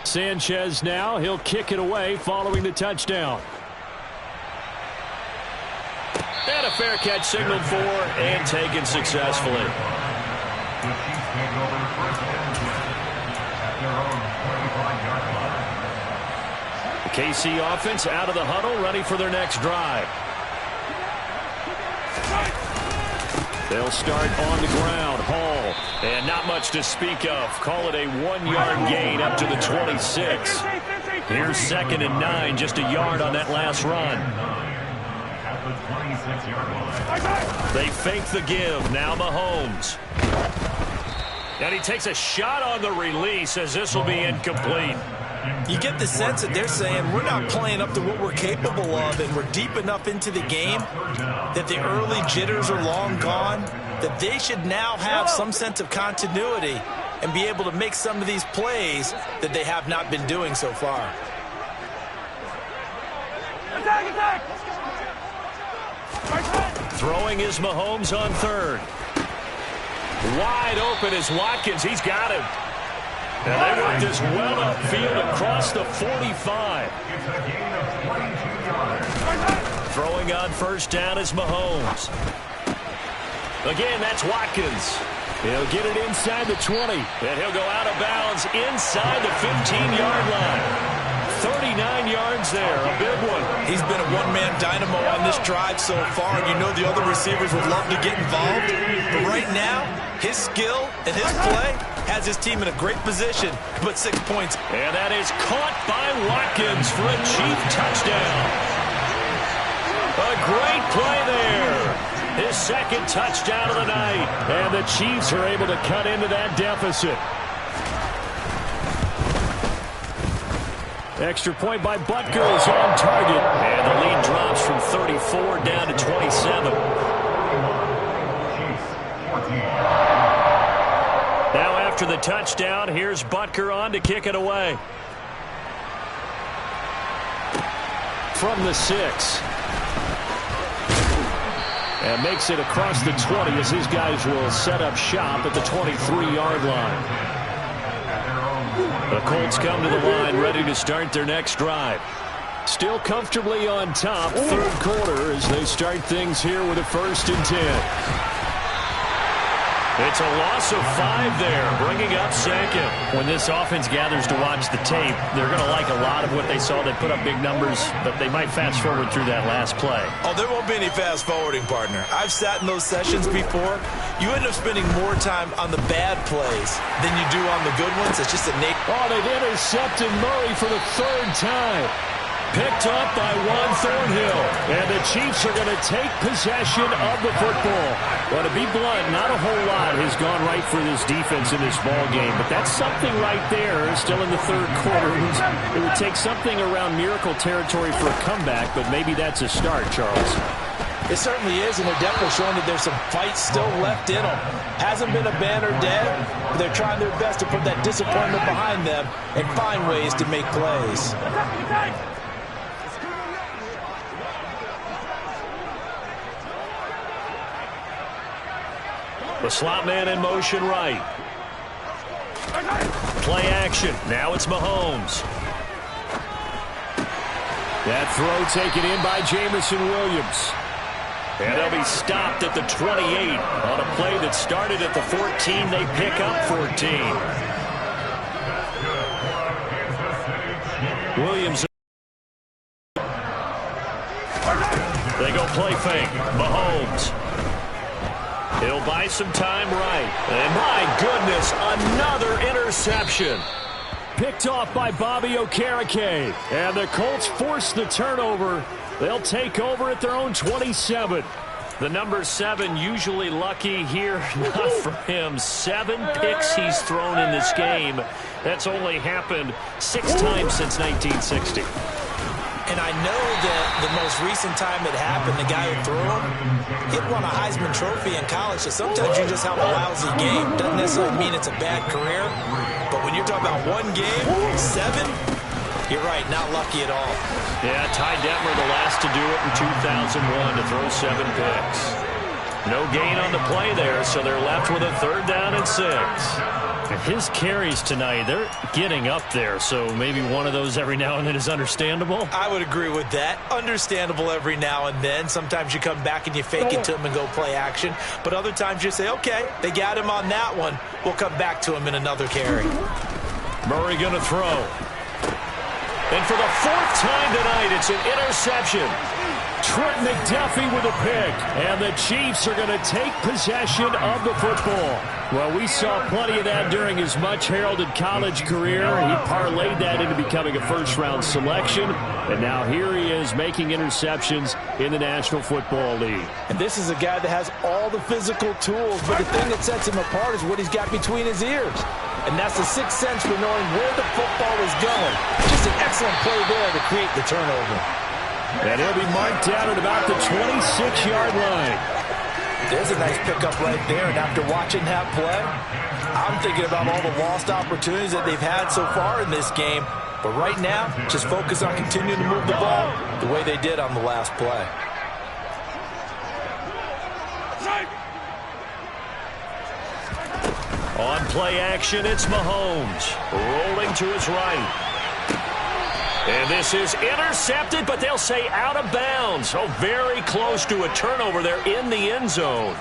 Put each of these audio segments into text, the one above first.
Sanchez now, he'll kick it away following the touchdown. And a fair catch signaled for and taken successfully. The KC offense out of the huddle, ready for their next drive. They'll start on the ground. Hall. And not much to speak of. Call it a 1-yard gain up to the 26. Here's 2nd and 9. Just a yard on that last run. They fake the give. Now Mahomes. And he takes a shot on the release as this will be incomplete. You get the sense that they're saying we're not playing up to what we're capable of, and we're deep enough into the game that the early jitters are long gone, that they should now have some sense of continuity and be able to make some of these plays that they have not been doing so far. Throwing is Mahomes on 3rd. Wide open is Watkins. He's got him. And they worked this well upfield across the 45. Throwing on 1st down is Mahomes. Again, that's Watkins. He'll get it inside the 20. And he'll go out of bounds inside the 15-yard line. 39 yards there, a big one. He's been a one-man dynamo on this drive so far, and you know the other receivers would love to get involved. But right now, his skill and his play has his team in a great position to put 6 points. And that is caught by Watkins for a Chief touchdown. A great play there. His 2nd touchdown of the night. And the Chiefs are able to cut into that deficit. Extra point by Butker is on target. And the lead drops from 34 down to 27. Now after the touchdown, here's Butker on to kick it away. From the 6. And makes it across the 20 as his guys will set up shop at the 23-yard line. The Colts come to the line ready to start their next drive. Still comfortably on top, 3rd quarter as they start things here with a 1st and 10. It's a loss of 5 there, bringing up 2nd. When this offense gathers to watch the tape, they're going to like a lot of what they saw. They put up big numbers, but they might fast forward through that last play. Oh, there won't be any fast forwarding, partner. I've sat in those sessions before. You end up spending more time on the bad plays than you do on the good ones. It's just a Oh, they've intercepted Murray for the 3rd time. Picked up by Juan Thornhill. And the Chiefs are going to take possession of the football. Well, to be blunt, not a whole lot has gone right for this defense in this ball game. But that's something right there, still in the 3rd quarter. It would take something around miracle territory for a comeback, but maybe that's a start, Charles. It certainly is, and they're definitely showing that there's some fight still left in them. Hasn't been a banner dead, but they're trying their best to put that disappointment behind them and find ways to make plays. The slot man in motion right. Play action. Now it's Mahomes. That throw taken in by Jamison Williams. And they'll be stopped at the 28 on a play that started at the 14. They pick up 14. Williams. They go play fake. Mahomes. He'll buy some time right. And my goodness, another interception. Picked off by Bobby Okereke. And the Colts force the turnover. They'll take over at their own 27. The number 7 usually lucky here. Not for him. 7 picks he's thrown in this game. That's only happened 6 times since 1960. And I know that the most recent time it happened, the guy who threw him, he won a Heisman Trophy in college. So sometimes you just have a lousy game. Doesn't necessarily mean it's a bad career. But when you're talking about one game, 7, you're right, not lucky at all. Yeah, Ty Detmer, the last to do it in 2001, to throw 7 picks. No gain on the play there, so they're left with a 3rd down and 6. His carries tonight, they're getting up there, so maybe one of those every now and then is understandable. I would agree with that. Understandable every now and then. Sometimes you come back and you fake it to him and go play action. But other times you say, okay, they got him on that one. We'll come back to him in another carry. Murray going to throw. And for the 4th time tonight, it's an interception. Trent McDuffie with a pick, and the Chiefs are going to take possession of the football. Well, we saw plenty of that during his much-heralded college career. He parlayed that into becoming a first-round selection, and now here he is making interceptions in the National Football League. And this is a guy that has all the physical tools, but the thing that sets him apart is what he's got between his ears. And that's the sixth sense for knowing where the football is going. Just an excellent play there to create the turnover. And he'll be marked down at about the 26-yard line. There's a nice pickup right there, and after watching that play, I'm thinking about all the lost opportunities that they've had so far in this game. But right now, just focus on continuing to move the ball the way they did on the last play. On play action, it's Mahomes. Rolling to his right. And this is intercepted, but they'll say out of bounds. Oh, very close to a turnover there in the end zone.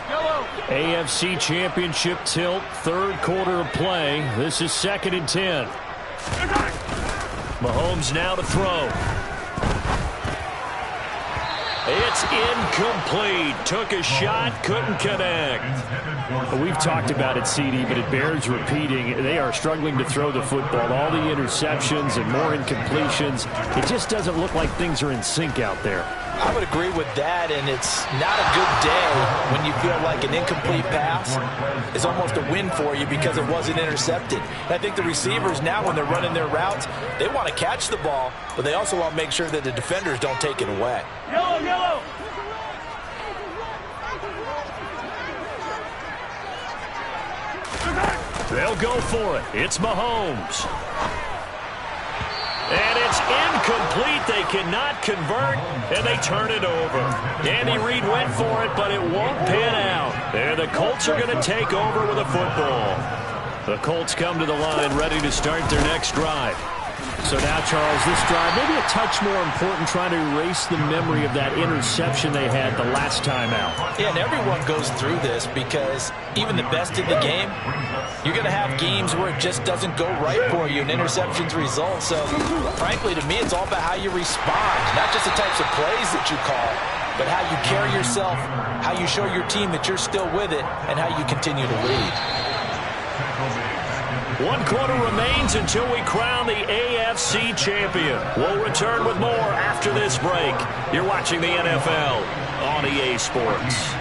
AFC Championship tilt, 3rd quarter of play. This is 2nd and 10. Mahomes now to throw. It's incomplete. Took a shot, couldn't connect. We've talked about it, CD, but it bears repeating. They are struggling to throw the football. All the interceptions and more incompletions. It just doesn't look like things are in sync out there. I would agree with that, and it's not a good day when you feel like an incomplete pass is almost a win for you because it wasn't intercepted. And I think the receivers now, when they're running their routes, they want to catch the ball, but they also want to make sure that the defenders don't take it away. Yellow, yellow. They'll go for it. It's Mahomes. And it's incomplete. They cannot convert, and they turn it over. Andy Reid went for it, but it won't pan out. And the Colts are going to take over with a football. The Colts come to the line ready to start their next drive. So now, Charles, this drive maybe a touch more important, trying to erase the memory of that interception they had the last time out. Yeah, and everyone goes through this because even the best in the game, you're going to have games where it just doesn't go right for you and interceptions result. So, frankly, to me, it's all about how you respond, not just the types of plays that you call, but how you carry yourself, how you show your team that you're still with it, and how you continue to lead. 1 quarter remains until we crown the AFC champion. We'll return with more after this break. You're watching the NFL on EA Sports.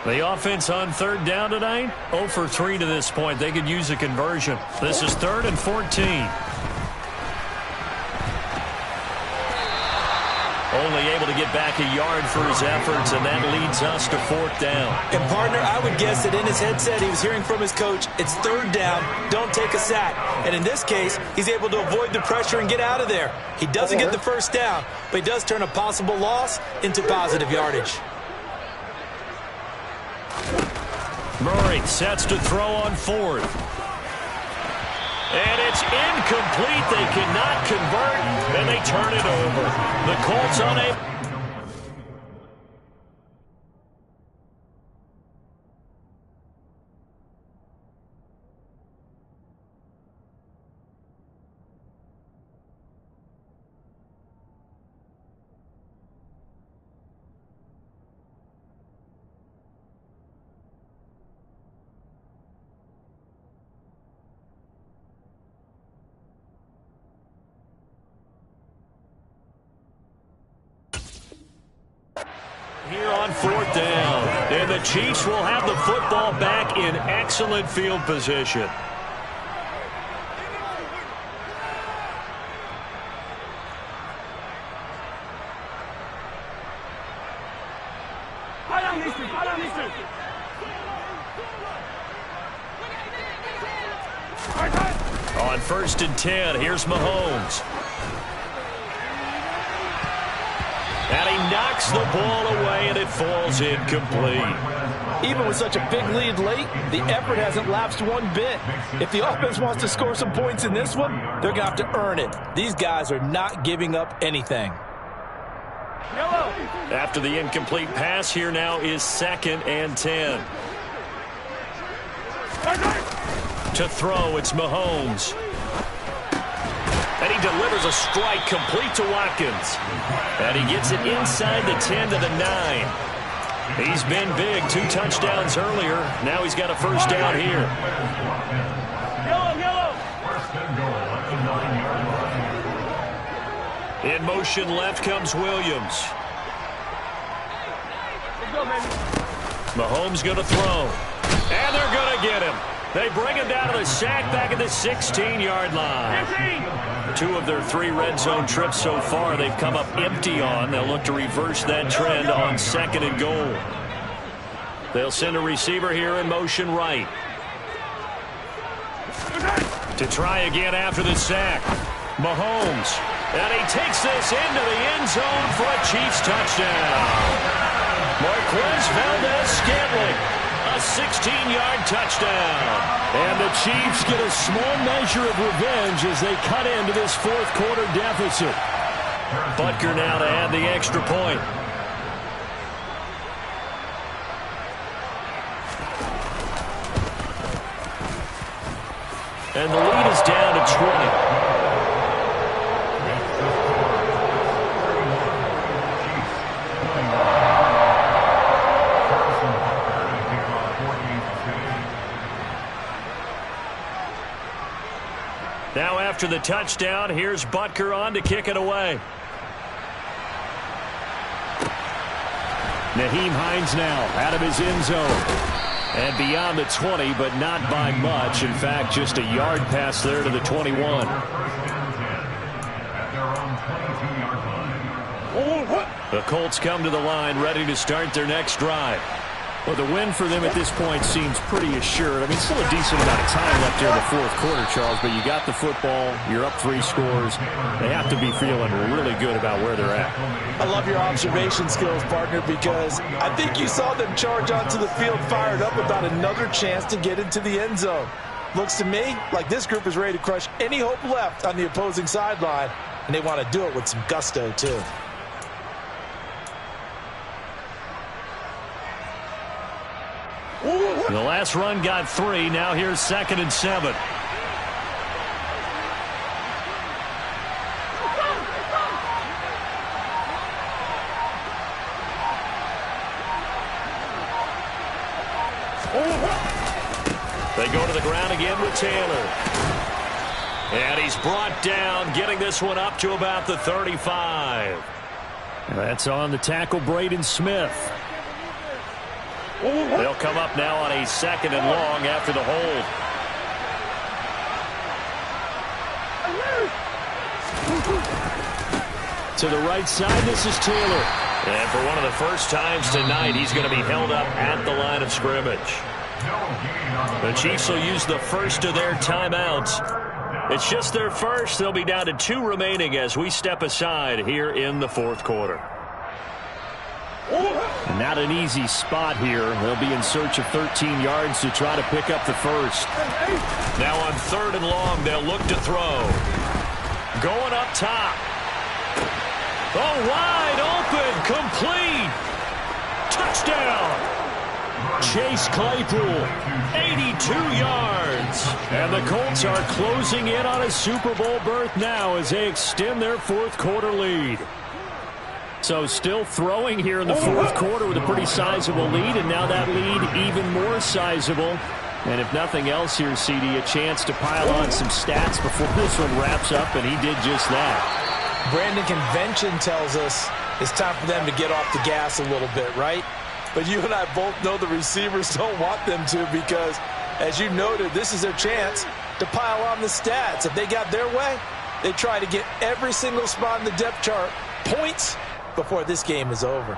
The offense on 3rd down tonight, 0 for 3 to this point. They could use a conversion. This is 3rd and 14. Only able to get back a yard for his efforts, and that leads us to 4th down. And, partner, I would guess that in his headset he was hearing from his coach, it's 3rd down, don't take a sack. And in this case, he's able to avoid the pressure and get out of there. He doesn't get the 1st down, but he does turn a possible loss into positive yardage. Murray sets to throw on 4th. And it's incomplete. They cannot convert, and they turn it over. The Colts unable. Here on 4th down, and the Chiefs will have the football back in excellent field position. On 1st and 10, here's Mahomes. And he knocks the ball away, and it falls incomplete. Even with such a big lead late, the effort hasn't lapsed one bit. If the offense wants to score some points in this one, they're going to have to earn it. These guys are not giving up anything. After the incomplete pass, here now is 2nd and 10. To throw, it's Mahomes. And he delivers a strike complete to Watkins. And he gets it inside the 10 to the 9. He's been big, 2 touchdowns earlier. Now he's got a first down here. In motion left comes Williams. Mahomes going to throw. And they're going to get him. They bring him down to the sack back at the 16-yard line. 2 of their 3 red zone trips so far they've come up empty on. They'll look to reverse that trend on 2nd and goal. They'll send a receiver here in motion right. To try again after the sack. Mahomes. And he takes this into the end zone for a Chiefs touchdown. Marquez Valdez-Scantling. A 16-yard touchdown. And the Chiefs get a small measure of revenge as they cut into this 4th quarter deficit. Butker now to add the extra point. And the lead is down to 20. Now after the touchdown, here's Butker on to kick it away. Nyheim Hines now out of his end zone. And beyond the 20, but not by much. In fact, just a yard pass there to the 21. The Colts come to the line, ready to start their next drive. Well, the win for them at this point seems pretty assured. I mean, still a decent amount of time left here in the 4th quarter, Charles, but you got the football, you're up 3 scores. They have to be feeling really good about where they're at. I love your observation skills, partner, because I think you saw them charge onto the field fired up about another chance to get into the end zone. Looks to me like this group is ready to crush any hope left on the opposing sideline, and they want to do it with some gusto, too. The last run got 3. Now here's 2nd and 7. They go to the ground again with Taylor. And he's brought down, getting this one up to about the 35. That's on the tackle, Braden Smith. They'll come up now on a 2nd and long after the hold. To the right side, this is Taylor. And for one of the first times tonight, he's going to be held up at the line of scrimmage. The Chiefs will use the first of their timeouts. It's just their first. They'll be down to 2 remaining as we step aside here in the 4th quarter. Not an easy spot here. They'll be in search of 13 yards to try to pick up the first. Now on 3rd and long, they'll look to throw. Going up top. Oh, wide open, complete. Touchdown. Chase Claypool, 82 yards. And the Colts are closing in on a Super Bowl berth now as they extend their 4th quarter lead. So still throwing here in the 4th quarter with a pretty sizable lead, and now that lead even more sizable. And if nothing else here, CD, a chance to pile on some stats before this one wraps up, and he did just that. Brandon, convention tells us it's time for them to get off the gas a little bit, right? But you and I both know the receivers don't want them to because, as you noted, this is their chance to pile on the stats. If they got their way, they try to get every single spot in the depth chart points before this game is over.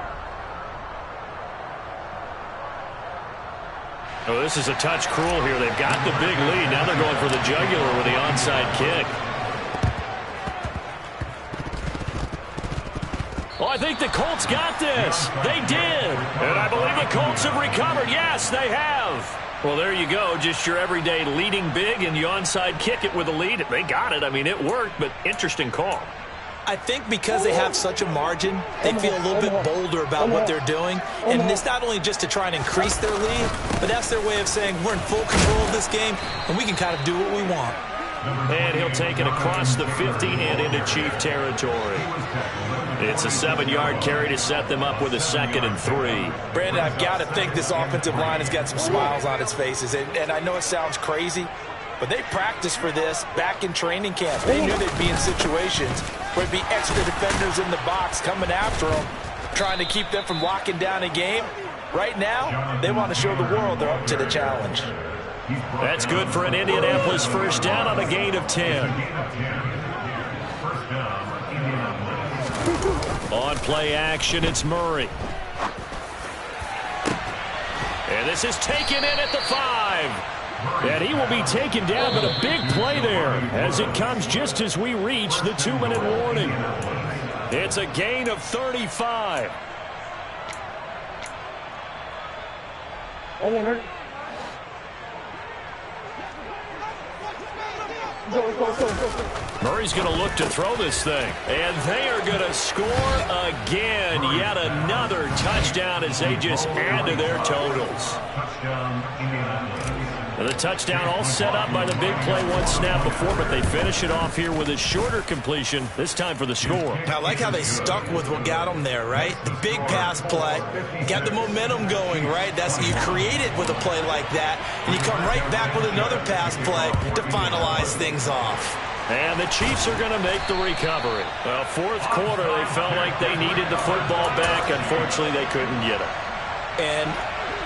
Oh, this is a touch cruel here. They've got the big lead. Now they're going for the jugular with the onside kick. Oh, I think the Colts got this. They did. And I believe the Colts have recovered. Yes, they have. Well, there you go. Just your everyday leading big, and you onside kick it with a lead. They got it. I mean, it worked, but interesting call. I think because they have such a margin, they feel a little bit bolder about what they're doing. And it's not only just to try and increase their lead, but that's their way of saying we're in full control of this game, and we can kind of do what we want. And he'll take it across the 50 and into Chief territory. It's a 7-yard carry to set them up with a 2nd and 3. Brandon, I've got to think this offensive line has got some smiles on its faces. And I know it sounds crazy, but they practiced for this back in training camp. They knew they'd be in situations where there'd be extra defenders in the box coming after them, trying to keep them from locking down a game. Right now, they want to show the world they're up to the challenge. That's good for an Indianapolis first down on a gain of 10. On play action, it's Murray. And this is taken in at the 5. And he will be taken down, but a big play there as it comes just as we reach the 2-minute warning. It's a gain of 35. Murray's going to look to throw this thing. And they are going to score again. Yet another touchdown as they just add to their totals. And the touchdown all set up by the big play one snap before, but they finish it off here with a shorter completion, this time for the score. I like how they stuck with what got them there, right? The big pass play, got the momentum going, right? That's you create it with a play like that, and you come right back with another pass play to finalize things off. And the Chiefs are going to make the recovery. Well, fourth quarter, they felt like they needed the football back. Unfortunately, they couldn't get it. And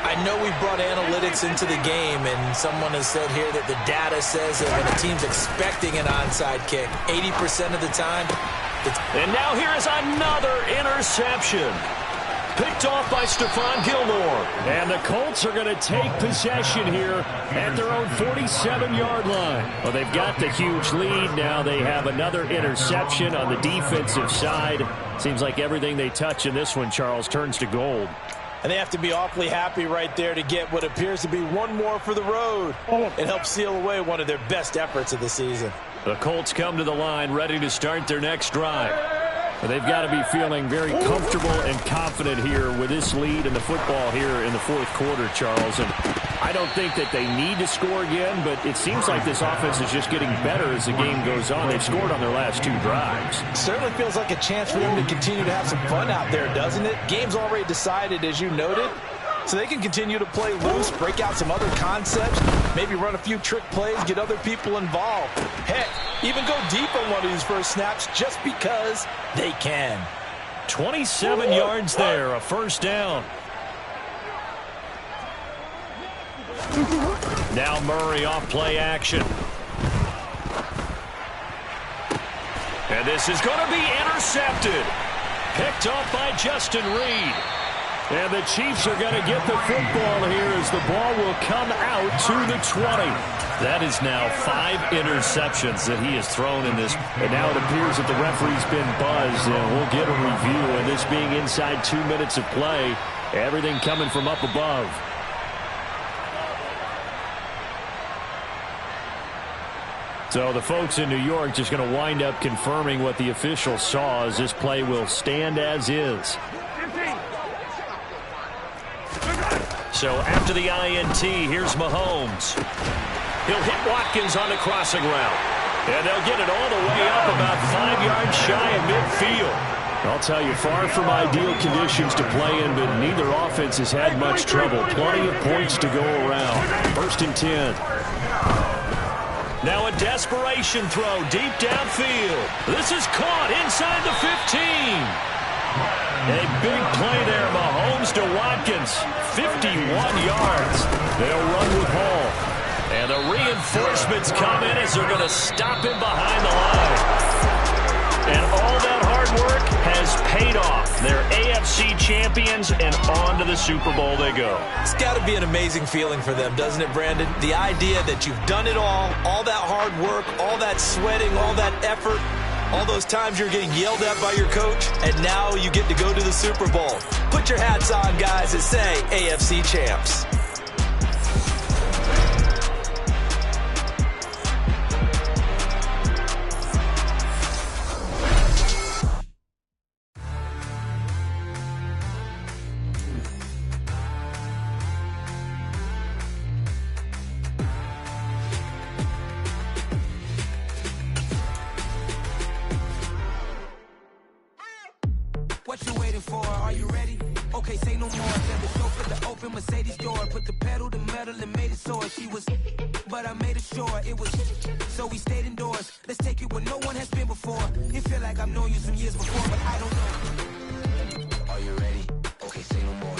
I know we brought analytics into the game, and someone has said here that the data says that when a team's expecting an onside kick, 80% of the time. And now here is another interception. Picked off by Stephon Gilmore. And the Colts are going to take possession here at their own 47-yard line. Well, they've got the huge lead. Now they have another interception on the defensive side. Seems like everything they touch in this one, Charles, turns to gold. And they have to be awfully happy right there to get what appears to be one more for the road. It helps seal away one of their best efforts of the season. The Colts come to the line ready to start their next drive. They've got to be feeling very comfortable and confident here with this lead in the football here in the fourth quarter, Charles. And I don't think that they need to score again, but it seems like this offense is just getting better as the game goes on. They've scored on their last 2 drives. Certainly feels like a chance for them to continue to have some fun out there, doesn't it? Game's already decided, as you noted. So they can continue to play loose, break out some other concepts, maybe run a few trick plays, get other people involved. Heck, even go deep on one of these first snaps just because they can. 27 yards there, a first down. Now Murray off play action. And this is going to be intercepted. Picked off by Justin Reed. And the Chiefs are going to get the football here as the ball will come out to the 20. That is now 5 interceptions that he has thrown in this. And now it appears that the referee's been buzzed, and we'll get a review. And this being inside 2 minutes of play, everything coming from up above. So the folks in New York just going to wind up confirming what the official saw as this play will stand as is. So after the INT, here's Mahomes. He'll hit Watkins on the crossing route. And they'll get it all the way up about 5 yards shy of midfield. I'll tell you, far from ideal conditions to play in, but neither offense has had much trouble. Plenty of points to go around. 1st and 10. Now a desperation throw deep downfield. This is caught inside the 15. A big play there, Mahomes to Watkins, 51 yards. They'll run with Hall. And the reinforcements come in as they're going to stop him behind the line. And all that hard work has paid off. They're AFC champions, and on to the Super Bowl they go. It's got to be an amazing feeling for them, doesn't it, Brandon? The idea that you've done it all that hard work, all that sweating, all that effort, all those times you're getting yelled at by your coach, and now you get to go to the Super Bowl. Put your hats on, guys, and say AFC champs. What you waiting for? Are you ready? Okay, say no more. Let the chauffeur the open Mercedes door. Put the pedal to metal and made it soar. She was, but I made it sure it was. So we stayed indoors. Let's take it where no one has been before. It feel like I've known you some years before, but I don't know. Are you ready? Okay, say no more.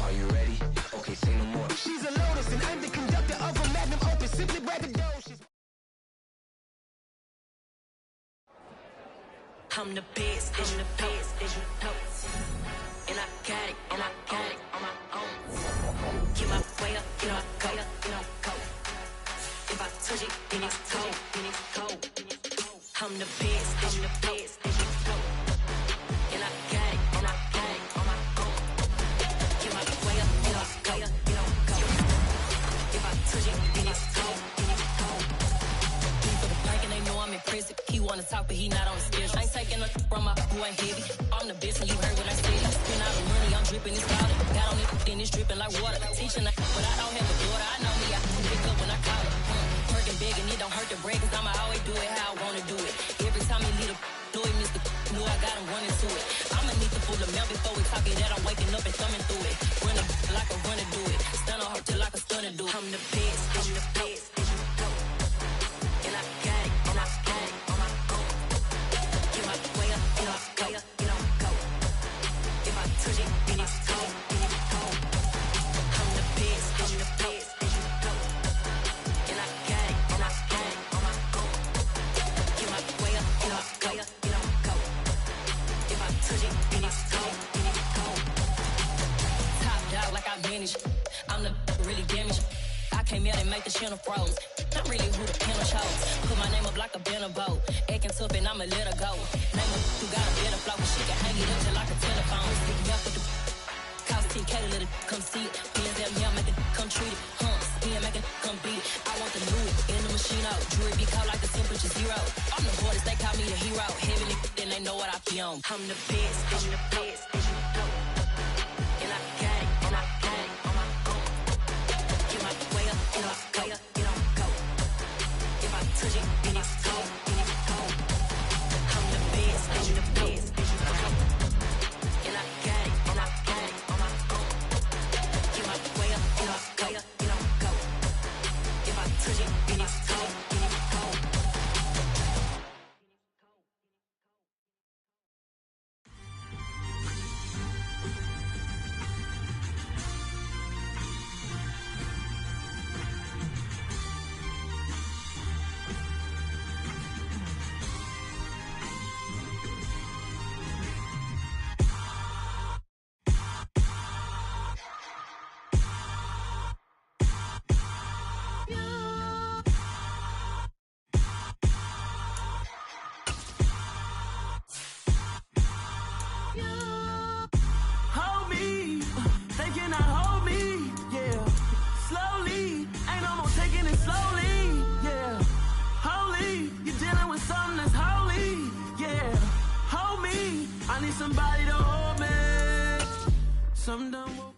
Are you ready? Okay, say no more. She's a Lotus and I'm the conductor of a magnum opus. Simply braggadocious. I'm the best, I'm the best, as you know. And I got it on my own. Get my way up, get my go, go. If I touch it, then it's cold, I'm the best, as you know. And I got it on my own. Get my way up, get my go. If I touch it, then it's cold, For the park and they know I'm impressive. He wanna talk, but he not on the schedule. I ain't taking a from my boy heavy. I'm the best, and you heard what I said. Spend all the money, I'm dripping this powder. Got on it, then it's dripping like water. Teaching, but I don't have a daughter. I know me, I can pick up when I call it. Working big, and it don't hurt to break, cause I'ma always do it how I wanna do it. Every time he lead a do it, Mr. Knew I got him running to it. I'ma need to pull the milk before we talk it that I'm waking up and thumbing through it. Run a like a runner do it. Stun on her till like a stunner do it. I'm the best, I'm the best, as you know. And I got it, and I got it on my own. Get my way up, get my go. If I touch it, then it's cold, I'm the best, I'm the best, as you know. And I got it, and I got it on my own. Get my way up, get my go. If I touch it, then it's cold, Top dog like I manage. I'm the really damaged. I came out and make the channel froze. I'm really who the panel chose. Put my name up like a banner boat. Acting tough and I'ma let her go. Name her who got a better flow. She can hang it up till like a telephone. Stick me up with the cost 10K to let it come see it. Hands at me, I make it come treat it. Spin, make it come beat it. I want the new in the machine out. Jewelry be cold like the temperature 0. I'm the hardest, they call me the hero. Heavenly, then they know what I be on. I'm the best, I'm the best, as you know. And I got it, and I got it on my own. Get my way up, get my go. If I touch it, then it's cold, I'm the best, I'm the best, as you know. And I got it, and I got it on my own. Get my way up, get my go. If I touch it, then it's cold, Hold me, they cannot hold me, yeah. Slowly, ain't no more taking it slowly, yeah. Holy, you're dealing with something that's holy, yeah. Hold me, I need somebody to hold me. Some done woke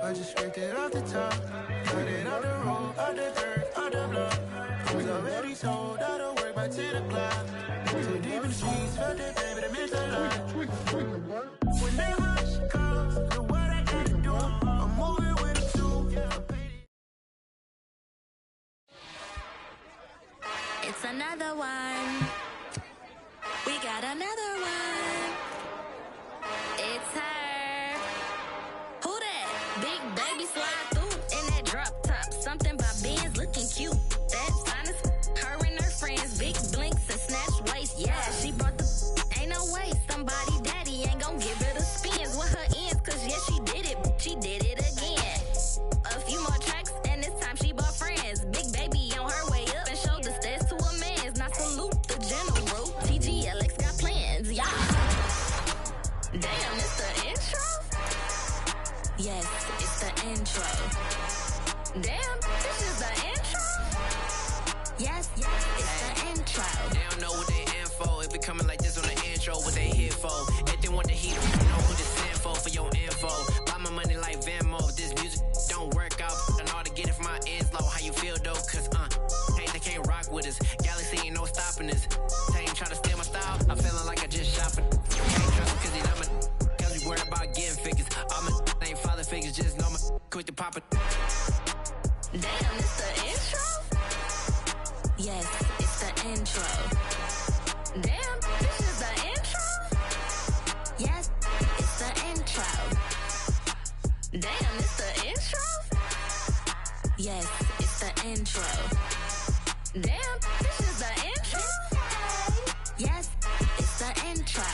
I just scraped it off the top, cut it off the road, out the dirt, out the block. I was already sold, out of work by 10 o'clock. So deep in the streets, felt that pain, but I missed a lot. Whenever she calls, know what I gotta do. I'm moving with a two. It's another one. We got another one. It's her. Who that? Big baby slide through in that drop top. Something about cute. That's fine as her and her friends. Big blinks and snatch waist. Yeah, she brought the ain't no way. Somebody daddy ain't gon' give her the spins with her ends. Cause yeah, she did it. She did it again. A few more tracks and this time she bought friends. Big baby on her way up and showed the stats to a man's. Now salute the general. TGLX got plans. Yeah. Damn, it's the intro? Yes, it's the intro. Damn, this is the intro? Yes, it's the intro. They don't know what they in for. It be coming like this on the intro. What they here for? If they want the heat, you know who to send for your info. Buy my money like Venmo. If this music don't work out, I know how to get it from my ends low. How you feel though? Cause hey, they can't rock with us. Galaxy ain't no stopping us. They ain't try to steal my style. I'm feeling like I just shot for. Can't trust him cause he not my. Cause we worried about getting figures. All my ain't father figures. Just know my quick to pop it. Damn, it's the intro? Yes, it's the intro. Damn, this is the intro? Yes, it's the intro. Damn, it's the intro? Yes, it's the intro. Damn, this is the intro? Yes, it's the intro.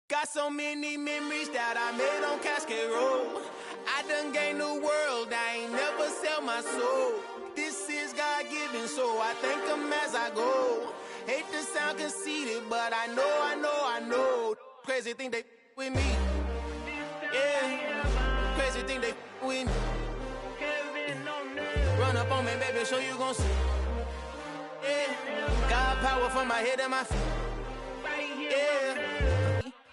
Got so many memories that I made on Cascade Road. I done gained the world, I ain't never sell my soul. This is God-given, so I thank him as I go. Hate to sound conceited, but I know. Crazy thing they with me. Yeah, crazy thing they with me. Run up on me, baby, show you gon' see. Yeah, God power from my head and my feet. Yeah.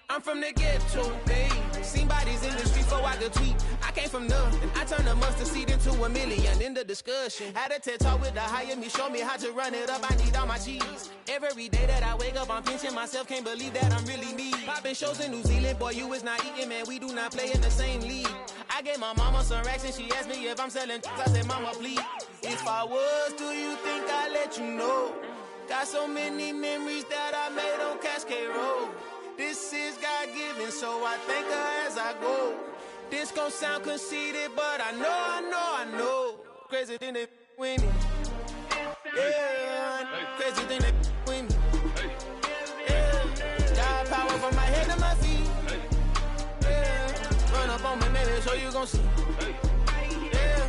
I'm from the ghetto, babe. Seen bodies in the streets, so I could tweet. I came from nothing. I turned a mustard seed into a million. In the discussion, had a TED talk with the higher me. Show me how to run it up. I need all my cheese. Every day that I wake up, I'm pinching myself. Can't believe that I'm really me. Popping shows in New Zealand, boy, you is not eating, man. We do not play in the same league. I gave my mama some racks and she asked me if I'm selling. I said, mama, please. If I was, do you think I'd let you know? Got so many memories that I made on Cascade Road. This is God-given, so I thank her as I go. This gon' sound conceited, but I know. Crazy thing they with me. Yeah, crazy thing they with me. Yeah, God power from my head to my feet. Yeah, run up on me, baby, so you gon' see. Yeah.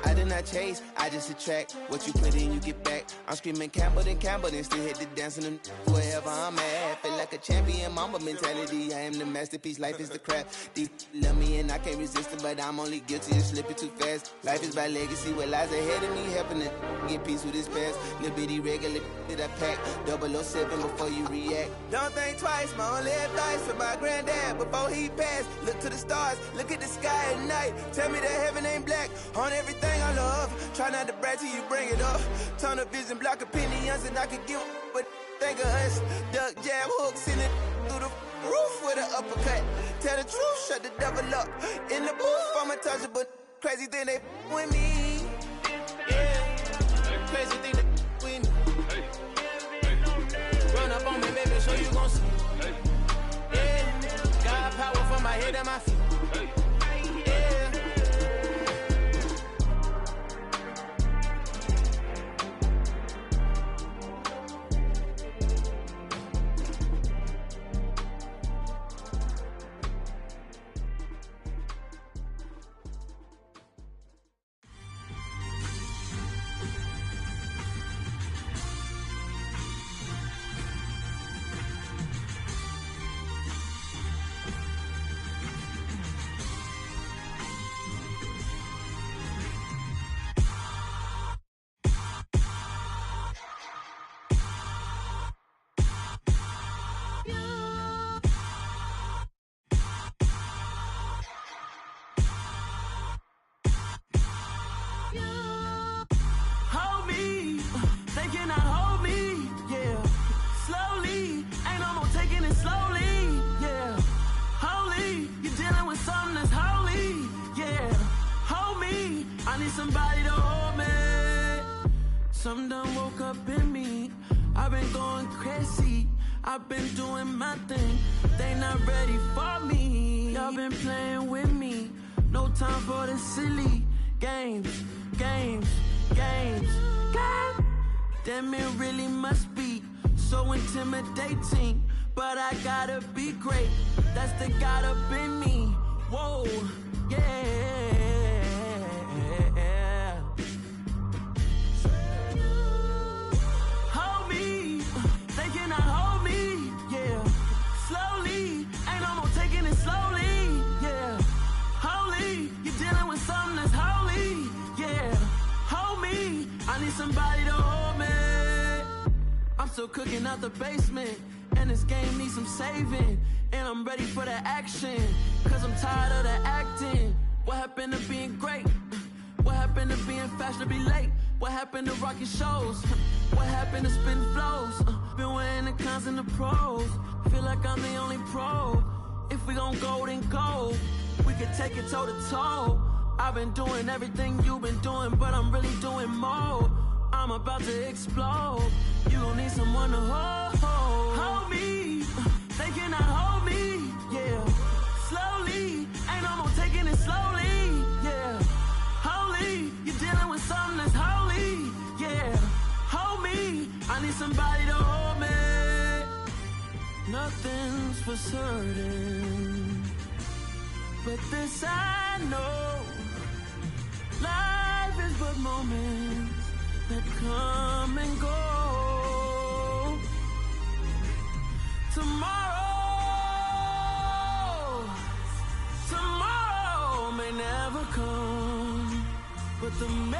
I did not chase, I just attract. What you put in, you get back. I'm screaming Campbell, then still hit the dance and wherever I'm at. Feel like a champion, mamba mentality. I am the masterpiece, life is the crap. Deep love me and I can't resist it, but I'm only guilty of slipping too fast. Life is by legacy, what lies ahead of me, helping to get peace with this past. Little bitty regular that I pack, 007 before you react. Don't think twice, my only advice for my granddad before he passed. Look to the stars, look at the sky at night. Tell me that heaven ain't black on everything I love. Try not to brag till you bring it up. Tunnel vision, block opinions, and I could give but think of us. Duck, jab, hook, send it through the roof with an uppercut. Tell the truth, shut the devil up. In the booth, I'm untouchable. Crazy thing they with me. Yeah, crazy thing they with me. Run up on me, baby, so you gon' see. Yeah, God power from my head and my feet. Somebody to hold me. Something done woke up in me. I've been going crazy. I've been doing my thing. They not ready for me. Y'all been playing with me. No time for the silly games. Damn, it really must be so intimidating. But I gotta be great. That's the God up in me. Whoa, yeah. Hold me, they cannot hold me, yeah. Slowly, ain't no more taking it slowly, yeah. Holy, you're dealing with something that's holy, yeah. Hold me, I need somebody to hold me. I'm still cooking out the basement, and this game needs some saving. And I'm ready for the action, cause I'm tired of the acting. What happened to being great? What happened to being fashionably late? What happened to rocking shows? What happened to spitting flows? Been wearing the cons and the pros. Feel like I'm the only pro. If we gon' go, then go. We could take it toe to toe. I've been doing everything you've been doing, but I'm really doing more. I'm about to explode. You gon' need someone to hold me. They cannot hold me, yeah. Slowly, ain't no more taking it slowly, yeah. Holy, you're dealing with something that's holy, yeah. Hold me, I need somebody to hold me. Nothing's for certain, but this I know. Life is but moments that come and go. Tomorrow may never come, but the memories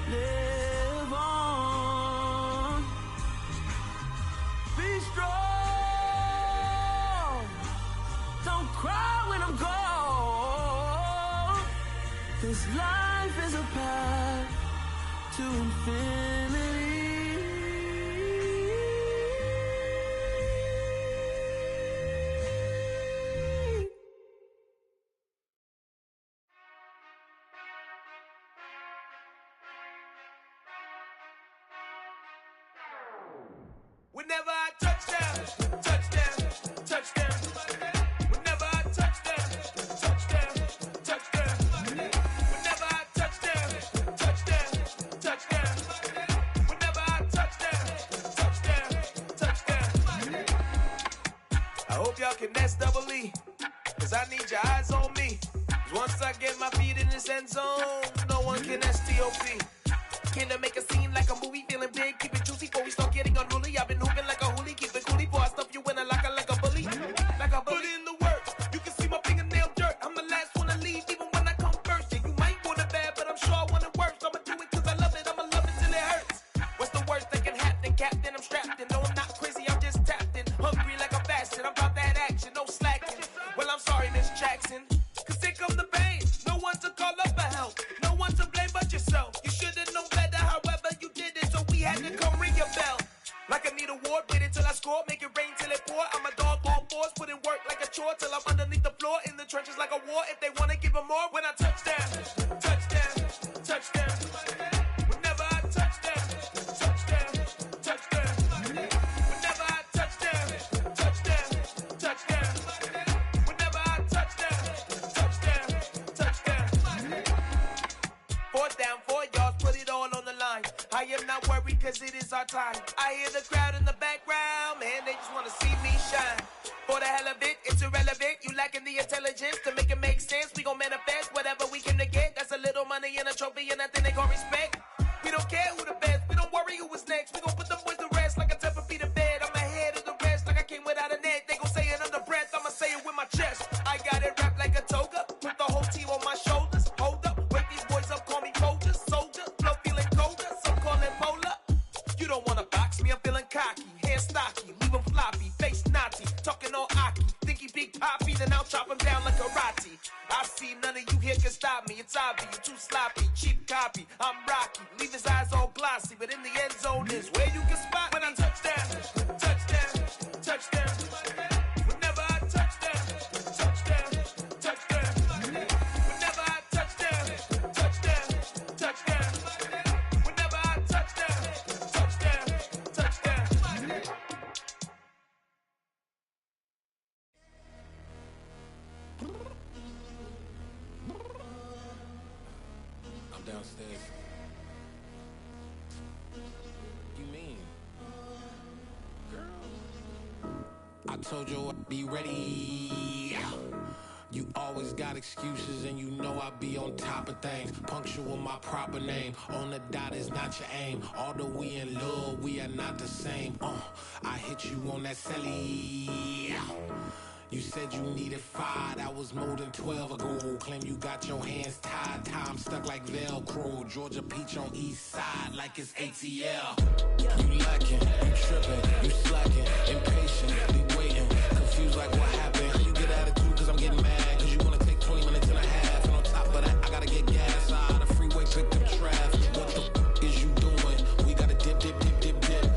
live on. Be strong, don't cry when I'm gone. This life is a path to infinity. Whenever I touch down, touchdown, touchdown. Whenever I touch down, touchdown, touchdown. Whenever I touch down, touchdown, touchdown. Whenever I touch down, touchdown, touchdown. I hope y'all can S-double-E, cause I need your eyes on me. Cause once I get my feet in this end zone, no one can S-T-O-P. Came to make a scene like a movie, feeling big, keep it juicy before we start getting unruly. I've been hooping like a hoolie, keep it coolie before I stuff you in a locker like a bully. Like a bully. Put in the work, you can see my fingernail dirt. I'm the last one to leave, even when I come first. Yeah, you might want it bad, but I'm sure I want it worse. I'ma do it cause I love it, I'ma love it till it hurts. What's the worst that can happen, Captain? I'm strapped in, no I'm not crazy, I'm just tapped in. Hungry like a bastard, I'm about that action, no slacking. Well, I'm sorry, Miss Jackson, cause here come the pain. No one to call up for help, no one to blame but yourself. You should've known better, however you did it, so we had to come ring your bell. Like I need a ward, wait until I score, make it rain till it pour. I'm a dog on fours, put in work like a chore till I'm underneath the floor, in the trenches like a war. If they wanna give them more, when I touch down, touchdown, touchdown. Whenever I touch down, touchdown, touchdown. Whenever I touch down, touchdown, touchdown. Whenever I touch down, touchdown, touchdown. 4th down, 4 yards, put it all on the line. I am not worried cause it is our time. I hear the crowd in the background, man, they just wanna see me shine. For the hell of it, it's irrelevant. You lacking the intelligence to make it make sense. We gon' manifest whatever we came to get. That's a little money and a trophy and nothing they gon' respect. We don't care who the best, we don't worry who was next. We gon' put them boys to rest like a 10 feet of bed. I'm ahead of the rest like I came without a net. They gon' say it under breath, I'ma say it with my chest. I got it wrapped like a toga, put the whole team on my shoulders. Hold up, wake these boys up, call me Folger, soldier. Flow feeling colder, some call it polar. You don't wanna box me, I'm feeling cocky. Hair stocky, leave him floppy, face naughty. Talking all aki, think he big poppy, then I'll chop him down like karate. I see none of you here can stop me. It's obvious, you too sloppy, cheap copy. I'm rocky, leave his eyes all glossy, but in the end zone is where you can spot when I touch down, touchdown, touchdown. Whenever I touch down, touchdown, touchdown. Whenever I touch down, touchdown, touchdown. Whenever I touch down, touchdown, touchdown. downstairs. You mean? Girl, I told you I'd be ready. You always got excuses and you know I be on top of things. Punctual my proper name. On the dot is not your aim. Although we in love, we are not the same. I hit you on that celly. You said you needed 5, that was more than 12 ago. Claim you got your hands tied, time stuck like Velcro. Georgia peach on east side like it's ATL. You lacking, you tripping, you slacking, impatient, be waiting, confused like what happened. How you get attitude cause I'm getting mad, cause you wanna take 20 minutes and a half. And on top of that, I gotta get gas out of the freeway, pick up traffic. What the is you doing? We gotta dip.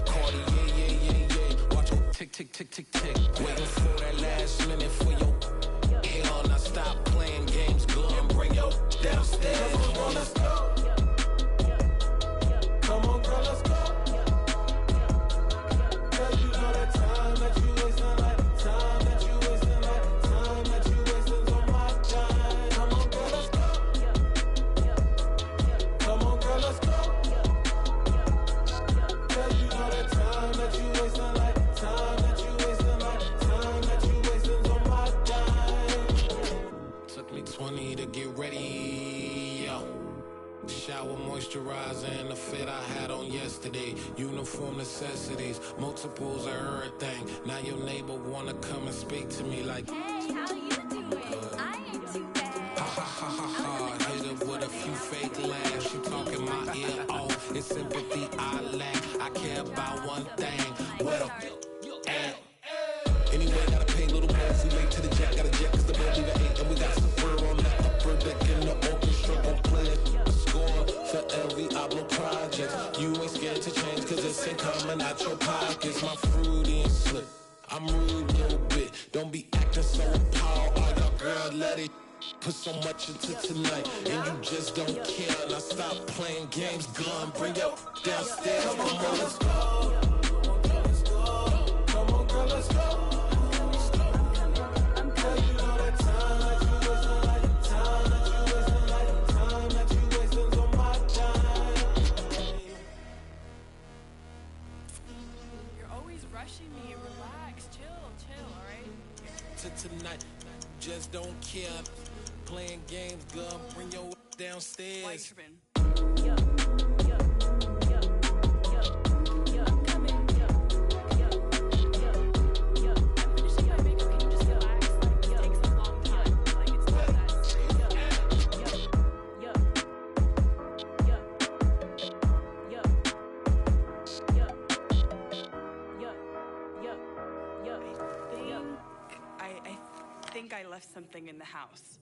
Cardi, yeah. Watch your tick. Waiting for that last minute for your hell. Now stop playing games, go and bring your downstairs. Come on, let's go. Come on, girl, let's go. Cause you know that time that you wasting, like time that you wasting, like time that you wasting's on my time. Come on, girl, let's go. Come on, girl, let's go. Cause you know that time that you wasting, like time that you wasting, like time that you wasting's on my time. Took me 20 to get ready, yo. Shower, moisturizer, and the fit I had on yesterday. Uniform necessities, multiples of everything. Now your neighbor wanna come and speak to me like, Hey, how you doing? I ain't too bad. ha. Hit her with a few fake laughs. She talking my ear off. It's sympathy I lack. I care about one thing. What up? Anyway, gotta pay a little more if we late to the jet. Gotta jet cause the boat leave at 8. And we got some fur on the upper deck in the orchestra. Gon' play a score for every Ablo project. You ain't scared to change cause it's ain't coming out your pockets. My fruity and slip. I'm rude a little bit. Don't be acting so appalled. All y'all girl, let it put so much into tonight. And you just don't care. Now stop playing games, gun. Bring your downstairs. Come on, let's go. Come on, girl, let's go. Me, relax, chill, all right? Tonight, just don't care. Playing games, gun, bring your downstairs. White tripping. I left something in the house.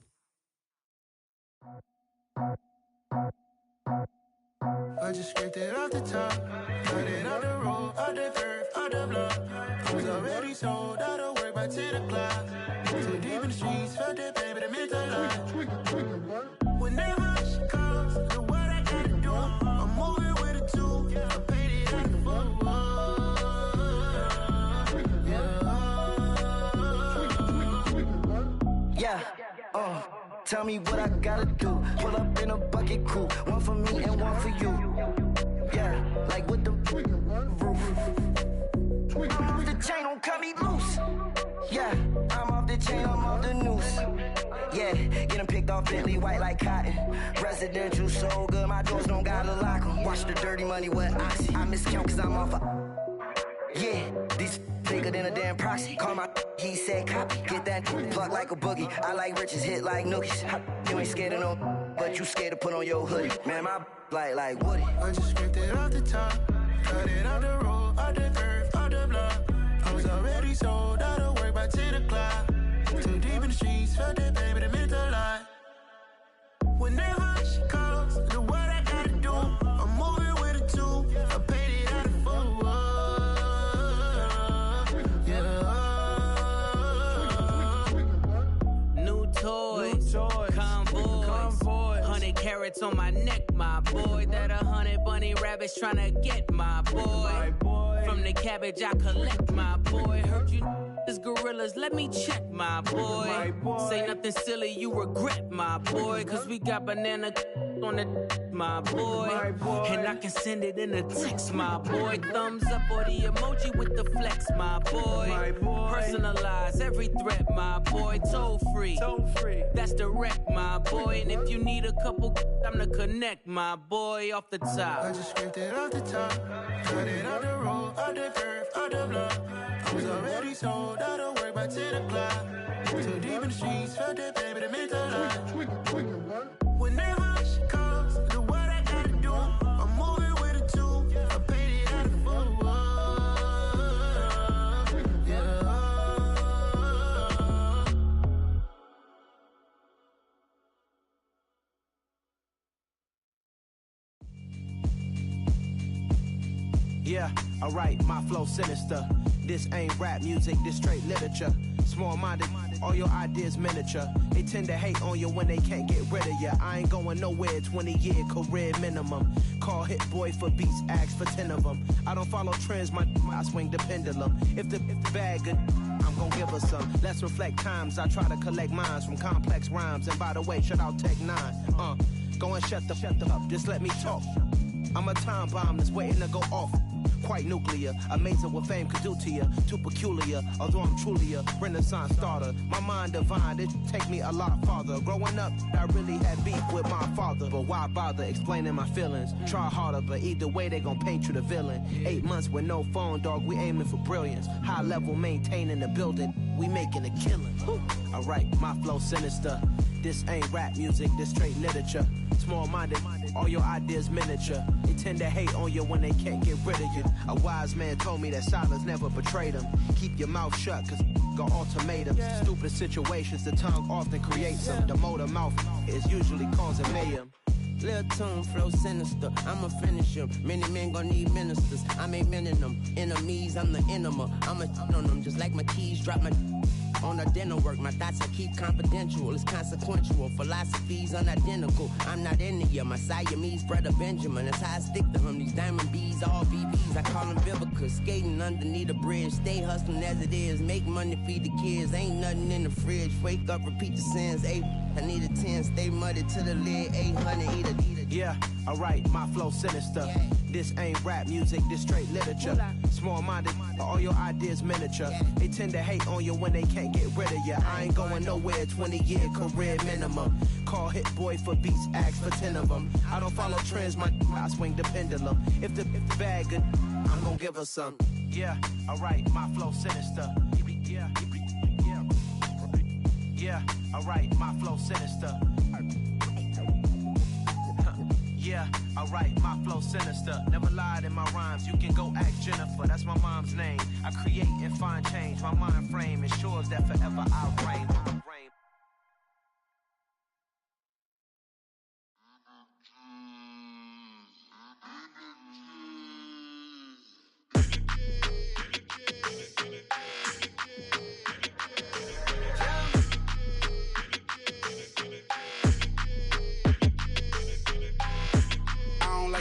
I just scraped it off the top, cut it off the road, off the curve, off the block. I was already sold out of work by 10 o'clock. Too deep in the streets, felt that pain, but it meant a lot. Whenever she calls, the what I gotta do, I'm moving with a two. I paid it like a fool. Tell me what I gotta do. Pull up in a bucket crew, one for me and one for you. Yeah, like with the roof. I'm off the chain, don't cut me loose. Yeah, I'm off the chain, I'm off the noose. Yeah, getting picked off Bentley white like cotton. Residential so good, my doors don't gotta lock 'em. Watch the dirty money with oxy. I miscount cause I'm off yeah, these bigger than a damn proxy. Call my he said copy. Get that plug like a boogie. I like riches, hit like nookies. You ain't scared of no, but you scared to put on your hoodie. Man, my like Woody. I just scraped it off the top, cut it off the road, off the curve, off the block. I was already sold out of work by 10 o'clock. Too deep in the streets, felt that pain, but it meant a lot. Whenever she calls, the what I gotta do, I'm moving with a two. I paid it out of full. Toys, convoy, 100 carats on my neck, my boy. That 100 bunny rabbits tryna get my boy. From the cabbage I collect, my boy. Heard you is gorillas, let me check, my boy. Say nothing silly, you regret, my boy. Cause we got banana on the my boy. And I can send it in a text, my boy. Thumbs up or the emoji with the flex, my boy. Personalize every threat, my boy. Toll free. That's direct, my boy. And if you need a couple, I'm the connect, my boy, off the top. I just scraped it off the top. Got it on the road, on the curve, on the block. I was already sold out of work by 10 o'clock. Too deep in the streets, felt that baby, the mental lie. Whenever she calls, do what I gotta do. I'm moving with a two. I paid it out of full. Yeah. Yeah, alright, my flow sinister. This ain't rap music, this straight literature. Small-minded, all your ideas miniature. They tend to hate on you when they can't get rid of you. I ain't going nowhere, 20-year career minimum. Call Hit Boy for beats, ask for 10 of them. I don't follow trends, I swing the pendulum. If the bag good, I'm gon' give her some. Let's reflect times, I try to collect minds from complex rhymes. And by the way, shut out Tech 9. Go and shut the up, just let me talk. I'm a time bomb that's waiting to go off. Quite nuclear, amazing what fame could do to you. Too peculiar, although I'm truly a renaissance starter. My mind divine, it take me a lot farther. Growing up, I really had beef with my father. But why bother explaining my feelings? Try harder, but either way they gon' paint you the villain. 8 months with no phone, dog, we aiming for brilliance. High level, maintaining the building, we making a killing. Alright, my flow sinister. This ain't rap music, this straight literature. Small-minded, all your ideas miniature. They tend to hate on you when they can't get rid of you. A wise man told me that silence never betrayed him. Keep your mouth shut, cause got ultimatums. Stupid situations, the tongue often creates them. The motor mouth is usually causing mayhem. Lil' tune, flow sinister, I'ma finish him. Many men gon' need ministers, I'm aiming them. Enemies, I'm the enema, I'ma on them. Just like my keys, drop my on the dental work. My thoughts I keep confidential, it's consequential. Philosophies unidentical, I'm not into you. My Siamese brother Benjamin, that's how I stick to him. These diamond bees, all BBs, I call them Vivica. Skating underneath a bridge, stay hustling as it is. Make money, feed the kids, ain't nothing in the fridge. Wake up, repeat the sins, I need a 10, stay muddy to the lid, 800, eat a. Yeah, alright, my flow sinister. This ain't rap music, this straight literature. Small-minded, all your ideas miniature. They tend to hate on you when they can't get rid of you. I ain't going nowhere, 20-year career minimum. Call Hit Boy for beats, ask for 10 of them. I don't follow trends, I swing the pendulum. If the bag good, I'm gon' give her some. Yeah, alright, my flow sinister. Yeah, alright, my flow sinister. Yeah, alright, my flow sinister. Never lied in my rhymes, you can go ask Jennifer. That's my mom's name. I create and find change. My mind frame ensures that forever I'll reign.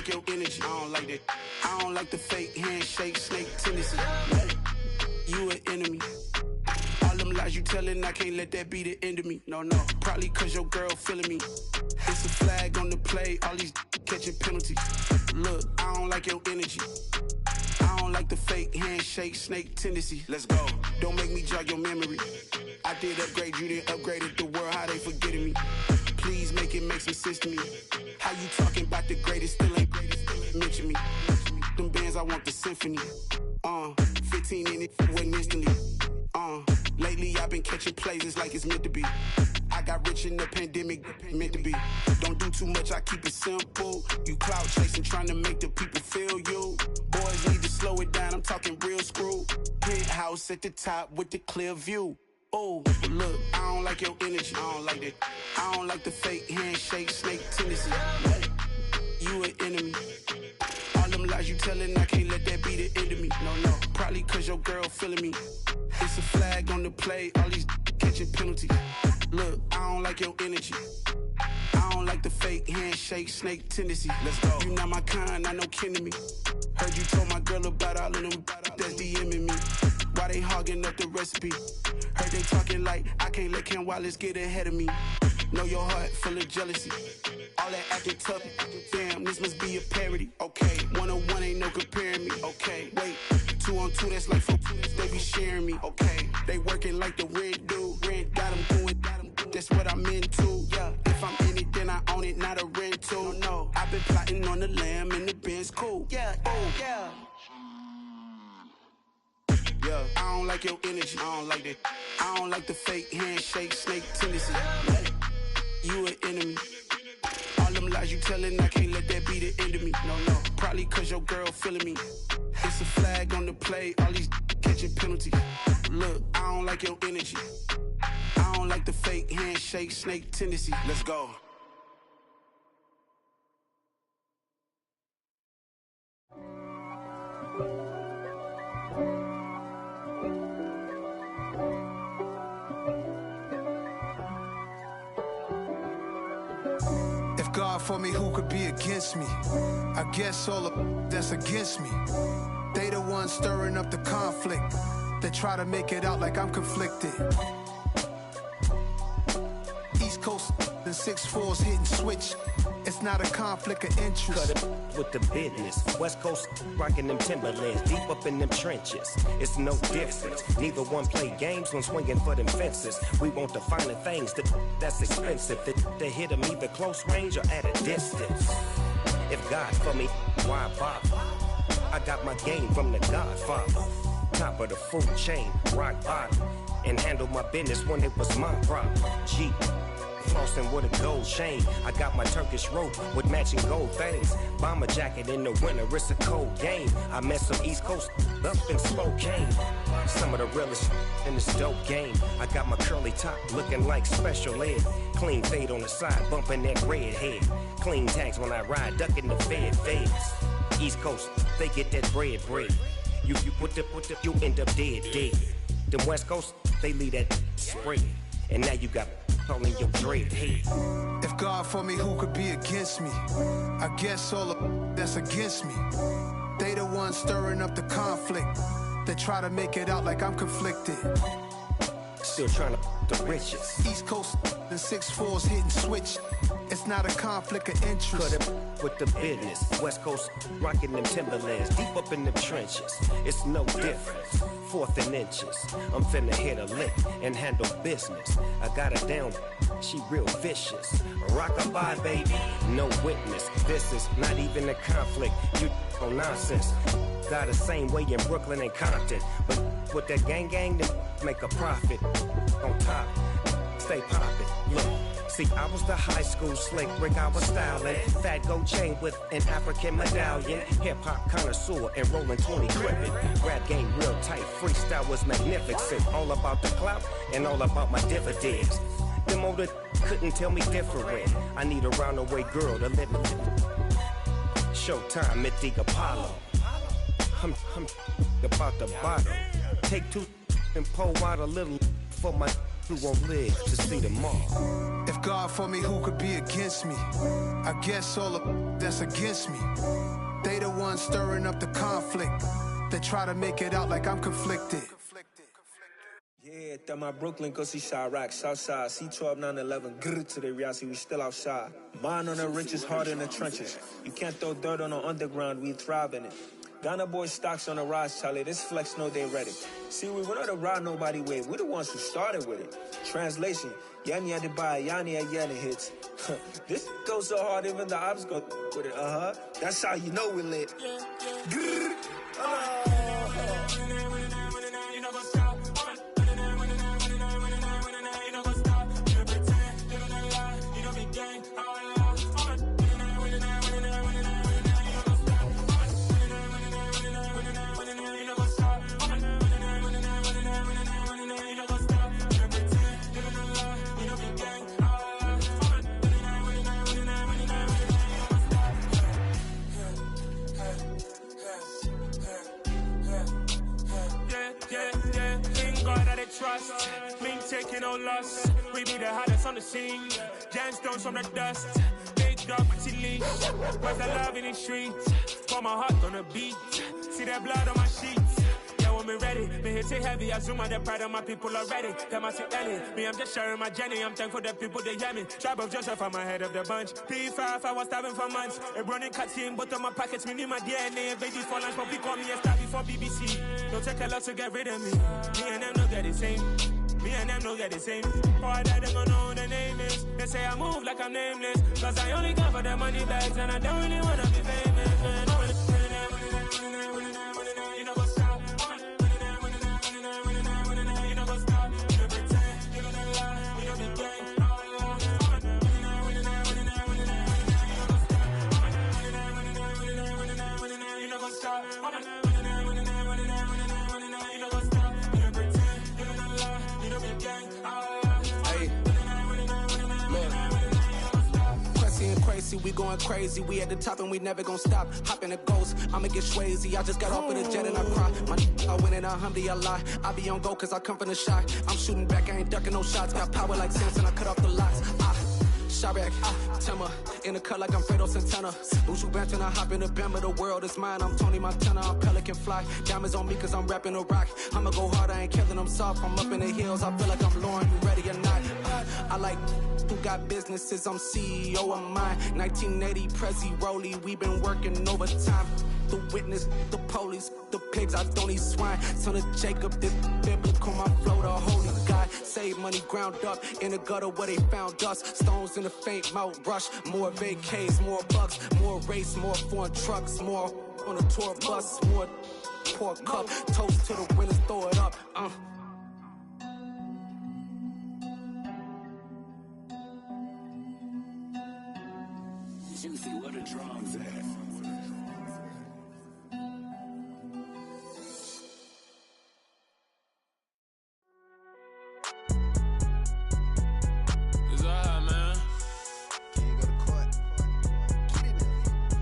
Your energy, I don't like that. I don't like the fake handshake, snake tendency. You an enemy. All them lies you telling, I can't let that be the end of me. No, probably cause your girl feeling me. It's a flag on the play, all these catching penalties. Look, I don't like your energy. I don't like the fake handshake, snake tendency. Let's go. Don't make me jog your memory. I did upgrade, you didn't upgrade it. The world, how they forgetting me. Please make it make some sense to me. How you talking about the greatest, still ain't greatest, mention me. Them bands, I want the symphony. 15 in it, went instantly. Lately I've been catching plays, it's like it's meant to be. I got rich in the pandemic, meant to be. Don't do too much, I keep it simple. You clout chasing, trying to make the people feel you. Boys need to slow it down, I'm talking real screw. Penthouse at the top with the clear view. Oh, look, I don't like your energy, I don't like that. I don't like the fake handshake, snake tendency. You an enemy. All them lies you telling, I can't let that be the end of me. No, probably cause your girl feeling me. It's a flag on the play, all these catching penalties. Look, I don't like your energy. I don't like the fake handshake, snake tendency. Let's go. You not my kind, I know kin to me. Heard you told my girl about all of them that's DMing me. Why they hogging up the recipe? Heard they talking like I can't let Ken Wallace get ahead of me. Know your heart full of jealousy. All that acting tough, damn, this must be a parody. Okay, 1-on-1 ain't no comparing me. Okay, wait, 2-on-2, that's like 4. They be sharing me. Okay, they working like the rent dude. Rent got them doing, that's what I'm into. Yeah, if I'm in it, then I own it, not a rental. No, I've been plotting on the lamb and the Benz cool. Yeah, oh, yeah. Yeah, I don't like your energy, I don't like that. I don't like the fake handshake, snake tendency. You an enemy. All them lies you telling, I can't let that be the end of me. No, probably cause your girl feeling me. It's a flag on the play, all these catching penalties. Look, I don't like your energy. I don't like the fake handshake, snake tendency. Let's go. If God for me, who could be against me? I guess all of that's against me. They the ones stirring up the conflict. They try to make it out like I'm conflicted. East Coast and 6'4's hitting switch. It's not a conflict of interest. Cut it with the business. West Coast rocking them Timberlands, deep up in them trenches. It's no difference. Neither one play games when swinging for them fences. We want the finer things that's expensive. They hit them either close range or at a distance. If God for me, why bother? I got my game from the Godfather. Top of the food chain, rock bottom. And handle my business when it was my problem. G. Flossing with a gold chain. I got my Turkish rope with matching gold things. Bomber jacket in the winter, it's a cold game. I met some East Coast up in Spokane. Some of the realest in this dope game. I got my curly top looking like special ed. Clean fade on the side, bumping that red head. Clean tags when I ride, ducking the feds. East Coast, they get that bread. You you end up dead. Them West Coast, they leave that spray. And now you got all in your dread head. If God for me, who could be against me? I guess all of that's against me. They the ones stirring up the conflict. They try to make it out like I'm conflicted. Still trying to the riches. East Coast and 6'4's hitting switch. It's not a conflict of interest. Cut it with the business. West Coast rocking them Timberlands, deep up in them trenches. It's no difference. 4th and inches. I'm finna hit a lick and handle business. I got her down, she real vicious. Rock-a-bye, baby, no witness. This is not even a conflict. You on nonsense. Got the same way in Brooklyn and Compton. But with that gang, then make a profit. On top, stay poppin'. Look. See, I was the high school slick Rick, I was styling. Fat gold chain with an African medallion. Hip-hop connoisseur and rolling 20 gripping. Rap game real tight, freestyle was magnificent. All about the clout and all about my dividends. Them older couldn't tell me different. I need a roundaway girl to live in. Showtime, Mythic Apollo. I'm about the bottom. Take 2 and pour out a little for my who won't live to see tomorrow. If God for me, who could be against me? I guess all of that's against me. They the ones stirring up the conflict. They try to make it out like I'm conflicted. Yeah, that my Brooklyn, go see Chirac, Southside, C12, 911, grr to the reality, we still outside. Mine on the riches, hard in the trenches. You can't throw dirt on the underground, we thrive in it. Ghana boys stocks on the rise, Charlie. This flex know they ready. See, we not to ride nobody wave. We the ones who started with it. Translation: Yanni had to buy, Yanni had Yanni hits. This goes so hard, even the ops go with it. That's how you know we lit. Grrr. Trust, Ming taking no loss. We be the hottest on the scene. Gemstones from the dust. Big dog, pretty leash. Where's the love in the streets? Pour my heart on the beat. See that blood on my sheets. Yeah, we'll me ready. Me hit it heavy, I zoom on the pride of my people already. Them I see Ellie, me I'm just sharing my journey. I'm thankful that people they hear me. Tribe of Joseph, I'm ahead of the bunch. P5, I was starving for months. A running cut in both of my pockets. Me need my DNA and babies for lunch. But people call me a star before BBC. Don't take a lot to get rid of me. Me and them no get the same. Me and them no get the same. For I die, they gon' know who the name is. They say I move like I'm nameless. Cause I only come for the money bags and I don't really wanna be famous, man. You know what's up? You know what's up? You don't pretend, you don't lie, you don't be gang. You know what's up? We going crazy, we at the top and we never gonna stop. Hop in a ghost, I'ma get swayzy. I just got off of the jet and I cry. I win in a Humvee, I lie. I be on go cause I come from the shot. I'm shooting back, I ain't ducking no shots. Got power like Samson, I cut off the locks. Shot back, Timmer, in the cut like I'm Fredo Santana. Bushu Banton, I hop in the Bama, the world is mine. I'm Tony Montana, I'm Pelican Fly. Diamonds on me cause I'm rapping a rock. I'ma go hard, I ain't killing them soft. I'm up in the hills, I feel like I'm Lauren, you ready or not? I like who got businesses, I'm CEO of mine. 1980 Prezi Rolly, we been working overtime. The witness, the police, the pigs, I don't eat swine. Son of Jacob, this biblical, my flow, the holy God. Save money ground up in the gutter where they found us. Stones in the faint mouth rush. More vacays, more bucks, more race, more foreign trucks, more on a tour bus, more pour cup. Toast to the winners, throw it up. Juicy, where the drums at? It's alright, man.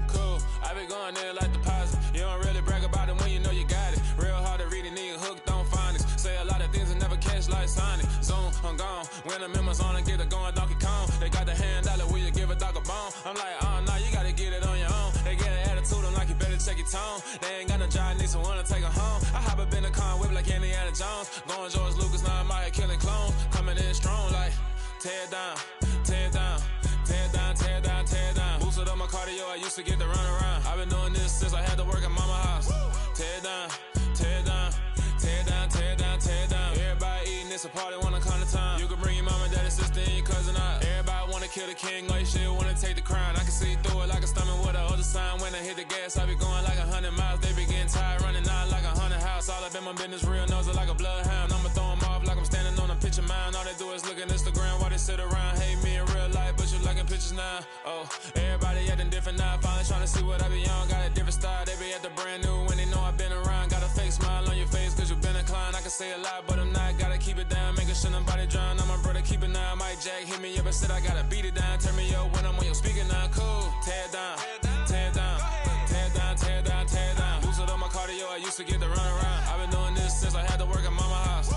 Cool, I be going there like deposit. You don't really brag about it when you know you got it. Real hard to read a nigga hooked on phonics. Say a lot of things and never catch like Sonic. Zone, I'm gone. When I'm in my zone and get it going Donkey Kong. They got the hand dollar, will you give a dog a bone? I'm like, nah, you gotta get it on your own. They get an attitude, I'm like, you better check your tone. They ain't got no job, need someone to take her home. I hop up in the car, whip like Indiana Jones. Going George Lucas, now I'm out here killing clones. Coming in strong like, tear down, tear down, tear down, tear down, tear down. Boosted up my cardio, I used to get to run around. I've been doing this since I had to work at mama house. Tear down, tear down, tear down, tear down, tear down. Everybody eating, it's a party, wanna come to time. You can bring your mama, daddy, sister, and your cousin out. Everybody wanna kill the king, or you shit wanna take the crown. I can see through it like a stomach with a other sign. When I hit the gas, I be going like 100 miles. They be getting tired, running out like 100 house. All up in my business, real nose like a bloodhound. I'ma throw them off like I'm standing on a picture mound. All they do is look at Instagram while they sit around. Hate me in real life, but you liking pictures now. Oh, everybody acting different now. Finally trying to see what I be on. Got a different style, they be at the brand new when they know I've been around. Got a fake smile on your face cause you been inclined. I can say a lot, but I'm not. Gotta keep it down, making sure nobody drown. I'm my brother, keep it now. Mike Jack hit me up and said I gotta beat it down. Turn me up when I'm on your speaker now. Cool, tear down, tear down, tear down, tear down, tear down. Boosted up my cardio, I used to get to run around. I've been doing this since I had to work at mama house.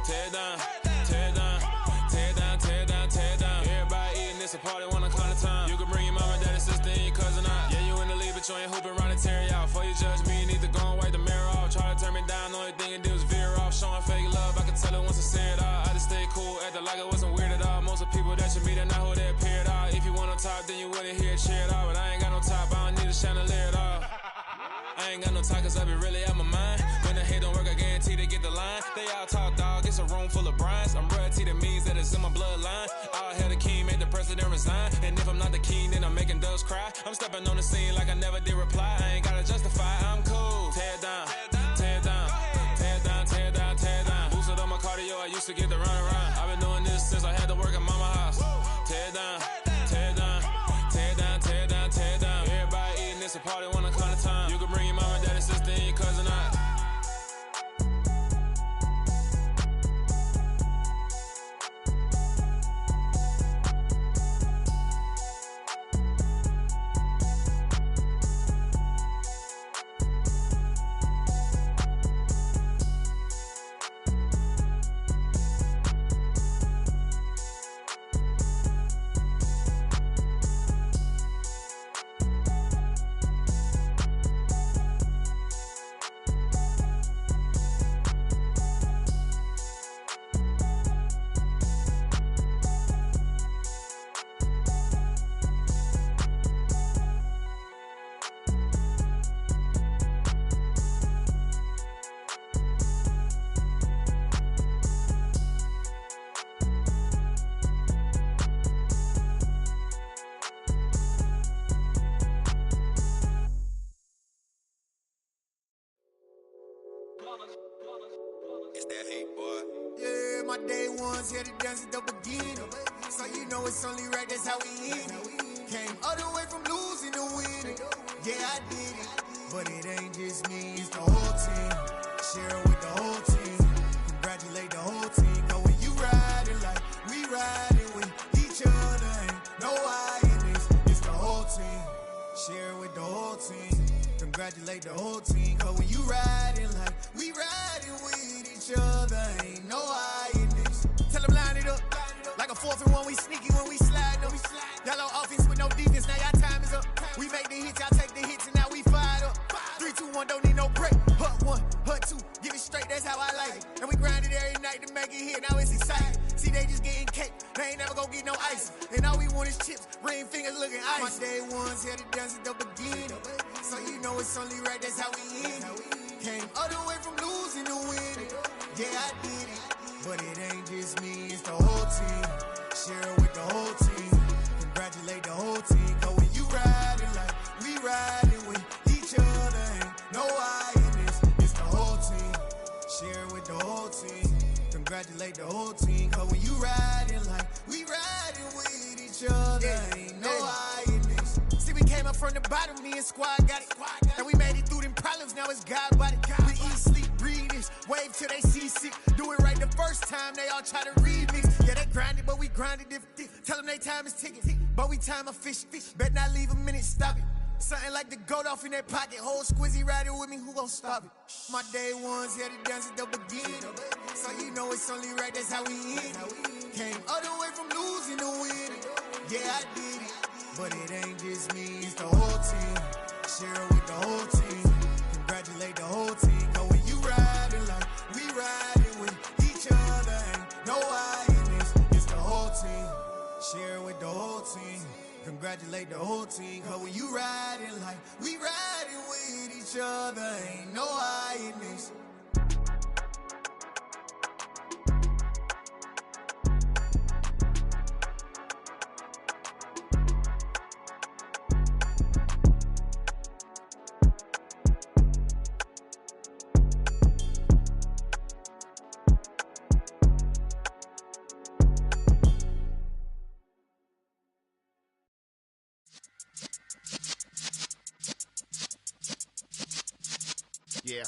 Tear down, tear down, tear down, tear down, tear down. Everybody eating, it's a party, wanna come to time. You can bring your mama, daddy, sister, and your cousin out. Yeah, you in the lead, but you ain't hooping around and tear out. Before you judge me, you need to go and wipe the mirror off. Try to turn me down, the only thing you do is veer off. Showing fake love, I can tell it once I say it all. I just stay cool, acting like it wasn't weird at all. Most of the people that you meet are not who they appear at all. If you want on top, then you wouldn't hear it cheer at all. But I ain't got no top, I don't need a chandelier at all. I ain't got no talk cause I be really out my mind. When the hate don't work, I guarantee they get the line. They all talk dog, it's a room full of brinds. I'm royalty, that means that it's in my bloodline. All hell the king, made the president resign. And if I'm not the king, then I'm making doves cry. I'm stepping on the scene like I never did reply. I ain't gotta justify, I'm cool. Tear down, tear down, tear down, tear down, tear down. Boosted up my cardio, I used to get to run around. I've been doing this since I had to work at mama house. Tear down, tear down, tear down, tear down, tear down. Everybody eating, it's a party, wanna come to time. You can bring your mama, daddy, sister, and your cousin out. ones here to dance at the beginning. So you know it's only right, that's how we end it. Came all the way from losing to winning. Yeah, I did it. But it ain't just me, it's the whole team. Share it with the whole team. Congratulate the whole team. Cause when you riding like we riding with each other, ain't no I in this. It's the whole team. Share it with the whole team. Congratulate the whole team. Cause when you riding like we riding with each other, ain't no I in this. Tell them line it up. Like a 4th and 1, we sneaky when we slide them. Yellow offense with no defense, now y'all time is up. We make the hits, y'all take the hits, and now we fired up. 3, 2, 1, don't need no break. Hut 1, hut 2, give it straight, that's how I like it. And we grind it every night to make it hit, now it's exciting. See, they just getting cake, they ain't never gonna get no ice. And all we want is chips, ring fingers looking ice. My day ones here to dance at the beginning. So you know it's only right, that's how we end it. Came all the way from losing to winning. Yeah, I did it. But it ain't just me, it's the whole team. Share it with the whole team. Congratulate the whole team. Cause when you riding like we riding with each other, ain't no I in this. It's the whole team. Share it with the whole team. Congratulate the whole team. Cause when you riding like we riding with each other, ain't no I in this. See, we came up from the bottom, me and squad got it. And we made it through them problems, now it's God body. We eat, sleep, breathe this, wave till they see sick. Do it right the first time, they all try to remix. Yeah, they grinded, but we grinded different. Tell them they time is ticking, but we time a fish. Bet not leave a minute, stop it. Something like the goat off in their pocket. Whole squizzy riding with me, who gon' stop it? My day ones here to dance at the beginning. So you know it's only right, that's how we end it. Came all the way from losing to winning. Yeah, I did it. But it ain't just me, it's the whole team. Share it with the whole team. Congratulate the whole team. Cause when you riding like we riding with each other, ain't no I in this. It's the whole team. Share it with the whole team. Congratulate the whole team. Cause when you riding like we riding with each other, ain't no I in this. Yeah.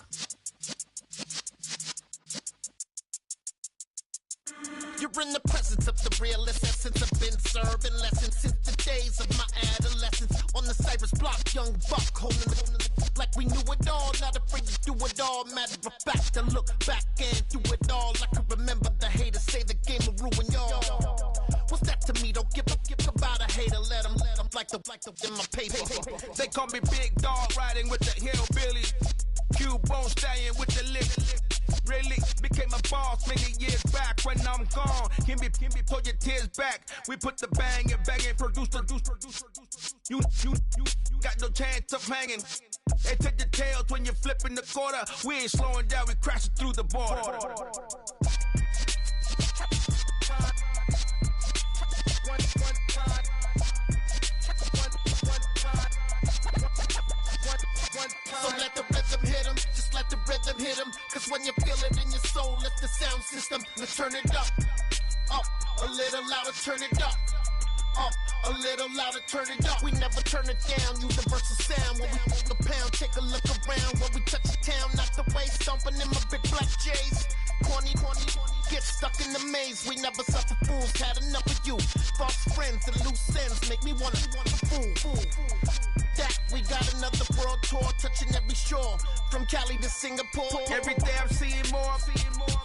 You're in the presence of the realest essence. I've been serving lessons since the days of my adolescence. On the Cypress block, young buck holding the like we knew it all. Not afraid to do it all. Matter of fact, to look back and do it all. I can remember the haters say the game will ruin y'all. What's that to me? Don't give about a hater. Let them like the in my paper. They call me Big Dog, riding with the hillbillies. Cubone staying with the lick. Really became a boss many years back. When I'm gone, can be pull your tears back. We put the bang and produce. You got no chance of hanging. They take your tails when you're flipping the quarter. We ain't slowing down, we crashing through the border. So let the rhythm hit 'em, just let the rhythm hit 'em. Cause when you feel it in your soul, lift the sound system. Let's turn it up, a little louder, turn it up. A little louder, turn it up. We never turn it down, universal sound. When we move the pound, take a look around. When we touch the town, knock the way, stomping in my big black J's. Corny, get stuck in the maze. We never suffer fools, had enough of you. False friends and loose ends make me wanna fool. That we got another world tour, touching every shore, from Cali to Singapore. Every day I'm seeing more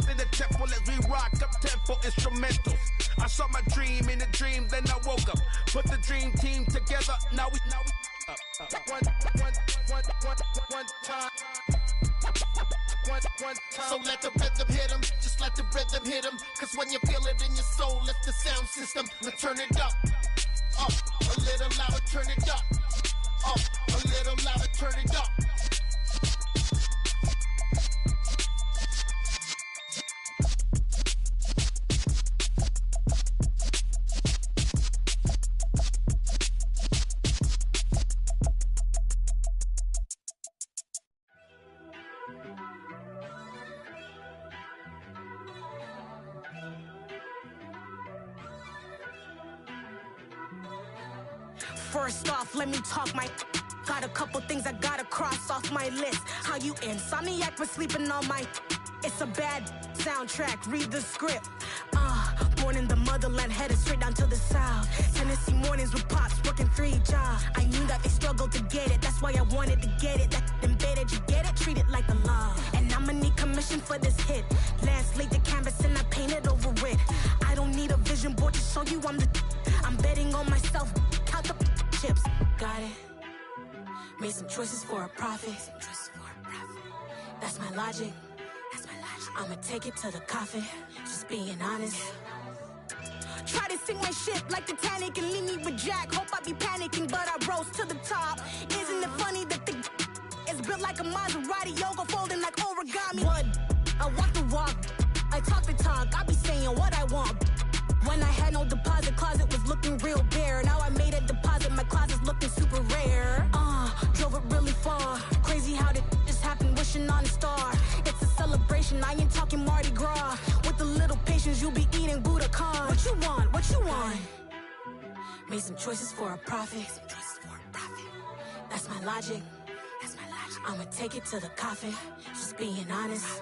in the temple as we rock up tempo instrumentals. I saw my dream in a dream, then I woke up. Put the dream team together, now we up. One time. So let the rhythm hit 'em, just let the rhythm hit 'em. Cause when you feel it in your soul, lift the sound system. Let's turn it up, a little louder, turn it up, a little louder, turn it up. First off, let me talk my. Got a couple things I gotta cross off my list. How you insomniac for sleeping on my. It's a bad soundtrack, read the script. Born in the motherland, headed straight down to the south. Tennessee mornings with pops, working 3 jobs. I knew that they struggled to get it, that's why I wanted to get it. That embedded, you get it, treat it like a law. And I'ma need commission for this hit. Last laid the canvas and I painted over it. I don't need a vision board to show you I'm betting on myself, count the chips. Got it. Made some choices for a profit. That's my logic. I'ma take it to the coffin, just being honest. Try to sink my ship like Titanic and leave me with Jack. Hope I be panicking, but I rose to the top. Isn't it funny that the is built like a Maserati, yoga folding like origami? What? I walk the walk, I talk the talk, I be saying what I want. When I had no deposit, closet was looking real bare. Now I made a deposit, my closet's looking super rare. Drove it really far. Crazy how did just happen, wishing on a star. It's a celebration, I ain't talking Mardi Gras. With a little patience, you'll be eating Budokan. What you want? What you want? Made some choices for a profit. That's my logic. I'ma take it to the coffin, just being honest.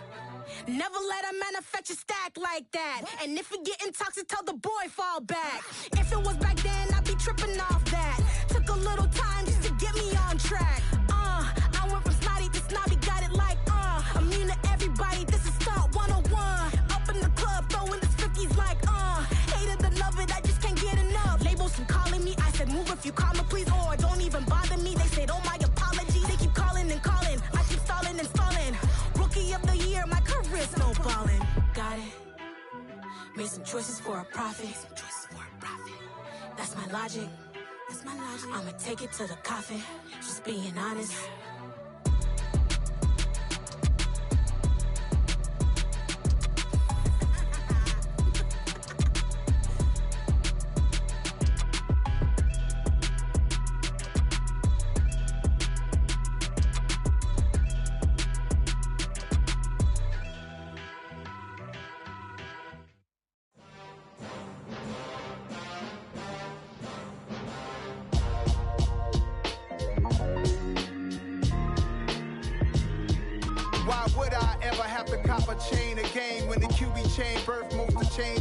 Never let a manufacture stack like that. And if it getting toxic, tell the boy fall back. If it was back then, I'd be tripping off that. Took a little time just to get me on track. I went from snotty to snobby, got it like immune to everybody, this is Stunt 101. Up in the club, throwing this 50s like hate it or love it, I just can't get enough. Labels from calling me, I said move if you call me please, or don't even bother me. They said oh my apologies, they keep calling and calling, I keep stalling and stalling. Rookie of the year, my career snowballing. Got it. Made some choices for a profit. That's my logic. I'ma take it to the coffin, just being honest.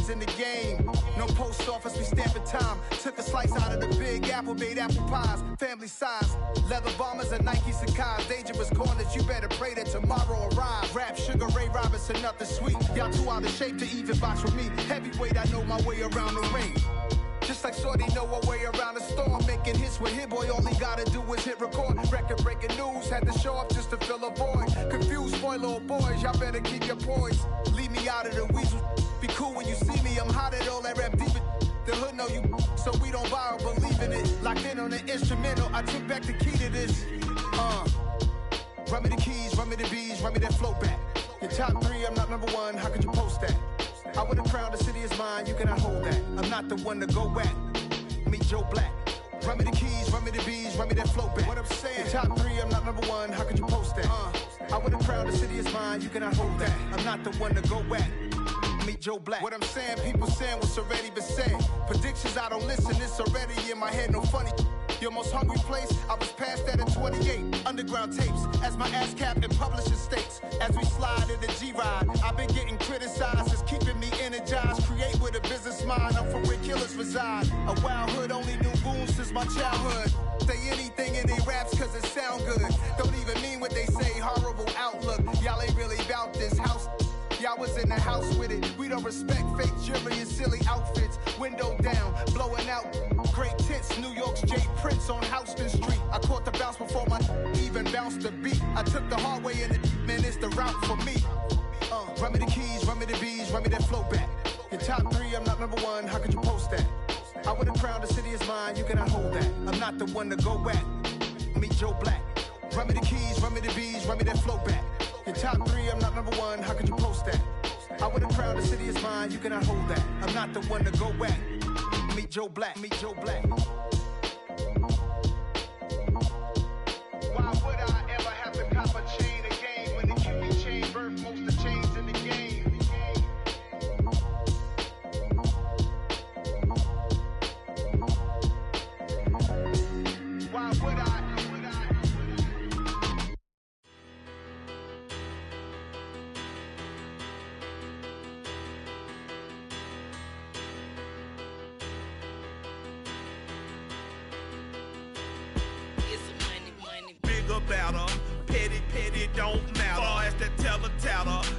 In the game, no post office, we stamping time. Took a slice out of the big apple, made apple pies, family size. Leather bombers and Nike Sacai's, dangerous corners. You better pray that tomorrow arrives. Rap, Sugar Ray Robinson, nothing sweet. Y'all too out of shape to even box with me. Heavyweight, I know my way around the ring. Just like Shorty know her way around the storm. Making hits with Hit Boy, all he gotta do is hit record. Record breaking news, had to show up just to fill a void. Confused, spoiled little boys, y'all better keep your poise. Leave me out of the weasel. Be cool when you see me, I'm hot at all that rap deep. The hood know you, so we don't borrow, believe in it. Locked in on the instrumental, I took back the key to this. Run me the keys, run me the bees, run me that flow back. Your top 3, I'm not number 1, how could you post that? I would've crowned the city is mine, you cannot hold that. I'm not the one to go at. Meet Joe Black. Run me the keys, run me the bees, run me that flow back. What I'm saying, your top 3, I'm not number 1, how could you post that? I would've crowned the city is mine, you cannot hold that. I'm not the one to go at. Meet Joe Black. What I'm saying, people saying what's already been said. Predictions, I don't listen, it's already in my head, no funny. Your most hungry place, I was past that in 28. Underground tapes, as my ass cap in publishing states. As we slide in the G-Ride, I've been getting criticized, it's keeping me energized. Create with a business mind, I'm from where killers reside. A wild hood, only knew goons since my childhood. Say anything in they raps cause it sound good. Don't even mean what they say, horrible outlook. Y'all ain't really about this house. Y'all was in the house with it. We don't respect fake jewelry and silly outfits. Window down, blowing out great tits. New York's J. Prince on Houston Street. I caught the bounce before my even bounced the beat. I took the hard way in it, man, it's the route for me. Run me the keys, run me the bees, run me that flow back. Your top 3, I'm not number 1, how could you post that? I would've crowned the city is mine, you cannot hold that. I'm not the one to go at. Meet Joe Black. Run me the keys, run me the bees, run me that flow back. Your top 3, I'm not number 1, how could you post that? I would've crowned the city is mine, you cannot hold that. I'm not the one to go at. Meet Joe Black, meet Joe Black. Why would I ever have to cop a chain again when the QB chain birthed most of the chains in the game?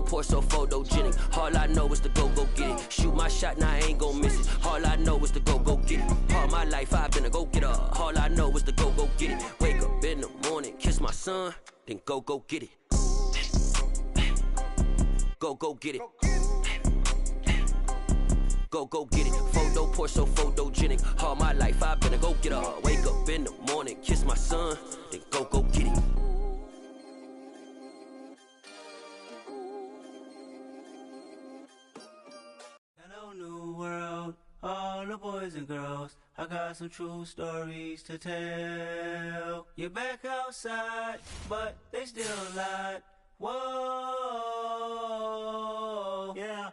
Photo, pour so photogenic. All I know is to go get it. Shoot my shot, now I ain't gon' miss it. All I know is to go get it. All my life I've been a go-getter. All I know is to go get it. Wake up in the morning, kiss my son, then go get it. Go get it. Go get it. Photo, pour so photogenic. All my life I've been a go-getter. Wake up in the morning, kiss my son, then go get it. Hello, new world, all the boys and girls. I got some true stories to tell. You're back outside, but they still lied. Whoa, yeah.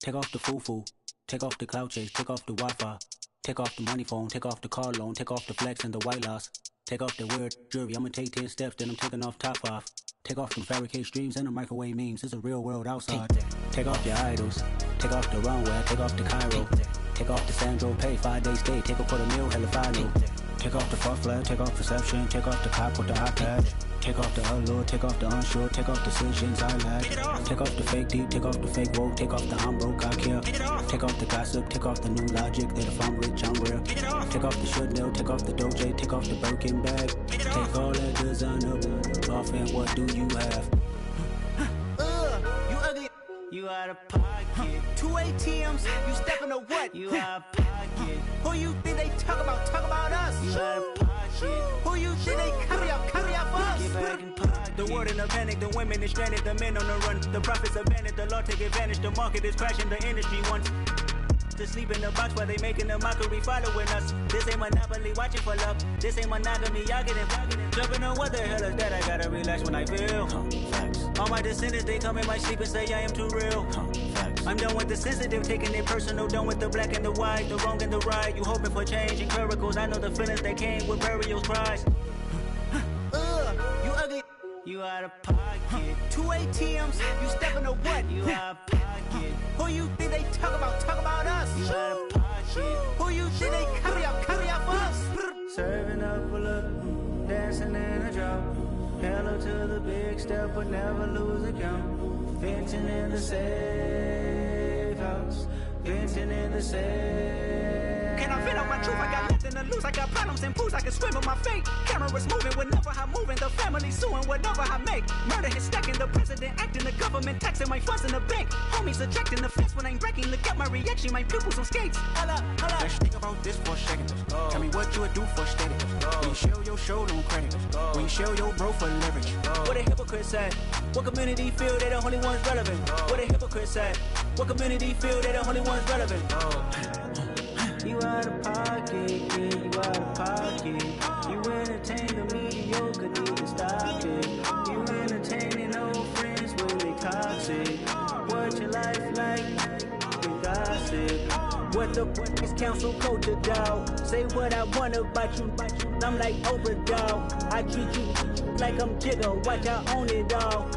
Take off the foo-foo, take off the cloud chase, take off the Wi-Fi, take off the money phone, take off the car loan, take off the flex and the white loss, take off the weird jewelry. I'ma take 10 steps, then I'm taking off top off. Take off them fabricated streams and the microwave memes. It's a real world outside. Take off your idols, take off the runway, take off the Cairo, take off the Sandro pay, 5 days stay, take a quarter meal, hella final. Take off the fuck flag, take off perception, take off the cop with the iPad. Take off the allure, take off the unsure, take off decisions I lack. Take off the fake deep, take off the fake woke, take off the I'm broke, I care. Take off the gossip, take off the new logic that if I'm rich, I'm real. Take off the Chanel, take off the Doja, take off the Birkin bag. Take all that designer off and what do you have? You ugly. You out of pocket. 2 ATMs, you stepping to what? You out of pocket. Who you think they talk about? Talk about us. You out of pocket. Who you think they carry up for us? Get back in pocket. The world in a panic, the women is stranded, the men on the run. The profits abandoned, the law take advantage. The market is crashing, the industry wants to sleep in the box while they making a mockery following us. This ain't monopoly, watching for love. This ain't monogamy, y'all getting jumping on what the hell is that? I gotta relax when I feel. All my descendants, they come in my sleep and say I am too real. I'm done with the sensitive, taking it personal. Done with the black and the white, the wrong and the right. You hoping for change and miracles. I know the feelings that came with burial cries. You ugly. You out of pocket. 2 ATMs, you stepping to what? You out of pocket. Who you think they talk about? Talk about us. You out of pocket. Who you think they carry up for us? Serving up a look, dancing in a drop. Hello to the big step, but never lose a count. Venting in the safe house. Venting in the safe. Can I vent out my truth? I got nothing to lose. I got problems and pools. I can swim with my fate. Cameras moving whenever I'm moving. The family suing whatever I make. Murder is stacking. The president acting. The government taxing my funds in the bank. Homies ejecting the fence when I'm breaking. Look at my reaction. My pupils on skates. Holla. Let's think about this for a second. Tell me what you would do for status. When you show your show, no credit. When you show your bro for leverage. What a hypocrite said. What community feel they the only ones relevant? What a hypocrite said. What community feel they the only ones relevant? You out of pocket, yeah, you out of pocket. You entertain the mediocre, need to stop it. You entertaining old friends when they toxic. What your life like? You gossip. What the is council culture, dog? Say what I want about you. I'm like Oprah, dog. I treat you like I'm Jigga. Watch I own it all.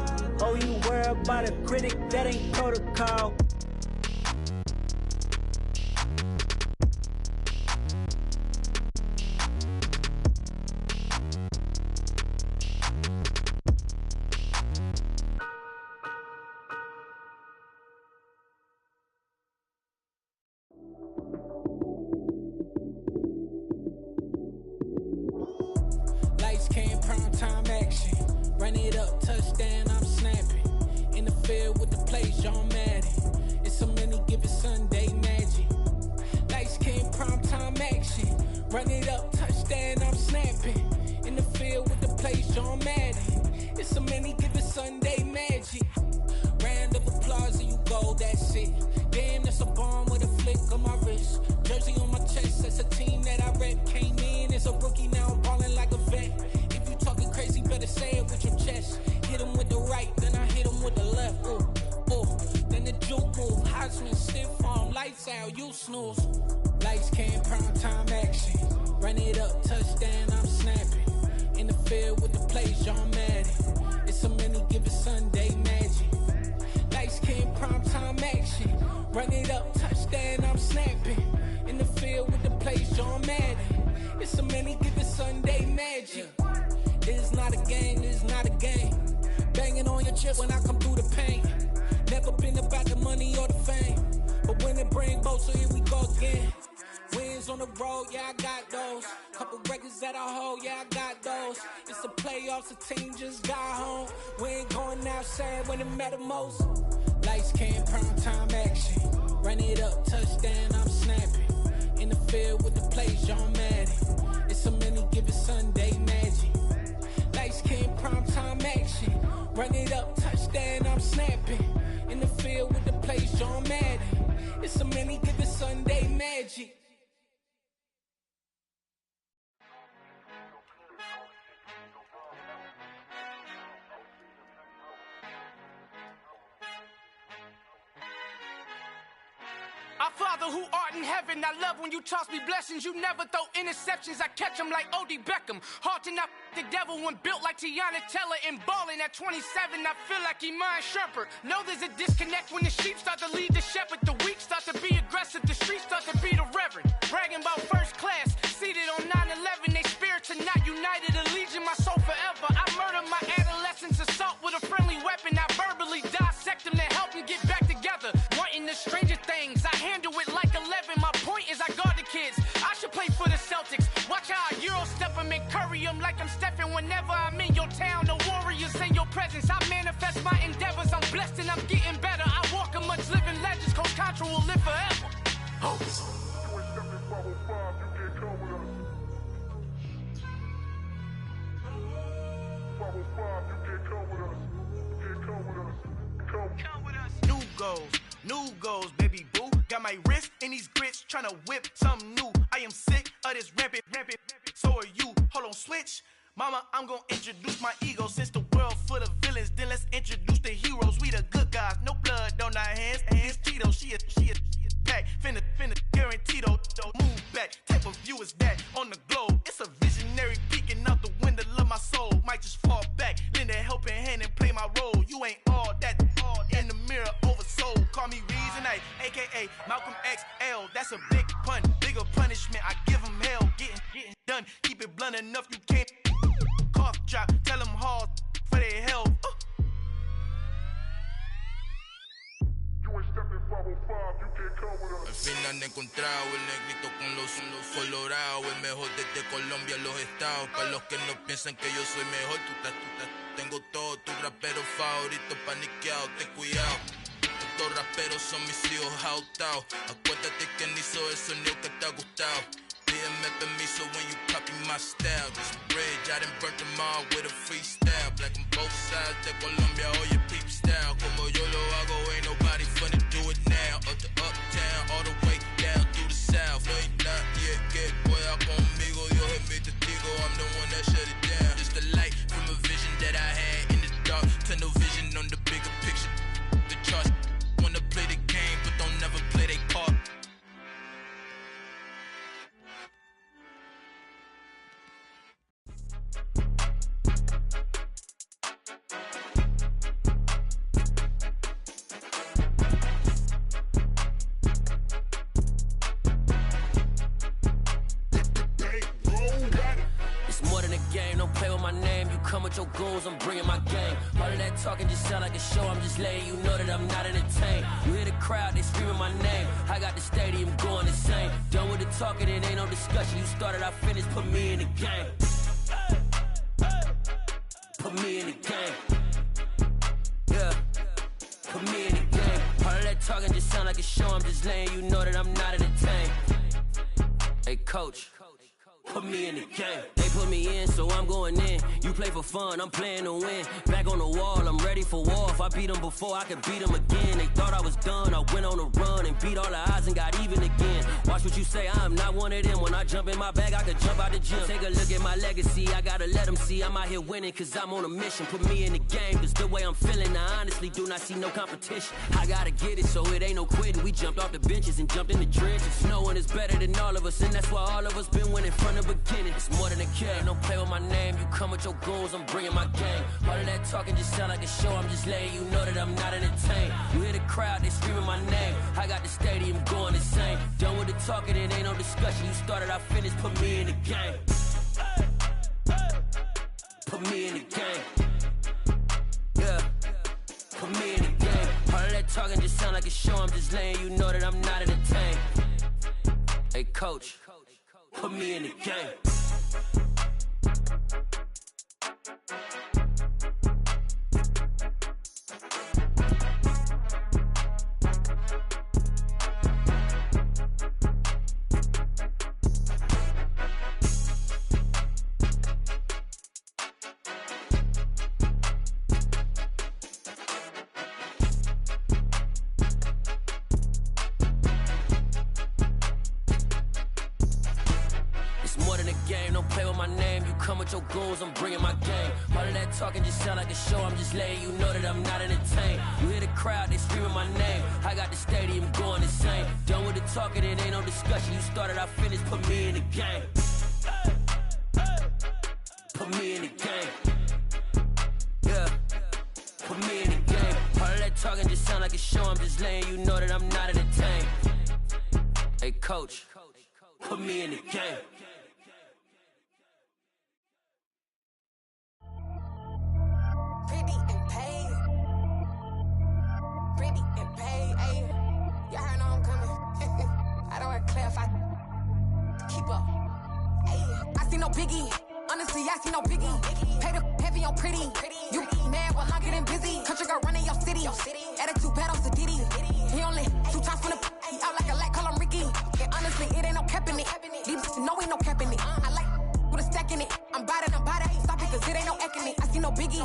Oh, you worry about a critic? That ain't protocol. Lights came, prime time action. Run it up, touchdown, I'm snapping. In the field with the plays, John Madden. It's so many, give it Sunday magic. Lights came, prime time action. Run it up, touchdown, I'm snapping. In the field with the plays, John Madden. It's so many, give it Sunday magic. Round of applause and you go, that's it. Damn, that's a bomb with a flick on my wrist. Jersey on my chest, that's a team that I rep. Came in as a rookie, now I'm ballin' like a vet. If you talking crazy, better say it with your chest. Hit him with the right, then I hit him with the left. Ooh, ooh. Then the juke move, Heisman, stiff arm, lights out, you snooze. Lights came, prime time action. Run it up, touchdown, I'm snapping. In the field with the plays, John Madden. It's so many, give it Sunday magic. Lights came, prime time action. Run it up, touchdown, I'm snapping. In the field with the plays, John Madden. It's so many, give it Sunday magic. It is not a game, it is not a game. Banging on your chip when I come through the paint. Never been about the money or the fame, but when it bring both, so here we go again. Wins on the road, yeah, I got those. Couple records that I hold, yeah, I got those. It's the playoffs, the team just got home. We ain't going outside when it matter most. Lights came, prime time action. Run it up, touchdown, I'm snapping. In the field with the plays, John Madden. It's a many given Sunday magic. Lights came, prime time action. Run it up, touchdown, I'm snapping. In the field with the plays, John Madden. It's a many given Sunday magic. Our Father who art in heaven, I love when you toss me blessings. You never throw interceptions, I catch them like O.D. Beckham. Hard to not the devil when built like Tiana Teller. And balling at 27, I feel like Iman Shumpert. Know there's a disconnect when the sheep start to lead the shepherd. The weak start to be aggressive, the streets start to be the reverend. Bragging about first class, seated on 9/11. They spirits are not united, a legion, my soul forever. I murder my adolescence, assault with a friendly weapon. I verbally dissect them to help them get back together. Wanting the stranger things, I handle it like 11. My point is I guard the kids. I should play for the Celtics. Watch how I Euro step them and curry them like I'm Stephen. Whenever I'm in your town, the Warriors in your presence. I manifest my endeavors. I'm blessed and I'm getting better. I walk amongst living legends. Coach Contra will live forever. New goals, baby boo. Got my wrist in these grits, tryna whip something new. I am sick of this rampant. So are you. Hold on, switch. Mama, I'm gonna introduce my ego. Since the world full of villains, then let's introduce the heroes. We the good guys, no blood on our hands. Hands Tito, she is pack. Finna, guaranteed though. Move back, type of view is that on the globe. It's a visionary peeking out the window of my soul. Might just fall back, lend a helping hand and play my role. You ain't all that in the mirror oversold. Call me Reason A, aka Malcolm XL. That's a big pun, bigger punishment. I give him hell, getting done. Keep it blunt enough, you can't cough drop. Tell them hard for their health. Al fin han encontrado el negrito con los colorados. El mejor desde Colombia, los estados. Para los que no piensan que yo soy mejor, tengo todo, tu rapero favorito paniqueado, ten cuidado. Estos raperos son mis hijos adoptados. Acuérdate que ni hizo el sonido que te ha gustado. Pídeme permiso when you copy my style. This bridge, I done burnt them all with a freestyle. Black on both sides de Colombia, oye peep style. Como yo lo hago, ain't nobody finna do it now. Up to uptown, all the way down through the south. No hay nadie que pueda conmigo, Dios es mi testigo. I'm the one that shut it down. Just the light from a vision that I had in the dark. Tunnel vision on the bigger picture. The charts wanna play the game, but don't never play their part. Come with your goons, I'm bringing my gang. All of that talking just sound like a show. I'm just letting you know that I'm not entertained. You hear the crowd, they screaming my name. I got the stadium going insane. Done with the talking, it ain't no discussion. You started, I finished, put me in the game. Put me in the game. Yeah, put me in the game. All of that talking just sound like a show. I'm just letting you know that I'm not entertained. Hey, coach. Put me in the game. They put me in, so I'm going in. You play for fun, I'm playing to win. Back on the wall, I'm ready for war. If I beat them before, I could beat them again. They thought I was done, I went on a run and beat all the odds and got even again. Watch what you say, I'm not one of them. When I jump in my bag, I could jump out the gym. Take a look at my legacy, I gotta let them see I'm out here winning, cause I'm on a mission. Put me in the game, cause the way I'm feeling, I honestly do not see no competition. I gotta get it, so it ain't no quitting. We jumped off the benches and jumped in the trenches. No one is better than all of us, and that's why all of us been winning from the beginning. It's more than a game, don't play with my name. You come with your goons, I'm bringing my gang. All of that talking just sound like a show. I'm just letting you know that I'm not entertained. You hear the crowd, they screaming my name. I got the stadium going insane. Done with the talking, it ain't no discussion. You started, I finished, put me in the game. Put me in the game. Yeah, put me in the game. All of that talking just sound like a show. I'm just letting you know that I'm not entertained. Hey, coach, put me in the game. Your goons, I'm bringing my game. All of that talking just sound like a show. I'm just letting you know that I'm not entertained. You hear the crowd, they screaming my name. I got the stadium going insane. Done with the talking, it ain't no discussion. You started, I finished, put me in the game. Put me in the game. Yeah, put me in the game. All of that talking just sound like a show. I'm just letting you know that I'm not entertained. Hey, coach, put me in the game. Pretty and paid. Pretty and paid, ayy. Y'all heard I'm coming. I don't want to clarify. Keep up. Ayy. I see no biggie. Honestly, I see no biggie. Pay the heavy on pretty. You mad while I'm getting busy. Country girl running your city. Attitude bad on Diddy. He only 2 times from the he out like a light, call him Ricky. And honestly, it ain't no cap in it. These no ain't no cap in it. I like with a stack in it. I'm bad. Stop it, cause it ain't no eck in it. I see no biggie.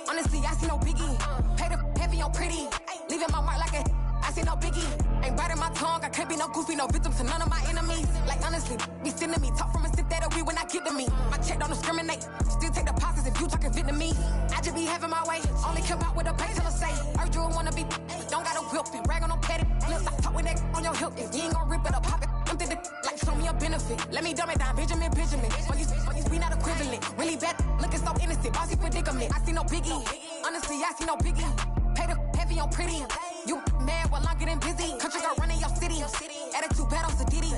Honestly, I see no biggie. Pay the heavy on pretty. Leaving my mark like a I see no biggie. Ain't biting my tongue. I can't be no goofy, no victim to none of my enemies. Like honestly, be sending me talk from a sip that we when I get to me. My check don't discriminate. Still take deposits if you talking Vietnamese. I just be having my way. Only come out with a pay till I say. Urge you wanna be, don't gotta whip it. Rag on no petty. Look, I talk with that on your hip. If you ain't gon' rip it or pop it, I'm the like show me a benefit. Let me dumb it down, Benjamin. For you be not equivalent. Really bad, looking so innocent. Bossy predicament. I see no biggie. Honestly, I see no biggie. Pay the heavy on pretty. You mad while I'm getting busy. Country girl running your city. Attitude bad on Diddy.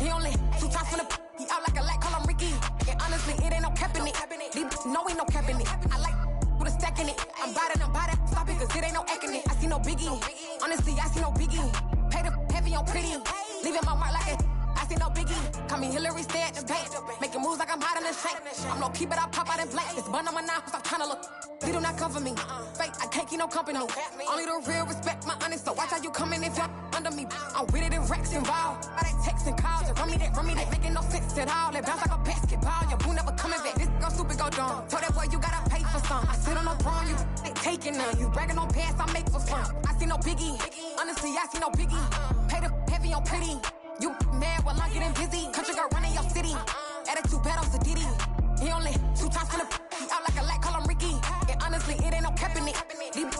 He only 2 times from the he out like a light, call him Ricky. And honestly, it ain't no cap in it. No ain't no cap in it. I like with a stack in it. I'm bad. Stop it, cause it ain't no eck in it. I see no biggie. Honestly, I see no biggie. Pay the heavy on pretty. Leaving my mark like a I see no biggie. Call me Hillary, stay at the bank. Making moves like I'm hot in the shank. I'm low key, but I pop out in blank. It's bun on my knife, stop trying to look. They do not come for me. Fake, I can't keep no company. Only the real respect my honest. So watch how you coming if you're under me. I'm with it and Rex involved. All that text and calls. Run me that making no sense at all. They bounce like a basketball. Your boo never coming back. This go stupid, go dumb. Told that boy you gotta pay for some. I sit on the throne, you taking none. You bragging on past, I make for fun. I see no biggie. Honestly, I see no biggie. Pay the heavy on pretty. You mad while I'm getting busy. Country girl running your city. Attitude bad on Diddy. He only 2 times from the he out like a light, call him Ricky. And honestly, it ain't no cap in it.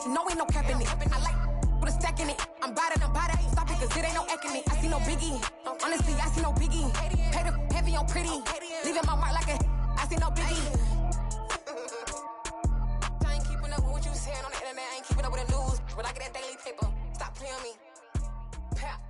No ain't no cap in it. I like with a stack in it. I'm bad. Stop it, cause it ain't no eck in it. I see no biggie. Honestly, I see no biggie. Pay the heavy on pretty. Leaving my mark like a I see no biggie. I ain't keeping up with what you saying on the internet. I ain't keeping up with the news. But I get that daily paper. Stop playing me. Pap.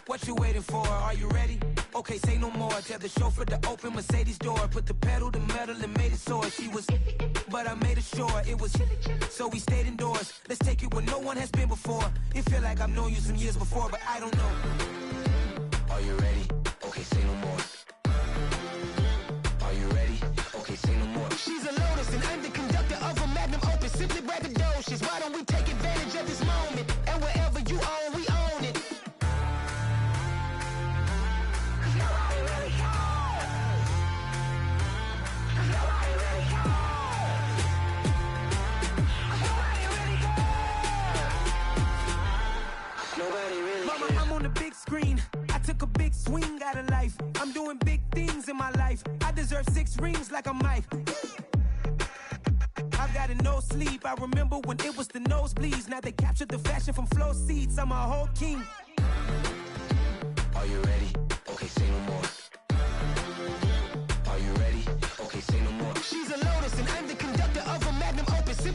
What you waiting for? Are you ready? Okay, say no more. Tell the chauffeur to open Mercedes door. Put the pedal to metal and made it soar. She was, but I made it sure it was. So we stayed indoors. Let's take it where no one has been before. It feel like I've known you some years before, but I don't know. Are you ready? Okay, say no more. Are you ready? Okay, say no more. She's a Lotus and I'm the conductor of a magnum opus. Simply braggadocious. Why don't we take advantage of this moment? And wherever you own, we own it. Mama, I'm on the big screen. I took a big swing out of life. I'm doing big things in my life. I deserve 6 rings like a Mike. I've got no sleep. I remember when it was the nosebleeds. Now they captured the fashion from flow seats. I'm a whole king. Are you ready? Okay, say no more. Are you ready? Okay, say no more. She's a Lotus and I'm the conductor of a magnum opus.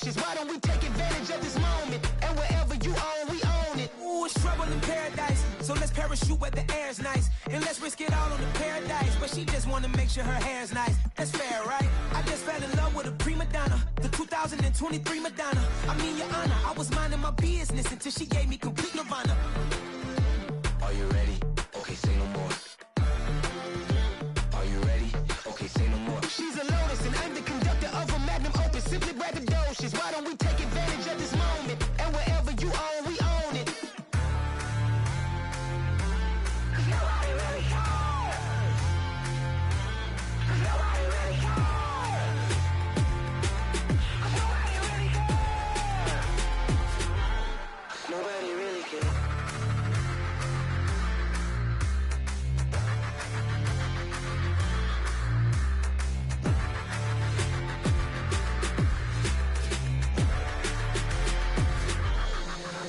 precocious. Why don't we take advantage of this moment? And wherever you own, we own it. Ooh, it's trouble in paradise. So let's parachute where the air's nice. And let's risk it all on the paradise. But she just wanna make sure her hair's nice. That's fair, right? I just fell in love with a prima donna. The 2023 Madonna. I mean, your honor, I was minding my business until she gave me complete nirvana. Are you ready? Okay, say no more. Are you ready? Okay, say no more. She's a lotus and I'm the conductor of a magnum opus. Simply braggadocious. Why don't we take advantage of this moment? And wherever you own, we own it. Nobody really cares. Nobody really cares. Nobody really cares. Nobody really cares.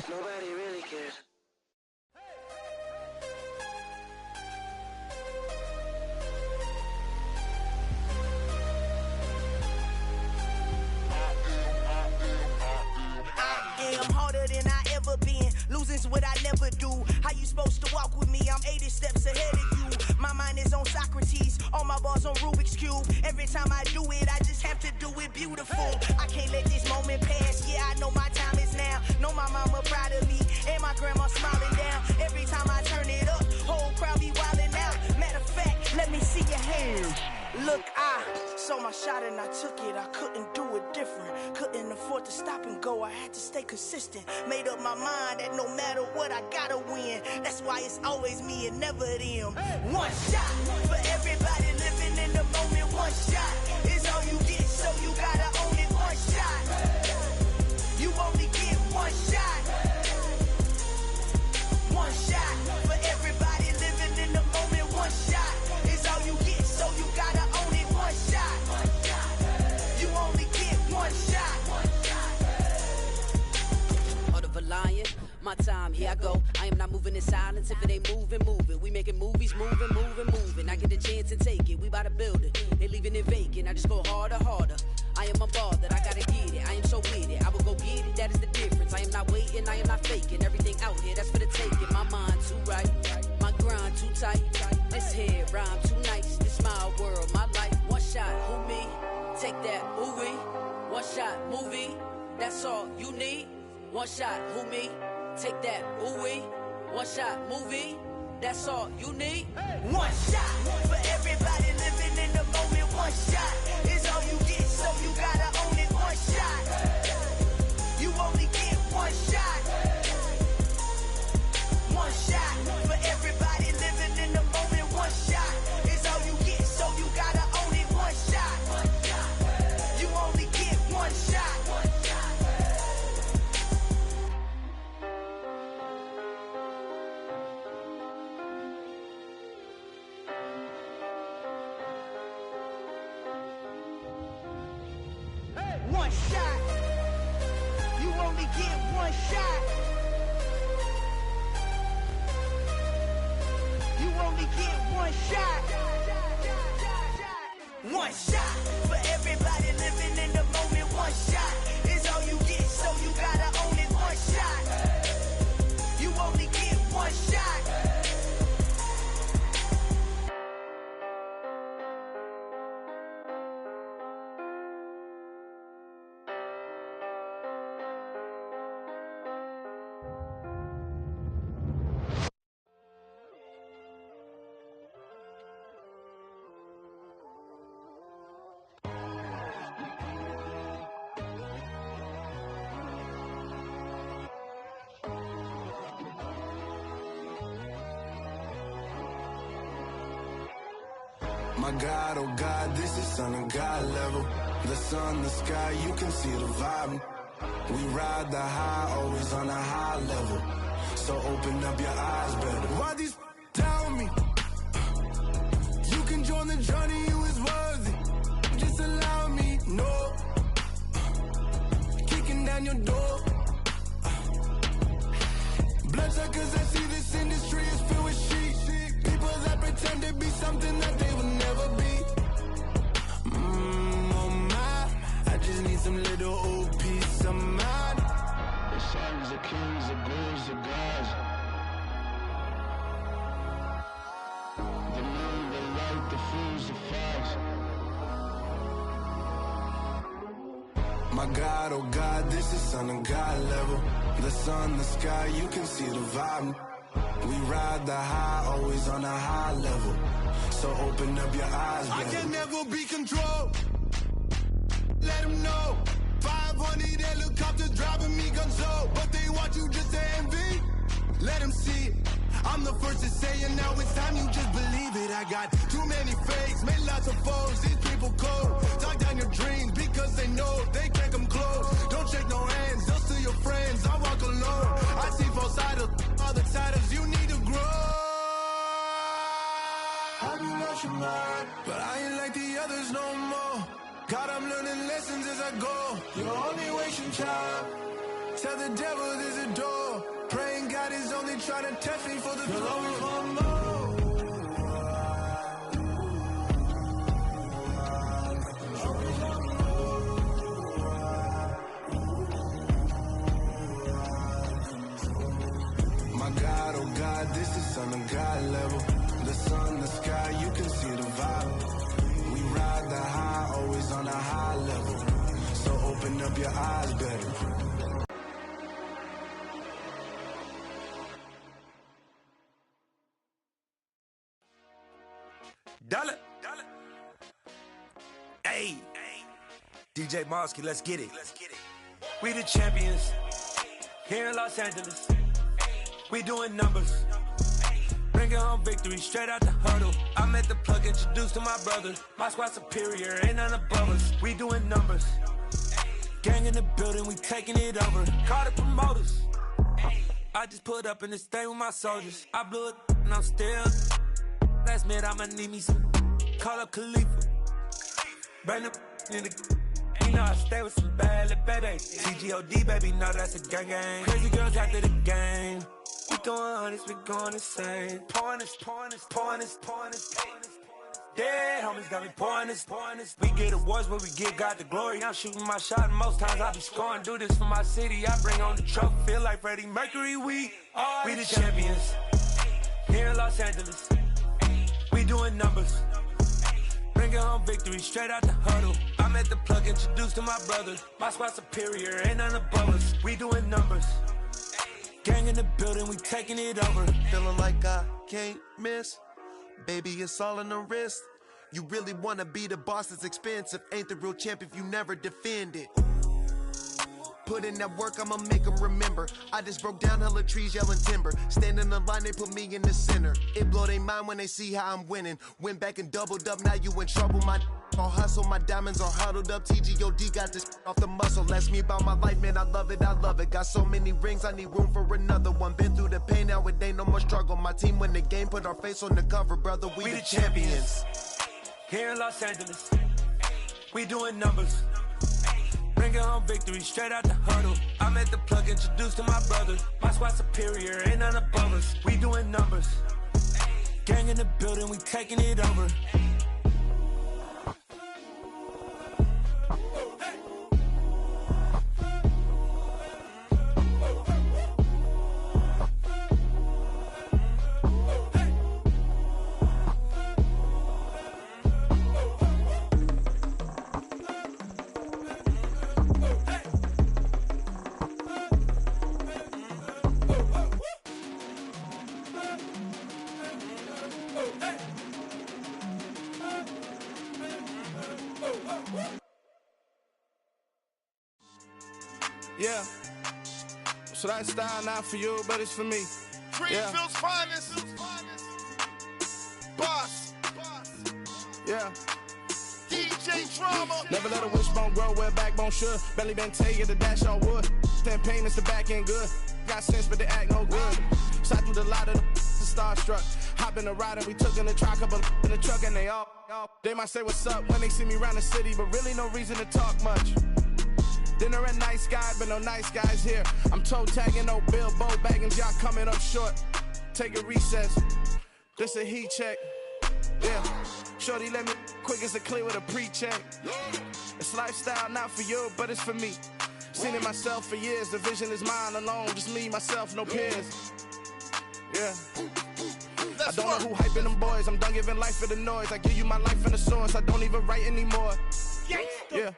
Nobody really cares. I am harder than I ever been. Losing's what I never do. How you supposed to walk with me? I'm 80 steps ahead of you. My mind is on Socrates. All my bars on Rubik's Cube. Every time I do it, I just have to do it beautiful. I can't let this moment pass. Yeah, I know my time is now. Know my mama proud of me. And my grandma smiling down. Every time I turn it up, whole crowd be wildin' out. Matter of fact, let me see your hands. Look, I saw my shot and I took it. I couldn't do it different. Couldn't afford to stop and go. I had to stay consistent. Made up my mind that no matter what, I gotta win. That's why it's always me and never them. One shot for everybody living in the moment. One shot is all you get, so you gotta own it. One shot. You only get one shot. One shot for everybody living in the moment. One shot is all you get, so you gotta own it. One shot. You only get one shot. Heart of a lion, my time, here I go. I am not moving in silence. If it ain't moving, moving. We making movies, moving, moving, moving. I get a chance and take it. We bout to build it. They leaving it vacant. I just go harder, harder. I am a ball that I gotta get it. I am so with it. I will go get it. That is the difference. I am not waiting. I am not faking. Everything out here, that's for the taking. My mind too right. My grind too tight. This head rhyme too nice. This my world, my life. One shot, who me? Take that, ooh-wee. One shot, movie. That's all you need. One shot, who me? Take that, ooh-wee. One shot, movie. That's all you need. One shot for everybody living in the moment. One shot is all you get, so you gotta own it. One shot. You only get one shot. One shot for everybody living in the moment. One shot is all you get, so you gotta own it. One shot. You only get one shot. One shot. You only get one shot. You only get one shot. One shot for everybody living in the moment. One shot is all you get, so you gotta own it. One shot. You only get one shot. My God, oh God, this is son of God level. The sun, the sky, you can see the vibe. We ride the high, always on a high level. So open up your eyes better. Why these tell me? You can join the journey, you is worthy. Just allow me, no. Kicking down your door. Bloodsuckers, I see this industry is filled with sheep. People that pretend to be something that they will never be. Oh my, I just need some little old peace My God, oh God, this is son of God level. The sun, the sky, you can see the vibe. We ride the high, always on a high level. So open up your eyes, baby. I can never be controlled. Let them know. 500 helicopters driving me gonzo. But they want you just to envy. Let them see it. I'm the first to say it, now it's time you just believe it. I got too many fakes, made lots of foes. These people cold. Talk down your dreams because they know they can't come close. Don't shake no hands, they'll steal your friends. I walk alone. I see false idols, other titles. You need to grow. Have you lost your mind? But I ain't like the others no more. God, I'm learning lessons as I go. You're only wasting time. Tell the devil there's a door. Praying God is only trying to test me for the glory. Always want more. My God, oh God, this is son of God level. The sun, the sky, you can see the vibe. We ride the high, always on a high level. So open up your eyes, baby. Dollar. Hey, DJ Mosky, let's get it. We the champions here in Los Angeles. We doing numbers. Bringing home victory straight out the huddle. I'm at the plug, introduced to my brother. My squad superior, ain't none above us. We doing numbers. Gang in the building, we taking it over. Call the promoters. I just put up in this thing with my soldiers. I blew it and I'm still. Last minute I'ma need me some. Call up Khalifa. Bring them in the. You know I stay with some bad little baby. CGOD baby, know that's a gang gang. Crazy girls after the game. We going honest, we going insane. Pouring this. Dead homies got me pouring this. We get awards where we get God the glory. I'm shooting my shot and most times I be scoring. Do this for my city, I bring on the trophy. Feel like Freddie Mercury, we the champions here in Los Angeles. We doing numbers. Bringing home victory straight out the huddle. I'm at the plug, introduced to my brother. My squad superior, ain't none above us. We doing numbers. Gang in the building, we taking it over. Feeling like I can't miss. Baby, it's all in the wrist. You really wanna be the boss, it's expensive. Ain't the real champ if you never defend it. Put in that work, I'ma make them remember. I just broke down hella trees, yelling timber. Stand in the line, they put me in the center. It blow their mind when they see how I'm winning. Went back and doubled up, now you in trouble. My all hustle, my diamonds are huddled up. TGOD got this off the muscle. Ask me about my life, man, I love it. Got so many rings, I need room for another one. Been through the pain, now it ain't no more struggle. My team win the game, put our face on the cover, brother. We the champions. Here in Los Angeles, we doing numbers. Bringing home victory straight out the huddle. I'm at the plug, introduced to my brother. My squad superior, ain't none above us. We doing numbers. Gang in the building, we taking it over. Yeah. So that style not for you, but it's for me. Greenfield's finest. Boss. Yeah. DJ Drama. Never let a wishbone grow where a backbone should. Belly been taken to dash on wood. 10 payments, the back end good. Got sense, but they act no good. Shot through the lot of the starstruck. Hop in the ride and we took in the truck, up in the truck and they all. They might say what's up when they see me around the city, but really no reason to talk much. Dinner at Nice Guy, but no nice guys here. I'm toe tagging, no Bilbo bagging, y'all coming up short. Take a recess. This a heat check. Yeah. Shorty let me quick as a clear with a pre-check. It's lifestyle not for you, but it's for me. Seen it myself for years. The vision is mine alone. Just me, myself, no peers. Yeah. I don't know who hyping them boys. I'm done giving life for the noise. I give you my life and the source. I don't even write anymore. Yeah.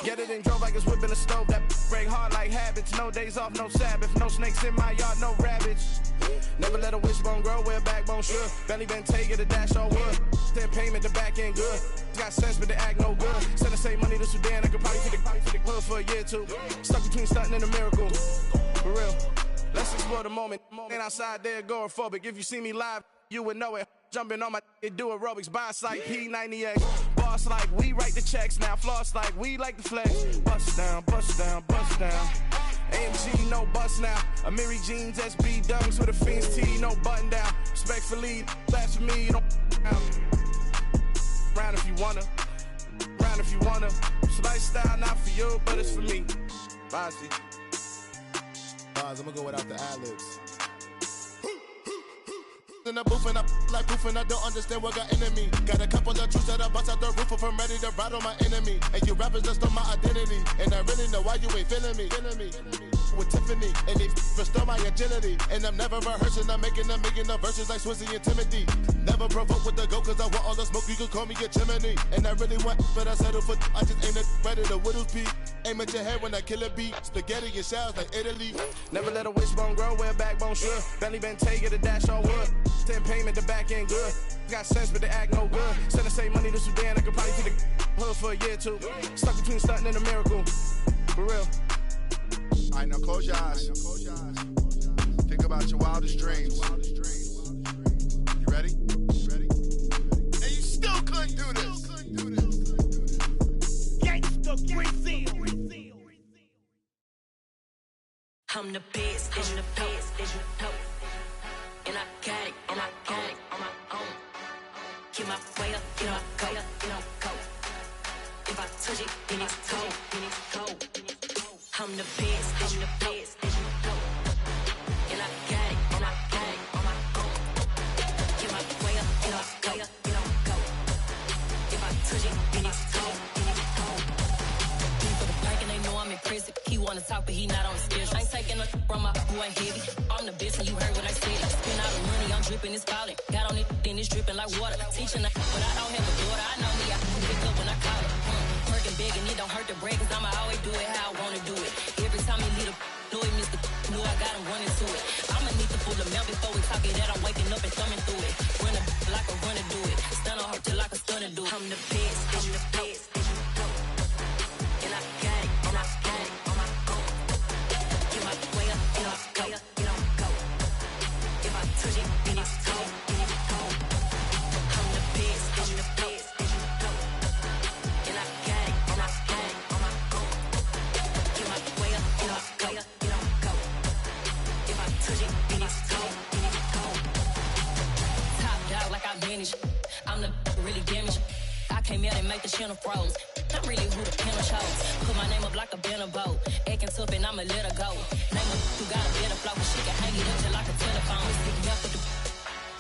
Get it and drove like it's whipping a stove. That break hard like habits. No days off, no Sabbath. No snakes in my yard, no rabbits. Never let a wishbone grow where a backbone should. Belly been take it, a dash on wood. Then payment, the back end good. Got sense, but they act no good. Send the same money to Sudan. I could probably fit the hood for a year or two. Stuck between stunting and a miracle. For real. Let's explore the moment. Ain't outside there agoraphobic. If you see me live, you would know it. Jumping on my do aerobics, boss like P90X. Boss like we write the checks now. Floss like we like the flex. Bust down, bust down, bust down. AMG, no bust now. Amiri jeans, SB dunks with a Fiends T, no button down. Respectfully, that's for me, you don't round if you wanna. Round if you wanna. It's lifestyle, not for you, but it's for me. Bossy. I'm gonna go without the ad-libs. In the booth and I like proof and I don't understand what got into me. Got a couple of truths that I bust out the roof if I'm ready to ride on my enemy. And you rappers just stole my identity, and I really know why you ain't feeling me. With Tiffany, and they restore my agility. And I'm never rehearsing, I'm making the verses like Swizzy and Timothy. Never provoke with the go, cause I want all the smoke, you can call me a chimney. And I really want, but I settle for, I just ain't ready to whittles beat. Aim at your head when I kill a beat. Spaghetti and shells like Italy. Never let a wishbone grow where a backbone should. Belly been take it, a dash on wood. 10 payment, the back end good. Got sense, but they act no good. Send the same money to Sudan, I could probably fit the hood for a year or two. Stuck between stunting and a miracle. For real. Alright, now close your eyes. Think about your wildest dreams. You ready? And you still couldn't do this. Gangsta Brazil. I'm the best, I'm the best, and you know. And I got it, and I got it on my own. Get my way up, get my go, go. If I touch it, then it's cold, then it's cold. I'm the best, I'm the best, and you know. And I got it, and I got it on my own. Get my way up, get my go. If I touch it, then it's cold, then it's cold. For the park and they know I'm in prison. He wanna talk, but he not on the schedule. I ain't taking no from my boy heavy. I'm the best, and you heard what I said. Spend all the money, I'm dripping, it's falling. Got on it, then it's dripping like water. Teaching her, but I don't have a daughter. I know me, I can pick up when I call her. Working big, and it don't hurt the break, cause I'ma always do it how I wanna do it. Every time he lead a know he missed the know I got him running to it. I'ma need to pull the mouth before we talk it that I'm waking up and thumbing through it. Run a like a runner do it. Stun on her till like a stunner do it. I'm the best, I'm the best, and you know. And I got it, and I got it on my own. Get my way up, get my go. If I touch it, then it's cold, then it's cold. I'm the best, I'm the best, and you know. And I got it, and I got it on my own. Get my way up, get my go. If I touch it, then it's cold, then it's cold. Top dog like I manage. I'm the really damaged. I came out and make the channel froze. I'm really who the panel chose. Put my name up like a banner boat. Acting tough and I'ma let her go. Name her who got a better flow. She can hang it up just like a telephone. Stick me up with the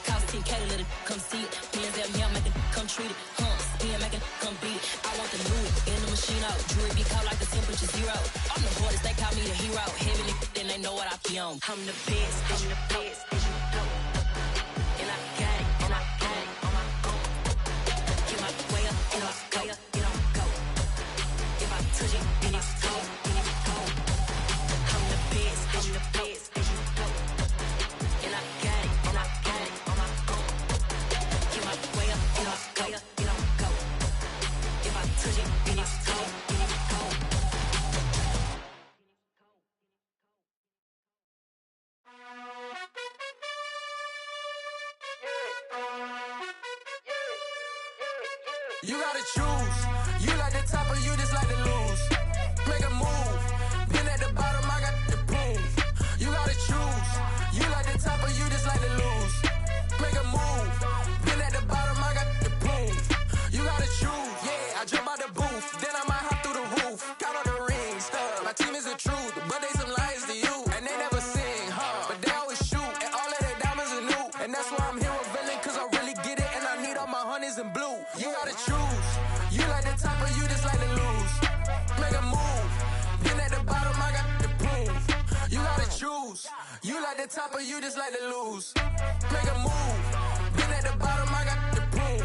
cost 10K to let it come see it. Hands at me, I make it come treat it. Spin, make it come beat it. I want the new in the machine out. Jewelry be cold like the temperature zero. I'm the hardest, they call me the hero. Heavy then they know what I be on. I'm the best, I'm the best, and you know. And I got it, and I got it on my own. Get my way up, get my go. If I touch it, then it's cold, then it's cold. I'm the best, and you know. And I got it, and I got it on my own. Get my way up, get my go. If I touch it, then it's cold, then it's cold. You gotta choose. You like the top or you just like to lose. Make a move. Been at the bottom, I got the proof. You gotta choose. You like the top or you just like to lose. Make a move. Been at the bottom, I got the proof. You gotta choose. Yeah, I jump out the booth. Then I might hop through the roof. Count on the rings. My team is the truth, but they some liars to you. And they never sing, but they always shoot. And all of their diamonds are new. And that's why I'm here revealing, cause I really get it. And I need all my honeys in blue. You gotta choose. You like the top or you just like to lose. Make a move. Been at the bottom, I got the proof. You gotta choose. You like the top or you just like to lose. Make a move. Been at the bottom, I got the proof.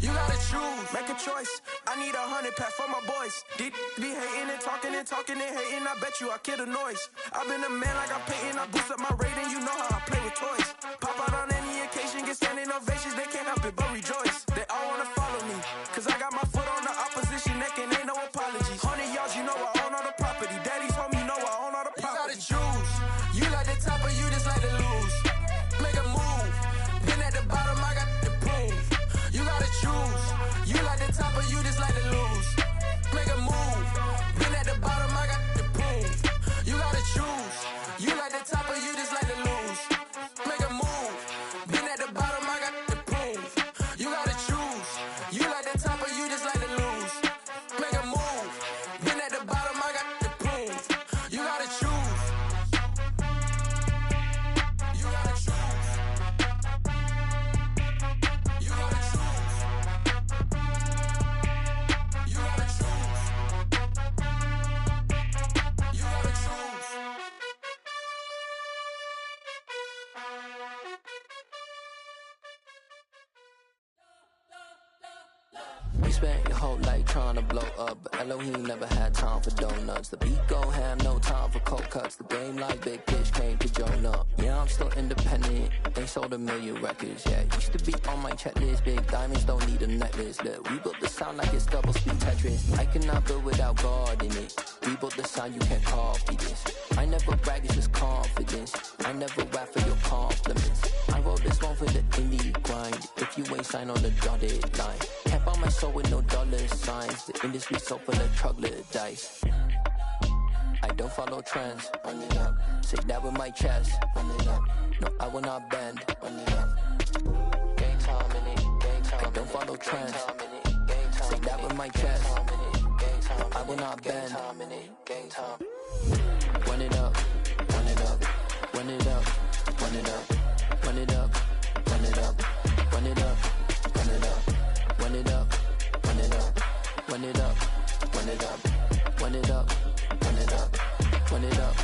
You gotta choose. Make a choice. I need 100 pack for my boys. Deep be hating and talking and talking and hating. I bet you I kill the noise. I've been a man like I'm Peyton. I boost up my rating. You know how I play with toys. Pop out on any occasion, get standing ovations. They can't help it but rejoice. They all wanna follow me, cause I got my foot on the opposition neck and ain't no apologies. 100 yards, you know I own all the property. Daddy's home, you know I own all the property. You gotta choose. You like the top or you just like to lose. Make a move. Been at the bottom, I got the proof. You gotta choose. You like the top or you just like to lose. Make a move. Been at the bottom, I got the proof. You gotta choose. You like the top or you just like to lose. Make a move. Been at the bottom, I got the proof. You gotta choose. You like the top or you just like to lose. Make a move. Been at the bottom, I got the proof. You gotta choose. You gotta choose. You gotta choose. You gotta choose. You gotta choose. You spent your whole life trying to blow up, but Elohim never had time for donuts. The beat go ham, no time for cold cuts. The game like Big Fish came to join up. Yeah, I'm still independent, ain't sold a million records. Yeah, used to be on my checklist. Big diamonds don't need a necklace. Look, we built the sound like it's double speed Tetris. I cannot build without God in it. We built the sound, you can't copy this. I never brag, it's just confidence. I never rap for your compliments. I wrote this one for the indie grind. If you ain't signed on the dotted line, can't buy my soul with no dollar signs. The industry so full of troglodytes. I don't follow trends. Run it up. Say that with my chest. Run it up. No, I will not bend. Run it up. Gang time in it. Gang time. I don't follow trends. Say that with my chest. No, I will not bend. Gang time. Run it up. Run it up. Run it up. Run it up. Run it up. Run it up. Run it up. Run it up. Run it up. Run it up. Run it up. Run it up. Run it up. Run it up. Run it up.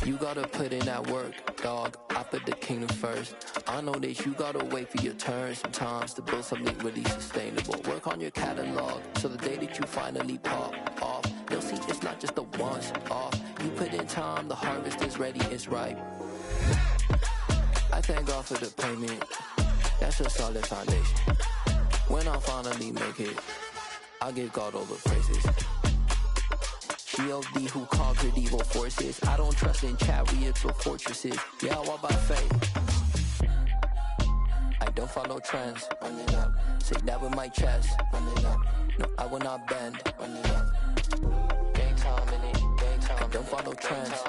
You gotta put in that work, dog. I put the kingdom first. I know that you gotta wait for your turn sometimes to build something really sustainable. Work on your catalog so the day that you finally pop off, you'll see it's not just a once off. You put in time, the harvest is ready, it's ripe. I thank God for the payment. That's a solid foundation. When I finally make it, I'll give God all the praises. G.O.D. who conquered evil forces. I don't trust in chariots or fortresses. Yeah, I walk by faith. I don't follow trends. Run it up. Say that with my chest. Run it up. No, I will not bend. Run it up. Gang time in it. Gang time. I don't follow trends.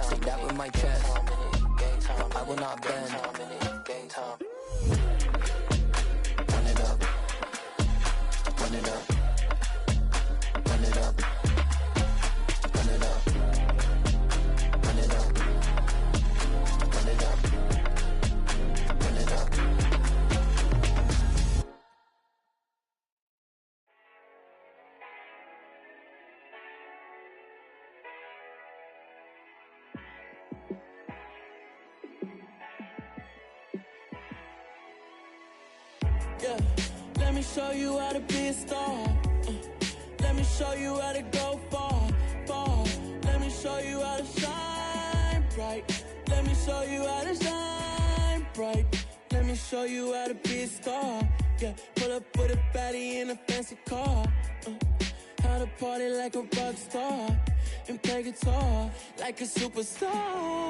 Say that with my chest. No, I will not bend. Gang time. Run it up. Run it up. Run it up. Run it up. Run it up. Run it up. Run it up. Yeah, let me show you how to be a star. Let me show you how to go far, far. Let me show you how to shine bright. Let me show you how to shine bright. Let me show you how to be a star. Yeah, pull up with a baddie in a fancy car. How to party like a rock star and play guitar like a superstar.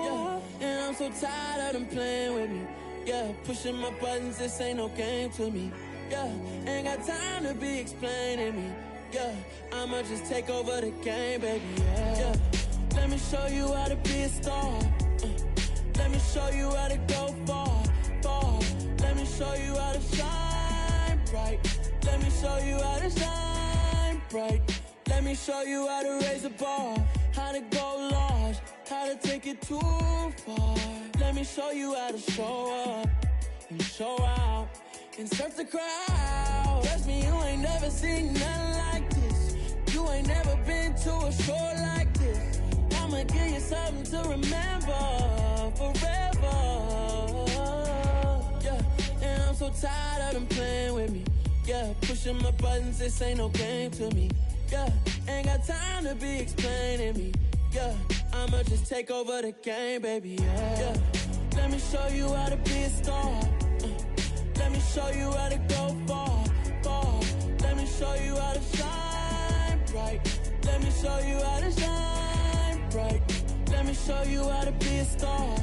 Yeah, and I'm so tired of them playing with me. Yeah, pushing my buttons, this ain't no game to me. Yeah, ain't got time to be explaining me. Yeah, I'ma just take over the game, baby. Yeah, let me show you how to be a star. Let me show you how to go far, far. Let me show you how to shine bright. Let me show you how to shine bright. Let me show you how to raise the bar, how to go large, how to take it too far. Let me show you how to show up and show out and surf the crowd. Trust me, you ain't never seen nothing like this. You ain't never been to a show like this. I'ma give you something to remember forever. Yeah, and I'm so tired of them playing with me. Yeah, pushing my buttons, this ain't no game to me. Yeah, ain't got time to be explaining me. Yeah, I'ma just take over the game, baby. Yeah. Let me show you how to be a star. Let me show you how to go far, far. Let me show you how to shine bright. Let me show you how to shine bright. Let me show you how to be a star.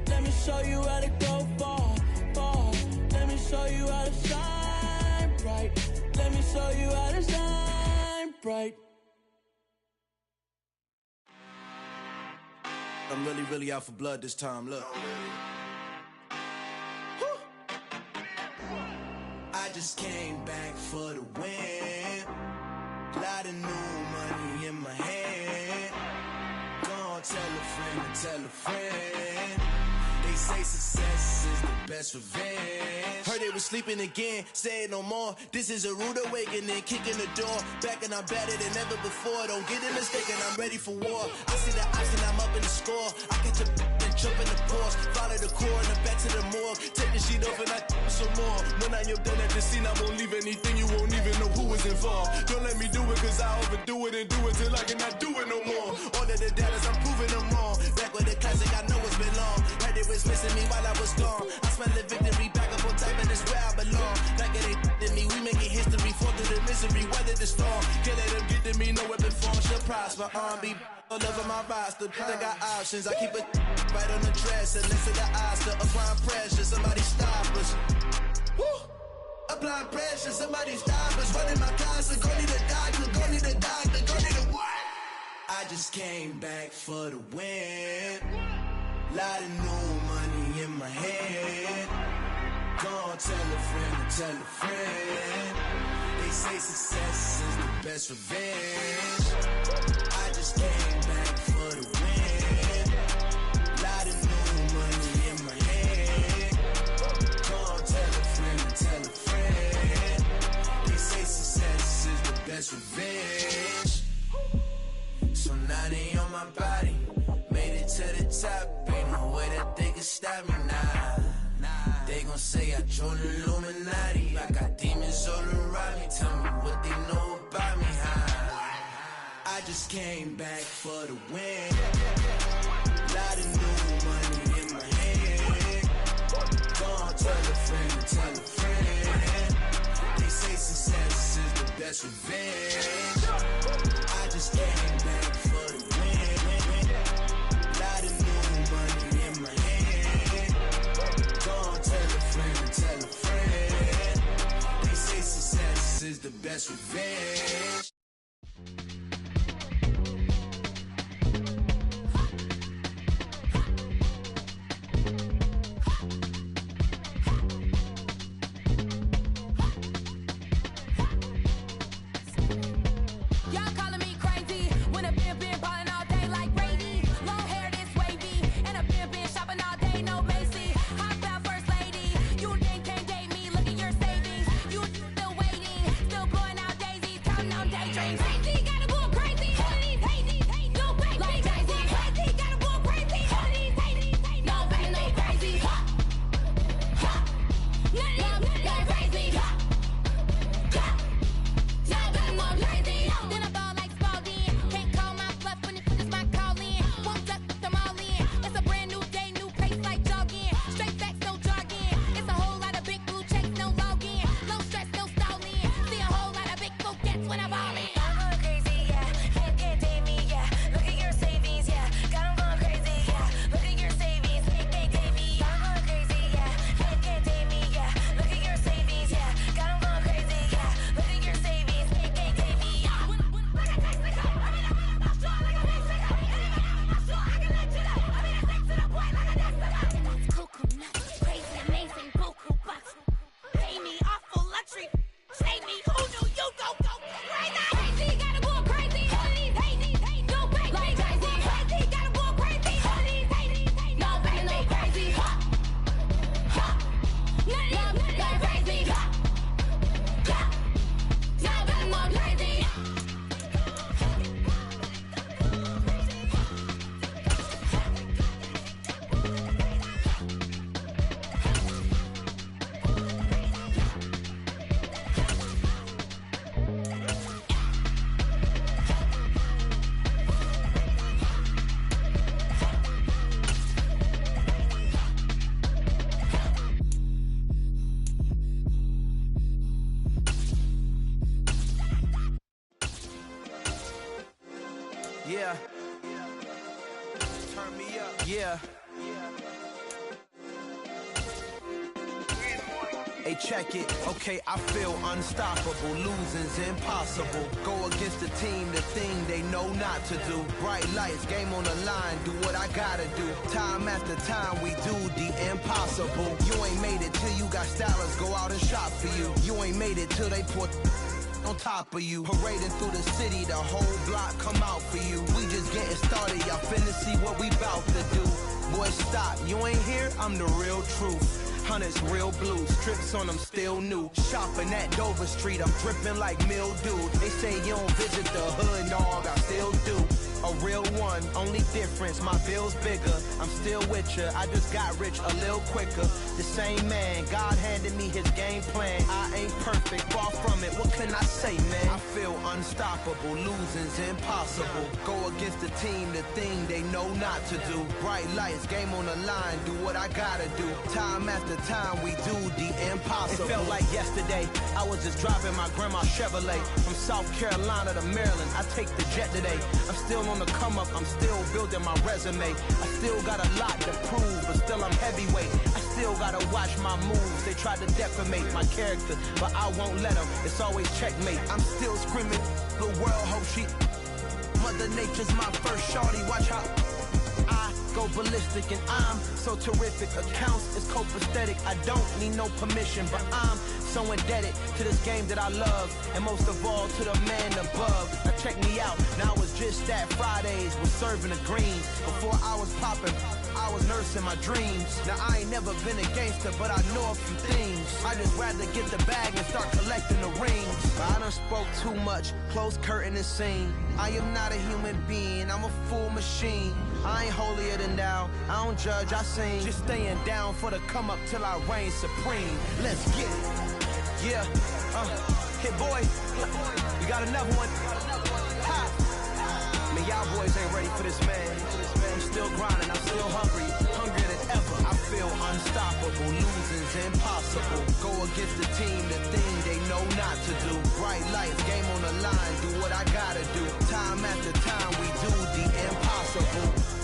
Let me show you how to go far, far. Let me show you how to shine bright. Let me show you how to shine bright. I'm really out for blood this time, look. I just came back for the win. Lot of new money in my hand. Gonna tell a friend and tell a friend. They say success is the best revenge. Heard they was sleeping again, say it no more. This is a rude awakening, kicking the door. Back and I'm better than ever before. Don't get it mistaken, I'm ready for war. I see the option, I'm up in the score. I catch a and jump in the Porsche. Follow the core and the back to the morgue. Take the sheet off and I some more. When I am done at the scene, I won't leave anything. You won't even know who was involved. Don't let me do it, cause I overdo it and do it till I cannot do it no more. All of the doubters, I'm proving them wrong. Back with the classic, I know it's been long. Heard it was missing me while I was gone. I smell the victory, back up on top, and it's where I belong. Like it ain't to me, we making history. Fall through the misery, weather the storm. Can't let them get to me, no weapon form should prosper. Be all over my roster, I got options. I keep it right on the dress, and listen to the Oscar. Applying pressure, somebody stop us. Woo! Applying pressure, somebody stop us. Running my closet, go need a doctor, go need a doctor, go need a what? I just came back for the win. Lot of new money in my head. Gonna tell a friend and tell a friend. They say success is the best revenge. I just came back for the win. Lot of new money in my head. Gonna tell a friend and tell a friend. They say success is the best revenge. So now they on my body. Made it to the top. Ain't no way that they can stop me now. They gon' say I joined the Illuminati. I got demons all around me. Tell me what they know about me, huh? I just came back for the win. Lot of new money in my head. Gonna tell a friend and tell a friend. They say success is the best revenge. I just came back for the win. Lot of new money in my head. Gonna tell a friend and tell a friend. They say success is the best revenge. Y'all calling me crazy when a Yeah. Turn me up. Yeah. Hey, check it. Okay, I feel unstoppable. Losing's impossible. Go against the team, the thing they know not to do. Bright lights, game on the line. Do what I gotta do. Time after time, we do the impossible. You ain't made it till you got stylists go out and shop for you. You ain't made it till they put on top of you. Parading through the city, the whole block come out for you. We just getting started, y'all finna see what we bout to do. Boy, stop, you ain't here, I'm the real truth. Hunters, real blue, strips on them still new. Shopping at Dover Street, I'm dripping like mildew. They say you don't visit the hood, dog, I still do. A real one, only difference, my bill's bigger. I'm still with ya, I just got rich a little quicker. The same man, God handed me his game plan. I ain't perfect, far from it, what can I say, man? I feel unstoppable, losing's impossible. Go against the team, the thing they know not to do. Bright lights, game on the line, do what I gotta do. Time after time, we do the impossible. It felt like yesterday, I was just driving my grandma's Chevrolet. From South Carolina to Maryland, I take the jet today. I'm still on the come up, I'm still building my resume. I still got a lot to prove, but still I'm heavyweight. I still gotta watch my moves. They try to defamate my character, but I won't let them. It's always checkmate. I'm still screaming, the world hope she. Mother Nature's my first shorty, watch how I go ballistic and I'm so terrific. Accounts is copacetic, I don't need no permission, but I'm so indebted to this game that I love, and most of all to the man above. Now check me out, now it's just that Fridays was serving the greens. Before I was popping, I was nursing my dreams. Now I ain't never been a gangster, but I know a few things. I just rather get the bag and start collecting the rings. I done spoke too much, close curtain and scene. I am not a human being, I'm a full machine. I ain't holier than thou, I don't judge, I sing. Just staying down for the come up till I reign supreme. Let's get it. Yeah, hit boy, we got another one. Ha. Man, y'all boys ain't ready for this, man. I'm still grinding, I'm still hungry, hungrier than ever. I feel unstoppable, losing's impossible. Go against the team, the thing they know not to do. Bright lights, game on the line, do what I gotta do. Time after time, we do the impossible.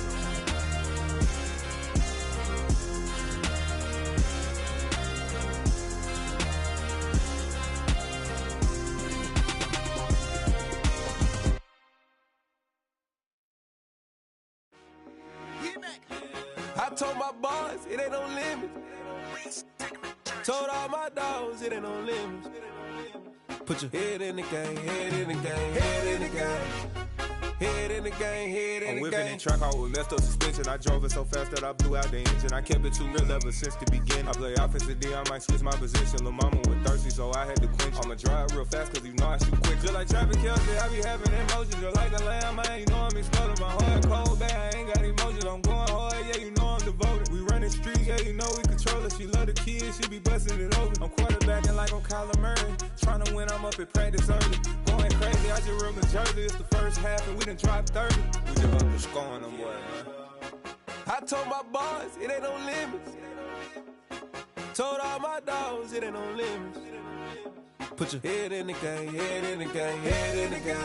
I told my boys, it ain't no limits. Told all my dogs, it ain't no limits. Put your head in the game, head in the game, head in the game. Head in the game, head in the game. I'm whipping in track out with messed up suspension. I drove it so fast that I blew out the engine. I kept it too real ever since the beginning. I play offensive D, I might switch my position. Lil' mama was thirsty, so I had to quench. I'ma drive real fast, cause you know I shoot quick. Just like traffic Kelsey, I be having emotions. Just like a lamb, man, you know I'm exploding. My heart cold, bad, I ain't got emotions. I'm going hard, yeah, you know I'm devoted. We running streets, yeah, you know we control it. She love the kids, she be busting it over. I'm quarterbacking like I'm Kyler Murray. Trying to win, I'm up at practice early. Going crazy, I just rub the jersey. It's the first half and we done dropped 30. We just up to scoring them, boy, man. I told my boys, it ain't no limits. Told all my dogs, it ain't no limits. Put your head in the game, head in the game, head in the game.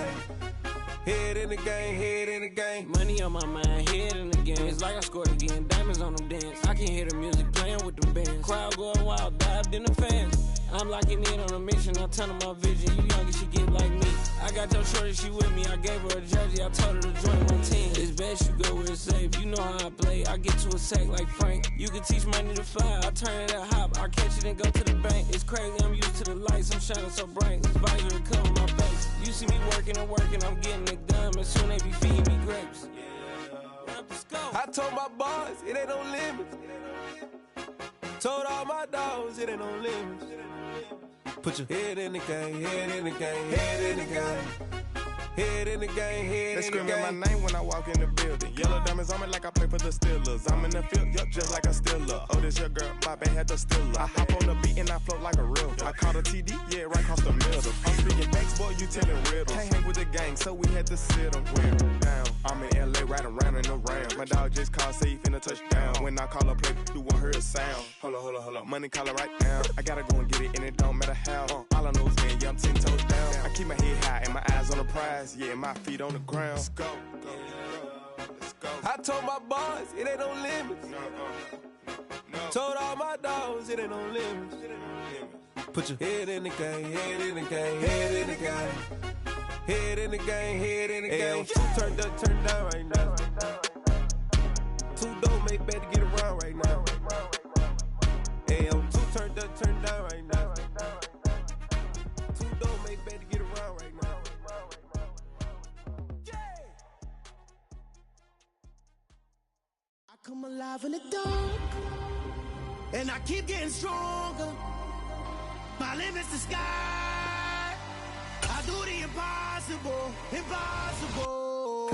Head in the game, head in the game. Money on my mind, head in the game. It's like I scored again, diamonds on them dance. I can hear the music playing with them bands. Crowd going wild, dived in the fans. I'm locking in on a mission, I tell her my vision. You young and she get like me. I got your shorty, she with me. I gave her a jersey, I told her to join my team. It's best you go where it's safe. You know how I play, I get to a sack like Frank. You can teach money to fly, I turn it at hop. I catch it and go to the bank. It's crazy, I'm used to the lights, I'm shining so bright. This visor cover my face. You see me working and working, I'm getting it done. And soon they be feeding me grapes. I told my boys, it ain't no limits. Told all my dogs, it ain't no limits. Put your head in the game, head in the game, head in the game. Head in the game, head in the game. They screaming my name when I walk in the building. Yellow diamonds on me like I play for the Steelers. I'm in the field, yup, just like a Steeler. Oh, this your girl, my bad had the Steeler. I hop on the beat and I float like a real. I caught a TD, yeah, right across the middle. I'm speaking facts, boy, you telling riddles. Can't hang with the gang, so we had to sit them down. I'm in LA riding around in the Rams. My dog just called, say he finna touchdown. When I call a play, you won't hear a sound. Hold up, money caller right now. I gotta go and get it, and it don't matter how. All I know is when I'm 10 toes down. I keep my head high and my eyes on the prize. Yeah, my feet on the ground. Let's go. I told my boys, it ain't no limits. Told all my dogs, it ain't no limits. Put your head in the game, head in the game, head in the game. Head in the game, head in the game. Two turned up, turned down right now. Two dope make bad to get around right now. Hey, I'm two turned up, turned down right now. Two dope make bad to get around right now. I come alive in the dark, and I keep getting stronger. My limit's the sky. I do the impossible, impossible.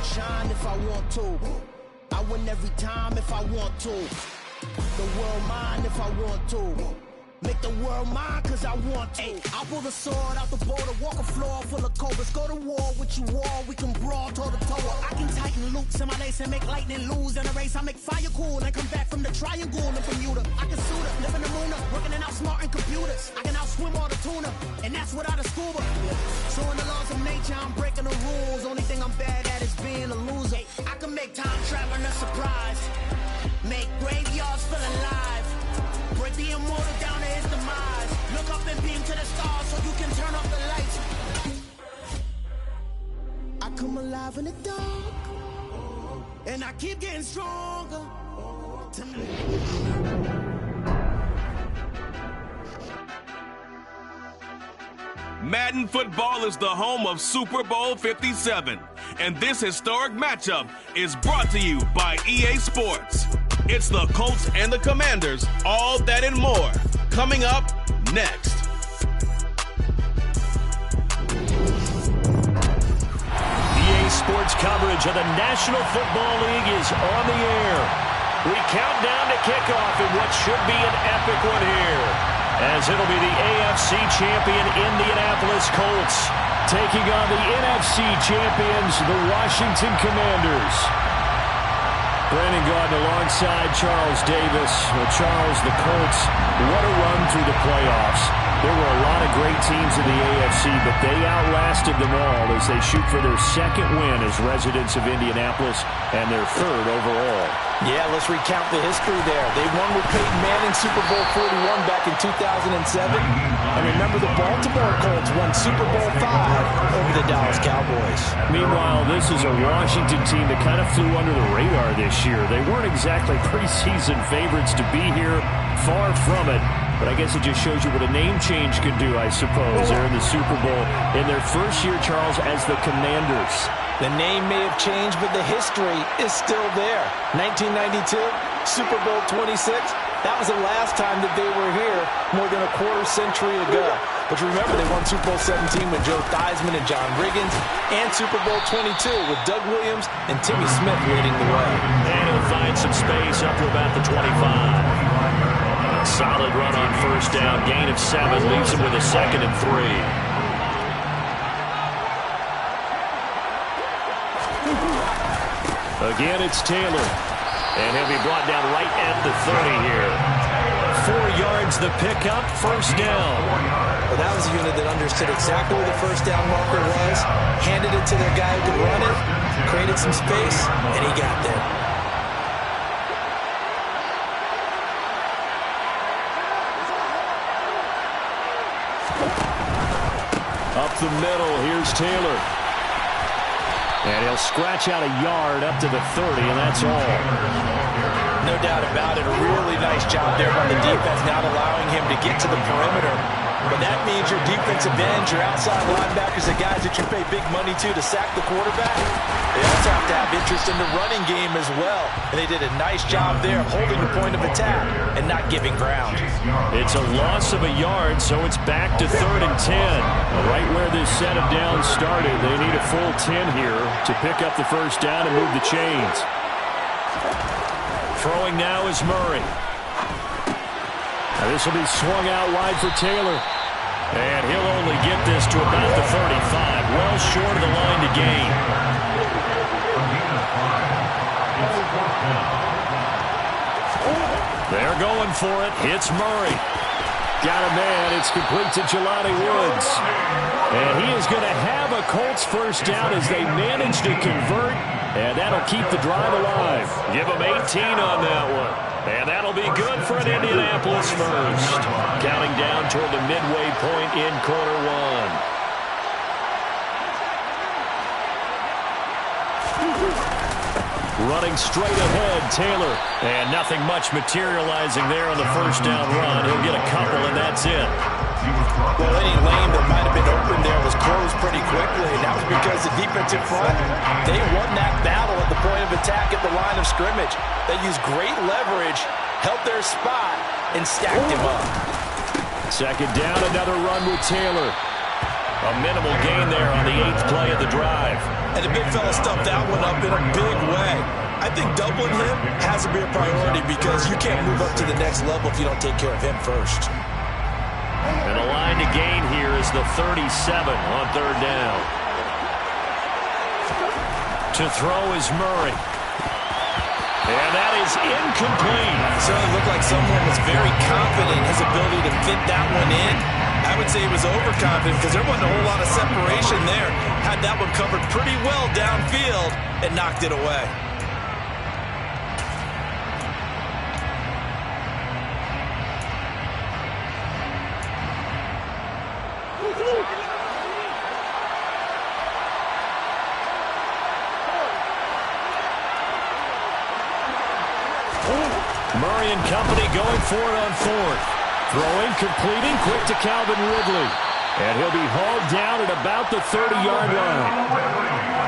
Shine if I want to. I win every time if I want to. The world mine if I want to. Make the world mine cause I want to. I pull the sword out the border, walk a floor full of cobras. Go to war with you all, we can brawl toe to toe. I can tighten loops in my lace and make lightning lose in a race. I make fire cool and come back from the triangle in Bermuda. I can suit up, live in the moon up, working and outsmarting computers. I can outswim all the tuna, and that's without a scuba. So in the laws of nature, I'm breaking the rules. Only thing I'm bad at is being a loser. I can make time traveling a surprise. Make graveyards feel alive. Break the immortal down to his demise. Look up and beam to the stars so you can turn off the lights. I come alive in the dark, and I keep getting stronger. Madden football is the home of Super Bowl 57, and this historic matchup is brought to you by EA Sports. It's the Colts and the Commanders, all that and more, coming up next. EA Sports coverage of the National Football League is on the air. We count down to kickoff in what should be an epic one here, as it'll be the AFC champion Indianapolis Colts taking on the NFC champions, the Washington Commanders. Brandon Gaudin alongside Charles Davis. Well, Charles, the Colts, what a run through the playoffs. There were a lot of great teams in the AFC, but they outlasted them all as they shoot for their second win as residents of Indianapolis and their third overall. Yeah, let's recount the history there. They won with Peyton Manning Super Bowl 41 back in 2007. And remember, the Baltimore Colts won Super Bowl 5 over the Dallas Cowboys. Meanwhile, this is a Washington team that kind of flew under the radar this year. They weren't exactly preseason favorites to be here, far from it. But I guess it just shows you what a name change could do, I suppose. They're in the Super Bowl in their first year, Charles, as the Commanders. The name may have changed, but the history is still there. 1992, Super Bowl 26. That was the last time that they were here more than a quarter century ago. But remember, they won Super Bowl 17 with Joe Theismann and John Riggins, and Super Bowl 22 with Doug Williams and Timmy Smith leading the way. And he'll find some space up to about the 25. Solid run on first down. Gain of 7 leaves him with a 2nd and 3. Again, it's Taylor. And he'll be brought down right at the 30 here. 4 yards the pickup, first down. Well, that was a unit that understood exactly where the first down marker was, handed it to their guy who could run it, created some space, and he got there. Up the middle, here's Taylor. And he'll scratch out a yard up to the 30, and that's all. No doubt about it. A really nice job there by the defense, not allowing him to get to the perimeter. But that means your defensive ends, your outside linebackers, the guys that you pay big money to sack the quarterback, they also have to have interest in the running game as well. And they did a nice job there holding the point of attack and not giving ground. It's a loss of a yard, so it's back to 3rd and 10. Right where this set of downs started, they need a full 10 here to pick up the first down and move the chains. Throwing now is Murray. Now this will be swung out wide for Taylor. And he'll only get this to about the 35, well short of the line to gain. going for it. It's Murray. Got a man. It's complete to Jelani Woods. And he is going to have a Colts first down as they manage to convert. And that'll keep the drive alive. Give them 18 on that one. And that'll be good for an Indianapolis first. Counting down toward the midway point in quarter one. Running straight ahead, Taylor. And nothing much materializing there on the first down run. He'll get a couple, and that's it. Well, any lane that might have been open there was closed pretty quickly. And that was because the defensive front, they won that battle at the point of attack at the line of scrimmage. They used great leverage, held their spot, and stacked him up. Second down, another run with Taylor. A minimal gain there on the 8th play of the drive. And the big fella stuffed that one up in a big way. I think doubling him has to be a priority because you can't move up to the next level if you don't take care of him first. And the line to gain here is the 37 on third down. To throw is Murray. And that is incomplete. Certainly looked like someone was very confident in his ability to fit that one in. I would say he was overconfident because there wasn't a whole lot of separation there. Had that one covered pretty well downfield and knocked it away. Murray and company going for it on fourth. Throwing, completing, quick to Calvin Ridley. And he'll be hauled down at about the 30-yard line.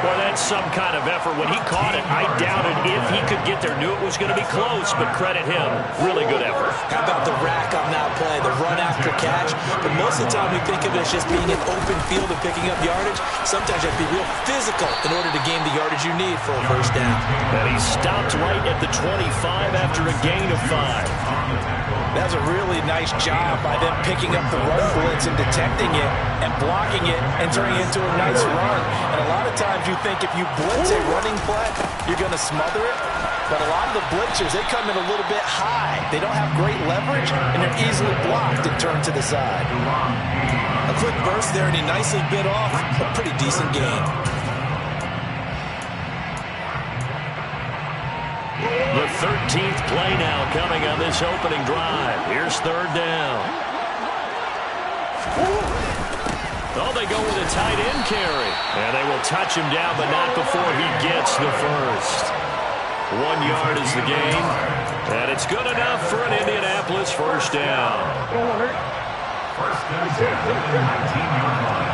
Well, that's some kind of effort. When he caught it, I doubted if he could get there. Knew it was going to be close, but credit him. Really good effort. How about the rack on that play, the run after catch? But most of the time we think of it as just being an open field and picking up yardage. Sometimes you have to be real physical in order to gain the yardage you need for a first down. And he stopped right at the 25 after a gain of 5. That was a really nice job by them picking up the run blitz and detecting it and blocking it and turning it into a nice run. And a lot of times you think if you blitz a running play, you're going to smother it. But a lot of the blitzers, they come in a little bit high. They don't have great leverage, and they're easily blocked and turned to the side. A quick burst there, and he nicely bit off a pretty decent gain. The 13th play now coming on this opening drive. Here's third down. Oh, they go with a tight end carry. And they will touch him down, but not before he gets the first. 1 yard is the gain. And it's good enough for an Indianapolis first down. First and 10, 19-yard line.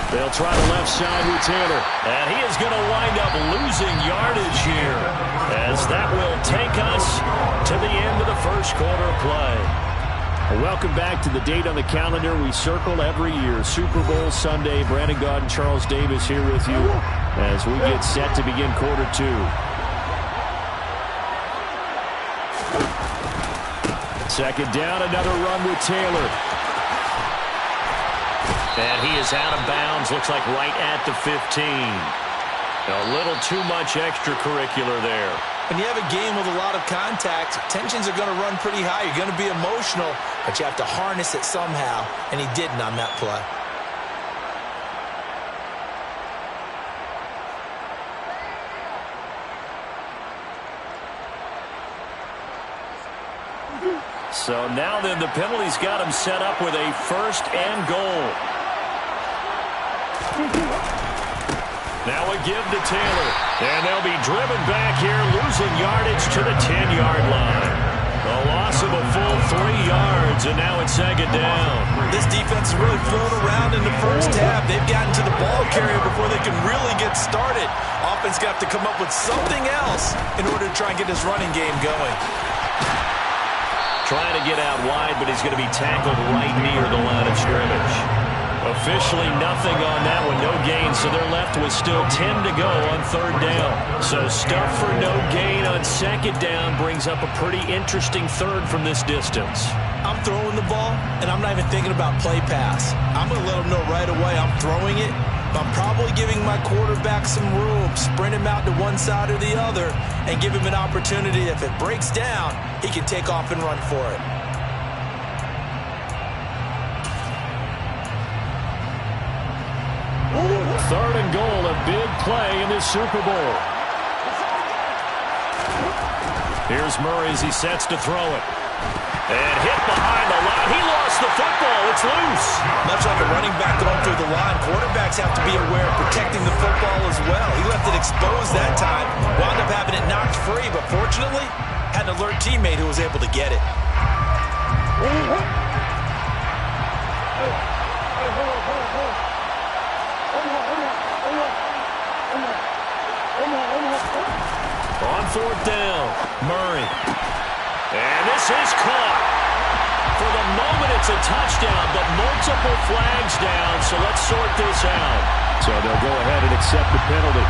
They'll try the left side with Taylor. And he is going to wind up losing yardage here, as that will take us to the end of the first quarter play. Welcome back to the date on the calendar we circle every year. Super Bowl Sunday. Brandon Gaud and Charles Davis here with you as we get set to begin quarter two. Second down, another run with Taylor. And he is out of bounds, looks like right at the 15. A little too much extracurricular there. When you have a game with a lot of contact, tensions are going to run pretty high. You're going to be emotional, but you have to harness it somehow, and he didn't on that play. So now then, the penalty's got him set up with a first and goal. Now a give to Taylor. And they'll be driven back here, losing yardage to the 10-yard line. A loss of a full 3 yards, and now it's second down. This defense is really thrown around in the first half. They've gotten to the ball carrier before they can really get started. Offense got to come up with something else in order to try and get his running game going. Trying to get out wide, but he's going to be tackled right near the line of scrimmage. Officially nothing on that one, no gain, so they're left with still 10 to go on third down. So stuff for no gain on second down brings up a pretty interesting third from this distance. I'm throwing the ball, and I'm not even thinking about play pass. I'm going to let them know right away I'm throwing it, I'm probably giving my quarterback some room, sprint him out to one side or the other, and give him an opportunity. If it breaks down, he can take off and run for it. Third and goal, a big play in this Super Bowl. Here's Murray as he sets to throw it. And hit behind the line. He lost the football. It's loose. Much like a running back going through the line, quarterbacks have to be aware of protecting the football as well. He left it exposed that time. Wound up having it knocked free, but fortunately, had an alert teammate who was able to get it. On fourth down, Murray. And this is caught. For the moment, it's a touchdown, but multiple flags down, so let's sort this out. So they'll go ahead and accept the penalty.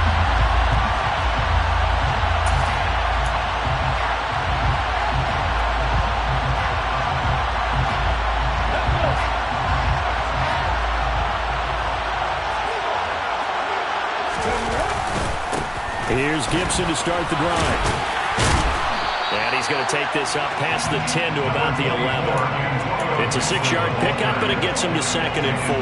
Here's Gibson to start the drive. And he's going to take this up past the 10 to about the 11. It's a 6-yard pickup, and it gets him to 2nd and 4.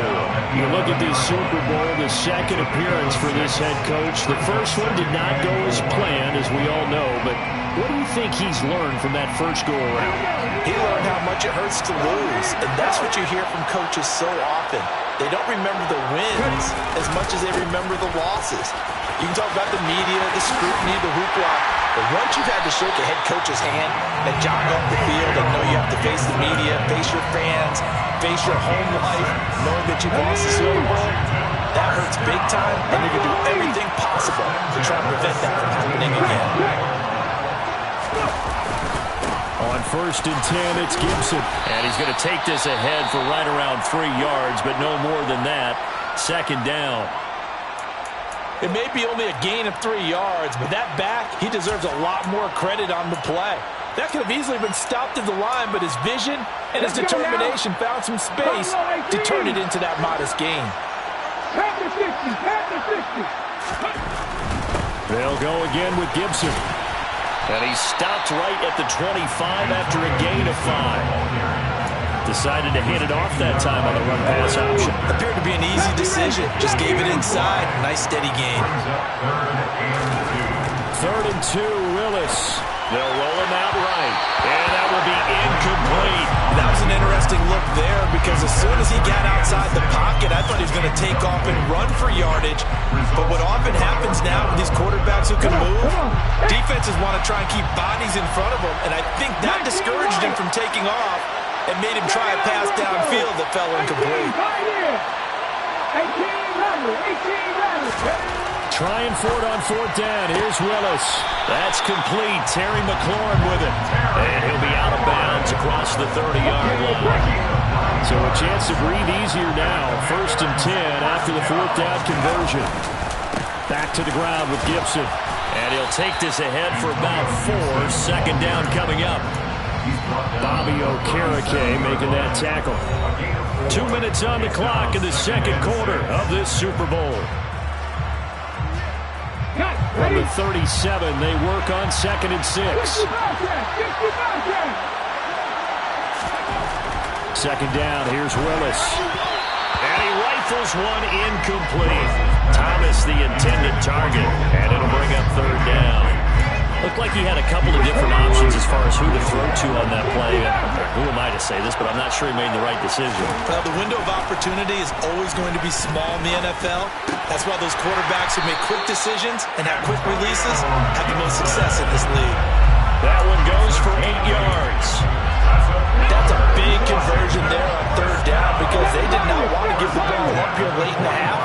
You look at this Super Bowl, the second appearance for this head coach. The first one did not go as planned, as we all know, but what do you think he's learned from that first go-around? He learned how much it hurts to lose, and that's what you hear from coaches so often. They don't remember the wins as much as they remember the losses. You can talk about the media, the scrutiny, the hoopla, but once you've had to shake a head coach's hand and jog off the field and know you have to face the media, face your fans, face your home life, knowing that you've lost the Super Bowl, that hurts big time, and you're going to do everything possible to try and prevent that from happening again. On 1st and 10, it's Gibson. And he's going to take this ahead for right around 3 yards, but no more than that. 2nd down. It may be only a gain of 3 yards, but that back, he deserves a lot more credit on the play. That could have easily been stopped at the line, but his vision and his determination found some space to turn it into that modest gain. They'll go again with Gibson. And he stopped right at the 25 after a gain of 5. Decided to hit it off that time on the run-pass option. Appeared to be an easy decision. Just gave it inside. Nice, steady gain. 3rd and 2, Willis. They'll roll him out right. And that will be incomplete. That was an interesting look there because as soon as he got outside the pocket, I thought he was going to take off and run for yardage. But what often happens now with these quarterbacks who can move, defenses want to try and keep bodies in front of them, and I think that discouraged him from taking off and made him try a pass downfield that fell incomplete. Trying for it on 4th down. Here's Willis. That's complete. Terry McLaurin with it. And he'll be out of bounds across the 30-yard line. So a chance to breathe easier now. 1st and 10 after the 4th down conversion. Back to the ground with Gibson. And he'll take this ahead for about 4. 2nd down coming up. Bobby Okereke making that tackle. 2 minutes on the clock in the 2nd quarter of this Super Bowl. From the 37, they work on 2nd and 6. 2nd down, here's Willis. And he rifles one incomplete. Thomas the intended target, and it'll bring up 3rd down. Looked like he had a couple of different options as far as who to throw to on that play. Who am I to say this, but I'm not sure he made the right decision. Well, the window of opportunity is always going to be small in the NFL. That's why those quarterbacks who make quick decisions and have quick releases have the most success in this league. That one goes for 8 yards. That's a big conversion there on 3rd down because they did not want to give the ball up here late in the half.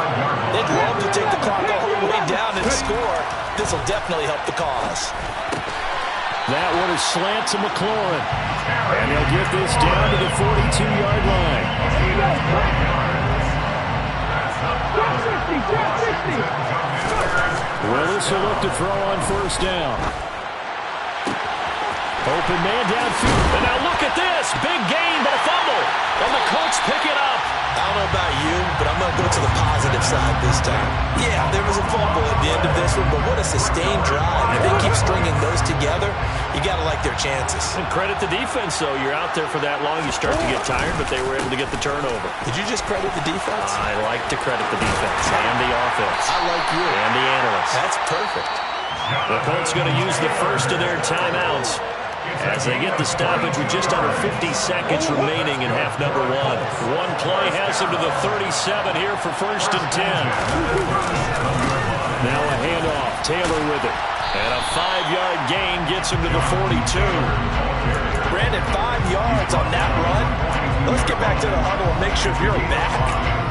They'd love to take the clock all the way down and score. This will definitely help the cause. That one is slant to McLaurin. And they'll get this down to the 42-yard line. Willis will look to throw on 1st down. Open man downfield. And now look at this. Big gain, but a fumble. And the Colts pick it up. I don't know about you, but I'm going to go to the positive side this time. Yeah, there was a fumble at the end of this one, but what a sustained drive. If they keep stringing those together, you got to like their chances. And credit the defense, though. You're out there for that long, you start to get tired, but they were able to get the turnover. Did you just credit the defense? I like to credit the defense and the offense. I like you. And the analysts. That's perfect. The Colts going to use the first of their timeouts as they get the stoppage with just under 50 seconds remaining in half number one. One play has them to the 37 here for 1st and 10. Now a handoff. Taylor with it. And a 5-yard gain gets him to the 42. Brandon, 5 yards on that run. Let's get back to the huddle and make sure if you're back,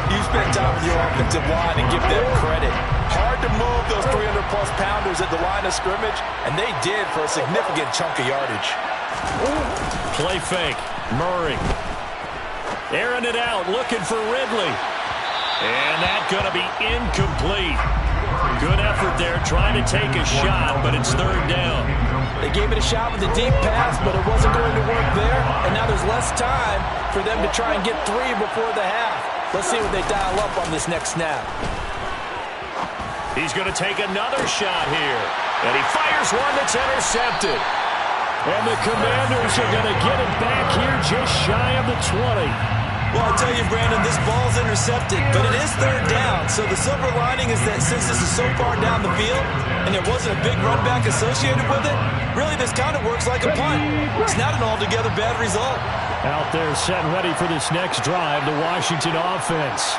you spend time with your offensive line and give them credit. Hard to move those 300-plus pounders at the line of scrimmage, and they did for a significant chunk of yardage. Play fake. Murray. Airing it out, looking for Ridley. And that's going to be incomplete. Good effort there, trying to take a shot, but it's 3rd down. They gave it a shot with a deep pass, but it wasn't going to work there, and now there's less time for them to try and get 3 before the half. Let's see what they dial up on this next snap. He's going to take another shot here, and he fires one that's intercepted. And the Commanders are going to get it back here just shy of the 20. Well, I'll tell you, Brandon, this ball's intercepted, but it is 3rd down. So the silver lining is that since this is so far down the field and there wasn't a big run back associated with it, really this kind of works like a punt. It's not an altogether bad result. Out there set ready for this next drive, the Washington offense.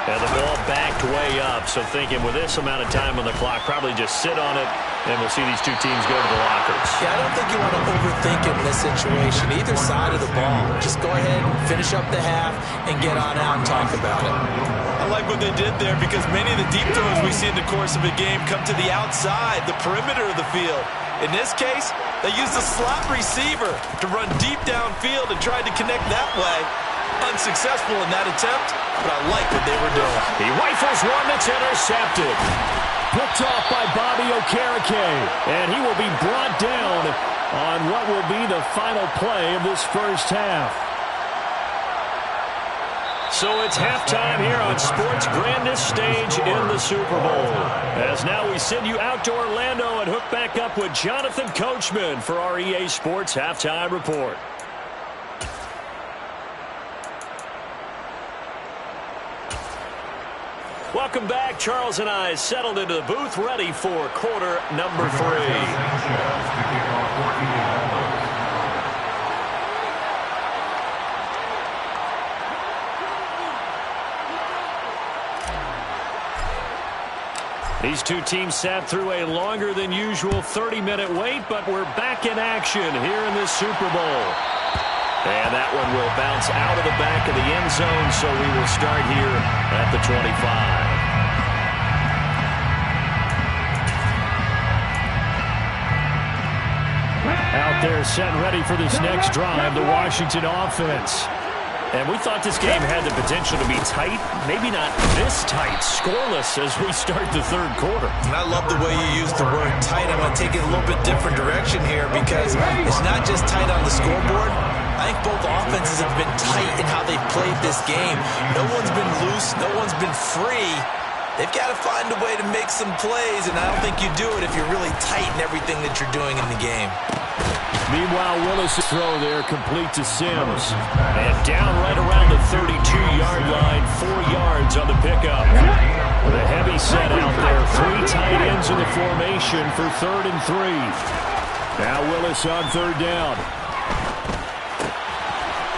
And the ball backed way up, so thinking with this amount of time on the clock, probably just sit on it, and we'll see these two teams go to the lockers. Yeah, I don't think you want to overthink it in this situation, either side of the ball. Just go ahead, finish up the half, and get on out and talk about it. I like what they did there because many of the deep throws we see in the course of a game come to the outside, the perimeter of the field. In this case, they used a slot receiver to run deep downfield and tried to connect that way. Unsuccessful in that attempt, but I like what they were doing. He rifles one that's intercepted. Picked off by Bobby Okereke, and he will be brought down on what will be the final play of this first half. So it's halftime here on sports' grandest stage in the Super Bowl. As now we send you out to Orlando and hook back up with Jonathan Coachman for our EA Sports Halftime Report. Welcome back. Charles and I settled into the booth, ready for quarter number 3. These two teams sat through a longer than usual 30-minute wait, but we're back in action here in this Super Bowl. And that one will bounce out of the back of the end zone, so we will start here at the 25. Out there set ready for this next drive, the Washington offense. And we thought this game had the potential to be tight, maybe not this tight, scoreless as we start the 3rd quarter. And I love the way you use the word tight. I'm going to take it a little bit different direction here because it's not just tight on the scoreboard. I think both offenses have been tight in how they've played this game. No one's been loose. No one's been free. They've got to find a way to make some plays, and I don't think you do it if you're really tight in everything that you're doing in the game. Meanwhile, Willis' throw there complete to Sims. And down right around the 32-yard line, 4 yards on the pickup. With a heavy set out there, 3 tight ends in the formation for 3rd and 3. Now Willis on 3rd down.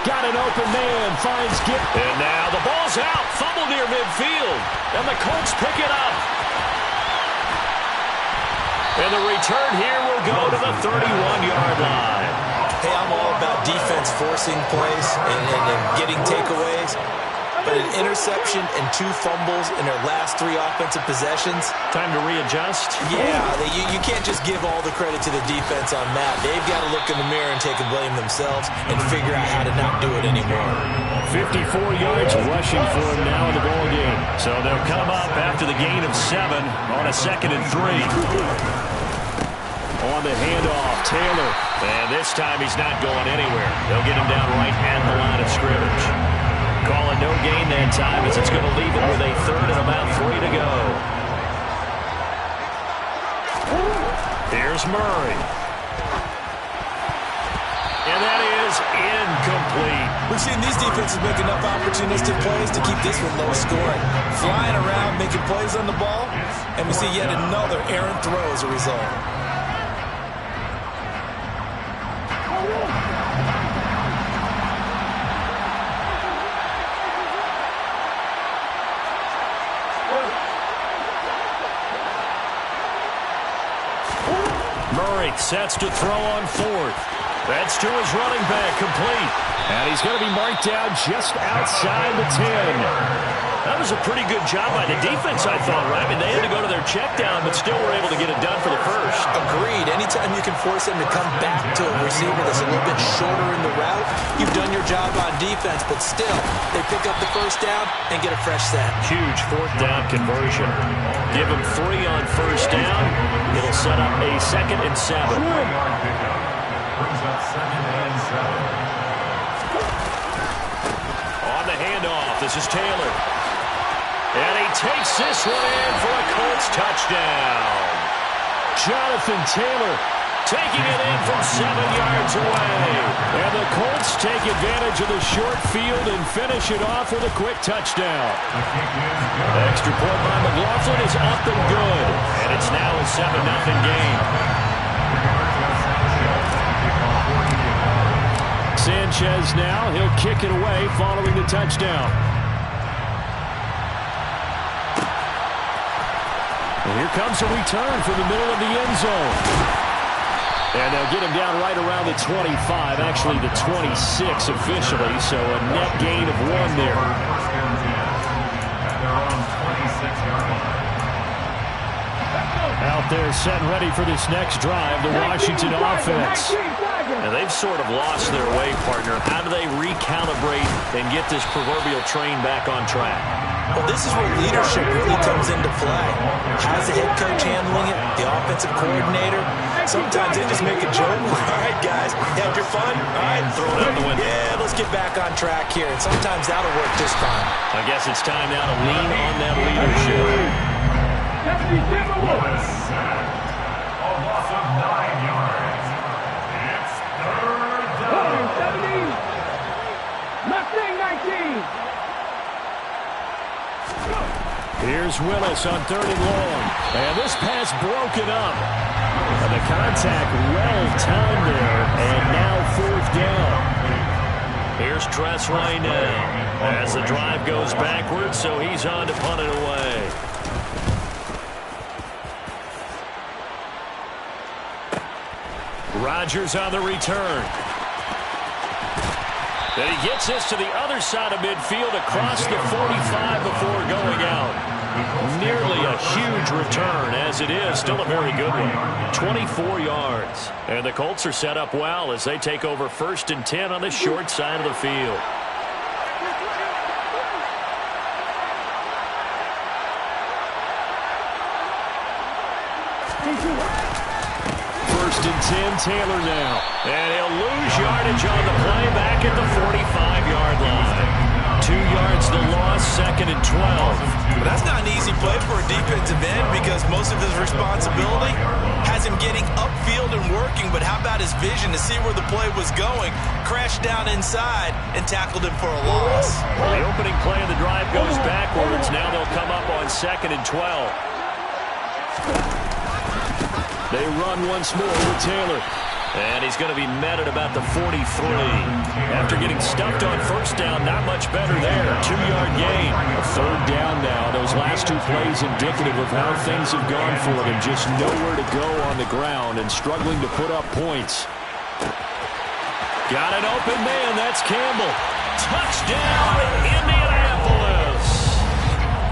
Got an open man, finds Gibb. And now the ball's out, fumble near midfield. And the Colts pick it up. And the return here will go to the 31-yard line. Hey, I'm all about defense forcing plays and getting takeaways. But an interception and 2 fumbles in their last 3 offensive possessions. Time to readjust? Yeah, you can't just give all the credit to the defense on that. They've got to look in the mirror and take a blame themselves and figure out how to not do it anymore. 54 yards rushing for him now in the ball game. So they'll come up after the gain of 7 on a 2nd and 3. On the handoff, Taylor. And this time he's not going anywhere. They'll get him down right at the line of scrimmage. Calling no gain that time as it's going to leave it with a third and about 3 to go. Here's Murray. And that is incomplete. We've seen these defenses make enough opportunistic plays to keep this one low scoring. Flying around, making plays on the ball, and we see yet another errant throw as a result. Murray sets to throw on fourth. That's to his running back, complete. And he's going to be marked down just outside the 10. That was a pretty good job by the defense, I thought, right? I mean, they had to go to their check down, but still were able to get it done for the first. Agreed. Anytime you can force them to come back to a receiver that's a little bit shorter in the route, you've done your job on defense, but still, they pick up the first down and get a fresh set. Huge fourth down conversion. Give them 3 on first down. It'll set up a 2nd and 7. Brings up 2nd and 7. On the handoff, this is Taylor. And he takes this one in for a Colts touchdown. Jonathan Taylor taking it in from 7 yards away. And the Colts take advantage of the short field and finish it off with a quick touchdown. Extra point by McLaughlin is up and good. And it's now a 7-0 game. Sanchez now, he'll kick it away following the touchdown. And here comes a return from the middle of the end zone. And they'll get him down right around the 25, actually the 26 officially, so a net gain of 1 there. Out there set and ready for this next drive, the Washington offense. And they've sort of lost their way, partner. How do they recalibrate and get this proverbial train back on track? Well, this is where leadership really comes into play. How's the head coach handling it? The offensive coordinator? Sometimes they just make a joke. All right, guys, you had your fun? All right, throw it out the window. Yeah, let's get back on track here. And sometimes that'll work this time. I guess it's time now to lean on that leadership. Lewis, a loss of 9 yards. It's 3rd down. 17. Mustang 19. Here's Willis on 3rd and long. And this pass broken up. And the contact well timed there. And now 4th down. Here's Tressway now. As the drive goes backwards, so he's on to punt it away. Rodgers on the return. Then he gets this to the other side of midfield across the 45 before going out. Nearly a huge return as it is. Still a very good one. 24 yards. And the Colts are set up well as they take over 1st and 10 on the short side of the field. First and 10, Taylor now. And he'll lose yardage on the play back at the 45-yard line. 2 yards the loss, 2nd and 12. But that's not an easy play for a defensive end because most of his responsibility has him getting upfield and working. But how about his vision to see where the play was going? Crashed down inside and tackled him for a loss. Well, the opening play of the drive goes backwards. Now they'll come up on 2nd and 12. They run once more with Taylor. And he's going to be met at about the 43. After getting stuffed on first down, not much better there. 2-yard gain. A 3rd down now. Those last 2 plays indicative of how things have gone for them. Just nowhere to go on the ground and struggling to put up points. Got an open man. That's Campbell. Touchdown, Indianapolis.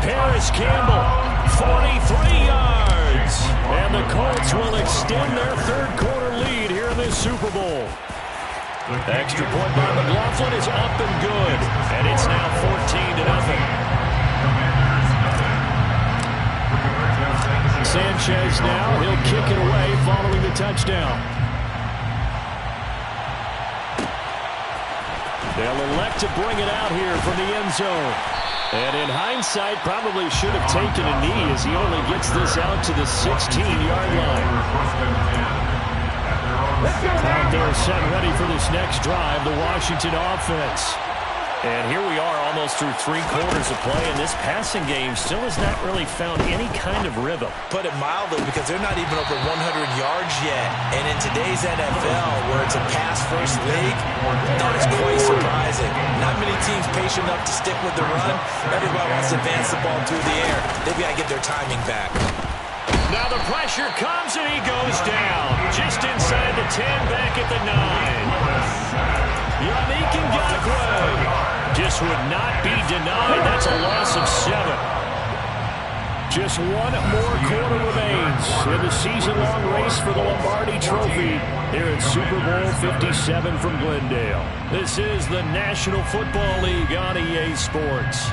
Paris Campbell, 43 yards. And the Colts will extend their 3rd quarter lead here in this Super Bowl. Extra point by McLaughlin is up and good. And it's now 14-0. Sanchez now, he'll kick it away following the touchdown. They'll elect to bring it out here from the end zone. And in hindsight, probably should have taken a knee as he only gets this out to the 16-yard line. Out there set ready for this next drive, the Washington offense. And here we are almost through 3 quarters of play, and this passing game still has not really found any kind of rhythm. Put it mildly, because they're not even over 100 yards yet. And in today's NFL, where it's a pass-first league, that is quite surprising. Not many teams patient enough to stick with the run. Everybody wants to advance the ball through the air. They've got to get their timing back. Now the pressure comes, and he goes down. Just inside the 10, back at the 9. Yannick Ngakoue just would not be denied. That's a loss of 7. Just 1 more quarter remains in the season-long race for the Lombardi Trophy here at Super Bowl 57 from Glendale. This is the National Football League on EA Sports.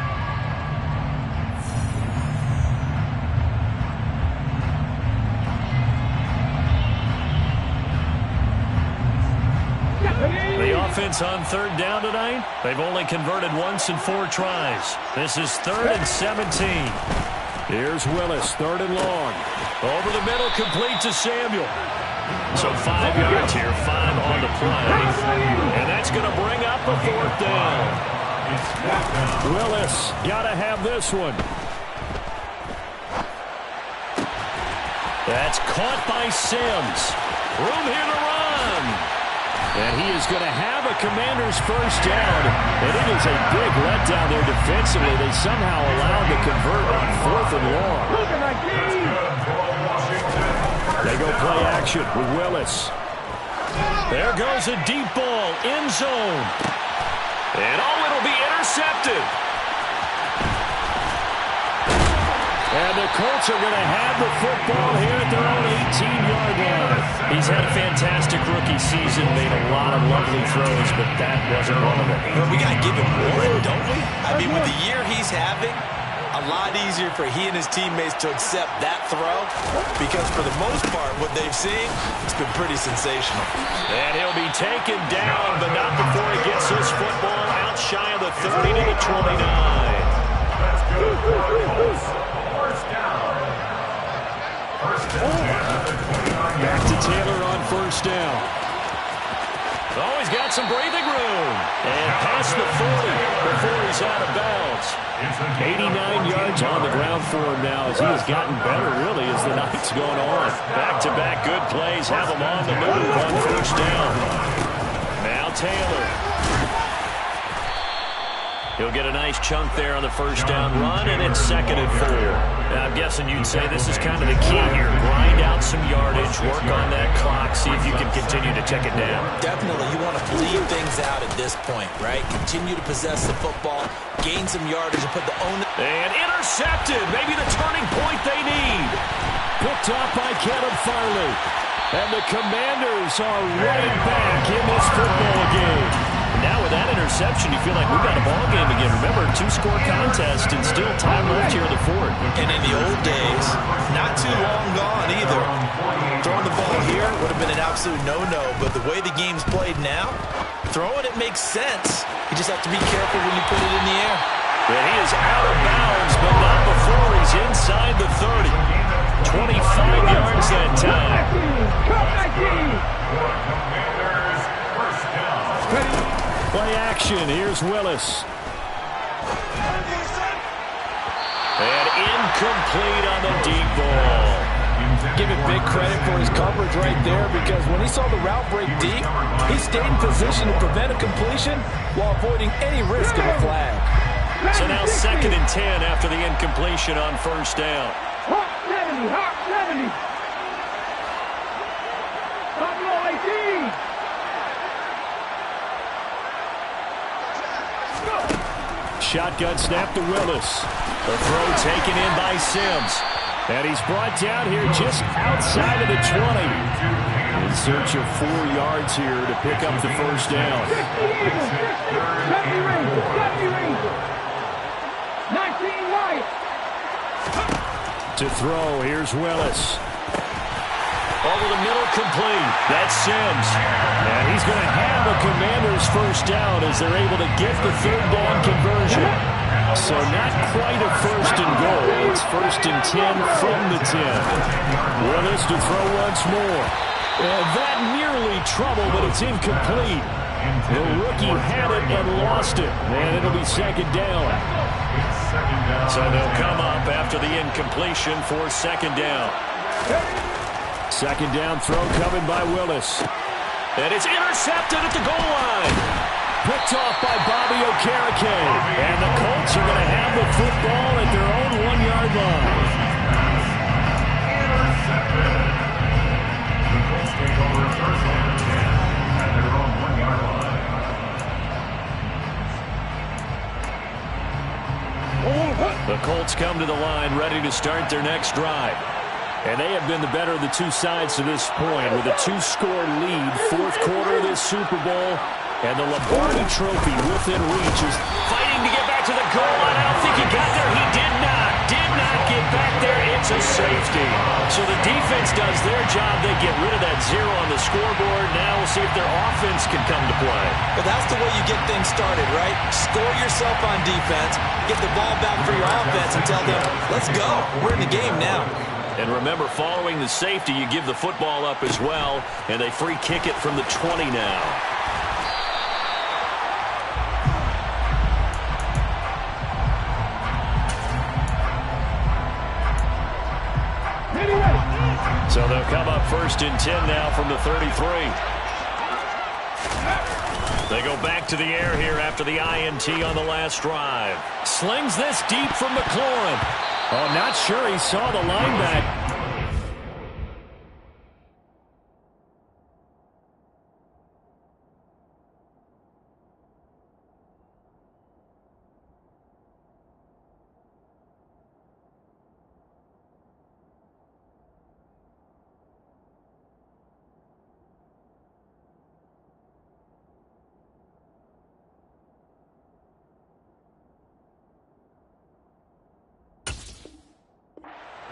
The offense on 3rd down tonight, they've only converted once in 4 tries. This is 3rd and 17. Here's Willis, 3rd and long. Over the middle, complete to Samuel. So 5 yards here, 5 on the play. And that's going to bring up a 4th down. Willis, got to have this one. That's caught by Sims. Room here to run. And he is going to have a Commanders first down. And it is a big letdown there defensively. They somehow allowed the convert on 4th and long. They go play action with Willis. There goes a deep ball, end zone. And it'll be intercepted. And the Colts are going to have the football here at their own 18-yard line. He's had a fantastic rookie season, made a lot of lovely throws, but that wasn't one of them. Well, we got to give him one, don't we? I mean, with the year he's having, a lot easier for he and his teammates to accept that throw, because for the most part, what they've seen, it's been pretty sensational. And he'll be taken down, but not before he gets this football out shy of the 30 to the 29. Let's go. Back to Taylor on 1st down. Oh, he's got some breathing room. And past the 40 before he's out of bounds. 89 yards on the ground for him now as he has gotten better, really, as the night's gone on. Back-to-back good plays have him on the move on 1st down. Now Taylor. He'll get a nice chunk there on the 1st down run, and it's 2nd and 4. Now, I'm guessing you'd say this is kind of the key here. Grind out some yardage, work on that clock, see if you can continue to tick it down. Definitely. You want to bleed things out at this point, right? Continue to possess the football, gain some yardage, and put the onus. And intercepted. Maybe the turning point they need. Picked off by Caleb Farley. And the Commanders are right back in this football game. Now with that interception, you feel like we've got a ball game again. Remember, 2-score contest and still time left here in the 4th. And in the old days, not too long gone either. Throwing the ball here would have been an absolute no-no, but the way the game's played now, throwing it makes sense. You just have to be careful when you put it in the air. And he is out of bounds, but not before he's inside the 30. 25 yards that time. Play action. Here's Willis. And incomplete on the deep ball. Give him big credit for his coverage right there, because when he saw the route break deep, he stayed in position to prevent a completion while avoiding any risk of a flag. So now 2nd and 10 after the incompletion on 1st down. Hawk 70, Hawk 70. Buffalo 18. Shotgun snap to Willis. The throw taken in by Sims. And he's brought down here just outside of the 20. In search of 4 yards here to pick up the 1st down. 19 White. To throw, here's Willis. Over the middle, complete. That's Sims. And he's going to have a Commanders first down as they're able to get the third down conversion. So not quite a first and goal. It's first and 10 from the 10. Willis to throw once more. And that nearly trouble, but it's incomplete. The rookie had it and lost it. And it'll be second down. So they'll come up after the incompletion for second down. Second down throw coming by Willis. And it's intercepted at the goal line. Picked off by Bobby Okereke. And the Colts are going to have the football at their own 1-yard line. Intercepted. The Colts take over first and 10 at their own 1-yard line. The Colts come to the line ready to start their next drive. And they have been the better of the two sides to this point with a 2-score lead, fourth quarter of this Super Bowl. And the Lombardi Trophy within reach is fighting to get back to the goal line. I don't think he got there. He did not get back there. It's a safety. So the defense does their job. They get rid of that 0 on the scoreboard. Now we'll see if their offense can come to play. But that's the way you get things started, right? Score yourself on defense, get the ball back for your offense, and tell them, let's go. We're in the game now. And remember, following the safety, you give the football up as well, and they free kick it from the 20 now. So they'll come up first and 10 now from the 33. They go back to the air here after the INT on the last drive. Slings this deep from McLaurin. Oh, not sure he saw the linebacker.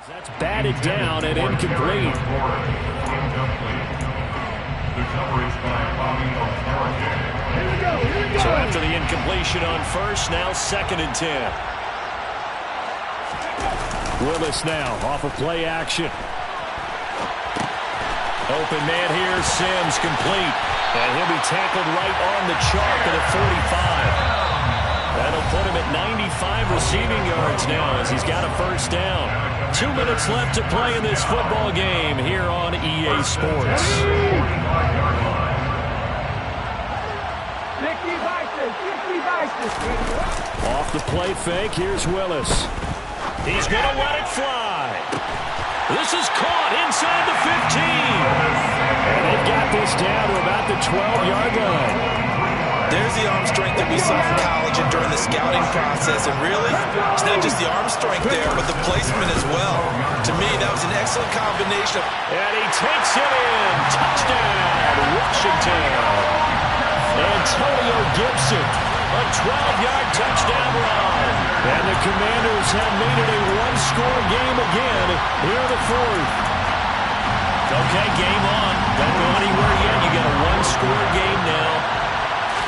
That's batted down and incomplete. So after the incompletion on first, now second and 10. Willis now off of play action. Open man here, Sims complete. And he'll be tackled right on the chalk at the 45. That'll put him at 95 receiving yards now as he's got a first down. 2 minutes left to play in this football game here on EA Sports. Off the play fake, here's Willis. He's going to let it fly. This is caught inside the 15. And they've got this down to about the 12-yard line. There's the arm strength that we saw in college and during the scouting process. And really, it's not just the arm strength there, but the placement as well. To me, that was an excellent combination. And he takes it in. Touchdown, Washington. Antonio Gibson, a 12-yard touchdown run. And the Commanders have made it a one-score game again here in the fourth. Okay, game on. Don't go anywhere yet. You got a one-score game now.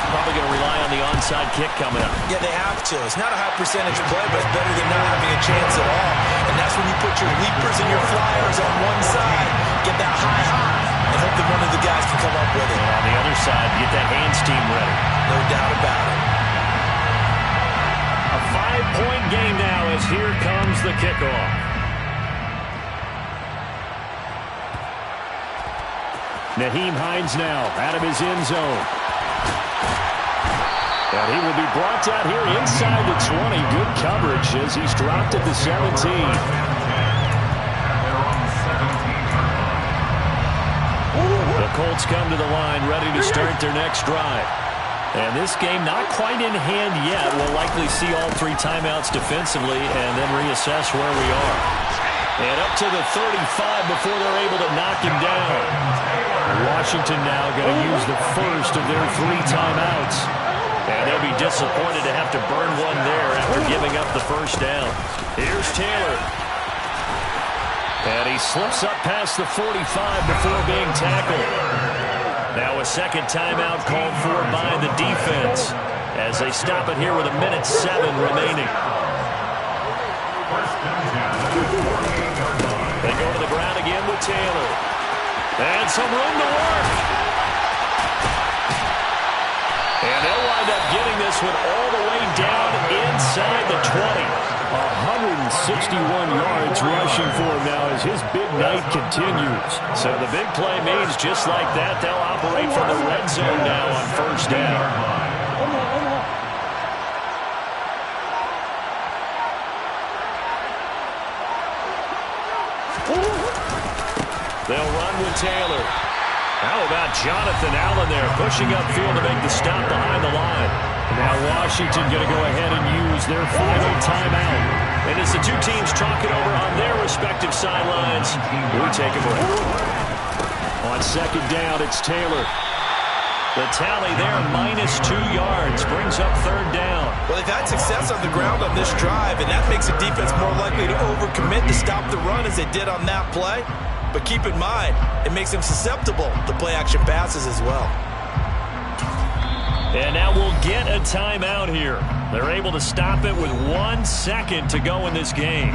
Probably going to rely on the onside kick coming up. Yeah, they have to. It's not a high percentage play, but it's better than not having a chance at all. And that's when you put your leapers and your flyers on one side, get that high, and hope that one of the guys can come up with it. And on the other side, get that hands team ready. No doubt about it. A 5-point game now as here comes the kickoff. Nyheim Hines now out of his end zone. And he will be brought out here inside the 20. Good coverage as he's dropped at the 17. The Colts come to the line ready to start their next drive. And this game not quite in hand yet. We'll likely see all 3 timeouts defensively and then reassess where we are. And up to the 35 before they're able to knock him down. Washington now going to use the first of their 3 timeouts. And they'll be disappointed to have to burn one there after giving up the first down. Here's Taylor. And he slips up past the 45 before being tackled. Now a second timeout called for by the defense as they stop it here with 1:07 remaining. They go to the ground again with Taylor. And some room to work. And they'll wind up getting this one all the way down inside the 20. 161 yards rushing for him now as his big night continues. So the big play means just like that, they'll operate from the red zone now on first down. They'll run with Taylor. How about Jonathan Allen there, pushing upfield to make the stop behind the line. Now Washington going to go ahead and use their final timeout. And as the two teams talk it over on their respective sidelines, we take a break. On second down, it's Taylor. The tally there, -2 yards, brings up third down. Well, they've had success on the ground on this drive, and that makes a defense more likely to overcommit to stop the run as they did on that play. But keep in mind, it makes them susceptible to play-action passes as well. And now we'll get a timeout here. They're able to stop it with 1 second to go in this game.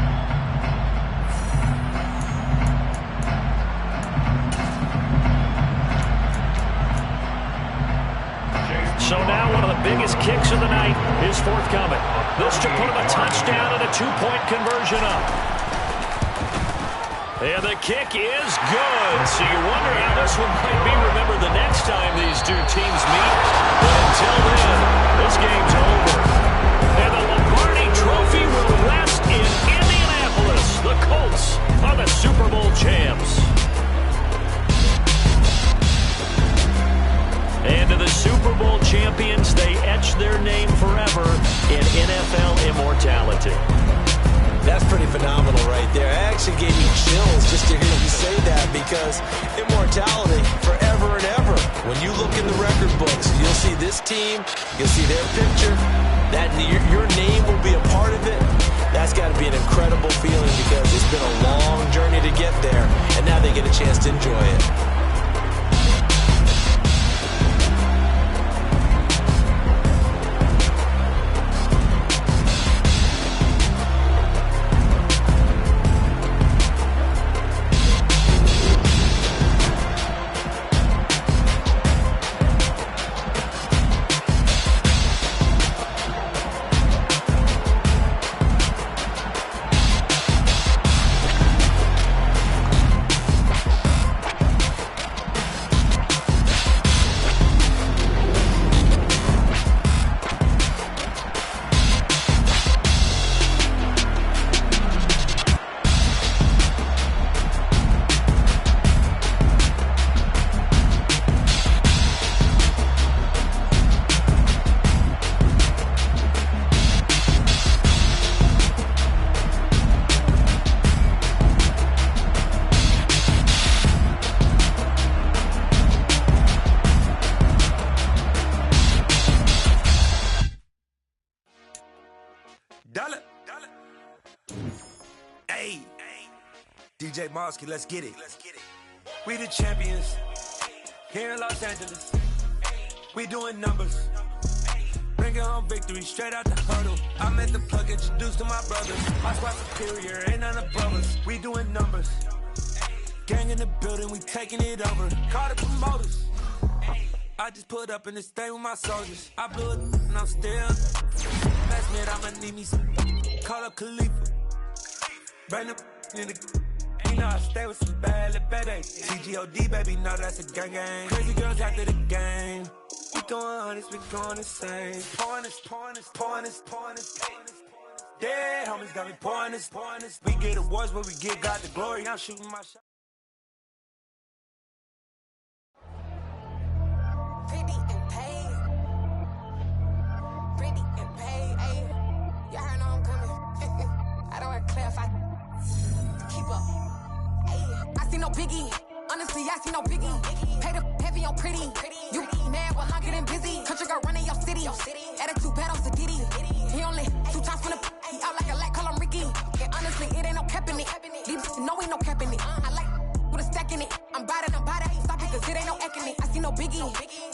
So now one of the biggest kicks of the night is forthcoming. This to put him a touchdown and a 2-point conversion up. And the kick is good. So you wonder how this one might be remembered the next time these two teams meet. But until then, this game's over. And the Lombardi Trophy will rest in Indianapolis. The Colts are the Super Bowl champs. And to the Super Bowl champions, they etch their name forever in NFL immortality. That's pretty phenomenal right there. It actually gave me chills just to hear you say that, because immortality forever and ever. When you look in the record books, you'll see this team, you'll see their picture, that your name will be a part of it. That's got to be an incredible feeling, because it's been a long journey to get there, and now they get a chance to enjoy it. DJ Mosky, let's get it. We the champions here in Los Angeles. We doing numbers. Bringing home victory straight out the huddle. I met the plug, introduced to my brothers. My squad superior, ain't none above us. We doing numbers. Gang in the building, we taking it over. Call the promoters. I just put up in this thing with my soldiers. I blew it and I'm still. Last minute, I'ma need me some. Call up Khalifa. Bring up in the. You know I stay with some bad little badass. CGOD, baby, know that's a gang gang. Crazy girls after the game. We going honest, we going insane. Pouring this. Dead homies got me pouring this. We get awards, but we give God the glory. I'm shooting my shot. Pretty and paid. Pretty and paid, ayy. Y'all heard I'm coming. I don't want to clarify. Keep up. Ayy. I see no biggie. Honestly, I see no biggie. Paid up heavy on pretty. You mad while I'm getting busy. Country girl running your city. Attitude bad on Sadiddy. He only 2 times from the he out like a lack, call him Ricky. And honestly, it ain't no cap in it. These know we no cap in I'm bad at ain't stop it, cause it ain't no econy. I see no biggie.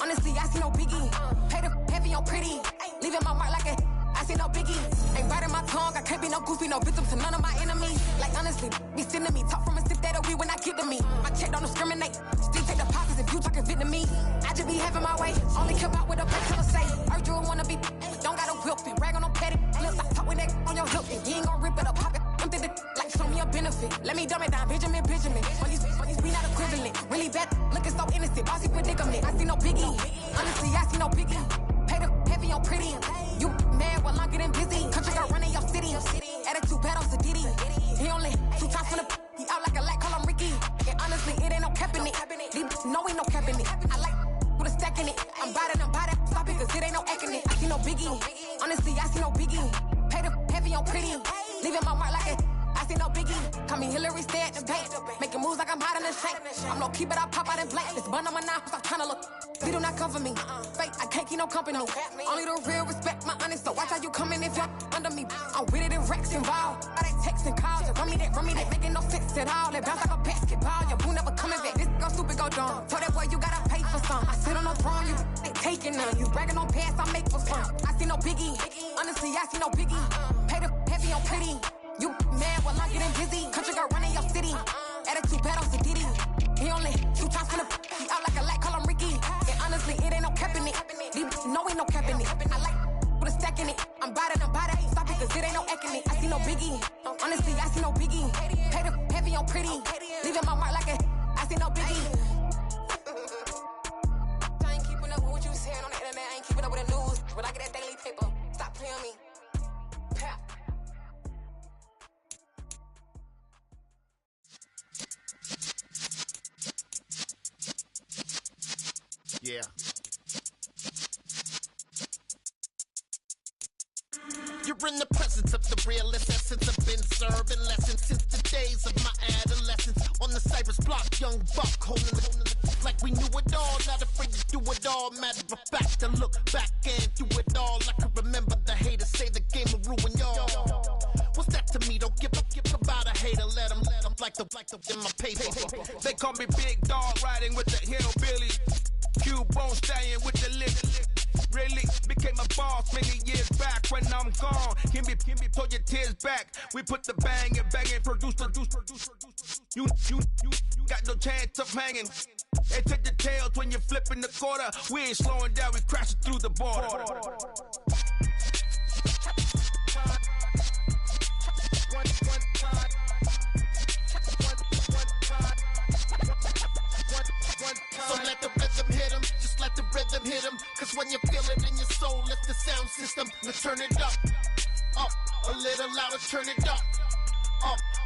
Honestly, I see no biggie. Pay the heavy on pretty. Leaving my mark like a. I see no biggie. Ain't biting my tongue. I can't be no goofy, no victim to none of my enemies. Like honestly, be sending me talk from a stiff that'll be when I get to me. My check don't discriminate. Still take the pockets if you talking Vietnamese. I just be having my way. Only care about what a person say. Urge you wanna be. Don't got a whip and rag on no petty. Lips like talk with that on your hip. And you ain't gon' rip it up. Pop it. Empty the like show me a benefit. Let me dumb it down. Benjamin. We not equivalent. Really bad. Looking so innocent. Bossy predicament. I see no biggie. Honestly, I see no biggie. Pay the heavy on pretty. You mad while I'm getting busy. Country girl running your city. Attitude bad on Sadiddy. He only 2 times from the. He out like a light. Call him Ricky. And honestly, it ain't no cap in it. These no ain't no cap in it. I like with a stack in it. I'm bad at. Stop it, cause it ain't no acting it. I see no biggie. Honestly, I see no biggie. Pay the heavy on pretty. Leaving my mark like a. I see no biggie. Call me Hillary, stay at the bank. Making moves like I'm hiding in shank. I'm low key, but I pop out in blank. This bun on my knife, I'm trying to look. They do not cover me. Fake, I can't keep no company. Only the real respect my honest. So watch how you coming if you're under me. I'm with it in Rex involved. All that text and calls. Just run me that. Making no sense at all. They bounce like a basketball. Your boo never coming back. This go stupid, go dumb. Told that boy you gotta pay for some. I sit on no throne, you ain't taking none. You bragging on pants, I make for fun. I see no biggie. Honestly, I see no biggie. Pay the heavy on pretty. You mad while I'm getting busy. Country girl running your city. Attitude bad on Sadiddy. He only 2 times from the. He out like a light, call him Ricky. And honestly, it ain't no cap in it. No ain't no cap in it. I like with a stack in it. I'm bad at ain't stop it, cause it ain't no acting it. I see no biggie. Honestly, I see no biggie. Pay the heavy on pretty. Leaving my mark like a. I see no biggie. I ain't keeping up with what you saying on the internet. I ain't keeping up with the news. When I get that daily paper, stop playing me. Pap. Yeah. You're in the presence of the realest essence. I've been serving lessons since the days of my adolescence. On the Cypress block, young buck holding it like we knew it all. Not afraid to do it all. Matter of fact, to look back and do it all. I can remember the haters say the game will ruin y'all. What's that to me? Don't give about a hater. Let them like the in my paper. They call me Big Dog, riding with the hillbilly. Cubone stallion with the lip. Really became a boss many years back. When I'm gone, can be pull your tears back. We put the bang and produce. You got no chance of hanging. They take the tails when you're flipping the quarter. We ain't slowing down, we crashing through the border. So let the rhythm hit him, just let the rhythm hit him. Cause when you feel it in your soul, lift the sound system. Now turn it up, a little louder, turn it up.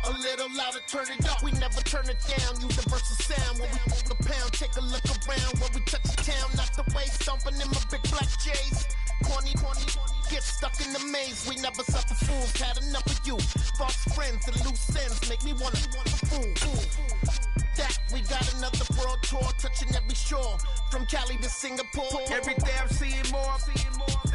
A little louder, turn it up. We never turn it down, universal sound. When we move the pound, take a look around. When we touch the town, not the way, stomping in my big black J's. Corny, get stuck in the maze. We never suffer fools, had enough of you. False friends and loose ends make me wanna fool. That we got another world tour, touching every shore, from Cali to Singapore. Every day I'm seeing more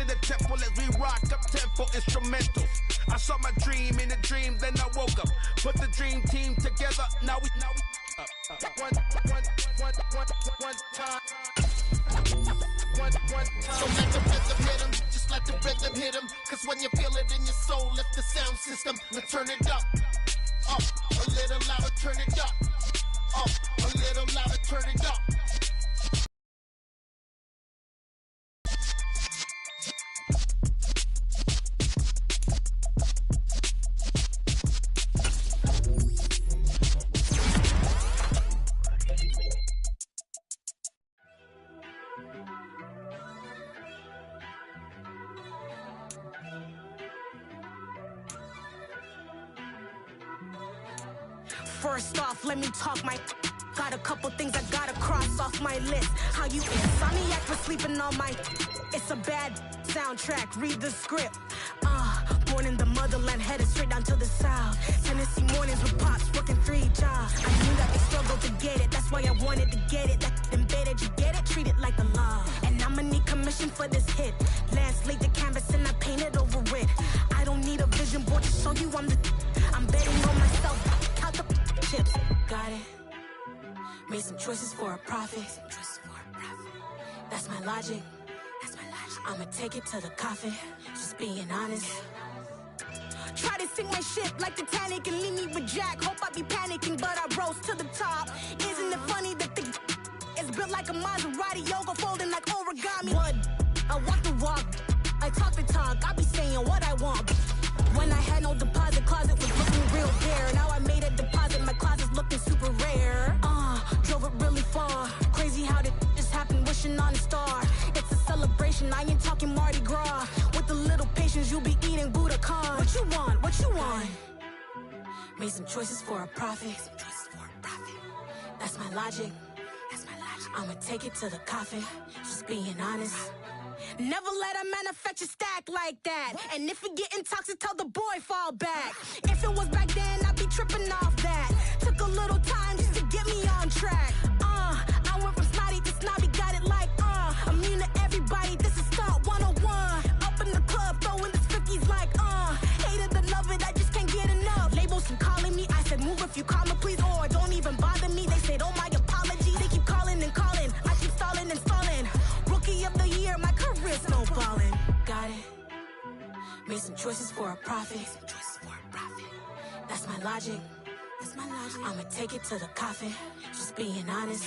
in the temple as we rock up tempo instrumentals. I saw my dream in a dream, then I woke up. Put the dream team together. Now we one time. So let the rhythm hit him, just let the rhythm hit him. Cause when you feel it in your soul, lift the sound system. Now turn it up, a little louder, turn it up. A little louder, turn it up. First off, let me talk my. Got a couple things I gotta cross off my list. How you insomniac for sleeping on my. It's a bad soundtrack. Read the script. Born in the motherland, headed straight down to the south. Tennessee mornings with pops, working 3 jobs. I knew that they struggled to get it. That's why I wanted to get it. That embedded, you get it? Treat it like a law. And I'ma need commission for this hit. Last laid the canvas and I painted over it. I don't need a vision board to show you I'm betting on myself. Count the chips. Got it. Made some choices for a profit. That's my logic. I'ma take it to the coffin. Just being honest. Try to sink my ship like Titanic and leave me with Jack. Hope I be panicking, but I rose to the top. Isn't it funny that the is built like a Maserati, yoga folding like origami? What? I walk the walk, I talk the talk. I be saying what I want. When I had no deposit, closet was looking real bare. Now I made a deposit, my closet's looking super rare. Drove it really far. Crazy how did this happen, wishing on a star. It's a celebration, I ain't talking Mardi Gras. With a little patience, you'll be eating Budokan. What you want? What you want? Made some choices for a profit. That's my logic. I'ma take it to the coffin. Just being honest. Never let a manufacture stack like that. And if it getting toxic, tell the boy fall back. If it was back then, I'd be tripping off that. Took a little time just to get me on track. I went from snotty to snobby, got it like immune to everybody, this is stunt 101. Up in the club, throwing this 50s like hate it or love it, I just can't get enough. Labels from calling me, I said move if you call me please, or don't even bother me. They said oh my apology, they keep calling and calling. I keep stalling and stalling. Rookie of the year, my career's snowballing. Got it. Made some choices for a profit. That's my logic. I'ma take it to the coffin. Just being honest.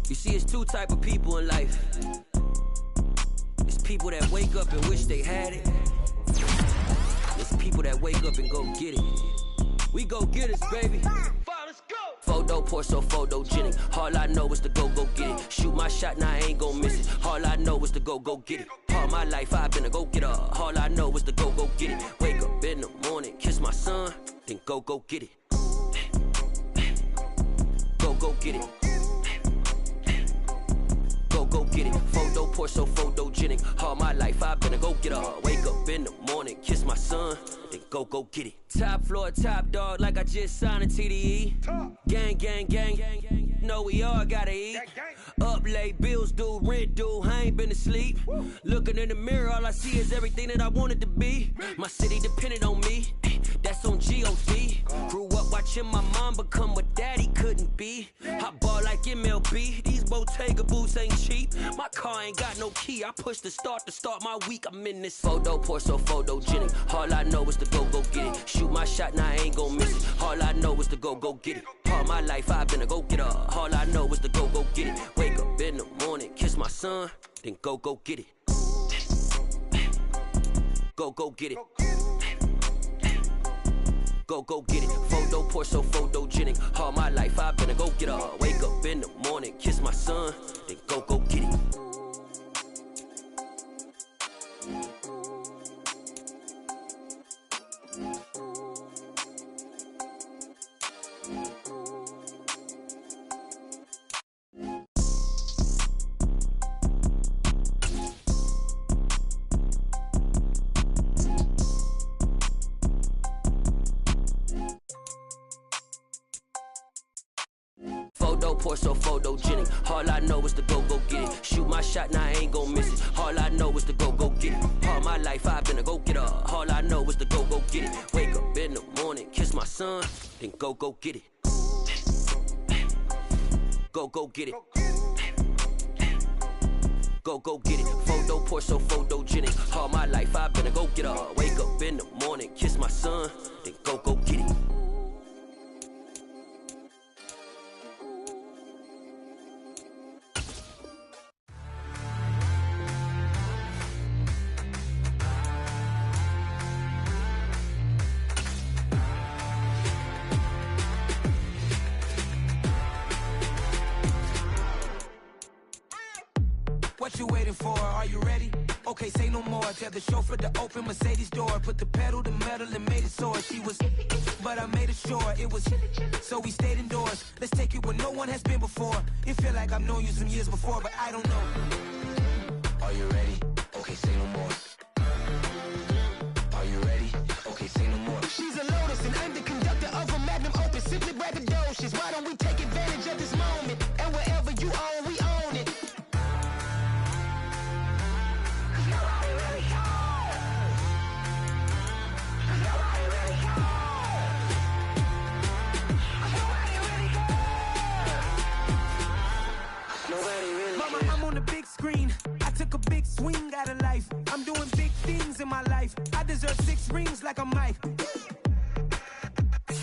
You see, it's two type of people in life. It's people that wake up and wish they had it. It's people that wake up and go get it. We go get it, baby. Photo pour so photogenic. All I know is to go get it. Shoot my shot, now I ain't gon' miss it. All I know is to go get it. All my life I've been a go getter. All I know is to go get it. Wake up in the morning, kiss my son, then go get it. Go get it. Go get it. Photo pour so photogenic. All my life I've been a go getter. Wake up in the morning, kiss my son, then go get it. Top floor, top dog, like I just signed a TDE. Gang. Know we all gotta eat. Up late, bills due, rent due. I ain't been asleep. Looking in the mirror, all I see is everything that I wanted to be. My city depended on me. That's on G.O.D. Grew up watching my mom become what daddy couldn't be. I ball like MLB. These Bottega boots ain't cheap. My car ain't got no key. I push the start to start my week. I'm in this photo pour so photogenic. All I know is to go get it. Shoot my shot, now I ain't gon' miss it. All I know is to go get it. All my life I've been a go getter. All I know is to go get it. Wake up in the morning, kiss my son, then go get it. Go get it. Go get it. Photo pour so photogenic. All my life I've been a go getter. Wake up in the morning, kiss my son, then go get it. Photo pour so photogenic. All I know is to go get it. Shoot my shot, now I ain't gon' miss it. All I know is to go get it. All my life I've been a go getter. All I know is to go get it. Wake up in the morning, kiss my son, then go get it. Go get it. Go get it. Photo pour so photogenic. All my life I've been a go getter. Wake up in the morning, kiss my son, then go get it. What you waiting for? Are you ready? Okay, say no more. Tell the chauffeur to open Mercedes door. Put the pedal to metal and made it soar. She was, but I made it sure it was. So we stayed indoors. Let's take it where no one has been before. It feel like I've known you some years before, but I don't know. Are you ready? Okay, say no more. Are you ready? Okay, say no more. She's a Lotus and I'm the conductor of a magnum opus. Simply braggadocious. Why don't we take advantage of this moment? And wherever you own, we own it. Mama, I'm on the big screen. I took a big swing out of life. I'm doing big things in my life. I deserve 6 rings like I'm Mike.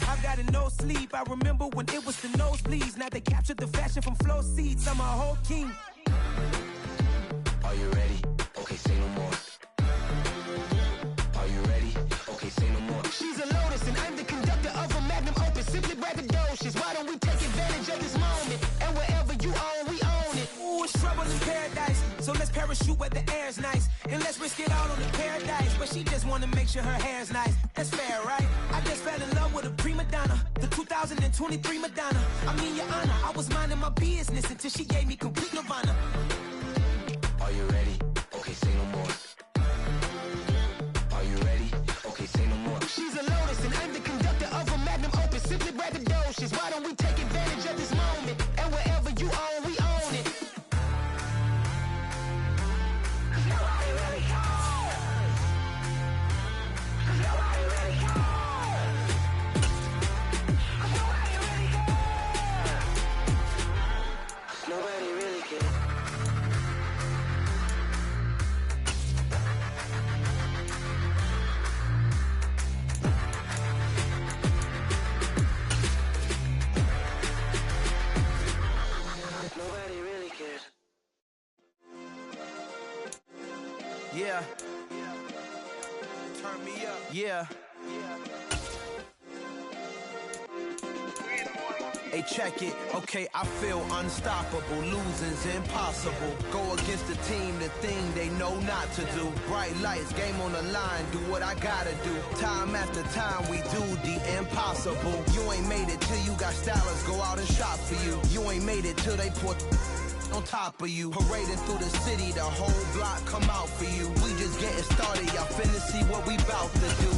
I've got no sleep. I remember when it was the nosebleeds. Now they captured the fashion from flow seats. I'm a whole king. Are you ready? Okay, say no more. Are you ready? Okay, say no more. She's a Lotus and I'm the conductor of a magnum opus. Simply braggadocious. Why don't we take advantage of this moment? And wherever you own, we own it. Ooh, it's trouble in paradise. So let's parachute where the air's nice. And let's risk it all on the paradise. But she just wanna make sure her hair's nice. That's fair, right? I just fell in love with a prima donna. The 2023 Madonna. I mean, your honor, I was minding my business until she gave me complete nirvana. Are you ready? Okay, say no more. Are you ready? Okay, say no more. She's a Lotus and I'm the conductor of a magnum opus. Simply braggadocious. Why don't we take advantage of this moment? And wherever you own, we own it. Nobody really cares. Nobody really cares. Yeah. Turn me up. Yeah. Hey, check it. Okay, I feel unstoppable. Losing's impossible. Go against the team, the thing they know not to do. Bright lights, game on the line. Do what I gotta do. Time after time, we do the impossible. You ain't made it till you got stylists go out and shop for you. You ain't made it till they put on top of you. Parading through the city, the whole block come out for you. We just getting started, y'all finna see what we bout to do.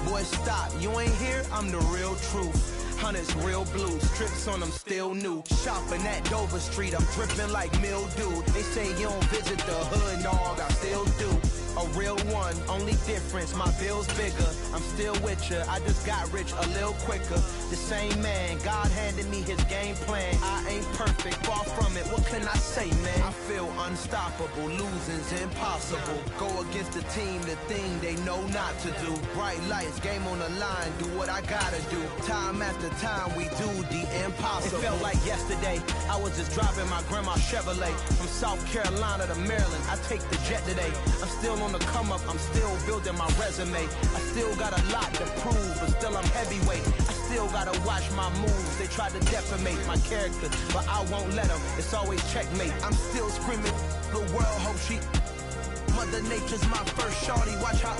Boy, stop, you ain't here, I'm the real truth. Hunters, real blue, strips on them still new. Shopping at Dover Street, I'm dripping like mildew. They say you don't visit the hood, dog, I still do. A real one, only difference, my bill's bigger. I'm still with ya, I just got rich a little quicker. The same man, God handed me his game plan. I ain't perfect, far from it, what can I say, man? I feel unstoppable, losing's impossible. Go against the team, the thing they know not to do. Bright lights, game on the line, do what I gotta do. Time after time, we do the impossible. It felt like yesterday, I was just driving my grandma's Chevrolet. From South Carolina to Maryland, I take the jet today. I'm still on the come up, I'm still building my resume. I still got a lot to prove, but still I'm heavyweight. I still gotta watch my moves. They try to defamate my character, but I won't let them. It's always checkmate. I'm still screaming, the world hope she. Mother Nature's my first shorty, watch how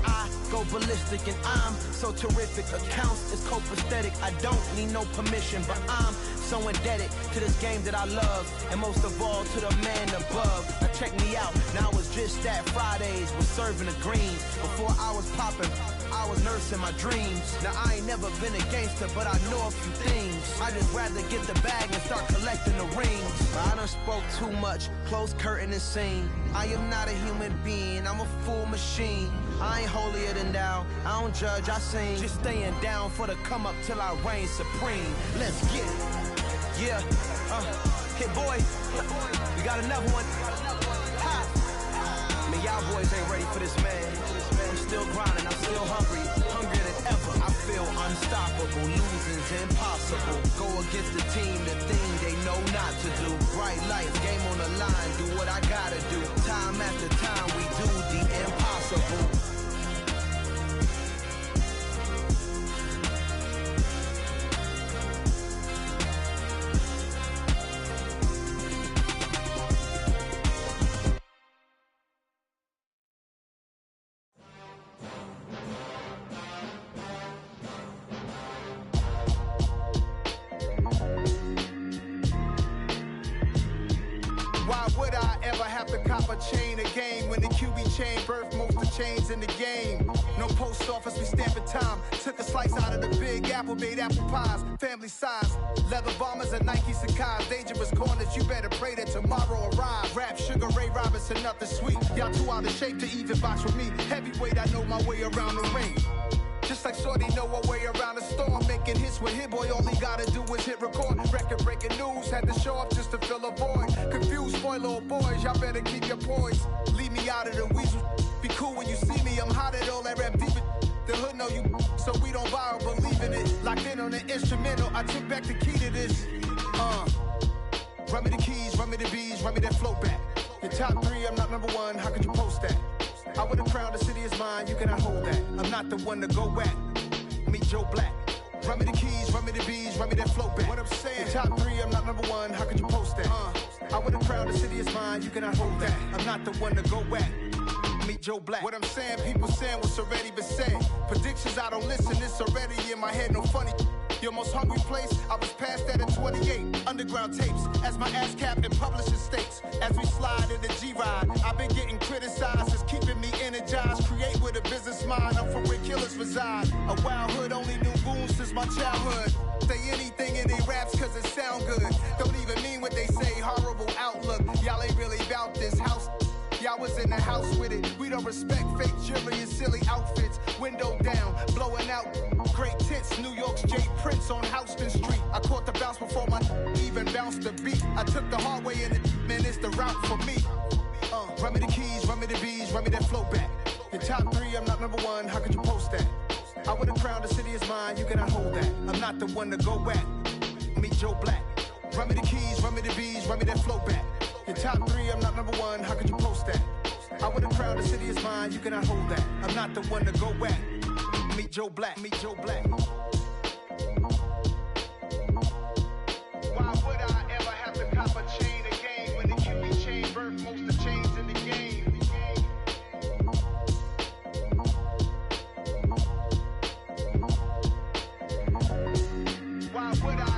I go ballistic and I'm so terrific. Accounts is copacetic, I don't need no permission, but I'm so indebted to this game that I love, and most of all to the man above. Now check me out, now it's just that Fridays was serving the greens. Before I was popping, I was nursing my dreams. Now I ain't never been a gangster, but I know a few things. I just rather get the bag and start collecting the rings. I done spoke too much, close curtain and scene. I am not a human being, I'm a full machine. I ain't holier than thou, I don't judge, I sing. Just staying down for the come up till I reign supreme. Let's get it. Yeah, hit boy, we got another one. Ha. Man, y'all boys ain't ready for this, man. I'm still grinding, I'm still hungry, hungrier than ever. I feel unstoppable, losing's impossible. Go against the team, the thing they know not to do. Bright lights, game on the line, do what I gotta do. Time after time, we do the impossible. Why would I ever have to cop a chain a game when the QB chain birthed most of chains in the game? No post office, we stamping time. Took a slice out of the big apple, made apple pies, family size. Leather bombers and Nike Sacai's. Dangerous corners, you better pray that tomorrow arrives. Rap, Sugar Ray Robinson, nothing sweet. Y'all too out of shape to even box with me. Heavyweight, I know my way around the ring. Just like Shorty know her way around the storm. Making hits with Hit Boy, all he gotta do is hit record. Record breaking news, had to show up just to fill a void. Confused, spoil little boys, y'all better keep your poise. Leave me out of the weasel. Be cool when you see me, I'm hot at all that rap deep. The hood know you, so we don't borrow, believe in it. Locked in on the instrumental, I took back the key to this. Run me the keys, run me the bees, run me that flow back. Your top 3, I'm not number 1, how could you post that? I would've crowned the city is mine, you cannot hold that. I'm not the one to go back. Meet Joe Black. Run me the keys, run me the bees, run me that flow back. What I'm saying, your top 3, I'm not number 1, how could you post that? I would've crowned the city is mine, you cannot hold that. I'm not the one to go back. Meet Joe Black. What I'm saying, people saying what's already been said. Predictions, I don't listen, it's already in my head, no funny. Your most hungry place, I was past that at 28. Underground tapes, as my ass cap in publishing states. As we slide in the G-Ride, I've been getting criticized, it's keeping me energized. Create with a business mind, I'm from where killers reside. A wild hood, only knew goons since my childhood. Say anything in their raps cause it sound good. Don't even mean what they say, horrible outlook. Y'all ain't really about this house. Y'all was in the house with it. We don't respect fake jewelry and silly outfits. Window down, blowing out great tits. New York's J. Prince on Houston Street. I caught the bounce before my even bounced the beat. I took the hard way in it, man, it's the route for me. Run me the keys, run me the bees, run me that flow back. Your top 3, I'm not number 1, how could you post that? I would've crowned the city is mine, you cannot hold that. I'm not the one to go back. Meet Joe Black. Run me the keys, run me the bees, run me that flow back. Your top 3, I'm not number 1, how could you post that? I would've crowned the city is mine, you cannot hold that. I'm not the one to go back. Meet Joe Black, meet Joe Black. Why would I ever have to cop a chain a game when the QB chain birthed most of chains in the game? Why would I?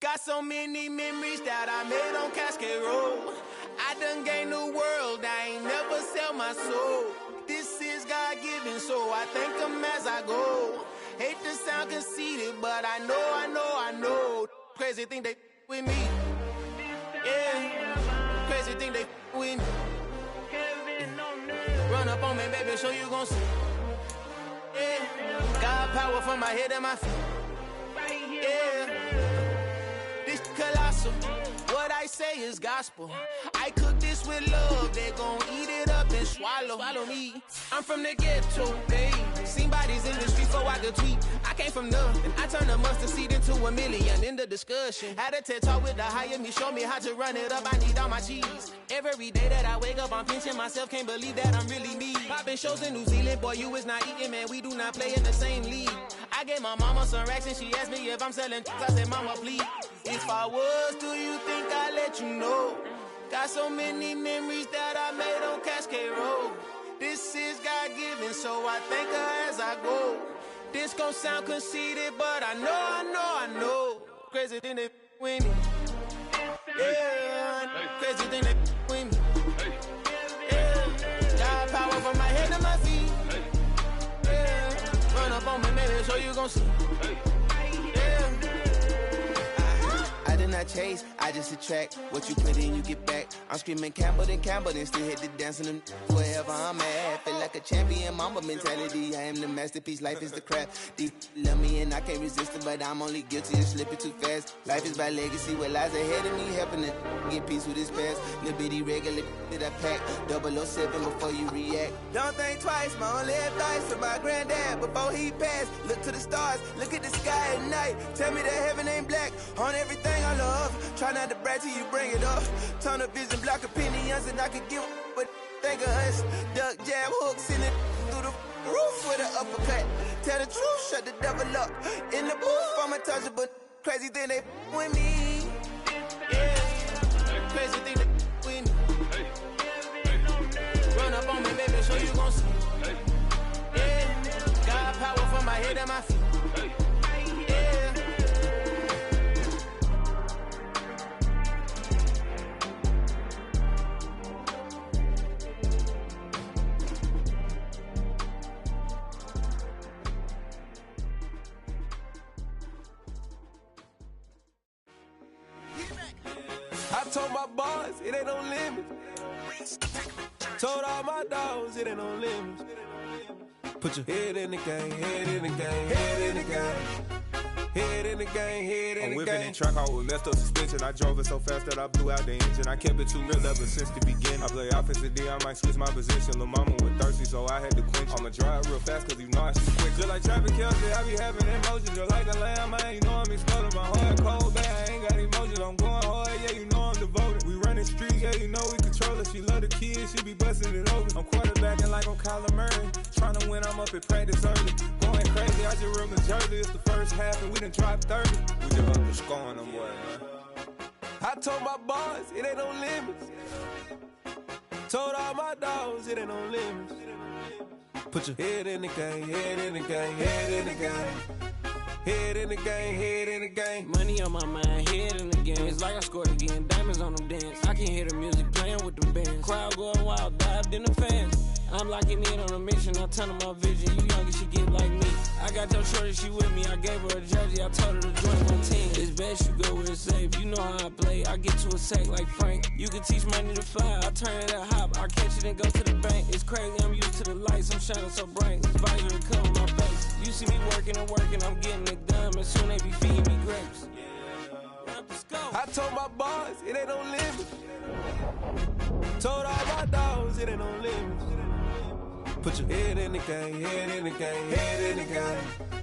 Got so many memories that I made on Cascade Road. I done gained the world, I ain't never sell my soul. This is God-given, so I thank him as I go. Hate to sound conceited, but I know. Crazy thing they with me. Yeah, crazy thing they with me. Run up on me, baby, show you gon' see. Yeah, God power from my head and my feet. Yeah. This colossal, what I say is gospel. I cook this with love, they gon' eat it up and swallow me. I'm from the ghetto, babe. Seen bodies in the street so I could tweet. I came from nothing, I turned a mustard seed into a million. In the discussion, had a TED talk with the higher me, show me how to run it up, I need all my cheese. Every day that I wake up, I'm pinching myself, can't believe that I'm really me. Popping shows in New Zealand, boy, you is not eating, man, we do not play in the same league. I gave my mama some racks and she asked me if I'm selling. I said, mama, please. If I was, do you think I'd let you know? Got so many memories that I made on Cascade Road. This is God-given, so I thank her as I go. This gon' sound conceited, but I know. Crazy thing they with me. Yeah, crazy thing they with me. Yeah, God power from my head to my feet. Yeah, run up on me, maybe, so you gon' see. I did not chase, I just attract. What you put in, you get back. I'm screaming Campbell, then still hit the dance and wherever I'm at. Feel like a champion, mamba mentality. I am the masterpiece, life is the crap. Deep love me and I can't resist it, but I'm only guilty of slipping too fast. Life is by legacy, what lies ahead of me, helping to get peace with this past. Little bitty regular that I pack, 007 before you react. Don't think twice, my only advice from my granddad before he passed. Look to the stars, look at the sky at night. Tell me that heaven ain't black on everything I love. Try not to brag till you bring it up. Turn up vision, block opinions, and I could give but think of us. Duck, jab, hooks in it through the roof with an uppercut. Tell the truth, shut the devil up. In the booth, I'm untouchable. Crazy thing they with me. Yeah, crazy thing they with me. Run up on me, baby, so you gon' see. Yeah, God power from my head and my feet. Yeah. told my boys, it ain't no limits. Told all my dogs, it ain't no limits. Put your head in the game, head in the game, head in the game. Head in the game, head in the game. I'm whipping in track out with messed up suspension. I drove it so fast that I blew out the engine. I kept it too real ever since the beginning. I play offensive D, I might switch my position. Lil' mama was thirsty, so I had to quench. I'ma drive real fast, cause you know I shoot quick. Just like traffic Kelsey, I be having emotions. Just like a lamb, man, you know I'm exploding. My heart cold, man, I ain't got emotions. I'm going hard, yeah, you know I'm devoted. We running streets, yeah, you know we control it. She love the kids, she be busting it over. I'm quarterbacking like I'm Kyler Murray. Trying to win, I'm up at practice early. Going crazy, I just real in Jersey. It's the first half and we done dropped 30. We just up to scoring them boys, man. I told my boys, it ain't no limits. Told all my dogs, it ain't no limits. Put your head in the game, head in the game, head in the game. Head in the game, head in the game. Money on my mind, head in the game. It's like I scored again, diamonds on them dance. I can hear the music playing with them bands. Crowd going wild, dived in the fans. I'm locking in on a mission, I tell her my vision. You younger, she get like me. I got your shorty, she with me. I gave her a jersey, I told her to join my team. It's best you go where it's safe. You know how I play. I get to a sack like Frank. You can teach money to fly. I turn it up hop. I catch it and go to the bank. It's crazy, I'm used to the lights. I'm shining so bright. This visor will cover my face. You see me working and working, I'm getting it done. And soon they be feeding me grapes. I told my boys, it ain't no limits. Told all my dogs, it ain't no limits. Put your head in the game, head in the game, head in the game.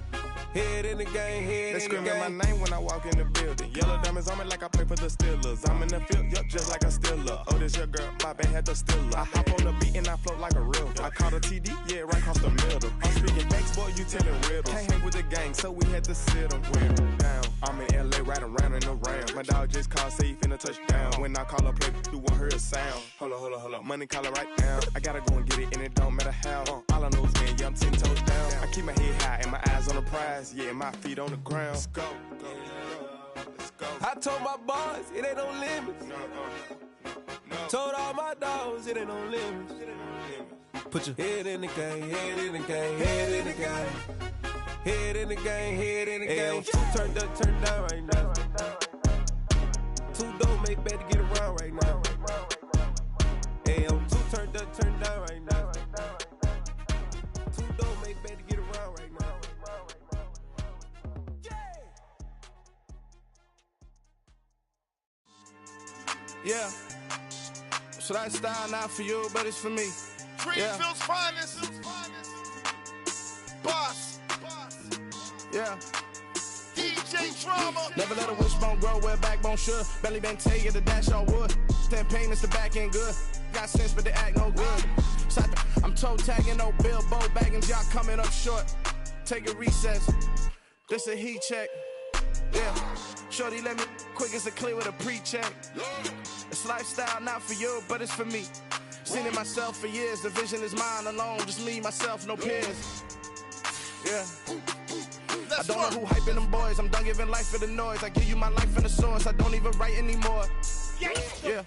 Head in the game, head They in the game. screaming my name when I walk in the building. Yellow diamonds on me like I play for the Steelers. I'm in the field, yup, just like a Steeler. Oh, this your girl, my band had the Steeler. I hop on the beat and I float like a real. I caught a TD, yeah, right across the middle. I'm speaking banks, boy, you telling riddles. Can't hang with the gang, so we had to sit them down. I'm in LA, riding around in the round. My dog just called, say he finna touch down. When I call a play, you won't hear a sound. Hold up, money caller right now. I gotta go and get it, and it don't matter how. All I know is, man, yeah, I'm 10 toes down. I keep my head high and my eyes on the prize. Yeah, my feet on the ground. Let's go. I told my boys, it ain't no limits. Told all my dogs, it ain't no limits. Put your head in the game, head in the game, head in the game. Head in the game, head in the game. Two turned up, turned down right now. Two don't make bad to get around right now. Hey, two turned up, turned down right now. Two don't make bad to get around right now. Yeah. So that style not for you, but it's for me. Greenfield's finest. Boss. Yeah. DJ Drama. Never let a wishbone grow where a backbone should. Belly been tell you the dash on wood. 10 payments, the back end good. Got sense, but they act no good. So I'm toe tagging, no Bilbo baggins. Y'all coming up short. Take a recess. This a heat check. Yeah. Shorty let me quick as a clear with a pre-check. It's lifestyle not for you, but it's for me. Seen it myself for years. The vision is mine alone. Just me, myself, no peers. Yeah. I don't know who hyping them boys. I'm done giving life for the noise. I give you my life in the source. I don't even write anymore. Yeah.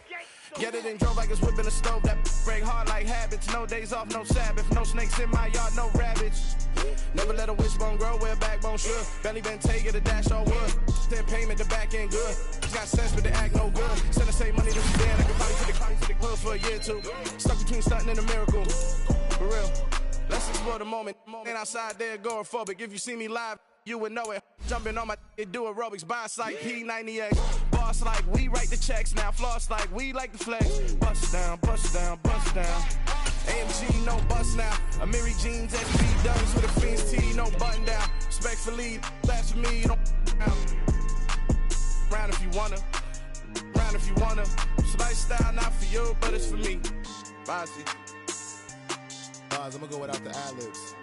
Get it and drove like it's whipping a stove. That break hard like habits. No days off, no Sabbath. No snakes in my yard, no rabbits. Never let a wishbone grow where a backbone should. Belly been taking the dash on wood. 10 payment, the back end good. Got sense, but they act no good. Send to save money to the band. I can body to the hood for a year or two. Stuck between stunting and a miracle. For real. Let's explore the moment. Ain't outside there agoraphobic. If you see me live, you would know it. Jumping on my do aerobics, boss like P90X. Boss like we write the checks now. Floss like we like the flex. Bust down, bust down, bust down. AMG, no bust now. Amiri jeans, SB dubs with a Fiends T, no button down. Respectfully, that's for me, don't down. Round if you wanna. Round if you wanna. It's lifestyle not for you, but it's for me. Bossy. Bars, I'm gonna go without the ad-libs.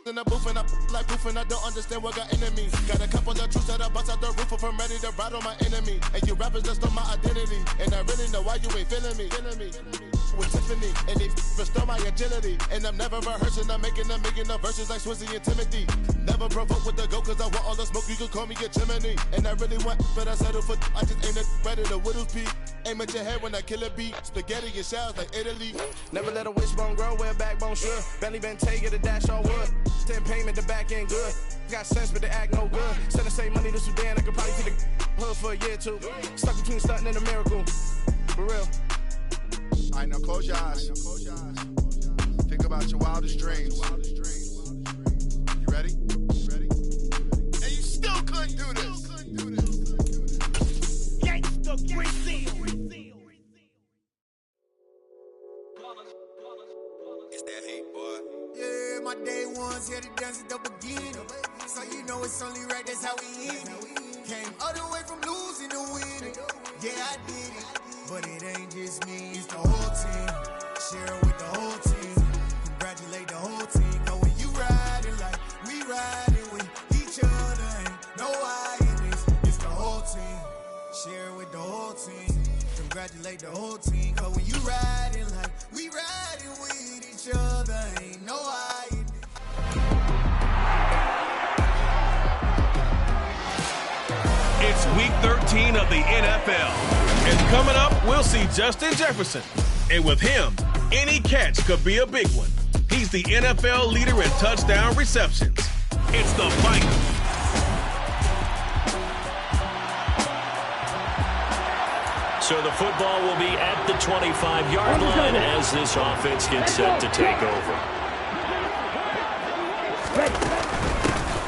In the booth and I like proof and I don't understand what got enemies. Got a couple of truths that I bust out the roof if I'm ready to ride on my enemy. And you rappers just stole my identity. And I really know why you ain't feeling me. With Tiffany, and they restore my agility. And I'm never rehearsing, I'm making the verses like Swizzy and Timothy. Never provoke with the go, cause I want all the smoke, you can call me a chimney. And I really want, but I settle for, I just aim it ready to Whittle's Peak. Aim at your head when I kill a beat. Spaghetti and shells like Italy. Never let a wishbone grow where a backbone should. Belly been taking the dash on wood. 10 payment, the back end good. Got sense, but they act no good. Send the same money to Sudan, I could probably see the hood for a year or two. Stuck between stunting and a miracle. For real. All right, now close your eyes. Think about your wildest dreams. You ready? And you still couldn't do this. Gangsta Brazil. It's that hate, boy. Yeah, my day ones here to dance at the beginning. So you know it's only right, that's how we end it. Came all the way from losing to winning. Yeah, I did it. But it ain't just me, it's the whole team. Share with the whole team. Congratulate the whole team. Cause when you riding like we riding with each other, ain't no I in this. It's the whole team. Share with the whole team. Congratulate the whole team. Cause when you riding like we riding with each other, ain't no I in this. It's week 13 of the NFL. And coming up, we'll see Justin Jefferson. And with him, any catch could be a big one. He's the NFL leader in touchdown receptions. It's the Vikes. So the football will be at the 25-yard line as this offense gets set to take over.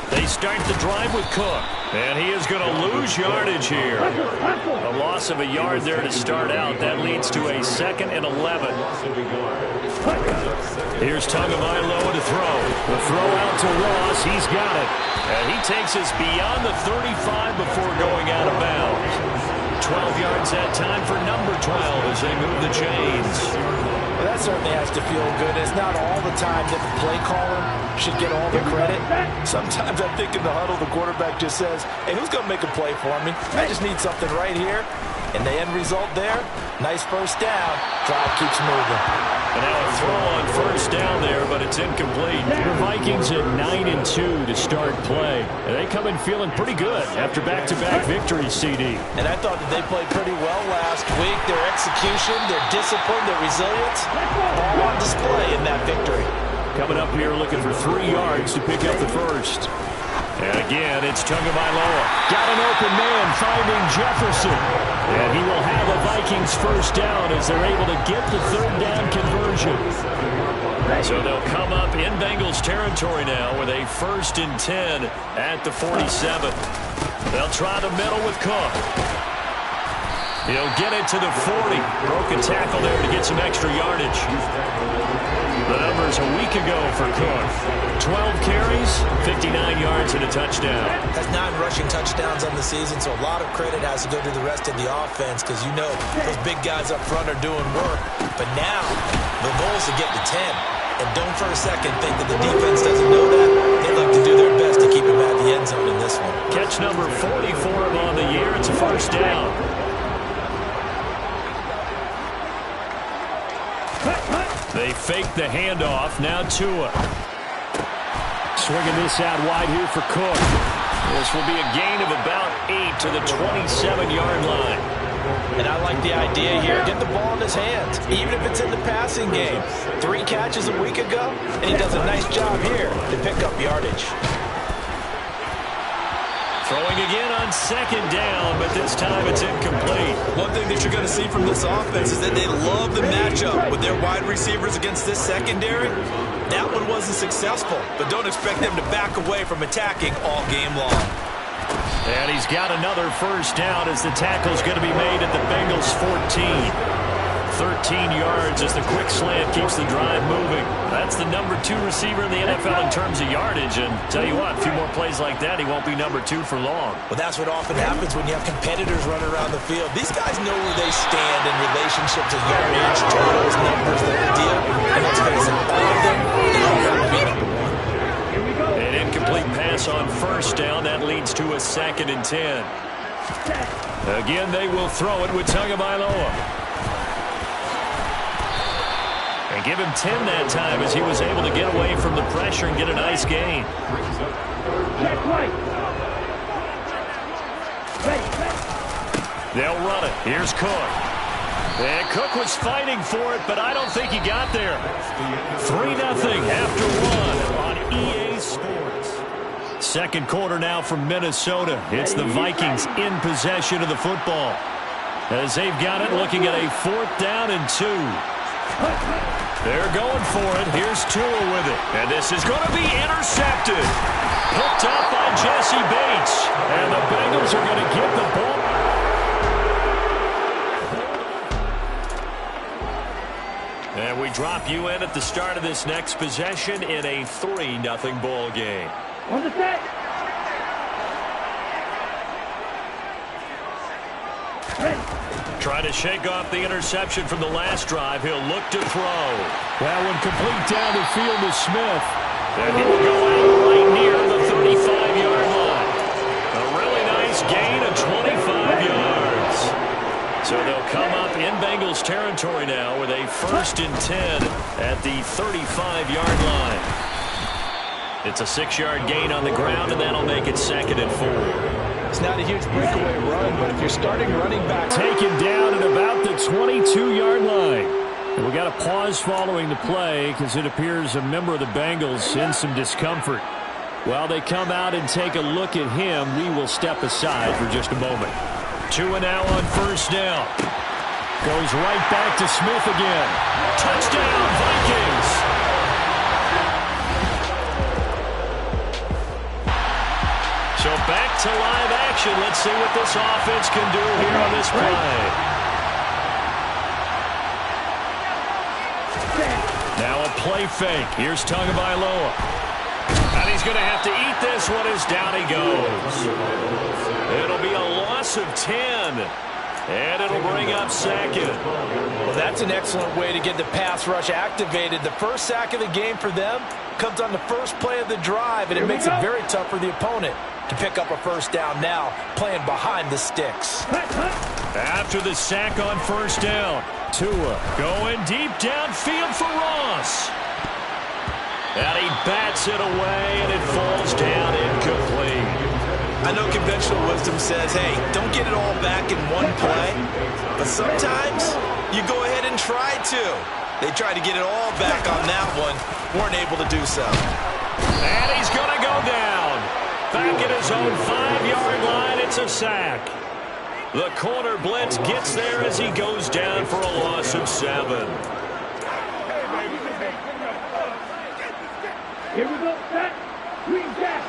They start the drive with Cook, and he is going to lose yardage here. A loss of a yard there to start out. That leads to a 2nd and 11. Here's Tagovailoa to throw. The throw out to Ross. He's got it. And he takes us beyond the 35 before going out of bounds. 12 yards that time for number 12 as they move the chains. Well, that certainly has to feel good. It's not all the time that the play caller should get all the credit. Sometimes I think in the huddle, the quarterback just says, hey, who's going to make a play for me? I just need something right here. And the end result there, nice first down. Drive keeps moving. And now a throw on first down there, but it's incomplete. The Vikings at 9-2 to start play. And they come in feeling pretty good after back-to-back victories, CD. And I thought that they played pretty well last week. Their execution, their discipline, their resilience, all on display in that victory. Coming up here looking for 3 yards to pick up the first. And again, it's Tagovailoa. Got an open man finding Jefferson. And he will have a Vikings first down as they're able to get the 3rd down conversion. So they'll come up in Bengals territory now with a 1st and 10 at the 47. They'll try the middle with Cook. He'll get it to the 40. Broke a tackle there to get some extra yardage. The numbers a week ago for Cook. 12 carries, 59 yards, and a touchdown. Has 9 rushing touchdowns on the season, so a lot of credit has to go to the rest of the offense because you know those big guys up front are doing work. But now, the goal is to get to 10. And don't for a second think that the defense doesn't know that. They like to do their best to keep him out of the end zone in this one. Catch number 40 for him on the year. It's a first down. They fake the handoff. Now Tua. Swinging this out wide here for Cook. This will be a gain of about 8 to the 27-yard line. And I like the idea here. Get the ball in his hands, even if it's in the passing game. 3 catches a week ago, and he does a nice job here to pick up yardage. Throwing again on 2nd down, but this time it's incomplete. One thing that you're going to see from this offense is that they love the matchup with their wide receivers against this secondary. That one wasn't successful, but don't expect them to back away from attacking all game long. And he's got another first down as the tackle's going to be made at the Bengals 14. 13 yards as the quick slant keeps the drive moving. That's the number 2 receiver in the NFL in terms of yardage. And tell you what, a few more plays like that, he won't be number 2 for long. Well, that's what often happens when you have competitors running around the field. These guys know where they stand in relationship to yardage, totals, numbers, the deal. And let's face it, all of them, they all got to be number 1. An incomplete pass on first down. That leads to a 2nd and 10. Again, they will throw it with Tagovailoa. And give him 10 that time as he was able to get away from the pressure and get a nice gain. They'll run it. Here's Cook. And Cook was fighting for it, but I don't think he got there. 3-0 after 1 on EA Sports. Second quarter now from Minnesota. It's the Vikings in possession of the football. As they've got it, looking at a 4th down and 2. They're going for it. Here's Tua with it. And this is going to be intercepted. Picked up by Jesse Bates. And the Bengals are going to get the ball. And we drop you in at the start of this next possession in a 3-0 ball game. On the set. Trying to shake off the interception from the last drive. He'll look to throw. That one complete down the field to Smith. And he'll go out right near the 35-yard line. A really nice gain of 25 yards. So they'll come up in Bengals territory now with a 1st and 10 at the 35-yard line. It's a 6-yard gain on the ground, and that'll make it 2nd and 4. It's not a huge breakaway run, but if you're starting running back... Taken down at about the 22-yard line. And we got a pause following the play because it appears a member of the Bengals in some discomfort. While they come out and take a look at him, we will step aside for just a moment. Tua now on 1st down. Goes right back to Smith again. Touchdown, Vikings! So back to live action. Let's see what this offense can do here on this play. Now a play fake. Here's Tagovailoa. And he's going to have to eat this one as down he goes. It'll be a loss of 10. And it'll bring up 2nd. Well, that's an excellent way to get the pass rush activated. The first sack of the game for them comes on the first play of the drive, and it makes it very tough for the opponent to pick up a 1st down now, playing behind the sticks. After the sack on 1st down, Tua going deep downfield for Ross. And he bats it away, and it falls down incomplete. I know conventional wisdom says, hey, don't get it all back in one play. But sometimes you go ahead and try to. They tried to get it all back on that one. Weren't able to do so. And he's going to go down. Back at his own 5-yard line, it's a sack. The corner blitz gets there as he goes down for a loss of 7. Here we go, set, green jack.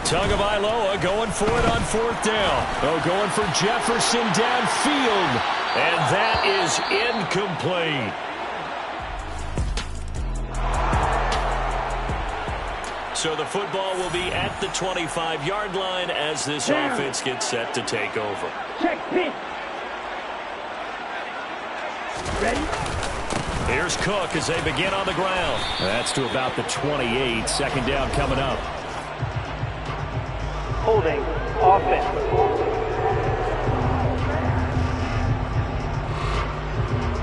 Tagovailoa going for it on 4th down. Oh, going for Jefferson downfield. And that is incomplete. So the football will be at the 25-yard line as this offense gets set to take over. Check pitch. Ready? Here's Cook as they begin on the ground. That's to about the 28. 2nd down coming up. Holding offense.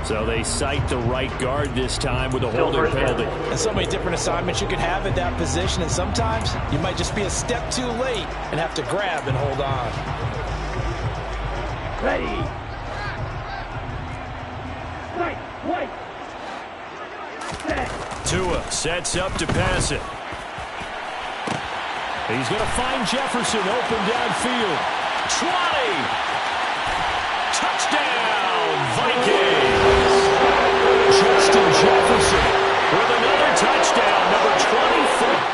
So they cite the right guard this time with a holding penalty. And so many different assignments you can have at that position, and sometimes you might just be a step too late and have to grab and hold on. Ready. Right. Set. Tua sets up to pass it. He's going to find Jefferson open downfield. 20! Touchdown, Vikings! Justin Jefferson with another touchdown, number 24.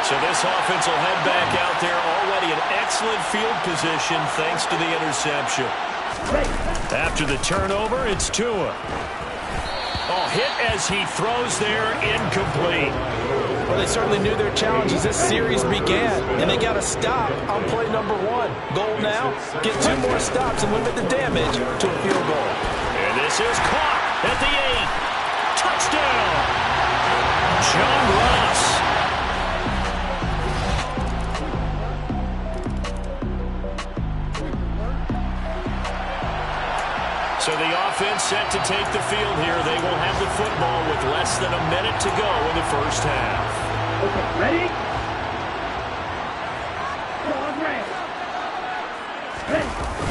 So this offense will head back out there, already in excellent field position thanks to the interception. After the turnover, it's Tua. Oh, hit as he throws there, incomplete. Well, they certainly knew their challenge as this series began, and they got a stop on play number 1. Goal now, get 2 more stops and limit the damage to a field goal. And this is caught at the 8. Touchdown! John Ross. So the offense set to take the field here. They will have the football with less than a minute to go in the first half. Okay, ready?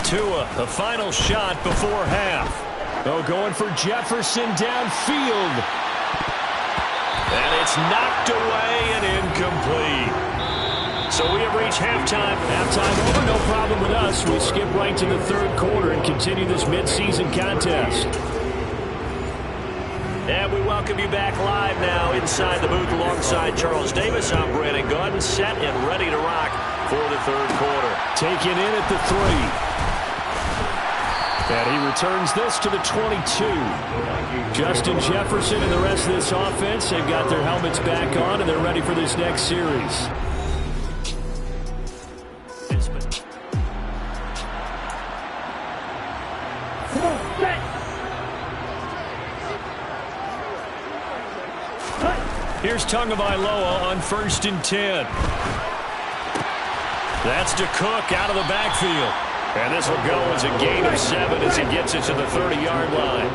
Tua, the final shot before half. Oh, going for Jefferson downfield. And it's knocked away and incomplete. So we have reached halftime. Halftime over, no problem with us. We skip right to the third quarter and continue this midseason contest. And we welcome you back live now inside the booth alongside Charles Davis. I'm Brandon Gordon, set and ready to rock for the third quarter. Taken in at the 3. And he returns this to the 22. Justin Jefferson and the rest of this offense, they've got their helmets back on and they're ready for this next series. Here's Tagovailoa on 1st and 10. That's to Cook out of the backfield. And this will go as a gain of 7 as he gets it to the 30-yard line.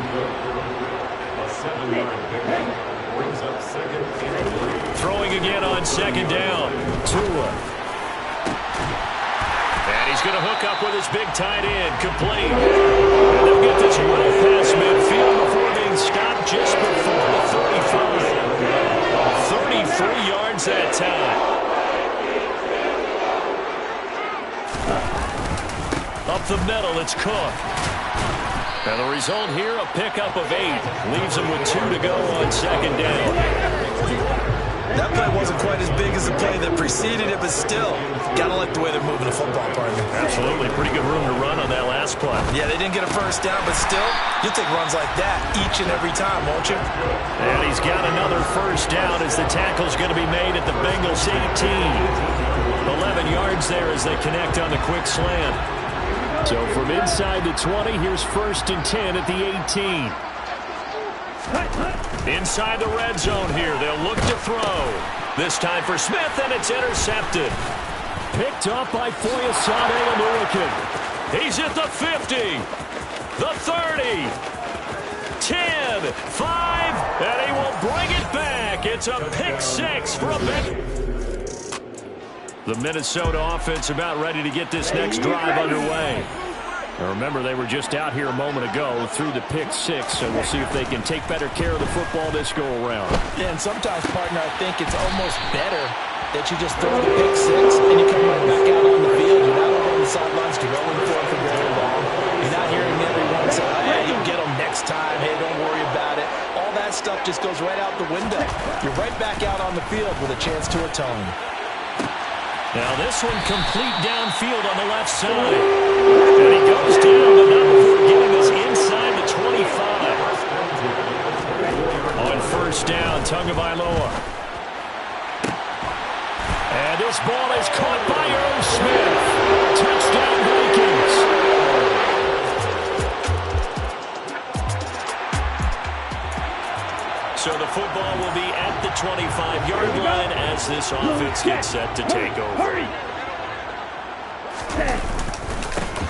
Throwing again on 2nd down. Tua. And he's going to hook up with his big tight end. Complete. And they'll get this one past midfield before being stopped just before the 35. 33 yards that time. Up the middle, it's Cook. And the result here, a pickup of 8. Leaves him with 2 to go on 2nd down. That play wasn't quite as big as the play that preceded it, but still, gotta like the way they're moving the football, partner. Absolutely. Pretty good room to run on that last play. Yeah, they didn't get a first down, but still, you'll take runs like that each and every time, won't you? And he's got another first down as the tackle's going to be made at the Bengals 18. 11 yards there as they connect on the quick slant. So from inside the 20, here's 1st and 10 at the 18. Inside the red zone here, they'll look to throw. This time for Smith, and it's intercepted. Picked up by Foyesade Aluakin. He's at the 50, the 30, 10, 5, and he will bring it back. It's a pick 6 from the Minnesota offense about ready to get this next drive underway. Now remember, they were just out here a moment ago through the pick 6, so we'll see if they can take better care of the football this go-around. Yeah, and sometimes, partner, I think it's almost better that you just throw the pick 6 and you come right back out on the field. You're not over on the sidelines going for very long. You're not hearing everyone say, hey, you'll get them next time. Hey, don't worry about it. All that stuff just goes right out the window. You're right back out on the field with a chance to atone. Now this one complete downfield on the left side. And he goes down, but not before getting us inside the 25. On 1st down, Tagovailoa. And this ball is caught by Irv Smith. Touchdown, Vikes. So the football will be at the 25-yard line as this offense gets set to take over.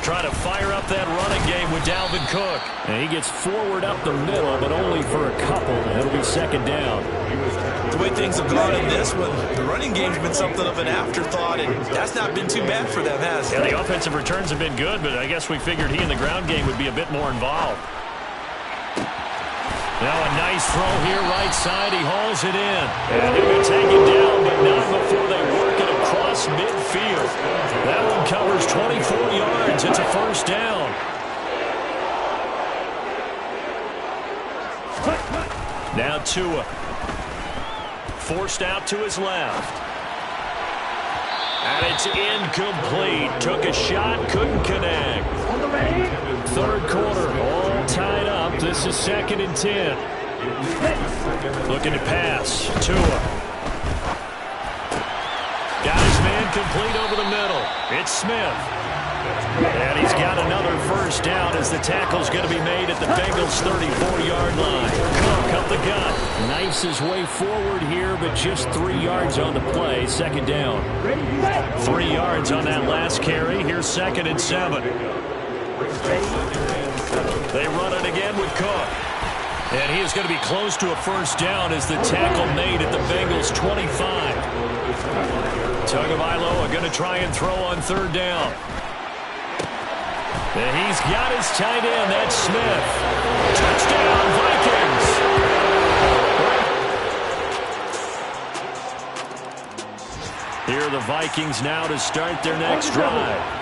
Trying to fire up that running game with Dalvin Cook. And he gets forward up the middle, but only for a couple. It'll be 2nd down. The way things have gone in this one, the running game's been something of an afterthought, and that's not been too bad for them, has it? Yeah, the offensive returns have been good, but I guess we figured he in the ground game would be a bit more involved. Now a nice throw here, right side. He hauls it in. And he'll be taken down, but not before they work it across midfield. That one covers 24 yards. It's a 1st down. Now Tua. Forced out to his left. And it's incomplete. Took a shot, couldn't connect. Third quarter, all tied up. This is 2nd and 10. Looking to pass. Tua. Got his man complete over the middle. It's Smith. And he's got another first down as the tackle's going to be made at the Bengals' 34-yard line. Cook up the gut. Knifes his way forward here, but just 3 yards on the play. 2nd down. 3 yards on that last carry. Here's 2nd and 7. They run it again with Cook. And he is going to be close to a first down as the tackle made at the Bengals' 25. Tagovailoa going to try and throw on 3rd down. And he's got his tight end. That's Smith. Touchdown, Vikings. Here are the Vikings now to start their next drive.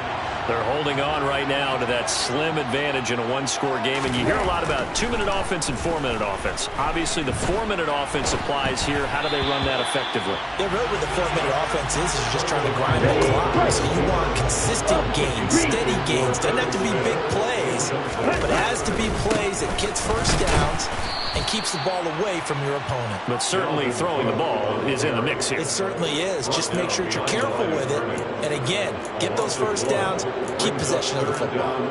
They're holding on right now to that slim advantage in a one-score game. And you hear a lot about 2-minute offense and 4-minute offense. Obviously, the 4-minute offense applies here. How do they run that effectively? Yeah, really what the 4-minute offense is you're just trying to grind the clock. So you want consistent gains, steady gains. Doesn't have to be big plays, but it has to be plays that gets first downs and keeps the ball away from your opponent. But certainly throwing the ball is in the mix here. It certainly is. Just make sure that you're careful with it. And again, get those first downs, keep possession of the football.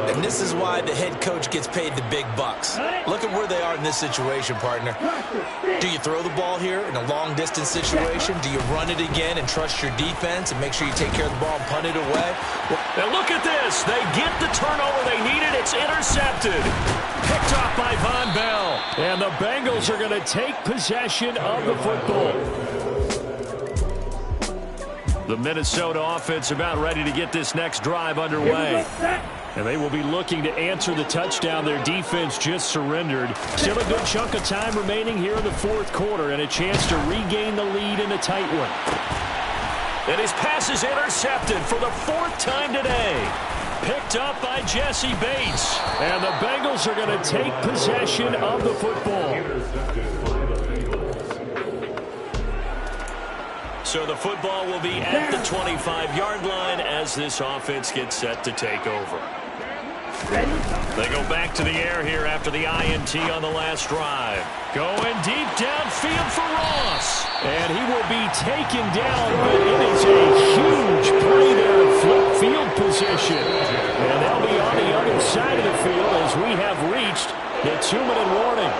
And this is why the head coach gets paid the big bucks. Look at where they are in this situation, partner. Do you throw the ball here in a long-distance situation? Do you run it again and trust your defense and make sure you take care of the ball and punt it away? Now look at this. They get the turnover they needed. It's intercepted. Picked off by Von Bell. And the Bengals are going to take possession of the football. The Minnesota offense about ready to get this next drive underway. And they will be looking to answer the touchdown their defense just surrendered. Still a good chunk of time remaining here in the 4th quarter and a chance to regain the lead in a tight one. And his pass is intercepted for the 4th time today. Picked up by Jesse Bates. And the Bengals are going to take possession of the football. So the football will be at the 25-yard line as this offense gets set to take over. They go back to the air here after the INT on the last drive. Going deep downfield for Ross. And he will be taken down, but it is a huge play there in flip field position. And they'll be on the other side of the field as we have reached the 2-minute warning.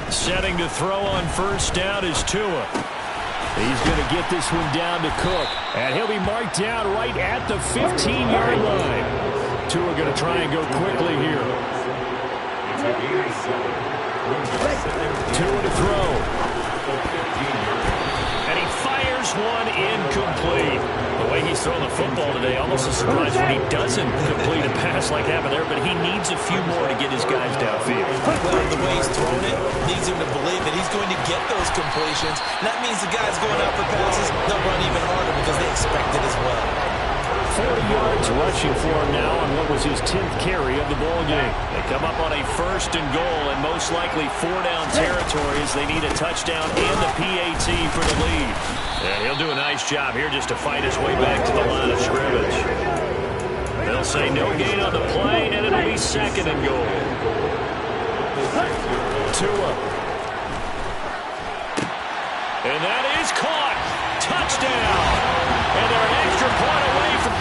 Setting to throw on first down is Tua. He's going to get this one down to Cook. And he'll be marked down right at the 15-yard line. Tua going to try and go quickly here. Tua to throw. And he fires one incomplete. The way he's throwing the football today, almost a surprise when he doesn't complete a pass like happened there, but he needs a few more to get his guys downfield. Well, the way he's thrown it leads him to believe that he's going to get those completions. And that means the guys going out for passes, they'll run even harder because they expect it as well. 40 yards rushing for him now on what was his 10th carry of the ball game. They come up on a 1st and goal and most likely 4-down territory as they need a touchdown and the PAT for the lead. And he'll do a nice job here just to fight his way back to the line of scrimmage. They'll say no gain on the play, and it'll be 2nd and goal. Tua. And that is caught. Touchdown. And they're an extra point away from...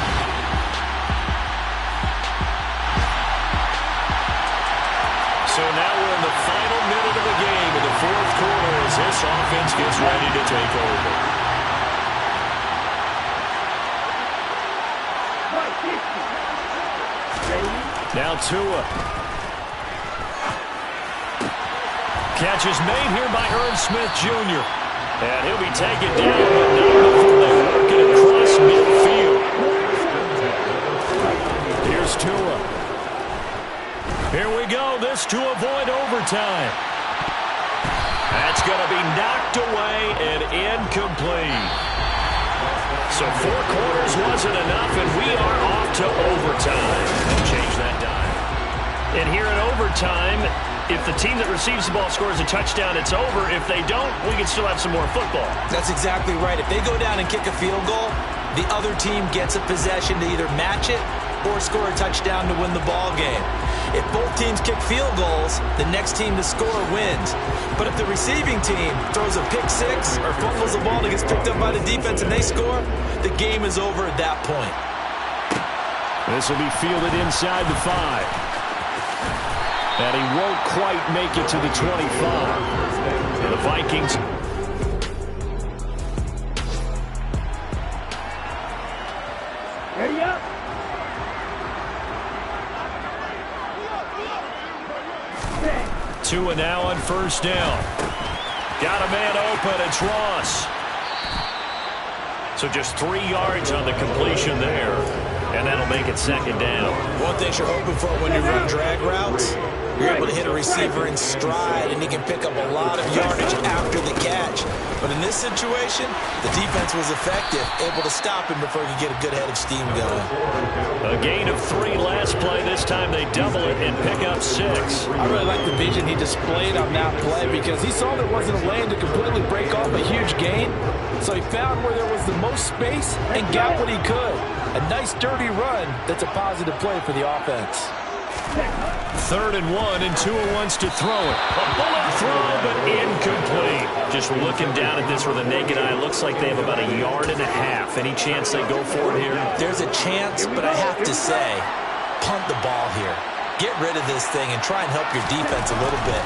So now we're in the final minute of the game in the 4th quarter as this offense gets ready to take over. Now Tua. Catch is made here by Ernst Smith Jr. And he'll be taken down, but not before they work it across midfield. Here's Tua. Here we go. This to avoid overtime. That's going to be knocked away and incomplete. So 4 quarters wasn't enough, and we are off to overtime. Change that dial. And here in overtime, if the team that receives the ball scores a touchdown, it's over. If they don't, we can still have some more football. That's exactly right. If they go down and kick a field goal, the other team gets a possession to either match it or score a touchdown to win the ball game. If both teams kick field goals, the next team to score wins. But if the receiving team throws a pick six or fumbles the ball and it gets picked up by the defense and they score, the game is over at that point. This will be fielded inside the 5. And he won't quite make it to the 25. And the Vikings... Ready up. Tua now on first down. Got a man open. It's Ross. So just 3 yards on the completion there. And that'll make it second down. One thing you're hoping for when you run drag routes, you're able to hit a receiver in stride, and he can pick up a lot of yardage after the catch. But in this situation, the defense was effective, able to stop him before he could get a good head of steam going. A gain of 3 last play. This time they double it and pick up 6. I really like the vision he displayed on that play because he saw there wasn't a lane to completely break off a huge gain. So he found where there was the most space and got what he could. A nice dirty run that's a positive play for the offense. 3rd and 1, and Tua wants to throw it. A bullet throw, but incomplete. Just looking down at this with a naked eye, looks like they have about 1.5 yards. Any chance they go for it here? There's a chance, but I have to say, punt the ball here. Get rid of this thing and try and help your defense a little bit.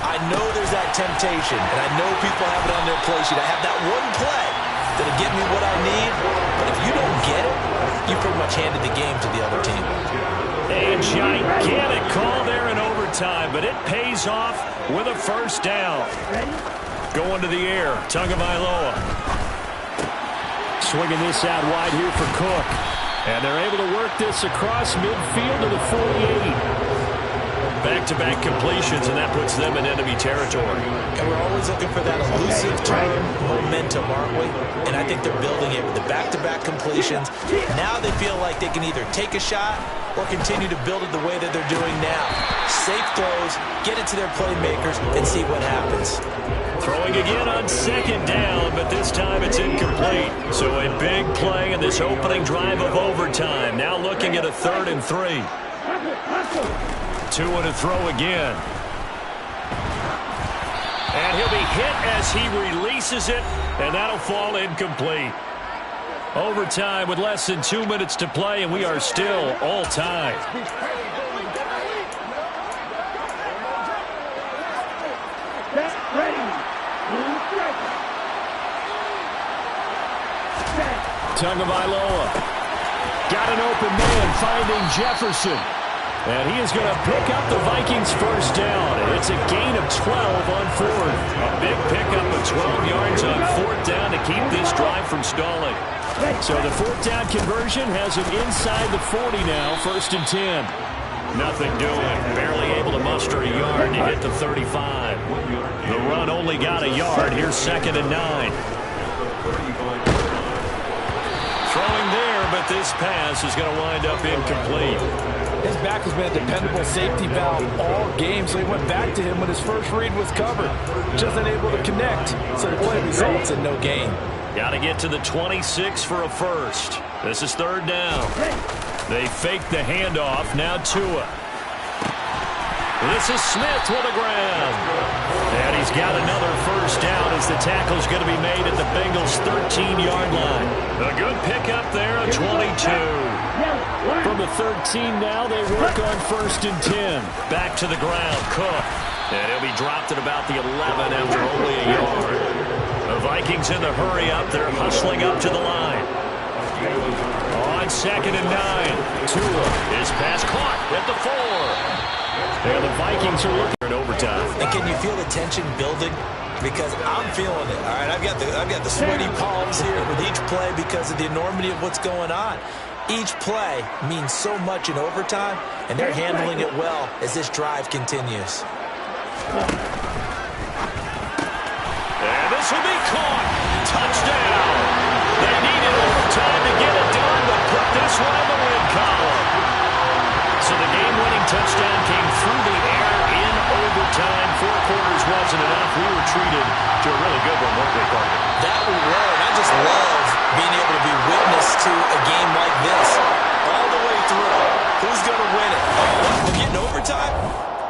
I know there's that temptation, and I know people have it on their play sheet. I have that one play that'll get me what I need, but if you don't get it, you pretty much handed the game to the other team. A gigantic call there in overtime, but it pays off with a first down. Going to the air, Tagovailoa. Swinging this out wide here for Cook. And they're able to work this across midfield to the 48. Back-to-back completions, and that puts them in enemy territory. And we're always looking for that elusive term, momentum, aren't we? And I think they're building it with the back-to-back completions. Now they feel like they can either take a shot or continue to build it the way that they're doing now. Safe throws, get it to their playmakers, and see what happens. Throwing again on second down, but this time it's incomplete. So a big play in this opening drive of overtime. Now looking at a 3rd and 3. Tua to throw again. And he'll be hit as he releases it, and that'll fall incomplete. Overtime with less than 2 minutes to play, and we are still all tied. Tagovailoa got an open man, finding Jefferson. And he is going to pick up the Vikings' first down. It's a gain of 12 on 4th. A big pickup of 12 yards on 4th down to keep this drive from stalling. So the 4th down conversion has him inside the 40 now, 1st and 10. Nothing doing. Barely able to muster a yard to hit the 35. The run only got a yard. Here's 2nd and 9. Throwing there, but this pass is going to wind up incomplete. His back has been a dependable safety valve all game, so he went back to him when his first read was covered. Just unable to connect, so the play results in no gain. Got to get to the 26 for a first. This is 3rd down. They fake the handoff. Now Tua. This is Smith with the ground. And he's got another first down as the tackle's going to be made at the Bengals' 13-yard line. A good pickup there, a 22. From the 13 now, they work on 1st and 10. Back to the ground, Cook. And he'll be dropped at about the 11 after only a yard. The Vikings in the hurry up. They're hustling up to the line. On 2nd and 9. Tua, his pass caught at the 4. And the Vikings are looking at overtime. And can you feel the tension building? Because I'm feeling it. All right, I've got the sweaty palms here with each play because of the enormity of what's going on. Each play means so much in overtime, and they're handling it well as this drive continues. And this will be caught. Touchdown. They needed overtime to get it done, but put this one in the win column. So the game-winning touchdown came we were treated to a really good one, weren't we, Parker? That we were, and I just love being able to be witness to a game like this. All the way through. Who's going to win it? We're getting overtime?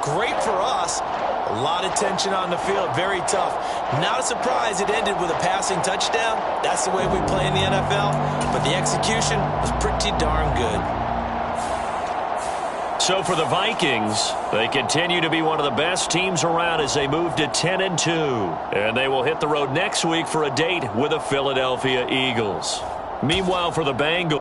Great for us. A lot of tension on the field. Very tough. Not a surprise it ended with a passing touchdown. That's the way we play in the NFL. But the execution was pretty darn good. So for the Vikings, they continue to be one of the best teams around as they move to 10-2. And they will hit the road next week for a date with the Philadelphia Eagles. Meanwhile, for the Bengals,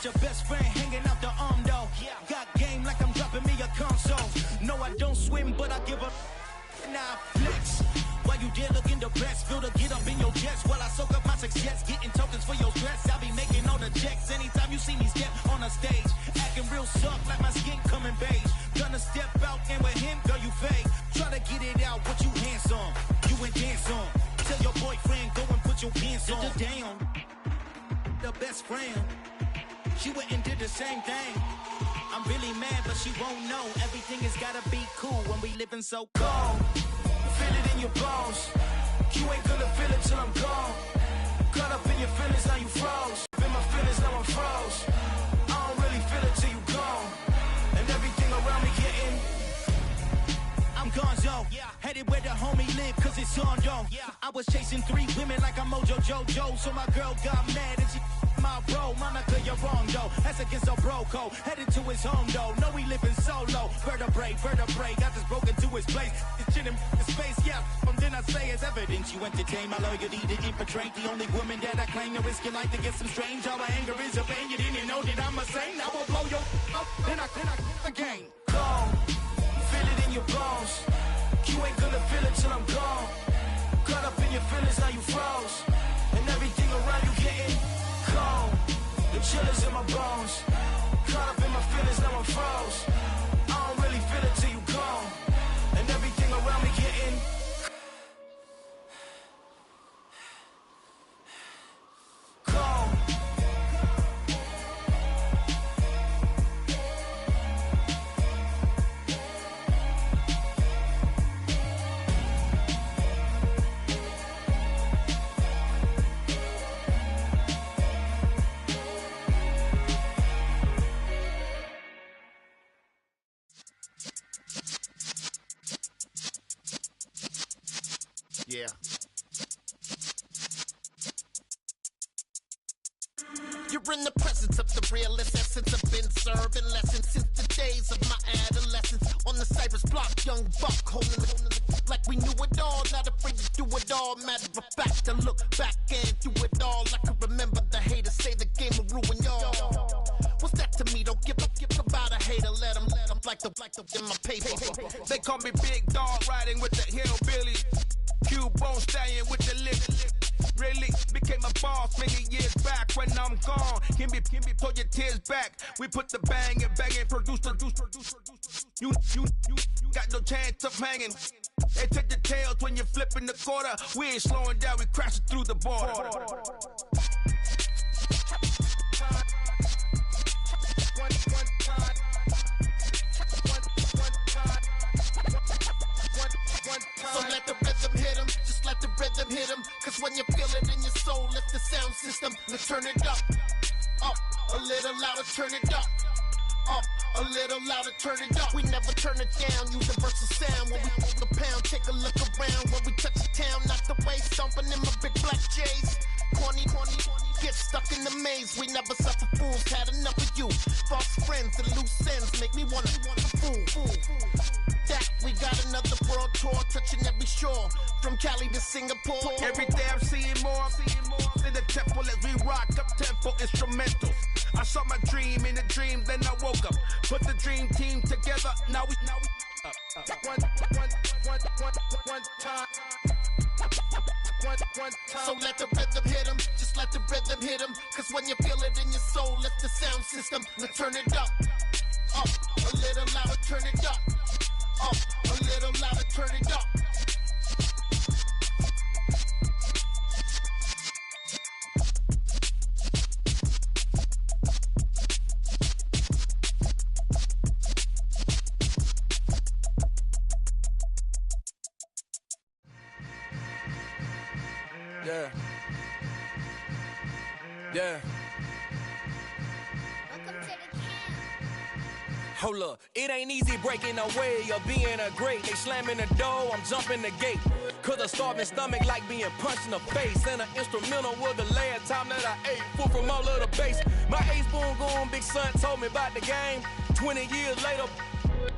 Your best friend hanging out the arm though. Got game like I'm dropping me a console. No, I don't swim, but I give a now flex. While you there looking depressed, feel to get up in your chest while I soak up my success, getting tokens for your stress. I'll be making all the checks anytime you see me step on a stage, acting real soft like my skin coming beige. Gonna step out and with him, girl, you fake. Try to get it out, what you handsome, you and dance on. Tell your boyfriend go and put your pants on. Down, the best friend. She went and did the same thing. I'm really mad, but she won't know. Everything has gotta be cool when we living so cold. Feel it in your bones. You ain't gonna feel it till I'm gone. Caught up in your feelings, now you froze. In my feelings, now I'm froze. I don't really feel it till you gone. And everything around me getting. I'm gonzo. Headed where the homie live, cause it's on though. I was chasing 3 women like I'm Mojo Jojo. So my girl got mad and she my bro, Monica, you're wrong though. That's against a bro code. Headed to his home though. No, he living solo. Vertebrae, got this broken to his place. It's chin in space, yeah. Then I say it's evidence you entertain my loyalty to infiltrate. The only woman that I claim to risk your life to get some strange. All my anger is a pain. You didn't know that I'm a saint. I will blow your up. Then I again. Gone. Feel it in your bones. You ain't gonna feel it till I'm gone. Caught up in your feelings, now you froze. And everything around you getting cold. The chillers in my bones. Caught up in my feelings, now I'm froze. I don't really feel it till you gone. And everything around me getting cold. Yeah. You're in the presence of the realest essence. I've been serving lessons since the days of my adolescence. On the Cypress block, young buck holding it like we knew it all. Not afraid to do it all. Matter of fact, to look back and do it all. I can remember the haters say the game will ruin y'all. What's that to me? Don't give about a hater. Let them like the in my paper. They call me Big Dog, riding with the hillbilly. Cubone stallion with the lip. Really became a boss many years back. When I'm gone, can be pull your tears back. We put the bang and produce. You got no chance of hanging. They take the tails when you're flipping the quarter. We ain't slowing down, we crashing through the border. So let the rhythm hit him, just let the rhythm hit him. Cause when you feel it in your soul, lift the sound system. Let's turn it up, a little louder, turn it up, a little louder, turn it up. We never turn it down, universal sound. When we hold the pound, take a look around. When we touch the town, not the way, stomping in my big black J's. Corny, get stuck in the maze. We never suffer fools, had enough of you. False friends and loose ends make me wanna fool. That we got another world tour, touching every shore, from Cali to Singapore. Every day I'm seeing more in the temple as we rock up tempo instrumentals. I saw my dream in a dream, then I woke up. Put the dream team together, now we one time. So let the rhythm hit him, just let the rhythm hit him. Cause when you feel it in your soul, lift the sound system. Now turn it up, a little louder, turn it up, a little louder, turn it up. Yeah. Yeah. Hold up, it ain't easy breaking away or being a great. They slamming the door, I'm jumping the gate. Cause a starving stomach like being punched in the face. And an instrumental was the last time that I ate. Full from all of the bass. My ace boom going, big son told me about the game. 20 years later,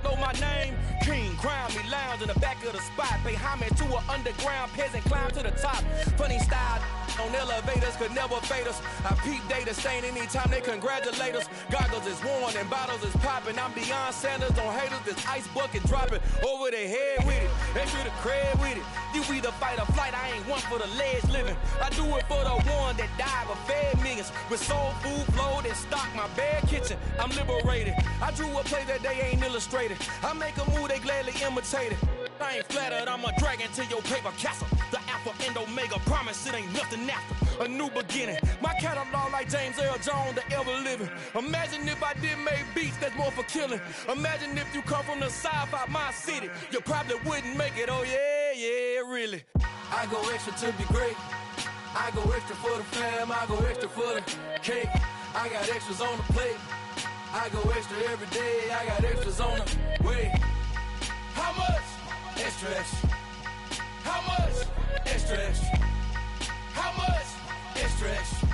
know my name. King, crown me, lounge in the back of the spot. Pay homage to an underground peasant, climb to the top. Funny style on elevators could never fade us. I peep data stain anytime they congratulate us. Goggles is worn and bottles is popping. I'm beyond Sanders on haters, this ice bucket dropping over their head with it. They should have cred with it. You either fight or flight, I ain't one for the ledge living. I do it for the one that died but fed millions. With soul food flowed and stocked my bare kitchen. I'm liberated. I drew a play that they ain't illustrated. I make a move, they gladly imitate it. I ain't flattered, I'm a dragon to your paper castle. The alpha and omega, promise it ain't nothing after. A new beginning. My catalog like James Earl Jones, the ever living. Imagine if I did make beats that's more for killing. Imagine if you come from the sci-fi, my city. You probably wouldn't make it, oh yeah, yeah, really. I go extra to be great. I go extra for the fam, I go extra for the cake. I got extras on the plate. I go extra every day, I got extras on the way. How much? Extra, extra. How much? Extra, extra. How much? Extra, extra.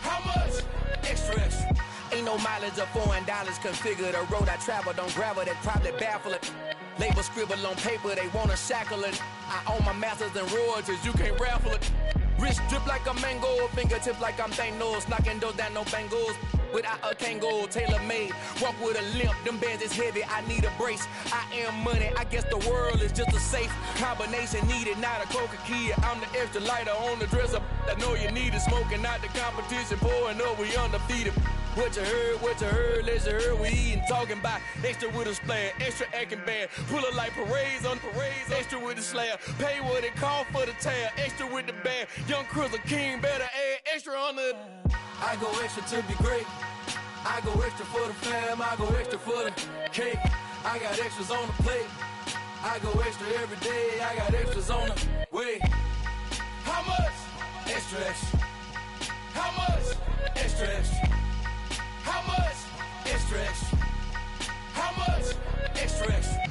How much? Extra, extra. Ain't no mileage of $4 configure the road I travel. Don't gravel, that probably baffle it. Label scribble on paper, they wanna shackle it. I own my masters and royalties, you can't raffle it. Wrist drip like a mango, fingertips like I'm Thanos. Knocking those down, no bangles. Without a Kango, tailor-made. Walk with a limp, them bands is heavy, I need a brace. I am money, I guess the world is just a safe combination needed, not a coca key. I'm the extra lighter on the dresser. I know you need it, smoking out the competition, pouring up, we undefeated. What you heard, let's hear we eating, talking about extra with a splash, extra acting bad, pull it like parades on parades, extra with the slab, pay what it cost for the tab, extra with the band, young Crizzle King, better add extra on the. I go extra to be great, I go extra for the fam, I go extra for the cake, I got extras on the plate, I go extra every day, I got extras on the way. How much? Extra, extra. How much? Extra, extra. How much? Extra, extra. How much? Extra, extra.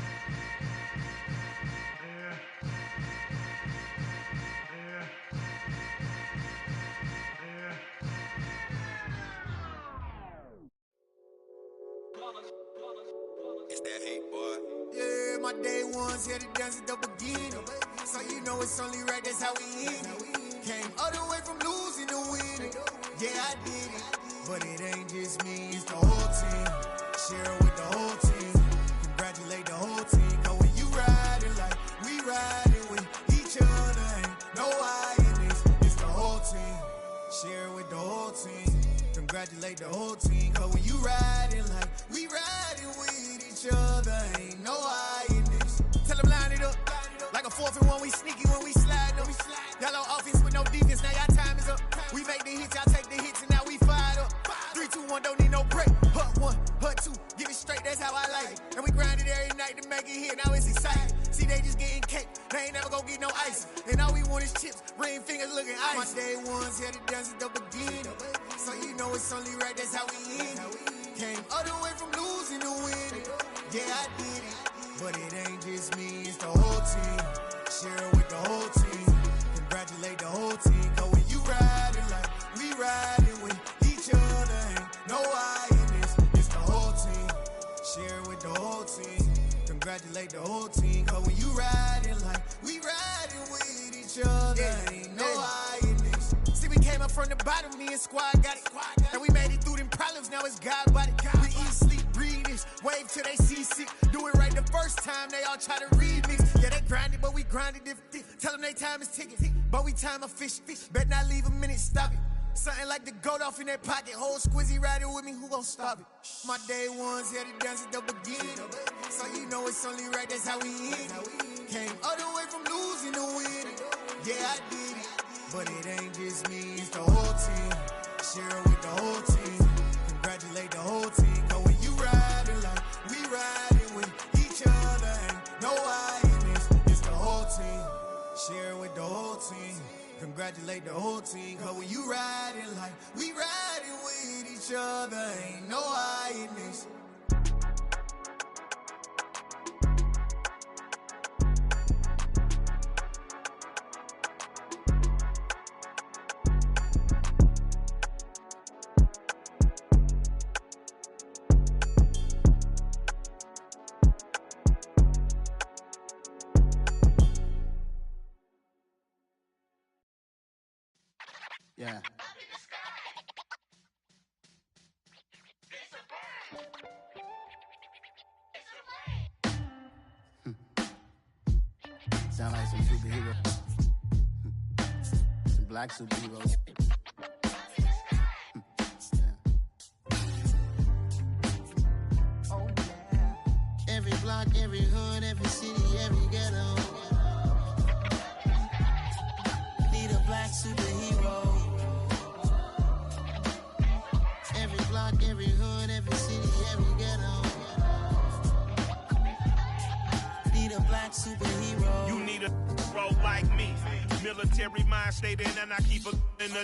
It's that hate, boy. Yeah, my day ones here to dance at the beginning. So you know it's only right, that's how we end it. Came all the way from losing to winning. Yeah, I did it. But it ain't just me, it's the whole team. Share it with the whole team. Congratulate the whole team. Cause when you riding like we riding with each other, ain't no I in this. It's the whole team. Share it with the whole team. Congratulate the whole team. Cause when you riding like we riding with each other, ain't no I in this. Tell them line it up. Like a 4th and 1, we sneaky when we slide up. Y'all on offense with no defense, now y'all time is up. We make the hits, y'all take the hits, and now we fired up. 3, 2, 1, don't need no break. Hut 1, hut 2, get it straight, that's how I like it. And we grind it every night to make it hit, now it's exciting. See, they just getting cake, they ain't never gonna get no ice. And all we want is chips, ring fingers looking ice. My day ones here to dance at the beginning. So you know it's only right, that's how we end it. Came all the way from losing to winning. Yeah, I did it. But it ain't just me, it's the whole team. Share it with the whole team. Congratulate the whole team. Cause when you riding like we riding with each other, ain't no I in this. It's the whole team. Share it with the whole team. Congratulate the whole team. Cause when you riding like we riding with each other, ain't no I in this. See, we came up from the bottom, me and squad got it. And we made it through them problems, now it's God body. We eat, sleep, breathe this, wave till they see sick. Do it right the first time, they all try to remix. Yeah, they grinded, but we grinded different. Tell them they time is ticking. But we time a fish. Bet not leave a minute, stop it. Something like the gold off in that pocket. Whole squizzy riding with me, who gon' stop it? My day ones here to dance at the beginning. So you know it's only right, that's how we end it. Came all the way from losing to winning. Yeah, I did it. But it ain't just me, it's the whole team. Share it with the whole team. Congratulate the whole team. Cause when you riding like we riding with each other, ain't no hiding. It's the whole team. Share it with the whole team. Congratulate the whole team. Cause when you riding like we riding with each other, ain't no hiding. Yeah. Sound like some superheroes. Some black superheroes. Oh, yeah. Every block, every hood, every city, every ghetto. Need a black superhero. Every block, every hood, every city, every ghetto. Need a black superhero. You need a bro like me. Military mind stated, and I keep a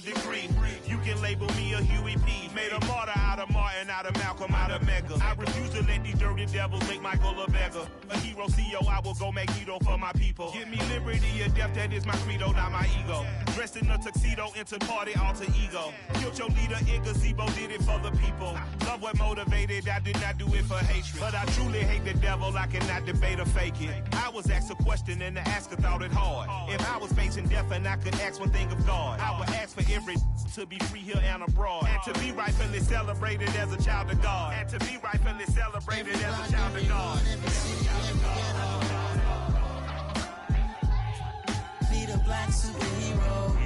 degree. You can label me a Huey P. Made a martyr out of Martin, out of Malcolm, out of Mega. I refuse to let these dirty devils make Michael a beggar. A hero CEO, I will go Magneto for my people. Give me liberty or death, that is my credo, not my ego. Dressed in a tuxedo, into party alter ego. Killed your leader in gazebo, did it for the people. Love what motivated, I did not do it for hatred. But I truly hate the devil, I cannot debate or fake it. I was asked a question and the asker thought it hard. If I was facing death and I could ask one thing of God, I would ask for every to be free here and abroad. And to be rightfully celebrated as a child of God. And to be rightfully celebrated as a child of God. Need a black superhero.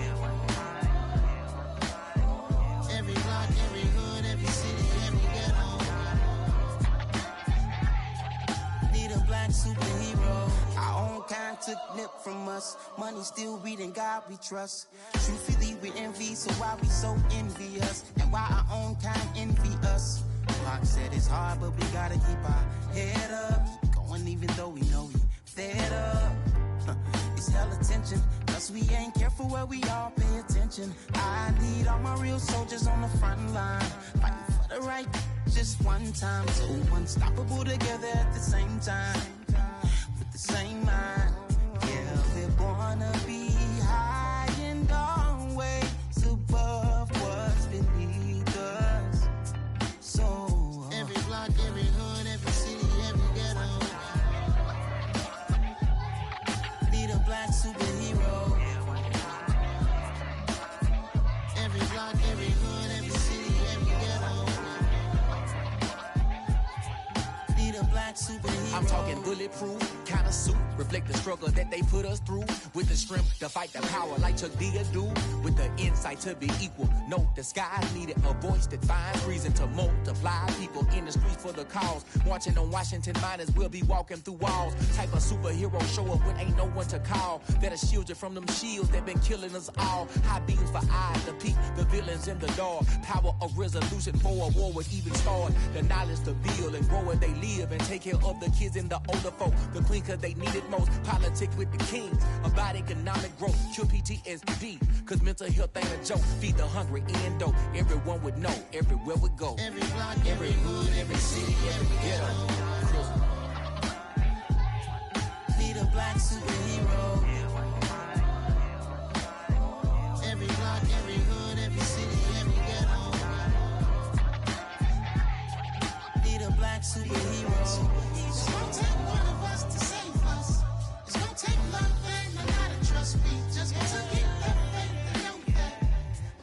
Every block, every hood, every city, every ghetto. Need a black superhero. Our own kind took nip from us. Money still reading God we trust. Truthfully we envy, so why we so envious? And why our own kind envy us? Pac said it's hard, but we gotta keep our head up. Keep going even though we know we fed up. It's hella tension, cause we ain't careful where we all pay attention. I need all my real soldiers on the front line, fighting for the right just one time. So unstoppable together at the same time, with the same mind. Yeah, we're born to be high and always above what's beneath us. So every block, every hood, every city, every ghetto. Need a black superhero. Every block, every hood, every city, every ghetto. Need a black superhero. I'm talking bulletproof, kind of suit, reflect the struggle that they put us through. With the strength to fight the power like Chuck D do. With the insight to be equal. No, the sky needed a voice that finds reason to multiply. People in the streets for the cause. Marching on Washington miners will be walking through walls. Type of superhero show up when ain't no one to call. That'll shield you from them shields that been killing us all. High beams for eyes to peek the villains in the dark. Power of resolution for a war would even start. The knowledge to build and grow where they live and take care of the kids and the older folk. The queen cause they need it most. Politics with the kings. About economic growth. Cure PTSD. Cause mental health ain't a joke. Feed the hungry and dope. Everyone would know. Everywhere we go. Every block, every hood, every city, every ghetto. Need a black superhero. Every block, every hood, every city, every ghetto. Need a black superhero. It's gonna take one of us to save us. It's gonna take love and a lot of trust. We just got to get that faith and know that.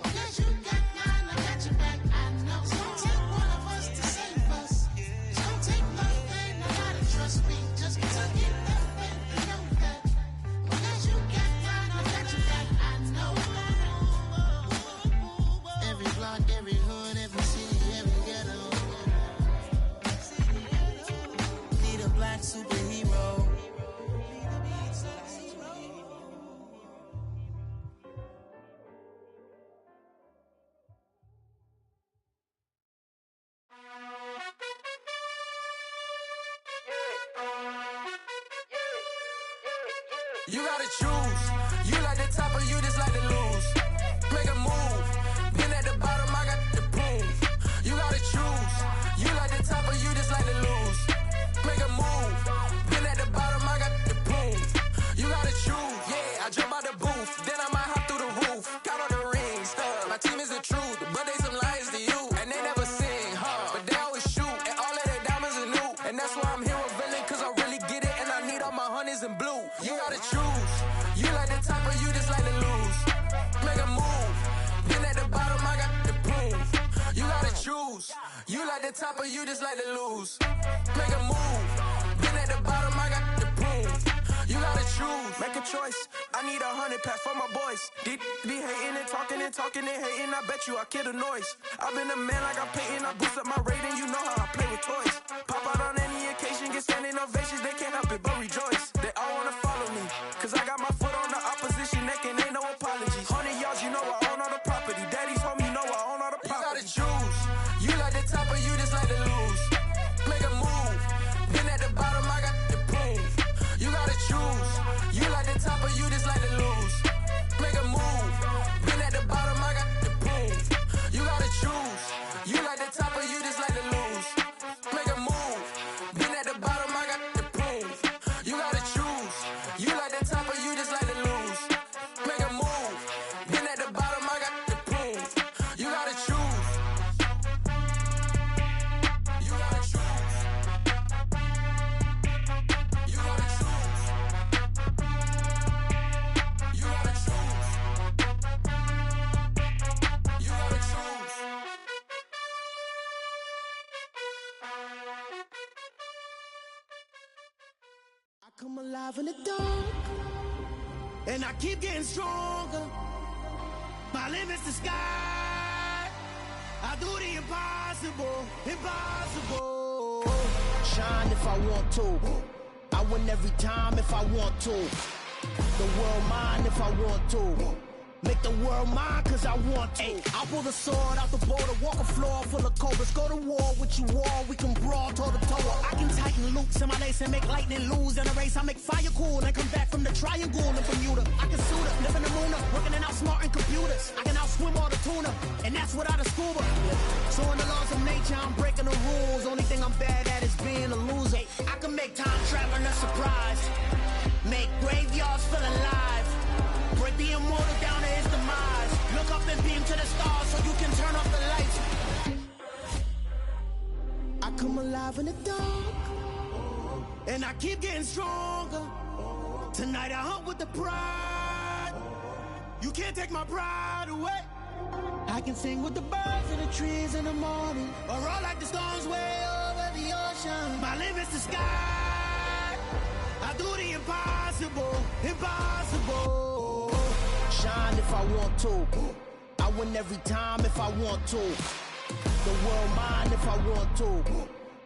Because you got mine, I got your back. I know. It's gonna take one of us to save us. It's gonna take love and a lot of You gotta choose. You like the top or you just like to lose. Make a move. Been at the bottom, I got the proof. You gotta choose. You like the top or you just like to lose. Make a move. Been at the bottom, I got the proof. You gotta choose. Yeah, I jump out the booth. Then I might hop through the roof. Count on the rings. My team is the truth, but they some liars to you. And they never sing, but they always shoot. And all of their diamonds are new. And that's why I'm here revealing, cause I really get it. And I need all my honeys in blue. You gotta choose. You like the top or you just like to lose. Make a move. Been at the bottom, I got the proof. You gotta choose. You like the top or you just like to lose. Make a move. Been at the bottom, I got the proof. You gotta choose. Make a choice. I need 100 pack for my boys. These be hating and talking and hating. I bet you I kill the noise. I've been a man like I'm Peyton. I boost up my rating. You know how I play with toys. Pop out on any occasion, get standing ovations. They can't help it but rejoice. They all wanna follow me, cause I got my foot on the opposition neck and ain't no apologies. 100 yards, you know I own all the property. Daddy's home, you know I own all the property. You gotta choose. You like the top or you just like to lose. Make a move. Been at the bottom, I got the proof. You gotta choose. You like the top or you just like to lose. Make a move. Been at the bottom, I got the proof. You gotta choose. You like the top or you just like to lose. Make a move. Been at the bottom, I got the proof. You gotta choose. You like the top or you just like to lose. Make a move. Been at the bottom, I got the proof. You gotta choose. You gotta choose. You gotta choose. You gotta choose. You gotta choose. I come alive in the dark, and I keep getting stronger. My limit's the sky. I do the impossible, impossible. Shine if I want to. I win every time if I want to. The world mine if I want to. Make the world mine cause I want to. I pull the sword out the border, walk a floor full of cobras. Go to war with you all, we can brawl toe to toe. I can tighten loops in my lace and make lightning lose in a race. I make fire cool and come back from the triangle in Bermuda. I can suit up, live in the moon up, working and outsmarting computers. I can outswim all the tuna, and that's without a scuba. So in the laws of nature, I'm breaking the rules. Only thing I'm bad at is being a loser. I can make time traveling a surprise, make graveyards feel alive. Break the immortal down to his demise. Look up and beam to the stars so you can turn off the lights. I come alive in the dark, and I keep getting stronger. Tonight I hunt with the pride. You can't take my pride away. I can sing with the birds and the trees in the morning, or roll like the storms way over the ocean. My limit's the sky. I do the impossible, impossible. Shine if I want to. I win every time if I want to. The world mine if I want to.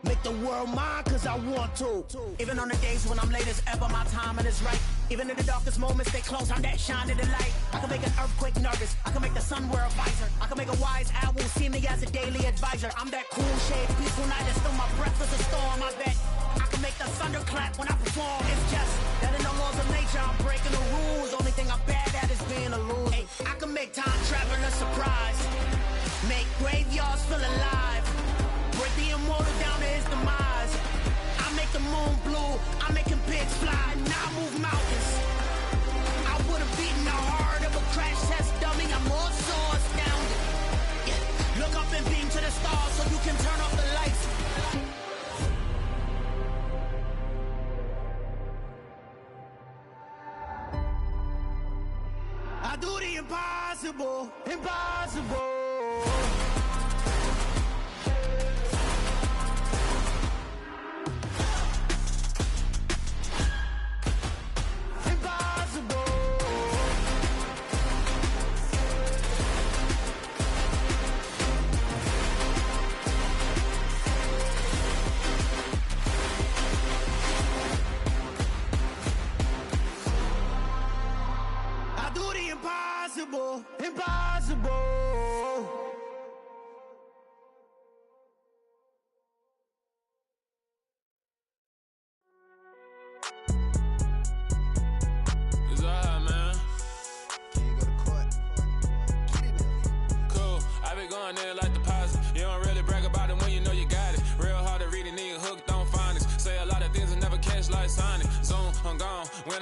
Make the world mine cause I want to. Even on the days when I'm late as ever, my timing is right. Even in the darkest moments, they close, I'm that shining the light. I can make an earthquake nervous, I can make the sun wear a visor. I can make a wise owl see me as a daily advisor. I'm that cool shade, peaceful night, and still my breath is a storm, I bet. I can make the thunder clap when I perform. It's just that in the laws of nature, I'm breaking the rules. Only thing I'm bad at is being a loser. Hey, I can make time traveling a surprise, make graveyards feel alive. Break the immortal down to his demise. I make the moon blue, I make him pigs fly. Now I move mountains. I would've beaten the heart of a crash test dummy. I'm more so astounded. Yeah. Look up and beam to the stars so you can turn off the lights. I do the impossible, impossible. Impossible, impossible.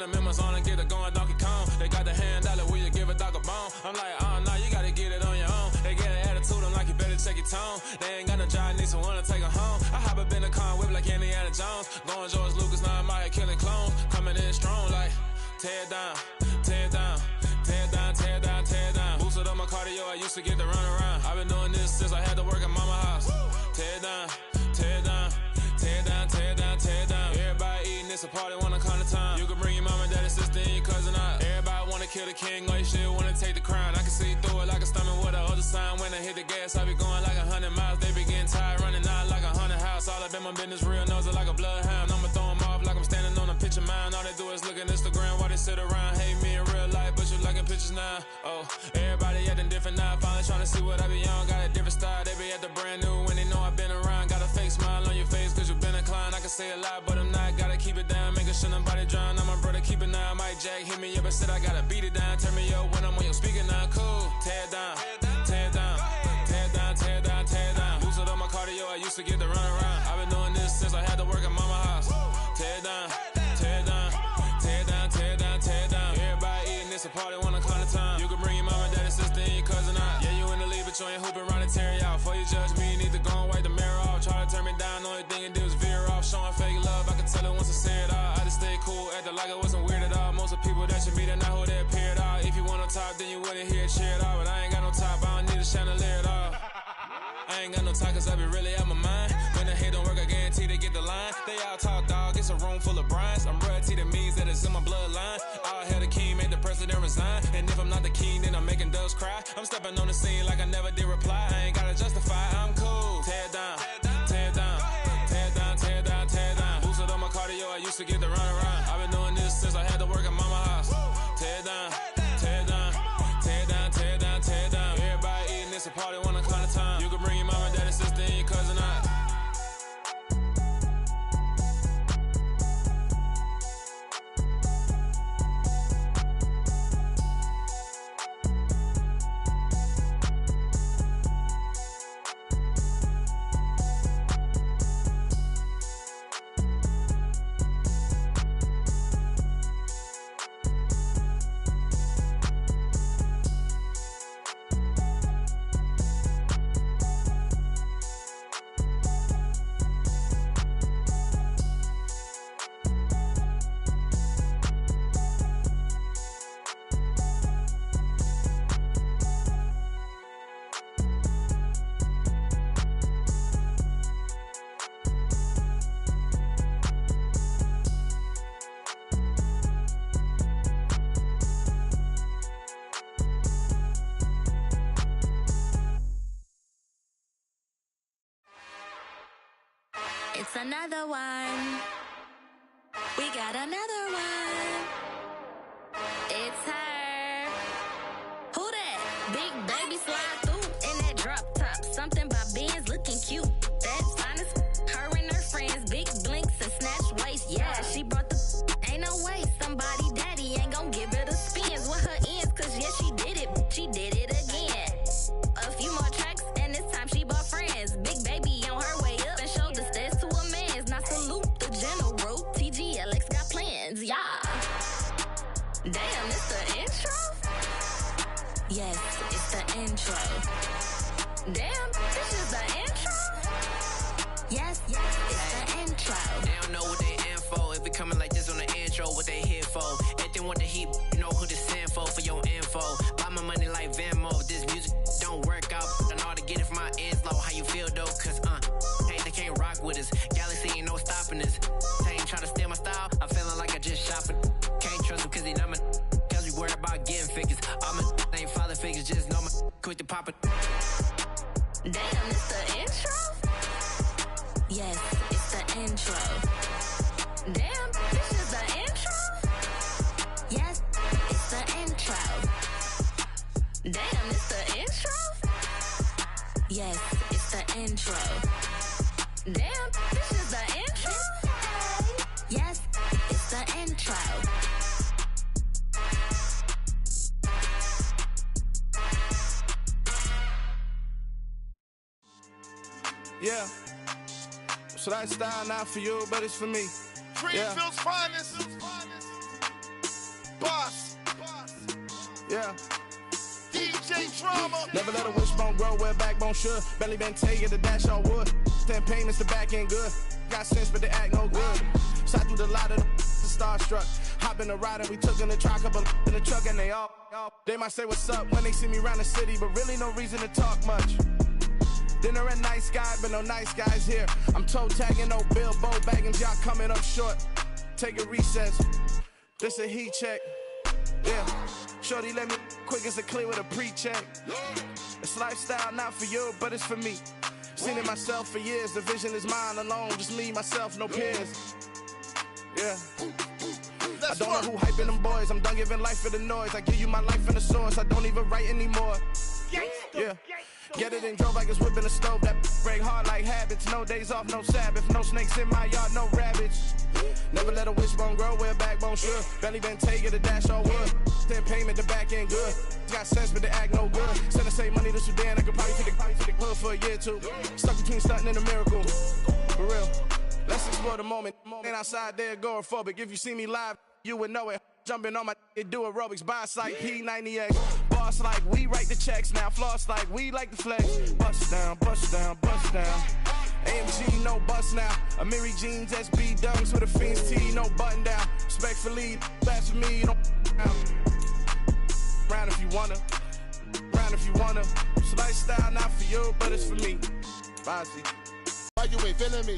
the members on and get it going Donkey Kong. They got the hand dollar, will you give a dog a bone? I'm like, oh no, you gotta get it on your own. They get an attitude, I'm like, you better check your tone. They ain't got no job, need someone to take her home. I hop up in the car, whip like Indiana Jones. Going George Lucas, now I'm out here killing clones. Coming in strong like, tear down, tear down, tear down, tear down, tear down. Boosted up my cardio, I used to get to run around. I've been doing this since I had to work at mama house. Tear down, tear down, tear down, tear down, tear down. Everybody eating, it's a party, wanna come to time. You can bring your mama, daddy, sister, and your cousin out. Everybody wanna kill the king, or you shit wanna take the crown. I can see through it like a stomach with a other sign. When I hit the gas, I be going like 100 miles. They be getting tired, running out like 100 house. All up in my business, real nose it like a bloodhound. I'ma throw them off like I'm standing on a picture mound. All they do is look at Instagram while they sit around. Hate me in real life, but you liking pictures now. Oh, everybody acting different now. Finally trying to see what I be on. Got a different style, they be at the brand new when they know I've been around. Got a fake smile on your face cause you been inclined. I can say a lot, but I'm not. Gotta keep it down, making sure nobody drown. I'm my brother, keep it now. Mike Jack hit me up and said I gotta beat it down. Turn me up when I'm on your speaker now. Cool, tear down, tear down, tear down, tear down, tear down. Boosted up my cardio, I used to get to run around. I've been doing this since I had to work at mama house. Tear down, tear down, tear down, tear down, tear down. Everybody eating, it's a party, wanna come to time. You can bring your mama, daddy, sister, and your cousin out. Yeah, you in the lead, but you ain't hooping around and tear you out. Before you judge me, you need to go and wipe the mirror off. Try to turn me down, only thing it do is veer off. Showing fake love, I can tell it once I say it all. I just stay cool, acting like I wasn't weird at all. Most of the people that you meet are not who they appear at all. If you want on top, then you wouldn't hear it cheer at all. But I ain't got no top, I don't need a chandelier at all. I ain't got no time cause I be really out my mind. When the hate don't work, I guarantee they get the line. They all talk dog, it's a room full of brines. I'm royalty, that means that it's in my bloodline. All hell the king, made the president resign. And if I'm not the king, then I'm making doves cry. I'm stepping on the scene like I never did reply. I ain't gotta justify, I'm cool. Tear down, tear down, tear down, tear down, tear down. Boosted up my cardio, I used to get to run around. I've been doing this since I had to work at mama house. Tear down, tear down, tear down, tear down, tear down. Everybody eating, it's a party, wanna come to time. You can bring your mama, daddy, sister, and your cousin out. It's another one. We got another one. It's her. Who that? Big baby slide through in that drop top. Something by Benz looking cute. That's honest. Her and her friends, big blinks and snatch waist. Yeah, she brought the. Ain't no way somebody daddy ain't gon' give her the spins with her ends. Cause yeah, she did it. She did it again. A few more tracks and this time she bought friends. Big baby on her way up and showed the stairs to a man's. Now salute the general. TGLX got plans, yeah. Damn, it's the intro? Yes, it's the intro. Damn, this is the intro? Yes, it's the intro. They don't know what they in for. If we coming like this on the intro, what they here for? If they want the heat, you know who to send for your info. Buy my money like Venmo. If this music don't work out, I know how to get it from my ends low. How you feel though? Cause hey, they can't rock with us. Galaxy ain't no stopping us. They ain't trying to steal my style. I'm feeling like I just shop it. Can't trust them cause they not my. Cause we worried about getting figures. All my ain't father figures, just know my quick to pop it. Damn, it's the intro? Yes, it's the intro. Damn, this is the intro? Yes, it's the intro. Damn, it's the intro? Yes, it's the intro. Damn, this is the intro? Yes, it's the intro. Yeah. So that style not for you, but it's for me. Greenfield's finest. Yeah. DJ Drama. Never let a wishbone grow where a backbone should. Belly been taken the dash all wood. 10 payments, the back end good. Got sense, but they act no good. Shot through the lot of the starstruck. Hop in the ride and we took in the truck, couple in the truck, and they all. They might say what's up when they see me around the city, but really no reason to talk much. Dinner at nice guy, but no nice guys here. I'm toe tagging, no Bilbo bagging, y'all coming up short. Take a recess. This a heat check. Yeah. Shorty let me quick as a clear with a pre-check. It's lifestyle, not for you, but it's for me. Seen it myself for years. The vision is mine alone. Just me, myself, no peers. Yeah. I don't know who hyping them boys. I'm done giving life for the noise. I give you my life in the source. I don't even write anymore. Yeah. Get it and drove like it's whipping a stove. That break hard like habits. No days off, no Sabbath. No snakes in my yard, no rabbits. Never let a wishbone grow where a backbone should. Belly been taken the dash all wood. 10 payment, the back end good. Got sense, but they act no good. Send the same money to Sudan. I could probably take the hood for a year or two. Stuck between stunting and a miracle. For real. Let's explore the moment. Ain't outside there agoraphobic. If you see me live, you would know it. Jumping on my do aerobics, boss like P90X. Boss like we write the checks now. Floss like we like the flex. Bust down, bust down, bust down. AMG, no bust now. Amiri jeans, SB dunks with a Fiends T, no button down. Respectfully, best for me, you don't round if you wanna. Round if you wanna. It's lifestyle, not for you, but it's for me. Bossy. Why you ain't feeling me?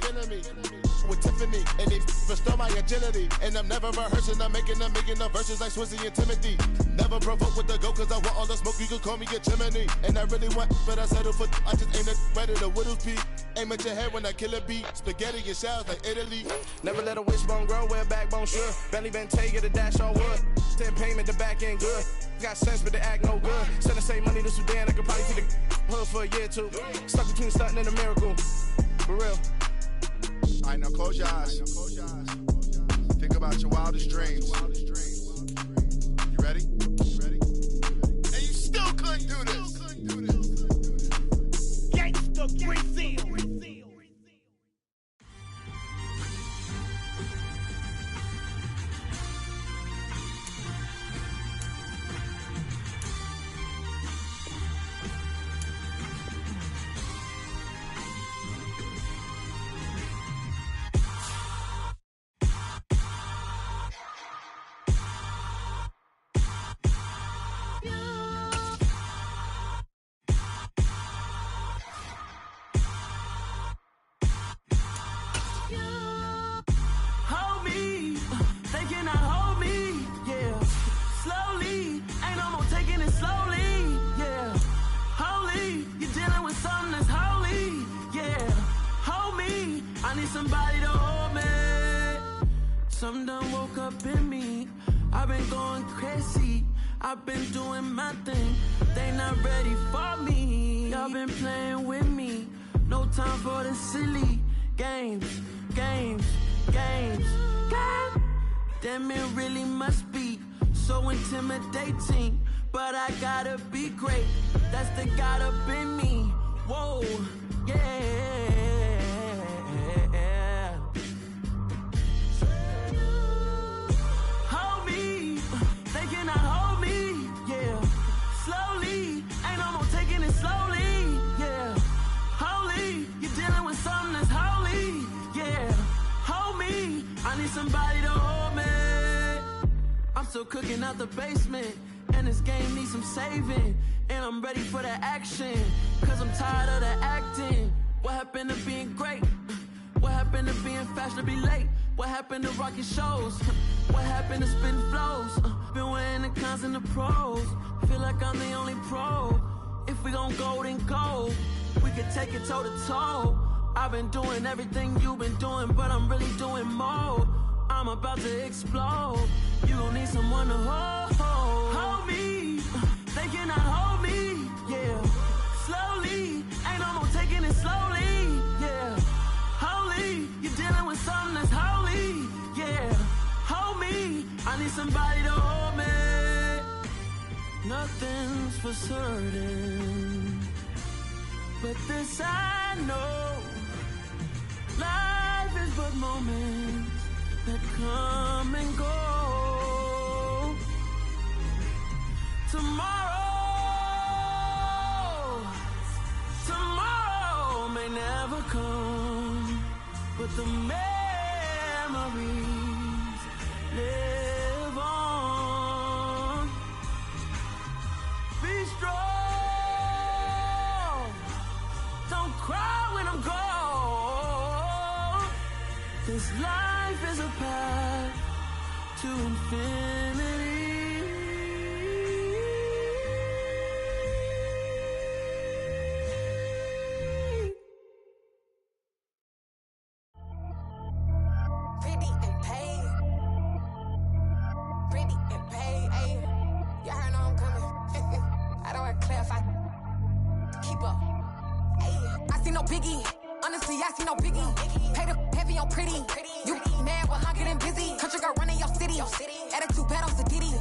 With Tiffany, and they restore my agility. And I'm never rehearsing, I'm making the verses like Swizzy and Timothy. Never provoke with the go, cause I want all the smoke, you can call me a chimney. And I really want, but I settle for, I just ain't ready to whittles peak. Aim at your head when I kill a beat. Spaghetti and shells like Italy. Never let a wishbone grow where a backbone should. Belly been taken the dash all wood. 10 payment, the back end good. Got sense, but they act no good. Send the same money to Sudan, I could probably take the hood for a year or two. Stuck between stunting and a miracle. For real. All right, now close your eyes. Think about your wildest dreams. You ready? And you still couldn't do this. Gangsta Brazil. Somebody to hold me. Some done woke up in me. I've been going crazy. I've been doing my thing. They not ready for me. Y'all been playing with me. No time for the silly games. Damn, it really must be so intimidating. But I gotta be great. That's the God up in me. Whoa, yeah. Somebody to hold me. I'm still cooking out the basement, and this game needs some saving. And I'm ready for the action, cause I'm tired of the acting. What happened to being great? What happened to being fashionably late? What happened to rocking shows? What happened to spitting flows? Been wearing the cons and the pros. Feel like I'm the only pro. If we gon' go, then go. We could take it toe to toe. I've been doing everything you've been doing, but I'm really doing more. I'm about to explode. You gon' need someone to hold me. They cannot hold me, yeah. Slowly, ain't no more taking it slowly, yeah. Holy, you're dealing with something that's holy, yeah. Hold me, I need somebody to hold me. Nothing's for certain, but this I know. Life is but moments that come and go. Tomorrow cry when I'm gone. This life is a path to infinity. Pretty and paid. Pretty and paid, ayy. Y'all heard I'm coming. I don't want to clarify. Keep up. Ayy. I see no biggie. Honestly, I see no biggie. Pay the heavy on pretty. You mad while I'm getting busy. Country girl running your city. Attitude bad on Diddy.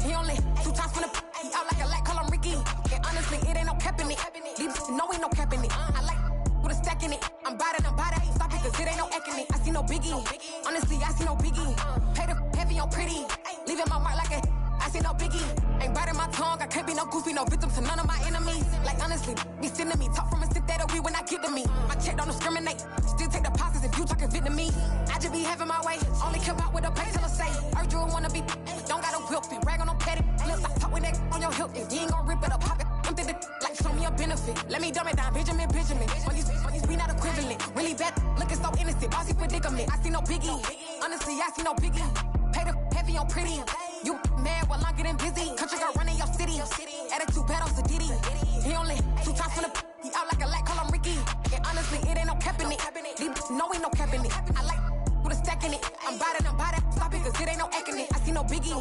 He only 2 times from the he out like a light, call him Ricky. And honestly, it ain't no cap in it. These no ain't no cap in it. I like with a stack in it. I'm bad. Stop it, cause it ain't no eck in it. I see no biggie. Honestly, I see no biggie. Pay the heavy on pretty. Leaving my mark like a I see no biggie. Ain't biting my tongue. I can't be no goofy, no victim to none of my enemies. Like honestly, be sending me talk from a sit that'll be when I get to me. My check don't discriminate. Still take deposits if you talking Vietnamese. I just be having my way. Only come out with a pay till I say. Urge you wanna be. Don't got no whip and rag on no petty. Lips like talk with that on your hip. If you ain't gon' rip it up, pop it. Empty the like show me a benefit. Let me dumb it down, Benjamin. All these be not equivalent. Really bad, looking so innocent. Bossy predicament. I see no biggie. Honestly, I see no biggie. Pay the heavy on pretty. You mad while I'm getting busy. Country girl running your city. Attitude bad on Diddy. He only 2 times from the he out like a light, call him Ricky. And honestly, it ain't no cap in it. These no ain't no cap in it. I like with a stack in it. I'm bad. Stop it, cause it ain't no eck in it. I see no biggie.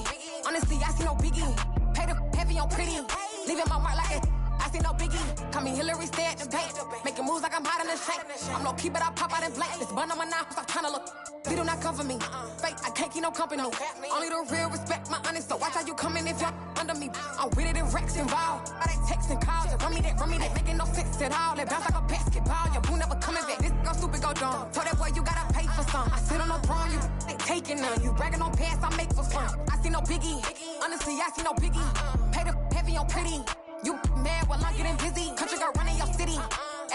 Honestly, I see no biggie. Pay the heavy on pretty. Leaving my mark like a I see no biggie. Call me Hillary, stay at the bank. Making moves like I'm hiding the shank. I'm low key, but I pop out in blank. This bun on my knife, I'm trying to look. They do not cover me. Fake, I can't keep no company. Only the real respect my honest. So watch how you coming if you're under me. I'm with it and Rex involved. All they texting calls. Just run me that. Making no sense at all. They bounce like a basketball. Your boo never coming back. This go stupid, go dumb. Told that boy you gotta pay for some. I sit on no throne, you ain't taking none. You bragging on pants, I make for fun. I see no biggie. Honestly, I see no biggie. Pay the heavy on pretty. You mad while I'm getting busy. Country girl running your city.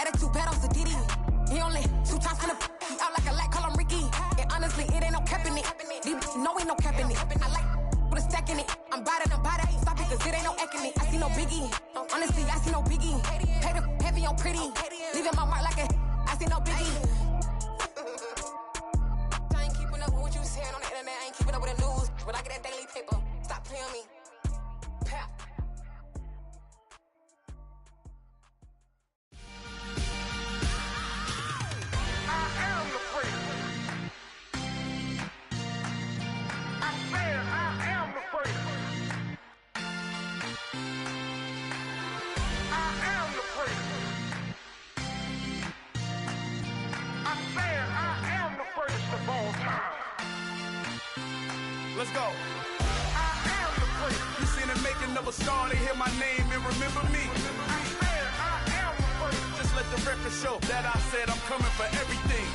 Attitude bad on Diddy. He only 2 times from the he out like a light, call him Ricky. And honestly, it ain't no cap in it. No ain't no cap in it. I like with a stack in it. I'm bad. Stop it, cause it ain't no eck in it. I see no biggie. Honestly, I see no biggie. Pay the heavy on pretty. Leaving my mark like a I see no biggie. I ain't keeping up with what you saying on the internet. I ain't keeping up with the news. But I get that daily paper. Stop playing me. Pap. Let's go. I am the place. You seen the making of a star, they hear my name and remember me. I am the place. Just let the record show that I said I'm coming for everything.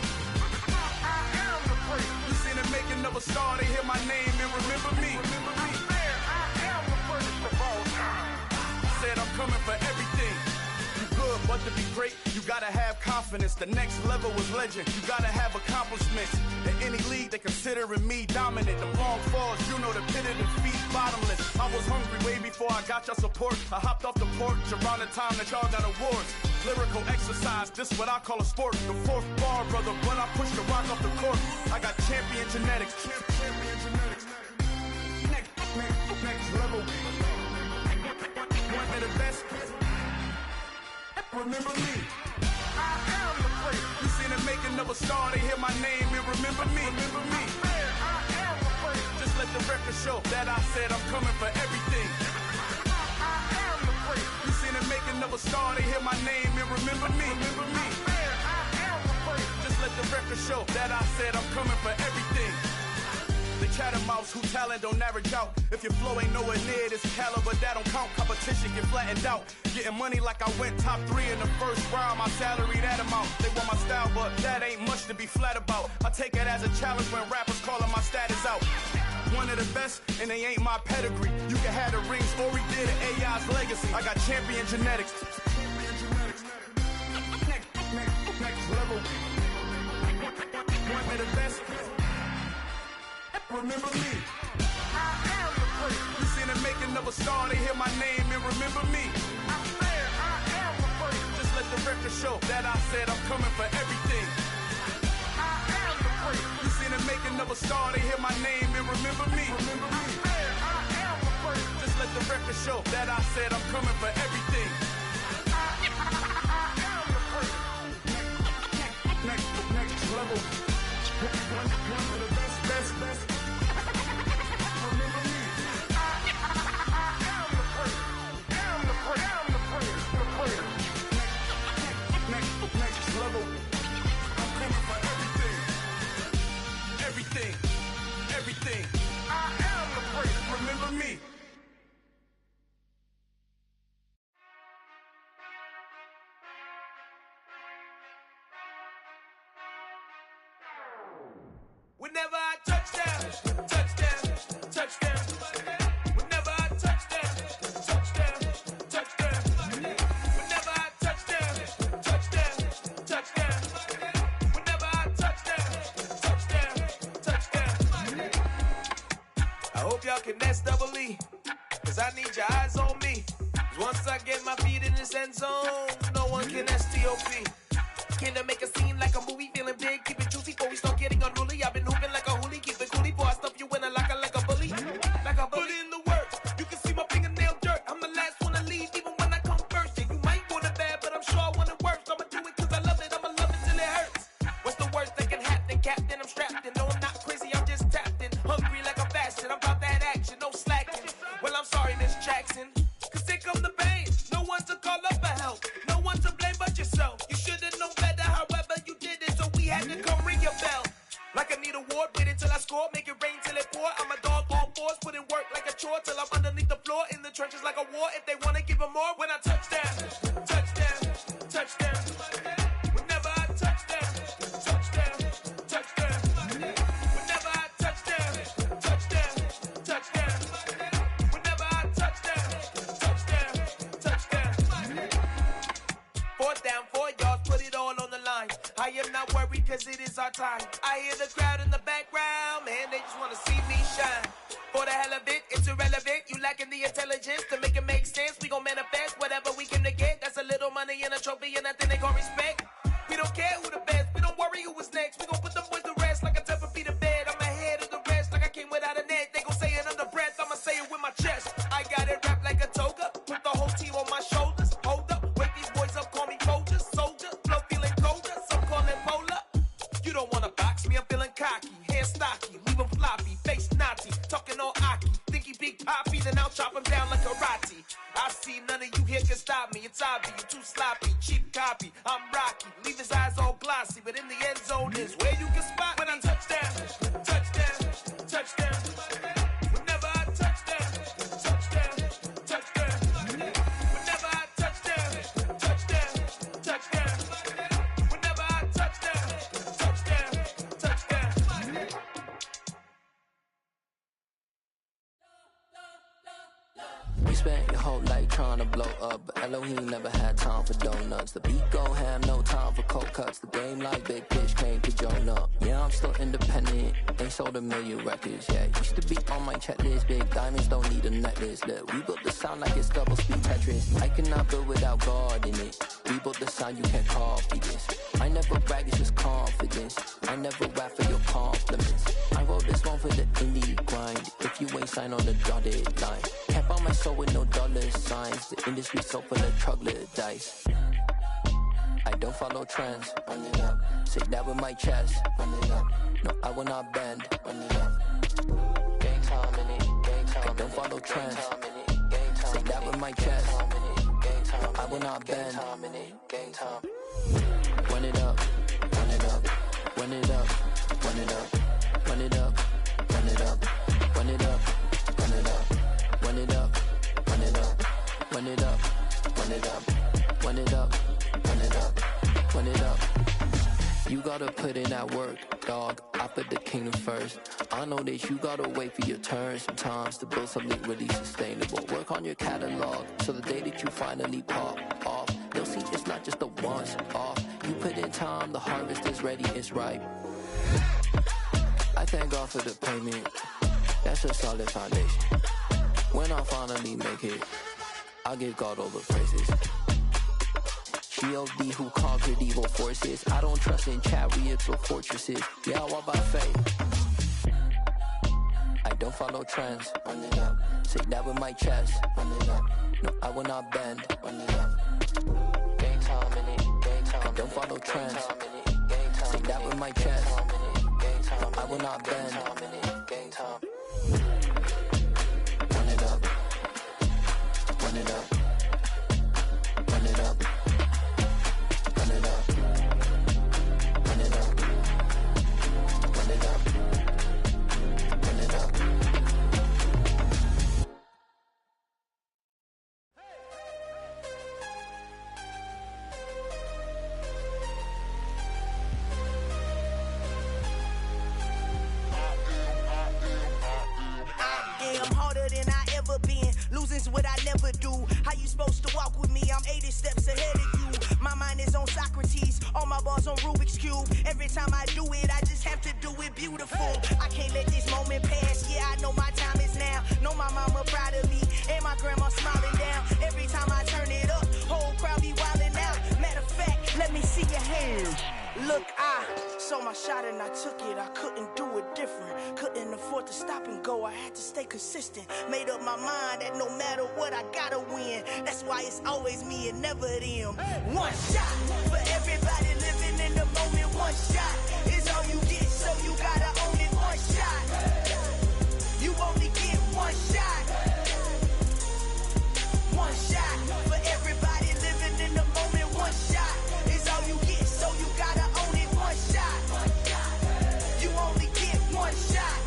I am the place. You seen the making of a star, they hear my name and remember me. I am the first of all time. Said I'm coming for everything. You good, but to be great, you gotta have confidence. The next level was legend. You gotta have accomplishments. In any league, they considering me dominant. The long falls, you know the pit of defeat, bottomless. I was hungry way before I got your support. I hopped off the porch around the time that y'all got awards. Lyrical exercise, this what I call a sport. The 4th bar, brother, when I push the rock off the court. I got champion genetics. Next level. One of the best. Remember me. I am the place. You seen the making of a star, they hear my name and remember me. I am the place. Just let the record show that I said I'm coming for everything. I am the place. You seen the making of a star, they hear my name and remember me. I am the place. Just let the record show that I said I'm coming for everything. The chattermouths who talent don't average out. If your flow ain't nowhere near this caliber, that don't count. Competition get flattened out. Getting money like I went top 3 in the first round. My salary that amount. They want my style, but that ain't much to be flat about. I take it as a challenge when rappers calling my status out. One of the best, and they ain't my pedigree. You can have the rings, or we did it, AI's legacy. I got champion genetics. Next level. One of the best. Remember me. I am the place. You seen the making of a star, they hear my name and remember me. I am the place. Just let the record show that I said I'm coming for everything. You seen the making of a star, they hear my name and remember me. Just let the record show that I said I'm coming for everything. Next level. One of the best. Remember me. Next level. I'm coming for everything. Everything. I am the praise. Remember me. Whenever I touchdown. Whenever I touchdown. Whenever I touchdown. Whenever I touchdown. I hope y'all can nest double E, cause I need your eyes on me. Cause once I get my feet in this end zone, no one can STOP. Came to make a scene like a movie, feeling big, keep it juicy before we start getting unruly. I've been hooping like a hoolie, keep it coolie before I stuff you in a locker like a bully. Put in the work, you can see my fingernail dirt. I'm the last one to leave, even when I come first. Yeah, you might want it bad, but I'm sure I want it worse. I'ma do it cause I love it, I'ma love it till it hurts. What's the worst that can happen, Captain? I'm strapped in, no I'm not crazy, I'm just tapped in. Hungry like a fashion, I'm about that action, no slacking. Well, I'm sorry, Miss Jackson, cause here come the pain. No one to call up for help, no one to blame but yourself. You should've known better, however you did it, so we had to come ring your bell. Like I need a ward, wait until I score, make it rain till it pour. I'm a dog on fours, put in work like a chore till I'm underneath the floor, in the trenches like a war. If they wanna give them more, when I touchdown. Whenever I touchdown. Whenever I touchdown. Whenever I touchdown. Fourth down, 4 yards, put it all on the line. I am not worried cause it is our time. I hear the crowd in the background, man, they just wanna see me shine. For the hell of it, it's irrelevant. You lacking the intelligence to make it make sense. We gon' manifest whatever we came to get. That's a little money and a trophy and nothing they gon' respect. We don't care who the best, we don't worry who was next. We gon' put them boys to rest like a 10-feet of bed. I'm ahead of the rest like I came without a net. They gon' say it under breath, I'ma say it with my chest. I got it wrapped like a toga, put the whole team on my shoulders. Hold up, wake these boys up, call me Folger, soldier. Flow feeling colder, some call it polar. You don't wanna box me, I'm feeling cocky. Hair stocky, leave him floppy, face naughty. Talking all aki, think he big poppy, then I'll chop him down like karate. I see none of you here can stop me. It's obvious, you too sloppy, cheap copy. I'm Rocky, leave his eyes all glossy, but in the end zone is where you can spot when I touchdown. Whenever I touchdown. Whenever I touchdown. Whenever I touchdown. You spent your whole life trying to blow up, but Elohim never had time for donuts. The beat go ham, no time for cold cuts. The game like big fish came to Jonah. Yeah, I'm still independent, they sold 1 million records. Yeah, used to be on my checklist. Big diamonds don't need a necklace. Look, we built the sound like it's double speed Tetris. I cannot build without God in it. We built the sound, you can't copy this. I never brag, it's just confidence. I never rap for your compliments. I wrote this one for the indie grind. If you ain't signed on the dotted line, can't buy my soul with no dollar signs. The industry so full of troglodytes. I don't follow trends. Run it up. Say that with my chest. Run it up. No, I will not bend. Run it up. Gang time in it. Gang time. I don't follow trends. Say that with my chest. No, I will not bend. Gang time. Run it up. Run it up. Run it up. Run it up. Run it up. Run it up. Run it up. Run it up. Run it up. Run it up. Run it up. Run it up. Run it up. Run it up. Run it up. You gotta put in that work, dog. I put the kingdom first. I know that you gotta wait for your turn sometimes to build something really sustainable. Work on your catalog, so the day that you finally pop off, you'll see it's not just a once off. You put in time, the harvest is ready, it's ripe. I thank God for the payment. That's a solid foundation. When I finally make it, I'll give God all the praises. G.O.D. who conquered evil forces. I don't trust in chariots or fortresses. Yeah, I walk by faith. I don't follow trends. Run it up. Say that with my chest. Run it up. No, I will not bend. Run it up. Game time in it. Game time. I don't follow trends. Say that with my chest. No, I will not bend. Game time. Run it up. Run it up. Run it up. Run it up. Run it up. Run it up. Run it up. I'm harder than I ever been. Losing's what I never do. How you supposed to walk with me? I'm 80 steps ahead of you. My mind is on Socrates. All my bars on Rubik's Cube. Every time I do it, I just have to do it beautiful. I can't let this moment pass. Yeah, I know my time is now. Know my mama proud of me. And my grandma smiling down. Every time I turn it up, whole crowd be wildin' out. Matter of fact, let me see your hands. Look, I saw my shot and I took it. I couldn't do it different. Couldn't afford to stop and go. I had to stay consistent. Made up my mind that no matter what, I gotta win. That's why it's always me and never them. One shot for everybody living in the moment. One shot is all you get, so you gotta own it. One shot. You only get one shot. One shot for everybody living in the moment. One shot is all you get, so you gotta own it. One shot. You only get one shot.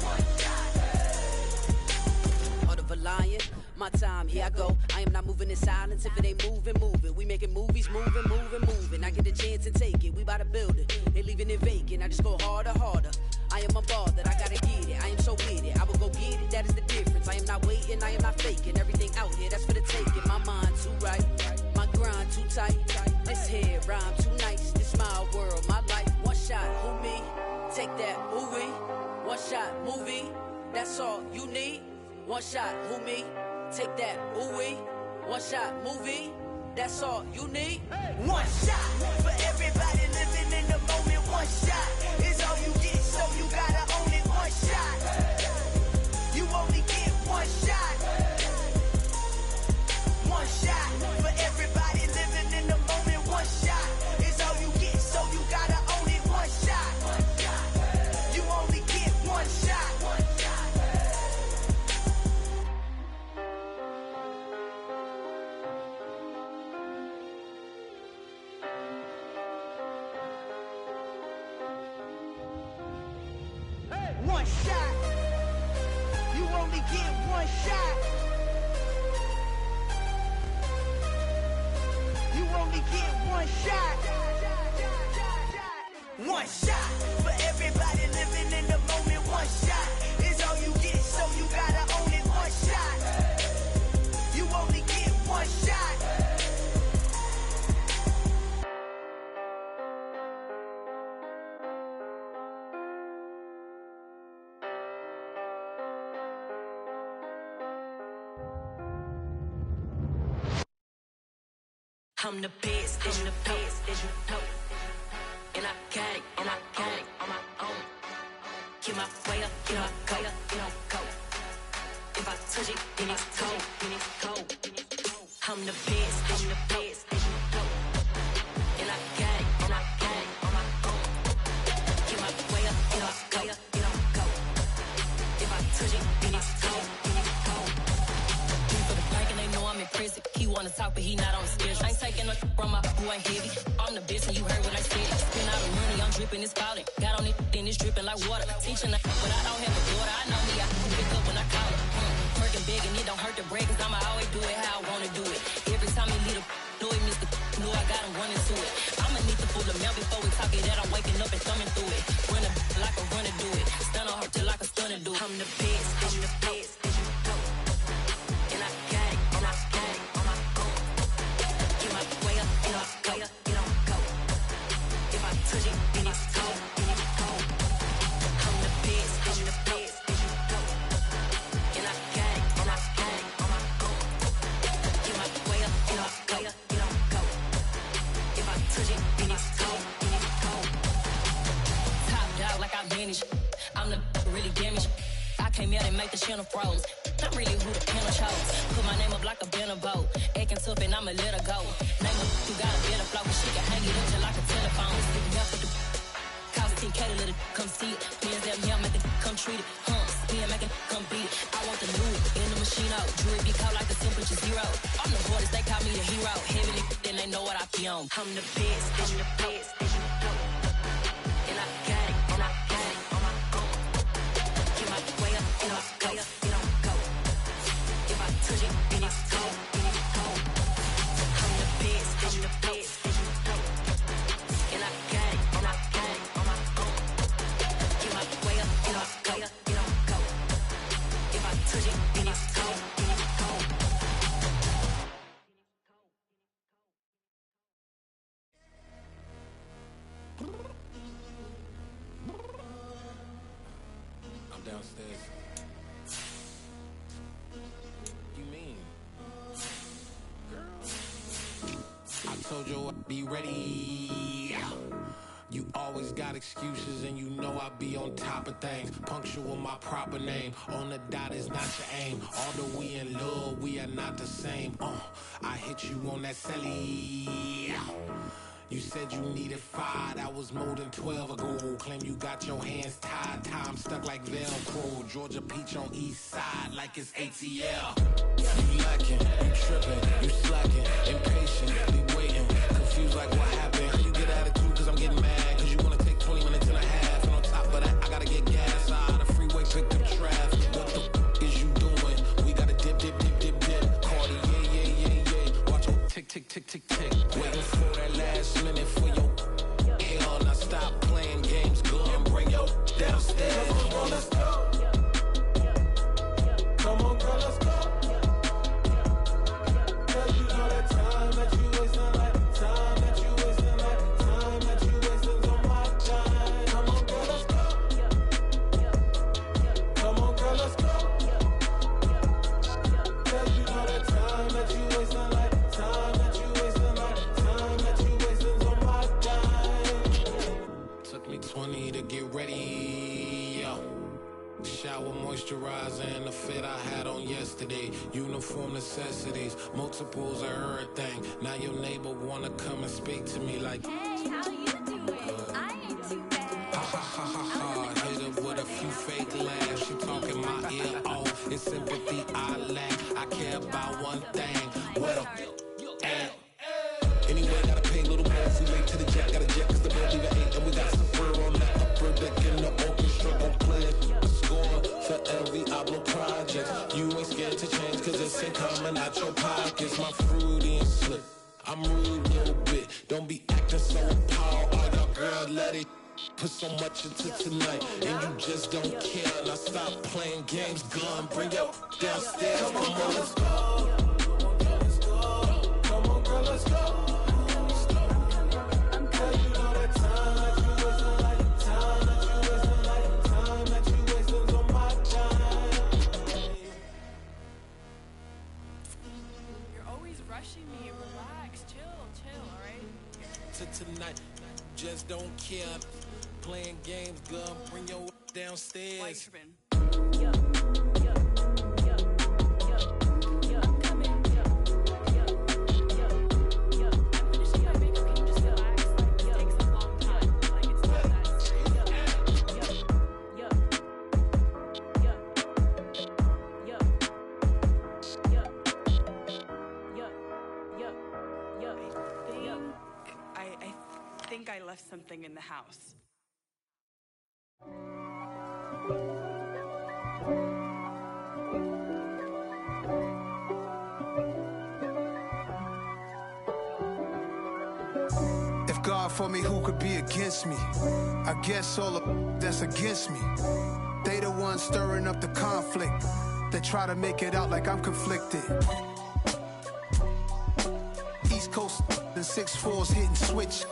Heart of a lion, my time, here I go. I am not moving in silence. If it ain't moving, moving. We making movies, moving, moving, moving. I get a chance and take it. We bout to build it. They leaving it vacant. I just go harder, harder. I am a ball that I gotta get it. I am so with it. I will go get it. That is the difference. I am not waiting. I am not faking. Everything out here, that's for the taking. My mind too right. My grind too tight. This here rhyme too nice. This my world, my life. One shot, who me? Take that, movie. One shot, movie. That's all you need. One shot, who me? Take that, ooh-wee. One shot, movie. That's all you need. One shot for everybody living in the moment. One shot is all you get, so you gotta own it. One shot. You only get one shot. One shot for everybody living in the moment. One shot is all you get, so you gotta own it. One shot. You only get one shot. One shot. You only get one shot. You only get one shot. One shot for everybody living in the moment. One shot is all you get, so you gotta own it. One shot. You only get one shot. I'm the best, I'm the best, as you know. And I got it on my own. Get my way up, get my go, go. If I touch it, then it's cold, I'm the best, as you know. And I got it on my own. Get my way up, get my go. If I touch it, then it's cold, for the bike and they know I'm in prison. He wanna talk, but he not on the schedule. I ain't taking no from my boy heavy. I'm the bitch and you heard what I said. Spend all the money, I'm dripping, it's falling. Got on it, then it's dripping like water. Teaching the but I don't have a daughter. I know me, I can pick up when I call her. Working big and it don't hurt to break, cause I'ma always do it how I wanna do it. Every time he lead a know he missed the know I got him running to it. I'ma need to pull the mail before we talk it that I'm waking up and thumbing through it. Run a like a runner do it. Stun on her till like a stunner do it. I'm the best, I'm the best, as you know. And I got it, and I got it on my own. Get my way up, get my go, go. If I touch it, then it's cold, I'm the best, I'm the best, as you know. And I got it, and I got it on my own. Get my way up, get my go, go. If I touch it, then it's cold. Top dog like I manage. I'm the really damaged. I came out and make the channel froze. I'm really who the panel chose. Put my name up like a banner boat. Acting tough and I'ma let her go. Name her who got a better flow. She can hang it up just like a telephone. Sticking up for the cost 10K to let it come see it. Hands down here, make it come treat it. Spin, make it come beat it. I want the new in the machine out. Jewelry be called like the temperature zero. I'm the hardest, they call me the hero. Heavily, then they know what I be on. I'm the best, and the best, and you know. And I got it, and I got it on my own. Get my way up, and I go, and I go. If I touch it, then it's cold, then it's cold. I'm the best, and the best, and you know. And I got it, and I got it on my own. Get my way up, and I go, and I go. If I touch it, then it's cold, then it's cold. I'm downstairs. You mean? Girl, I told you I'd be ready. You always got excuses and you know I be on top of things. Punctual my proper name. On the dot is not your aim. Although we in love, we are not the same. I hit you on that celly. You said you needed 5, that was more than 12 ago. Claim you got your hands tied, time stuck like Velcro. Georgia Peach on east side like it's ATL. You lacking, you tripping, you slacking, impatient, be waiting, confused like what happened. How you get attitude cause I'm getting mad, cause you wanna take 20 minutes and a half. And on top of that, I gotta get gas out of the freeway, pick up traffic. What the is you doing? We gotta dip, dip, dip, dip, dip. Cardi, yeah. Watch your tick, tick, tick, tick, tick. Waiting for that last minute for your hell. Now stop playing games, go and bring your downstairs. Come on, girl, let's go. Come on, girl, let's go. Cause you know that time that you wasting, like time that you wasting, like time that you wasting on my time. Come on, girl, let's go. Come on, girl, let's go. Cause you know that time that you wasting, like time that you wasting, like time that you wasting on my time. Took me 20 to get ready. Shower moisturizer and the fit I had on yesterday. Uniform necessities, multiples of everything. Now your neighbor wanna come and speak to me like, hey, how you doing? I ain't too bad. Ha ha ha ha ha. Hit her with a few fake laughs. She talking my ear off. It's sympathy I lack. I care about one thing. What up? Anyway, gotta pay a little more if we late to the jet. Gotta jet cause the bill leave at 8. And we got some fur on that upper deck in the orchestra. Gon' play a score for every Ablo project. You ain't scared to change cause it's ain't coming out your pockets. My fruity and slip. I'm rude a little bit. Don't be acting so appalled. All y'all girl, let it put so much into tonight. And you just don't care. Now stop playing games. Gun, bring your downstairs. Come on, let's go. Come on, girl, let's go. Me, relax, chill, alright? Tonight, just don't care. Playing games, gun, bring your downstairs. I left something in the house. If God for me, who could be against me? I guess all of that's against me. They the ones stirring up the conflict. They try to make it out like I'm conflicted. East Coast the 6'4s hitting switch.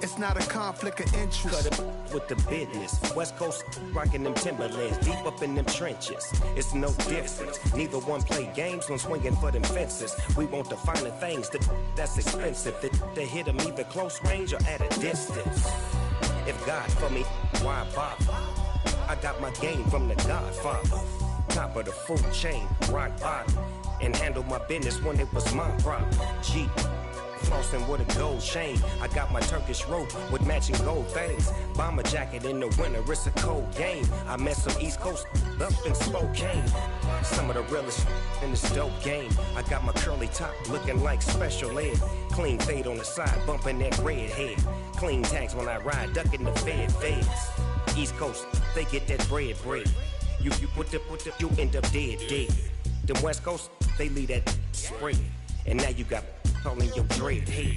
It's not a conflict of interest. Cut it with the business. West Coast rocking them Timberlands, deep up in them trenches. It's no difference. Neither one play games when swinging for them fences. We want the finer things that's expensive. That hit them either close range or at a distance. If God for me, why bother? I got my game from the Godfather. Top of the food chain, rock bottom. And handle my business when it was my problem. G. Flossing with a gold chain. I got my Turkish rope with matching gold things. Bomber jacket in the winter, it's a cold game. I met some East Coast up in Spokane. Some of the realest in this dope game. I got my curly top looking like special ed. Clean fade on the side, bumping that red head. Clean tags when I ride, ducking the feds. East Coast, they get that bread. You you end up dead. Them West Coast, they leave that spread. And now you got calling your dread head.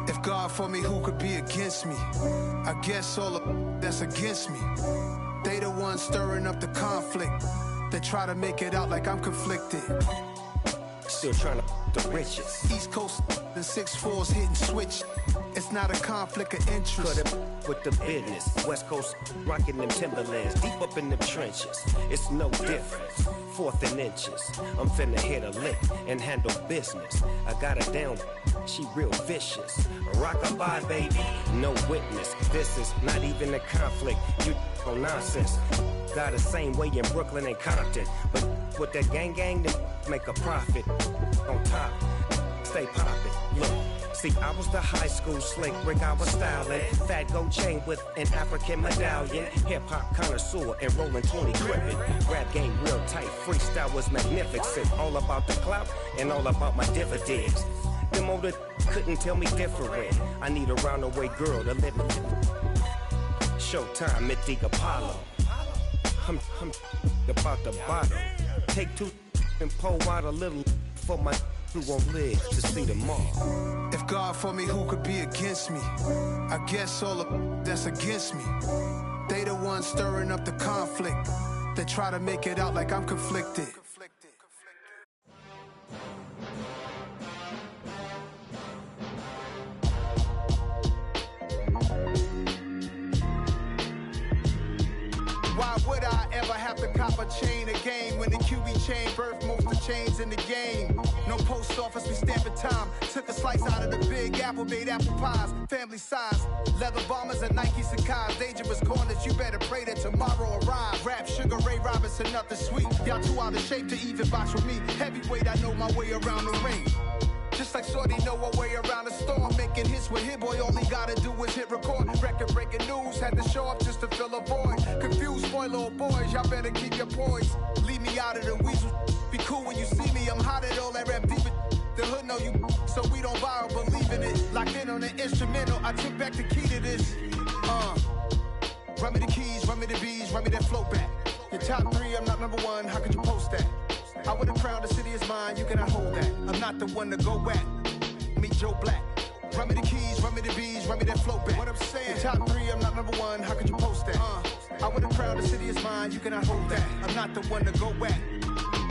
If God for me, who could be against me? I guess all of that's against me. They the ones stirring up the conflict. They try to make it out like I'm conflicted. Still trying to the riches. East Coast, the 6'4s hitting switch. It's not a conflict of interest. Cut it with the business. West Coast rocking them Timberlands, deep up in them trenches. It's no difference. 4th and inches. I'm finna hit a lick and handle business. I got her down, she real vicious. Rockabye, baby, no witness. This is not even a conflict. You on nonsense. Got the same way in Brooklyn and Compton. But with that gang, then make a profit. On top, stay poppin'. Look. See, I was the high school slick brick, I was styling. Fat gold chain with an African medallion. Hip-hop connoisseur and rolling 20 gripping. Rap game real tight, freestyle was magnificent. All about the clout and all about my dividends. Them older couldn't tell me different. I need a roundaway girl to live with. Showtime, Mythic Apollo. I'm about the bottom. Take 2 and pull out a little for my who won't live to see tomorrow. If God for me, who could be against me? I guess all of that's against me. They the ones stirring up the conflict. They try to make it out like I'm conflicted. Why would I ever have to cop a chain again when the QB chain birthed most of chains in the game? No post office, we stamping time. Took a slice out of the big apple, made apple pies, family size. Leather bombers and Nike Sacai's. Dangerous corners, you better pray that tomorrow arrive. Rap, Sugar Ray Robinson, nothing sweet. Y'all too out of shape to even box with me. Heavyweight, I know my way around the ring. Just like Shorty know her way around the storm. Making hits with Hit Boy, all he gotta do is hit record. Record breaking news, had to show up just to fill a void. Confused boy, little boys, y'all better keep your poise. Leave me out of the weasel. Be cool when you see me, I'm hot at all that rap deep. The hood know you, so we don't borrow, believe in it. Locked in on the instrumental, I took back the key to this. Run me the keys, run me the bees, run me that flow back. Your top 3, I'm not number 1, how could you post that? I would've crowned the city is mine, you cannot hold that. I'm not the one to go back. Meet Joe Black. Run me the keys, run me the bees, run me that flow back. What I'm saying, your top 3, I'm not number 1, how could you post that? I would've crowned the city is mine, you cannot hold that. I'm not the one to go back.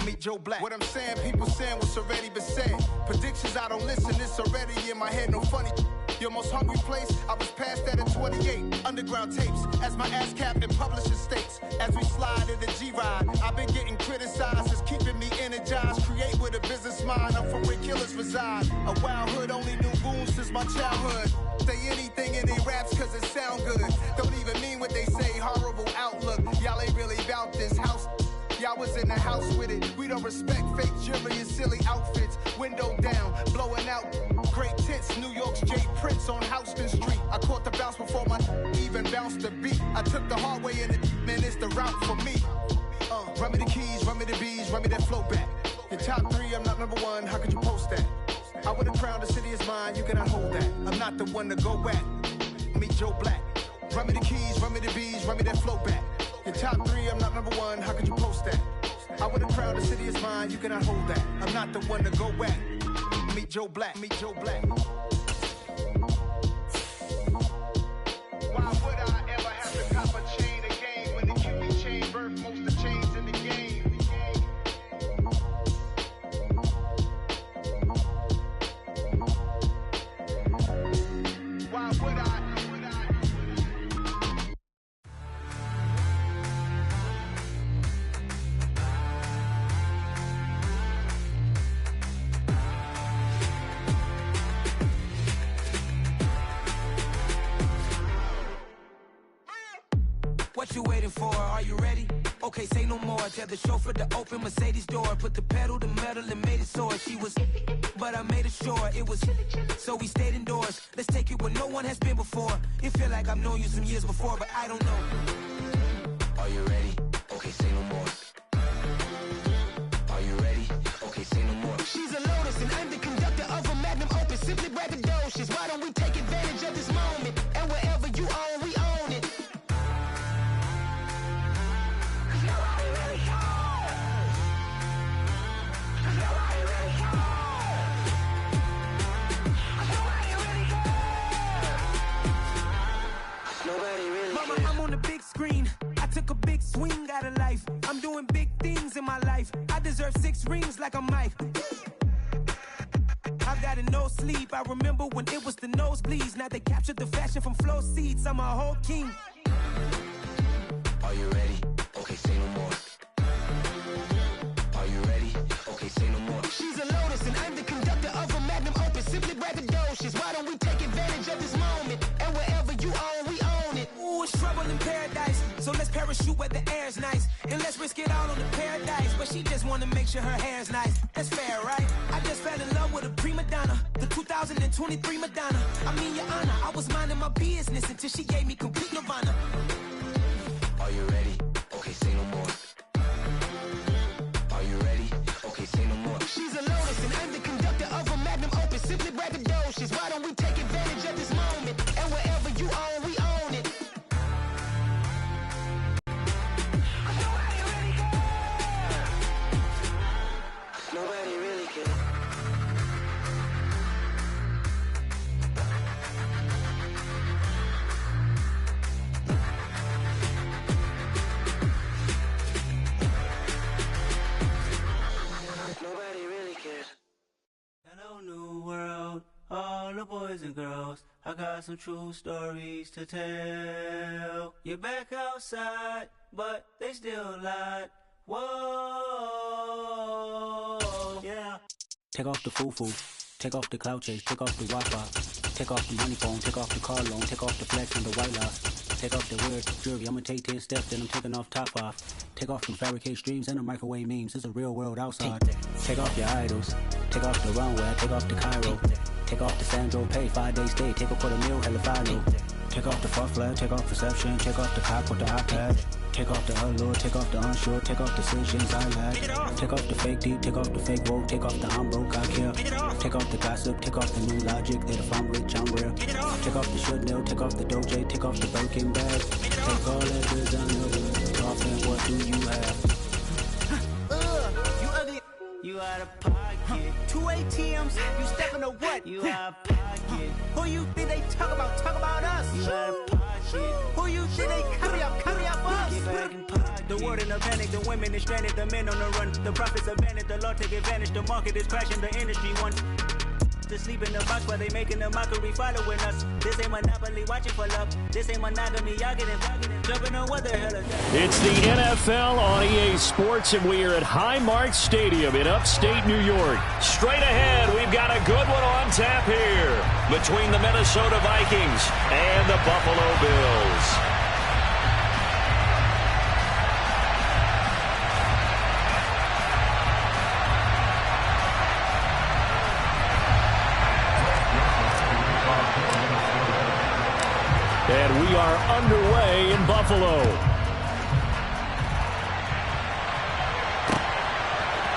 Meet Joe Black. What I'm saying, people saying what's already been said. Predictions, I don't listen, it's already in my head, no funny. Your most hungry place, I was past that at 28. Underground tapes, as my ass cap in publishing states. As we slide in the G-Ride, I've been getting criticized, it's keeping me energized. Create with a business mind, I'm from where killers reside. A wild hood, only knew goons since my childhood. Say anything in their raps cause it sound good. Don't even mean what they say, horrible outlook. Y'all ain't really about this house. Y'all was in the house with it. We don't respect fake jewelry and silly outfits. Window down, blowing out great tits. New York's Jay Prince on Houston Street. I caught the bounce before my even bounced the beat. I took the hard way in it, man, it's the route for me. Run me the keys, run me the bees, run me that flow back. Your top 3, I'm not number 1, how could you post that? I would've crowned the city is mine, you cannot hold that. I'm not the one to go back. Meet Joe Black. Run me the keys, run me the bees, run me that flow back. Your top 3, I'm not number 1, how could you post that? I would've crowned the city is mine, you cannot hold that. I'm not the one to go back. Meet Joe Black, meet Joe Black. Why would I ever have to cop a chain again when the QB chain birthed most of chains in the game? What you waiting for? Are you ready? Okay, say no more. Tell the chauffeur to open Mercedes door. Put the pedal to metal and made it soar. She was, but I made it sure it was. So we stayed indoors. Let's take it where no one has been before. It feel like I've known you some years before, but I don't know. Are you ready? Okay, say no more. Are you ready? Okay, say no more. She's a Lotus and I'm the conductor of a magnum opus. Simply braggadocious. Why don't we take advantage of this moment? And wherever you own, we own it. Mama, I'm on the big screen. I took a big swing out of life. I'm doing big things in my life. I deserve 6 rings like a Mike. I've got no sleep. I remember when it was the nosebleeds. Now they captured the fashion from flow seats. I'm a whole king. Are you ready? Okay, say no more. Are you ready? Okay, say no more. She's a Lotus and I'm the conductor of a magnum opus. Simply braggadocious. Why don't we take advantage of this moment? And wherever you own, we own it. Ooh, it's trouble in paradise. So let's parachute where the air's nice. And let's risk it all on the paradise. But she just wanna make sure her hair's nice. That's fair, right? I just fell in love with a prima donna. The 2023 Madonna. I mean, your honor, I was minding my business until she gave me complete nirvana. Are you ready? Okay, say no more. Are you ready? Okay, say no more. She's a Lotus and I'm the conductor of a magnum opus. Simply braggadocious. Why don't we take advantage of this moment? And wherever you own, we own it. Nobody really cares. Nobody really cares. Hello, new world, all the boys and girls. I got some true stories to tell. You're back outside, but they still lied. Whoa, yeah. Take off the foo-foo, take off the cloud chase, take off the Wi-Fi, take off the money phone, take off the car loan, take off the flex and the white loss, take off the weird jewelry. I'ma take 10 steps, then I'm taking off top off. Take off the fabricate streams and the microwave memes. It's a real world outside. Take off your idols, take off the runway, take off the Cairo, take off the Sandro pay, 5-day stay, take a $250,000, hella final. Take off the fuck flag, take off perception, take off the cop with the iPad. Take off the allure, take off the unsure, take off decisions I lack. Take off the fake deep, take off the fake woke, take off the I'm broke, I care. Take off the gossip, take off the new logic that if I'm rich, I'm real. Take off the should know, take off the doje, take off the Birkin bag. Take all that designer, off and what do you have? You ugly. You out of pocket. 2 ATMs, you stepping to what? You out of pocket. Who you think they talk about? Talk about us. You out of pocket. Who you think they carry up us? Get back in pocket. The world in a panic, the women is stranded, the men on the run. The profits abandoned, the law take advantage, the market is crashing, the industry wants to sleep in the box while they making a mockery following us. This ain't monopoly, watching for love. This ain't monogamy, y'all getting jumping on what the hell is that? It's the NFL on EA Sports, and we are at Highmark Stadium in upstate New York. Straight ahead, we've got a good one on tap here between the Minnesota Vikings and the Buffalo Bills. And we are underway in Buffalo.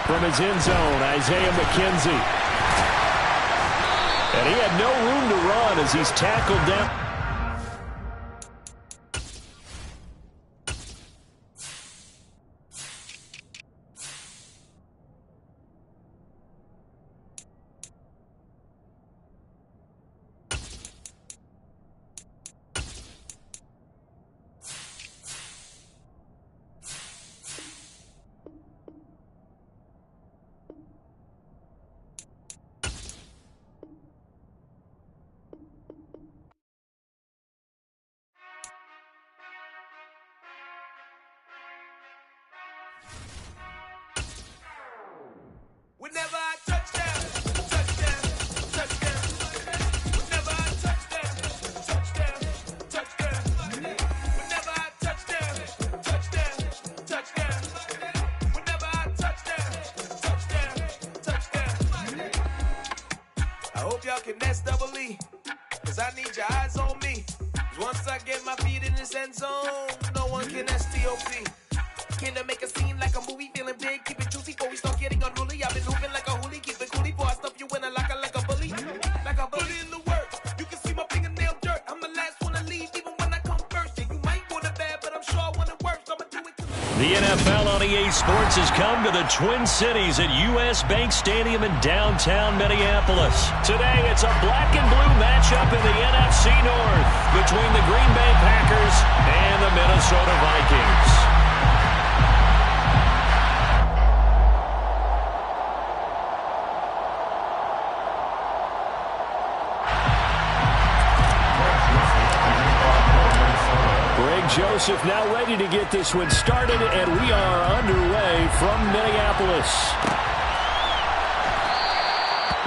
From his end zone, Isaiah McKenzie. And he had no room to run as he's tackled down. y'all can nest double E. Cause I need your eyes on me. Once I get my feet in this end zone, no one can STOP. Came to make a scene like a movie, feeling big, keep it juicy before we start getting unruly. I've been hooping like a hoolie, keep it coolie before I stuff you in a locker like a bully. Like a bully in the work, you can see my fingernail dirt. I'm the last one to leave, even when I come first. Yeah, you might want it bad, but I'm sure I want it worse. I'ma do it to The NFL on EA Sports has come to the Twin Cities at US Bank Stadium in downtown Minneapolis. Today, it's a black and blue matchup in the NFC North between the Green Bay Packers and the Minnesota Vikings. Joseph now ready to get this one started, and we are underway from Minneapolis.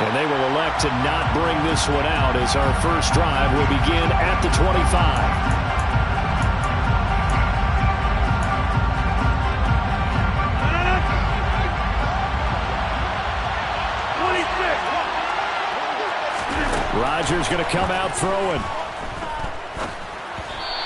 And they will elect to not bring this one out as our first drive will begin at the 25. Rodgers going to come out throwing.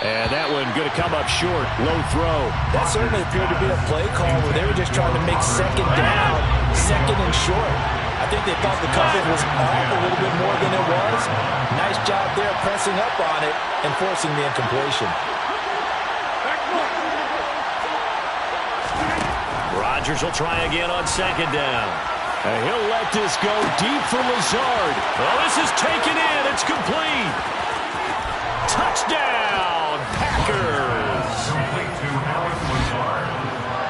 And that one going to come up short. Low throw. That certainly appeared to be a play call where they were just trying to make second down, second and short. I think they thought the coverage was off a little bit more than it was. Nice job there pressing up on it and forcing the incompletion. Rodgers will try again on second down. And he'll let this go deep for Lazard. Oh, this is taken in. It's complete. Touchdown, Packers.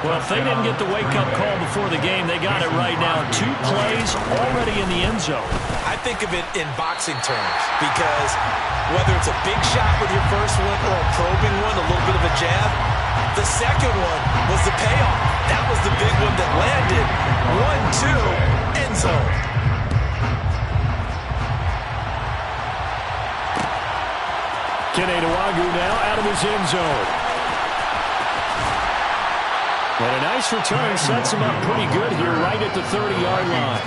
Well, if they didn't get the wake-up call before the game, they got it right now. 2 plays already in the end zone. I think of it in boxing terms because whether it's a big shot with your first one or a probing one, a little bit of a jab, the second one was the payoff. That was the big one that landed. 1-2, end zone. Kenny Nwagu now out of his end zone. And a nice return sets him up pretty good here right at the 30-yard line.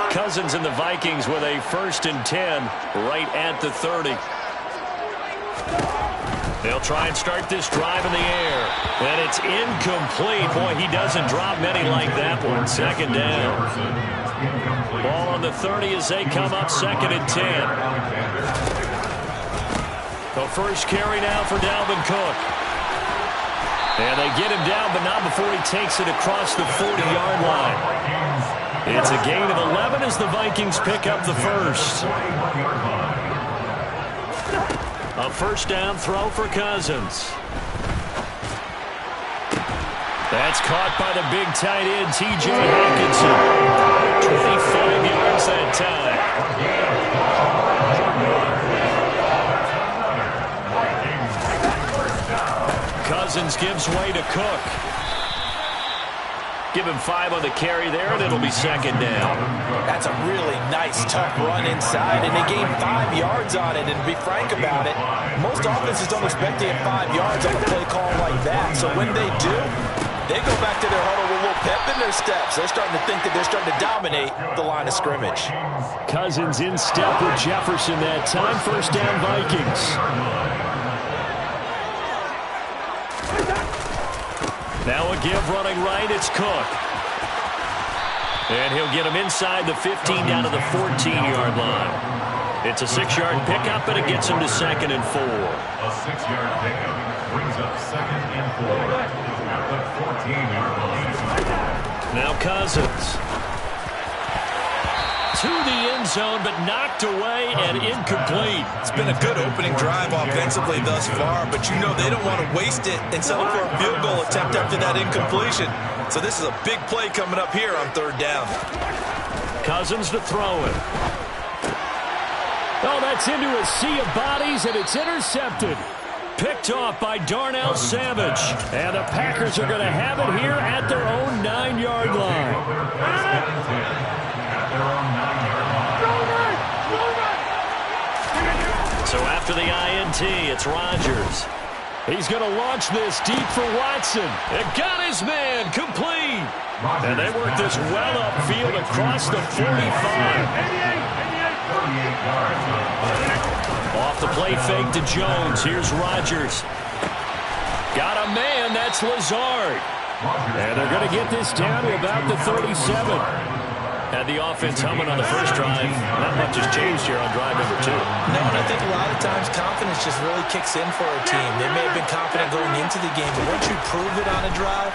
Cousins and the Vikings with a 1st and 10 right at the 30. They'll try and start this drive in the air. And it's incomplete. Boy, he doesn't drop many like that one. 2nd down. Ball on the 30 as they come up 2nd and 10. The first carry now for Dalvin Cook. And they get him down, but not before he takes it across the 40-yard line. It's a gain of 11 as the Vikings pick up the first. A 1st down throw for Cousins. That's caught by the big tight end, T.J. Hawkinson. 25 yards that time. Cousins gives way to Cook. Give him 5 on the carry there, and it'll be 2nd down. That's a really nice, tough run inside, and they gained 5 yards on it. And to be frank about it, most offenses don't expect to get 5 yards on a play call like that. So when they do, they go back to their huddle with a little pep in their steps. They're starting to think that they're starting to dominate the line of scrimmage. Cousins in step with Jefferson that time. 1st down, Vikings. Now a give running right, it's Cook. And he'll get him inside the 15 down to the 14-yard line. It's a 6-yard pickup, and it gets him to 2nd and 4. A 6-yard pickup brings up 2nd and 4 at the 14-yard line. Now Cousins. To the end zone, but knocked away and incomplete. It's been a good opening drive offensively thus far, but you know they don't want to waste it and settle for a field goal attempt after that incompletion. So this is a big play coming up here on 3rd down. Cousins to throw it. Oh, that's into a sea of bodies, and it's intercepted. Picked off by Darnell Savage. And the Packers are going to have it here at their own 9-yard line. So after the INT, it's Rodgers. He's going to launch this deep for Watson. It got his man complete. And they work this well upfield across the 45. Off the play fake to Jones. Here's Rodgers. Got a man. That's Lazard. And they're going to get this down to about the 37. Had the offense humming on the first drive. Not much has changed here on drive number 2. No, and I think a lot of times confidence just really kicks in for a team. They may have been confident going into the game, but once you prove it on a drive,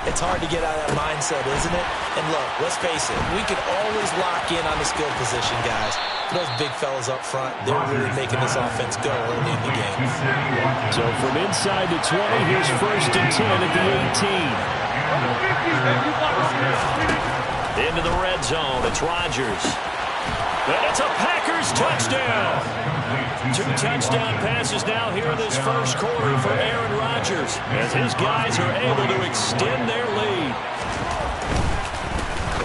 it's hard to get out of that mindset, isn't it? And look, let's face it, we can always lock in on the skill position, guys. Those big fellas up front, they're really making this offense go early in the game. So from inside the 20, here's 1st and 10 at the 18. Into the red zone, it's Rodgers. And it's a Packers touchdown. 2 touchdown passes now here in this first quarter for Aaron Rodgers, as his guys are able to extend their lead.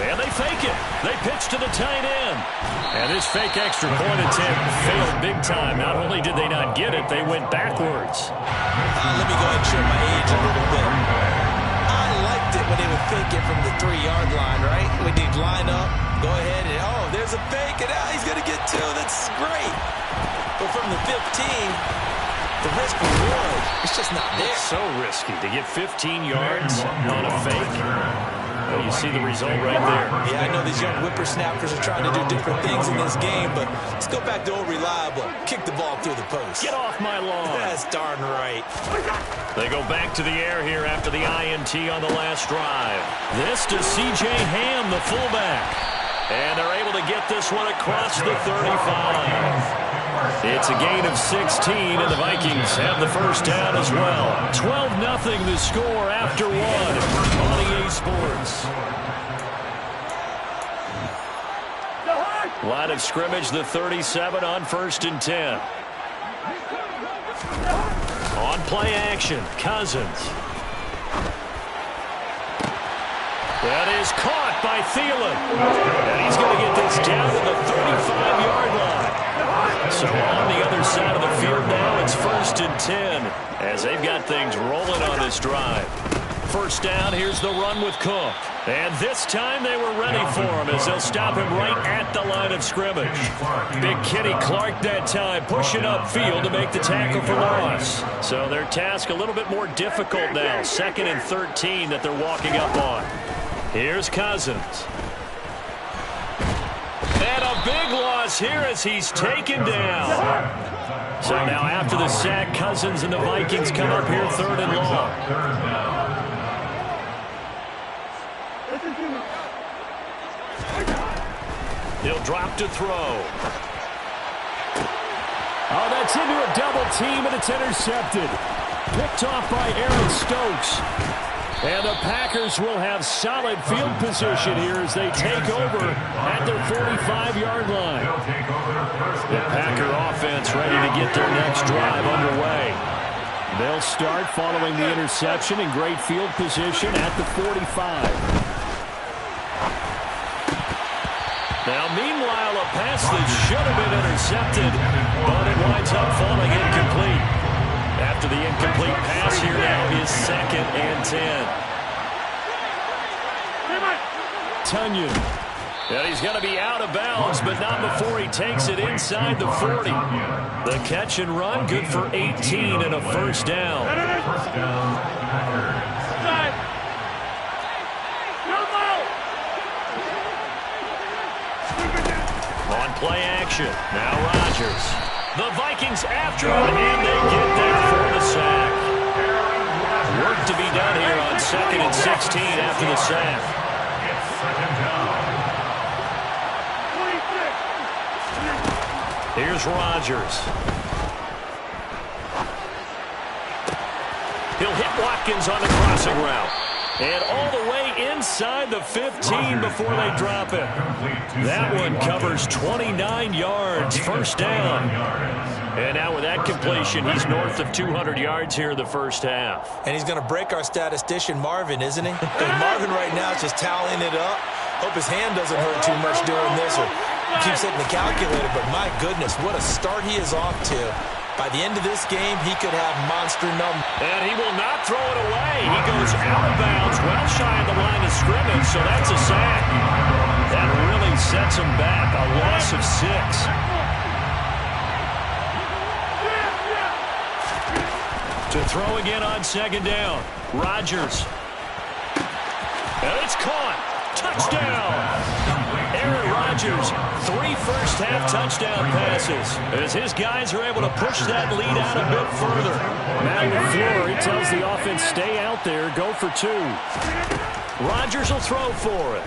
And they fake it. They pitch to the tight end. And this fake extra point attempt failed big time. Not only did they not get it, they went backwards. Let me go ahead and show my age a little bit. When they would fake it from the 3-yard line, right? When they'd line up, go ahead, and oh, there's a fake, and he's going to get 2. That's great. But from the 15, the risk reward, it's just not there. It's so risky to get 15 yards on a fake. Well, you see the result right there. Yeah, I know these young whippersnappers are trying to do different things in this game, but let's go back to old reliable. Kick the ball through the post. Get off my lawn. That's darn right. They go back to the air here after the INT on the last drive. This to C.J. Ham, the fullback. And they're able to get this one across the 35. It's a gain of 16, and the Vikings have the first down as well. 12-0 the score after 1 on EA Sports. Line of scrimmage, the 37 on 1st and 10. On play action, Cousins. That is caught by Thielen. And he's going to get this down to the 35-yard line. So on the other side of the field now, it's 1st and 10 as they've got things rolling on this drive. First down, here's the run with Cook. And this time they were ready for him as they'll stop him right at the line of scrimmage. Big Kenny Clark that time pushing upfield to make the tackle for loss. So their task a little bit more difficult now. 2nd and 13 that they're walking up on. Here's Cousins. And a big loss here as he's taken down. So now after the sack, Cousins and the Vikings come up here 3rd and long. He'll drop to throw. Oh, that's into a double team, and it's intercepted. Picked off by Aaron Stokes. And the Packers will have solid field position here as they take over at their 45-yard line. The Packer offense ready to get their next drive underway. They'll start following the interception in great field position at the 45. Now, meanwhile, a pass that should have been intercepted, but it winds up falling incomplete. After the incomplete pass here now is 2nd and 10. Tunyon. And he's going to be out of bounds, but not before he takes it inside the 40. The catch and run, good for 18 and a first down. On play action, now Rodgers. The Vikings after him, and they get there for the sack. Work to be done here on 2nd and 16 after the sack. Here's Rodgers. He'll hit Watkins on the crossing route. And all the way inside the 15 before they drop it. That one covers 29 yards, first down. And now with that completion, he's north of 200 yards here in the first half. And he's going to break our statistician Marvin, isn't he? And Marvin right now is just tallying it up. Hope his hand doesn't hurt too much doing this or keeps hitting the calculator. But my goodness, what a start he is off to. By the end of this game, he could have monster numbers. And he will not throw it away. He goes out of bounds, well shy of the line of scrimmage, so that's a sack. That really sets him back, a loss of 6. To throw again on second down. Rodgers. And it's caught. Touchdown. Aaron Rodgers, 3 first-half touchdown passes as his guys are able to push that lead out a bit further. Matt LaFleur, he tells the offense, stay out there, go for 2. Rodgers will throw for it.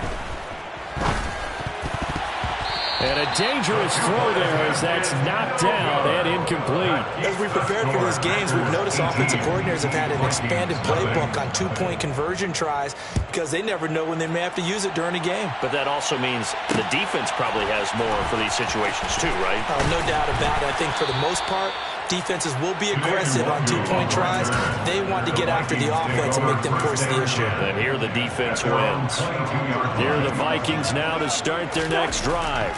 And a dangerous throw there as that's knocked down and incomplete. As we prepared for these games, we've noticed offensive coordinators have had an expanded playbook on 2-point conversion tries because they never know when they may have to use it during a game. But that also means the defense probably has more for these situations too, right? No doubt about it. I think for the most part, defenses will be aggressive on 2-point tries. They want to get after the offense and make them force the issue. And here the defense wins. Here are the Vikings now to start their next drive.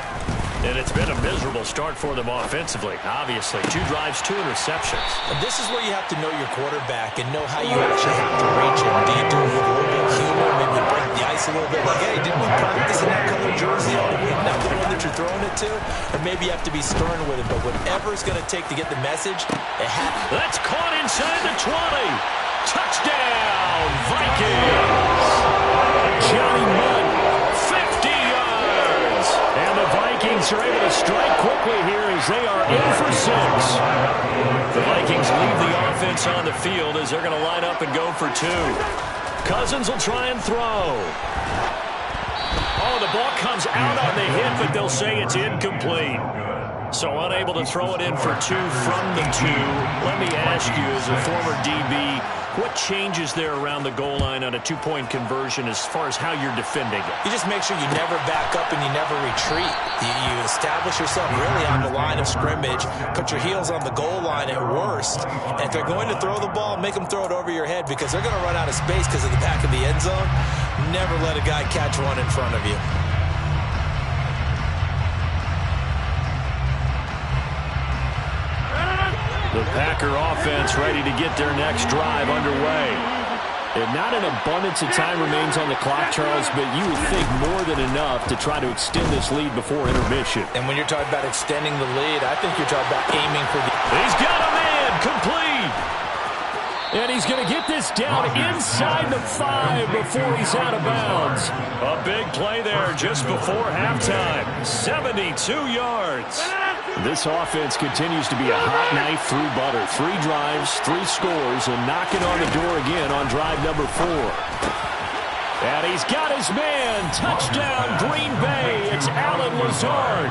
And it's been a miserable start for them offensively, obviously. 2 drives, 2 interceptions. And this is where you have to know your quarterback and know how you actually have to reach him. Do you do it with a little bit of humor, maybe break the ice a little bit? Like, hey, didn't we practice in that color jersey all week? Not the one that you're throwing it to? Or maybe you have to be stern with him. But whatever it's going to take to get the message, it happens. That's caught inside the 20. Touchdown, Vikings. Johnny Mudd, 50 yards. And the Vikings are able to strike quickly here as they are in for 6. The Vikings leave the offense on the field as they're going to line up and go for 2. Cousins will try and throw. Oh, the ball comes out on the hit, but they'll say it's incomplete. So unable to throw it in for 2 from the 2. Let me ask you, as a former DB, what changes there around the goal line on a 2-point conversion as far as how you're defending it? You just make sure you never back up and you never retreat. You establish yourself really on the line of scrimmage, put your heels on the goal line at worst, and if they're going to throw the ball, make them throw it over your head because they're going to run out of space because of the back of the end zone. Never let a guy catch one in front of you. The Packer offense ready to get their next drive underway. And not an abundance of time remains on the clock, Charles, but you would think more than enough to try to extend this lead before intermission. And when you're talking about extending the lead, I think you're talking about aiming for the... He's got a man, complete. And he's going to get this down inside the 5 before he's out of bounds. A big play there just before halftime. 72 yards. This offense continues to be a hot knife through butter. 3 drives, 3 scores, and knocking on the door again on drive number 4. And he's got his man. Touchdown, Green Bay. It's Allen Lazard.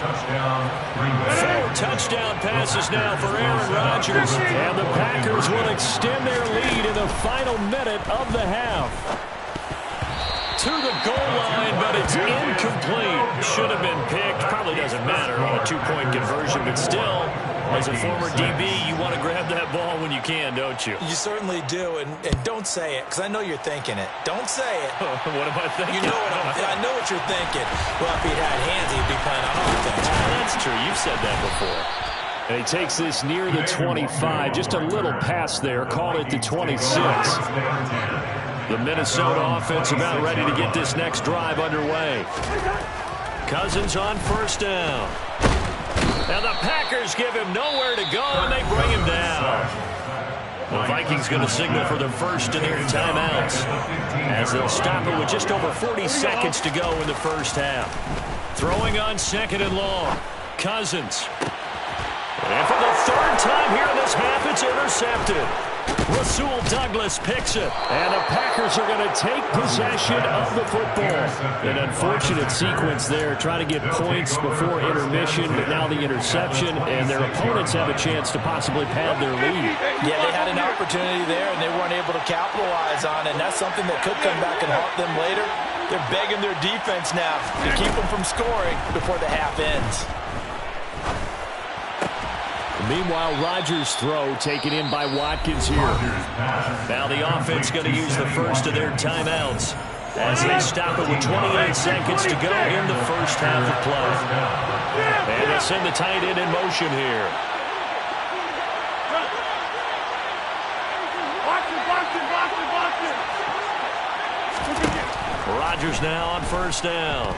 4 touchdown passes now for Aaron Rodgers. And the Packers will extend their lead in the final minute of the half. To the goal line, but it's incomplete. Should have been picked. Probably doesn't matter on a 2-point conversion, but still, as a former DB, you want to grab that ball when you can, don't you? You certainly do, and don't say it, because I know you're thinking it. Don't say it. What am I thinking? You know I know what you're thinking. Well, if he'd had hands, he'd be playing on offense. That's true. You've said that before. And he takes this near the 25. Just a little pass there. Call it the 26. The Minnesota offense about ready to get this next drive underway. Cousins on first down. And the Packers give him nowhere to go, and they bring him down. The Vikings going to signal for the first of their timeouts as they'll stop it with just over 40 seconds to go in the first half. Throwing on second and long. Cousins. And for the 3rd time here in this half, it's intercepted. Rasul Douglas picks it, and the Packers are going to take possession of the football. An unfortunate sequence there, trying to get points before intermission, but now the interception, and their opponents have a chance to possibly pad their lead. Yeah, they had an opportunity there, and they weren't able to capitalize on it, and that's something that could come back and haunt them later. They're begging their defense now to keep them from scoring before the half ends. Meanwhile, Rodgers' throw taken in by Watkins here. Now the offense going to use the first of their timeouts as they stop it with 28 seconds to go in the first half of play. And they'll send the tight end in motion here. Rodgers now on first down.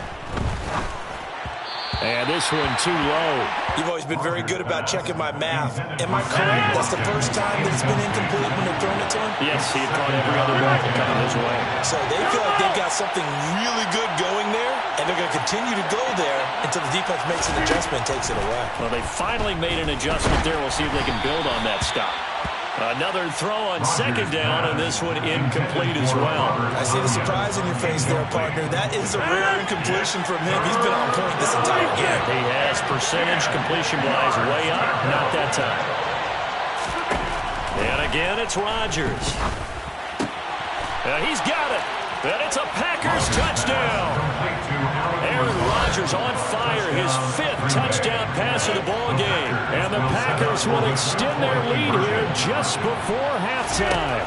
And this one too low. You've always been very good about checking my math. Am I correct? That's the first time that it's been incomplete when they're throwing it to him? Yes, he had caught every other rifle coming his way. So they feel like they've got something really good going there, and they're going to continue to go there until the defense makes an adjustment and takes it away. Well, they finally made an adjustment there. We'll see if they can build on that stop. Another throw on second down, and this one incomplete as well. I see the surprise in your face there, partner. That is a rare incompletion from him. He's been on point this entire game. He has percentage completion-wise way up. Not that time. And again, it's Rodgers. He's got it. And it's a Packers touchdown. Aaron Rodgers on fire, his 5th touchdown pass of the ball game. And the Packers will extend their lead here just before halftime.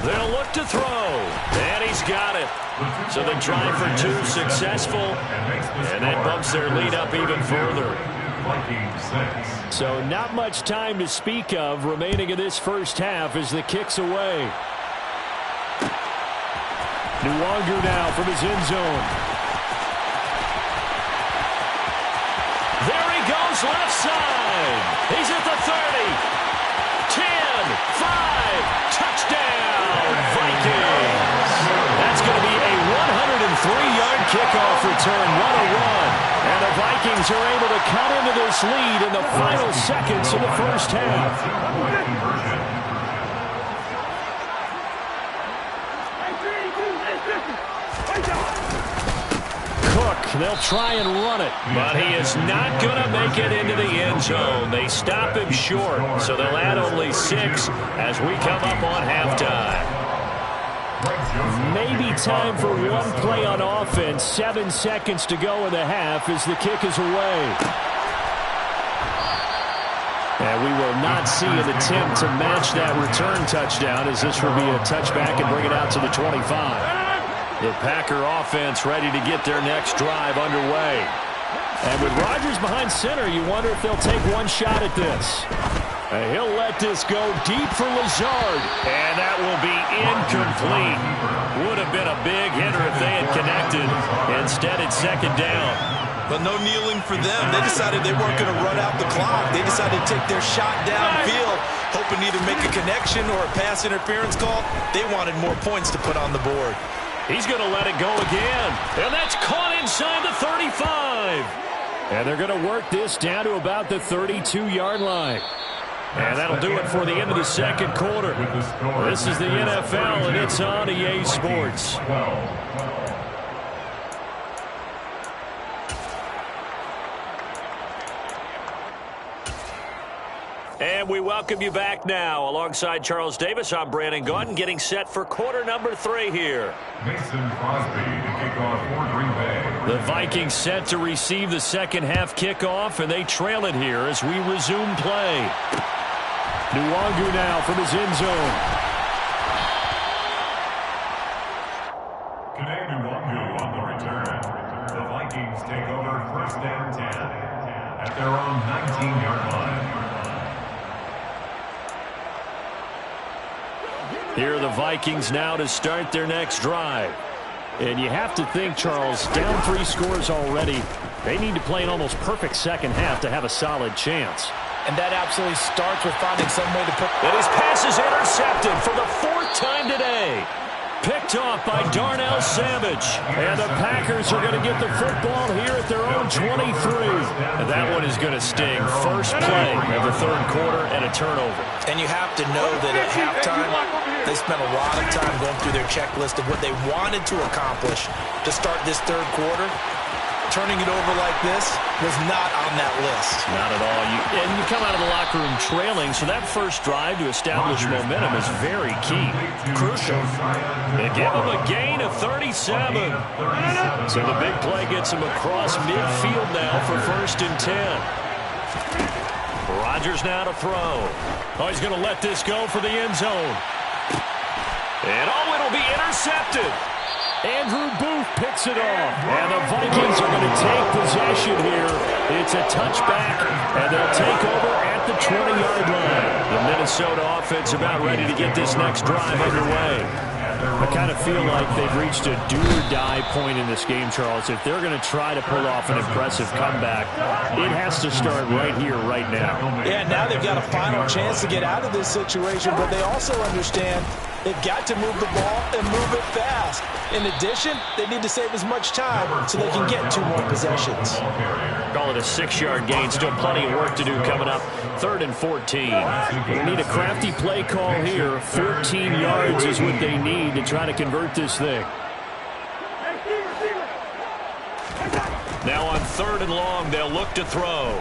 They'll look to throw. And he's got it. So the try for 2 successful. And that bumps their lead up even further. So not much time to speak of remaining in this first half as the kick's away. Nwangu now from his end zone. There he goes, left side. He's at the 30. 10, 5, touchdown, Vikings. That's going to be a 103-yard kickoff return, 101. And the Vikings are able to cut into this lead in the final seconds of the first half. They'll try and run it, but he is not going to make it into the end zone. They stop him short, so they'll add only 6 as we come up on halftime. Maybe time for one play on offense. 7 seconds to go in the half as the kick is away. And we will not see an attempt to match that return touchdown, as this will be a touchback and bring it out to the 25. The Packer offense ready to get their next drive underway. And with Rodgers behind center, you wonder if they'll take one shot at this. And he'll let this go deep for Lazard. And that will be incomplete. Would have been a big hitter if they had connected. Instead, it's second down. But no kneeling for them. They decided they weren't going to run out the clock. They decided to take their shot downfield, hoping to either make a connection or a pass interference call. They wanted more points to put on the board. He's going to let it go again. And that's caught inside the 35. And they're going to work this down to about the 32-yard line. And that'll do it for the end of the second quarter. This is the NFL, and it's on EA Sports. And we welcome you back now. Alongside Charles Davis, I'm Brandon Gaudin, getting set for quarter number 3 here. Mason Crosby to kick off for Green Bay. The Vikings set to receive the second half kickoff, and they trail it here as we resume play. Nwangu now from his end zone. Kene Nwangu on the return. The Vikings take over first down 10 at their own 19-yard line. Here are the Vikings now to start their next drive. And you have to think, Charles, down 3 scores already. They need to play an almost perfect second half to have a solid chance. And that absolutely starts with finding some way to put... And his pass is intercepted for the 4th time today. Picked off by Darnell Savage. And the Packers are going to get the football here at their own 23. And that one is going to sting. First play of the 3rd quarter and a turnover. And you have to know that at halftime, they spent a lot of time going through their checklist of what they wanted to accomplish to start this 3rd quarter. Turning it over like this was not on that list. Not at all. And you come out of the locker room trailing, so that first drive to establish momentum is very key. Crucial. They give him a gain of 37. So the big play gets him across midfield now for 1st and 10. Rodgers now to throw. Oh, he's going to let this go for the end zone. And it'll be intercepted. Andrew Booth picks it off. And the Vikings are going to take possession here. It's a touchback, and they'll take over at the 20-yard line. The Minnesota offense about ready to get this next drive underway. I kind of feel like they've reached a do-or-die point in this game, Charles. If they're going to try to pull off an impressive comeback, it has to start right here, right now. Yeah, now they've got a final chance to get out of this situation, but they also understand they've got to move the ball and move it fast. In addition, they need to save as much time so they can get 2 more possessions. Call it a 6-yard gain. Still plenty of work to do coming up. 3rd and 14. They need a crafty play call here. 14 yards is what they need to try to convert this thing. Now on 3rd and long, they'll look to throw.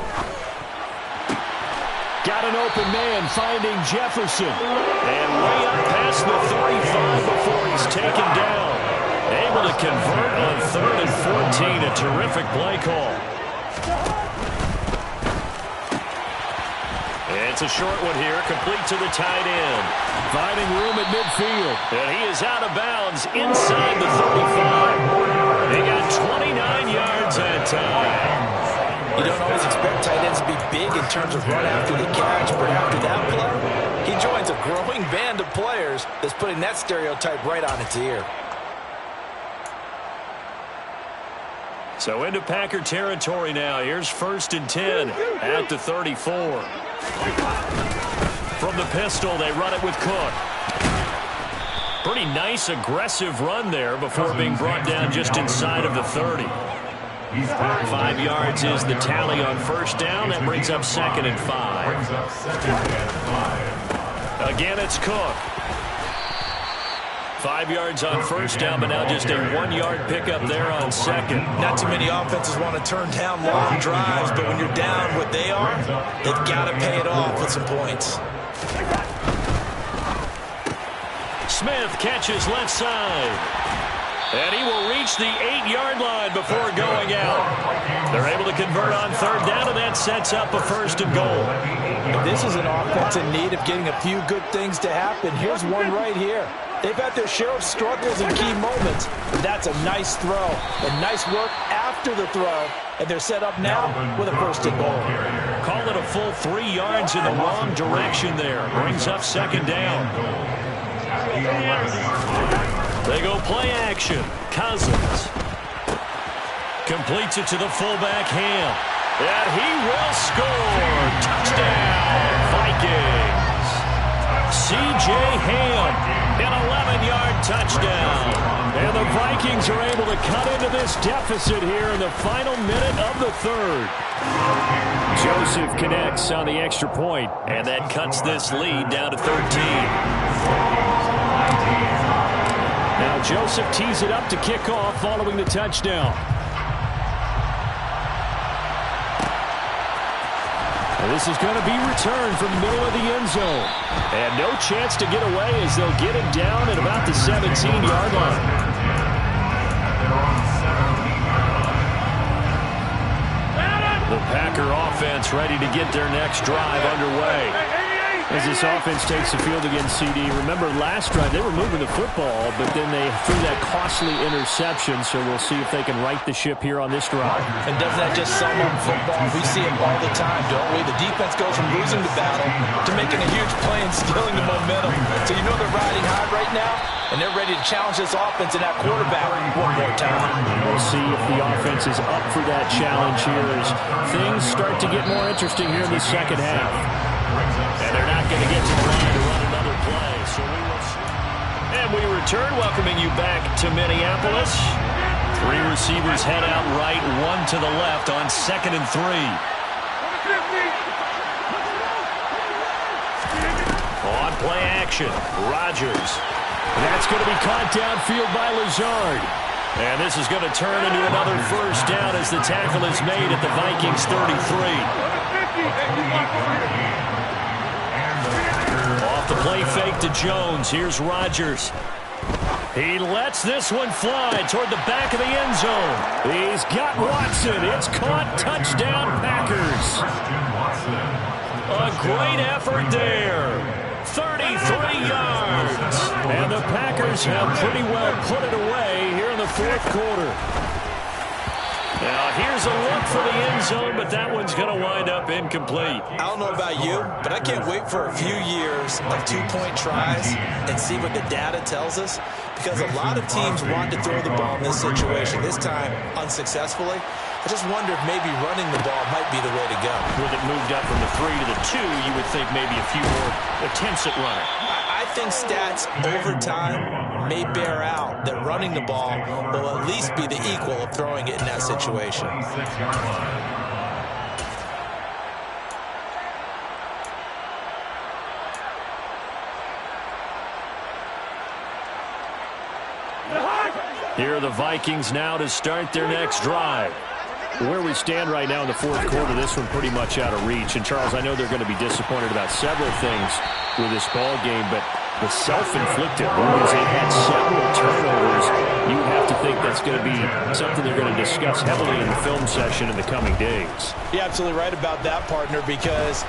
Got an open man finding Jefferson. And way up past the 35 before he's taken down. Able to convert on 3rd and 14. A terrific play call. It's a short one here, complete to the tight end. Finding room at midfield. And he is out of bounds inside the 35. They got 29 yards that time. You don't always expect tight ends to be big in terms of run after the catch, but after that play, he joins a growing band of players that's putting that stereotype right on its ear. So into Packer territory now. Here's 1st and 10 at the 34. From the pistol, they run it with Cook. Pretty nice, aggressive run there before being brought down just inside of the 30. 5 yards is the tally on 1st down. That brings up 2nd and 5. Again, it's Cook. 5 yards on 1st down, but now just a 1-yard pickup there on 2nd. Not too many offenses want to turn down long drives, but when you're down what they are, they've got to pay it off with some points. Smith catches left side. And he will reach the 8-yard line before going out. They're able to convert on 3rd down, and that sets up a 1st and goal. This is an offense in need of getting a few good things to happen. Here's one right here. They've had their share of struggles in key moments, but that's a nice throw and nice work after the throw, and they're set up now with a 1st and goal. Call it a full 3 yards in the wrong direction there. Brings up 2nd down. They go play action. Cousins completes it to the fullback Ham, and he will score. Touchdown, Vikings. C.J. Ham, an 11-yard touchdown. And the Vikings are able to cut into this deficit here in the final minute of the 3rd. Joseph connects on the extra point, and that cuts this lead down to 13. Now Joseph tees it up to kick off following the touchdown. And this is going to be returned from the middle of the end zone. And no chance to get away as they'll get it down at about the 17-yard line. The Packer offense ready to get their next drive underway. As this offense takes the field against CD, remember last drive they were moving the football, but then they threw that costly interception, so we'll see if they can right the ship here on this drive. And doesn't that just sum up football? We see it all the time, don't we? The defense goes from losing the battle to making a huge play and stealing the momentum. So you know they're riding high right now, and they're ready to challenge this offense and that quarterback one more time. We'll see if the offense is up for that challenge here as things start to get more interesting here in the second half. And they're not going to get to the line to run another play. So we will see. And we return, welcoming you back to Minneapolis. 3 receivers head out right, 1 to the left on 2nd and 3. On play action, Rodgers. That's going to be caught downfield by Lazard. And this is going to turn into another 1st down as the tackle is made at the Vikings 33. Off the play fake to Jones. Here's Rodgers. He lets this one fly toward the back of the end zone. He's got Watson. It's caught. Touchdown, Packers. A great effort there. 33 yards. And the Packers have pretty well put it away here in the 4th quarter. Now here's a look for the end zone, but that one's going to wind up incomplete. I don't know about you, but I can't wait for a few years of two-point tries and see what the data tells us, because a lot of teams want to throw the ball in this situation, this time unsuccessfully. I just wonder if maybe running the ball might be the way to go. With it moved up from the 3 to the 2, you would think maybe a few more attempts at running. I think stats over time may bear out that running the ball will at least be the equal of throwing it in that situation. Here are the Vikings now to start their next drive. Where we stand right now in the fourth quarter, this one pretty much out of reach. And, Charles, I know they're going to be disappointed about several things with this ball game, but the self-inflicted wounds, they've had several turnovers. You have to think that's going to be something they're going to discuss heavily in the film session in the coming days. You're absolutely right about that, partner, because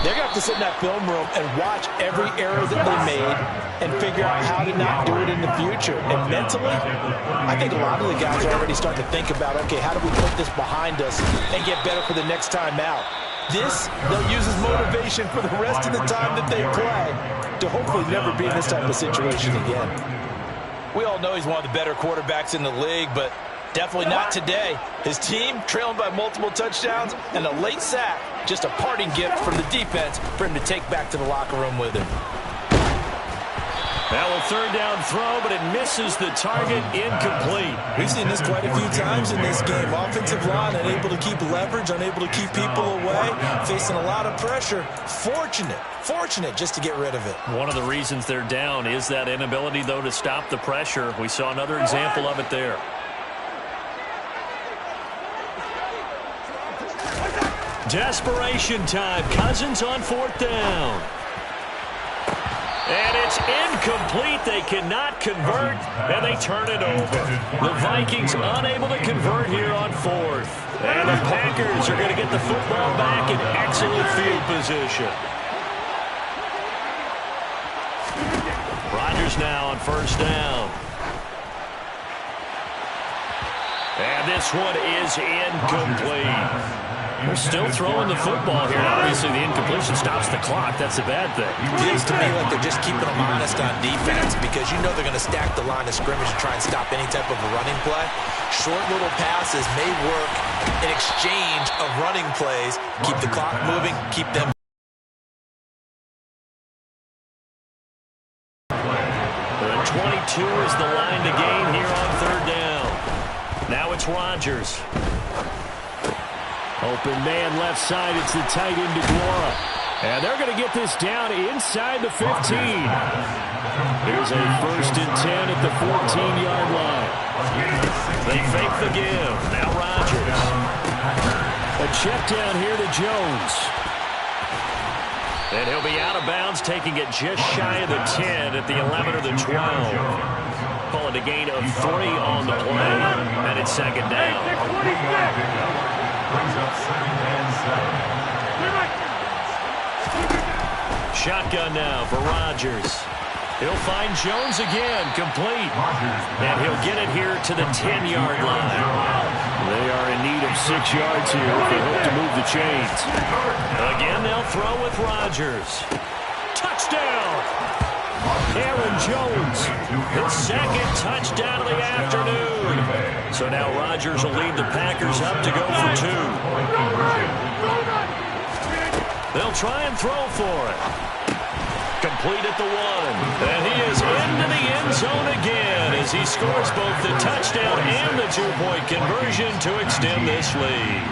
they're going to have to sit in that film room and watch every error that they made and figure out how to not do it in the future. And mentally, I think a lot of the guys are already starting to think about, okay, how do we put this behind us and get better for the next time out? This, they'll use as motivation for the rest of the time that they play to hopefully never be in this type of situation again. We all know he's one of the better quarterbacks in the league, but definitely not today. His team trailing by multiple touchdowns and a late sack, just a parting gift from the defense for him to take back to the locker room with him. Now a third down throw, but it misses the target, incomplete. We've seen this quite a few times in this game. Offensive line unable to keep leverage, unable to keep people away, facing a lot of pressure. Fortunate just to get rid of it. One of the reasons they're down is that inability, though, to stop the pressure. We saw another example of it there. Desperation time. Cousins on fourth down. And it's incomplete. They cannot convert, and they turn it over. The Vikings unable to convert here on fourth. And the Packers are going to get the football back in excellent field position. Rodgers now on first down. And this one is incomplete. They're still throwing the football here. Obviously, the incompletion stops the clock. That's a bad thing. Feels to me like they're just keeping them honest on defense, because you know they're going to stack the line of scrimmage and try and stop any type of a running play. Short little passes may work in exchange of running plays. Keep the clock moving, keep them. 22 is the line to gain here on third down. Now it's Rodgers. Open man left side. It's the tight end DeGuara. And they're going to get this down inside the 15. Here's a 1st and 10 at the 14-yard line. They fake the give. Now Rodgers. A check down here to Jones. And he'll be out of bounds, taking it just shy of the 10 at the 11 or the 12. Call it a gain of 3 on the play. And it's second down. Brings up 2nd and 7. Shotgun now for Rodgers. He'll find Jones again, complete. And he'll get it here to the 10-yard line. They are in need of 6 yards here if they hope to move the chains. Again, they'll throw with Rodgers. Touchdown! Aaron Jones, his second touchdown of the afternoon. So now Rodgers will lead the Packers up to go for 2. They'll try and throw for it. Complete at the 1. And he is into the end zone again as he scores both the touchdown and the 2-point conversion to extend this lead.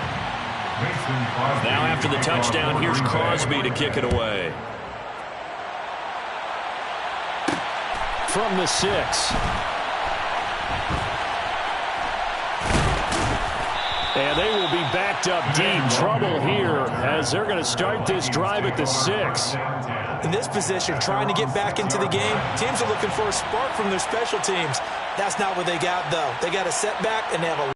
Now after the touchdown, here's Crosby to kick it away. From the 6. And they will be backed up deep. Trouble here as they're going to start this drive at the 6. In this position, trying to get back into the game, teams are looking for a spark from their special teams. That's not what they got, though. They got a setback, and they have a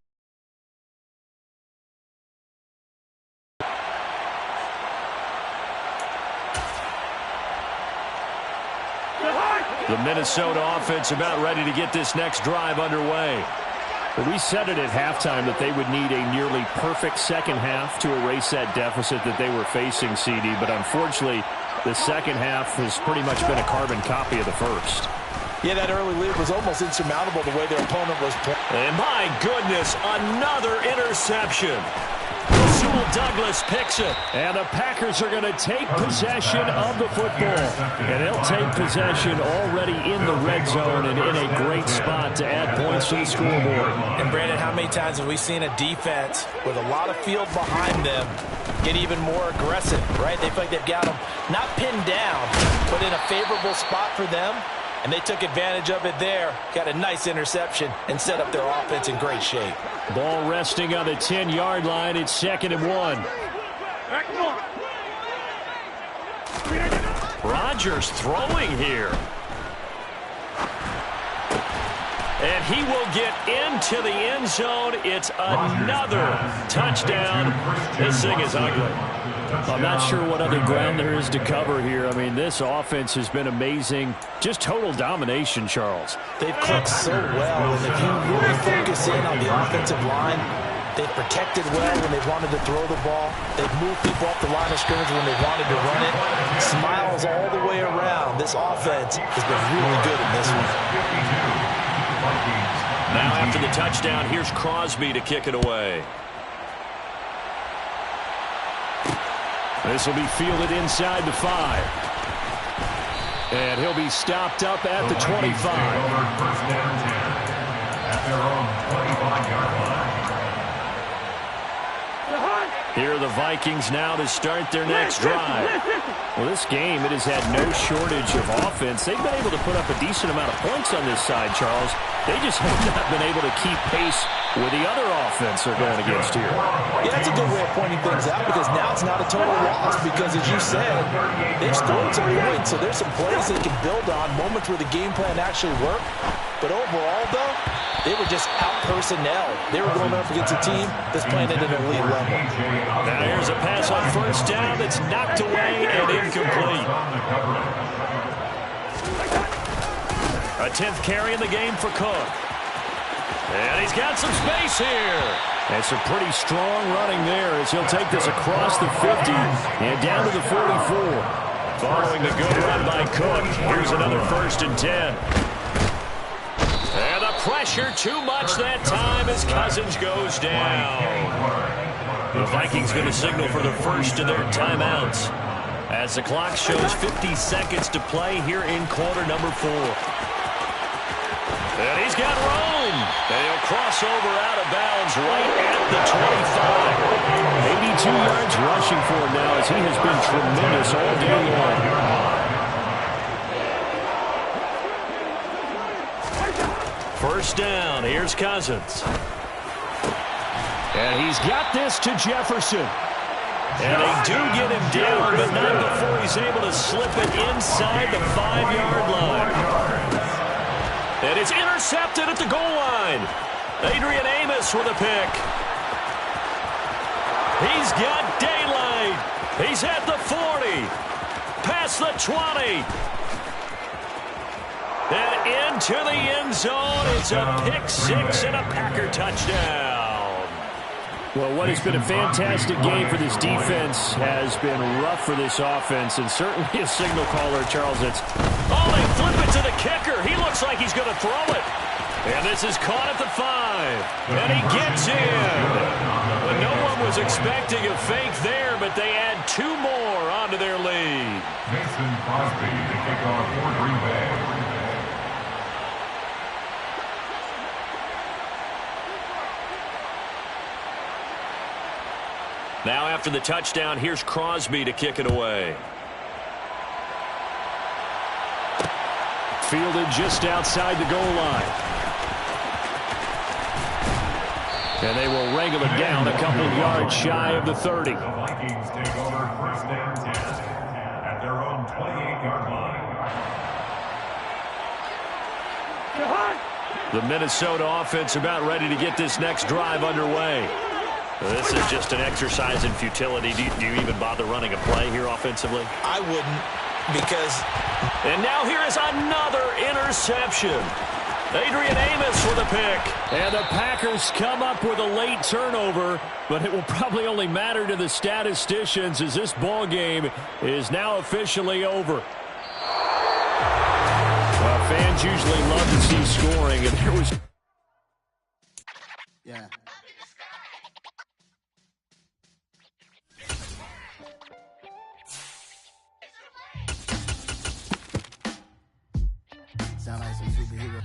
The Minnesota offense about ready to get this next drive underway. Well, we said it at halftime that they would need a nearly perfect second half to erase that deficit that they were facing, CD. But unfortunately, the second half has pretty much been a carbon copy of the first. Yeah, that early lead was almost insurmountable the way their opponent was playing. And my goodness, another interception. Douglas picks it, and the Packers are going to take possession of the football. And they'll take possession already in the red zone and in a great spot to add points to the scoreboard. And Brandon, how many times have we seen a defense with a lot of field behind them get even more aggressive, right? They feel like they've got them not pinned down, but in a favorable spot for them. And they took advantage of it there, got a nice interception, and set up their offense in great shape. Ball resting on the 10-yard line. It's 2nd and 1. Rodgers throwing here. And he will get into the end zone. It's another touchdown. This thing is ugly. I'm not sure what other ground there is to cover here. I mean, this offense has been amazing. Just total domination, Charles. They've clicked so well, and if you really focus in on the offensive line, they've protected well when they wanted to throw the ball. They've moved people off the line of scrimmage when they wanted to run it. Smiles all the way around. This offense has been really good in this one. Now after the touchdown, here's Crosby to kick it away. This will be fielded inside the 5. And he'll be stopped up at the 25. First down 10 at their own 25-yard line. Here are the Vikings now to start their next drive. Well, this game, it has had no shortage of offense. They've been able to put up a decent amount of points on this side, Charles. They just have not been able to keep pace with the other offense they're going against here. Yeah, that's a good way of pointing things out because now it's not a total loss because, as you said, they've scored some points, so there's some plays they can build on, moments where the game plan actually worked. But overall, though, they were just out-personnel. They were going up against a team that's playing at an elite level. Now here's a pass on first down that's knocked away and incomplete. A 10th carry in the game for Cook. And he's got some space here. That's a pretty strong running there as he'll take this across the 50 and down to the 44. Following the good run by Cook, here's another 1st and 10. And the pressure too much that time as Cousins goes down. The Vikings going to signal for the first of their timeouts as the clock shows 50 seconds to play here in quarter number 4. And he's got room. And he'll cross over out of bounds right at the 25. 82 yards rushing for him now as he has been tremendous all day long. First down, here's Cousins. And he's got this to Jefferson. And they do get him down, but not before he's able to slip it inside the 5-yard line. And it's intercepted at the goal line. Adrian Amos with a pick. He's got daylight. He's at the 40. Past the 20. And into the end zone. It's a pick 6 and a Packer touchdown. Well, what has been a fantastic game for this defense has been rough for this offense, and certainly a signal caller, Charles. They flip it to the kicker. He looks like he's going to throw it. And this is caught at the 5. And he gets in. But no one was expecting a fake there, but they add 2 more onto their lead. Mason Crosby to kick off for Green Bay. Now after the touchdown, here's Crosby to kick it away. Fielded just outside the goal line. And they will wrangle it down a couple of yards shy of the 30. The Vikings take over first down 10 at their own 28-yard line. The Minnesota offense about ready to get this next drive underway. This is just an exercise in futility. Do you even bother running a play here offensively? I wouldn't, because... And now here is another interception. Adrian Amos with a pick. And the Packers come up with a late turnover, but it will probably only matter to the statisticians as this ball game is now officially over. Well, fans usually love to see scoring, and there was... Yeah. Sound like some superhero.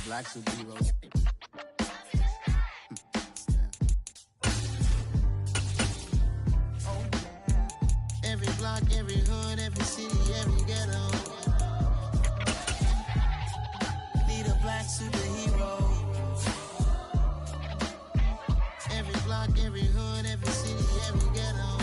Black superheroes. Every block, every hood, every city, every ghetto. Need a black superhero. Every block, every hood, every city, every ghetto.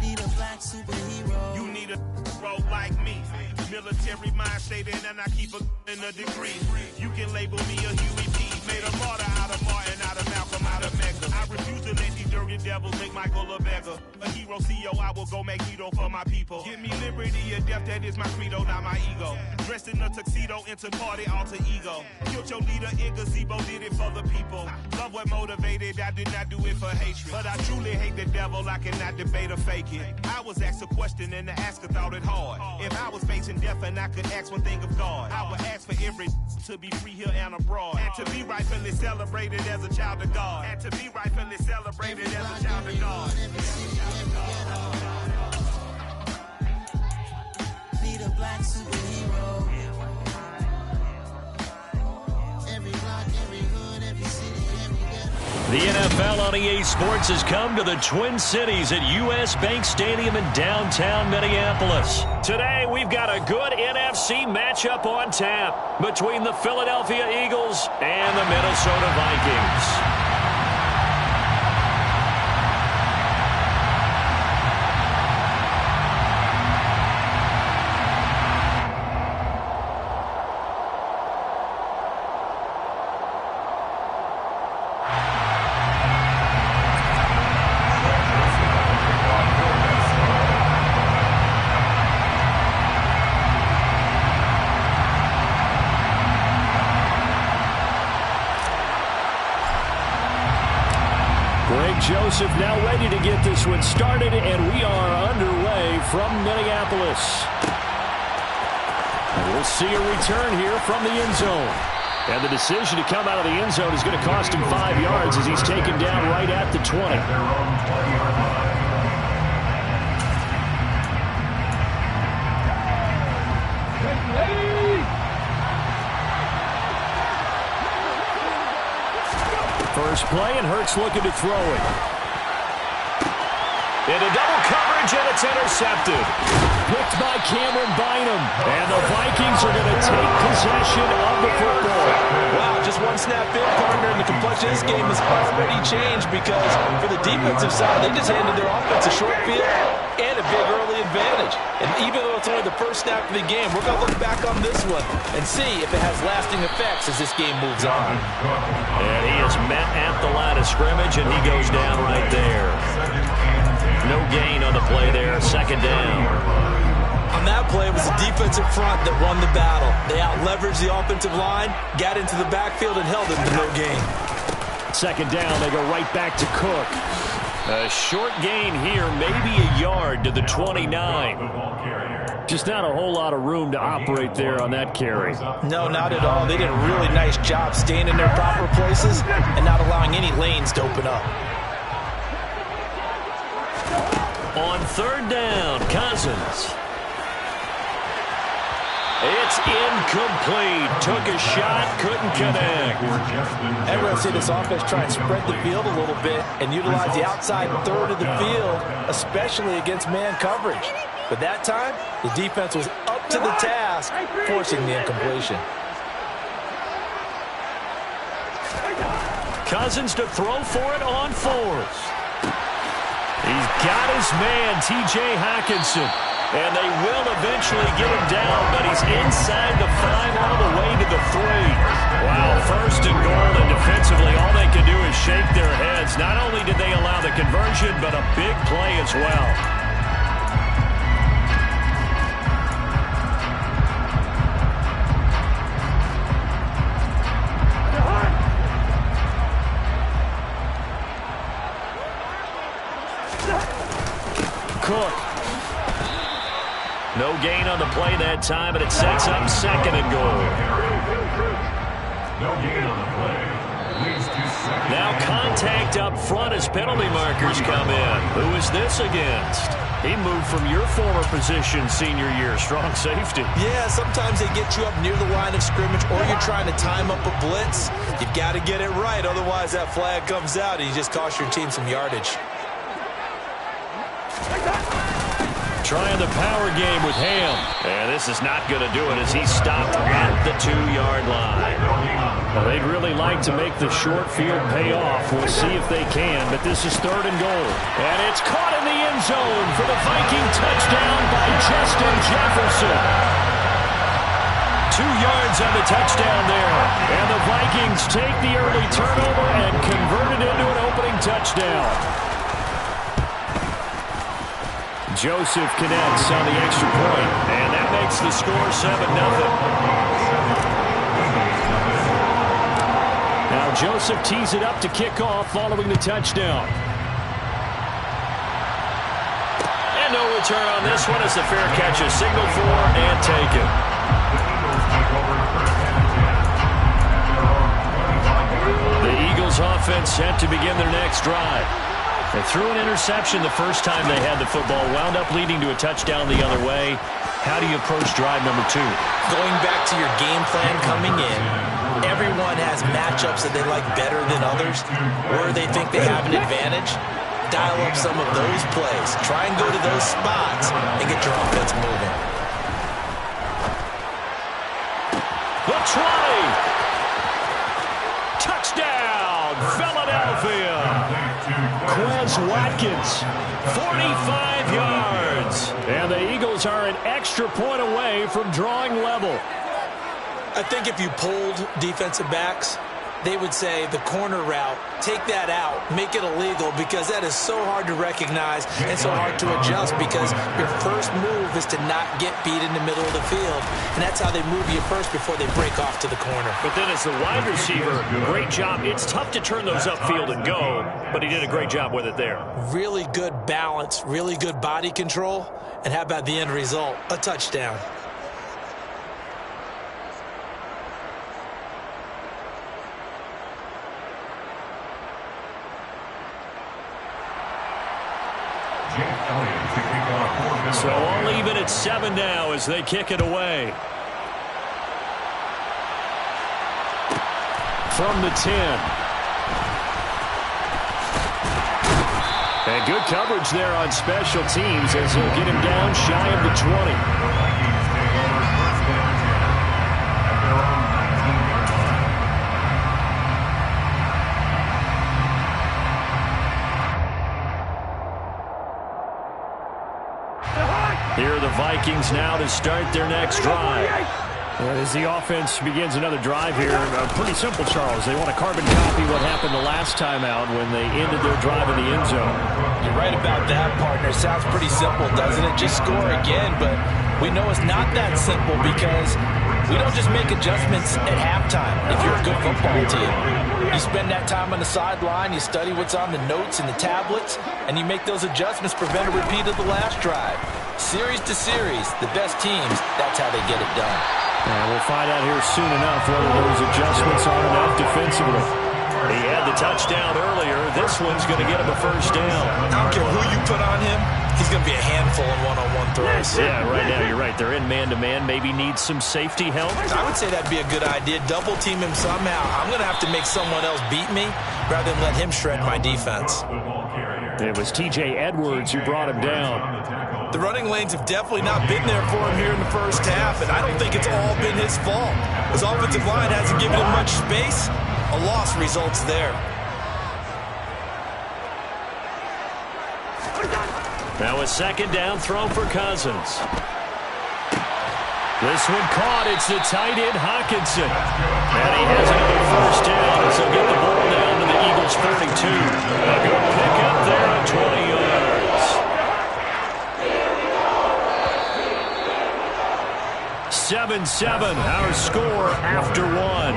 Need a black superhero. You need a hero like me. Military mind state and I keep in a degree. You can label me a Huey P. Made a martyr out of Martin, out of Malcolm, out of Mecca. I refuse to let these dirty devils make Michael a beggar. A hero CEO, I will go Magneto for my people. Give me liberty or death, that is my credo, not my ego. Dressed in a tuxedo, into party, alter ego. Killed your leader in gazebo, did it for the people. Love what motivated, I did not do it for hatred. But I truly hate the devil, I cannot debate or fake it. I was asked a question and the asker thought it hard. If I was facing death and I could ask one thing of God, I would ask for every to be free here and abroad. And to be rightfully celebrated as a child of God. And to be rightfully celebrated as a child of God. Need a black superhero. Every block, every hood, every city, every ghetto. The NFL on EA Sports has come to the Twin Cities at U.S. Bank Stadium in downtown Minneapolis. Today, we've got a good NFC matchup on tap between the Philadelphia Eagles and the Minnesota Vikings. Joseph now ready to get this one started, and we are underway from Minneapolis. And we'll see a return here from the end zone. And the decision to come out of the end zone is going to cost him 5 yards as he's taken down right at the 20. First play, and Hurts looking to throw it. Into double coverage, and it's intercepted. Picked by Cameron Bynum. And the Vikings are going to take possession of the football. Wow, just one snap in, partner, and the complexion of this game has already changed because for the defensive side, they just handed their offense a short field and a big early advantage. And even though it's only the first snap of the game, we're going to look back on this one and see if it has lasting effects as this game moves on. And he is met at the line of scrimmage, and he goes down right there. No gain on the play there, second down. On that play, it was the defensive front that won the battle. They out-leveraged the offensive line, got into the backfield, and held them to no gain. Second down, they go right back to Cook. A short gain here, maybe a yard to the 29. Just not a whole lot of room to operate there on that carry. No, not at all. They did a really nice job staying in their proper places and not allowing any lanes to open up. On third down, Cousins. It's incomplete. Took a shot, couldn't connect. And we're going to see this offense try and spread the field a little bit and utilize the outside third of the field, especially against man coverage. But that time, the defense was up to the task, forcing the incompletion. Cousins to throw for it on fourth. He's got his man, T.J. Hockenson. And they will eventually get him down, but he's inside the 5 all the way to the 3. Wow, first and goal, and defensively all they can do is shake their heads. Not only did they allow the conversion, but a big play as well. gain on the play that time, and it sets up 2nd and goal. No gain on the play. Leads to 2nd. Now contact up front as penalty markers come in. Who is this against? He moved from your former position senior year, strong safety. Yeah, sometimes they get you up near the line of scrimmage, or you're trying to time up a blitz. You've got to get it right, otherwise that flag comes out and you just cost your team some yardage. Trying the power game with Ham. And this is not going to do it as he's stopped at the 2-yard line. Well, they'd really like to make the short field pay off. We'll see if they can, but this is 3rd and goal. And it's caught in the end zone for the Viking touchdown by Justin Jefferson. 2 yards on the touchdown there. And the Vikings take the early turnover and convert it into an opening touchdown. Joseph connects on the extra point, and that makes the score 7-0. Now Joseph tees it up to kick off following the touchdown. And no return on this one as the fair catch is signaled for and taken. The Eagles offense set to begin their next drive. They threw an interception the first time they had the football, wound up leading to a touchdown the other way. How do you approach drive number 2? Going back to your game plan coming in, everyone has matchups that they like better than others, where they think they have an advantage. Dial up some of those plays. Try and go to those spots and get your offense moving. The try! Touchdown, Philadelphia! Quez Watkins, 45 yards. And the Eagles are an extra point away from drawing level. I think if you polled defensive backs, they would say the corner route, take that out, make it illegal, because that is so hard to recognize and so hard to adjust, because your first move is to not get beat in the middle of the field, and that's how they move you first before they break off to the corner. But then as the wide receiver, great job. It's tough to turn those upfield and go, but he did a great job with it there. Really good balance, really good body control, and how about the end result? A touchdown. So all even at 7 now as they kick it away. From the 10. And good coverage there on special teams as he'll get him down shy of the 20. Here are the Vikings now to start their next drive. As the offense begins another drive here, pretty simple, Charles. They want to carbon copy what happened the last time out when they ended their drive in the end zone. You're right about that, partner. Sounds pretty simple, doesn't it? Just score again, but we know it's not that simple because we don't just make adjustments at halftime if you're a good football team. You spend that time on the sideline, you study what's on the notes and the tablets, and you make those adjustments, prevent a repeat of the last drive. Series to series, the best teams, that's how they get it done. And we'll find out here soon enough whether those adjustments are enough defensively. He had the touchdown earlier. This one's going to get him a first down. I don't care who you put on him. He's going to be a handful in one-on-one throws. Yeah, right now you're right. They're in man-to-man. Maybe need some safety help. I would say that'd be a good idea. Double team him somehow. I'm going to have to make someone else beat me rather than let him shred my defense. It was T.J. Edwards who brought him down. The running lanes have definitely not been there for him here in the first half, and I don't think it's all been his fault. His offensive line hasn't given him much space. A loss results there. Now a second down throw for Cousins. This one caught. It's the tight end, Hawkinson. And he has another first down as he'll get the ball down to the Eagles' 32. A good pick up there at 20 yards. 7-7, our score after one.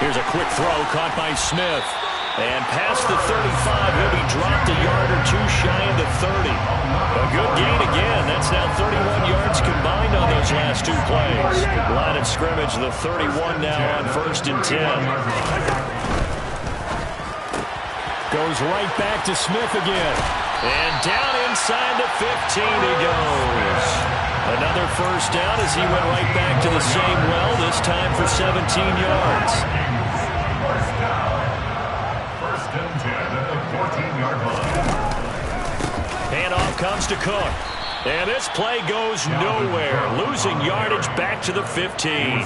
Here's a quick throw caught by Smith. And past the 35, he'll be dropped a yard or two shy of the 30. A good gain again. That's now 31 yards combined on those last two plays. Line of scrimmage, the 31 now on 1st and 10. Goes right back to Smith again. And down inside the 15 he goes. Another first down as he went right back to the same well, this time for 17 yards. First down. First and 10 at the 14-yard line. Handoff comes to Cook. And this play goes nowhere. Losing yardage back to the 15.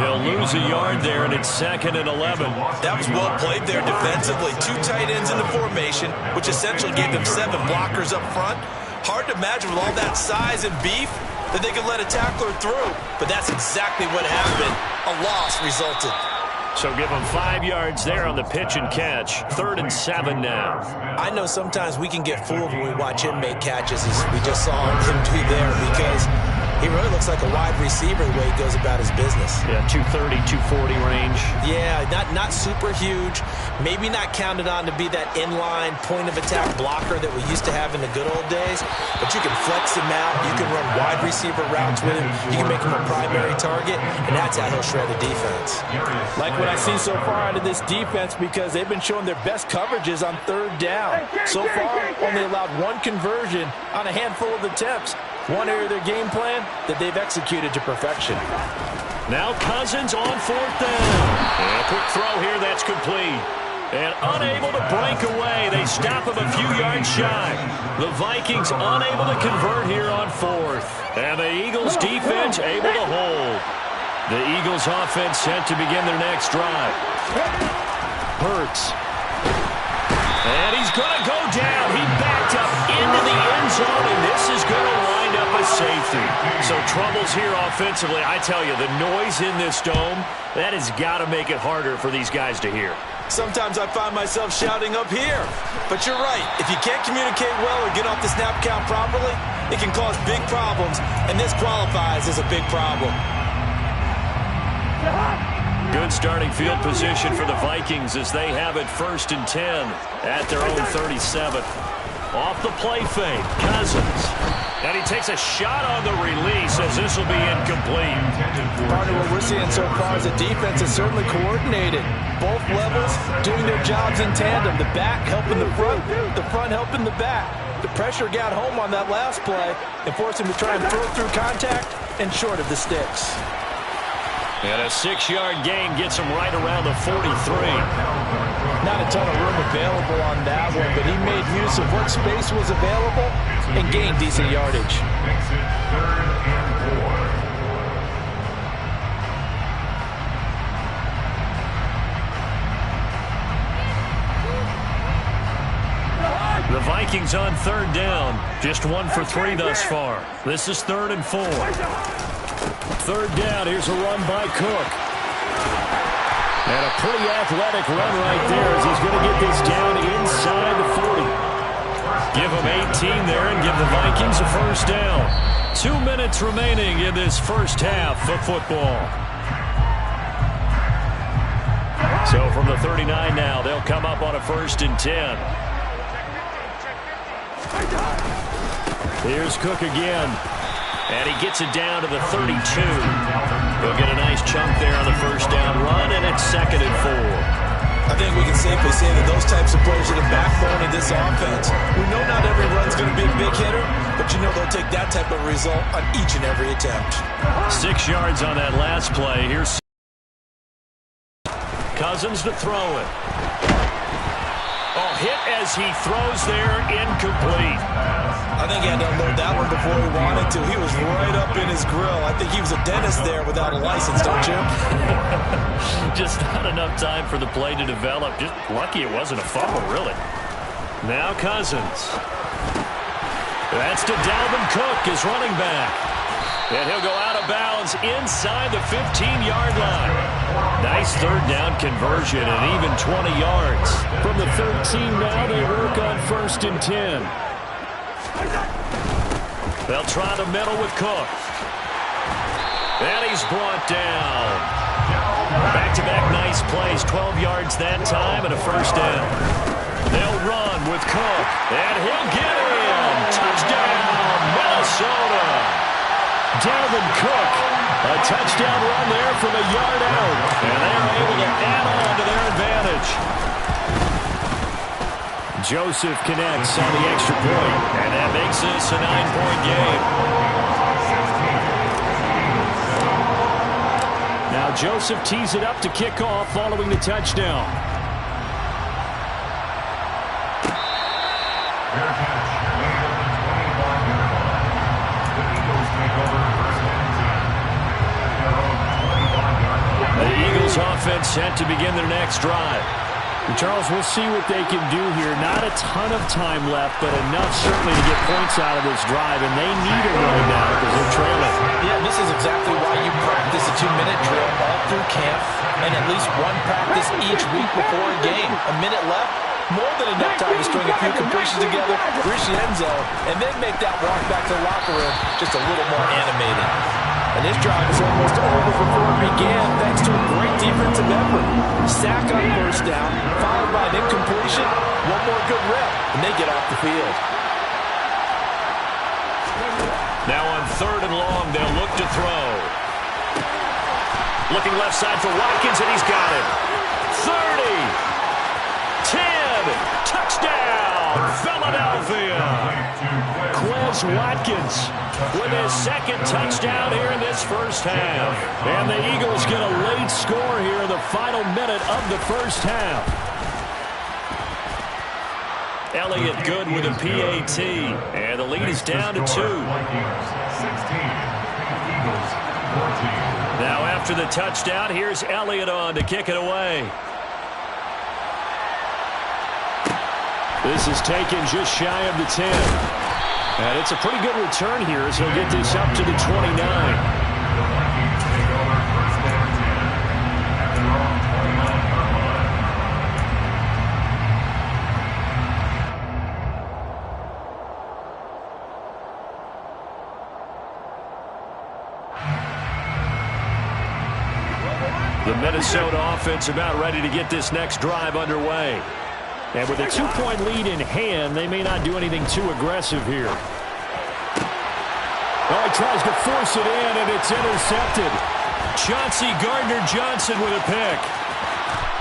They'll lose a yard there, and it's 2nd and 11. That was well played there defensively. 2 tight ends in the formation, which essentially gave them 7 blockers up front. Hard to imagine with all that size and beef that they could let a tackler through. But that's exactly what happened. A loss resulted. So give them 5 yards there on the pitch and catch. 3rd and 7 now. I know sometimes we can get fooled when we watch him make catches, as we just saw him do there, because he really looks like a wide receiver the way he goes about his business. Yeah, 230, 240 range. Yeah, not super huge. Maybe not counted on to be that inline point-of-attack blocker that we used to have in the good old days. But you can flex him out. You can run wide receiver routes with him. You can make him a primary target, and that's how he'll shred a defense. Like what I've seen so far out of this defense, because they've been showing their best coverages on 3rd down. So far, only allowed 1 conversion on a handful of attempts. One area of their game plan that they've executed to perfection. Now Cousins on 4th down. And a quick throw here, that's complete. And unable to break away. They stop him a few yards shy. The Vikings unable to convert here on 4th. And the Eagles defense able to hold. The Eagles offense set to begin their next drive. Hurts. And he's going to go down. He backed up into the end zone, and this is going to wind up a safety. So troubles here offensively. I tell you, the noise in this dome, that has got to make it harder for these guys to hear. Sometimes I find myself shouting up here. But you're right. If you can't communicate well or get off the snap count properly, it can cause big problems, and this qualifies as a big problem. Good starting field position for the Vikings as they have it 1st and 10 at their own 37. Off the play fake, Cousins. And he takes a shot on the release as this will be incomplete. Part of what we're seeing so far is the defense is certainly coordinated. Both levels doing their jobs in tandem. The back helping the front helping the back. The pressure got home on that last play and forced him to try and throw through contact and short of the sticks. And a 6-yard gain gets him right around the 43. Not a ton of room available on that one, but he made use of what space was available and gained decent yardage. Makes it 3rd and 4. The Vikings on 3rd down. Just 1 for 3 thus far. This is 3rd and 4. 3rd down, here's a run by Cook. And a pretty athletic run right there as he's going to get this down inside the 40. Give him 18 there and give the Vikings a first down. 2 minutes remaining in this first half of football. So from the 39 now, they'll come up on a 1st and 10. Here's Cook again. And he gets it down to the 32. He'll get a nice chunk there on the first down run, and it's 2nd and 4. I think we can safely say that those types of players are the backbone of this offense. We know not every run's going to be a big hitter, but you know they'll take that type of result on each and every attempt. 6 yards on that last play. Here's Cousins to throw it. Oh, hit as he throws there, incomplete. I think he had to unload that one before he wanted to. He was right up in his grill. I think he was a dentist there without a license, don't you? Just not enough time for the play to develop. Just lucky it wasn't a fumble, really. Now Cousins. That's to Dalvin Cook, his running back. And he'll go out of bounds inside the 15-yard line. Nice 3rd down conversion and even 20 yards. From the 13 now, they work on 1st and 10. They'll try the middle with Cook. And he's brought down. Back-to-back nice plays, 12 yards that time and a first down. They'll run with Cook, and he'll get in. Touchdown, Minnesota. Dalvin Cook, a touchdown run there from a yard out, and they're able to add on to their advantage. Joseph connects on the extra point, and that makes this a 9-point game. Now Joseph tees it up to kick off following the touchdown. The Eagles offense set to begin their next drive. And Charles, we'll see what they can do here. Not a ton of time left, but enough certainly to get points out of this drive, and they need it right now because they're trailing. Yeah, this is exactly why you practice a 2-minute drill all through camp and at least one practice each week before a game. A minute left, more than enough time to string a few completions together, reach the end zone, and then make that walk back to the locker room just a little more animated. And this drive is almost over before it began, thanks to a great defensive effort. Sack on first down, followed by an incompletion, one more good rep, and they get off the field. Now on 3rd and long, they'll look to throw. Looking left side for Watkins, and he's got it. 30, 10, touchdown, Philadelphia. Quez Watkins with his second touchdown here in this first half. And the Eagles get a late score here in the final minute of the first half. Elliott good with a PAT. And the lead is down to 2. Now after the touchdown, here's Elliott on to kick it away. This is taken just shy of the 10. And it's a pretty good return here as he'll get this up to the 29. The Minnesota offense about ready to get this next drive underway. And with a 2-point lead in hand, they may not do anything too aggressive here. Oh, he tries to force it in, and it's intercepted. Chauncey Gardner-Johnson with a pick.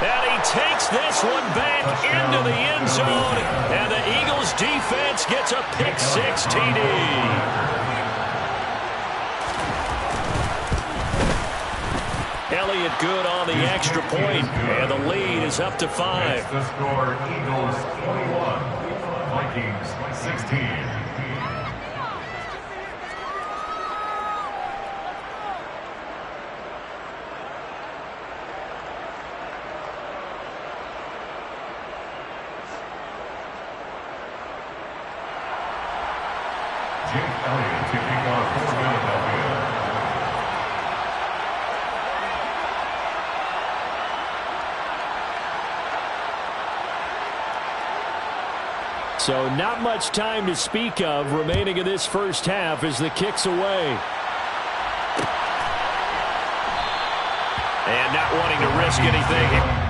And he takes this one back into the end zone, and the Eagles defense gets a pick-6 TD. Elliott good on the extra point, and the lead is up to 5. The score, Eagles 21, Vikings 16. Jake Elliott to kick off for Philadelphia. So not much time to speak of remaining in this first half as the kick's away. And not wanting to risk anything.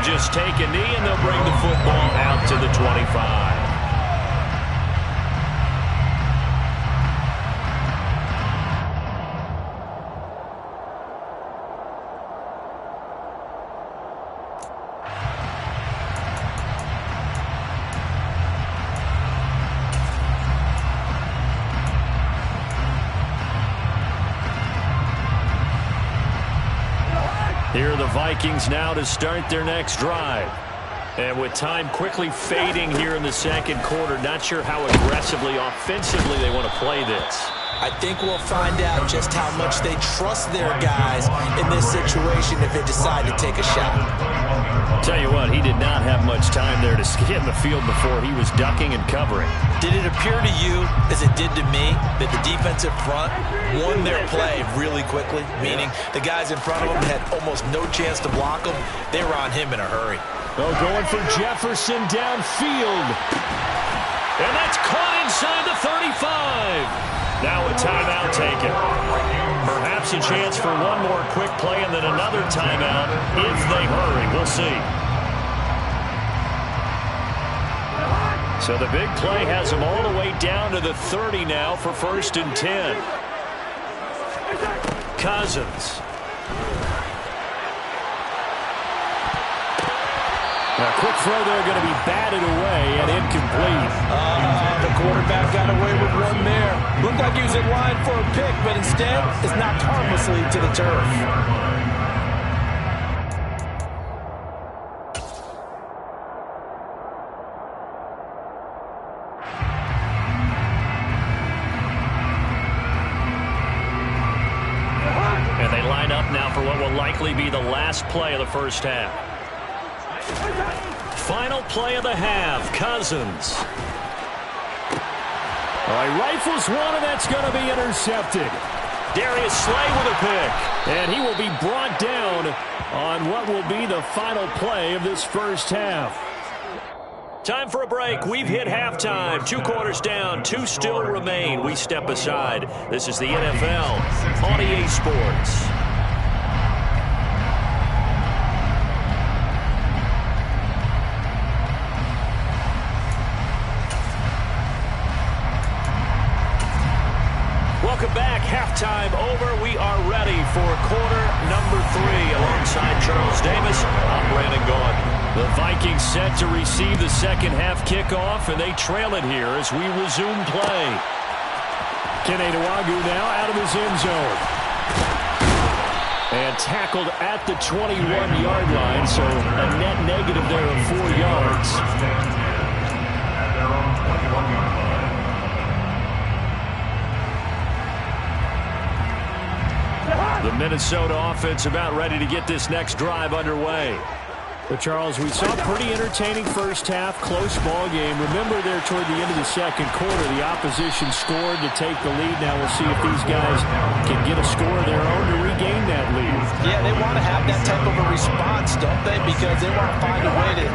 will just take a knee, and they'll bring the football out to the 25. Here are the Vikings now to start their next drive. And with time quickly fading here in the second quarter, not sure how aggressively, offensively they want to play this. I think we'll find out just how much they trust their guys in this situation if they decide to take a shot. Tell you what, he did not have much time there to scan the field before he was ducking and covering. Did it appear to you, as it did to me, that the defensive front won their play really quickly? Meaning the guys in front of them had almost no chance to block them. They were on him in a hurry. Oh, going for Jefferson downfield. And that's caught inside the 35. Now a timeout taken. Perhaps a chance for one more quick play and then another timeout if they hurry. We'll see. So the big play has them all the way down to the 30 now for 1st and 10. Cousins. A quick throw there going to be batted away and incomplete. The quarterback got away with one there. Looked like he was in line for a pick, but instead it's knocked harmlessly to the turf. And they line up now for what will likely be the last play of the first half. Final play of the half, Cousins. All right, rifles one, and that's going to be intercepted. Darius Slay with a pick, and he will be brought down on what will be the final play of this first half. Time for a break. We've hit halftime. 2 quarters down, 2 still remain. We step aside. This is the NFL on EA Sports. Welcome back. Halftime over. We are ready for quarter number 3. Alongside Charles Davis, I'm Brandon Gaudin. The Vikings set to receive the second half kickoff, and they trail it here as we resume play. Kene Nwangwu now out of his end zone. And tackled at the 21-yard line, so a net negative there of 4 yards. The Minnesota offense about ready to get this next drive underway. But, Charles, we saw a pretty entertaining first half, close ball game. Remember there toward the end of the second quarter, the opposition scored to take the lead. Now we'll see if these guys can get a score of their own to regain that lead. Yeah, they want to have that type of a response, don't they? Because they want to find a way to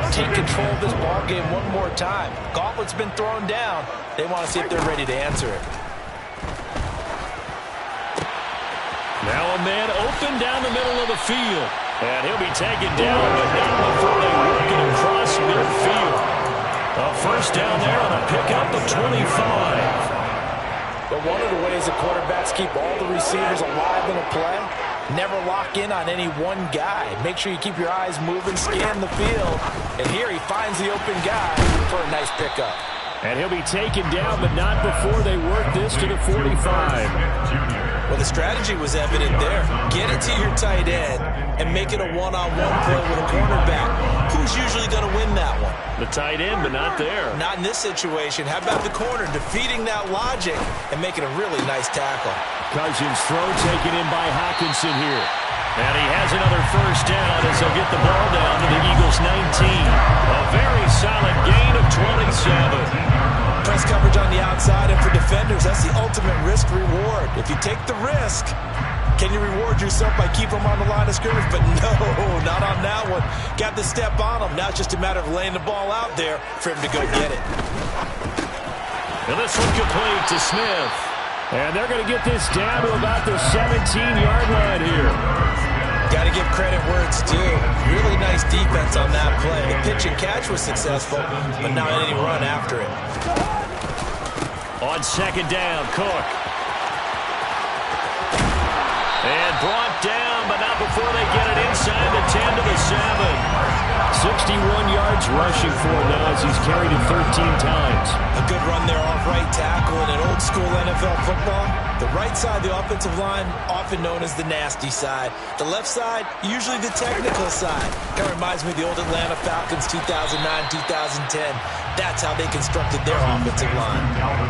take control of this ball game one more time. Gauntlet's been thrown down. They want to see if they're ready to answer it. Now a man open down the middle of the field. And he'll be taken down, but not before they work it across midfield. A first down there on a pickup of 25. But one of the ways the quarterbacks keep all the receivers alive in a play, never lock in on any one guy. Make sure you keep your eyes moving, scan the field. And here he finds the open guy for a nice pickup. And he'll be taken down, but not before they work this to the 45. Well, the strategy was evident there. Get it to your tight end and make it a one-on-one play with a cornerback. Who's usually going to win that one? The tight end, but not there. Not in this situation. How about the corner defeating that logic and making a really nice tackle? Cousins' throw taken in by Hawkinson here. And he has another first down as they'll get the ball down to the Eagles' 19. A very solid gain of 27. Press coverage on the outside, and for defenders, that's the ultimate risk-reward. If you take the risk, can you reward yourself by keeping them on the line of scrimmage? But no, not on that one. Got to step on them. Now it's just a matter of laying the ball out there for him to go get it. And this one complete to Smith. And they're going to get this down to about the 17-yard line here. Got to give credit where it's due. Really nice defense on that play. The pitch and catch was successful, but not any run after it. On second down, Cook. And brought down, but not before they get it inside the 10 to the 7. 61 yards rushing for him now as he's carried it 13 times. A good run there off right tackle in an old school NFL football. The right side of the offensive line, often known as the nasty side. The left side, usually the technical side. Kind of reminds me of the old Atlanta Falcons 2009, 2010. That's how they constructed their offensive line.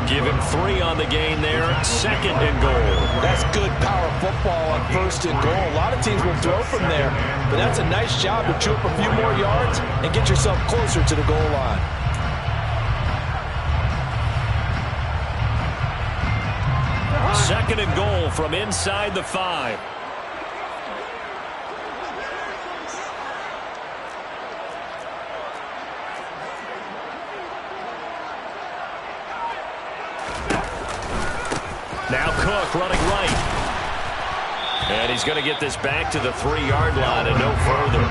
Give him 3 on the gain there. Second and goal. That's good power football on first and goal. A lot of teams will throw from there, but that's a nice job to chew up a few more yards and get yourself closer to the goal line. Second and goal from inside the 5. Now Cook running right. And he's going to get this back to the 3-yard line and no further.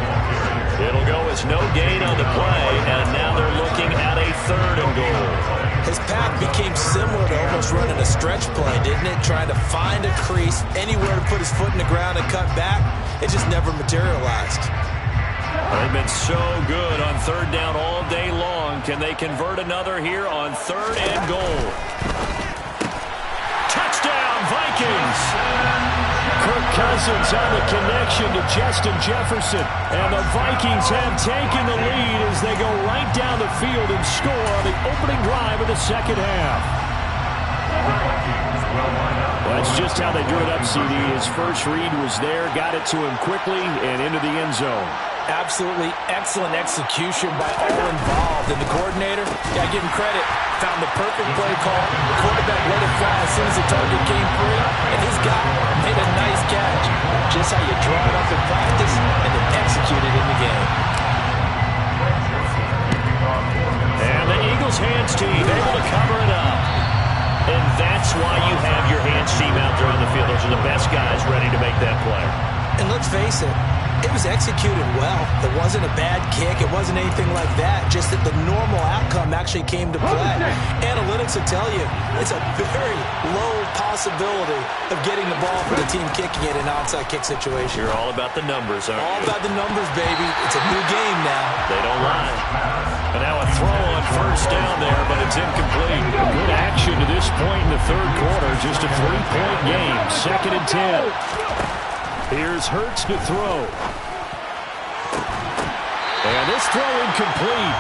It'll go as no gain on the play, and now they're looking at a third and goal. His path became similar to almost running a stretch play, didn't it? Trying to find a crease, anywhere to put his foot in the ground and cut back. It just never materialized. They've been so good on third down all day long. Can they convert another here on third and goal? Touchdown, Vikings! Kirk Cousins on the connection to Justin Jefferson. And the Vikings have taken the lead as they go right down the field and score on the opening drive of the second half. That's just how they drew it up, CD. His first read was there, got it to him quickly and into the end zone. Absolutely excellent execution by all involved. And the coordinator, gotta give him credit, found the perfect play call. The quarterback let it fly as soon as the target came free, and his guy made a nice catch. Just how you draw it up in practice and then execute it in the game. And the Eagles hands team able to cover it up. And that's why you have your hands team out there on the field. Those are the best guys ready to make that play. And let's face it, it was executed well. It wasn't a bad kick. It wasn't anything like that. Just that the normal outcome actually came to play. Analytics will tell you it's a very low possibility of getting the ball for the team kicking it in an onside kick situation. You're all about the numbers, aren't you? All about the numbers, baby. It's a new game now. They don't lie. And now a throw on first down there, but it's incomplete. Good action to this point in the third quarter. Just a 3-point game. Second and 10. Here's Hurts to throw. And this throw incomplete.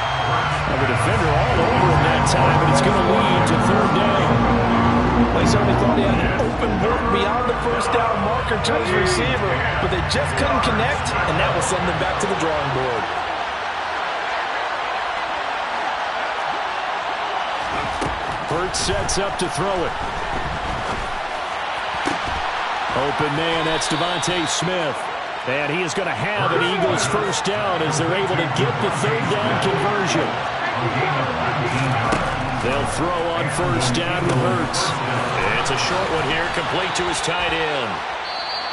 Have a defender all over him that time, but it's going to lead to third down. They certainly thought he had an open look beyond the first down marker to his receiver, but they just couldn't connect, and that will send them back to the drawing board. Hurts sets up to throw it. Open man, that's Devontae Smith. And he is going to have an Eagles first down as they're able to get the third down conversion. They'll throw on first down with Hurts. It's a short one here, complete to his tight end.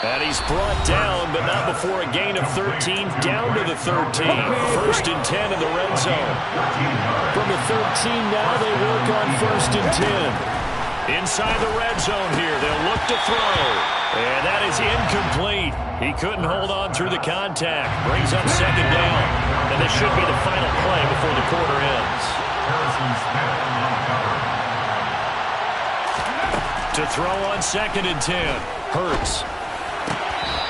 And he's brought down, but not before a gain of 13, down to the 13. First and 10 in the red zone. From the 13 now, they work on first and 10. Inside the red zone here, they'll look to throw. And that is incomplete. He couldn't hold on through the contact. Brings up second down. And this should be the final play before the quarter ends. To throw on second and 10. Hurts.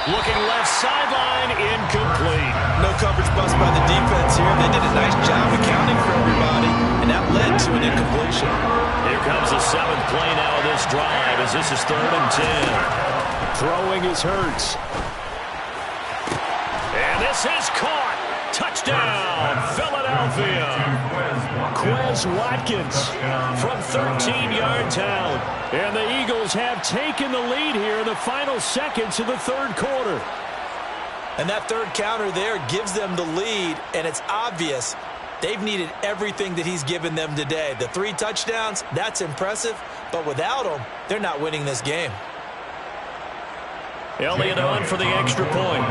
Looking left sideline, incomplete. No coverage bust by the defense here. They did a nice job accounting for everybody, and that led to an incompletion. Here comes the 7th play now of this drive as this is third and 10. Throwing is Hurts. And this is caught. Touchdown, Philadelphia. Quez Watkins from 13 yards out. And the Eagles have taken the lead here in the final seconds of the third quarter. And that third counter there gives them the lead, and it's obvious they've needed everything that he's given them today. The 3 touchdowns, that's impressive, but without him, they're not winning this game. Elliott on for the extra point.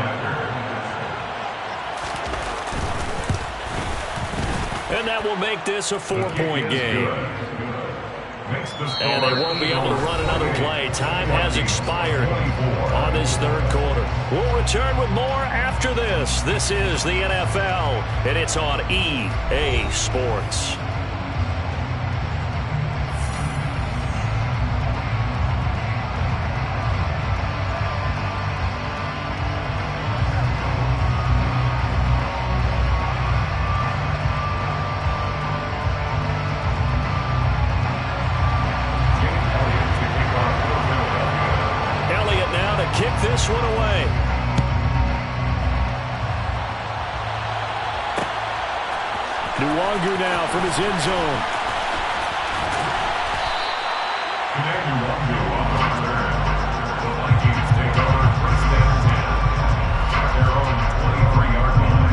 And that will make this a 4-point game. And they won't be able to run another play. Time has expired on this third quarter. We'll return with more after this. This is the NFL, and it's on EA Sports. Kick this one away. Nwangu now from his end zone. The Vikings take over first down 10 at their own 23-yard line.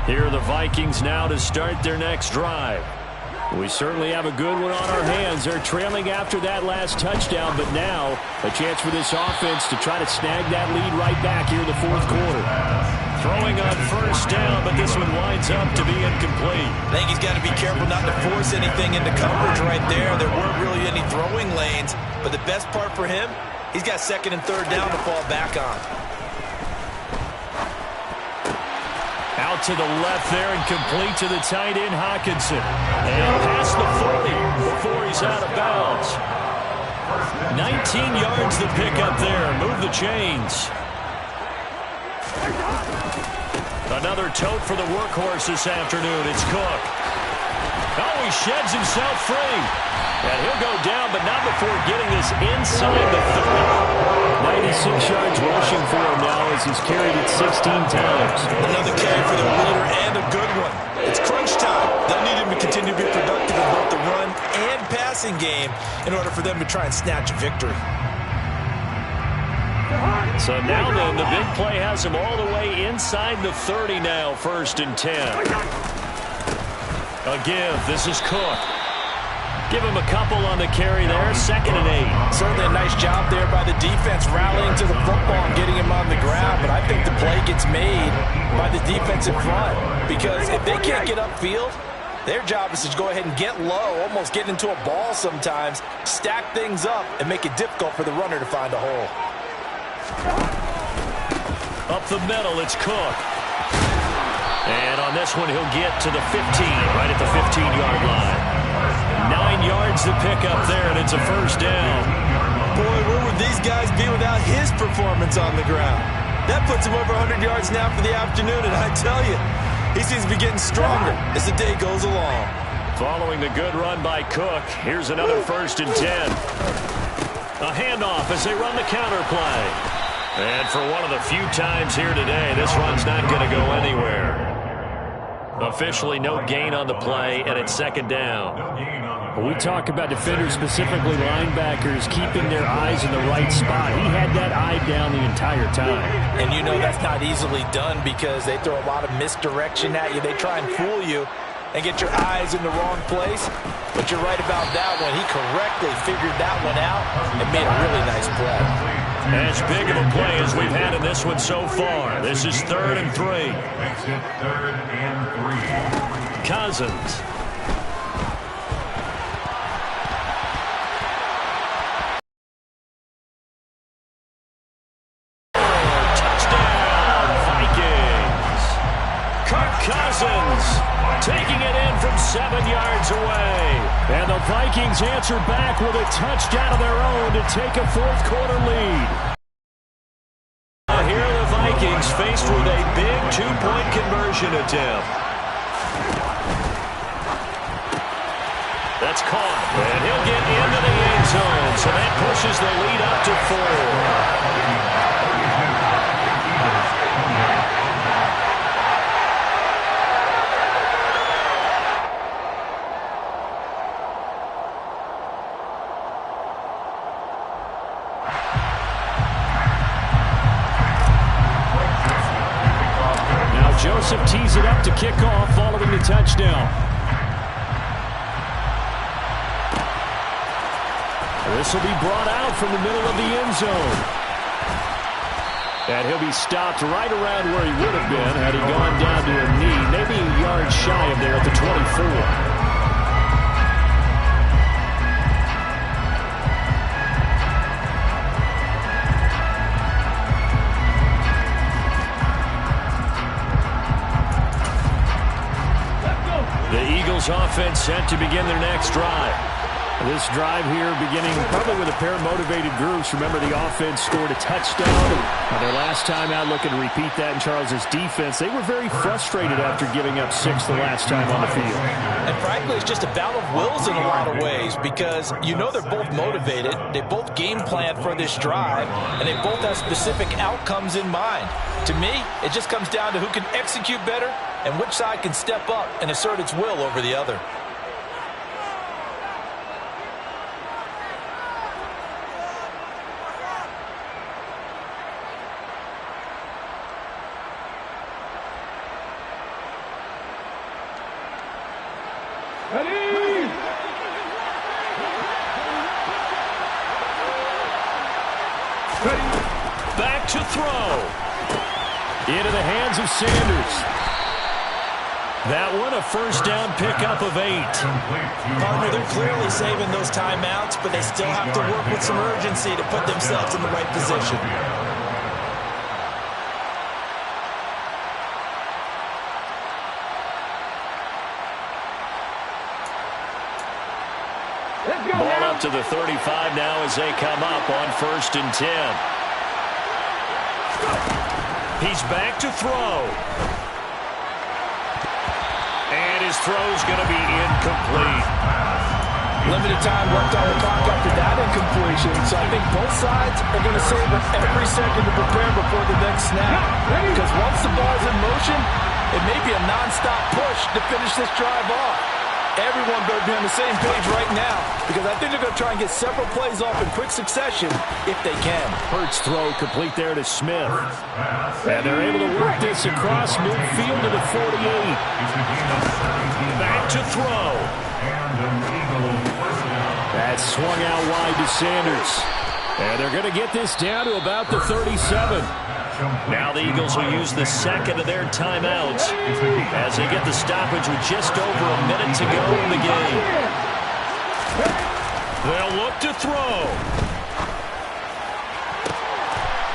Here are the Vikings now to start their next drive. We certainly have a good one on our hands. They're trailing after that last touchdown, but now a chance for this offense to try to snag that lead right back here in the fourth quarter. Throwing on first down, but this one winds up to be incomplete. I think he's got to be careful not to force anything into coverage right there. There weren't really any throwing lanes, but the best part for him, he's got second and third down to fall back on. Out to the left there and complete to the tight end, Hawkinson. And past the 40 before he's out of bounds. 19 yards to pick up there. Move the chains. Another tote for the workhorse this afternoon. It's Cook. Oh, he sheds himself free. And he'll go down, but not before getting this inside the 30. 96 yards rushing for him now as he's carried it 16 times. Another carry for the leader and a good one. It's crunch time. They'll need him to continue to be productive in both the run and passing game in order for them to try and snatch a victory. So now then, the big play has him all the way inside the 30 now, 1st and 10. A give. This is Cook. Give him a couple on the carry there, 2nd and 8. Certainly a nice job there by the defense rallying to the football and getting him on the ground, but I think the play gets made by the defense in front because if they can't get upfield, their job is to go ahead and get low, almost get into a ball sometimes, stack things up, and make it difficult for the runner to find a hole. Up the middle, it's Cook. And on this one, he'll get to the 15, right at the 15-yard line. 9 yards to pick up there, and it's a 1st down. Boy, where would these guys be without his performance on the ground? That puts him over 100 yards now for the afternoon, and I tell you, he seems to be getting stronger as the day goes along. Following the good run by Cook, here's another 1st and 10. A handoff as they run the counter play. And for one of the few times here today, this run's not going to go anywhere. Officially no gain on the play, and it's 2nd down. When we talk about defenders, specifically linebackers, keeping their eyes in the right spot. He had that eye down the entire time. And you know that's not easily done because they throw a lot of misdirection at you. They try and fool you and get your eyes in the wrong place. But you're right about that one. He correctly figured that one out and made a really nice play. As big of a play as we've had in this one so far. This is 3rd and 3. Makes it 3rd and 3. Cousins. Touchdown, Vikings. Kirk Cousins taking it in from 7 yards away. And the Vikings answer back with a touchdown of their own to take a 4th quarter lead. Here are the Vikings faced with a big 2-point conversion attempt. That's caught, and he'll get into the end zone, so that pushes the lead up to 4. Joseph tees it up to kick off following the touchdown. This will be brought out from the middle of the end zone. And he'll be stopped right around where he would have been had he gone down to a knee, maybe a yard shy of there at the 24. The Eagles offense set to begin their next drive. This drive here beginning probably with a pair of motivated groups. Remember, the offense scored a touchdown. Their last time out, looking to repeat that in Charles's defense. They were very frustrated after giving up 6 the last time on the field. And frankly, it's just a battle of wills in a lot of ways because you know they're both motivated. They both game plan for this drive, and they both have specific outcomes in mind. To me, it just comes down to who can execute better and which side can step up and assert its will over the other. Back to throw. Into the hands of Sanders. That one, a first down pickup of 8. Partner, they're clearly saving those timeouts, but they still have to work with some urgency to put themselves in the right position. Ball up to the 35 now as they come up on 1st and 10. He's back to throw. And his throw's going to be incomplete. Limited time left on the clock after that incompletion, so I think both sides are going to savor every second to prepare before the next snap. Because once the ball's in motion, it may be a non-stop push to finish this drive off. Everyone better be on the same page right now because I think they're going to try and get several plays off in quick succession if they can. Hurts throw complete there to Smith. And they're able to work this across midfield to the 48. Back to throw. That swung out wide to Sanders. And they're going to get this down to about the 37. Now the Eagles will use the second of their timeouts as they get the stoppage with just over a minute to go in the game. They'll look to throw.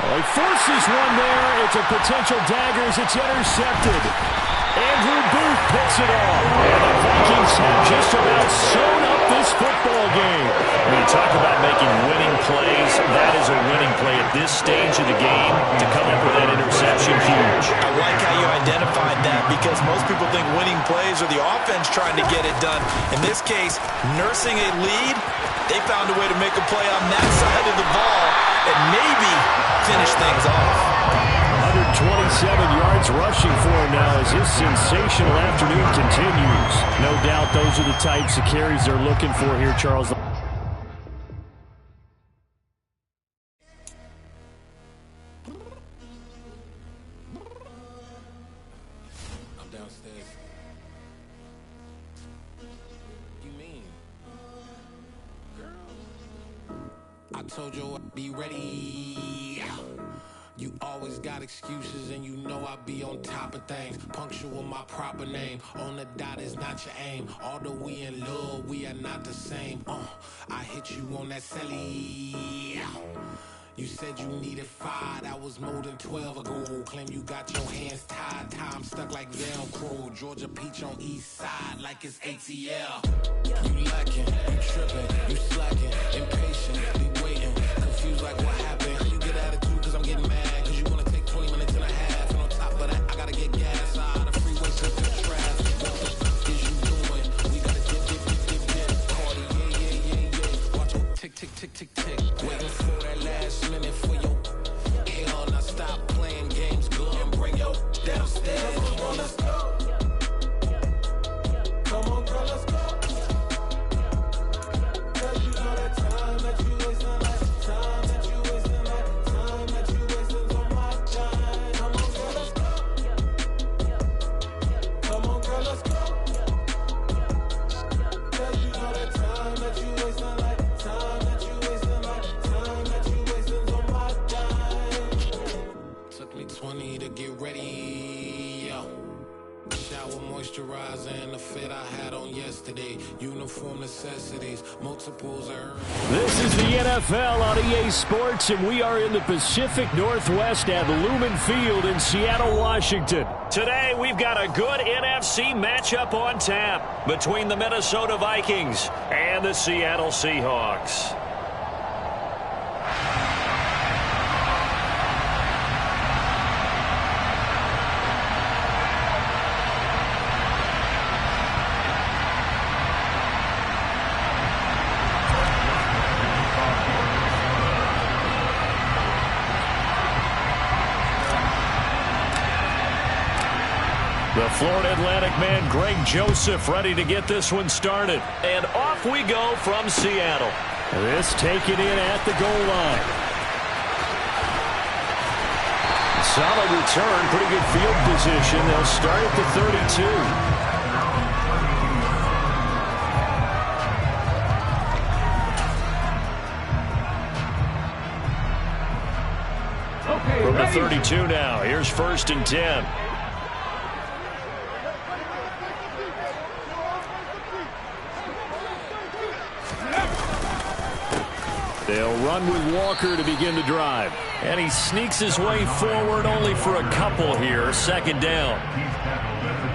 Well, he forces one there. It's a potential dagger as it's intercepted. Andrew Booth picks it off. And the Vikings have just about sewn up this football game. When you talk about making winning plays, that is a winning play at this stage of the game. To come up with that interception, huge. I like how you identified that because most people think winning plays are the offense trying to get it done. In this case, nursing a lead, they found a way to make a play on that side of the ball and maybe finish things off. 127 yards rushing for him now as his sensational afternoon continues. No doubt those are the types of carries they're looking for here, Charles. I'm downstairs. You mean? Girl, I told you I'd be ready. You always got excuses and you know I be on top of things. Punctual my proper name. On the dot is not your aim. Although we in love, we are not the same. I hit you on that celly. You said you needed 5, that was more than 12 ago. Claim you got your hands tied, time stuck like Velcro. Georgia Peach on east side like it's ATL. You lacking, you tripping, you slacking, impatient, be waiting, confused like what happened. You get attitude cause I'm getting mad, cause you wanna take 20 minutes and a half. And on top of that, I gotta get gas out of the freeway, slipping the traffic. What the fuck is you doing? We gotta dip, Cardi, yeah. Watch your tick, tick, tick, tick, tick. Waiting for that last minute for your hell. Now stop playing games, go and bring your downstairs. Come on, let's go. Come on, girl, let's go. Cause you know that time that you wasting, like time that you wasting, me to get ready. Yeah. Shower moisturizer and the fit I had on yesterday. Uniform necessities, multiples are. This is the NFL on EA Sports, and we are in the Pacific Northwest at Lumen Field in Seattle, Washington. Today, we've got a good NFC matchup on tap between the Minnesota Vikings and the Seattle Seahawks. The Florida Atlantic man, Greg Joseph, ready to get this one started. And off we go from Seattle. This taken in at the goal line. Solid return, pretty good field position. They'll start at the 32. From the 32 now, here's 1st and 10. They'll run with Walker to begin the drive. And he sneaks his way forward only for a couple here. 2nd down.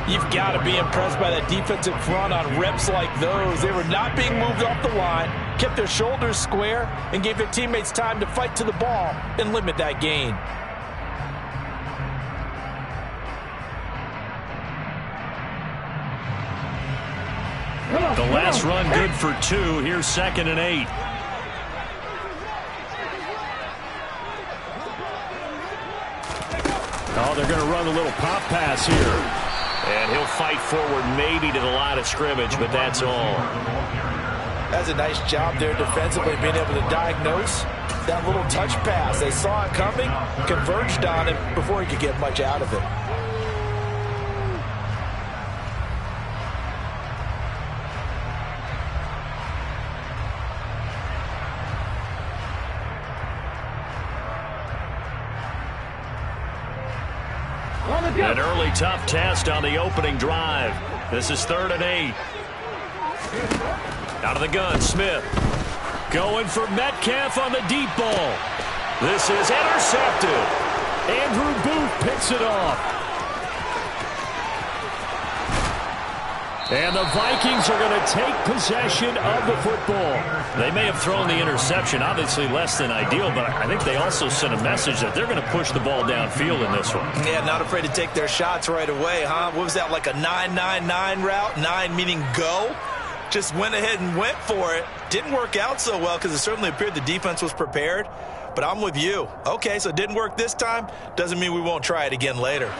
You've got to be impressed by that defensive front on reps like those. They were not being moved off the line, kept their shoulders square, and gave their teammates time to fight to the ball and limit that gain. The last run good for 2. Here's 2nd and 8. Oh, they're going to run a little pop pass here. And he'll fight forward maybe to the line of scrimmage, but that's all. That's a nice job there defensively, being able to diagnose that little touch pass. They saw it coming, converged on it before he could get much out of it. An early tough test on the opening drive. This is 3rd and 8. Out of the gun, Smith. Going for Metcalf on the deep ball. This is intercepted. Andrew Booth picks it off. And the Vikings are going to take possession of the football. They may have thrown the interception, obviously less than ideal, but I think they also sent a message that they're going to push the ball downfield in this one. Yeah, not afraid to take their shots right away, huh? What was that, like a 9-9-9 route? 9 meaning go? Just went ahead and went for it. Didn't work out so well because it certainly appeared the defense was prepared. But I'm with you. Okay, so it didn't work this time. Doesn't mean we won't try it again later.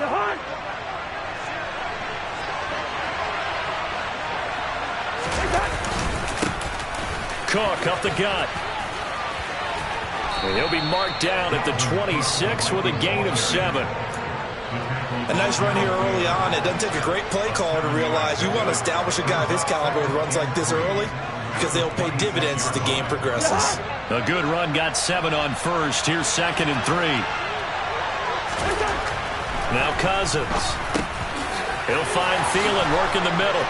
Cook up the gut. And he'll be marked down at the 26 with a gain of 7. A nice run here early on. It doesn't take a great play caller to realize you want to establish a guy of his caliber who runs like this early because they'll pay dividends as the game progresses. A good run, got 7 on 1st. Here's 2nd and 3. Now Cousins. He'll find Thielen, work in the middle.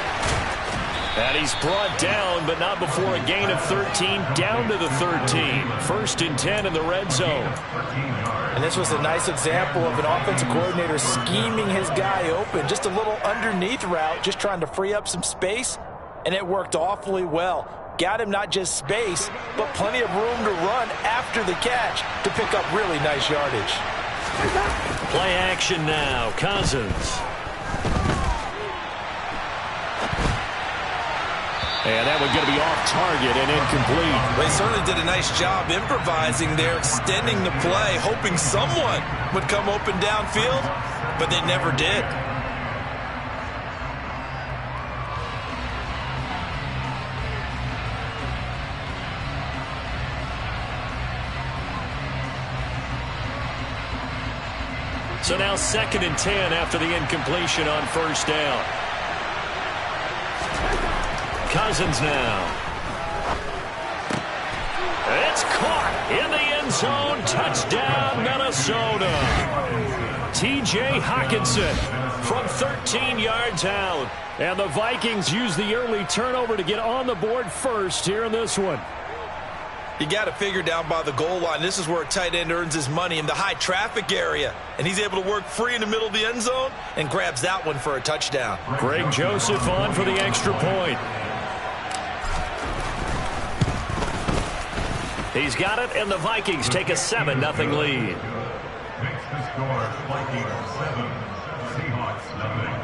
And he's brought down, but not before a gain of 13, down to the 13. 1st and 10 in the red zone. And this was a nice example of an offensive coordinator scheming his guy open. Just a little underneath route, just trying to free up some space, and it worked awfully well. Got him not just space, but plenty of room to run after the catch to pick up really nice yardage. Play action now, Cousins. And that one going to be off target and incomplete. They certainly did a nice job improvising there, extending the play, hoping someone would come open downfield, but they never did. So now 2nd and 10 after the incompletion on 1st down. Cousins now. It's caught in the end zone. Touchdown, Minnesota. T.J. Hawkinson from 13 yards out. And the Vikings use the early turnover to get on the board first here in this one. You got to figure down by the goal line. This is where a tight end earns his money, in the high traffic area. And he's able to work free in the middle of the end zone and grabs that one for a touchdown. Greg Joseph on for the extra point. He's got it, and the Vikings take a 7-0 lead. Makes the score Vikings 7, Seahawks 0.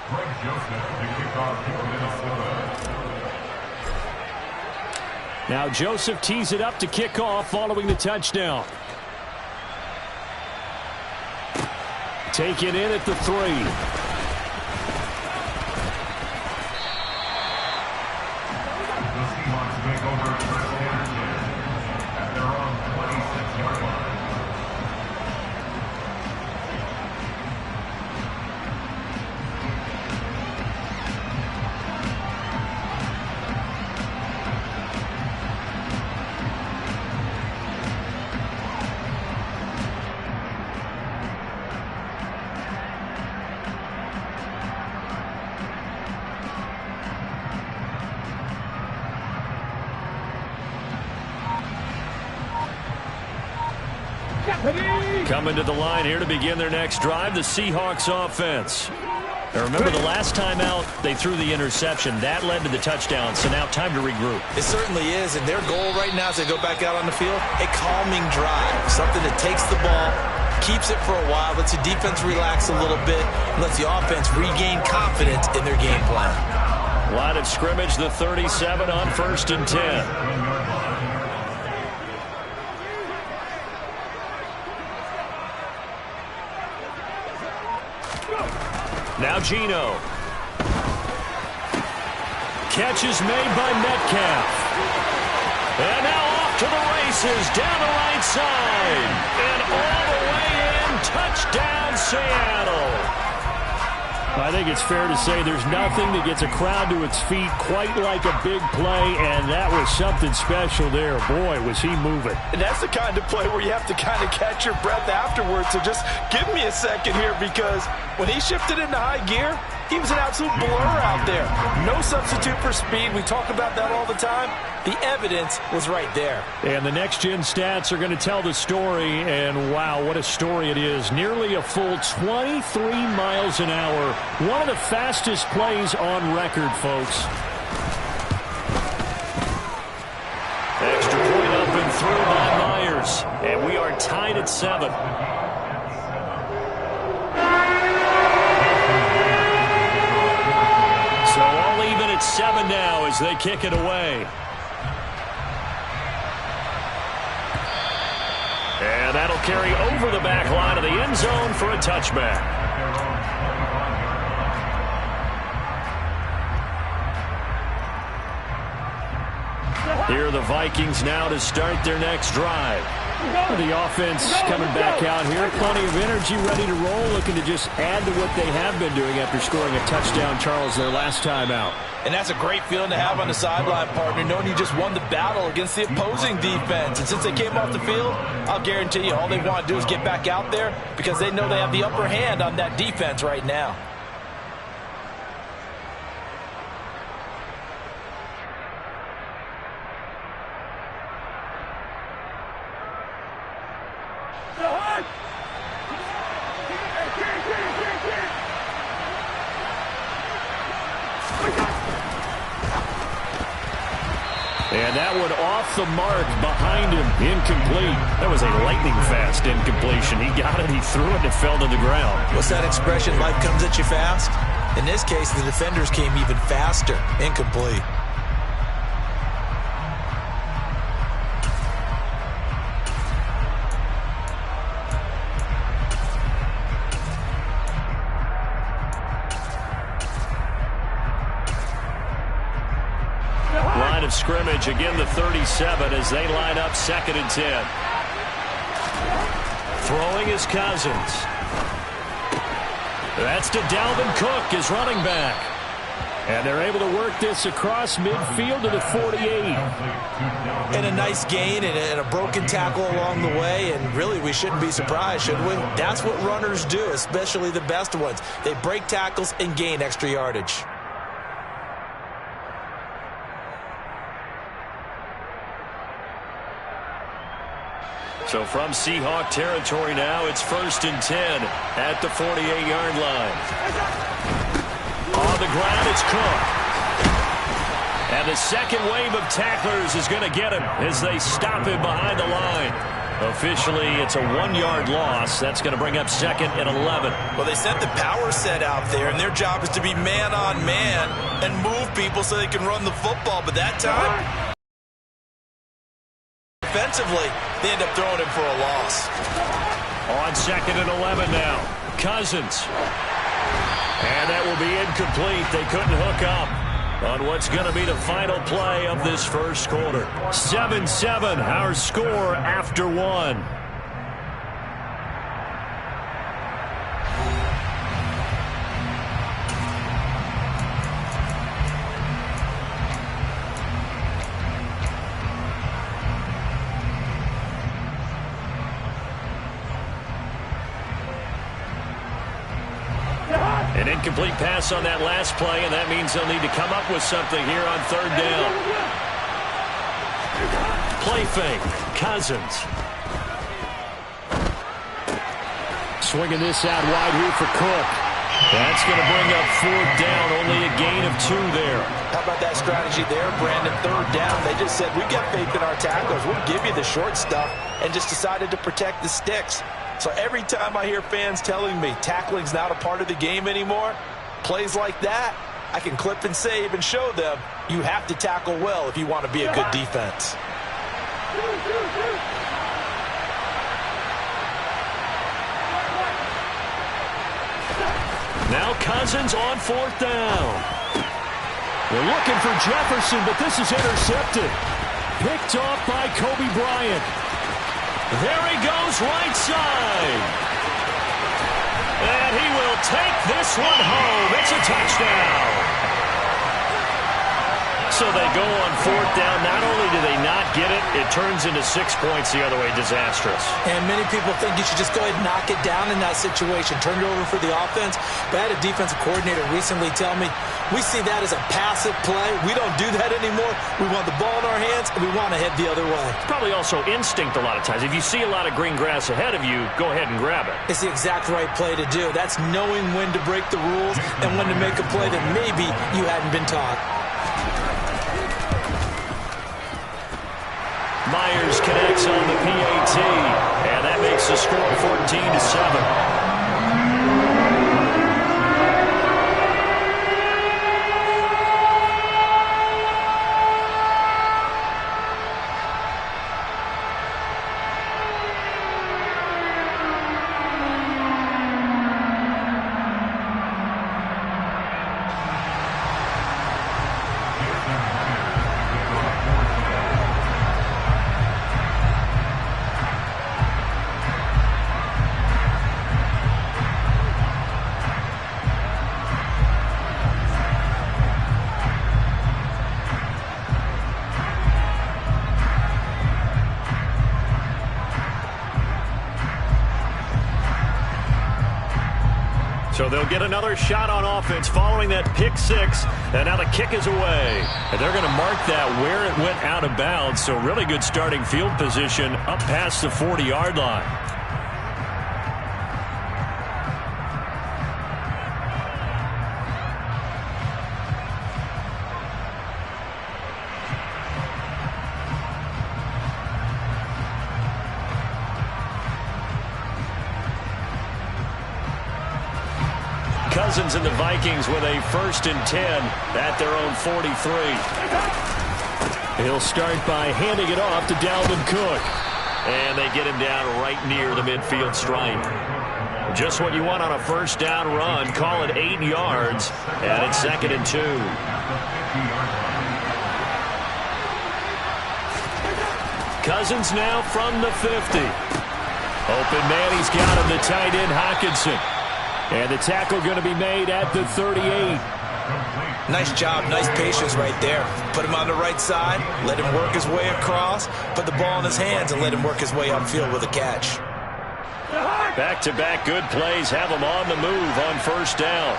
Greg Joseph to kick off for Minnesota. Now Joseph tees it up to kick off following the touchdown. Take it in at the 3. The Seahawks make over first and 10 at their own 26-yard line. Coming to the line here to begin their next drive, the Seahawks offense. Now remember, the last time out, they threw the interception. That led to the touchdown, so now time to regroup. It certainly is, and their goal right now as they go back out on the field, a calming drive. Something that takes the ball, keeps it for a while, lets the defense relax a little bit, and lets the offense regain confidence in their game plan. Line of scrimmage, the 37 on 1st and 10. Now Geno. Catch is made by Metcalf. And now off to the races, down the right side. And all the way in, touchdown Seattle. I think it's fair to say there's nothing that gets a crowd to its feet quite like a big play, and that was something special there. Boy, was he moving. And that's the kind of play where you have to kind of catch your breath afterwards. So just give me a second here, because when he shifted into high gear, he was an absolute blur out there. No substitute for speed. We talk about that all the time. The evidence was right there. And the next-gen stats are going to tell the story, and wow, what a story it is. Nearly a full 23 miles an hour. One of the fastest plays on record, folks. Extra point up and through by Myers. And we are tied at 7. So all even at 7 now as they kick it away. And that'll carry over the back line of the end zone for a touchback. Here are the Vikings now to start their next drive. The offense coming back out here. Plenty of energy, ready to roll, looking to just add to what they have been doing after scoring a touchdown, Charles, their last time out. And that's a great feeling to have on the sideline, partner, knowing you just won the battle against the opposing defense. And since they came off the field, I'll guarantee you all they want to do is get back out there, because they know they have the upper hand on that defense right now. And that one off the mark behind him. Incomplete. That was a lightning-fast incompletion. He got it, he threw it, and it fell to the ground. What's that expression, life comes at you fast? In this case, the defenders came even faster. Incomplete. Line of scrimmage, again the 37 as they line up 2nd and 10. Throwing is Cousins. That's to Dalvin Cook, his running back. And they're able to work this across midfield to the 48. And a nice gain and a broken tackle along the way. And really, we shouldn't be surprised, should we? That's what runners do, especially the best ones. They break tackles and gain extra yardage. So from Seahawk territory now, it's 1st and 10 at the 48-yard line. On the ground, it's Cook. And the second wave of tacklers is going to get him as they stop him behind the line. Officially, it's a 1-yard loss. That's going to bring up 2nd and 11. Well, they sent the power set out there, and their job is to be man-on-man and move people so they can run the football. But that time, defensively, they end up throwing him for a loss. On 2nd and 11 now. Cousins. And that will be incomplete. They couldn't hook up on what's going to be the final play of this first quarter. 7-7, our score after 1. An incomplete pass on that last play, and that means they'll need to come up with something here on 3rd down. Play fake. Cousins. Swinging this out wide here for Cook. That's going to bring up 4th down. Only a gain of 2 there. How about that strategy there, Brandon? 3rd down. They just said, we got faith in our tackles. We'll give you the short stuff, and just decided to protect the sticks. So every time I hear fans telling me tackling's not a part of the game anymore, plays like that, I can clip and save and show them you have to tackle well if you want to be a good defense. Now Cousins on 4th down. They're looking for Jefferson, but this is intercepted. Picked off by Kobe Bryant. There he goes, right side. And he will take this one home. It's a touchdown. So they go on 4th down. Not only do they not get it, it turns into 6 points the other way. Disastrous. And many people think you should just go ahead and knock it down in that situation. Turn it over for the offense. But I had a defensive coordinator recently tell me, we see that as a passive play. We don't do that anymore. We want the ball in our hands, and we want to head the other way. It's probably also instinct a lot of times. If you see a lot of green grass ahead of you, go ahead and grab it. It's the exact right play to do. That's knowing when to break the rules and when to make a play that maybe you hadn't been taught. Myers connects on the PAT, and that makes the score 14-7. So they'll get another shot on offense following that pick 6. And now the kick is away. And they're going to mark that where it went out of bounds. So really good starting field position up past the 40-yard line. Cousins and the Vikings with a 1st and 10 at their own 43. He'll start by handing it off to Dalvin Cook. And they get him down right near the midfield stripe. Just what you want on a 1st down run. Call it 8 yards. And it's 2nd and 2. Cousins now from the 50. Open man, he's got him, the tight end Hockenson. And the tackle going to be made at the 38. Nice job, nice patience right there. Put him on the right side, let him work his way across, put the ball in his hands, and let him work his way upfield with a catch. Back-to-back good plays have him on the move on first down.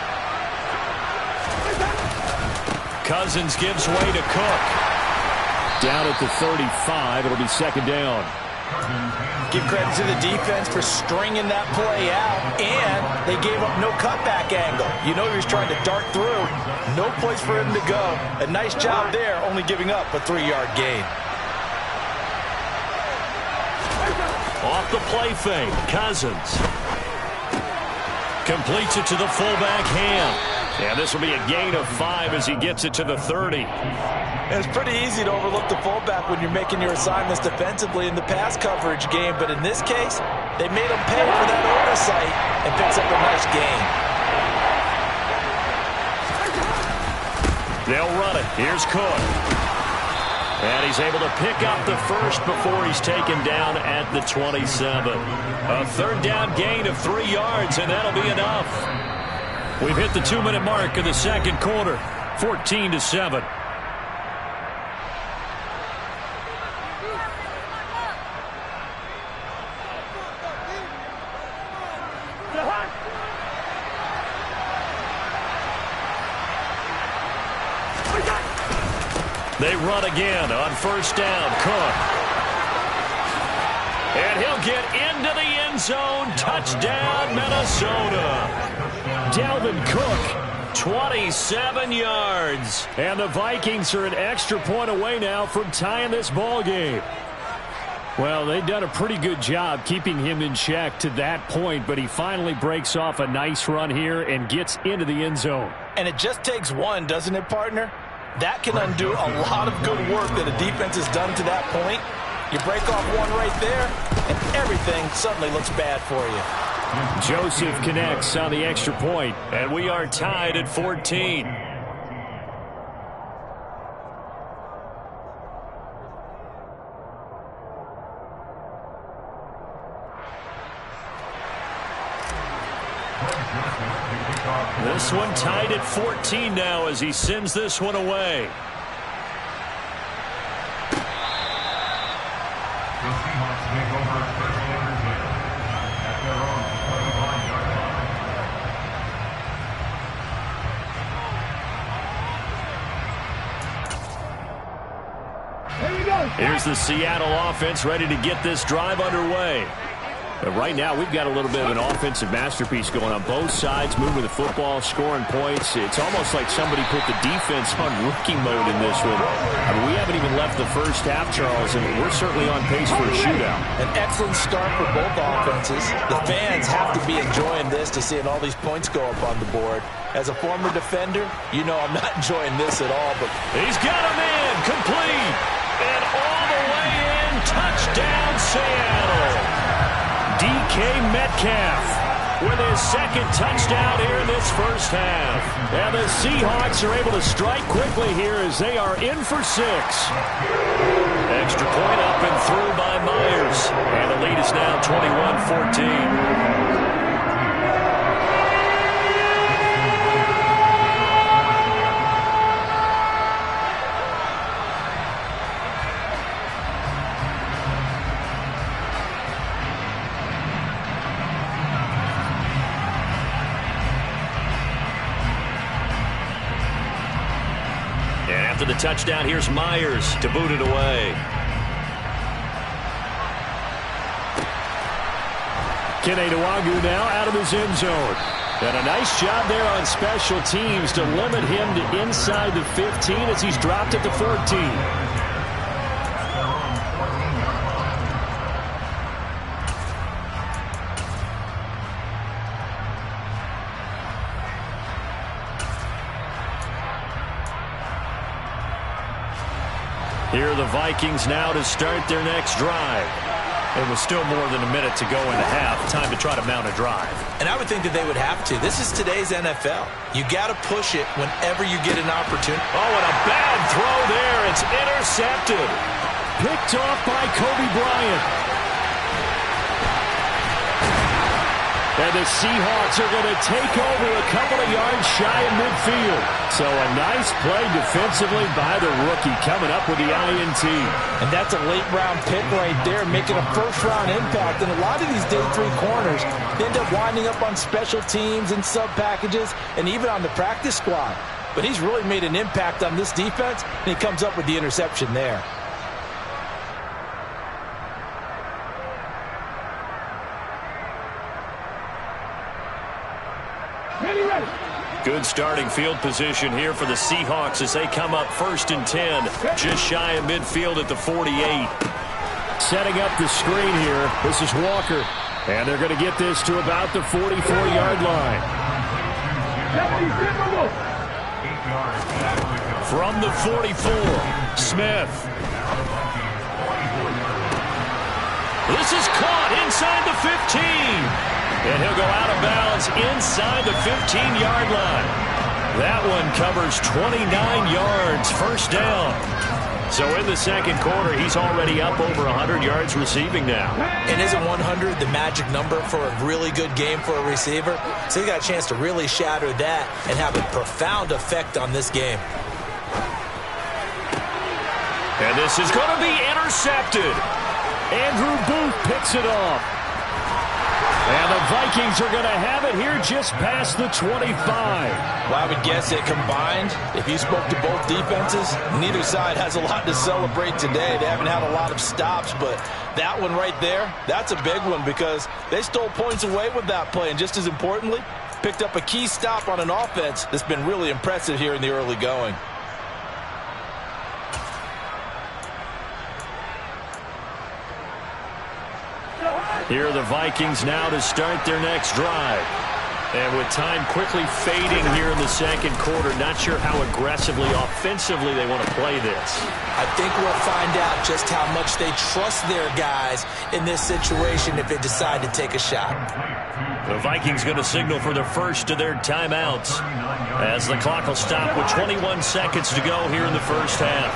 Cousins gives way to Cook. Down at the 35, it'll be second down. Give credit to the defense for stringing that play out, and they gave up no cutback angle. You know he was trying to dart through. No place for him to go. A nice job there, only giving up a 3-yard gain. Off the play fake, Cousins. Completes it to the fullback, Ham. And this will be a gain of 5 as he gets it to the 30. It's pretty easy to overlook the fullback when you're making your assignments defensively in the pass coverage game, but in this case, they made him pay for that oversight and picks up a nice gain. They'll run it. Here's Cook. And he's able to pick up the first before he's taken down at the 27. A third down gain of 3 yards, and that'll be enough. We've hit the 2-minute mark of the second quarter, 14-7. They run again on first down. Cook. And he'll get into the end zone. Touchdown, Minnesota. Dalvin Cook, 27 yards. And the Vikings are an extra point away now from tying this ball game. Well, they've done a pretty good job keeping him in check to that point, but he finally breaks off a nice run here and gets into the end zone. And it just takes one, doesn't it, partner? That can undo a lot of good work that a defense has done to that point. You break off one right there, and everything suddenly looks bad for you. Joseph connects on the extra point, and we are tied at 14. This one tied at 14 now as he sends this one away. The Seahawks take over first and 10 at their own 25-yard line. Here we go. Here's the Seattle offense ready to get this drive underway. But right now, we've got a little bit of an offensive masterpiece going on both sides, moving the football, scoring points. It's almost like somebody put the defense on rookie mode in this one. I mean, we haven't even left the first half, Charles, and we're certainly on pace for a shootout. An excellent start for both offenses. The fans have to be enjoying this to seeing all these points go up on the board. As a former defender, you know I'm not enjoying this at all. But he's got him in, complete, and all the way in, touchdown Seattle. DK Metcalf with his second touchdown here in this first half. And the Seahawks are able to strike quickly here as they are in for 6. Extra point up and through by Myers. And the lead is now 21-14. After the touchdown, here's Myers to boot it away. Kene Nwagu now out of his end zone. And a nice job there on special teams to limit him to inside the 15 as he's dropped at the 14. Here are the Vikings now to start their next drive. It was still more than a minute to go in the half. Time to try to mount a drive. And I would think that they would have to. This is today's NFL. You got to push it whenever you get an opportunity. Oh, and a bad throw there. It's intercepted. Picked off by Kobe Bryant. And the Seahawks are going to take over a couple of yards shy of midfield. So a nice play defensively by the rookie coming up with the INT. And that's a late-round pick right there, making a first-round impact. And a lot of these day 3 corners end up winding up on special teams and sub-packages and even on the practice squad. But he's really made an impact on this defense, and he comes up with the interception there. Good starting field position here for the Seahawks as they come up 1st and 10, just shy of midfield at the 48. Setting up the screen here. This is Walker. And they're going to get this to about the 44-yard line. From the 44, Smith. This is caught inside the 15. And he'll go out of bounds inside the 15-yard line. That one covers 29 yards, first down. So in the second quarter, he's already up over 100 yards receiving now. And isn't 100 the magic number for a really good game for a receiver? So he got a chance to really shatter that and have a profound effect on this game. And this is going to be intercepted. Andrew Booth picks it off. And the Vikings are going to have it here just past the 25. Well, I would guess it combined, if you spoke to both defenses, neither side has a lot to celebrate today. They haven't had a lot of stops, but that one right there, that's a big one because they stole points away with that play. And just as importantly, picked up a key stop on an offense that's been really impressive here in the early going. Here are the Vikings now to start their next drive. And with time quickly fading here in the second quarter, not sure how aggressively, offensively they want to play this. I think we'll find out just how much they trust their guys in this situation if they decide to take a shot. The Vikings going to signal for the first of their timeouts as the clock will stop with 21 seconds to go here in the first half.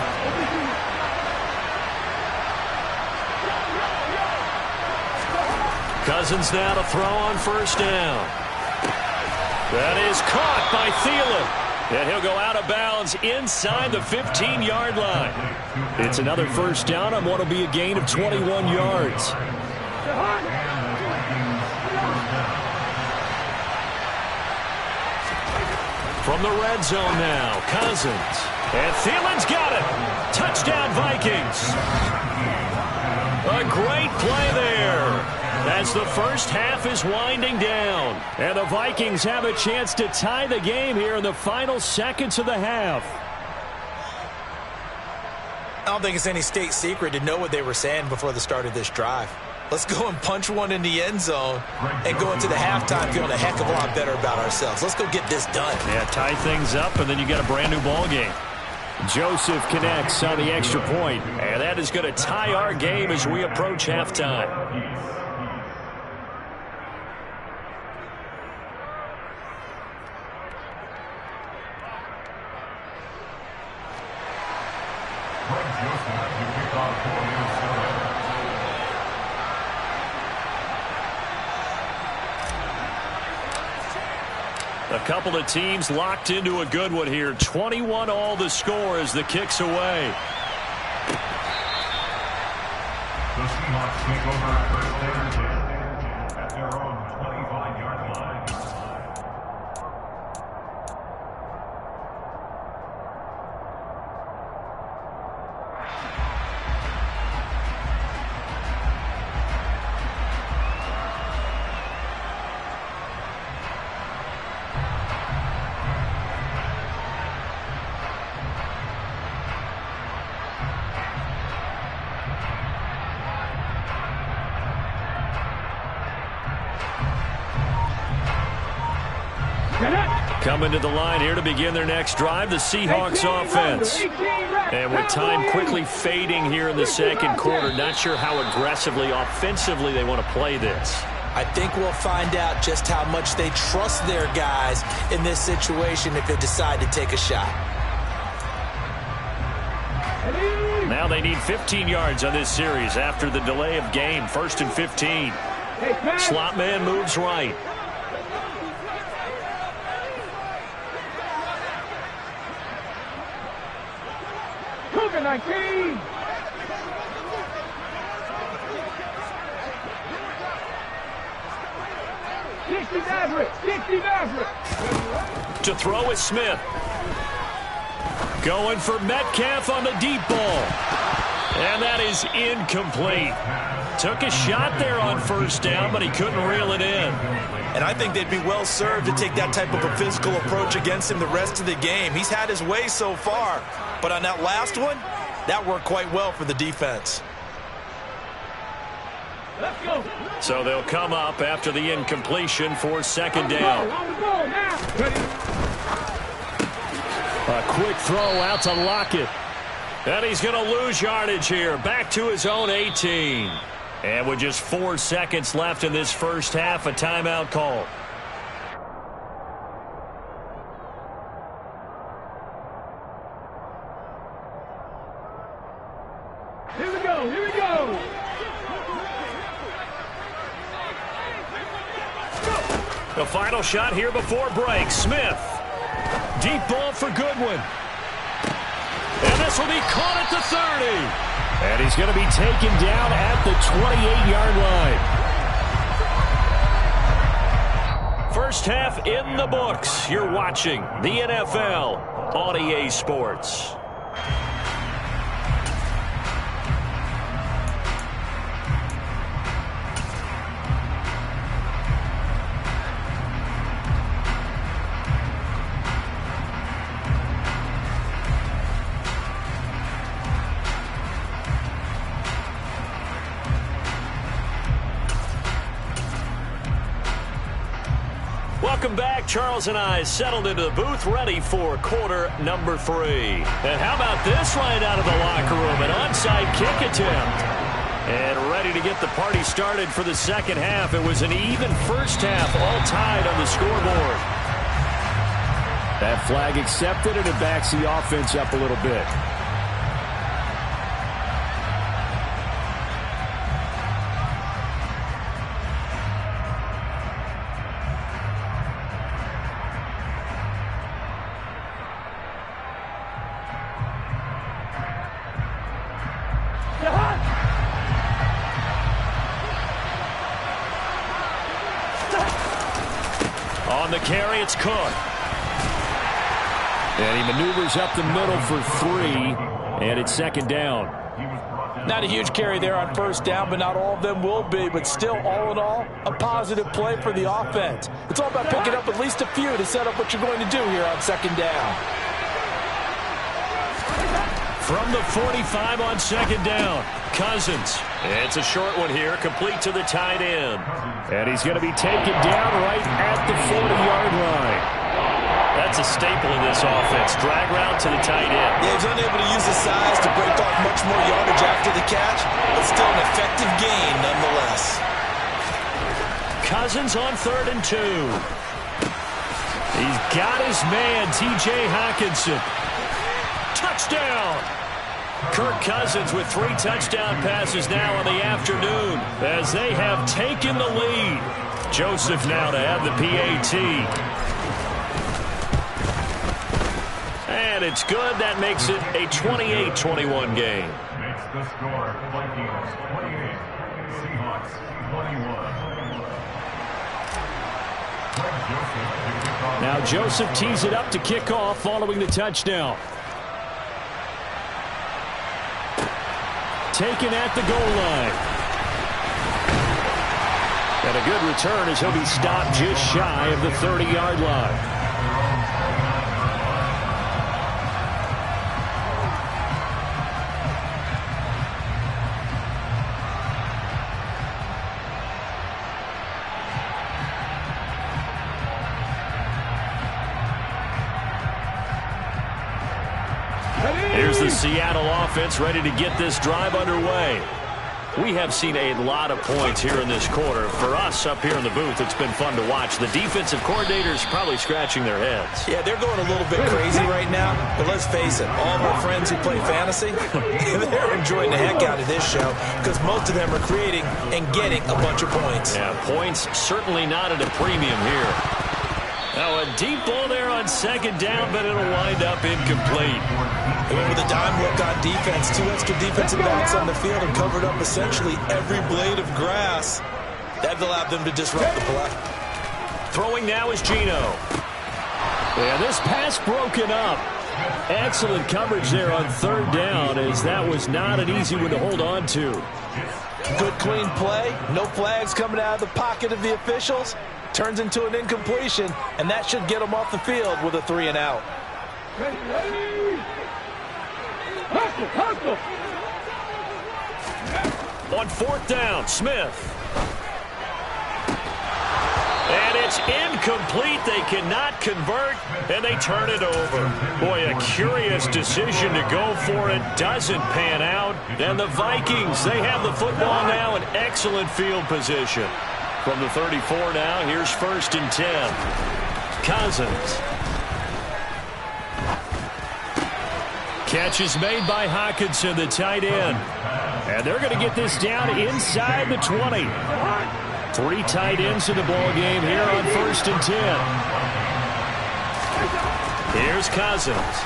Cousins now to throw on first down. That is caught by Thielen. And he'll go out of bounds inside the 15-yard line. It's another first down on what will be a gain of 21 yards. From the red zone now, Cousins. And Thielen's got it. Touchdown, Vikings. A great play there as the first half is winding down. And the Vikings have a chance to tie the game here in the final seconds of the half. I don't think it's any state secret to know what they were saying before the start of this drive. Let's go and punch one in the end zone and go into the halftime feeling a heck of a lot better about ourselves. Let's go get this done. Yeah, tie things up, and then you got a brand new ball game. Joseph connects on the extra point. And that is going to tie our game as we approach halftime. A couple of teams locked into a good one here. 21 all the score as the kick's away. The Seahawks take over first and 10 at their own 25-yard line. Coming to the line here to begin their next drive, the Seahawks offense. And with time quickly fading here in the second quarter, not sure how aggressively, offensively they want to play this. I think we'll find out just how much they trust their guys in this situation if they decide to take a shot. Now they need 15 yards on this series after the delay of game. 1st and 15. Slot man moves right. Cougar 19. To throw is Smith. Going for Metcalf on the deep ball. And that is incomplete. Took a shot there on first down, but he couldn't reel it in. And I think they'd be well served to take that type of a physical approach against him the rest of the game. He's had his way so far. But on that last one, that worked quite well for the defense. Let's go. So they'll come up after the incompletion for second down. A quick throw out to Lockett. And he's going to lose yardage here. Back to his own 18. And with just 4 seconds left in this first half, a timeout call. Here we go. Here we go. The final shot here before break. Smith. Deep ball for Goodwin. And this will be caught at the 30. And he's going to be taken down at the 28-yard line. First half in the books. You're watching the NFL on EA Sports. Welcome back. Charles and I settled into the booth, ready for quarter number 3. And how about this right out of the locker room? An onside kick attempt. And ready to get the party started for the second half. It was an even first half, all tied on the scoreboard. That flag accepted, and it backs the offense up a little bit. On the carry, it's Cook. And he maneuvers up the middle for 3, and it's second down. Not a huge carry there on first down, but not all of them will be. But still, all in all, a positive play for the offense. It's all about picking up at least a few to set up what you're going to do here on second down. From the 45 on second down, Cousins. It's a short one here, complete to the tight end. And he's going to be taken down right at the 40-yard line. That's a staple in this offense. Drag route to the tight end. Yeah, he's unable to use his size to break off much more yardage after the catch, but still an effective gain nonetheless. Cousins on 3rd and 2. He's got his man, T.J. Hockenson. Touchdown! Kirk Cousins with 3 touchdown passes now in the afternoon as they have taken the lead. Joseph now to have the PAT. And it's good. That makes it a 28-21 game. Makes the score Vikings 28, Seahawks 21. Now Joseph tees it up to kick off following the touchdown. Taken at the goal line. And a good return as he'll be stopped just shy of the 30-yard line. Here's the Seattle offense ready to get this drive underway. We have seen a lot of points here in this quarter. For us up here in the booth, it's been fun to watch. The defensive coordinators probably scratching their heads. Yeah, they're going a little bit crazy right now, but let's face it, all of our friends who play fantasy, they're enjoying the heck out of this show because most of them are creating and getting a bunch of points. Yeah, points certainly not at a premium here. Now a deep ball there on second down, but it'll wind up incomplete. They went with a dime look on defense. 2 extra defensive backs on the field and covered up essentially every blade of grass. That allowed them to disrupt the play. Throwing now is Gino. Yeah, this pass broken up. Excellent coverage there on third down, as that was not an easy one to hold on to. Good clean play. No flags coming out of the pocket of the officials. Turns into an incompletion, and that should get them off the field with a 3 and out. On fourth down, Smith. And it's incomplete. They cannot convert, and they turn it over. Boy, a curious decision to go for it. Doesn't pan out. And the Vikings, they have the football now in excellent field position. From the 34 now, here's 1st and 10. Cousins. Catch is made by Hawkinson, the tight end. And they're going to get this down inside the 20. 3 tight ends in the ball game here on 1st and 10. Here's Cousins.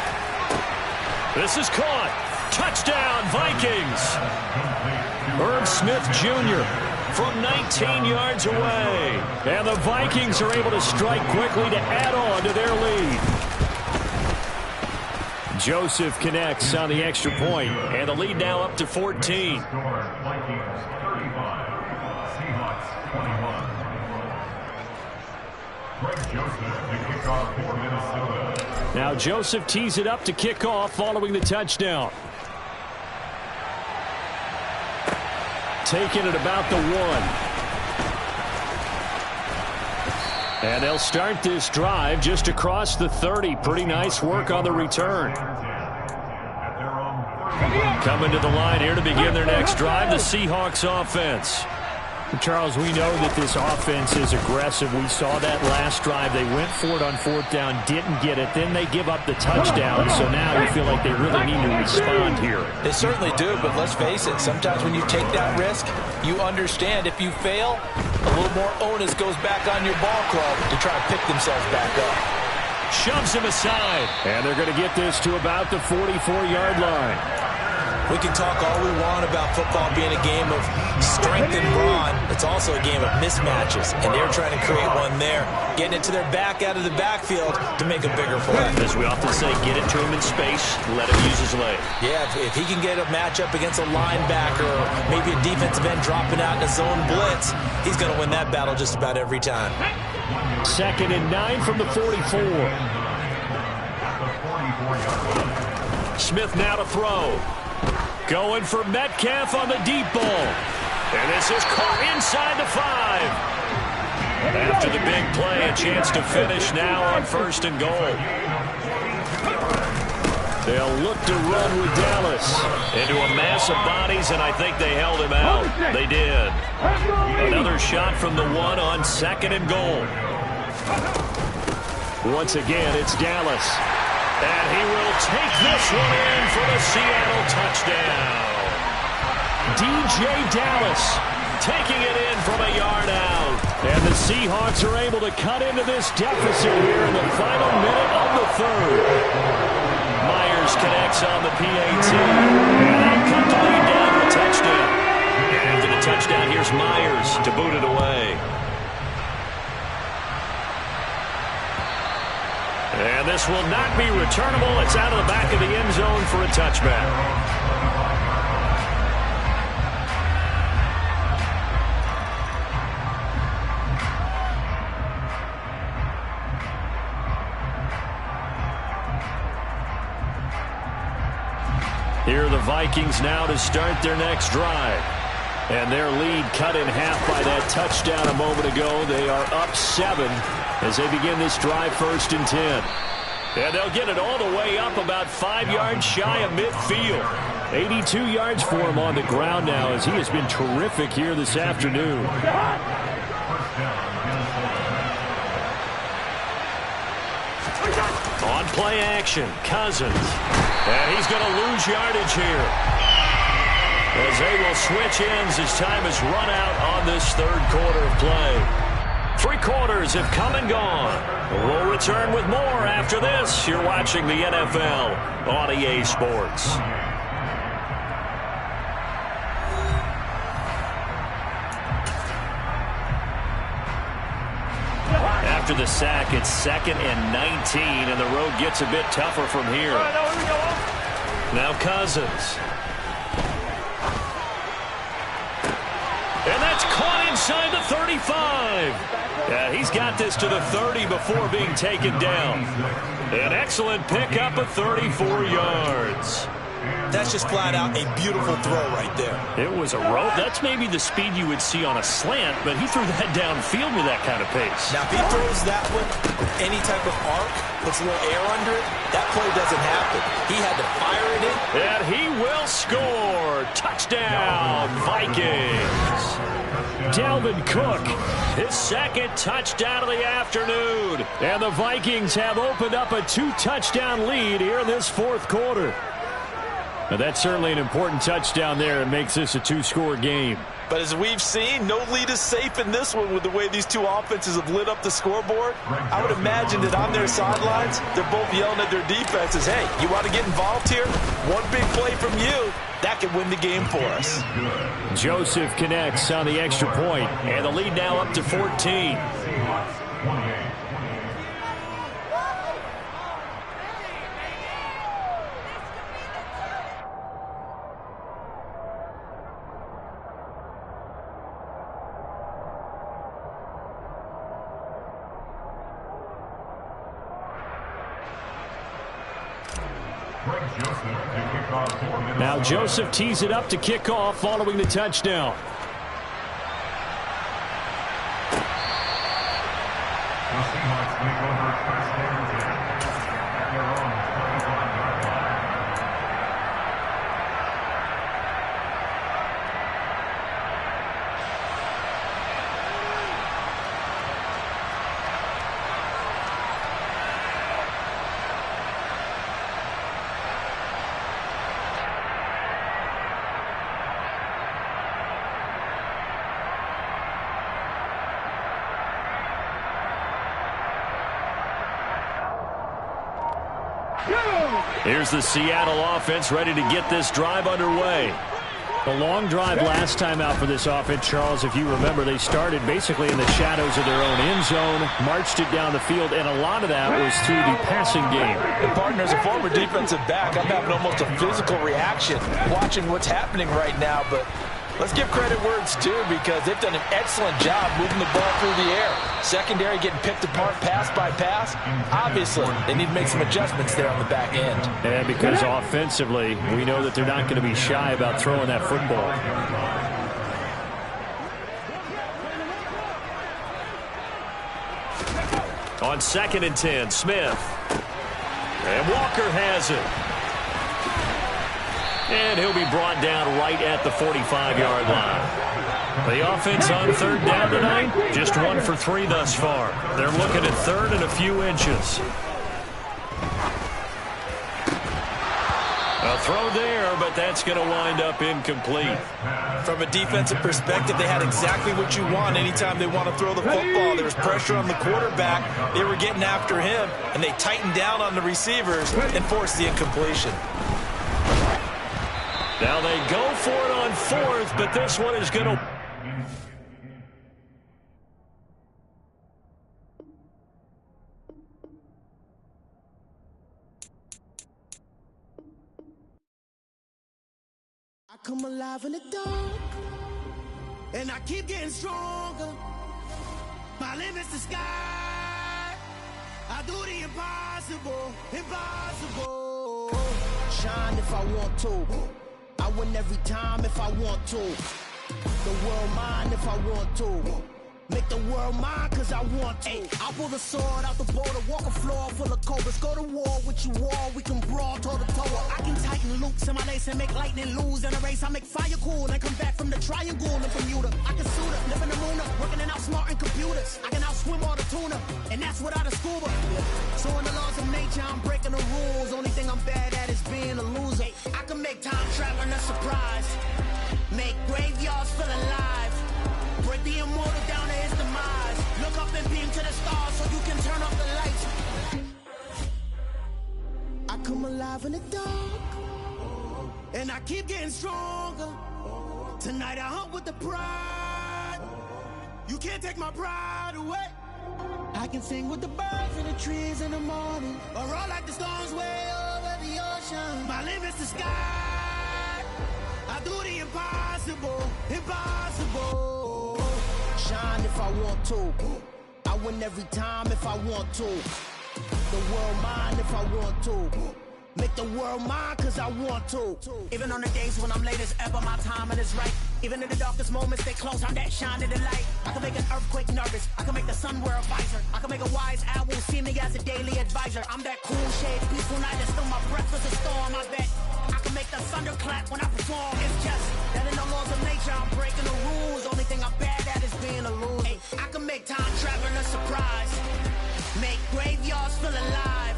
This is caught. Touchdown, Vikings. Irv Smith Jr. from 19 yards away. And the Vikings are able to strike quickly to add on to their lead. Joseph connects on the extra point, and the lead now up to 14. Now Joseph tees it up to kick off following the touchdown. Taken at about the 1. And they'll start this drive just across the 30. Pretty nice work on the return. Coming to the line here to begin their next drive, the Seahawks offense. Charles, we know that this offense is aggressive. We saw that last drive. They went for it on fourth down, didn't get it. Then they give up the touchdown. So now you feel like they really need to respond here. They certainly do, but let's face it. Sometimes when you take that risk, you understand if you fail, a little more onus goes back on your ball club to try to pick themselves back up. Shoves him aside. And they're going to get this to about the 44-yard line. We can talk all we want about football being a game of strength and brawn. It's also a game of mismatches, and they're trying to create one there, getting it to their back out of the backfield to make a bigger play. As we often say, get it to him in space, let him use his leg. Yeah, if he can get a matchup against a linebacker or maybe a defensive end dropping out in a zone blitz, he's going to win that battle just about every time. 2nd and 9 from the 44. Smith now to throw. Going for Metcalf on the deep ball. And this is caught inside the 5. After the big play, a chance to finish now on 1st and goal. They'll look to run with Dallas into a mass of bodies, and I think they held him out. They did. Another shot from the 1 on 2nd and goal. Once again, it's Dallas. And he will take this one in for the Seattle touchdown. DJ Dallas taking it in from a yard out. And the Seahawks are able to cut into this deficit here in the final minute of the 3rd. Myers connects on the PAT. And they'll cut the lead down to a touchdown. And after the touchdown, here's Myers to boot it away. And this will not be returnable. It's out of the back of the end zone for a touchback. Here are the Vikings now to start their next drive. And their lead cut in half by that touchdown a moment ago. They are up 7 as they begin this drive 1st and 10. And they'll get it all the way up about 5 yards shy of midfield. 82 yards for him on the ground now as he has been terrific here this afternoon. On play action, Cousins. And he's going to lose yardage here, as they will switch ends as time has run out on this third quarter of play. 3 quarters have come and gone. We'll return with more after this. You're watching the NFL on EA Sports. After the sack, it's 2nd and 19, and the road gets a bit tougher from here. Now Cousins. And that's caught inside the 35. Yeah, he's got this to the 30 before being taken down. An excellent pickup of 34 yards. That's just flat out a beautiful throw right there. It was a rope. That's maybe the speed you would see on a slant, but he threw that downfield with that kind of pace. Now, if he throws that one with any type of arc, puts a little air under it, that play doesn't happen. He had to fire it in. And he will score. Touchdown, Vikings. Dalvin Cook, his 2nd touchdown of the afternoon. And the Vikings have opened up a 2-touchdown lead here in this 4th quarter. Now, that's certainly an important touchdown there and makes this a 2-score game. But as we've seen, no lead is safe in this one with the way these two offenses have lit up the scoreboard. I would imagine that on their sidelines, they're both yelling at their defenses, hey, you want to get involved here? One big play from you, that could win the game for us. Joseph connects on the extra point, and the lead now up to 14. Now Joseph tees it up to kick off following the touchdown. Here's the Seattle offense ready to get this drive underway. The long drive last time out for this offense, Charles, if you remember, they started basically in the shadows of their own end zone, marched it down the field, and a lot of that was through the passing game. And partner, as a former defensive back, I'm having almost a physical reaction watching what's happening right now, but let's give credit where it's due because they've done an excellent job moving the ball through the air. Secondary getting picked apart pass by pass. Obviously, they need to make some adjustments there on the back end. And because offensively, we know that they're not going to be shy about throwing that football. On 2nd and 10, Smith. And Walker has it. And he'll be brought down right at the 45-yard line. The offense on 3rd down tonight, just 1 for 3 thus far. They're looking at 3rd and a few inches. A throw there, but that's going to wind up incomplete. From a defensive perspective, they had exactly what you want anytime they want to throw the football. There was pressure on the quarterback. They were getting after him, and they tightened down on the receivers and forced the incompletion. Now they go for it on 4th, but this one is going to... I come alive in the dark, and I keep getting stronger. My limit's the sky. I do the impossible, impossible. Shine if I want to. I win every time if I want to. The world mine if I want to. Make the world mine cause I want to. I pull the sword out the border, walk a floor full of cobras. Go to war with you all, we can brawl toe to toe. I can tighten loops in my lace and make lightning lose in a race. I make fire cool and come back from the triangle in Bermuda. I can suit up, live in the moon up, working and outsmarting computers. I can outswim all the tuna, and that's without a scuba. So in the laws of nature, I'm breaking the rules. Only thing I'm bad at is being a loser. I can make time traveling a surprise, make graveyards feel alive, break the immortal down to his demise. Look up and beam to the stars so you can turn off the lights. I come alive in the dark, and I keep getting stronger. Tonight I hunt with the pride. You can't take my pride away. I can sing with the birds and the trees in the morning, or roll like the storms way over the ocean. My limit's the sky. I do the impossible, impossible. Shine if I want to. I win every time if I want to. The world mine if I want to. Make the world mine cause I want to. Even on the days when I'm late as ever, my timing is right. Even in the darkest moments, they close, I'm that shine in the light. I can make an earthquake nervous, I can make the sun wear a visor. I can make a wise owl see me as a daily advisor. I'm that cool shade, peaceful night, and still my breath is a storm, I bet. I can make the thunder clap when I perform. It's just that in the laws of nature, I'm breaking the rules. Only thing I'm bad at is being a loser. Hey, I can make time traveling a surprise, make graveyards feel alive,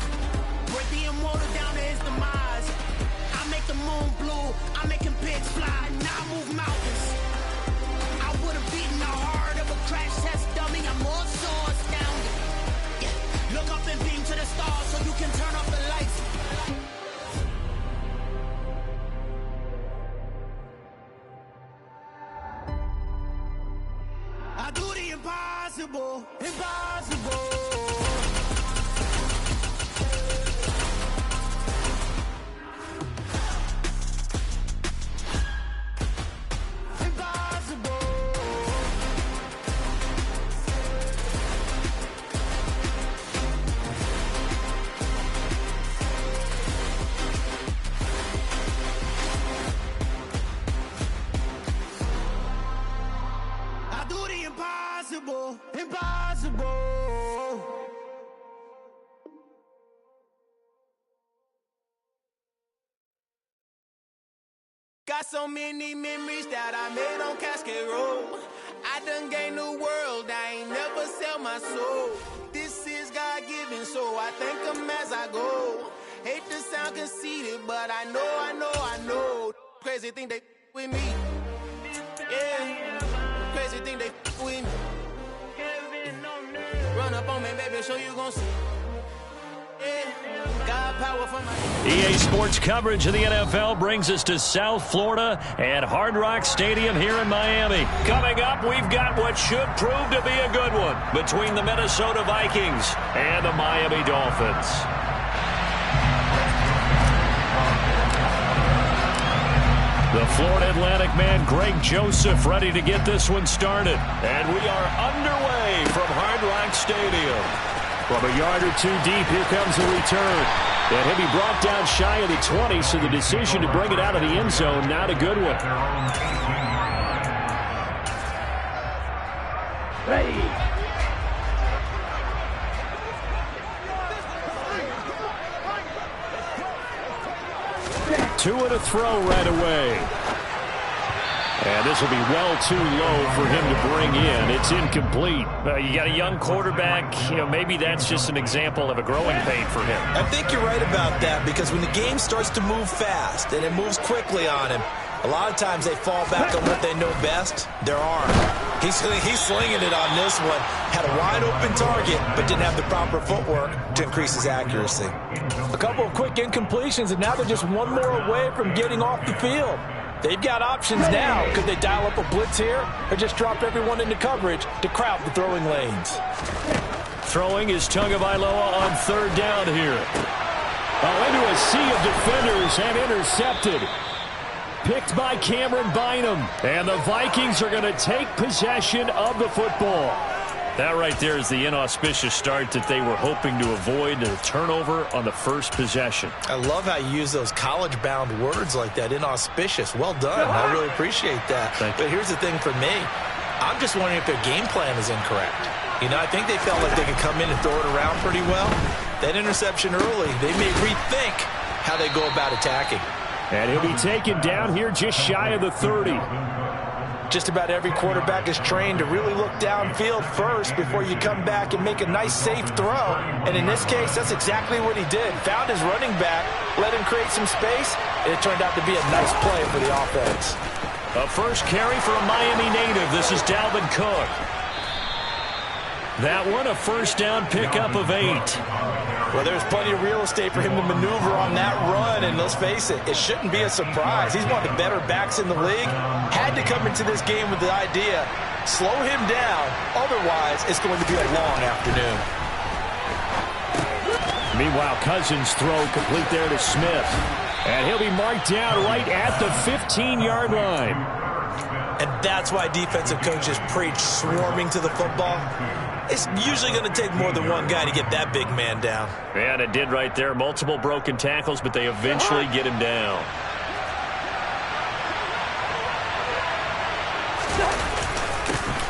break the immortal down to his demise. I make the moon blue, I'm making pigs fly. Now I move mountains. I would have beaten the heart of a crash test dummy. I'm more so astounded. Yeah. Look up and beam to the stars so you can turn off the lights. I do the impossible, impossible. Impossible, impossible. Got so many memories that I made on Cascade Road. I done gained the world, I ain't never sell my soul. This is God-given, so I thank him as I go. Hate to sound conceited, but I know. Crazy thing they with me. Yeah, crazy thing they with me. Run up on me, baby, so you gon' see. God power for my... EA Sports coverage of the NFL brings us to South Florida at Hard Rock Stadium here in Miami. Coming up, we've got what should prove to be a good one between the Minnesota Vikings and the Miami Dolphins. The Florida Atlantic man, Greg Joseph, ready to get this one started. And we are underway from Hard Rock Stadium. From a yard or two deep, here comes the return. And he'll be brought down shy of the 20, so the decision to bring it out of the end zone, not a good one. Ready. Two and a throw right away. And this will be well too low for him to bring in. It's incomplete. You got a young quarterback. Maybe that's just an example of a growing pain for him. I think you're right about that, because when the game starts to move fast and it moves quickly on him, a lot of times they fall back on what they know best, their arm. He's slinging it on this one. Had a wide open target, but didn't have the proper footwork to increase his accuracy. A couple of quick incompletions, and now they're just one more away from getting off the field. They've got options now. Could they dial up a blitz here, or just drop everyone into coverage to crowd the throwing lanes? Throwing is Tagovailoa on third down here. Into a sea of defenders and intercepted. Picked by Cameron Bynum. And the Vikings are going to take possession of the football. That right there is the inauspicious start that they were hoping to avoid, a turnover on the first possession. I love how you use those college-bound words like that, inauspicious. Well done. I really appreciate that. But here's the thing for me. I'm just wondering if their game plan is incorrect. I think they felt like they could come in and throw it around pretty well. That interception early, they may rethink how they go about attacking. And he'll be taken down here just shy of the 30. Just about every quarterback is trained to really look downfield first before you come back and make a nice, safe throw. And in this case, that's exactly what he did. Found his running back, let him create some space, and it turned out to be a nice play for the offense. A first carry for a Miami native. This is Dalvin Cook. That one, a first down pickup of 8. Well, there's plenty of real estate for him to maneuver on that run, and let's face it, it shouldn't be a surprise. He's one of the better backs in the league. Had to come into this game with the idea, slow him down, otherwise it's going to be a long afternoon. Meanwhile, Cousins' throw complete there to Smith. And he'll be marked down right at the 15-yard line. And that's why defensive coaches preach swarming to the football. It's usually going to take more than one guy to get that big man down. And it did right there. Multiple broken tackles, but they eventually get him down.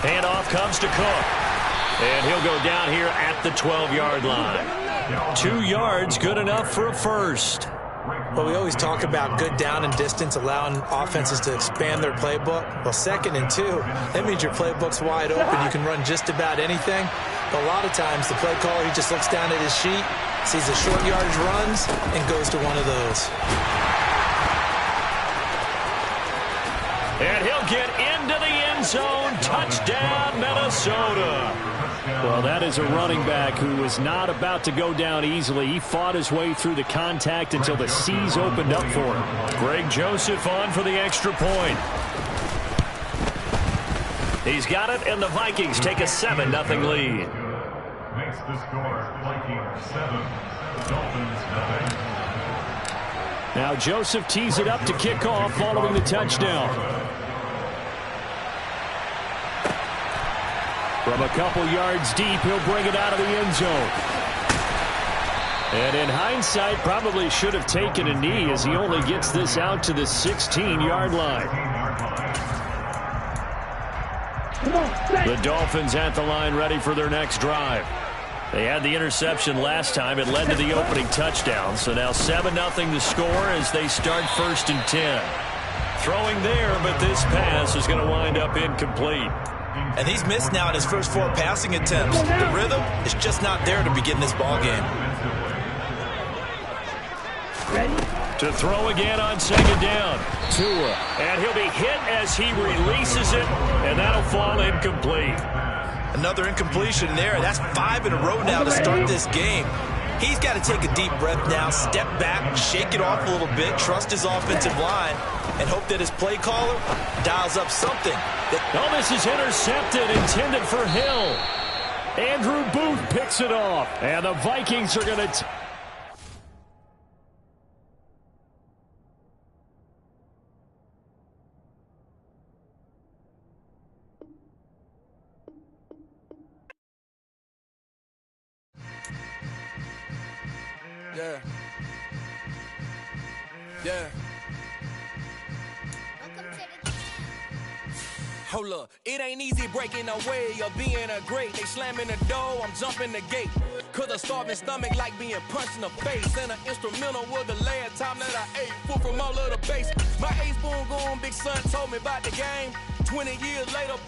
Handoff comes to Cook. And he'll go down here at the 12-yard line. 2 yards, good enough for a first. Well, we always talk about good down and distance, allowing offenses to expand their playbook. Well, 2nd and 2, that means your playbook's wide open. You can run just about anything. But a lot of times, the play caller, he just looks down at his sheet, sees the short yardage runs, and goes to one of those. And he'll get into the end zone. Touchdown, Minnesota. Well, that is a running back who was not about to go down easily. He fought his way through the contact until the C's opened up for him. Greg Joseph on for the extra point. He's got it, and the Vikings take a 7-0 lead. Makes the score Vikings 7, Dolphins 9. Now Joseph tees it up to kick off following the touchdown. From a couple yards deep, he'll bring it out of the end zone. And in hindsight, probably should have taken a knee as he only gets this out to the 16-yard line. The Dolphins at the line ready for their next drive. They had the interception last time. It led to the opening touchdown. So now 7-0 the score as they start 1st and 10. Throwing there, but this pass is going to wind up incomplete. And he's missed now in his first 4 passing attempts. The rhythm is just not there to begin this ball game. To throw again on 2nd down. Tua. And he'll be hit as he releases it, and that'll fall incomplete. Another incompletion there. That's 5 in a row now to start this game. He's got to take a deep breath now, step back, shake it off a little bit, trust his offensive line, and hope that his play caller dials up something. Oh, this is intercepted, intended for Hill. Andrew Booth picks it off, and the Vikings are going to... Yeah. Yeah. Hold up, it ain't easy breaking away or being a great. They slamming the door, I'm jumping the gate. Cause a starving stomach like being punched in the face. And an instrumental was the last time that I ate food from all of the base. My A-spoon going, big son told me about the game. 20 years later,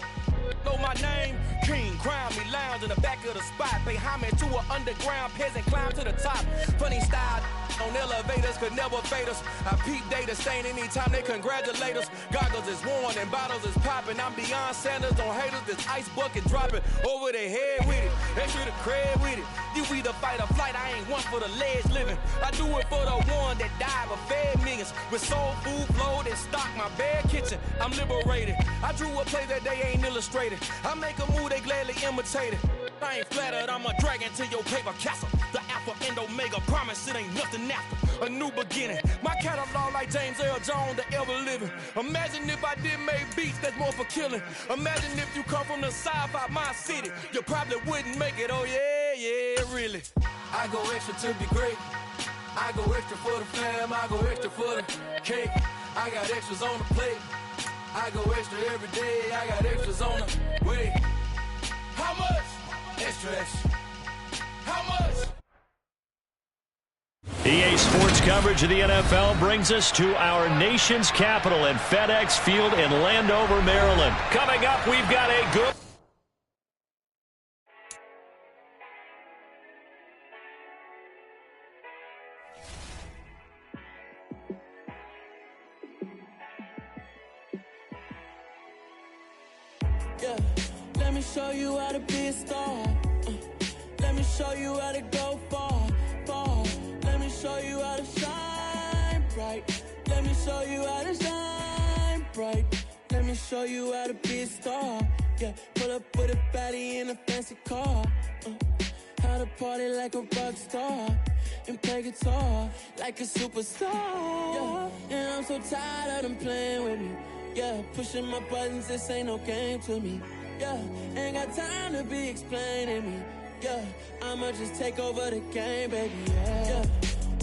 know my name. King, crown me, lounge in the back of the spot. Pay homage to an underground peasant, climb to the top. Funny style on elevators could never fade us. I peep data stain anytime they congratulate us. Goggles is worn and bottles is popping. I'm beyond Sanders on haters. This ice bucket dropping over their head with it. Extra the cred with it. You either fight or flight. I ain't one for the ledge living. I do it for the one that died but fed millions. With soul food flowed and stock my bare kitchen. I'm liberated. I drew a play that they ain't illustrated. I make a move they gladly imitate it. I ain't flattered, I'm a dragon to your paper castle. The Alpha and Omega, promise it ain't nothing after. A new beginning. My catalog like James Earl Jones, the ever living. Imagine if I did make beats that's more for killing. Imagine if you come from the south out my city. You probably wouldn't make it, oh yeah, really. I go extra to be great. I go extra for the fam, I go extra for the cake. I got extras on the plate. I go extra every day, I got extras on the way. How much? Extra, extra. How much? Today's sports coverage of the NFL brings us to our nation's capital at FedEx Field in Landover, Maryland. Coming up, we've got a good... Yeah, let me show you how to be a star. Let me show you how to go far, far. Let me show you how to shine bright. Let me show you how to shine bright. Let me show you how to be a star. Yeah, pull up with a baddie in a fancy car. How to party like a rock star and play guitar like a superstar. Yeah, and I'm so tired of them playing with me. Yeah, pushing my buttons, this ain't no game to me. Yeah, ain't got time to be explaining me. Yeah, I'ma just take over the game, baby. Yeah,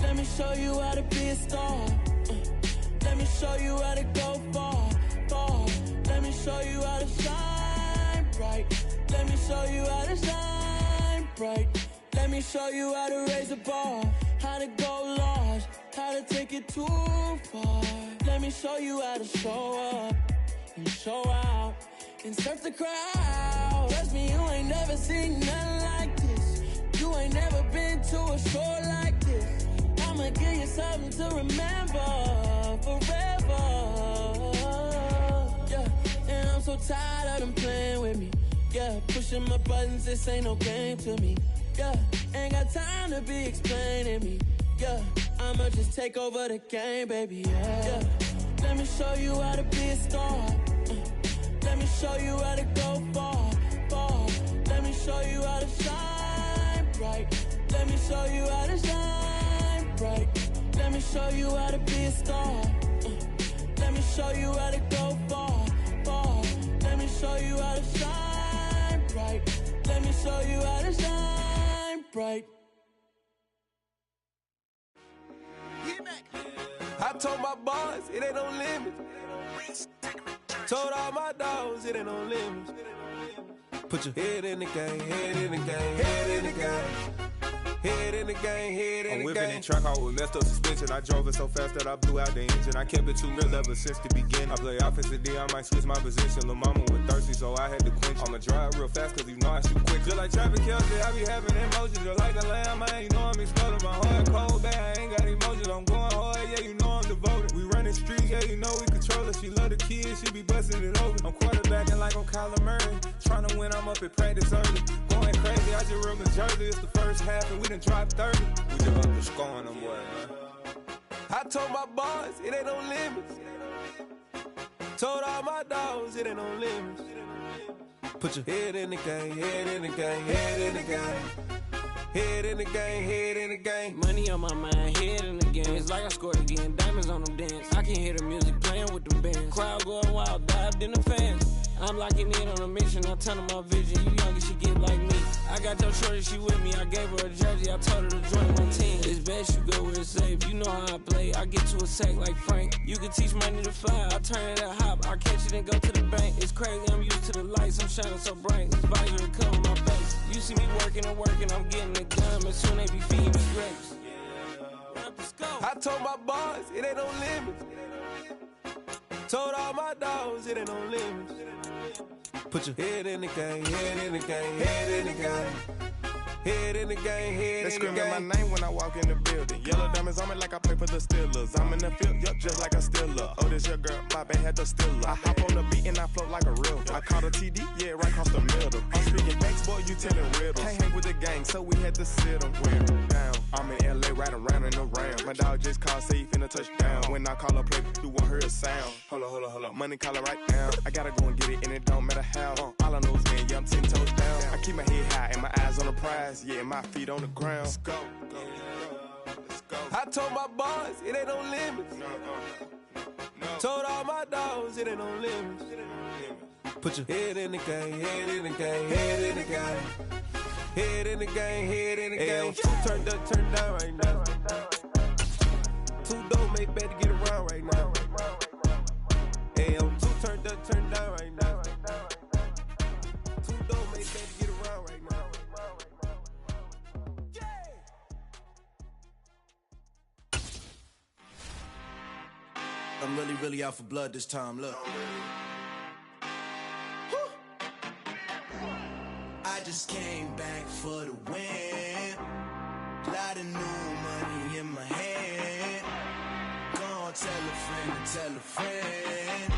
let me show you how to be a star. Let me show you how to go far, far. Let me show you how to shine bright. Let me show you how to shine bright. Let me show you how to raise a bar, how to go large, how to take it too far. Let me show you how to show up and show out and surf the crowd. Trust me, you ain't never seen nothing like this. You ain't never been to a show like this. I'ma give you something to remember forever. Yeah, and I'm so tired of them playing with me. Yeah, pushing my buttons, this ain't no game to me. Yeah, ain't got time to be explaining me. Yeah, I'ma just take over the game, baby. Yeah, let me show you how to be a star. Let me show you how to go far, far. Let me show you how to shine bright. Let me show you how to shine bright. Let me show you how to be a star. Let me show you how to go far, far. Let me show you how to shine bright. Let me show you how to shine bright. I told my boys it ain't no limit. Told all my dogs it ain't no limits. Put your head in the game, head in the game, head in the game. Head in the game, head in the game. I'm whipping in track out with messed up suspension. I drove it so fast that I blew out the engine. I kept it too real ever since the beginning. I play offensive D, I might switch my position. Lil' mama was thirsty, so I had to quench. I'ma drive real fast, cause you know I shoot quick. Just like traffic Kelsey, I be having emotions. Just like the lamb, man, you know I'm exploding. My heart cold, bad, I ain't got emotions. I'm going hard, yeah, you know I'm devoted. We running streets, yeah, you know we control it. She love the kids, she be busting it over. I'm quarterbacking like I'm Kyler Murray. Trying to win, I'm up at practice early. Going crazy, I just rub the jersey. It's the first half, and we done dropped 30. We just up the scoring them, boy, man. I told my boys it ain't no limits. Told all my dogs it ain't no limits. Put your head in the game, head in the game, head in the game. Head in the game, head in the game. Money on my mind, head in the game. It's like I scored again, diamonds on them dance. I can hear the music playing with them bands. Crowd going wild, dived in the fans. I'm locking in on a mission, I turn on my vision. You young and she get like me. I got your shorty, she with me. I gave her a jersey, I told her to join my team. It's best you go where it's safe. You know how I play, I get to a sack like Frank. You can teach money to fly, I turn it at hop. I catch it and go to the bank. It's crazy, I'm used to the lights, I'm shining so bright. This visor cover my face. You see me working and working, I'm getting it done. But soon they be feeding me grapes. I told my boys it ain't no limits. Told all my dogs it ain't no limits. Put your head in the game, head in the game, head in the game. Head in the game, head in the game. They screaming my name when I walk in the building. Yellow diamonds on me like I play for the Steelers. I'm in the field, yup, just like a Steeler. Oh, this your girl, my bad had the Steeler. I hop on the beat and I float like a river. I caught a TD, yeah, right across the middle. I'm speaking thanks, boy, you telling riddles. Can't hang with the gang, so we had to sit them wear down. I'm in LA, riding around in the ram. My dog just called, say he finna touch down. When I call a play, you won't hear a sound. Hold up, money call it right down. I gotta go and get it, and it don't matter how. All I know is, man, yeah, I'm 10 toes down. I keep my head high and my eyes on the prize. Yeah, and my feet on the ground. Let's go. Let's go. I told my boys it ain't no limits. Told all my dogs it ain't no limits. Put your head in the game, head in the game, head in the game. Head in the game, head in the game. Two turned up, turned down right now. Two dope make better get around right now. Two turned up, turned down right now. Two dope make better get around right now. I'm really out for blood this time, look. I just came back for the win. Lot of new money in my hand. Gonna tell a friend to tell a friend.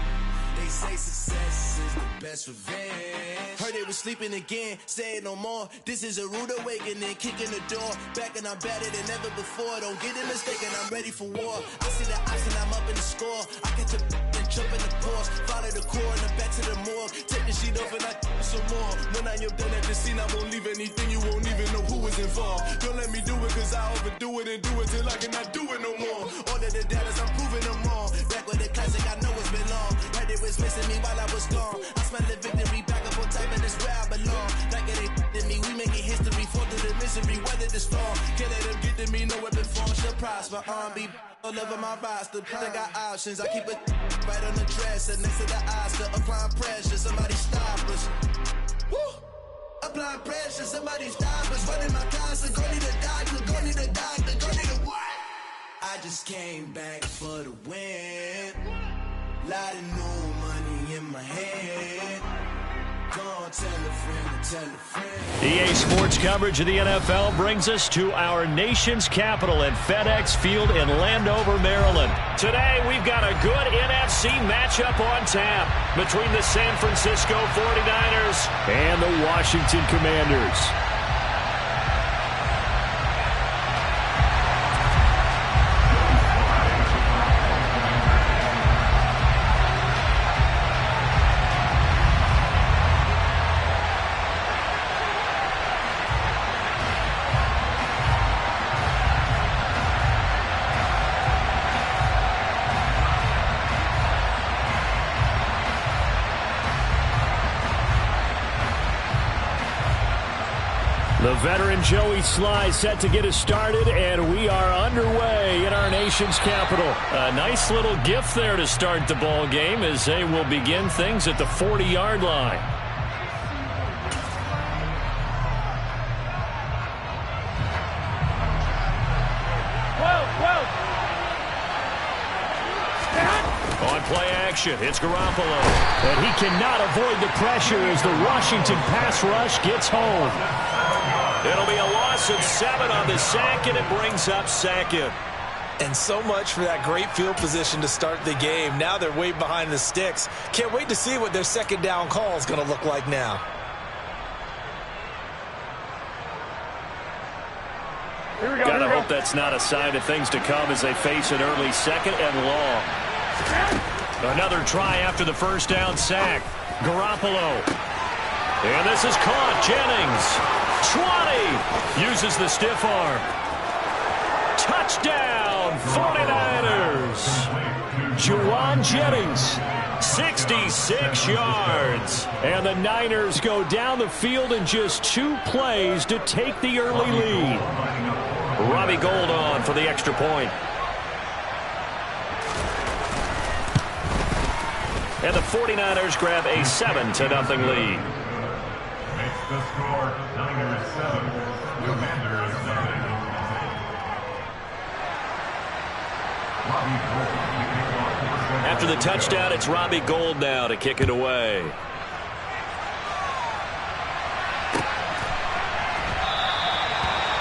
They say success is the best revenge. Heard they was sleeping again, say it no more. This is a rude awakening, kicking the door. Back and I'm better than ever before. Don't get it mistaken, I'm ready for war. I see the option, I'm up in the score. I catch a and jump in the course. Follow the core and then back to the morgue. Take the sheet off and I some more. When I am done at the scene, I won't leave anything. You won't even know who was involved. Don't let me do it, cause I overdo it and do it till I cannot do it no more. All of the data's, I'm proving them wrong. Back with the classic, I know it's been long. Heard it was missing me while I was gone. I smell the victory, back up on time, and it's where I belong. Like it ain't to me, we making history. Fall through the misery, weather the storm. Can't let them get to me, no weapon form shall prosper. R&B all over my roster, I got options. I keep it right on the dresser, next to the Oscar. Applying pressure, somebody stop us. Woo! Applying pressure, somebody stop us. Running my closet, go need a doctor, go need a doctor, go need a what? I just came back for the win. Lot of new money in my hand. Gonna tell a friend to tell a friend. EA Sports coverage of the NFL brings us to our nation's capital at FedEx Field in Landover, Maryland. Today, we've got a good NFC matchup on tap between the San Francisco 49ers and the Washington Commanders. The veteran Joey Sly set to get us started, and we are underway in our nation's capital. A nice little gift there to start the ball game as they will begin things at the 40-yard line. On play action, it's Garoppolo. And he cannot avoid the pressure as the Washington pass rush gets home. It'll be a loss of 7 on the sack, and it brings up second. And so much for that great field position to start the game. Now they're way behind the sticks. Can't wait to see what their second down call is going to look like now. Gotta hope that's not a sign of things to come as they face an early second and long. Another try after the first down sack. Garoppolo. And this is caught. Jennings. 20. Uses the stiff arm. Touchdown, 49ers. Juwan Jennings, 66 yards. And the Niners go down the field in just 2 plays to take the early lead. Robbie Gould on for the extra point. And the 49ers grab a 7-0 lead. Makes the score Niners 7, Commanders 7. After the touchdown, it's Robbie Gould now to kick it away.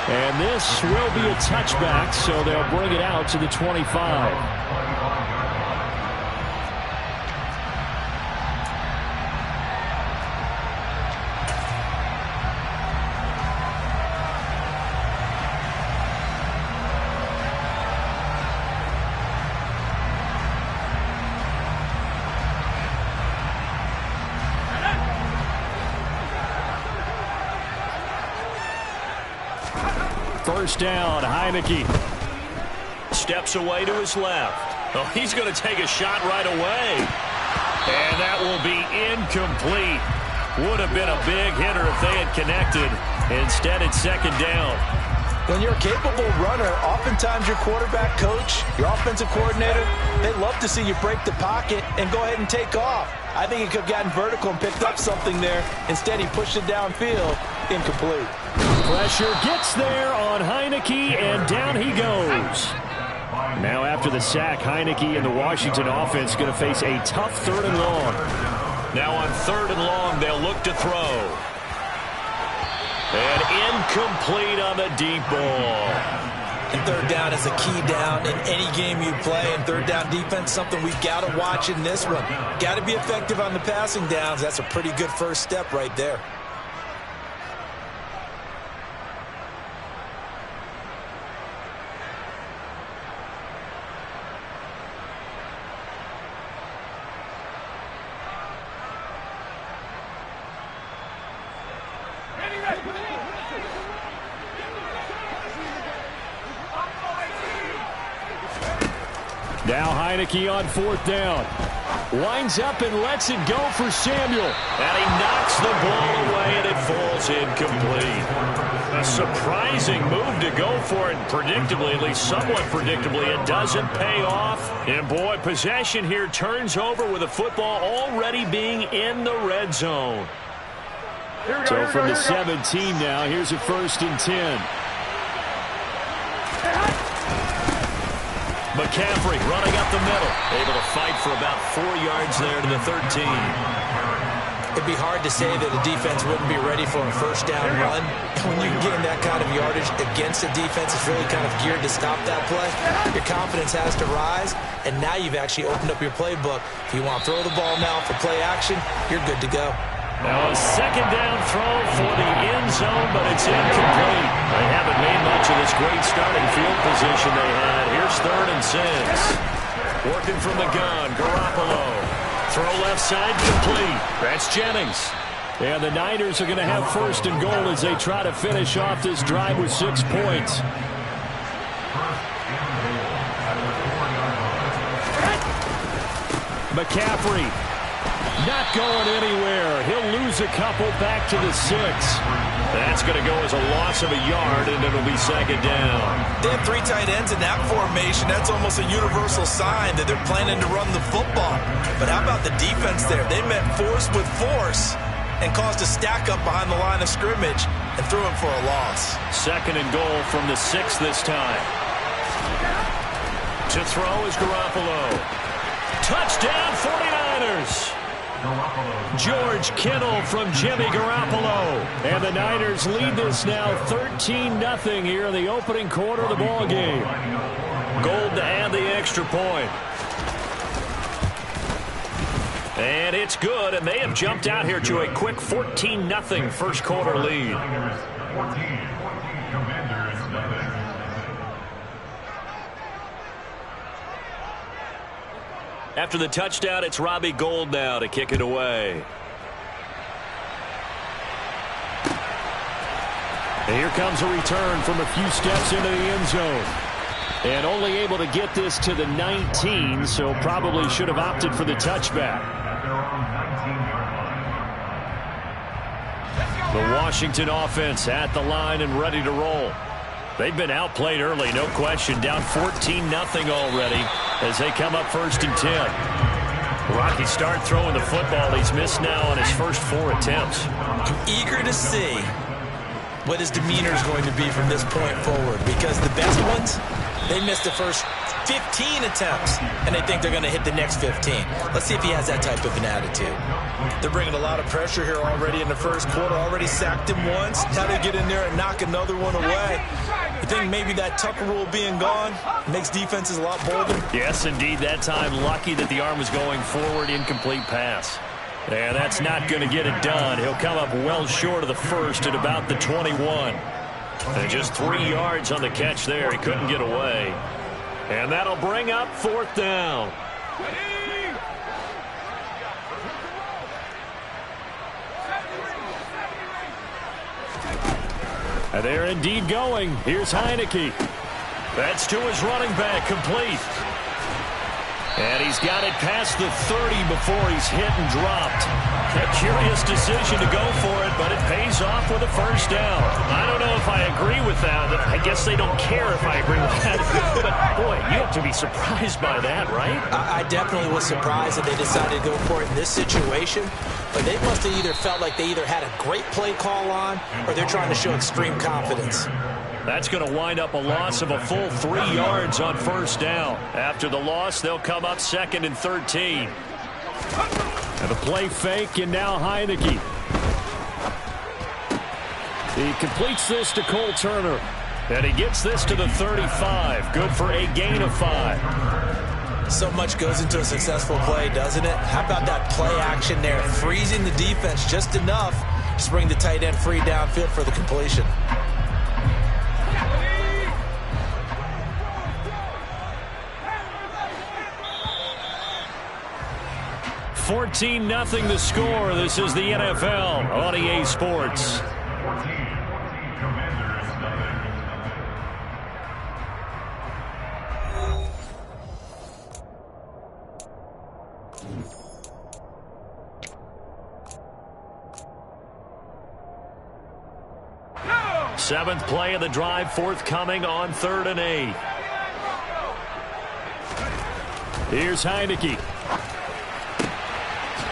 And this will be a touchback, so they'll bring it out to the 25. First down, Heineke steps away to his left. Oh, he's going to take a shot right away. And that will be incomplete. Would have been a big hitter if they had connected. Instead, it's second down. When you're a capable runner, oftentimes your quarterback coach, your offensive coordinator, they love to see you break the pocket and go ahead and take off. I think he could have gotten vertical and picked up something there. Instead, he pushed it downfield. Incomplete. Pressure gets there on Heineke, and down he goes. Now after the sack, Heineke and the Washington offense going to face a tough 3rd and long. Now on 3rd and long, they'll look to throw. And incomplete on the deep ball. And 3rd down is a key down in any game you play. And 3rd down defense, something we've got to watch in this one. Got to be effective on the passing downs. That's a pretty good first step right there. Now Heineke on 4th down. Winds up and lets it go for Samuel. And he knocks the ball away, and it falls incomplete. A surprising move to go for it. Predictably, at least somewhat predictably, it doesn't pay off. And, boy, possession here turns over with the football already being in the red zone. So from the 17 now, here's a 1st and 10. McCaffrey running up the middle. Able to fight for about 4 yards there to the 13. It'd be hard to say that a defense wouldn't be ready for a 1st down run. When you get in that kind of yardage against a defense, it's really kind of geared to stop that play. Your confidence has to rise, and now you've actually opened up your playbook. If you want to throw the ball now for play action, you're good to go. Now a 2nd down throw for the end zone, but it's incomplete. They haven't made much of this great starting field position they had. Here's 3rd and 6. Working from the gun, Garoppolo. Throw left side, complete. That's Jennings. And the Niners are going to have 1st and goal as they try to finish off this drive with 6 points. McCaffrey. Not going anywhere. He'll lose a couple back to the 6. That's going to go as a loss of a yard, and it'll be 2nd down. They have 3 tight ends in that formation. That's almost a universal sign that they're planning to run the football. But how about the defense there? They met force with force and caused a stack up behind the line of scrimmage and threw him for a loss. 2nd and goal from the 6 this time. To throw is Garoppolo. Touchdown 49ers. George Kittle from Jimmy Garoppolo. And the Niners lead this now 13-0 here in the opening quarter of the ball game. Gold to add the extra point. And it's good, and they have jumped out here to a quick 14-0 first quarter lead. After the touchdown, it's Robbie Gould now to kick it away. And here comes a return from a few steps into the end zone. And only able to get this to the 19, so probably should have opted for the touchback. The Washington offense at the line and ready to roll. They've been outplayed early, no question. Down 14-0 already as they come up 1st and 10. Rocky start throwing the football. He's missed now on his first 4 attempts. I'm eager to see what his demeanor is going to be from this point forward, because the best ones, they missed the first 15 attempts, and they think they're going to hit the next 15. Let's see if he has that type of an attitude. They're bringing a lot of pressure here already in the first quarter. Already sacked him once. Now they get in there and knock another one away. You think maybe that Tucker rule being gone makes defenses a lot bolder? Yes, indeed. That time, lucky that the arm was going forward. Incomplete pass. And that's not going to get it done. He'll come up well short of the first at about the 21. And just 3 yards on the catch there. He couldn't get away. And that'll bring up 4th down. And they're indeed going. Here's Heineke. That's to his running back, complete. And he's got it past the 30 before he's hit and dropped. A curious decision to go for it, but it pays off with a 1st down. I don't know if I agree with that. I guess they don't care if I agree with that. But, boy, you have to be surprised by that, right? I definitely was surprised that they decided to go for it in this situation. But they must have either felt like they either had a great play call on or they're trying to show extreme confidence. That's going to wind up a loss of a full 3 yards on first down. After the loss, they'll come up 2nd and 13. And the play fake, and now Heineke. He completes this to Cole Turner. And he gets this to the 35. Good for a gain of 5. So much goes into a successful play, doesn't it? How about that play action there? Freezing the defense just enough to bring the tight end free downfield for the completion. 14-0 the score. This is the NFL on EA Sports. Seventh play of the drive forthcoming on 3rd and 8. Here's Heineke.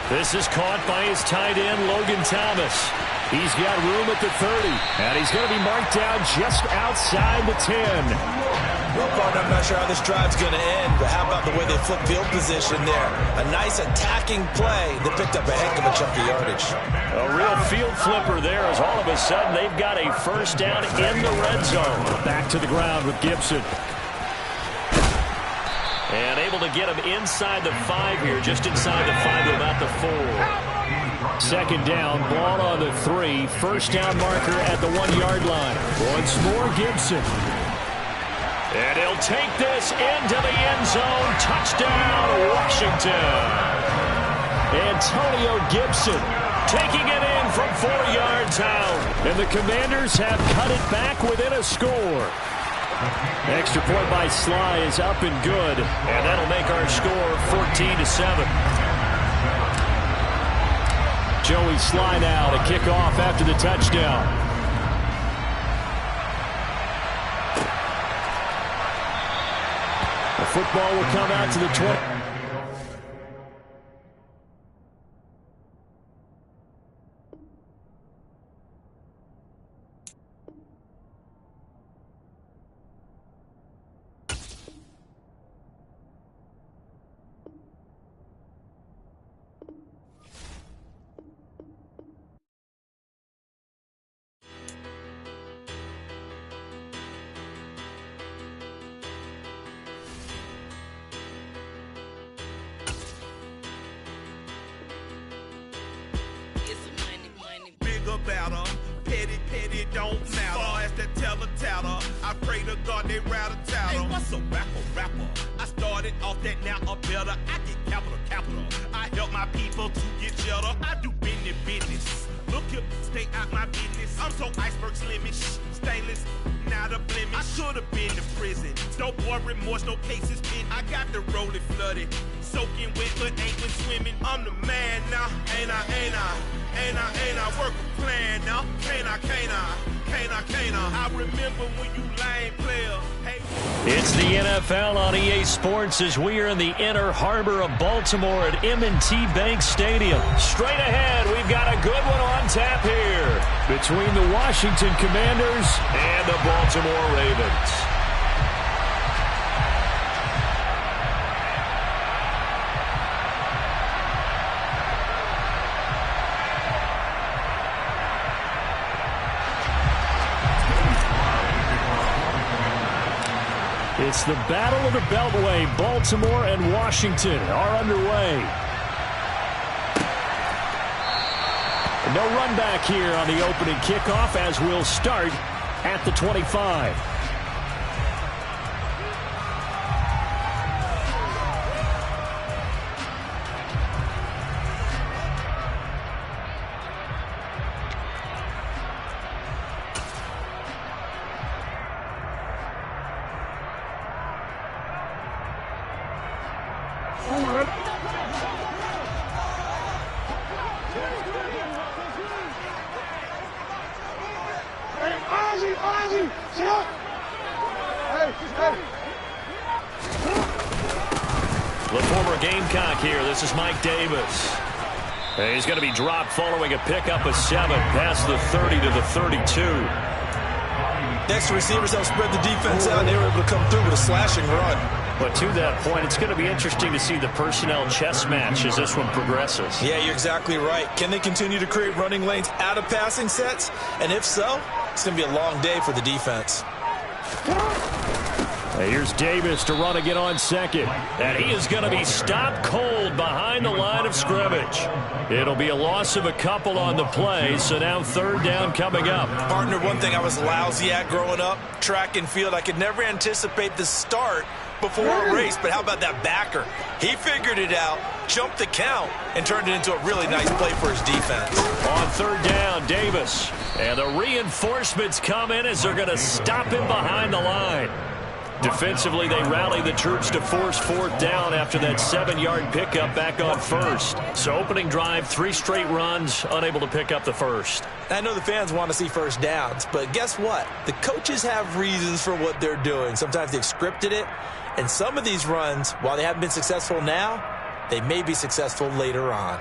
This is caught by his tight end, Logan Thomas. He's got room at the 30, and he's going to be marked down just outside the 10. Well, partner, I'm not sure how this drive's going to end, but how about the way they flip field position there? A nice attacking play that picked up a heck of a chunk of yardage. A real field flipper there as all of a sudden they've got a first down in the red zone. Back to the ground with Gibson. And able to get him inside the 5 here, just inside the 5 to about the 4. Second down, ball on the 3. First down marker at the 1-yard line. Once more, Gibson. And he'll take this into the end zone. Touchdown, Washington. Antonio Gibson taking it in from 4 yards out. And the Commanders have cut it back within a score. Extra point by Sly is up and good. And that'll make our score 14-7. Joey Sly now to kick off after the touchdown. The football will come out to the 20. Battle. Petty don't matter. As that teller tatter, I pray to God they rattle tattle. Hey, what's a rapper? I started off that, now I'm better. I get capital. I help my people to get cheddar. I do business. Look here, stay out my business. I'm so iceberg slimish, stainless, not a blemish. I should have been to prison. No more remorse, no cases pinned. I got the rolling flooded, soaking wet, but ain't been swimming. I'm the man now, ain't I? Work a plan now, can't I? I remember when you lame player. Hey. It's the NFL on EA Sports as we are in the inner harbor of Baltimore at M&T Bank Stadium. Straight ahead, we've got a good one on tap here between the Washington Commanders and the Baltimore Ravens. It's the Battle of the Beltway. Baltimore and Washington are underway. No run back here on the opening kickoff as we'll start at the 25. The former Gamecock here. This is Mike Davis. And he's going to be dropped following a pickup of 7 past the 30 to the 32. The extra receivers helped spread the defense out, and they were able to come through with a slashing run. But to that point, it's going to be interesting to see the personnel chess match as this one progresses. Yeah, you're exactly right. Can they continue to create running lanes out of passing sets? And if so, it's going to be a long day for the defense. Here's Davis to run again on second. And he is going to be stopped cold behind the line of scrimmage. It'll be a loss of a couple on the play, so now third down coming up. Partner, one thing I was lousy at growing up, track and field, I could never anticipate the start before a race, but how about that backer? He figured it out, jumped the count, and turned it into a really nice play for his defense. On third down, Davis. And the reinforcements come in as they're going to stop him behind the line. Defensively, they rally the troops to force fourth down after that 7-yard pickup back on first. So opening drive, 3 straight runs, unable to pick up the first. I know the fans want to see first downs, but guess what? The coaches have reasons for what they're doing. Sometimes they've scripted it, and some of these runs, while they haven't been successful now, they may be successful later on.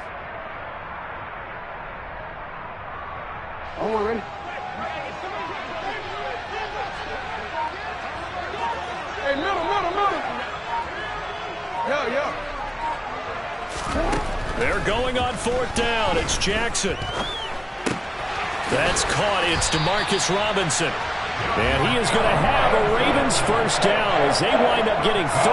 Oh, ready? Hey, middle. Yeah. They're going on fourth down. It's Jackson. That's caught. It's DeMarcus Robinson. And he is going to have a Ravens first down as they wind up getting 13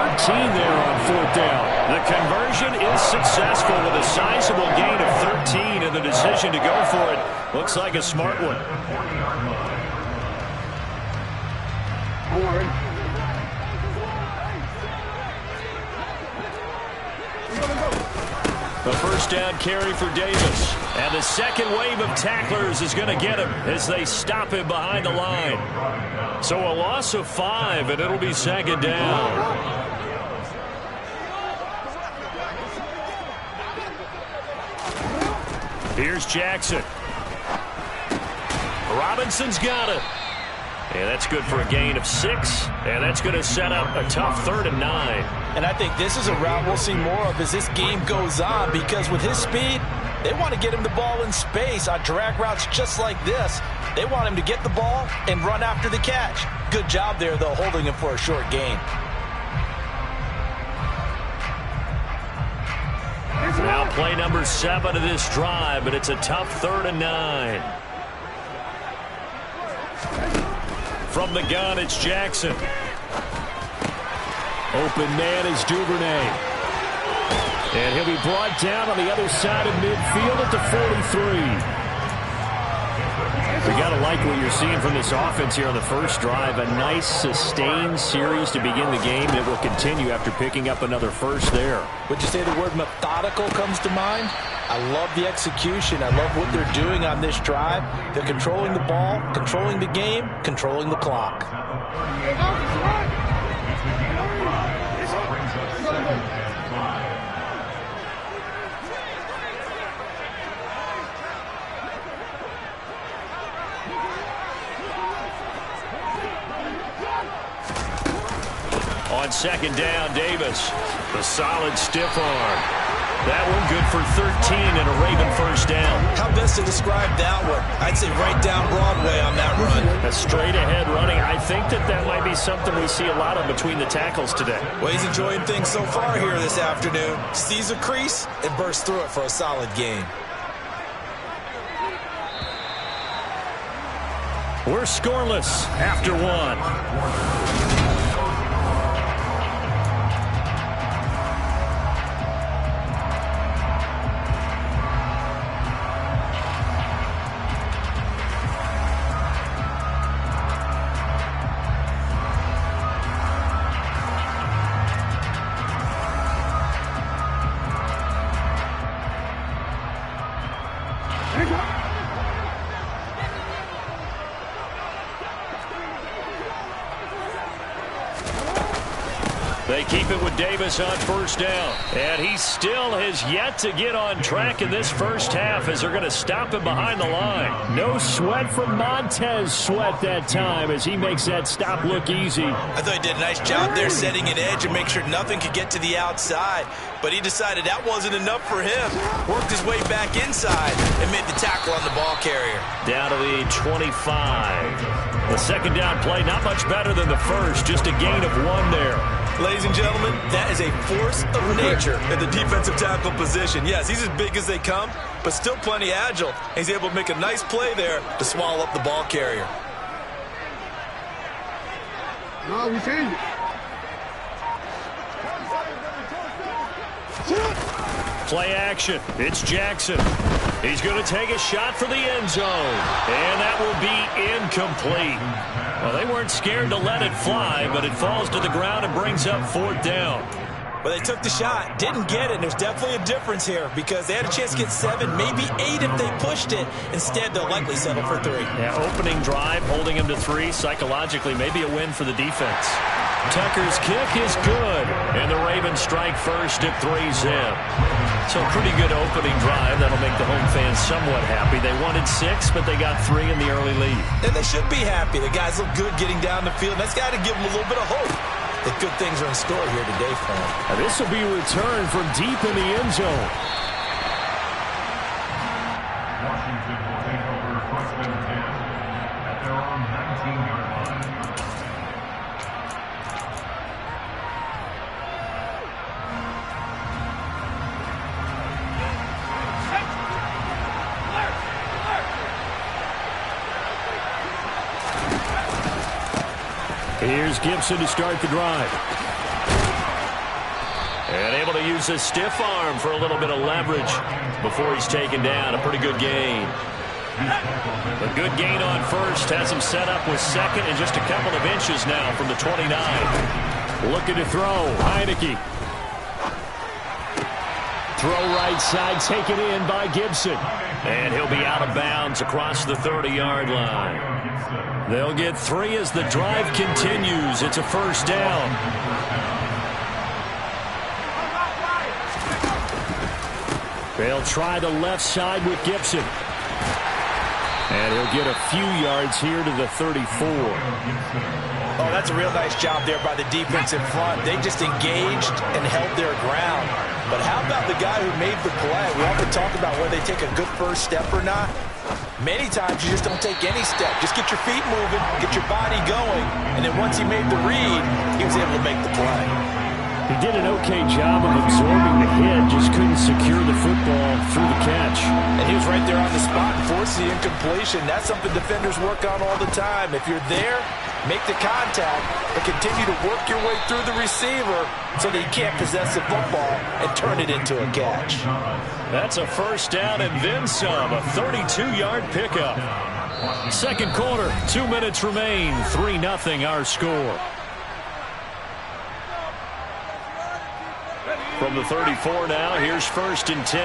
there on fourth down. The conversion is successful with a sizable gain of 13, and the decision to go for it looks like a smart one. The first down carry for Davis. And the second wave of tacklers is going to get him as they stop him behind the line. So a loss of 5, and it'll be second down. Here's Jackson. Robinson's got it. And that's good for a gain of 6. And that's going to set up a tough 3rd and 9. And I think this is a route we'll see more of as this game goes on, because with his speed, they want to get him the ball in space on drag routes just like this. They want him to get the ball and run after the catch. Good job there, though, holding him for a short gain. Now play number 7 of this drive, but it's a tough 3rd and 9. From the gun, it's Jackson. Open man is Duvernay. And he'll be brought down on the other side of midfield at the 43. We got to like what you're seeing from this offense here on the first drive. A nice, sustained series to begin the game that will continue after picking up another first there. Would you say the word methodical comes to mind? I love the execution. I love what they're doing on this drive. They're controlling the ball, controlling the game, controlling the clock. On second down, Davis. The solid stiff arm. That one good for 13 and a Raven first down. How best to describe that one? I'd say right down Broadway on that run. A straight ahead running. I think that might be something we see a lot of between the tackles today. Well, he's enjoying things so far here this afternoon. Sees a crease and bursts through it for a solid gain. We're scoreless after 1. They keep it with Davis on first down. And he still has yet to get on track in this first half as they're going to stop him behind the line. No sweat from Montez Sweat that time as he makes that stop look easy. I thought he did a nice job there setting an edge and make sure nothing could get to the outside. But he decided that wasn't enough for him. Worked his way back inside and made the tackle on the ball carrier. Down to the 25. The second down play, not much better than the first. Just a gain of 1 there. Ladies and gentlemen, that is a force of nature at the defensive tackle position. Yes, he's as big as they come, but still plenty agile. He's able to make a nice play there to swallow up the ball carrier. No, we changed it. Play action. It's Jackson. He's going to take a shot for the end zone. And that will be incomplete. Well, they weren't scared to let it fly, but it falls to the ground and brings up 4th down. Well, they took the shot, didn't get it, and there's definitely a difference here because they had a chance to get 7, maybe 8 if they pushed it. Instead, they'll likely settle for 3. Yeah, opening drive, holding him to 3. Psychologically, maybe a win for the defense. Tucker's kick is good, and the Ravens strike first at 3-zip. So a pretty good opening drive. That'll make the home fans somewhat happy. They wanted 6, but they got 3 in the early lead. And they should be happy. The guys look good getting down the field. That's got to give them a little bit of hope that good things are in store here today for them. Now this will be a return from deep in the end zone. Washington will take over 1st and 10 at their own 19-yard line. Here's Gibson to start the drive. And able to use his stiff arm for a little bit of leverage before he's taken down. A pretty good gain. A good gain on first. Has him set up with 2nd and just a couple of inches now from the 29. Looking to throw. Heineke. Throw right side, taken in by Gibson. And he'll be out of bounds across the 30-yard line. They'll get 3 as the drive continues. It's a first down. They'll try the left side with Gibson. And he'll get a few yards here to the 34. Oh, that's a real nice job there by the defense in front. They just engaged and held their ground. But how about the guy who made the play? We often talk about whether they take a good first step or not. Many times you just don't take any step. Just get your feet moving, get your body going, and then once he made the read, he was able to make the play. He did an okay job of absorbing the hit, just couldn't secure the football through the catch. And he was right there on the spot and forced the incompletion. That's something defenders work on all the time. If you're there, make the contact, but continue to work your way through the receiver so that you can't possess the football and turn it into a catch. That's a first down and then some, a 32-yard pickup. Second quarter, 2 minutes remain, 3-0 our score. From the 34 now, here's 1st and 10.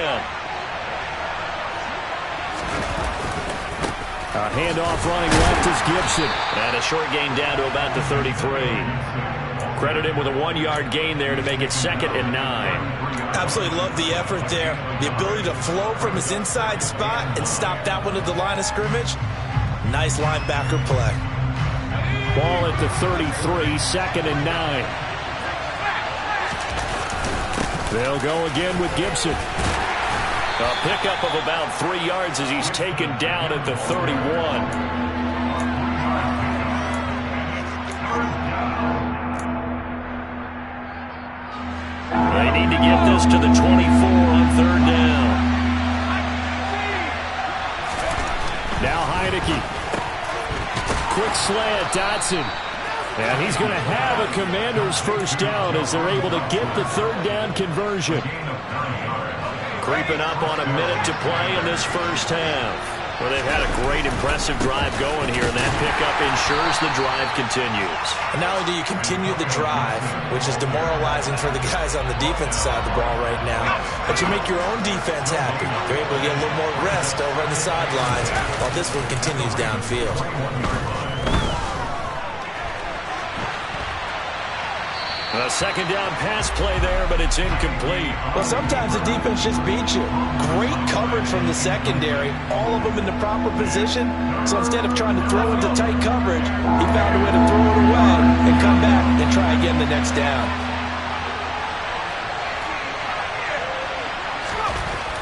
A handoff running left is Gibson. And a short gain down to about the 33. Credit him with a 1-yard gain there to make it 2nd and 9. Absolutely love the effort there. The ability to flow from his inside spot and stop that one at the line of scrimmage. Nice linebacker play. Ball at the 33, 2nd and 9. They'll go again with Gibson. A pickup of about 3 yards as he's taken down at the 31. They need to get this to the 24 on 3rd down. Now Heineke. Quick slant, Dotson. And he's going to have a Commander's first down as they're able to get the 3rd down conversion. Creeping up on a minute to play in this first half. Well, they've had a great, impressive drive going here, and that pickup ensures the drive continues. And not only do you continue the drive, which is demoralizing for the guys on the defense side of the ball right now, but you make your own defense happy. They're able to get a little more rest over on the sidelines while this one continues downfield. A second down pass play there, but it's incomplete. Well, sometimes the defense just beats you. Great coverage from the secondary, all of them in the proper position. So instead of trying to throw into tight coverage, he found a way to throw it away and come back and try again the next down.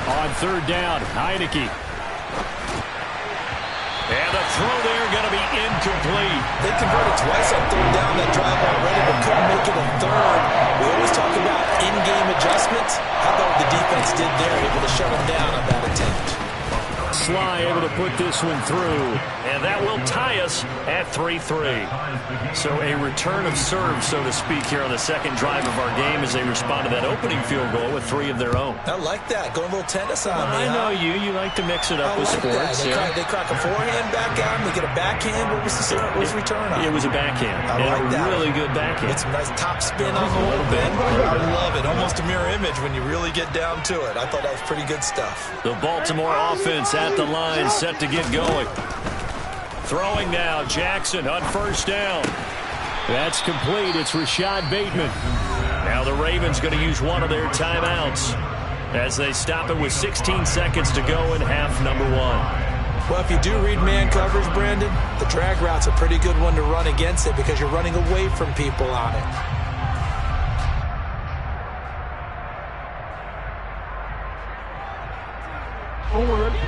On third down, Heineke. And the throw there going to be incomplete. They converted twice on third down that drive already, but couldn't make it a third. We always talk about in-game adjustments. How about what the defense did there, able to shut them down on that attempt. Sly able to put this one through, and that will tie us at 3-3. So a return of serve, so to speak, here on the second drive of our game as they respond to that opening field goal with 3 of their own. I like that. Going a little tennis on me. I know you. You like to mix it up with sports. They crack a forehand back out, and they get a backhand. What was the return on? It was a backhand. I like that. Really good backhand. It's some nice top spin on the little bit. I love it. Almost a mirror image when you really get down to it. I thought that was pretty good stuff. The Baltimore offense at the line, set to get going. Throwing now, Jackson on first down. That's complete. It's Rashad Bateman. Now the Ravens going to use one of their timeouts as they stop it with 16 seconds to go in half number 1. Well, if you do read man coverage, Brandon, the drag route's a pretty good one to run against it because you're running away from people on it.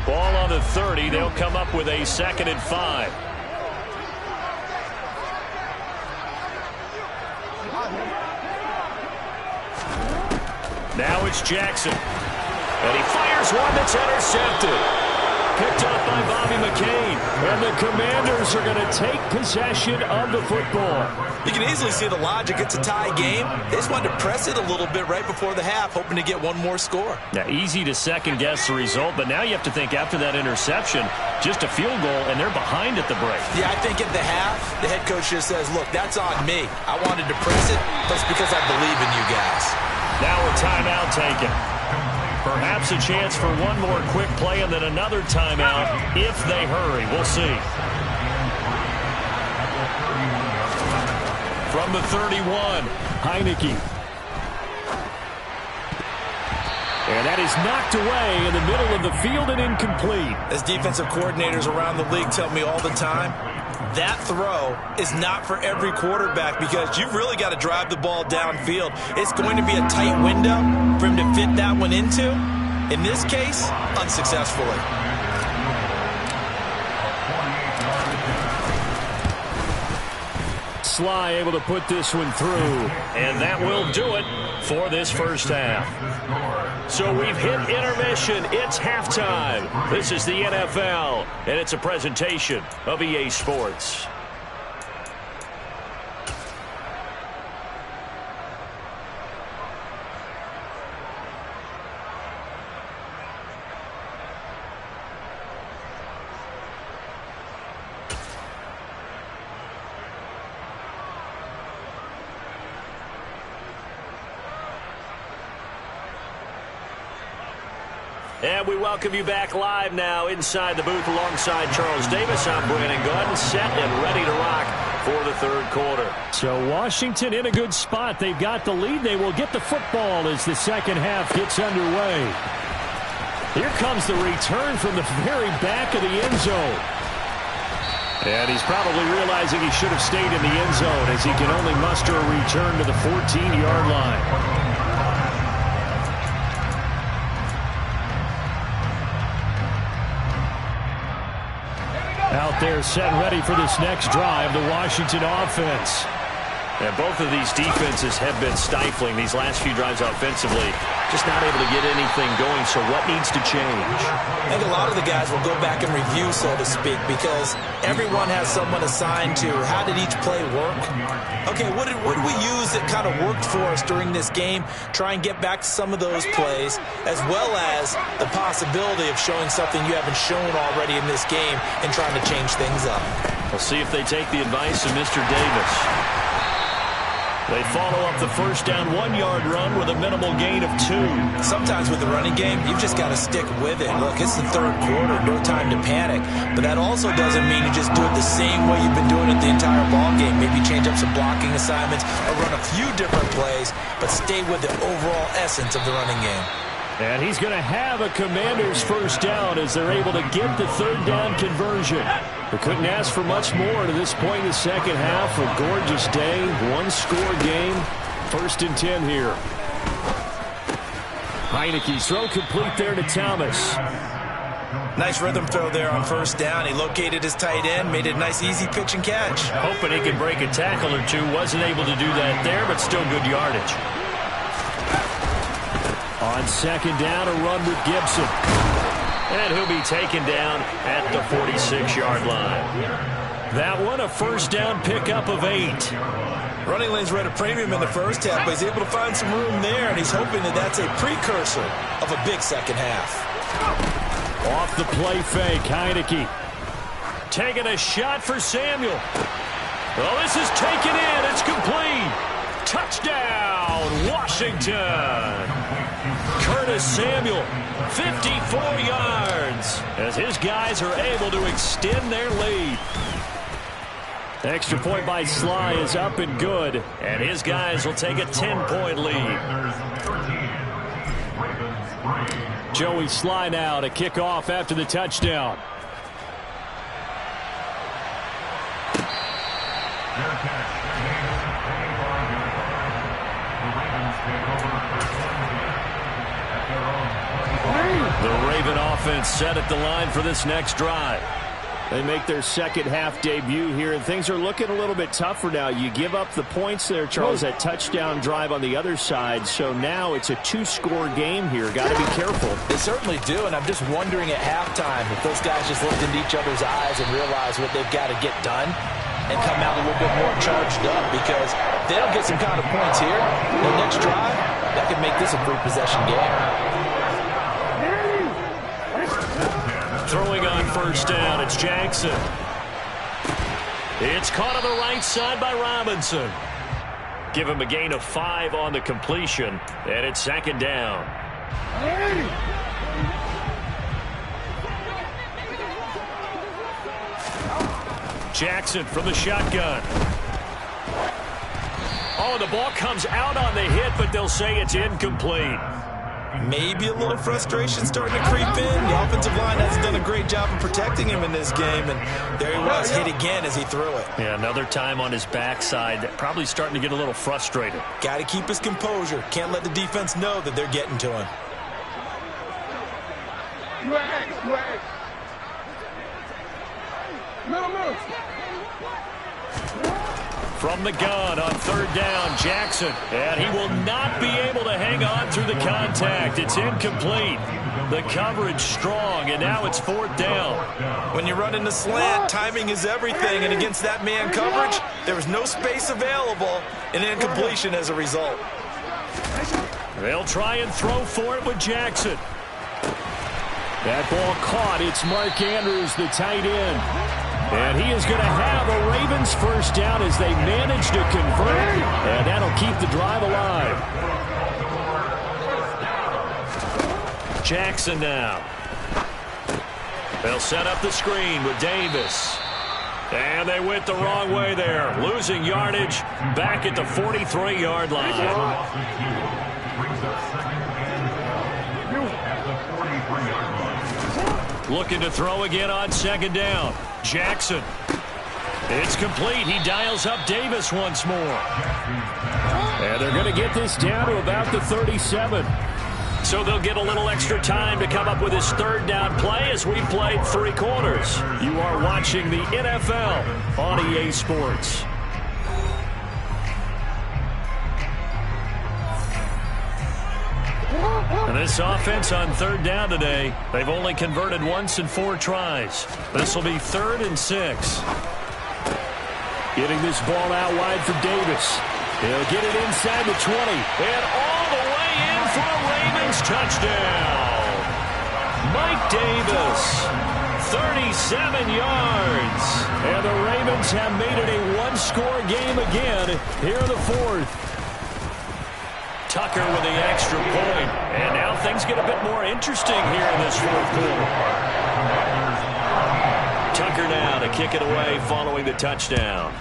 Ball on the 30. They'll come up with a 2nd and 5. Now it's Jackson. And he fires one that's intercepted. Picked up by Bobby McCain. And the Commanders are going to take possession of the football. You can easily see the logic. It's a tie game. They just wanted to press it a little bit right before the half, hoping to get one more score. Now, easy to second-guess the result, but now you have to think after that interception, just a field goal, and they're behind at the break. Yeah, I think at the half, the head coach just says, look, that's on me. I wanted to press it, but it's because I believe in you guys. Now a timeout taken. Perhaps a chance for one more quick play and then another timeout if they hurry. We'll see. From the 31, Heineke. And that is knocked away in the middle of the field and incomplete. As defensive coordinators around the league tell me all the time, that throw is not for every quarterback because you've really got to drive the ball downfield. It's going to be a tight window for him to fit that one into. In this case, unsuccessfully. Sly able to put this one through, and that will do it for this first half. So we've hit intermission. It's halftime. This is the NFL, and it's a presentation of EA Sports. And we welcome you back live now inside the booth alongside Charles Davis. I'm Brandon Gordon, set and ready to rock for the third quarter. So Washington in a good spot. They've got the lead. They will get the football as the second half gets underway. Here comes the return from the very back of the end zone. And he's probably realizing he should have stayed in the end zone as he can only muster a return to the 14-yard line. Out there set and ready for this next drive, the Washington offense. And both of these defenses have been stifling these last few drives offensively. Just not able to get anything going, so what needs to change? I think a lot of the guys will go back and review, so to speak, because everyone has someone assigned to how did each play work. Okay, what did we use that kind of worked for us during this game? Try and get back to some of those plays, as well as the possibility of showing something you haven't shown already in this game and trying to change things up. We'll see if they take the advice of Mr. Davis. They follow up the first down 1-yard run with a minimal gain of 2. Sometimes with the running game, you've just got to stick with it. Look, it's the third quarter, no time to panic. But that also doesn't mean you just do it the same way you've been doing it the entire ball game. Maybe change up some blocking assignments or run a few different plays, but stay with the overall essence of the running game. And he's going to have a Commanders first down as they're able to get the third down conversion. They couldn't ask for much more to this point in the second half. A gorgeous day, one-score game. 1st and 10 here. Heineke's throw complete there to Thomas. Nice rhythm throw there on first down. He located his tight end, made it a nice, easy pitch and catch. Hoping he could break a tackle or two. Wasn't able to do that there, but still good yardage. On second down, a run with Gibson. And he'll be taken down at the 46-yard line. That one, a first down pickup of 8. Running lanes were at a premium in the first half, but he's able to find some room there, and he's hoping that that's a precursor of a big second half. Off the play fake, Heineke. Taking a shot for Samuel. Well, this is taken in. It's complete. Touchdown, Washington. Curtis Samuel, 54 yards, as his guys are able to extend their lead. Extra point by Sly is up and good, and his guys will take a 10-point lead. Joey Sly now to kick off after the touchdown. The Raven offense set at the line for this next drive. They make their second half debut here, and things are looking a little bit tougher now. You give up the points there, Charles, that touchdown drive on the other side. So now it's a 2-score game here. Got to be careful. They certainly do, and I'm just wondering at halftime if those guys just looked into each other's eyes and realized what they've got to get done and come out a little bit more charged up, because if they don't get some kind of points here, the next drive, that could make this a 3-possession game. Throwing on first down, it's Jackson. It's caught on the right side by Robinson. Give him a gain of 5 on the completion, and it's second down. Jackson from the shotgun. Oh, the ball comes out on the hit, but they'll say it's incomplete. Maybe a little frustration starting to creep in. The offensive line hasn't done a great job of protecting him in this game, and there he was, hit again as he threw it. Yeah, another time on his backside, probably starting to get a little frustrated. Got to keep his composure. Can't let the defense know that they're getting to him. From the gun on third down, Jackson. And he will not be able to hang on through the contact. It's incomplete. The coverage strong, and now it's fourth down. When you run in the slant, timing is everything. And against that man coverage, there was no space available, and incompletion as a result. They'll try and throw for it with Jackson. That ball caught. It's Mark Andrews, the tight end. And he is going to have a Ravens first down as they manage to convert. And that'll keep the drive alive. Jackson now. They'll set up the screen with Davis. And they went the wrong way there. Losing yardage back at the 43-yard line. Looking to throw again on second down. Jackson. It's complete. He dials up Davis once more. And they're going to get this down to about the 37. So they'll get a little extra time to come up with his third down play as we played 3 quarters. You are watching the NFL on EA Sports. And this offense on third down today, they've only converted once in 4 tries. This will be 3rd and 6. Getting this ball out wide for Davis. He'll get it inside the 20. And all the way in for a Ravens touchdown. Mike Davis, 37 yards. And the Ravens have made it a one-score game again here in the fourth. Tucker with the extra point. And now things get a bit more interesting here in this fourth quarter. Tucker now to kick it away following the touchdown.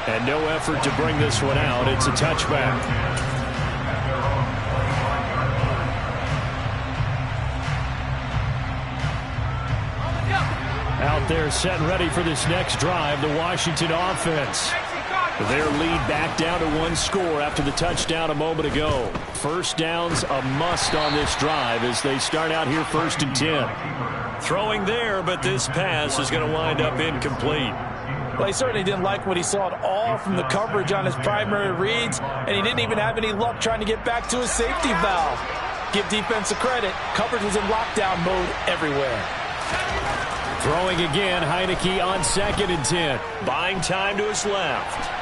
And no effort to bring this one out. It's a touchback. Out there set and ready for this next drive, the Washington offense. Their lead back down to one score after the touchdown a moment ago. First down's a must on this drive as they start out here 1st and 10. Throwing there, but this pass is going to wind up incomplete. Well, he certainly didn't like what he saw at all from the coverage on his primary reads, and he didn't even have any luck trying to get back to his safety valve. Give defense a credit. Coverage was in lockdown mode everywhere. Throwing again, Heineke on 2nd and 10. Buying time to his left.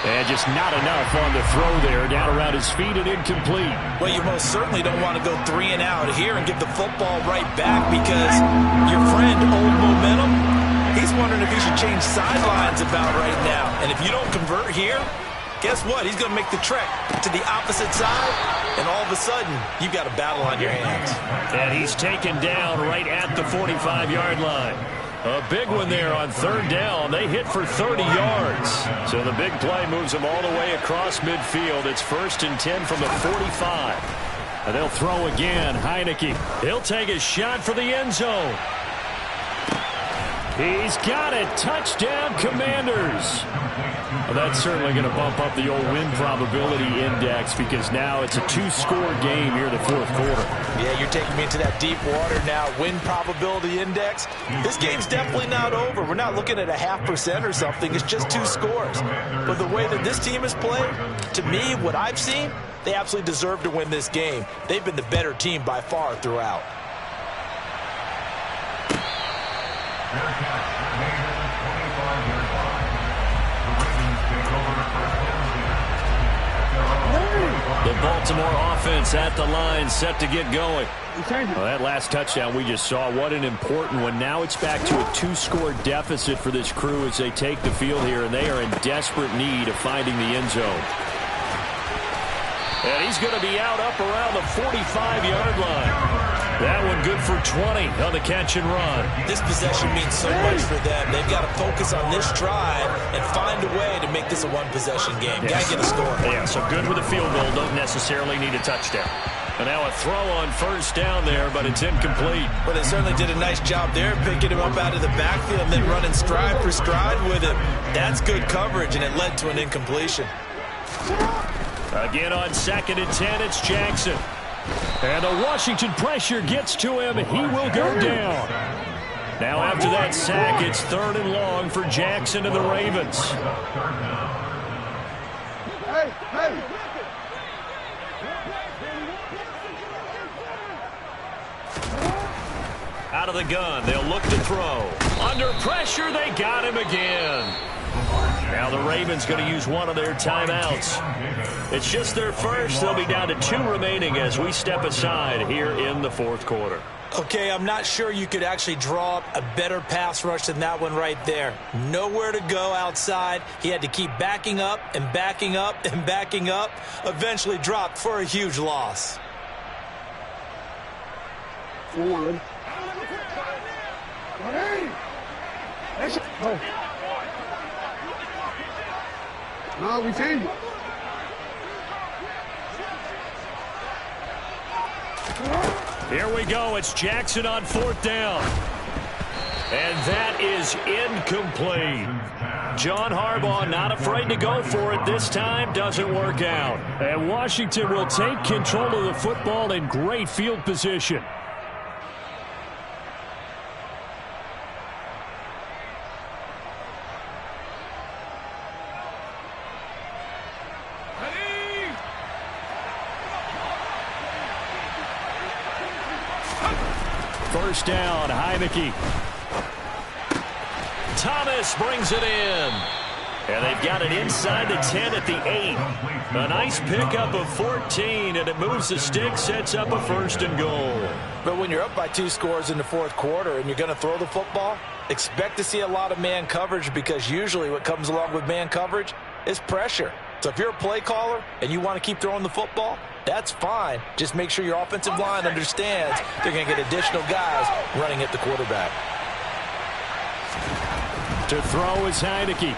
And just not enough on the throw there. Down around his feet and incomplete. Well, you most certainly don't want to go 3 and out here and give the football right back because your friend, Old Momentum, he's wondering if he should change sidelines about right now. And if you don't convert here, guess what? He's going to make the trek to the opposite side, and all of a sudden, you've got a battle on your hands. And he's taken down right at the 45-yard line. A big one there on 3rd down. They hit for 30 yards. So the big play moves them all the way across midfield. It's 1st and 10 from the 45. And they'll throw again. Heineke. He'll take a shot for the end zone. He's got it. Touchdown, Commanders. Well, that's certainly going to bump up the old win probability index because now it's a 2-score game here in the fourth quarter. Yeah, you're taking me into that deep water now. Win probability index. This game's definitely not over. We're not looking at a 0.5% or something. It's just 2 scores. But the way that this team has played, to me, what I've seen, they absolutely deserve to win this game. They've been the better team by far throughout. The Baltimore offense at the line, set to get going. Well, that last touchdown we just saw, what an important one. Now it's back to a 2-score deficit for this crew as they take the field here, and they are in desperate need of finding the end zone. And he's going to be out up around the 45-yard line. That one good for 20 on the catch and run. This possession means so much for them. They've got to focus on this drive and find a way to make this a one-possession game. Got to get a score. Yeah, so good with a field goal. Don't necessarily need a touchdown. And now a throw on 1st down there, but it's incomplete. But they certainly did a nice job there, picking him up out of the backfield and then running stride for stride with him. That's good coverage, and it led to an incompletion. Again on 2nd and 10, it's Jackson. And the Washington pressure gets to him. He will go down. Now after that sack, it's 3rd and long for Jackson and the Ravens. Out of the gun, they'll look to throw. Under pressure, they got him again. Now the Ravens going to use one of their timeouts. It's just their first. They'll be down to 2 remaining as we step aside here in the fourth quarter. Okay, I'm not sure you could actually draw up a better pass rush than that one right there. Nowhere to go outside. He had to keep backing up and backing up and backing up. Eventually dropped for a huge loss. Forward. No, we changed it. Here we go. It's Jackson on 4th down. And that is incomplete. John Harbaugh not afraid to go for it this time. Doesn't work out. And Washington will take control of the football in great field position. First down, Heineke. Thomas brings it in. And they've got it inside the 10 at the 8. A nice pickup of 14, and it moves the stick, sets up a 1st and goal. But when you're up by 2 scores in the 4th quarter and you're going to throw the football, expect to see a lot of man coverage, because usually what comes along with man coverage is pressure. So if you're a play caller and you want to keep throwing the football, that's fine. Just make sure your offensive line understands they're going to get additional guys running at the quarterback. To throw is Heineke.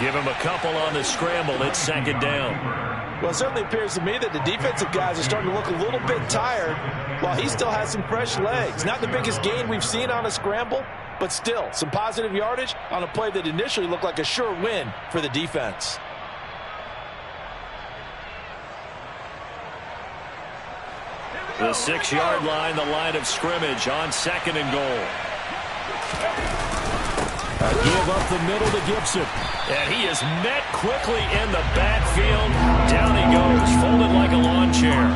Give him a couple on the scramble. It's 2nd down. Well, it certainly appears to me that the defensive guys are starting to look a little bit tired while he still has some fresh legs. Not the biggest gain we've seen on a scramble, but still some positive yardage on a play that initially looked like a sure win for the defense. The 6-yard line, the line of scrimmage on 2nd and goal. A give up the middle to Gibson. And he is met quickly in the backfield. Down he goes, folded like a lawn chair.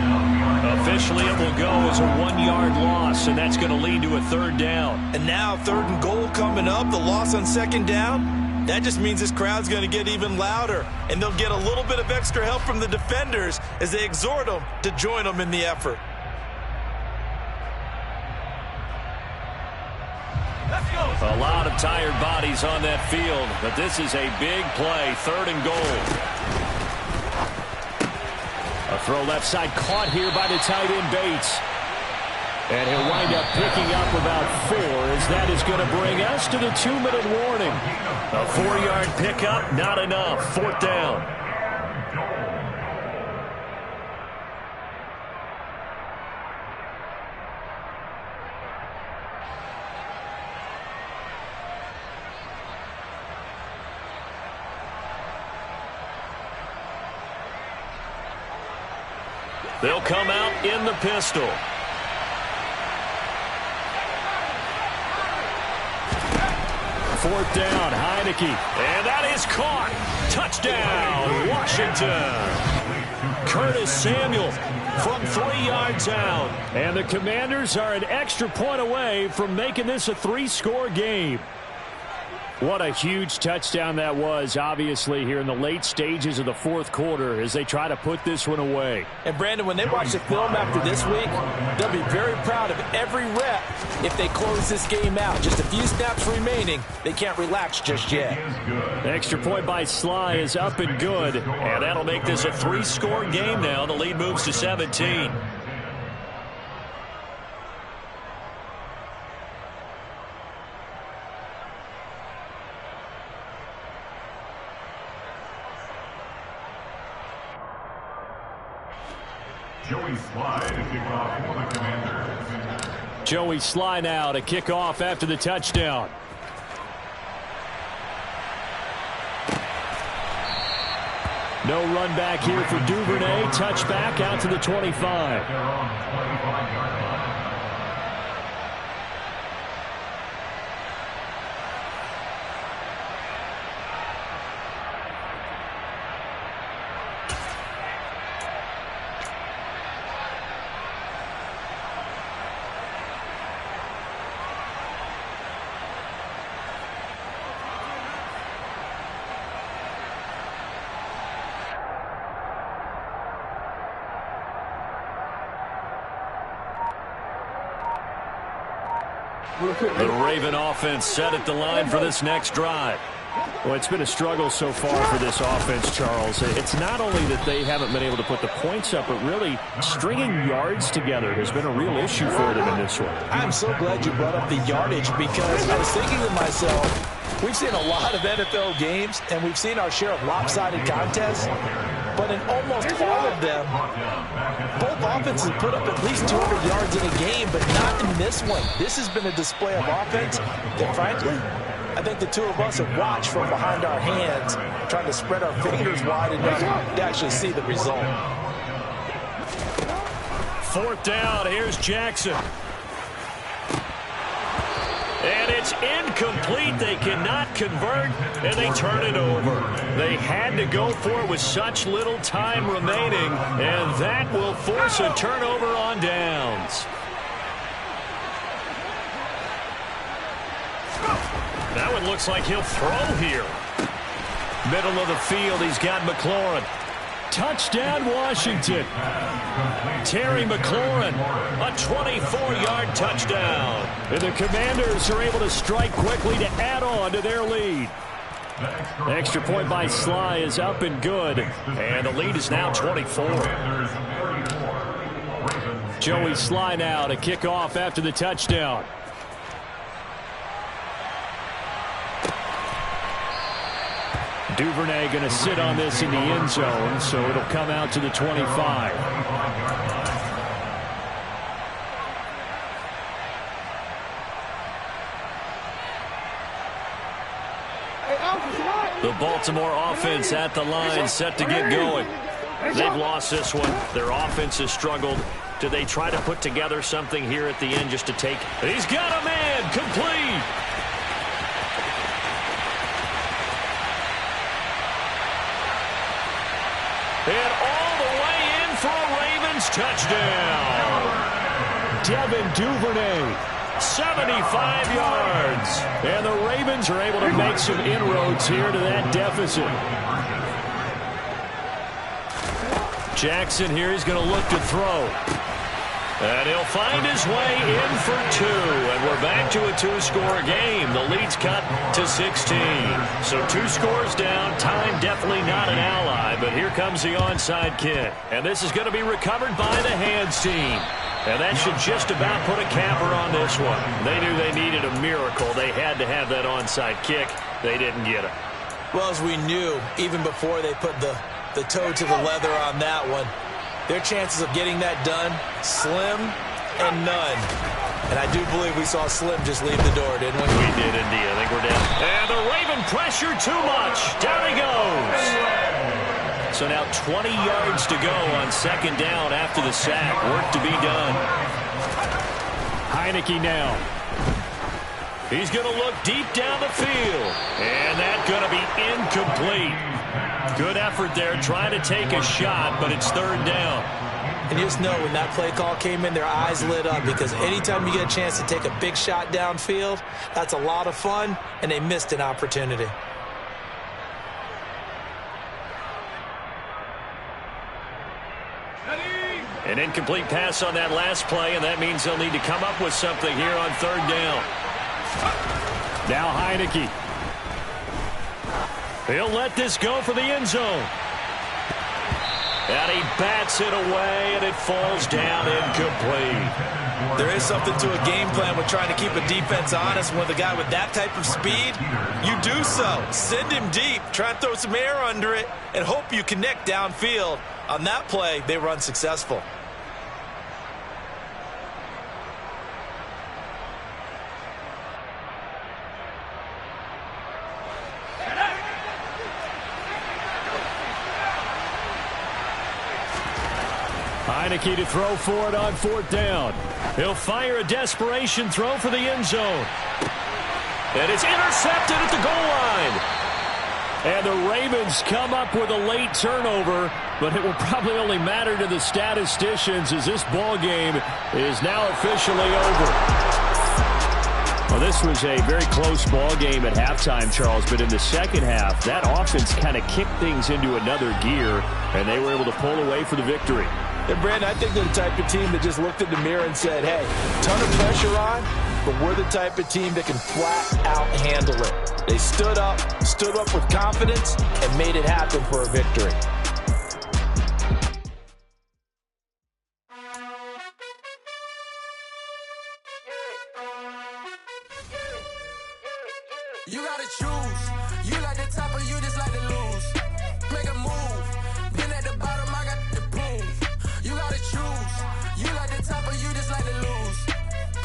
Officially, it will go as a 1-yard loss, and that's going to lead to a 3rd down. And now 3rd and goal coming up, the loss on 2nd down. That just means this crowd's going to get even louder, and they'll get a little bit of extra help from the defenders as they exhort them to join them in the effort. A lot of tired bodies on that field, but this is a big play, 3rd and goal. A throw left side caught here by the tight end Bates. And he'll wind up picking up about 4, as that is going to bring us to the 2-minute warning. A 4-yard pickup, not enough. 4th down. They'll come out in the pistol. Fourth down, Heineke. And that is caught. Touchdown, Washington. Curtis Samuel from 3 yards out. And the Commanders are an extra point away from making this a 3-score game. What a huge touchdown that was, obviously, here in the late stages of the 4th quarter as they try to put this one away. And, Brandon, when they watch the film after this week, they'll be very proud of every rep if they close this game out. Just a few snaps remaining. They can't relax just yet. The extra point by Sly is up and good. And that'll make this a 3-score game now. The lead moves to 17. Joey Sly to kick off for the Commanders. Joey Sly now to kick off after the touchdown. No run back here for Duvernay. Touchback out to the 25. The Raven offense set at the line for this next drive. Well, it's been a struggle so far for this offense, Charles. It's not only that they haven't been able to put the points up, but really stringing yards together has been a real issue for them in this one. I'm so glad you brought up the yardage, because I was thinking to myself, we've seen a lot of NFL games, and we've seen our share of lopsided contests, but in almost all of them, both offenses put up at least 200 yards in a game, but not in this one. This has been a display of offense that, frankly, I think the two of us have watched from behind our hands, trying to spread our fingers wide enough to actually see the result. 4th down, here's Jackson. And it's incomplete. They cannot convert, and they turn it over. They had to go for it with such little time remaining, and that will force a turnover on downs. That one looks like he'll throw here. Middle of the field, he's got McLaurin. Touchdown, Washington. Terry McLaurin, a 24-yard touchdown. And the Commanders are able to strike quickly to add on to their lead. The extra point by Sly is up and good. And the lead is now 24. Joey Sly now to kick off after the touchdown. Duvernay going to sit on this in the end zone, so it'll come out to the 25. The Baltimore offense at the line, set to get going. They've lost this one. Their offense has struggled. Do they try to put together something here at the end just to take? He's got a man, complete. And all the way in for a Ravens touchdown. Devin Duvernay, 75 yards. And the Ravens are able to make some inroads here to that deficit. Jackson here, he's going to look to throw. And he'll find his way in for 2. And we're back to a 2-score game. The lead's cut to 16. So 2 scores down. Time definitely not an ally. But here comes the onside kick. And this is going to be recovered by the hands team. And that should just about put a capper on this one. They knew they needed a miracle. They had to have that onside kick. They didn't get it. Well, as we knew, even before they put the toe to the leather on that one, their chances of getting that done, slim and none. And I do believe we saw Slim just leave the door, didn't we? We did indeed. I think we're down. And the Raven pressure too much. Down he goes. So now 20 yards to go on second down after the sack. Work to be done. Heineke now. He's going to look deep down the field. And that's going to be incomplete. Good effort there, trying to take a shot, but it's third down. And just know when that play call came in, their eyes lit up, because anytime you get a chance to take a big shot downfield, that's a lot of fun, and they missed an opportunity. An incomplete pass on that last play, and that means they'll need to come up with something here on third down. Now Heineke. He'll let this go for the end zone. And he bats it away, and it falls down incomplete. There is something to a game plan with trying to keep a defense honest. With a guy with that type of speed, you do so. Send him deep, try and throw some air under it, and hope you connect downfield. On that play, they were unsuccessful. Heineke to throw for it on fourth down. He'll fire a desperation throw for the end zone. And it's intercepted at the goal line. And the Ravens come up with a late turnover, but it will probably only matter to the statisticians as this ball game is now officially over. Well, this was a very close ball game at halftime, Charles, but in the second half, that offense kind of kicked things into another gear, and they were able to pull away for the victory. And, Brandon, I think they're the type of team that just looked in the mirror and said, hey, ton of pressure on, but we're the type of team that can flat out handle it. They stood up with confidence, and made it happen for a victory. You gotta choose. You like the top or you just like to lose. Make a move. Been at the bottom, I got the proof. You gotta choose. You like the top or you just like to lose.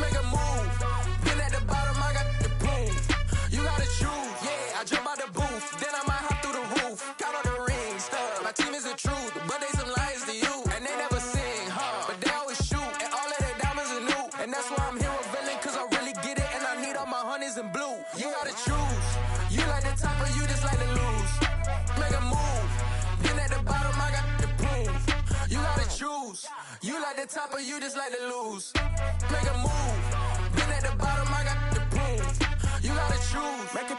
Make a move. Been at the bottom, I got the proof. You gotta choose. Yeah, I jump out the booth. Then I might hop through the roof. Count all the rings, stuff. My team is the truth, but they some lies to you. And they never sing, but they always shoot. And all of their diamonds are new. And that's why I'm here revealing, cause I really get it. And I need all my honeys in blue. You gotta choose. You like the top or you just like to lose. Make a move. Been at the bottom, I got the proof. You gotta choose. You like the top or you just like to lose. Make a move. Been at the bottom, I got the proof. You gotta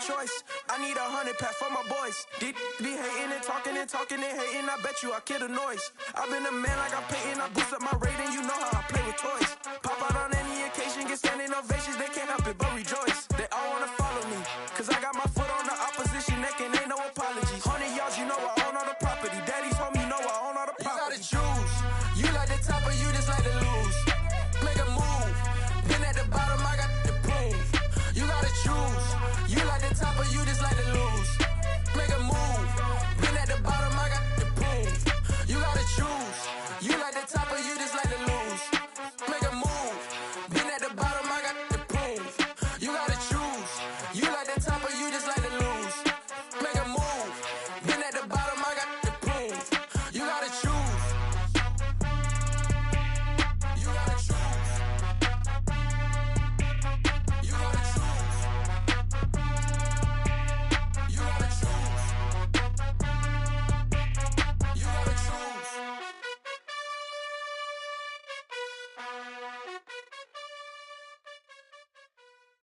choice. I need 100 pack for my boys. These be hating and talking and talking and hating. I bet you I kill the noise. I've been a man like I'm painting. I boost up my rating. You know how I play with toys. Pop out on any occasion, get standing ovations. They can't help it but rejoice. They all wanna follow me, cause I got my foot on the opposition neck and ain't no apologies. 100 yards, you know I own all the property. Daddy's home, you know I own all the property. You gotta choose. You like the top or you just like to lose. Make a move. Been at the bottom, I got to prove. You gotta choose. You like the top or you just like to lose. Make a move. Been at the bottom, I got to prove. You gotta choose. You like the top or you just like to lose. Make a move. Been at the bottom, I got to prove. You gotta choose. You like the top or you just like to lose. Make a move. Been at the bottom, I got to prove. You gotta choose. You gotta choose. You gotta choose. You gotta choose. You gotta choose.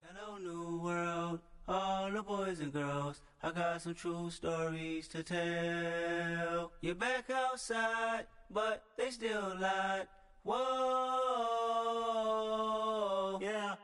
Hello, new world, all the boys and girls. I got some true stories to tell. You're back outside, but they still lied. Whoa, yeah.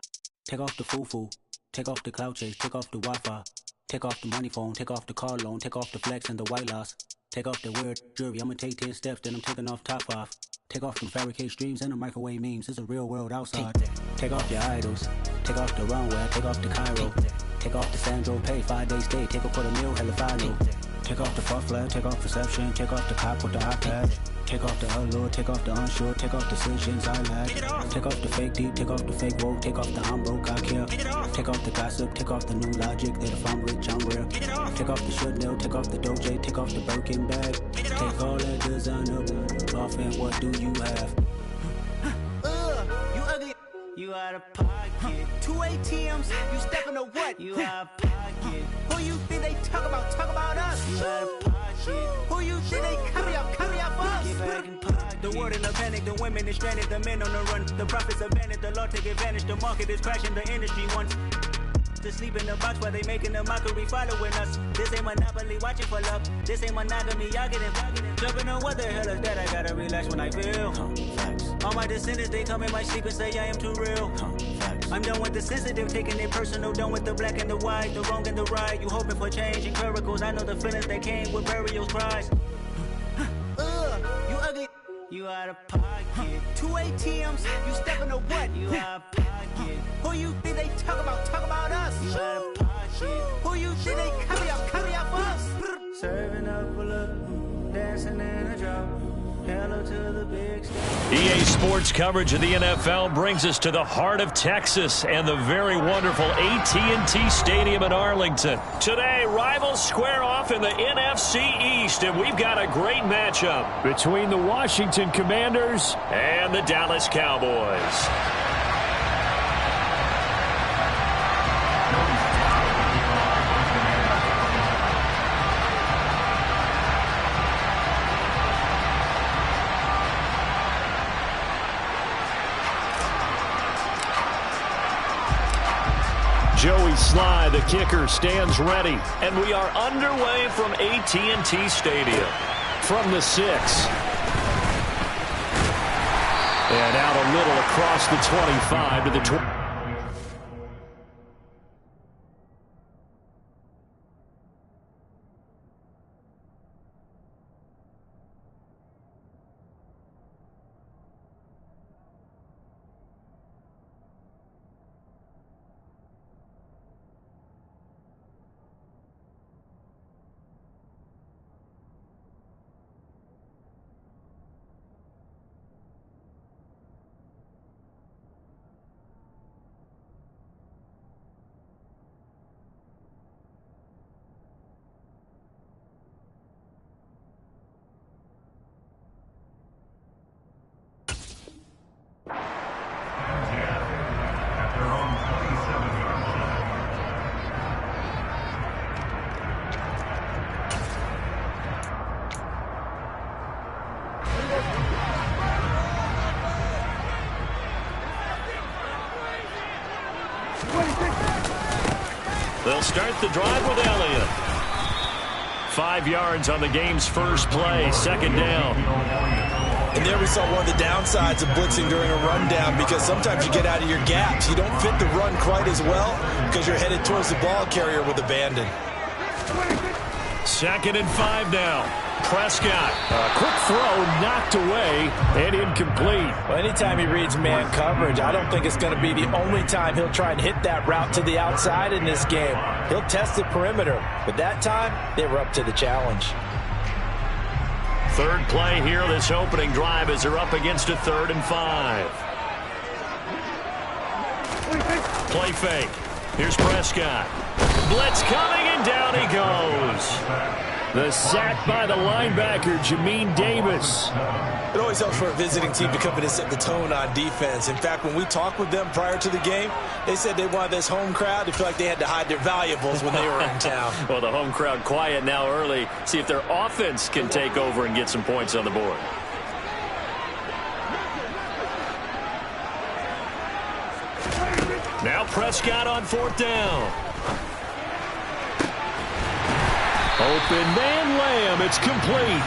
Take off the foo-foo, take off the cloud chase, take off the Wi-Fi, take off the money phone, take off the car loan, take off the flex and the white loss, take off the weird jewelry. I'ma take 10 steps, then I'm taking off top off. Take off them fabricated streams and the microwave memes. It's a real world outside. Take off your idols, take off the runway, take off the Cairo, take off the Sandro Pay, 5-day stay, take a quarter meal, hella follow. Take off the far flag, take off perception, take off the cop with the iPad. Take off the allure, take off the unsure, take off decisions I lack. Take off the fake deep, take off the fake woke, take off the I'm broke, I care. Take off the gossip, take off the new logic that if I'm rich, I'm rare. Take off the Chanel, take off the Doja, take off the Birkin bag. Take all that designer off and what do you have? You ugly. You out of pocket. 2 ATMs, you stepping to what? You out of pocket. Who you think they talk about? Talk about us. You out of pocket. Who you think they carry up us? Get back in pocket. The world in a panic, the women is stranded, the men on the run. The profits abandoned, the law take advantage. The market is crashing, the industry wants to sleep in the box while they making a mockery following us. This ain't Monopoly, watching for love. This ain't monogamy, y'all getting jumping on what the hell is that? I gotta relax when I feel. All my descendants, they come in my sleep and say I am too real. I'm done with the sensitive, taking it personal. Done with the black and the white, the wrong and the right. You hoping for change and miracles. I know the feelings that came with burials, cries. You ugly. You out of pocket. 2 ATMs, you stepping to what? You out of pocket. Who you think they talk about? Talk about us. You out of pocket. Who you think they carry up us? Serving up a look, dancing in a drop. Hello to the big stage. EA Sports coverage of the NFL brings us to the heart of Texas and the very wonderful AT&T Stadium in Arlington. Today, rivals square off in the NFC East, and we've got a great matchup between the Washington Commanders and the Dallas Cowboys. Joey Sly, the kicker, stands ready. And we are underway from AT&T Stadium. From the 6. And out a little across the 25 to the 20. They'll start the drive with Elliott. 5 yards on the game's first play, second down. And there we saw one of the downsides of blitzing during a rundown, because sometimes you get out of your gaps. You don't fit the run quite as well because you're headed towards the ball carrier with abandon. 2nd and 5 now. Prescott, a quick throw knocked away and incomplete. Well, anytime he reads man coverage, I don't think it's going to be the only time he'll try and hit that route to the outside in this game. He'll test the perimeter, but that time they were up to the challenge. 3rd play here, this opening drive, as they're up against a 3rd and 5. Play fake. Here's Prescott. Blitz coming, and down he goes. The sack by the linebacker, Jamin Davis. It always helps for a visiting team to come in and set the tone on defense. In fact, when we talked with them prior to the game, they said they wanted this home crowd to feel like they had to hide their valuables when they were in town. Well, the home crowd quiet now early. See if their offense can take over and get some points on the board. Now Prescott on 4th down. Open man Lamb, it's complete.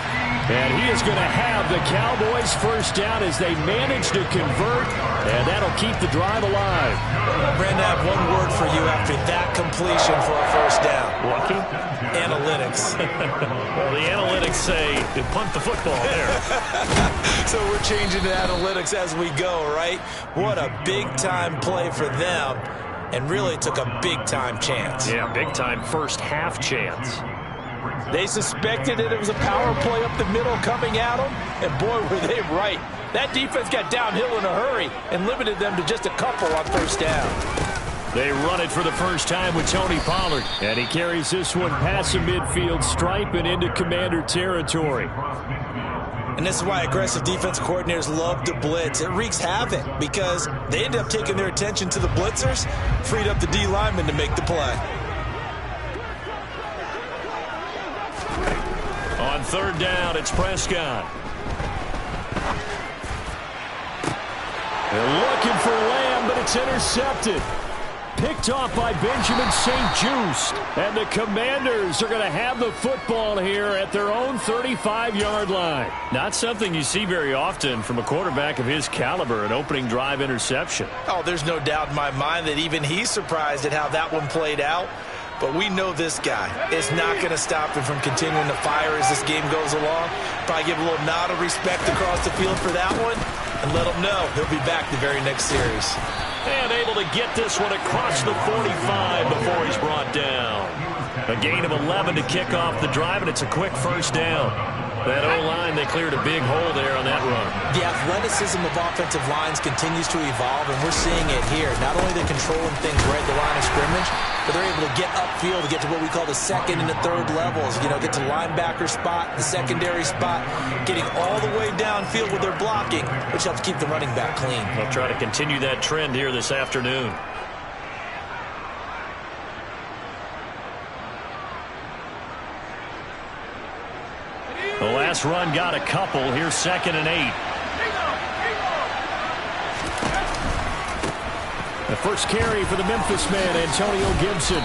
And he is going to have the Cowboys first down as they manage to convert, and that'll keep the drive alive. Brandon, I have one word for you after that completion for a first down. Lucky? Analytics. Well, the analytics say to punt the football there. So we're changing to analytics as we go, right? What a big-time play for them, and really took a big-time chance. Yeah, big-time first half chance. They suspected that it was a power play up the middle coming at them, and boy, were they right. That defense got downhill in a hurry and limited them to just a couple on first down. They run it for the first time with Tony Pollard, and he carries this one past the midfield stripe and into Commander territory. And this is why aggressive defense coordinators love to blitz. It wreaks havoc because they end up taking their attention to the blitzers, freed up the D linemen to make the play. On 3rd down, it's Prescott. They're looking for Lamb, but it's intercepted. Picked off by Benjamin St. Juste. And the Commanders are going to have the football here at their own 35-yard line. Not something you see very often from a quarterback of his caliber, an opening drive interception. Oh, there's no doubt in my mind that even he's surprised at how that one played out. But we know this guy is not going to stop him from continuing to fire as this game goes along. Probably give a little nod of respect across the field for that one and let him know he'll be back the very next series. And able to get this one across the 45 before he's brought down. A gain of 11 to kick off the drive, and it's a quick first down. That O-line, they cleared a big hole there on that run. The athleticism of offensive lines continues to evolve, and we're seeing it here. Not only are they controlling things right at the line of scrimmage, but they're able to get upfield to get to what we call the 2nd and the 3rd levels. You know, get to linebacker spot, the secondary spot, getting all the way downfield with their blocking, which helps keep the running back clean. They'll try to continue that trend here this afternoon. The last run got a couple. Here's 2nd and 8. The first carry for the Memphis man, Antonio Gibson.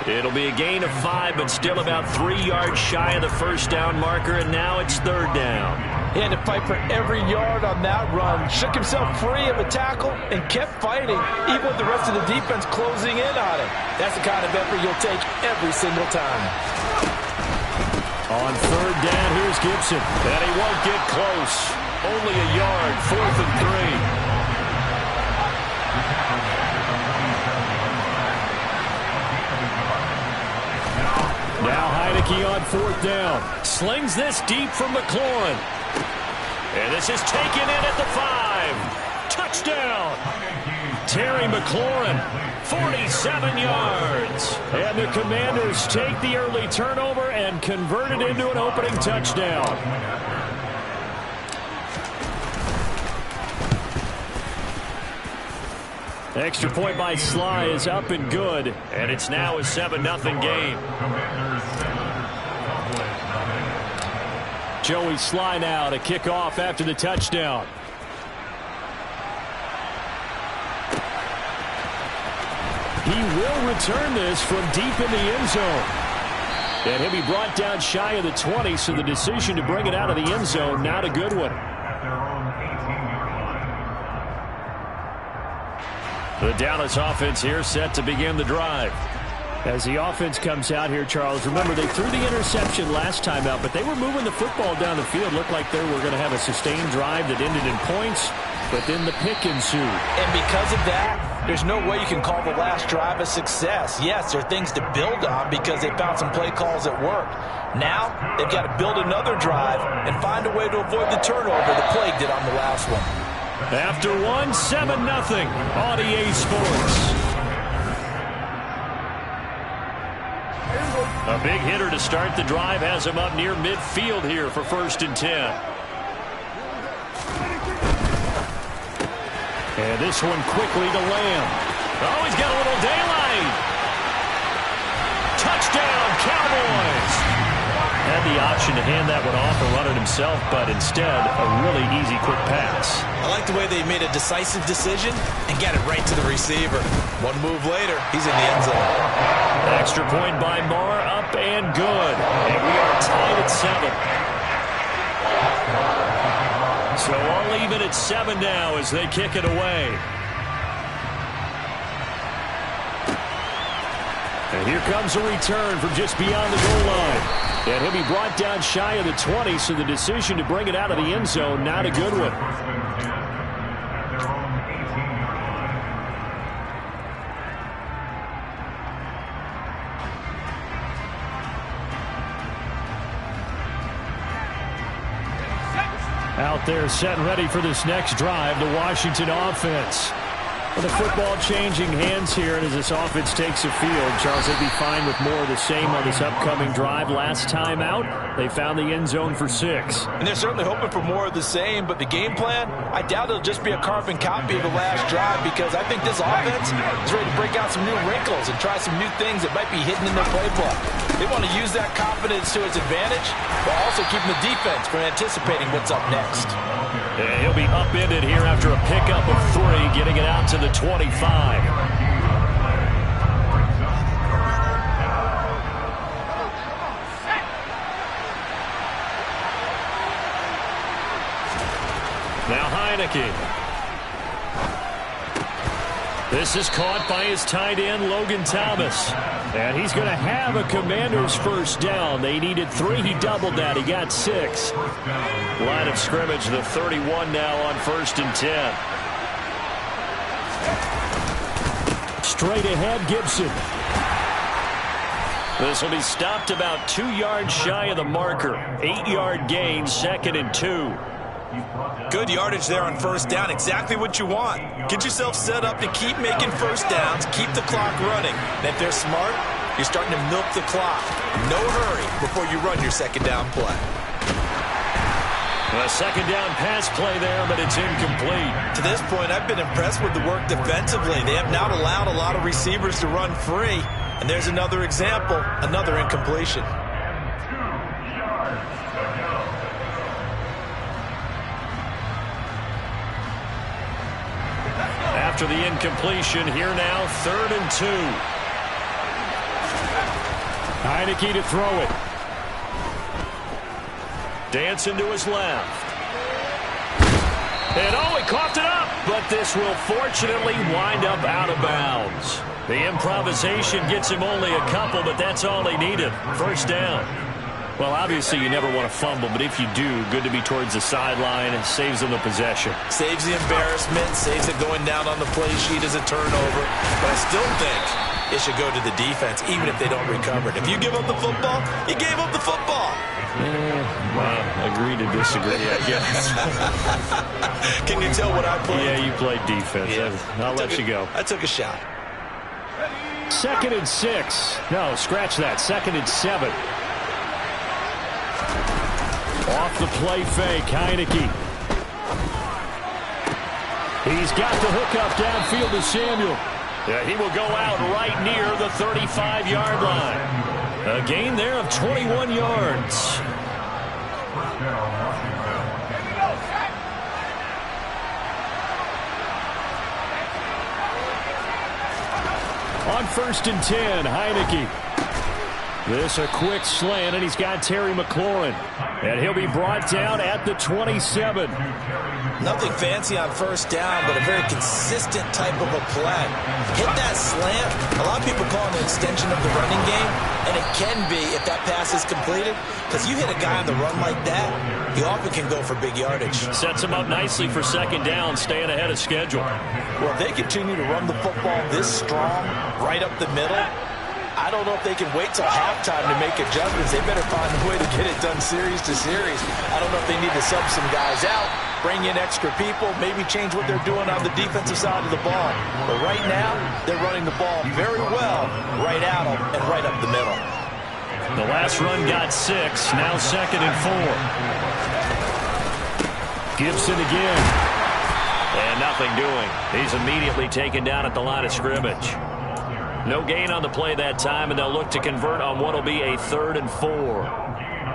It'll be a gain of 5, but still about 3 yards shy of the first down marker, and now it's 3rd down. He had to fight for every yard on that run. Shook himself free of a tackle and kept fighting, even with the rest of the defense closing in on him. That's the kind of effort you'll take every single time. On 3rd down, here's Gibson. And he won't get close. Only a yard, 4th and 3. Now Heineke on 4th down. Slings this deep from McLaurin. And this is taken in at the 5. Touchdown. Terry McLaurin, 47 yards. And the Commanders take the early turnover and convert it into an opening touchdown. Extra point by Sly is up and good, and it's now a 7-0 game. Joey Sly now to kick off after the touchdown. He will return this from deep in the end zone. And he'll be brought down shy of the 20, so the decision to bring it out of the end zone, not a good one. The Dallas offense here set to begin the drive. As the offense comes out here, Charles, remember they threw the interception last time out, but they were moving the football down the field. Looked like they were going to have a sustained drive that ended in points, but then the pick ensued. And because of that, there's no way you can call the last drive a success. Yes, there are things to build on because they found some play calls that worked. Now, they've got to build another drive and find a way to avoid the turnover that plagued it on the last one. After 1, 7-0 on EA Sports. A big hitter to start the drive has him up near midfield here for 1st and 10. And this one quickly to Lamb. Oh, he's got a little daylight. Touchdown, Cowboys. Had the option to hand that one off and run it himself, but instead, a really easy, quick pass. I like the way they made a decisive decision and got it right to the receiver. One move later, he's in the end zone. Extra point by Marr, up and good. And we are tied at 7. So all even at 7 now as they kick it away. And here comes a return from just beyond the goal line. And he'll be brought down shy of the 20, so the decision to bring it out of the end zone, not a good one. Out there set and ready for this next drive, the Washington offense. Well, the football changing hands here, and as this offense takes the field, Charles, they'd be fine with more of the same on this upcoming drive. Last time out, they found the end zone for 6. And they're certainly hoping for more of the same, but the game plan, I doubt it'll just be a carbon copy of the last drive, because I think this offense is ready to break out some new wrinkles and try some new things that might be hidden in their playbook. They want to use that confidence to its advantage, while also keeping the defense from anticipating what's up next. And he'll be upended here after a pickup of 3, getting it out to the 25. Now Heineke. This is caught by his tight end, Logan Thomas. And he's going to have a Commander's first down. They needed 3. He doubled that. He got 6. Line of scrimmage, the 31 now on 1st and 10. Straight ahead, Gibson. This will be stopped about 2 yards shy of the marker. 8-yard gain, 2nd and 2. Good yardage there on 1st down. Exactly what you want. Get yourself set up to keep making 1st downs, keep the clock running. And if they're smart, you're starting to milk the clock. No hurry before you run your 2nd down play. A 2nd down pass play there, but it's incomplete. To this point, I've been impressed with the work defensively. They have not allowed a lot of receivers to run free. And there's another example, another incompletion. After the incompletion, here now, 3rd and 2. Heineke to throw it. Dancing to his left. And oh, he coughed it up, but this will fortunately wind up out of bounds. The improvisation gets him only a couple, but that's all he needed. 1st down. Well, obviously you never want to fumble, but if you do, good to be towards the sideline. It saves them the possession. Saves the embarrassment, saves it going down on the play sheet as a turnover. But I still think it should go to the defense, even if they don't recover it. If you give up the football, you gave up the football. Well, agree to disagree, I guess. Can you tell what I played? Yeah, you played defense. Yeah. I'll let you go. I took a shot. 2nd and 6. No, scratch that. 2nd and 7. Off the play fake, Heineke. He's got the hookup downfield to Samuel. Yeah, he will go out right near the 35-yard line. A gain there of 21 yards. On 1st and 10, Heineke. This a quick slant, and he's got Terry McLaurin. And he'll be brought down at the 27. Nothing fancy on 1st down, but a very consistent type of a play. Hit that slant. A lot of people call it an extension of the running game, and it can be if that pass is completed. Because you hit a guy on the run like that, he often can go for big yardage. Sets him up nicely for 2nd down, staying ahead of schedule. Well, if they continue to run the football this strong, right up the middle, I don't know if they can wait till halftime to make adjustments. They better find a way to get it done series to series. I don't know if they need to sub some guys out, bring in extra people, maybe change what they're doing on the defensive side of the ball. But right now, they're running the ball very well right out and right up the middle. The last run got 6, now 2nd and 4. Gibson again. And nothing doing. He's immediately taken down at the line of scrimmage. No gain on the play that time, and they'll look to convert on what will be a 3rd and 4.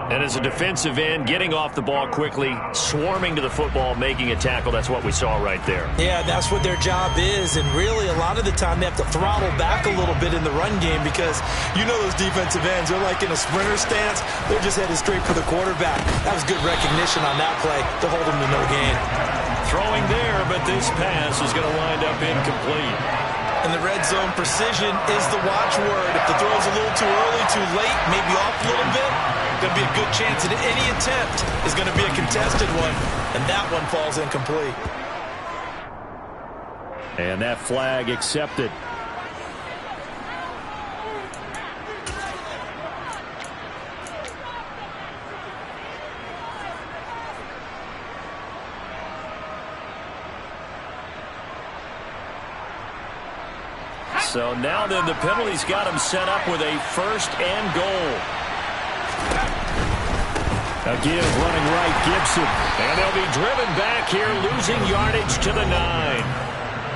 And as a defensive end, getting off the ball quickly, swarming to the football, making a tackle, that's what we saw right there. Yeah, that's what their job is, and really a lot of the time they have to throttle back a little bit in the run game because you know those defensive ends, they're like in a sprinter stance. They're just headed straight for the quarterback. That was good recognition on that play to hold him to no gain. Throwing there, but this pass is going to wind up incomplete. And the red zone precision is the watchword. If the throw's a little too early, too late, maybe off a little bit, going to be a good chance that any attempt is going to be a contested one, and that one falls incomplete. And that flag accepted. So now then the penalty's got him set up with a 1st and goal. Again, running right, Gibson. And they'll be driven back here, losing yardage to the 9.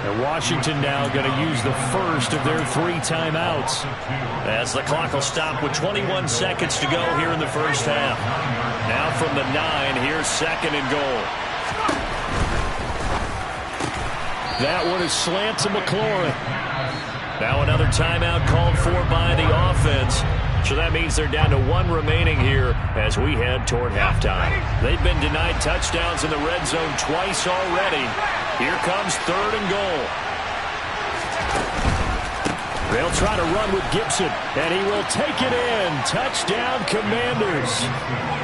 And Washington now going to use the first of their 3 timeouts. As the clock will stop with 21 seconds to go here in the first half. Now from the 9, here's 2nd and goal. That one is slant to McLaurin. Now another timeout called for by the offense. So that means they're down to 1 remaining here as we head toward halftime. They've been denied touchdowns in the red zone twice already. Here comes 3rd and goal. They'll try to run with Gibson, and he will take it in. Touchdown, Commanders.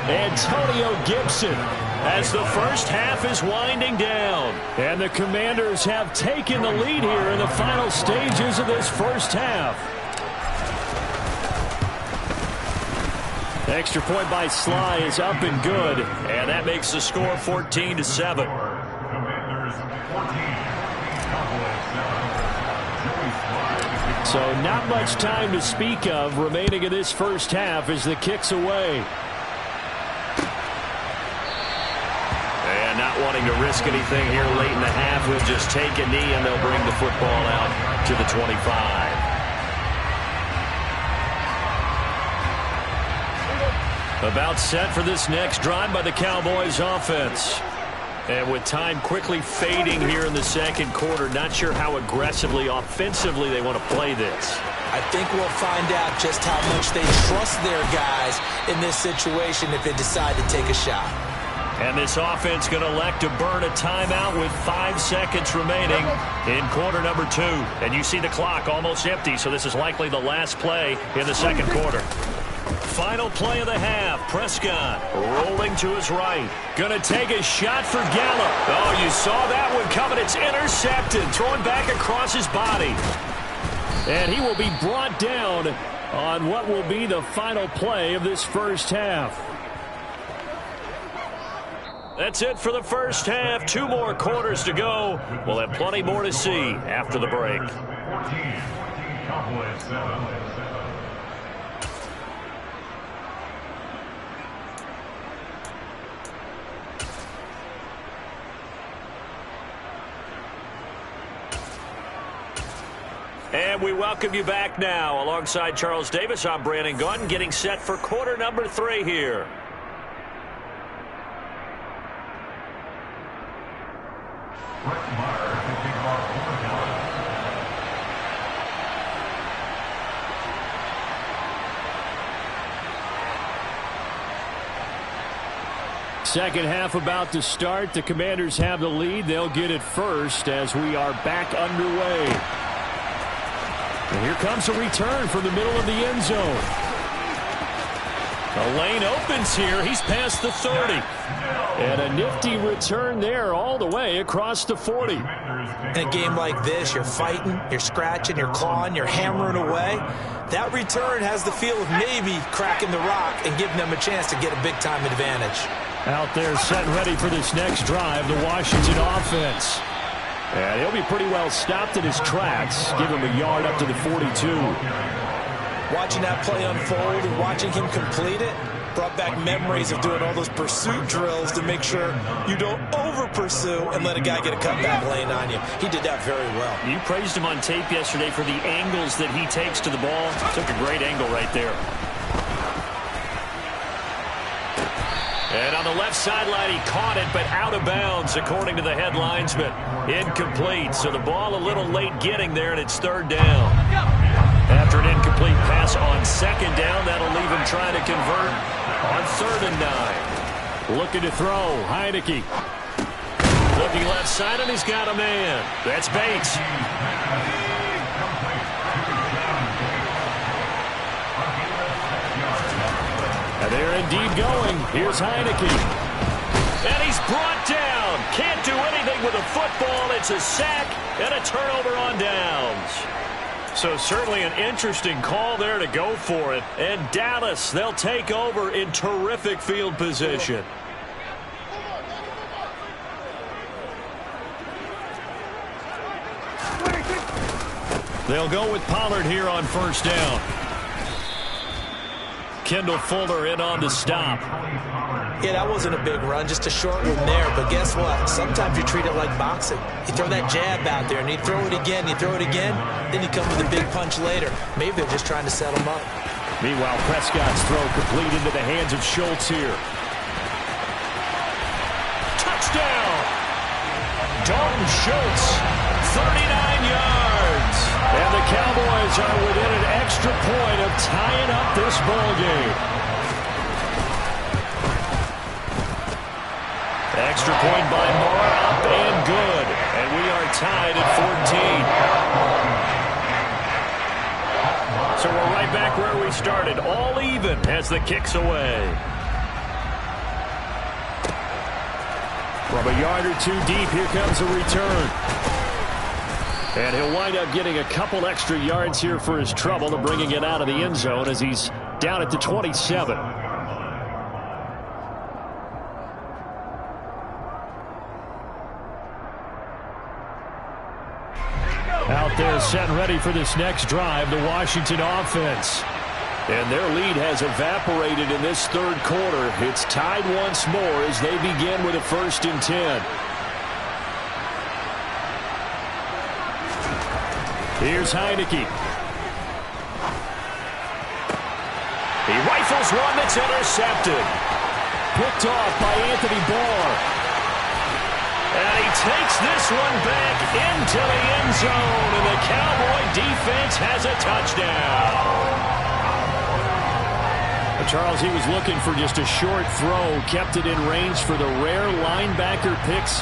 Antonio Gibson, as the first half is winding down. And the Commanders have taken the lead here in the final stages of this first half. Extra point by Sly is up and good, and that makes the score 14-7. So not much time to speak of remaining in this first half as the kick's away. And not wanting to risk anything here late in the half, he'll just take a knee and they'll bring the football out to the 25. About set for this next drive by the Cowboys offense. And with time quickly fading here in the second quarter, not sure how aggressively, offensively they want to play this. I think we'll find out just how much they trust their guys in this situation if they decide to take a shot. And this offense going to elect to burn a timeout with 5 seconds remaining in quarter number 2. And you see the clock almost empty, so this is likely the last play in the second quarter. Final play of the half. Prescott rolling to his right. Gonna take a shot for Gallup. Oh, you saw that one coming. It's intercepted. Thrown back across his body. And he will be brought down on what will be the final play of this first half. That's it for the first half. 2 more quarters to go. We'll have plenty more to see after the break. And we welcome you back now. Alongside Charles Davis, I'm Brandon Gaudin, getting set for quarter number 3 here. Second half about to start. The Commanders have the lead. They'll get it first as we are back underway. And here comes a return from the middle of the end zone. The lane opens here. He's past the 30. And a nifty return there all the way across the 40. In a game like this, you're fighting, you're scratching, you're clawing, you're hammering away. That return has the feel of maybe cracking the rock and giving them a chance to get a big-time advantage. Out there set and ready for this next drive, the Washington offense. And he'll be pretty well stopped in his tracks. Give him a yard up to the 42. Watching that play unfold and watching him complete it brought back memories of doing all those pursuit drills to make sure you don't over-pursue and let a guy get a cutback lane on you. He did that very well. You praised him on tape yesterday for the angles that he takes to the ball. Took a great angle right there. And on the left sideline, he caught it, but out of bounds, according to the head linesman. Incomplete, so the ball a little late getting there, and it's third down. After an incomplete pass on second down, that'll leave him trying to convert on 3rd and 9. Looking to throw, Heineke. Looking left side, and he's got a man. That's Bates. And they're indeed going. Here's Heineke. And he's brought down. Can't do anything with a football. It's a sack and a turnover on downs. So certainly an interesting call there to go for it. And Dallas, they'll take over in terrific field position. They'll go with Pollard here on first down. Kendall Fuller in on the stop. Yeah, that wasn't a big run, just a short one there. But guess what? Sometimes you treat it like boxing. You throw that jab out there, and you throw it again, then you come with a big punch later. Maybe they're just trying to set him up. Meanwhile, Prescott's throw complete into the hands of Schultz here. Touchdown! Dalton Schultz, 39 yards. And the Cowboys are within an extra point of tying up this ball game. Extra point by Moore, up and good. And we are tied at 14. So we're right back where we started, all even as the kick's away. From a yard or two deep, here comes a return. And he'll wind up getting a couple extra yards here for his trouble and bringing it out of the end zone as he's down at the 27. Out there set and ready for this next drive, the Washington offense. And their lead has evaporated in this third quarter. It's tied once more as they begin with a 1st and 10. Here's Heineke. He rifles one that's intercepted. Picked off by Anthony Barr. And he takes this one back into the end zone. And the Cowboy defense has a touchdown. Charles, he was looking for just a short throw, kept it in range for the rare linebacker pick 6.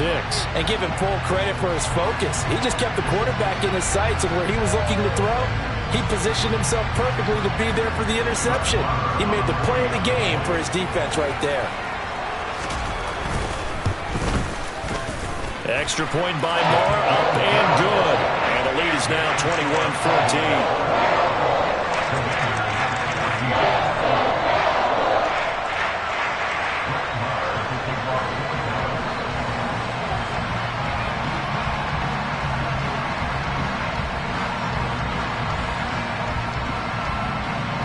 And give him full credit for his focus. He just kept the quarterback in his sights, and where he was looking to throw, he positioned himself perfectly to be there for the interception. He made the play of the game for his defense right there. Extra point by Moore, up and good. And the lead is now 21-14.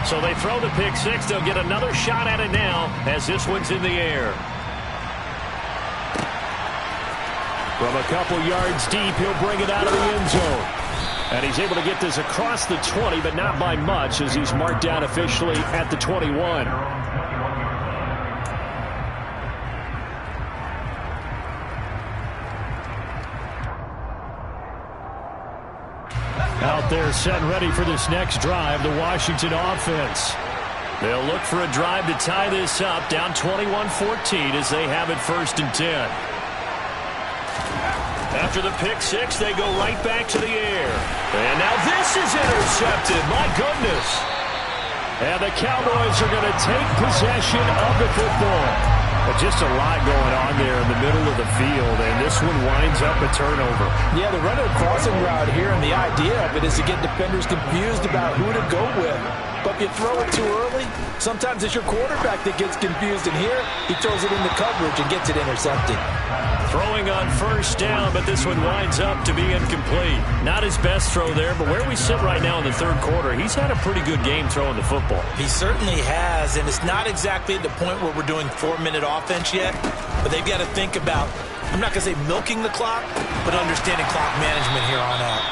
So they throw the pick 6. They'll get another shot at it now as this one's in the air. From a couple yards deep, he'll bring it out of the end zone. And he's able to get this across the 20, but not by much as he's marked down officially at the 21. Out there set and ready for this next drive, the Washington offense. They'll look for a drive to tie this up, down 21-14 as they have it 1st and 10. After the pick six, they go right back to the air. And now this is intercepted. My goodness. And the Cowboys are going to take possession of the football. But just a lot going on there in the middle of the field, and this one winds up a turnover. Yeah, they're running a crossing route here, and the idea of it is to get defenders confused about who to go with. But if you throw it too early, sometimes it's your quarterback that gets confused, and here he throws it into coverage and gets it intercepted. Throwing on 1st down, but this one winds up to be incomplete. Not his best throw there, but where we sit right now in the 3rd quarter, he's had a pretty good game throwing the football. He certainly has, and it's not exactly at the point where we're doing 4-minute offense yet, but they've got to think about, I'm not going to say milking the clock, but understanding clock management here on out.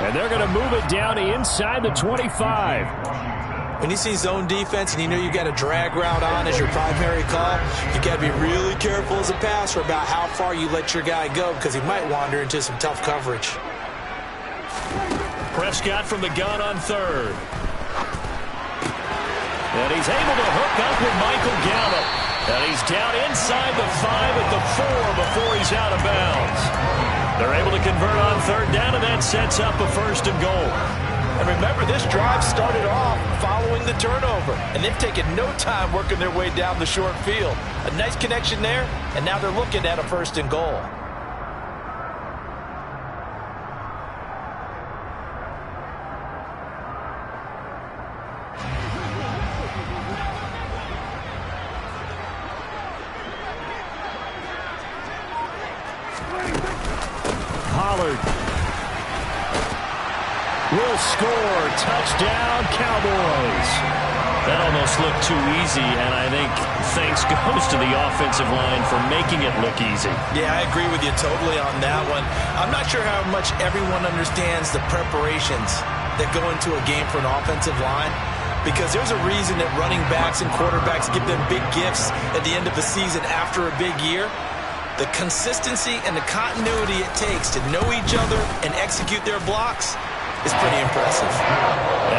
And they're going to move it down inside the 25. When you see zone defense and you know you got a drag route on as your primary call, you got to be really careful as a passer about how far you let your guy go because he might wander into some tough coverage. Prescott from the gun on 3rd. And he's able to hook up with Michael Gallup. And he's down inside the 5 at the 4 before he's out of bounds. They're able to convert on 3rd down, and that sets up a 1st and goal. And remember, this drive started off following the turnover, and they've taken no time working their way down the short field. A nice connection there, and now they're looking at a 1st and goal. Pollard will score. Touchdown, Cowboys. That almost looked too easy, and I think thanks goes to the offensive line for making it look easy. Yeah, I agree with you totally on that one. I'm not sure how much everyone understands the preparations that go into a game for an offensive line, because there's a reason that running backs and quarterbacks give them big gifts at the end of the season after a big year. The consistency and the continuity it takes to know each other and execute their blocks is pretty impressive.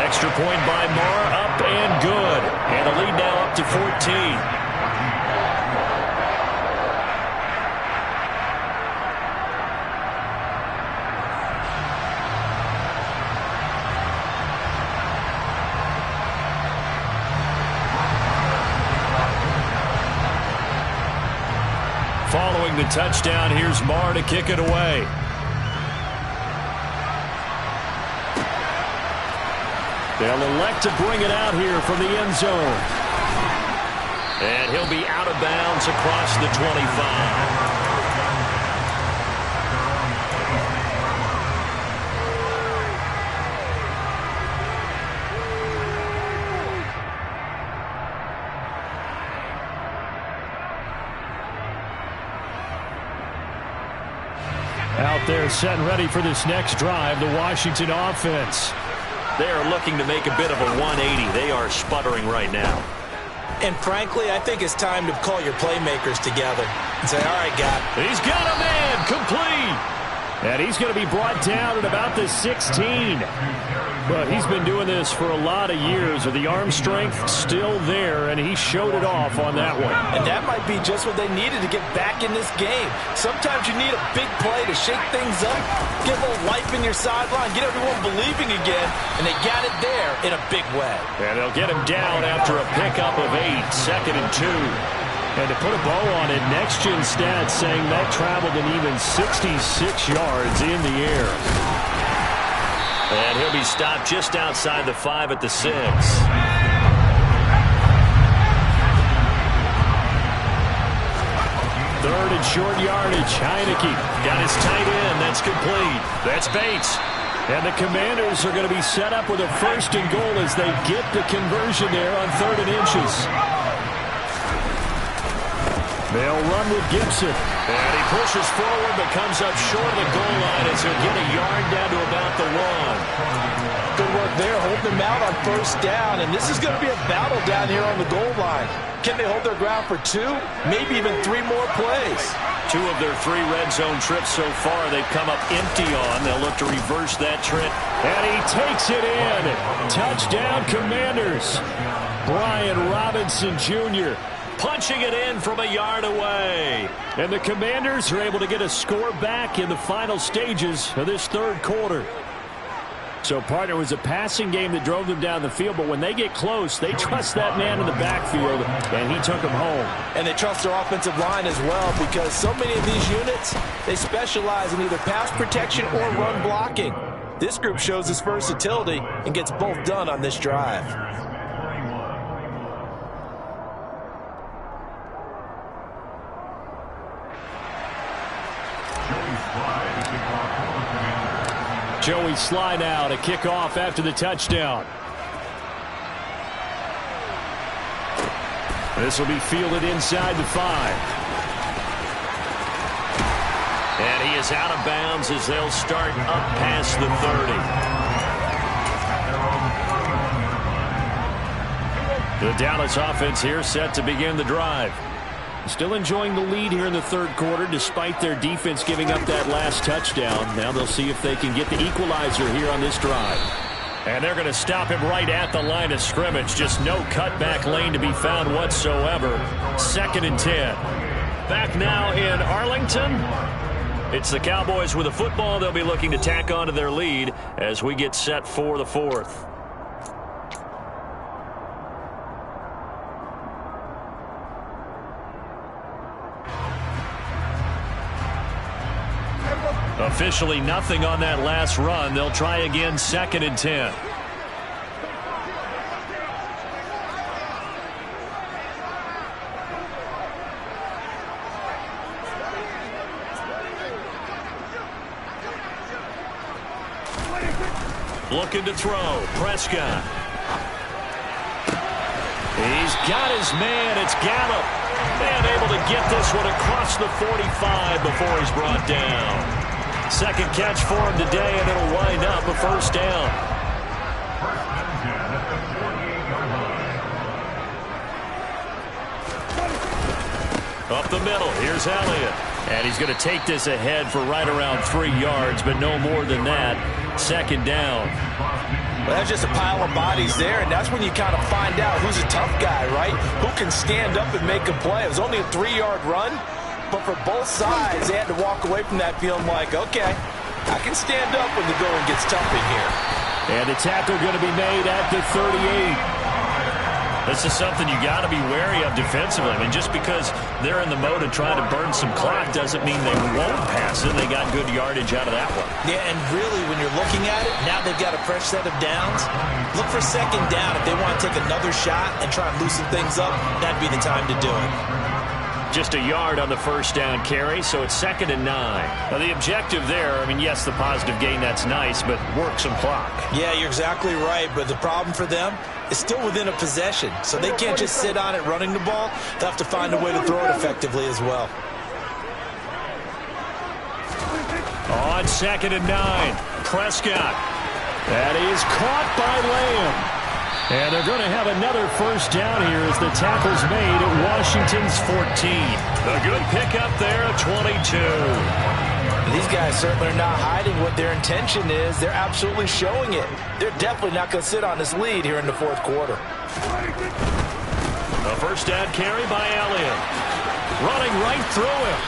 Extra point by Marr, up and good. And a lead now up to 14. Following the touchdown, here's Marr to kick it away. They'll elect to bring it out here from the end zone. And he'll be out of bounds across the 25. Out there set and ready for this next drive, the Washington offense. They are looking to make a bit of a 180. They are sputtering right now. And frankly, I think it's time to call your playmakers together and say, all right, guy. He's got a man, complete. And he's going to be brought down at about the 16. But he's been doing this for a lot of years with the arm strength still there, and he showed it off on that one. And that might be just what they needed to get back in this game. Sometimes you need a big play to shake things up, get a little life in your sideline, get everyone believing again, and they got it there in a big way. And they'll get him down after a pickup of 8, 2nd and 2. And to put a bow on it, Next Gen Stats saying that traveled an even 66 yards in the air. And he'll be stopped just outside the 5 at the 6. 3rd and short yardage. Heineke got his tight end. That's complete. That's Bates. And the Commanders are going to be set up with a 1st and goal as they get the conversion there on 3rd and inches. They'll run with Gibson. And he pushes forward but comes up short of the goal line as he'll get a yard down to about the 1. Good work there, holding them out on 1st down. And this is going to be a battle down here on the goal line. Can they hold their ground for 2, maybe even 3 more plays? 2 of their 3 red zone trips so far, they've come up empty on. They'll look to reverse that trip. And he takes it in. Touchdown, Commanders. Brian Robinson Jr. punching it in from a yard away. And the Commanders are able to get a score back in the final stages of this third quarter. So, partner, it was a passing game that drove them down the field, but when they get close, they trust that man in the backfield, and he took them home. And they trust their offensive line as well, because so many of these units, they specialize in either pass protection or run blocking. This group shows its versatility and gets both done on this drive. Joey Sly now to kick off after the touchdown. This will be fielded inside the 5. And he is out of bounds as they'll start up past the 30. The Dallas offense here set to begin the drive. Still enjoying the lead here in the third quarter despite their defense giving up that last touchdown. Now they'll see if they can get the equalizer here on this drive. And they're going to stop him right at the line of scrimmage. Just no cutback lane to be found whatsoever. 2nd and 10. Back now in Arlington. It's the Cowboys with a football. They'll be looking to tack on to their lead as we get set for the 4th. Officially nothing on that last run. They'll try again, 2nd and 10. Looking to throw. Prescott. He's got his man. It's Gallup. And able to get this one across the 45 before he's brought down. Second catch for him today, and it'll wind up a first down. Up the middle, here's Elliott. And he's going to take this ahead for right around 3 yards, but no more than that. 2nd down. Well, that's just a pile of bodies there, and that's when you kind of find out who's a tough guy, right? Who can stand up and make a play. It was only a 3-yard run. But for both sides, they had to walk away from that feeling like, okay, I can stand up when the going gets tough in here. And the tackle going to be made at the 38. This is something you got to be wary of defensively. I mean, just because they're in the mode of trying to burn some clock doesn't mean they won't pass it. They got good yardage out of that one. Yeah, and really, when you're looking at it, now they've got a fresh set of downs. Look for 2nd down. If they want to take another shot and try and loosen things up, that'd be the time to do it. Just a yard on the first down carry, so it's 2nd and 9. Now, the objective there, I mean, yes, the positive gain, that's nice, but work some clock. Yeah, you're exactly right, but the problem for them is still within a possession, so they can't just sit on it running the ball. They'll have to find a way to throw it effectively as well. On 2nd and 9, Prescott. That is caught by Lamb. And they're going to have another first down here as the tackle's made at Washington's 14. A good pickup there at 22. These guys certainly are not hiding what their intention is. They're absolutely showing it. They're definitely not going to sit on this lead here in the 4th quarter. A first down carry by Elliott. Running right through him.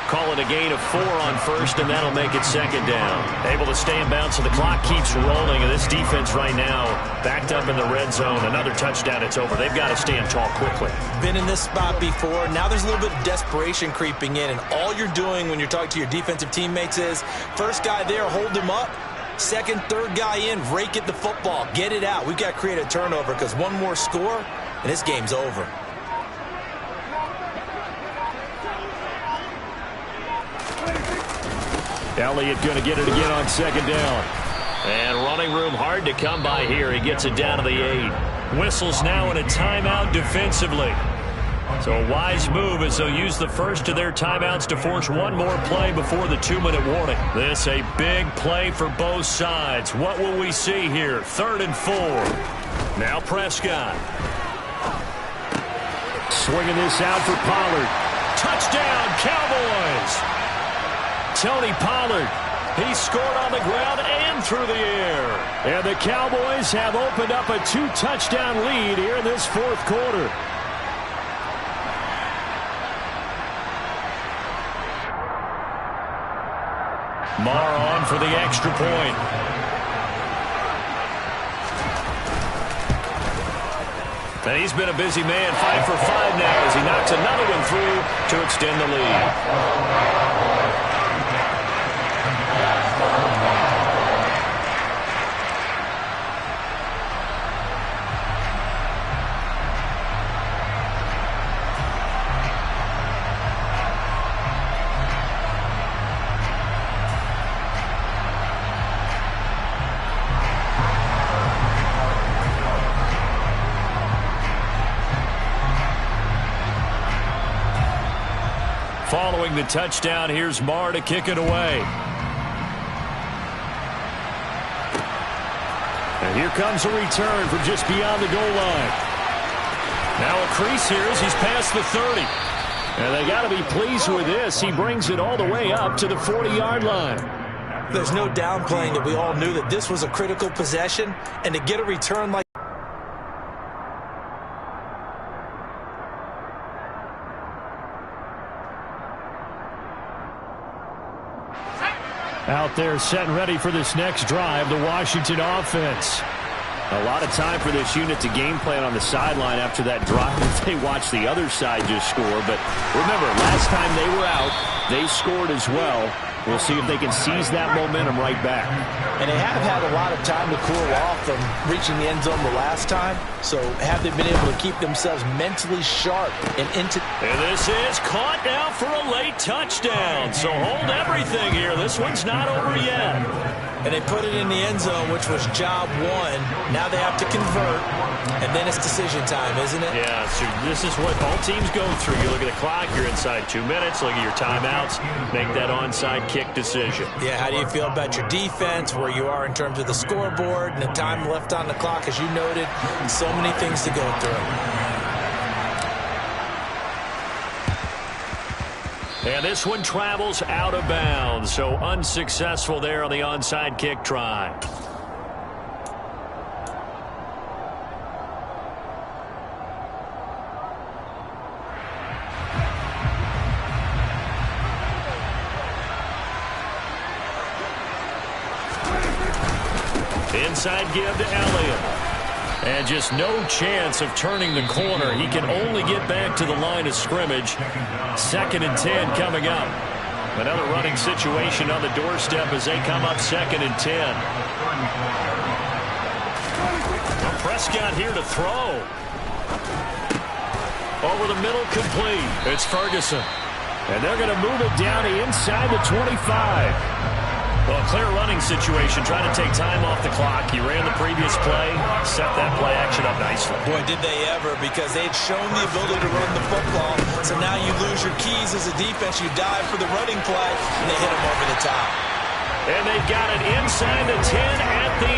Call it a gain of 4 on first, and that'll make it 2nd down. Able to stay in bounds, so the clock keeps rolling, and this defense right now backed up in the red zone. Another touchdown, it's over. They've got to stand tall quickly. Been in this spot before. Now there's a little bit of desperation creeping in, and all you're doing when you're talking to your defensive teammates is, first guy there, hold him up. 2nd, 3rd guy in, rake at the football. Get it out. We've got to create a turnover because one more score, and this game's over. Elliott going to get it again on 2nd down. And running room hard to come by here. He gets it down to the 8. Whistles now in a timeout defensively. So a wise move as they'll use the first of their timeouts to force one more play before the 2-minute warning. This a big play for both sides. What will we see here? 3rd and 4. Now Prescott. Swinging this out for Pollard. Touchdown! Touchdown, Cowboys! Tony Pollard, he scored on the ground and through the air. And the Cowboys have opened up a 2-touchdown lead here in this fourth quarter. Marr on for the extra point. And he's been a busy man, 5 for 5 now as he knocks another one through to extend the lead. Following the touchdown, here's Marr to kick it away. And here comes a return from just beyond the goal line. Now a crease here as he's past the 30. And they got to be pleased with this. He brings it all the way up to the 40-yard line. There's no downplaying that we all knew that this was a critical possession, and to get a return like out there set and ready for this next drive, the Washington offense. A lot of time for this unit to game plan on the sideline after that drive. They watch the other side just score. But remember, last time they were out, they scored as well. We'll see if they can seize that momentum right back. And they have had a lot of time to cool off from reaching the end zone the last time. So have they been able to keep themselves mentally sharp and into... And this is caught now for a late touchdown. So hold everything here. This one's not over yet. And they put it in the end zone, which was job one. Now they have to convert, and then it's decision time, isn't it? Yeah, so this is what all teams go through. You look at the clock, you're inside 2 minutes, look at your timeouts, make that onside kick decision. Yeah, how do you feel about your defense, where you are in terms of the scoreboard, and the time left on the clock, as you noted, and so many things to go through. And this one travels out of bounds, so unsuccessful there on the onside kick try. Inside give to Elliott. And just no chance of turning the corner. He can only get back to the line of scrimmage. 2nd and 10 coming up. Another running situation on the doorstep as they come up 2nd and 10. Well, Prescott here to throw. Over the middle, complete. It's Ferguson. And they're going to move it down to inside the 25. Well, a clear running situation, trying to take time off the clock. He ran the previous play, set that play action up nicely. Boy, did they ever, because they'd shown the ability to run the football. So now you lose your keys as a defense. You dive for the running play, and they hit him over the top. And they've got it inside the 10 at the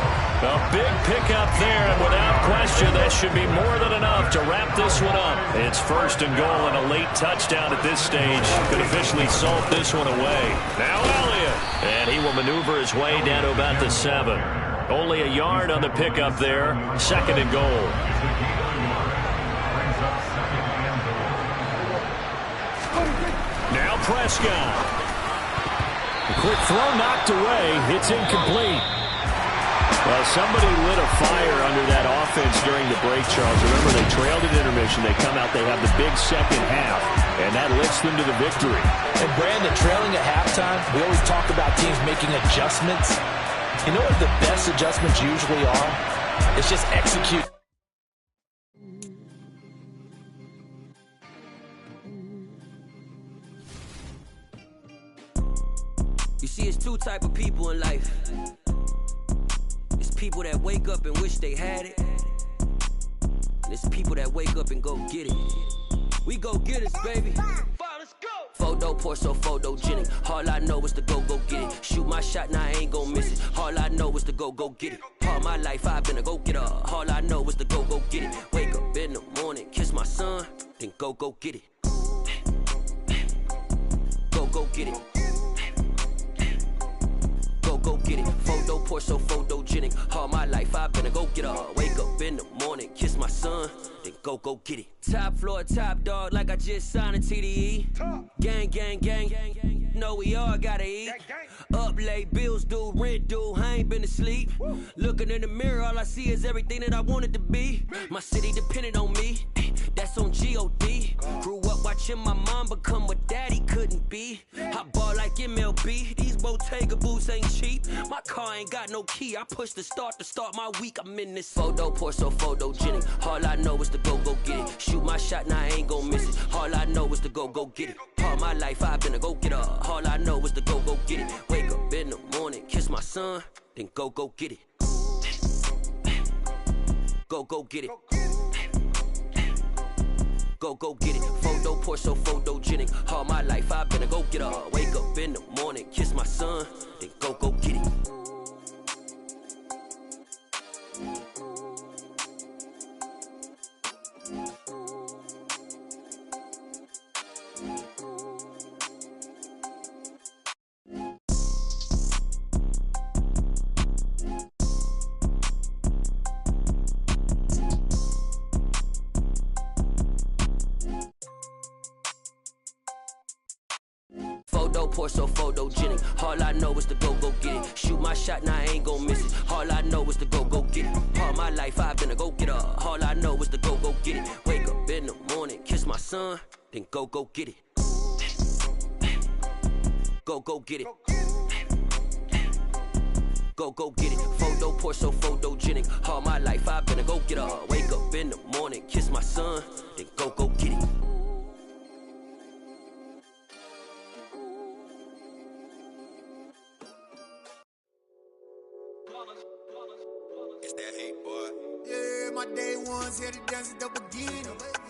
8. A big pickup there, and without question, that should be more than enough to wrap this one up. It's 1st and goal, and a late touchdown at this stage could officially salt this one away. Now Elliott, and he will maneuver his way down to about the 7. Only a yard on the pickup there, 2nd and goal. Now Prescott. A quick throw knocked away. It's incomplete. Well, somebody lit a fire under that offense during the break, Charles. Remember, they trailed at intermission. They come out, they have the big second half, and that lifts them to the victory. And Brandon, trailing at halftime, we always talk about teams making adjustments. You know what the best adjustments usually are? It's just execute. You see, it's two type of people in life. It's people that wake up and wish they had it. And it's people that wake up and go get it. We go get it, baby. Photo pour so photogenic. All I know is to go get it. Shoot my shot, now I ain't gon' miss it. All I know is to go get it. All my life I've been a go-getter. All I know is to go get it. Wake up in the morning, kiss my son, then go get it. get it. Go get it. Photo poor, so photogenic. All my life I've been a go-getter. Wake up in the morning, kiss my son, then go get it. Top floor, top dog, like I just signed a TDE. Gang. Know we all gotta eat. Up late, bills due, rent due, I ain't been asleep. Looking in the mirror, all I see is everything that I wanted to be. My city depended on me, that's on G.O.D. Grew up watching my mom become what daddy couldn't be. I ball like MLB, these Bottega boots ain't cheap. My car ain't got no key, I push the start to start my week. I'm in this photo poor, so photogenic. All I know is to go get it. Shoot my shot, now I ain't gon' miss it. All I know is to go get it. All my life I've been a go-getter. All I know is to go get it. Wake up in the morning, kiss my son, then go get it. Go get it. Go get it. Photo poor, so photogenic. All my life I've been a go-getter. Wake up in the morning, kiss my son, then go get it. Photo poor, so photogenic. All I know is to go get it. Shoot my shot, now I ain't gon' miss it. All I know is to go get it. All my life I've been a go-getter. All I know is to go get it. Wake up in the morning, kiss my son, then go get it. Go get it. Go get it. Photo poor, so photogenic. All my life I've been a go-getter. Wake up in the morning, kiss my son, then go get it. It's that hate, boy. Yeah, my day ones here to dance at the beginning.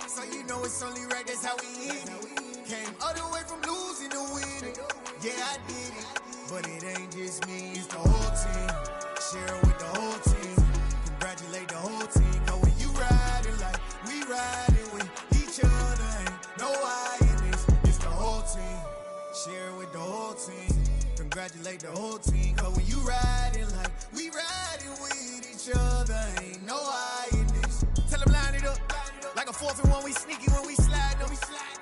So you know it's only right, that's how we end it. Came all the way from losing to winning. Yeah, I did it. But it ain't just me, it's the whole team. Share it with the whole team. Congratulate the whole team. Cause when you riding like we riding with each other, ain't no I in this. It's the whole team. Share it with the whole team. Congratulate the whole team. Cause when you riding like we riding with each other, ain't no I in this. Tell them line it up. Like a 4th and 1, we sneaky when we slide them.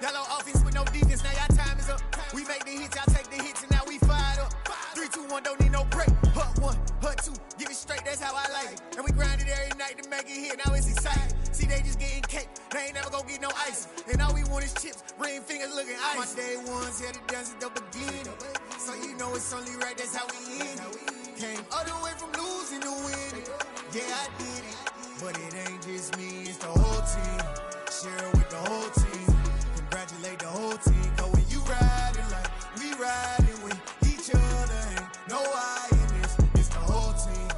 Yellow offense with no defense, now y'all time is up. We make the hits, y'all take the hits, and now we fired up. 3, 2, 1, don't need no break. Hut 1, hut 2, give it straight, that's how I like it. And we grind it every night to make it hit, now it's exciting. See, they just getting cake, they ain't never gonna get no ice. And all we want is chips, ring fingers looking ice. My day ones here to dance at the beginning. So you know it's only right, that's how we end it. Came all the way from losing to winning. Yeah, I did it. But it ain't just me, it's the whole team. Share it with the whole team. Congratulate the whole team. Cause when you riding like we riding with each other, ain't no I in this. It's the whole team.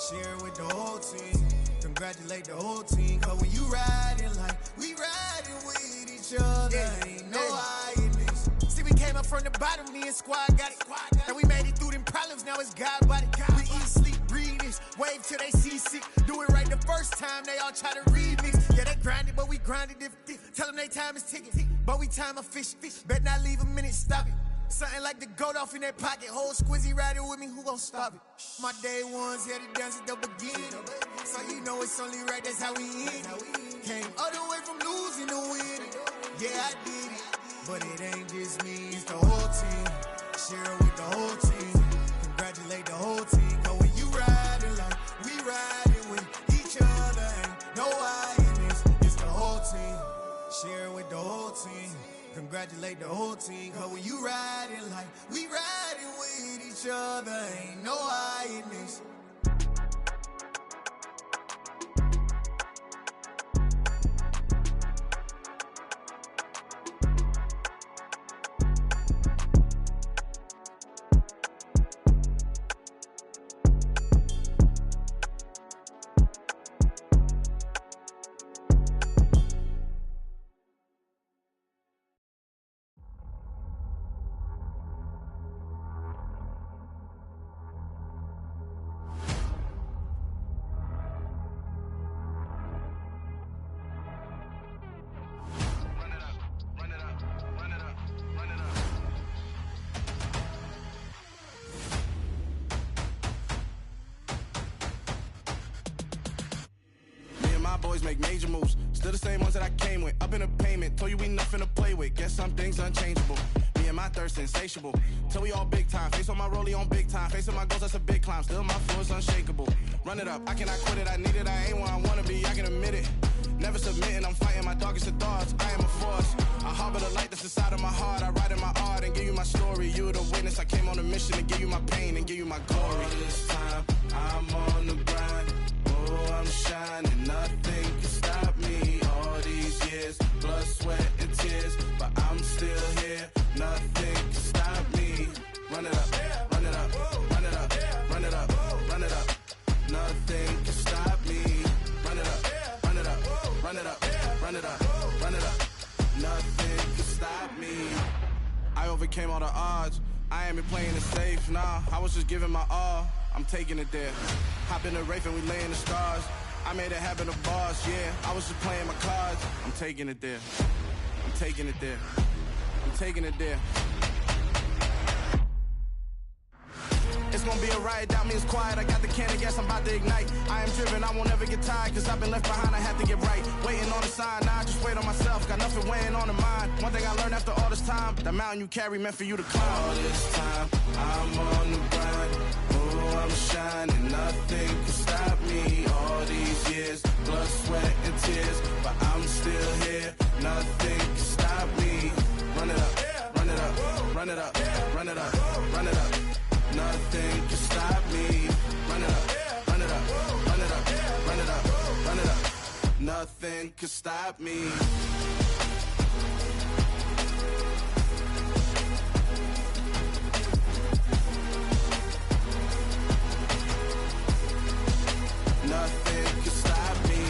Share it with the whole team. Congratulate the whole team. Cause when you riding like we riding with each other, ain't no I in this. See, we came up from the bottom, me and squad got it. And we made it through them problems, now it's God body. We eat, sleep, breathe this, wave till they seasick. Do it right the first time, they all try to remix. Yeah, they grinded, but we grinded different. Tell them they time is ticking, but we time a fish. Bet not leave a minute, stop it. Something like the goat off in their pocket. Whole squizzy riding with me, who gon' stop it? My day ones here to dance at the beginning. So you know it's only right, that's how we end it. Came all the way from losing to winning. Yeah, I did it. But it ain't just me, it's the whole team. Share it with the whole team. Congratulate the whole team. Cause when you riding like we riding with each other, ain't no I in this. It's the whole team. Share it with the whole team. Congratulate the whole team. Cause when you riding like we riding with each other, ain't no I in this. my boys make major moves. Still the same ones that I came with. Up in a payment, told you we nothing to play with. Guess some things unchangeable. Me and my thirst insatiable. Till we all big time. Face on my rollie on big time. Facing my goals, that's a big climb. Still my flow is unshakable. Run it up, I cannot quit it. I need it, I ain't where I wanna be, I can admit it. Never submitting, I'm fighting my darkest of thoughts. I am a force. I harbor the light that's inside of my heart. I write in my art and give you my story. You are the witness. I came on a mission to give you my pain and give you my glory. All this time, I'm on the grind. Oh, I'm shining. Nothing can stop me. All these years, blood, sweat, and tears. But I'm still here. Nothing can stop me. Run it up, run it up, run it up, run it up, run it up. Nothing can stop me. Run it up, run it up, run it up, run it up, run it up. Nothing can stop me. I overcame all the odds. I ain't been playing it safe, nah. I was just giving my all. I'm taking it there. Hop in the Wraith and we lay in the stars. I made it happen to boss, yeah. I was just playing my cards. I'm taking it there. I'm taking it there. I'm taking it there. It's gonna be a riot, that means quiet. I got the can of gas, I'm about to ignite. I am driven, I won't ever get tired, cause I've been left behind, I have to get right. Waiting on a sign, now I just wait on myself. Got nothing weighing on the mind. One thing I learned after all this time, the mountain you carry meant for you to climb. All this time, I'm on the grind. Oh, I'm shining, nothing can stop me. All these years, blood, sweat, and tears. But I'm still here, nothing can stop me. Run it up, run it up, run it up, run it up, run it up. Nothing can stop me. Run it up, run it up, run it up, run it up, run it up. Nothing can stop me. Nothing can stop me.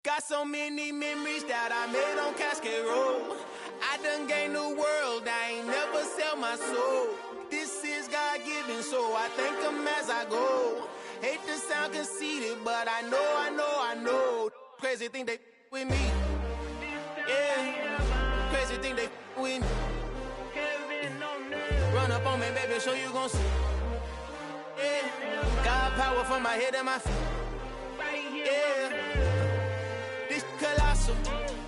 Got so many memories that I made on Cascade Road. I done gained the world, I ain't never sell my soul. This is God-given, so I thank him as I go. Hate to sound conceited, but I know. Crazy thing they with me. Yeah, crazy thing they with me. Run up on me, baby, so you gon' see. Yeah, got power from my head and my feet. Yeah, this colossal.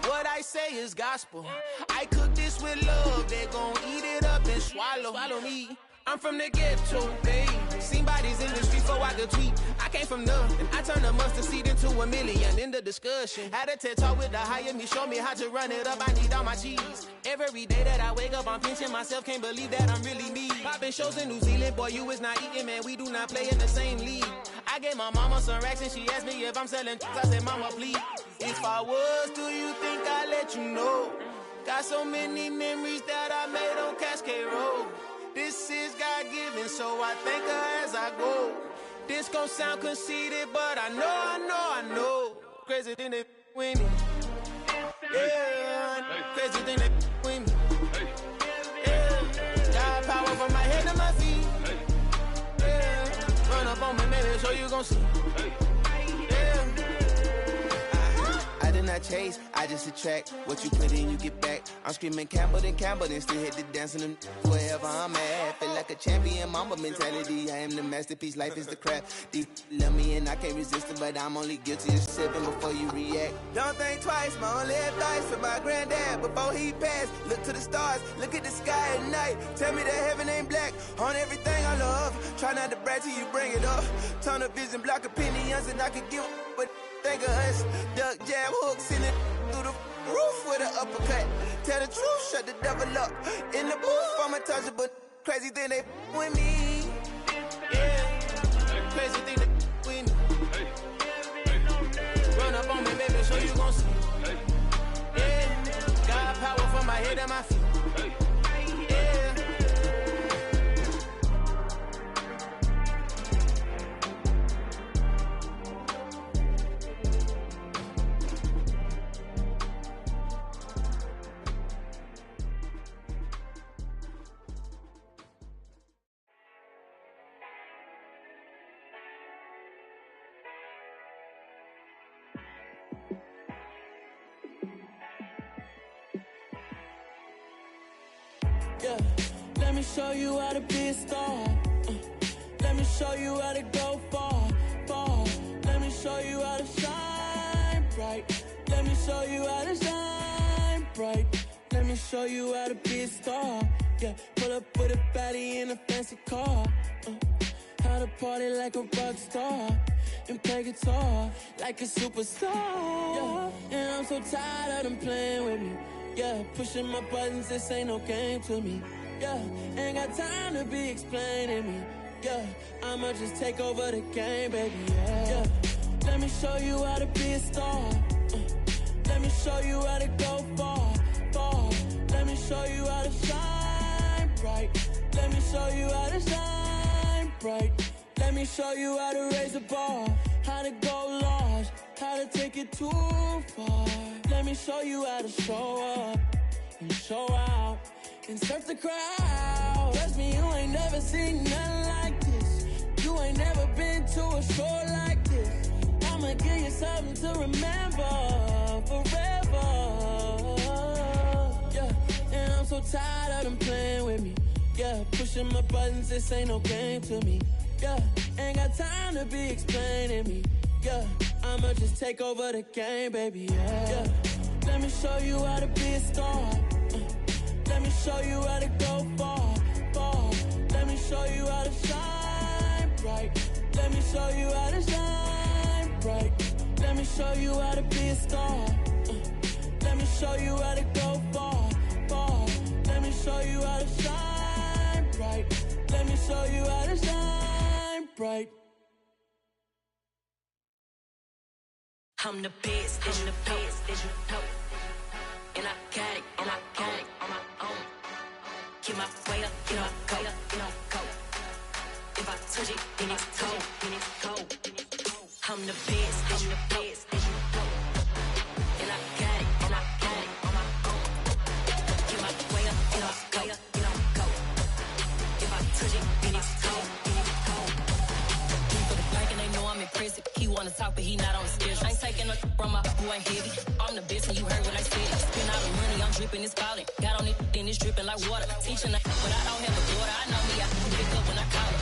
What I say is gospel. I cook this with love. They gon' eat it up and swallow me. I'm from the ghetto, babe. Seen bodies in the streets before I could tweet. I came from nothing. I turned a mustard seed into $1 million in the discussion. Had a TED talk with the higher me, show me how to run it up. I need all my cheese. Every day that I wake up, I'm pinching myself. Can't believe that I'm really me. Popping shows in New Zealand, boy, you is not eating, man. We do not play in the same league. I gave my mama some racks and she asked me if I'm selling. I said, mama, please. If I was, do you think I'd let you know? Got so many memories that I made on Cascade Road. This is God-given, so I thank her as I go. This gon' sound conceited, but I know. Crazy thing they with me. Yeah, crazy thing they with me. Yeah, got power from my head to my feet. Yeah, run up on me, baby, so you gon' see. I did not chase, I just attract. What you put in, you get back. I'm screaming Campbell, then still hit the dance and wherever I'm at. Feel like a champion, mamba mentality. I am the masterpiece, life is the crap. Deep love me and I can't resist it, but I'm only guilty of sipping before you react. Don't think twice, my only advice for my granddad before he passed. Look to the stars, look at the sky at night. Tell me that heaven ain't black on everything I love. Try not to brag till you bring it up. Tunnel vision, block opinions, and I could give but think of us. Duck jab hooks in it through the roof with an uppercut. Tell the truth, shut the devil up. In the booth, I'm untouchable. Crazy thing they with me. Yeah, crazy thing they with me. Run up on me, baby, so you gon' see. Yeah, got power from my head and my feet. Yeah. Yeah, let me show you how to be a star. Let me show you how to go far, far. Let me show you how to shine bright. Let me show you how to shine bright. Let me show you how to be a star. Yeah, pull up with a baddie in a fancy car. How to party like a rock star and play guitar like a superstar. Yeah, and I'm so tired of them playing with me. Yeah, pushing my buttons, this ain't no game to me. Yeah, ain't got time to be explaining me. Yeah, I'ma just take over the game, baby. Yeah, let me show you how to be a star. Let me show you how to go far, far. Let me show you how to shine bright. Let me show you how to shine bright. Let me show you how to raise the bar, how to go large, how to take it too far. Let me show you how to show up and show out and surf the crowd. Trust me, you ain't never seen nothing like this. You ain't never been to a show like this. I'ma give you something to remember forever. Yeah, and I'm so tired of them playing with me. Yeah, pushing my buttons, this ain't no game to me. Yeah, ain't got time to be explaining me. Yeah, I'ma just take over the game, baby. Yeah, let me show you how to be a star. Let me show you how to go far, far. Let me show you how to shine bright. Let me show you how to shine bright. Let me show you how to be a star. Let me show you how to go far, far. Let me show you how to shine bright. Let me show you how to shine bright. I'm the best, I'm the best, as you know. And I got it, and I got it on my own. Get my way up, get my go, get my go. If I touch it, then it's cold, then it's cold. I'm the best, I'm the best, as you know. And I got it, and I got it on my own. Get my way up, get my go, get my go. If I touch it, then it's cold, then it's cold. For the bike and they know I'm impressive. Keep wanna talk, but he not on the schedule. I ain't taking no from my who ain't heavy. I'm the best and you heard what I said. Spend all the money, I'm dripping, it's falling. Got on it, then it's dripping like water. Teaching but I don't have a daughter. I know me, I can pick up when I call her.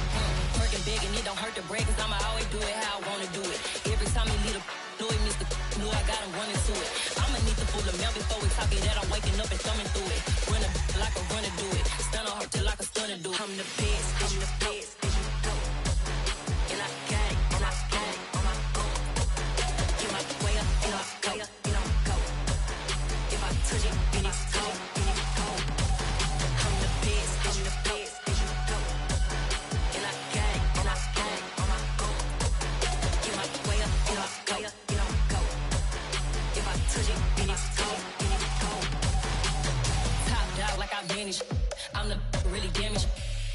Working big and it don't hurt to break, cause I'ma always do it how I wanna do it. Every time he lead a know it, Mr. Know I got him running to it. I'ma need to pull the mail before we talk it that I'm waking up and thumbing through it. Run a like a runner do it. Stun on her till like a stunner do it. I'm the best, I'm the best. And I got it, and I got it on my own. Get my way up, and I go, and I go. If I touch it, then it's cold, then it's cold. I'm the best, I'm the best. And I got it, and I got it on my own. Get my way up, and I go, and I go. If I touch it, then it's cold, then it's cold. Top dog like I vanished. I'm the really damaged.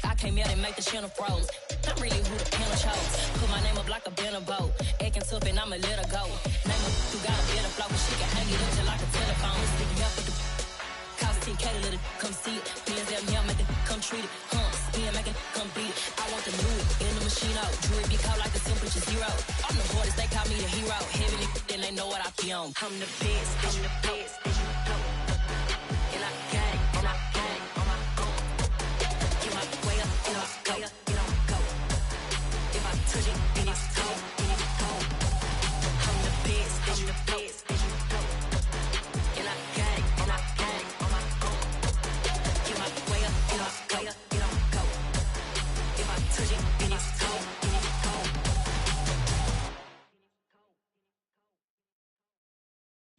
I came out and make the channel froze. I'm really who the panel chose. Put my name up like a banner boat. Acting tough and I'ma let her go. Name her who got a better flow, but she can hang it up just like a telephone. Stick me up with the cost 10K to let it come see it. Hands down here, make it come treat it. Spin, make it come beat it. I want the new it in the machine out. Jewelry be cold like the temperature zero. I'm the hardest, they call me the hero. Heaven and then they know what I be on. I'm the best, I'm the best. And I got it, and I got it on my own. Get my way up, and I go, and I go. If I touch it, then it's cold, then it's cold. I'm the best, I'm the best. And I got it, and I got it on my own. Get my way up, and I go, and I go. If I touch it, then it's cold, then it's cold.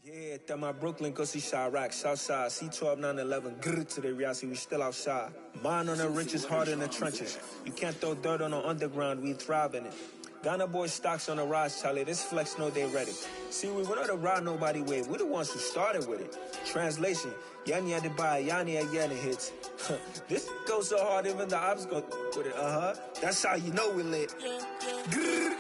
Yeah, that my Brooklyn, go see Chirac, Southside, C12, 911, grrr to the reality, we still outside. Mine on the richest, heart in the trenches. You can't throw dirt on the underground, we thrive in it. Ghana boys stocks on the rise, Charlie, this flex know they ready. See, we went on the ride nobody wave, we the ones who started with it. Translation, Yani had to buy, Yani again it hits. This goes so hard, even the ops go with it, That's how you know we lit. Grrr,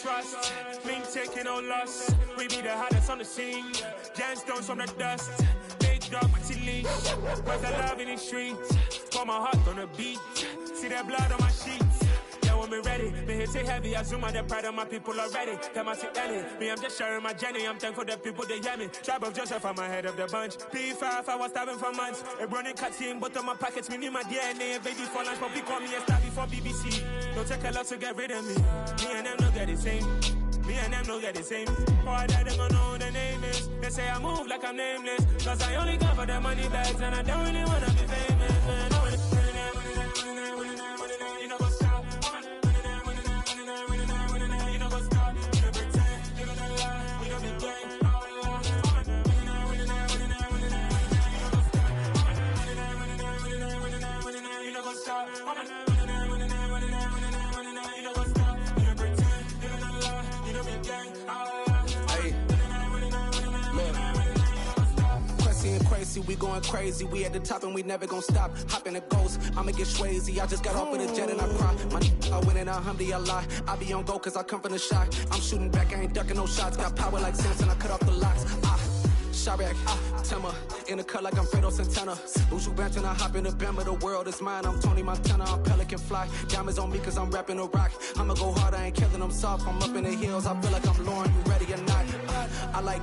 Trust, we ain't taking no loss. We be the hottest on the scene. Gemstones from the dust. Big dog with your leash. Where's the love in the streets? Pour my heart on the beat. See that blood on my sheets. Yeah, when we ready, me hit it heavy. I zoom out the pride of my people already. Them I see Ellie. Me, I'm just sharing my journey. I'm thankful that people they hear me. Tribe of Joseph, I'm ahead of the bunch. P5, I was starving for months. A running cut in, but on my pockets, me need my DNA. Baby for lunch, but we call me a star before BBC. Don't take a lot to get rid of me. Me and them no get the same. Me and them no get the same. Boy, that they gonna know the name is. They say I move like I'm nameless. Cause I only come for the money bags and I don't really wanna be famous, man. You know what's up? You know what's up? You know pretend. You know the lie. We don't be gang. You know what's up? Crazy, we going crazy. We at the top and we never gonna stop. Hop in the ghost, I'ma get swayzy. I just got off with a jet and I cry. I win in alhamdulillah. I be on go cause I come from the shot. I'm shooting back, I ain't ducking no shots. Got power like Samson, I cut off the locks. Chirac, Tema, in the cut like I'm Fredo Santana. Buju Banton, I hop in the Bama, the world is mine. I'm Tony Montana, I'm Pelican Fly. Diamonds on me cause I'm rapping a rock. I'ma go hard, I ain't killing them soft. I'm up in the hills, I feel like I'm Lauren, you ready or not? I like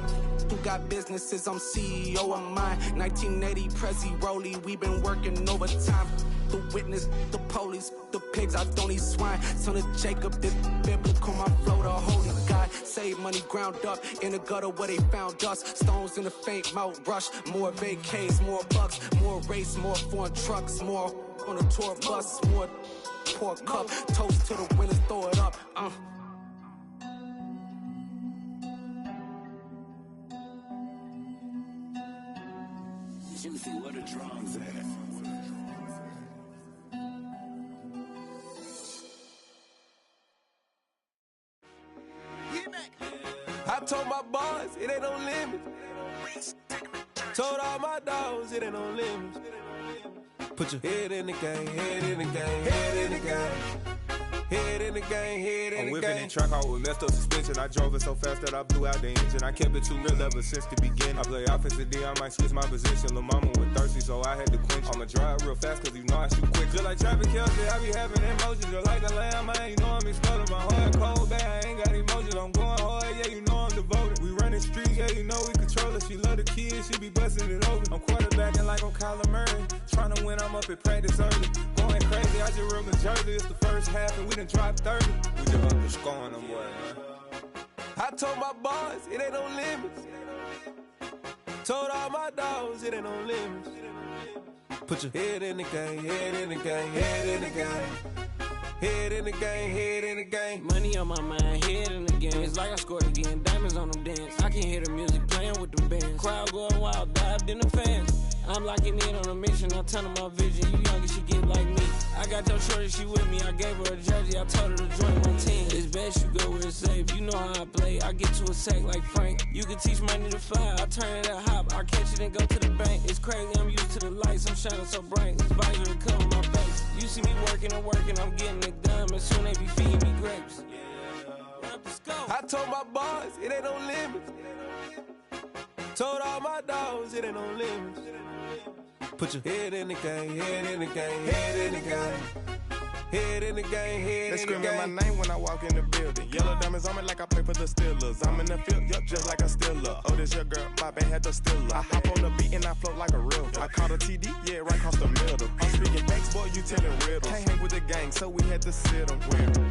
who got businesses, I'm CEO of mine. 1980 Prezi Rolly, we been working overtime. The witness, the police, the pigs, I don't eat swine. Son of Jacob, this biblical, my flow, the holy God. Save money ground up in the gutter where they found us. Stones in the faint mouth rush. More vacays, more bucks, more race, more foreign trucks, more on a tour bus, more pork cup. Toast to the winners, throw it up. Jimothy, what a drums at. I told my boys, it ain't no limits. Told all my dogs, it ain't no limits. Put your head in the game, head in the game, head in the game. Head in the game, head in the game. I'm whipping in track out with messed up suspension. I drove it so fast that I blew out the engine. I kept it too real ever since the beginning. I play offensive D, I might switch my position. Lil' mama was thirsty, so I had to quench. I'ma drive real fast, cause you know I shoot quick. Just like traffic Kelsey, I be having emotions. Just like a lamb, man, you know I'm exploding. My heart cold, bad, I ain't got emotions. I'm going hard, yeah, you know I'm devoted. We running streets, yeah, you know we control it. She love the kids, she be busting it over. I'm quarterbacking like I'm Kyler Murray. Trying to win, I'm up at practice early. Going crazy, I just real Jersey. It's the first half, and we done dropped 30. We just up the scoring them, boy, man. I told my boys, it ain't no limits. Told all my dogs, it ain't no limits. Put your head in the game, head in the game, head in the game. Head in the game, head in the game. Money on my mind, head in the game. It's like I scored again, diamonds on them dance. I can hear the music playing with them bands. Crowd going wild, dived in the fans. I'm locking in on a mission, I tell her my vision. You young and she get like me. I got your shorty, she with me. I gave her a jersey, I told her to join my team. It's best you go where it's safe. You know how I play. I get to a sack like Frank. You can teach money to fly. I turn it a hop. I catch it and go to the bank. It's crazy, I'm used to the lights. I'm shining so bright. This visor to cover my face. You see me working and working. I'm getting it done. And soon they be feeding me grapes. I told my boys, it ain't no limits. Told all my dogs, it ain't no limits. Put your head in the game, head in the game, head in the game. Head in the game, head in the game. They screaming my name when I walk in the building. Yellow diamonds on me like I play for the Steelers. I'm in the field, yup, just like a Steeler. Oh, this your girl, my band had the Steeler. I hop on the beat and I float like a river. I caught a TD, yeah, right across the middle. I'm speaking thanks, boy, you telling riddles. Can't hang with the gang, so we had to sit them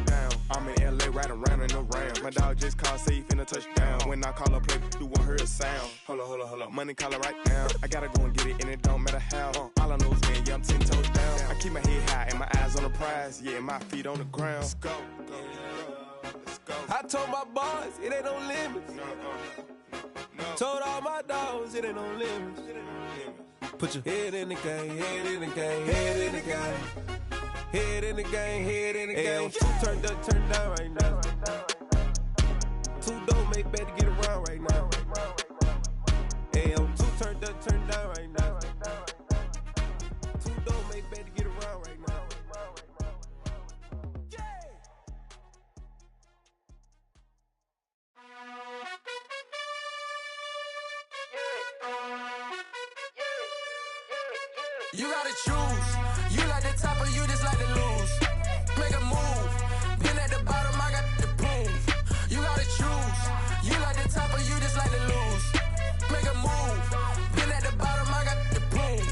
down. I'm in LA, riding around in the ram. My dog just called, say he finna touchdown. When I call a play, you won't hear a sound. Hold up, money calling right now. I gotta go and get it, and it don't matter how. All I know is, man, yeah, I'm 10 toes down. I keep my head high and my eyes on the prize. Yeah, my feet on the ground. Let's go. Let's go. I told my boys, it ain't no limits. No. Told all my dogs, it ain't no limits. Put your head in the game, head in the game, head in the game. Head in the game, head in the game. Two turned up, turned down right now. Two don't make bad to get around right now. Hey, I'm two turned up, turned down right now. Two don't make bad to get around right now. You gotta choose. You like the top or you just like to lose. Make a move. Been at the bottom, I got the proof. You gotta choose. You like the top or you just like to lose. Make a move. Been at the bottom, I got the proof.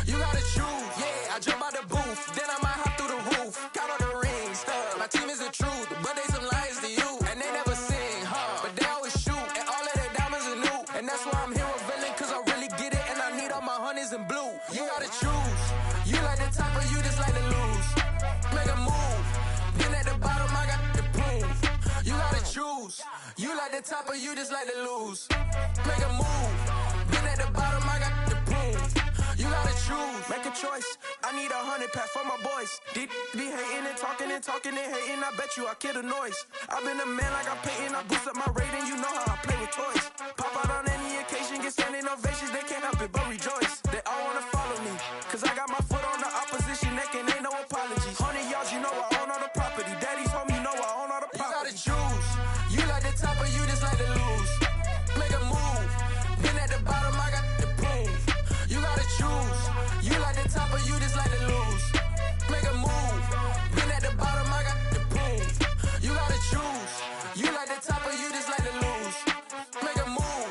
You gotta choose. Yeah, I jump out the booth. Then I might hop through the roof. Count on the rings. My team is the truth, but they some liars to you. And they never sing, but they always shoot. And all of their diamonds are new. And that's why I'm here revealing, cause I really get it. And I need all my honeys in blue. You gotta choose. You like the top or you just like to lose. Make a move. Been at the bottom, I got the proof. You gotta choose. You like the top or you just like to lose. Make a move. Been at the bottom, I got the proof. You gotta choose. Make a choice. I need 100 pack for my boys. Be hating and talking and hating. I bet you I kill the noise. I've been a man like I'm Peyton. I boost up my rating. You know how I play with toys. Pop out on any occasion, get standing ovations. They can't help it but rejoice. They all wanna follow me, cause I got my foot on the opposition neck and ain't no apologies. 100 yards, you know I own all the property. Daddy's home, you know I own all the property. You gotta choose. You like the top or you just like to lose. Make a move. Been at the bottom, I got the proof. You gotta choose. You like the top or you just like to lose. Make a move. Been at the bottom, I got the proof. You gotta choose. You like the top or you just like to lose. Make a move.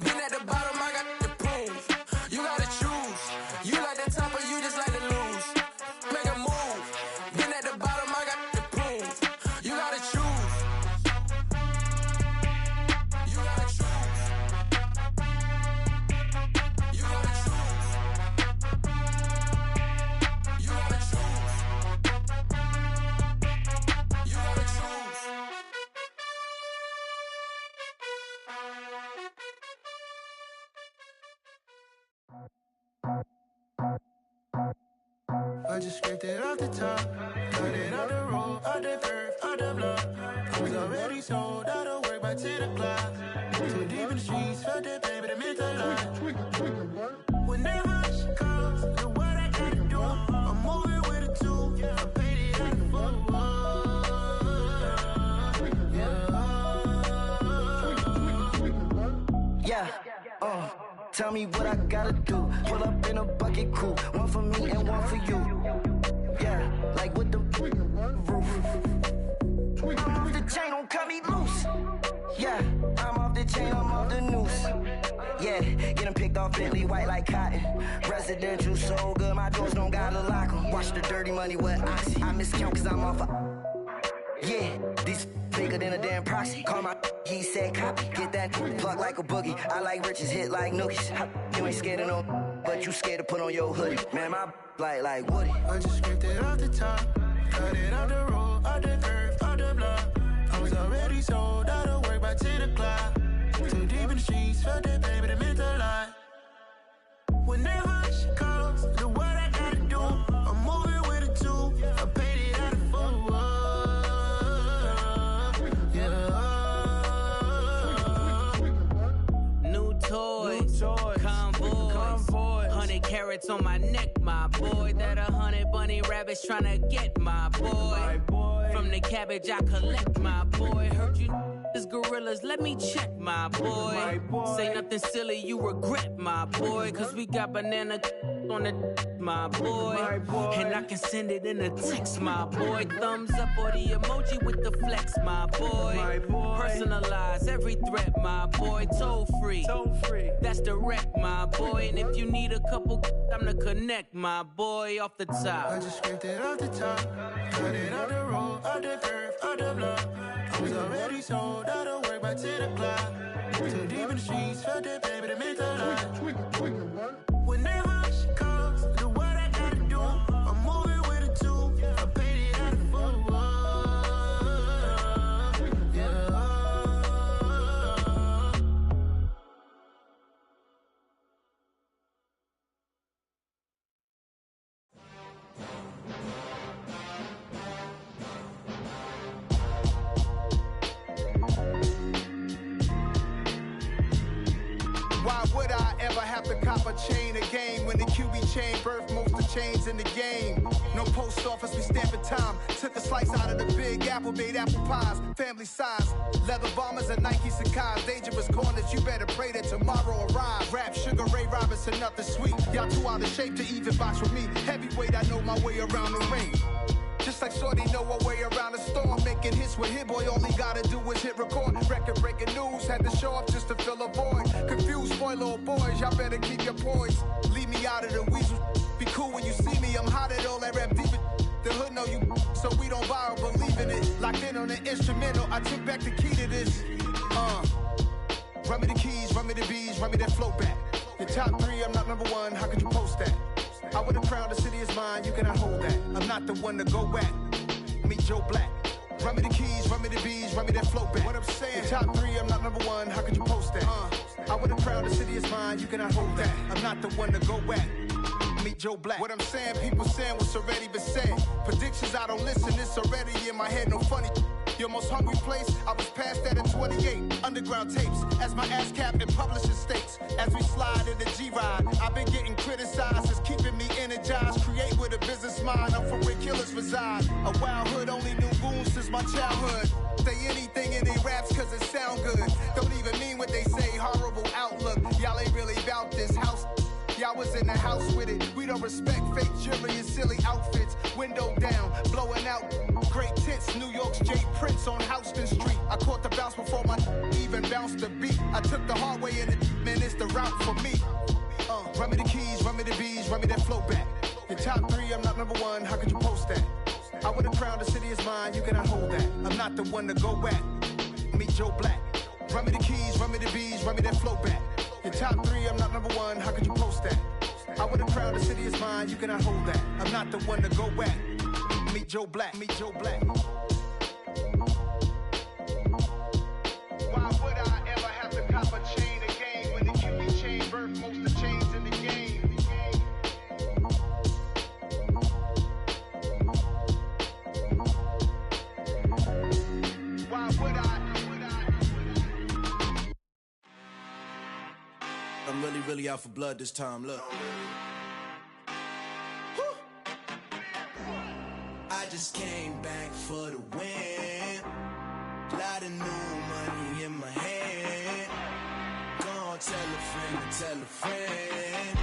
Been at the bottom, I got the proof. You gotta choose. You like the top or you just like to lose. Make a move. Been at the bottom, I got the proof. You gotta choose. You gotta choose. You gotta choose. You gotta choose. You gotta choose. I just scraped it off the top, cut it off the road, off the turf, off the block. I was already sold out of work by 10 o'clock. Too deep in the streets, felt that baby, the mental line. Whenever she calls, know what I gotta do. I'm moving with a two, I paid it out of full. Yeah, tell me what I gotta do. Pull up in a bucket crew, one for me and one for you. Yeah, like with the roof. I'm off the chain, don't cut me loose. Yeah, I'm off the chain, I'm off the noose. Yeah, getting picked off Bentley white like cotton. Residential so good, my doors don't gotta lock 'em. Watch the dirty money with Oxy. I miscount cause I'm off yeah, these bigger than a damn proxy. Call my he said copy. Get that plug like a boogie. I like riches, hit like nookies. You ain't scared of no, but you scared to put on your hoodie. Man, my like Woody. I just scraped it off the top, cut it off the road, off the curve, off the block. I was already sold out of work by 10 o'clock. Too deep in the streets, felt that baby, the mental lie. Whenever she calls, know what I gotta do. I'm moving with a two, I paid it out of full. Toys, convoy, 100 carats on my neck, my boy. That 100 bunny rabbits tryna get my boy. From the cabbage I collect, my boy. Heard you is gorillas, let me check, my boy. Say nothing silly, you regret, my boy. Cause we got banana on the my boy. And I can send it in a text, my boy. Thumbs up or the emoji with the flex, my boy. Personalize every threat, my boy. Toll free. That's direct, my boy. And if you need a couple, I'm the connect, my boy, off the top. I just scraped it off the top, cut it off the road, off the curve, off the block. I was already sold out of work by 10 o'clock. Too deep in the streets, felt that baby, the mental lie. Whenever she calls, know what I gotta do. I'm moving with a two, I paid it out of full. Why would I ever have to cop a chain a game when the QB chain birthed most of the chains in the game? No post office, we stamping time. Took a slice out of the big apple, made apple pies, family size. Leather bombers and Nike Sacai's. Dangerous corners, you better pray that tomorrow arrives. Rap, Sugar Ray Robinson, nothing sweet. Y'all too out of shape to even box with me. Heavyweight, I know my way around the ring. Just like Shorty know her way around the storm. Making hits with Hit Boy, all he gotta do is hit record. Record breaking news, had to show up just to fill a void. Confused, spoiled little boys, y'all better keep your poise. Leave me out of the weasel. Be cool when you see me, I'm hot at all that rap deep. The hood know you, so we don't borrow, believe in it. Locked in on the instrumental, I took back the key to this. Run me the keys, run me the bees, run me that flow back. Your top three, I'm not number one, how could you post that? I would've crowned the city is mine, you cannot hold that. I'm not the one to go at. Meet Joe Black. Run me the keys, run me the bees, run me that flow back. What I'm saying, your top three, I'm not number one, how could you post that? I would've crowned the city is mine, you cannot hold that. I'm not the one to go at. Meet Joe Black. What I'm saying, people saying what's already been said. Predictions, I don't listen, it's already in my head, no funny. Your most hungry place, I was past that at 28. Underground tapes, as my ass cap in publishing states. As we slide in the G-Ride, I've been getting criticized, it's keeping me energized. Create with a business mind, I'm from where killers reside. A wild hood, only knew goons since my childhood. Say anything in they raps cause it sound good. Don't even mean what they say, horrible outlook. Y'all ain't really about this house. Y'all was in the house with it. We don't respect fake jewelry and silly outfits. Window down, blowing out great tits. New York's J. Prince on Houston Street. I caught the bounce before my even bounced the beat. I took the hard way in it, man, it's the route for me. Run me the keys, run me the bees, run me that flow back. Your top three, I'm not number one, how could you post that? I would've crowned the city is mine, you cannot hold that. I'm not the one to go at. Meet Joe Black. Run me the keys, run me the bees, run me that flow back. Your top three, I'm not number one, how could you post that? I would've crowned the city is mine, you cannot hold that. I'm not the one to go at. Meet Joe Black, meet Joe Black. Why would I ever have to cop a chain a game when the QB chain birthed most of the chains in the game? Why would I? I'm really, really out for blood this time, look. I just came back for the win. Lot of new money in my hand. Gonna tell a friend to tell a friend.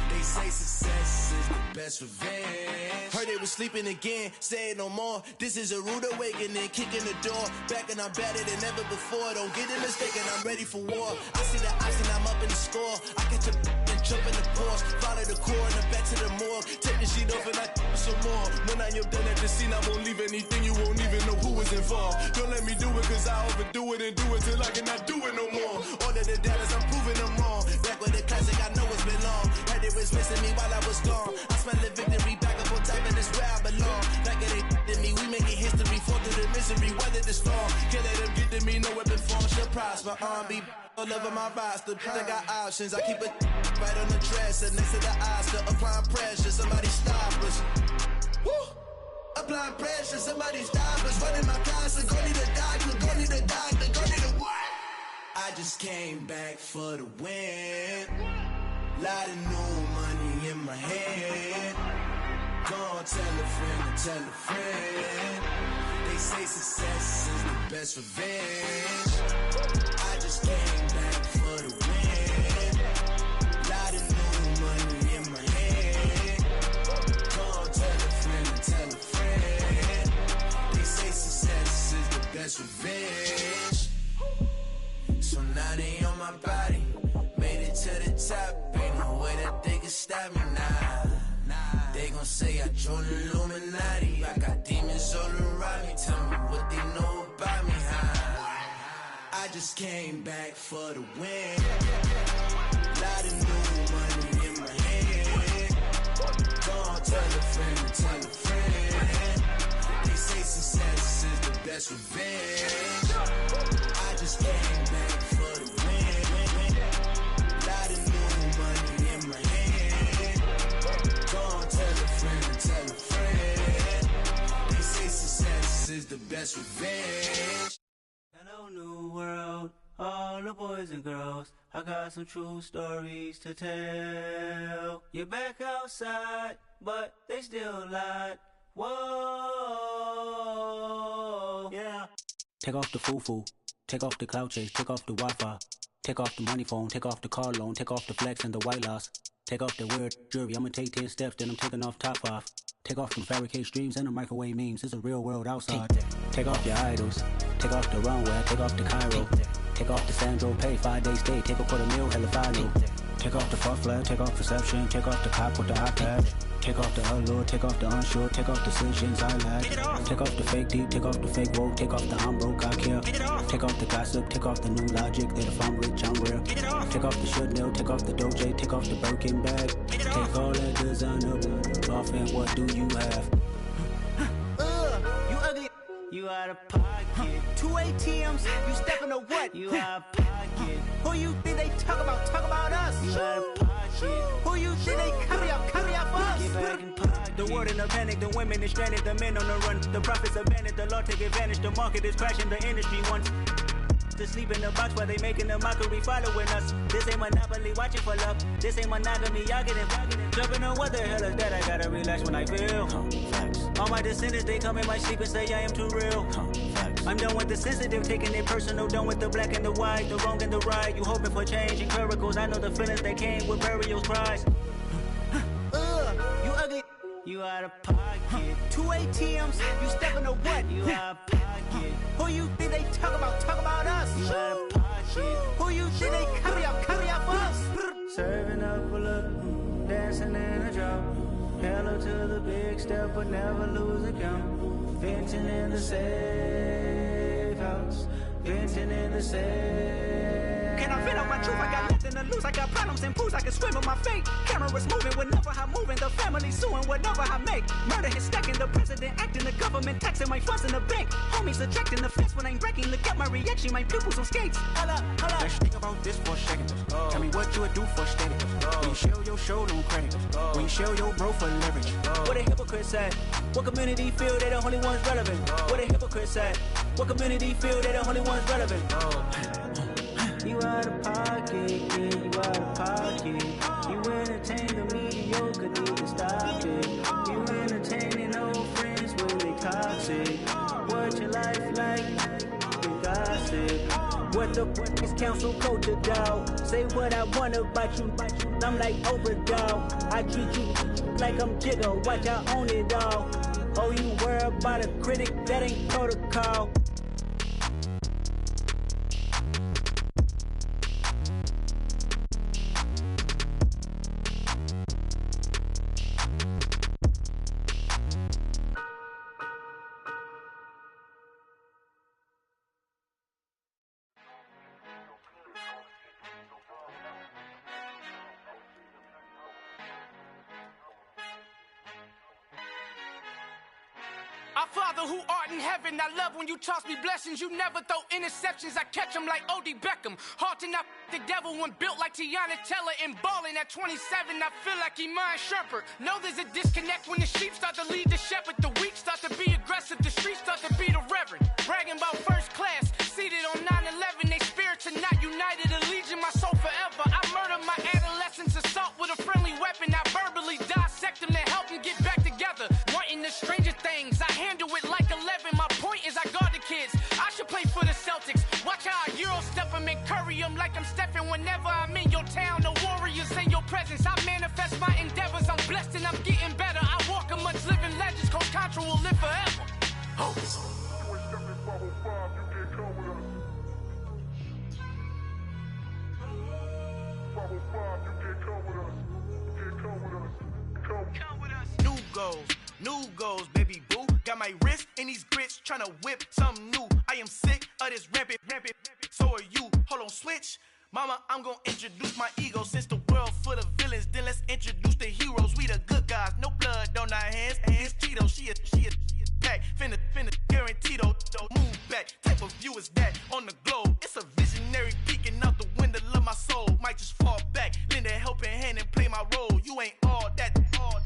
They say success is the best revenge. Heard they was sleeping again, say it no more. This is a rude awakening, kicking the door. Back and I'm better than ever before. Don't get it mistaken, I'm ready for war. I see the oxen, I'm up in the score. I catch a and jump in the course. Follow the core and then back to the morgue. Take the sheet off and I some more. When I am done at the scene, I won't leave anything. You won't even know who was involved. Don't let me do it, cause I overdo it and do it till I cannot do it no more. All of the doubters, I'm proving them wrong. Back with the classic, I know it's been long. Heard it was missing me while I was gone. I smell the victory back up on top, and it's where I belong. Like it ain't to me, we making history. Fall through the misery, weather the storm. Can't let them get to me, no weapon form shall prosper. Be all over my roster. I got options, I keep it right on the dresser. Next to the Oscar, applying pressure. Somebody stop us. Woo! Applying pressure, somebody stop us. Running my closet, go need a doctor, go need a doctor, go need a what? I just came back for the win. Lot of new money in my hand. Gonna tell a friend to tell a friend. They say success is the best revenge. I just came back for the win. Lot of new money in my hand. Gonna tell a friend to tell a friend. They say success is the best revenge. So now they on my body. Made it to the top. Ain't no way that they can stop me now. They gon' say I joined the Illuminati. I got demons all around me. Tell me what they know about me, huh? I just came back for the win. Lot of new money in my hand. Gonna tell a friend to tell a friend. They say success is the best revenge. I just came back for the win. Lot of new money in my hand. Gonna tell a friend to tell a friend. They say success is the best revenge. Hello, new world, all the boys and girls. I got some true stories to tell. You're back outside, but they still lied. Whoa, yeah. Take off the foo-foo, take off the cloud chase, take off the Wi-Fi. Take off the money phone, take off the car loan, take off the flex and the white loss. Take off the weird jewelry, I'ma take 10 steps, then I'm taking off top 5. Take off them fabricate streams and the microwave memes, it's a real world outside. Take off your idols, take off the runway, take off the Cairo. Take off the Sandro pay, 5-day stay, take a $250,000, hella follow. Take off the fuck flag, take off perception, take off the cop with the iPad. Take off the allure, take off the unsure, take off the decisions I lack. Take off the fake deep, take off the fake woke, take off the I'm broke, I care. Take off the gossip, take off the new logic, that if I'm rich, I'm real. Take off the Chanel, take off the Doja, take off the Birkin bag. Take all that designer off and what do you have? You ugly, you out of pocket. 2 ATMs, you stepping to what? You out of pocket. Who you think they talk about us? You out of pocket. Who you think they carry out for us? Get back in pocket. The world in a panic, the women is stranded, the men on the run. The profits abandoned, the law take advantage, the market is crashing, the industry wants to sleep in the box while they making a mockery following us. This ain't monopoly, watching for love. This ain't monogamy, y'all getting jumping on what the hell is that? I gotta relax when I feel. All my descendants, they come in my sleep and say I am too real. I'm done with the sensitive, taking it personal. Done with the black and the white, the wrong and the right. You hoping for change and miracles. I know the feelings that came with burials, cries. You ugly. You out of pocket. 2 ATMs, you stepping to what? You out of pocket. Who you think they talk about us? You out of pocket. Who you think they carry out for us? Serving up a look, dancing in a drop. Hello to the big step, but never lose a count. Venting in the safe house. Venting in the safe. Can I vent out my truth? I got nothing to lose. I got problems and pools. I can swim with my fate. Cameras moving whenever I'm moving. The family suing whatever I make. Murder is stacking. The president acting. The government taxing my funds in the bank. Homies ejecting the fence when I'm breaking. Look at my reaction. My pupils on skates. Holla, holla. Let's think about this for a second. Tell me what you would do for status. When you show your show, no credit. When you show your bro for leverage. What a hypocrite said. What community feel they the only ones relevant? What a hypocrite said. What community feel they the only ones relevant? You out of pocket, yeah, you out of pocket. life like the gossip. What the fuck is council culture, dog? Say what I want about you, I'm like overdog. I treat you like I'm Jigga, watch I own it all. Oh, you worry about a critic, that ain't protocol. Our Father who art in heaven, I love when you toss me blessings. You never throw interceptions, I catch them like O.D. Beckham. Hard to not the devil when built like Tiana Teller. And balling at 27, I feel like Iman Shumpert. Know there's a disconnect when the sheep start to lead the shepherd. The weak start to be aggressive, the streets start to be the reverend. Bragging about first class, seated on 9/11. They spirits are not united, a legion, my soul forever. I murder my adolescence, assault with a friendly weapon. I verbally dissect them to help them get back together. Wanting the stranger things, I handle it like 11. My point is I guard the kids. I should play for the Celtics. Watch how I Euro step them and curry them like I'm Stephen. Whenever I'm in your town, the Warriors in your presence. I manifest my endeavors. I'm blessed and I'm getting better. I walk amongst living legends. Coach Contra will live forever. Oh. New goals, baby boo. Got my wrist in these grits, tryna whip something new. I am sick of this rampant. So are you. Hold on, switch. Mama, I'm gonna introduce my ego. Since the world full of villains, then let's introduce the heroes. We the good guys, no blood on our hands. Hands Cheeto, she a pack. Finna, guaranteed, move back. Type of view is that on the globe? It's a visionary peeking out the window of my soul. Might just fall back, lend a helping hand and play my role. You ain't all that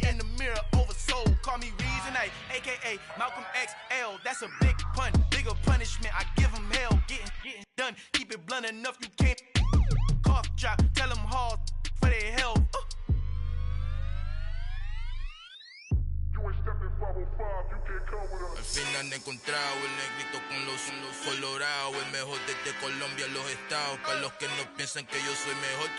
in the mirror oversold. Call me Reason A, aka Malcolm XL. That's a big pun, bigger punishment. I give him hell, getting done. Keep it blunt enough, you can't cough drop. Tell them hard for their health. Al fin han encontrado el negrito con los colorados, el mejor desde Colombia a los estados. Para los que no piensan que yo soy mejor,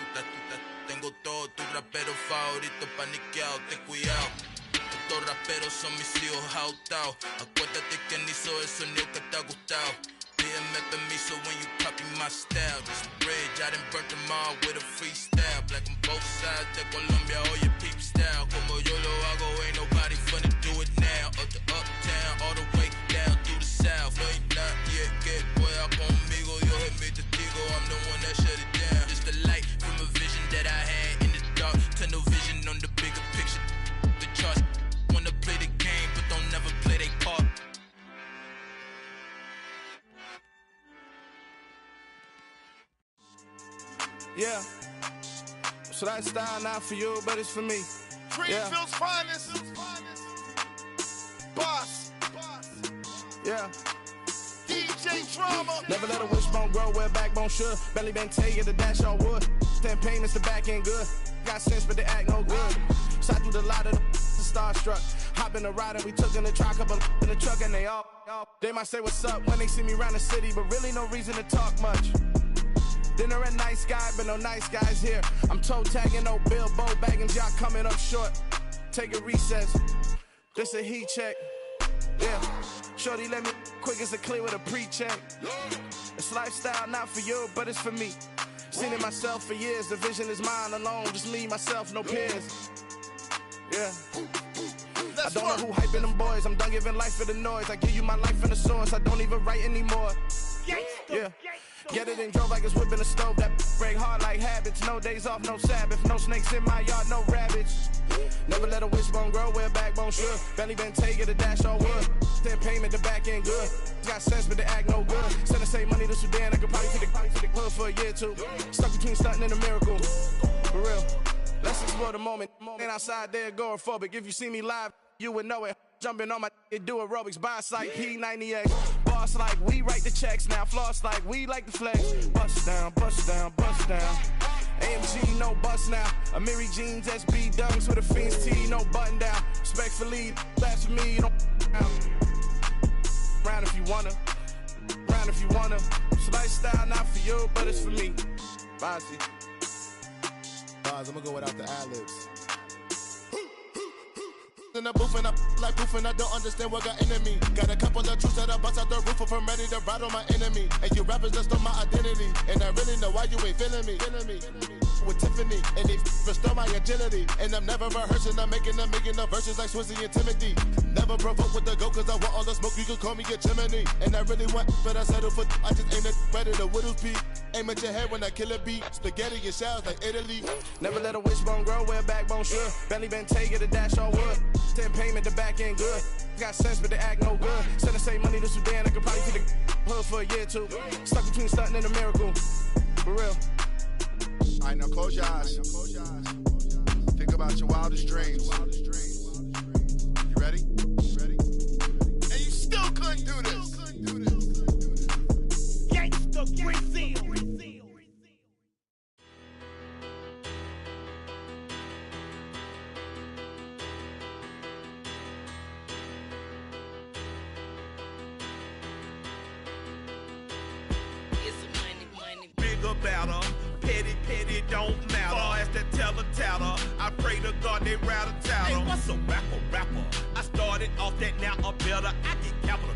tengo todo, tu rapero favorito paniqueado, ten cuidado. Estos raperos son mis hijos jautados. Acuérdate quién hizo el sonido que te ha gustado. Pídeme permiso when you copy my style. This bridge, I done burnt them all with a freestyle. Black on both sides de Colombia, oye peep style. Como yo lo hago, ain't nobody finna do it now. Up to uptown, all the way down through the south. No ain't not yet, que pueda conmigo. Dios es mi testigo, I'm the one that shut it down. Just the light from a vision that I had in the dark. Tunnel vision on the bigger picture. The charts wanna play the game, but don't never play their part. Yeah, so that style not for you, but it's for me. Greenfield's finest. Boss. Yeah. DJ Drama. Never let a wishbone grow where backbone should. Belly been taking the dash all wood. Stand pain is the back end good. Got sense, but they act no good. Shot through the lot of the starstruck. Hop in the ride and we took in the truck, couple in the truck and they all. They might say what's up when they see me around the city, but really no reason to talk much. Dinner at nice guy, but no nice guys here. I'm toe tagging, no Bilbo bagging, y'all coming up short. Take a recess. This a heat check. Yeah. Shorty let me quick as a clear with a pre-check. It's lifestyle not for you, but it's for me. Seen it myself for years. The vision is mine alone. Just me, myself, no peers. Yeah. I don't know who hyping them boys. I'm done giving life for the noise. I give you my life in the source. I don't even write anymore. Yeah. Get it and drove like it's whipping a stove. That break hard like habits. No days off, no Sabbath. No snakes in my yard, no rabbits. Never let a wishbone grow where backbone should. Belly been taking the dash all wood. Then payment, the back end good. Got sense, but they act no good. Send the same money to Sudan. I could probably take the hood for a year or two. Stuck between stunting and a miracle. For real. Let's explore the moment. Ain't outside there agoraphobic. If you see me live, you would know it. Jumping on my do aerobics. Boss like P90X. Boss like we write the checks now. Floss like we like the flex. Bust down, bust down, bust down. AMG, no bust now. Amiri jeans, SB dunks with a Fiends T, no button down. Respectfully, blasphemy, don't down. Round Grind if you wanna, grind if you wanna. It's a lifestyle not for you, but it's for me. Bonzi. I'm gonna go without the ad-libs. In the booth and I like proof and I don't understand what got into me. Got a couple of truths that I bust out the roof if I'm ready to ride on my enemy. And you rappers just stole my identity, and I really know why you ain't feeling me. With Tiffany, and they restore my agility. And I'm never rehearsing, I'm making no verses like Swizzy and Timothy. Never provoke with the go, cause I want all the smoke, you can call me a chimney. And I really want, but I settle for, I just ain't ready to whittles pea. Aim at your head when I kill a beat. Spaghetti and shells like Italy. Never let a wishbone grow where a backbone should. Belly been take it a dash on wood. 10 payment, the back end good. Got sense, but they act no good. Send the same money to Sudan, I could probably see the hood for a year or two. Stuck between stunting and a miracle. For real. All right, now close your eyes. Think about your wildest dreams. You ready? And you still couldn't do this. Gangsta Brazil. Better, petty don't matter. Far as that teller, I pray to God they rattle tattle. Hey, what's a rapper? I started off that, now a better. I get capital.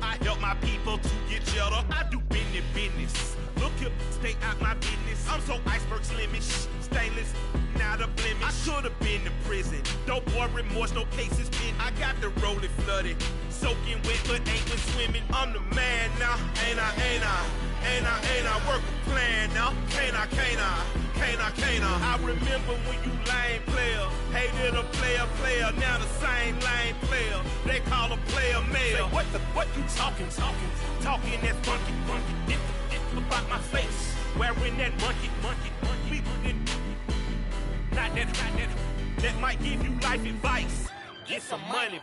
I help my people to get cheddar. I do business. Look here, stay out my business. I'm so iceberg slimish, stainless, not a blemish. I should've been in prison. No boy remorse, no cases pinned. I got the rolling flooded, soaking wet, but ain't been swimming. I'm the man now, ain't I work a plan now. Can't I? I remember when you lame player, hated a player, now the same lame player. They call a player mayor. Say, what you talking that funky. Get about my face, wearing that monkey. Not that might give you life advice. Get some money.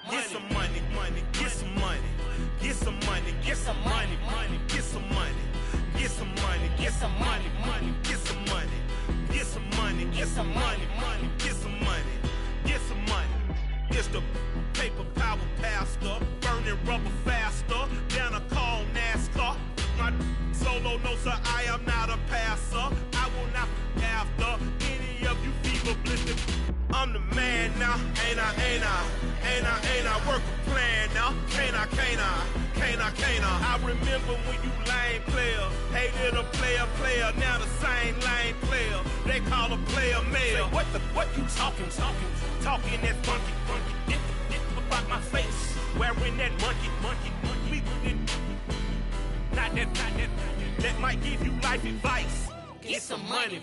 It's the paper power pastor, burning rubber faster, down a call NASCAR. My solo, no sir, I am not a passer. I will not after any of you fever blistered. I'm the man now, ain't I work a plan now. Can't I? I remember when you lame player, hated a player, now the same lame player. They call a player mayor. Say, what you talking that funky. Get about my face, wearing that monkey. Not that might give you life advice. Get some money.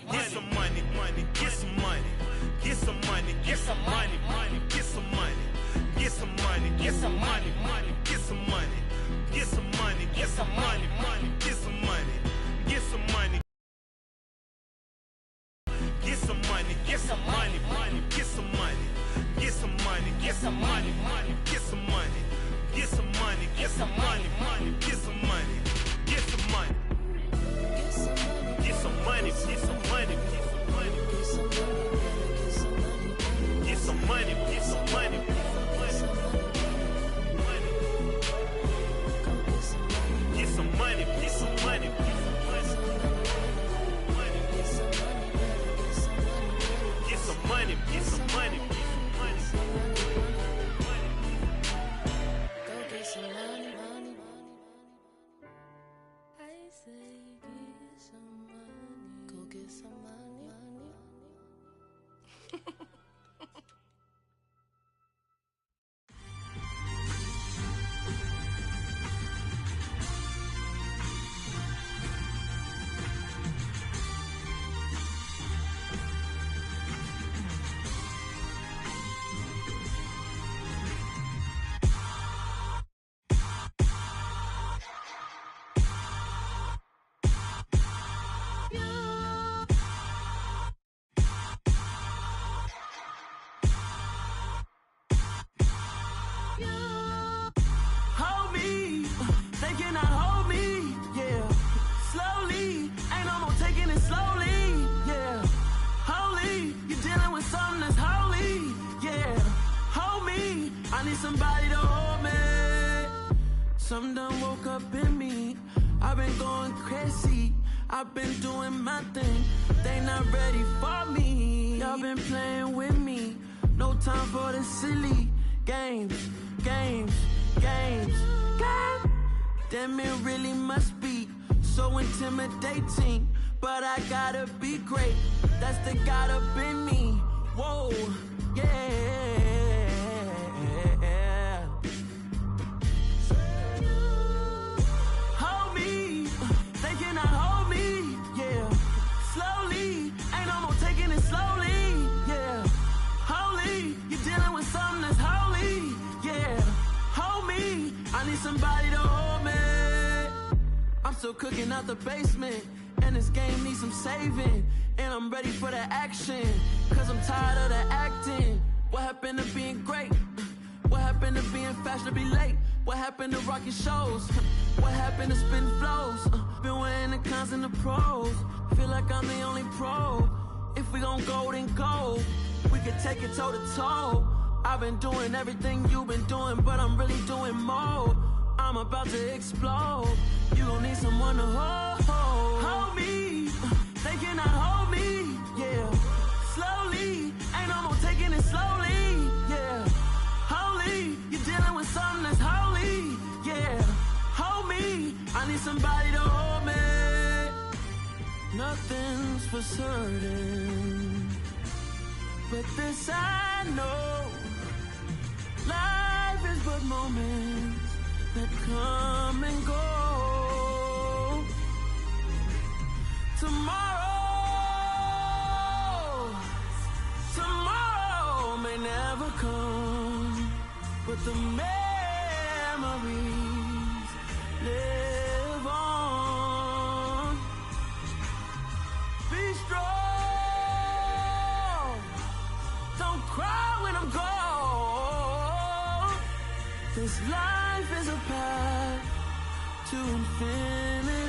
Something done woke up in me. I've been going crazy. I've been doing my thing. They not ready for me. Y'all been playing with me. No time for the silly games. Damn, it really must be so intimidating. But I gotta be great. That's the God up in me. Whoa, yeah. Hold me, they cannot hold me, yeah. Slowly, ain't no more taking it slowly, yeah. Holy, you're dealing with something that's holy, yeah. Hold me, I need somebody to hold me. I'm still cooking out the basement, and this game needs some saving. And I'm ready for the action, cause I'm tired of the acting. What happened to being great? What happened to being fashionably late? What happened to rocking shows? What happened to spin flows? Been weighing the cons and the pros. Feel like I'm the only pro. If we gon' go, then go. We can take it toe to toe. I've been doing everything you've been doing, but I'm really doing more. I'm about to explode. You gon' need someone to hold me. They cannot hold me, yeah. Slowly, ain't no more taking it slowly, yeah. Holy, you're dealing with something that's holy, yeah. Hold me, I need somebody to hold me. Nothing's for certain, but this I know. Life is but moments that come and go. Tomorrow may never come, but the memories live on. Be strong, don't cry when I'm gone. This life is a path to infinity.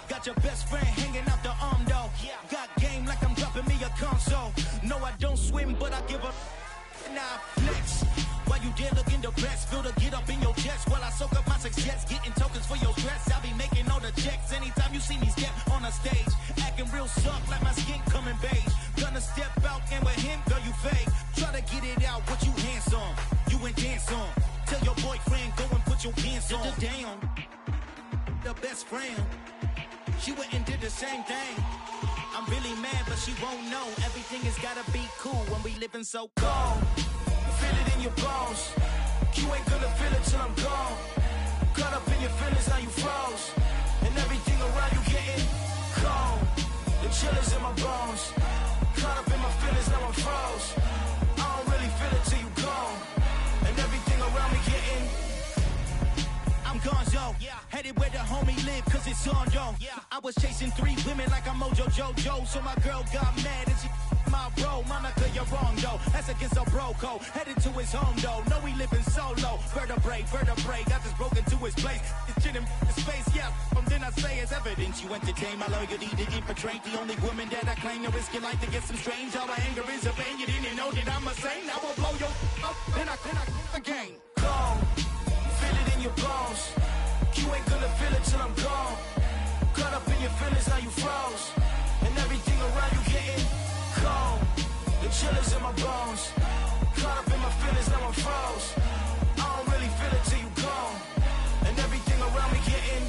Got your best friend hanging out the arm though. Got game like I'm dropping me a console. No, I don't swim, but I give a nah flex. While you there looking depressed, feel the get up in your chest while I soak up my success, getting tokens for your stress. I'll be making all the checks anytime you see me step on a stage, acting real suck like my skin coming beige. Gonna step out and with him, girl, you fake. Try to get it out, what you handsome, you ain't dance on. Tell your boyfriend, go and put your pants on. Down, the best friend. She went and did the same thing. I'm really mad, but she won't know. Everything has gotta be cool when we living so cold. Feel it in your bones. You ain't gonna feel it till I'm gone. Caught up in your feelings, now you froze. And everything around you getting cold. The chill is in my bones. Caught up in my feelings, now I'm froze. I don't really feel it till you gone. And everything around me getting I'm gonzo, headed where the homie live, cause it's on, yo. I was chasing 3 women like I'm Mojo Jojo, so my girl got mad and she my bro. Monica, you're wrong, though. That's against a bro code. Headed to his home, though. No, we living solo. Vertebrae, got this broken to his place. It's shit in space, yeah. From then I say it's evidence. You entertain my loyalty to infiltrate the only woman that I claim to risk your life to get some strange. All my anger is a pain. You didn't know that I'm a saint. I will blow your up, then I again. Gone. Feel it in your bones. You ain't gonna feel it till I'm gone. Caught up in your feelings, now you froze. And everything around you getting cold. The chill is in my bones. Caught up in my feelings, now I'm froze. I don't really feel it till you gone. And everything around me getting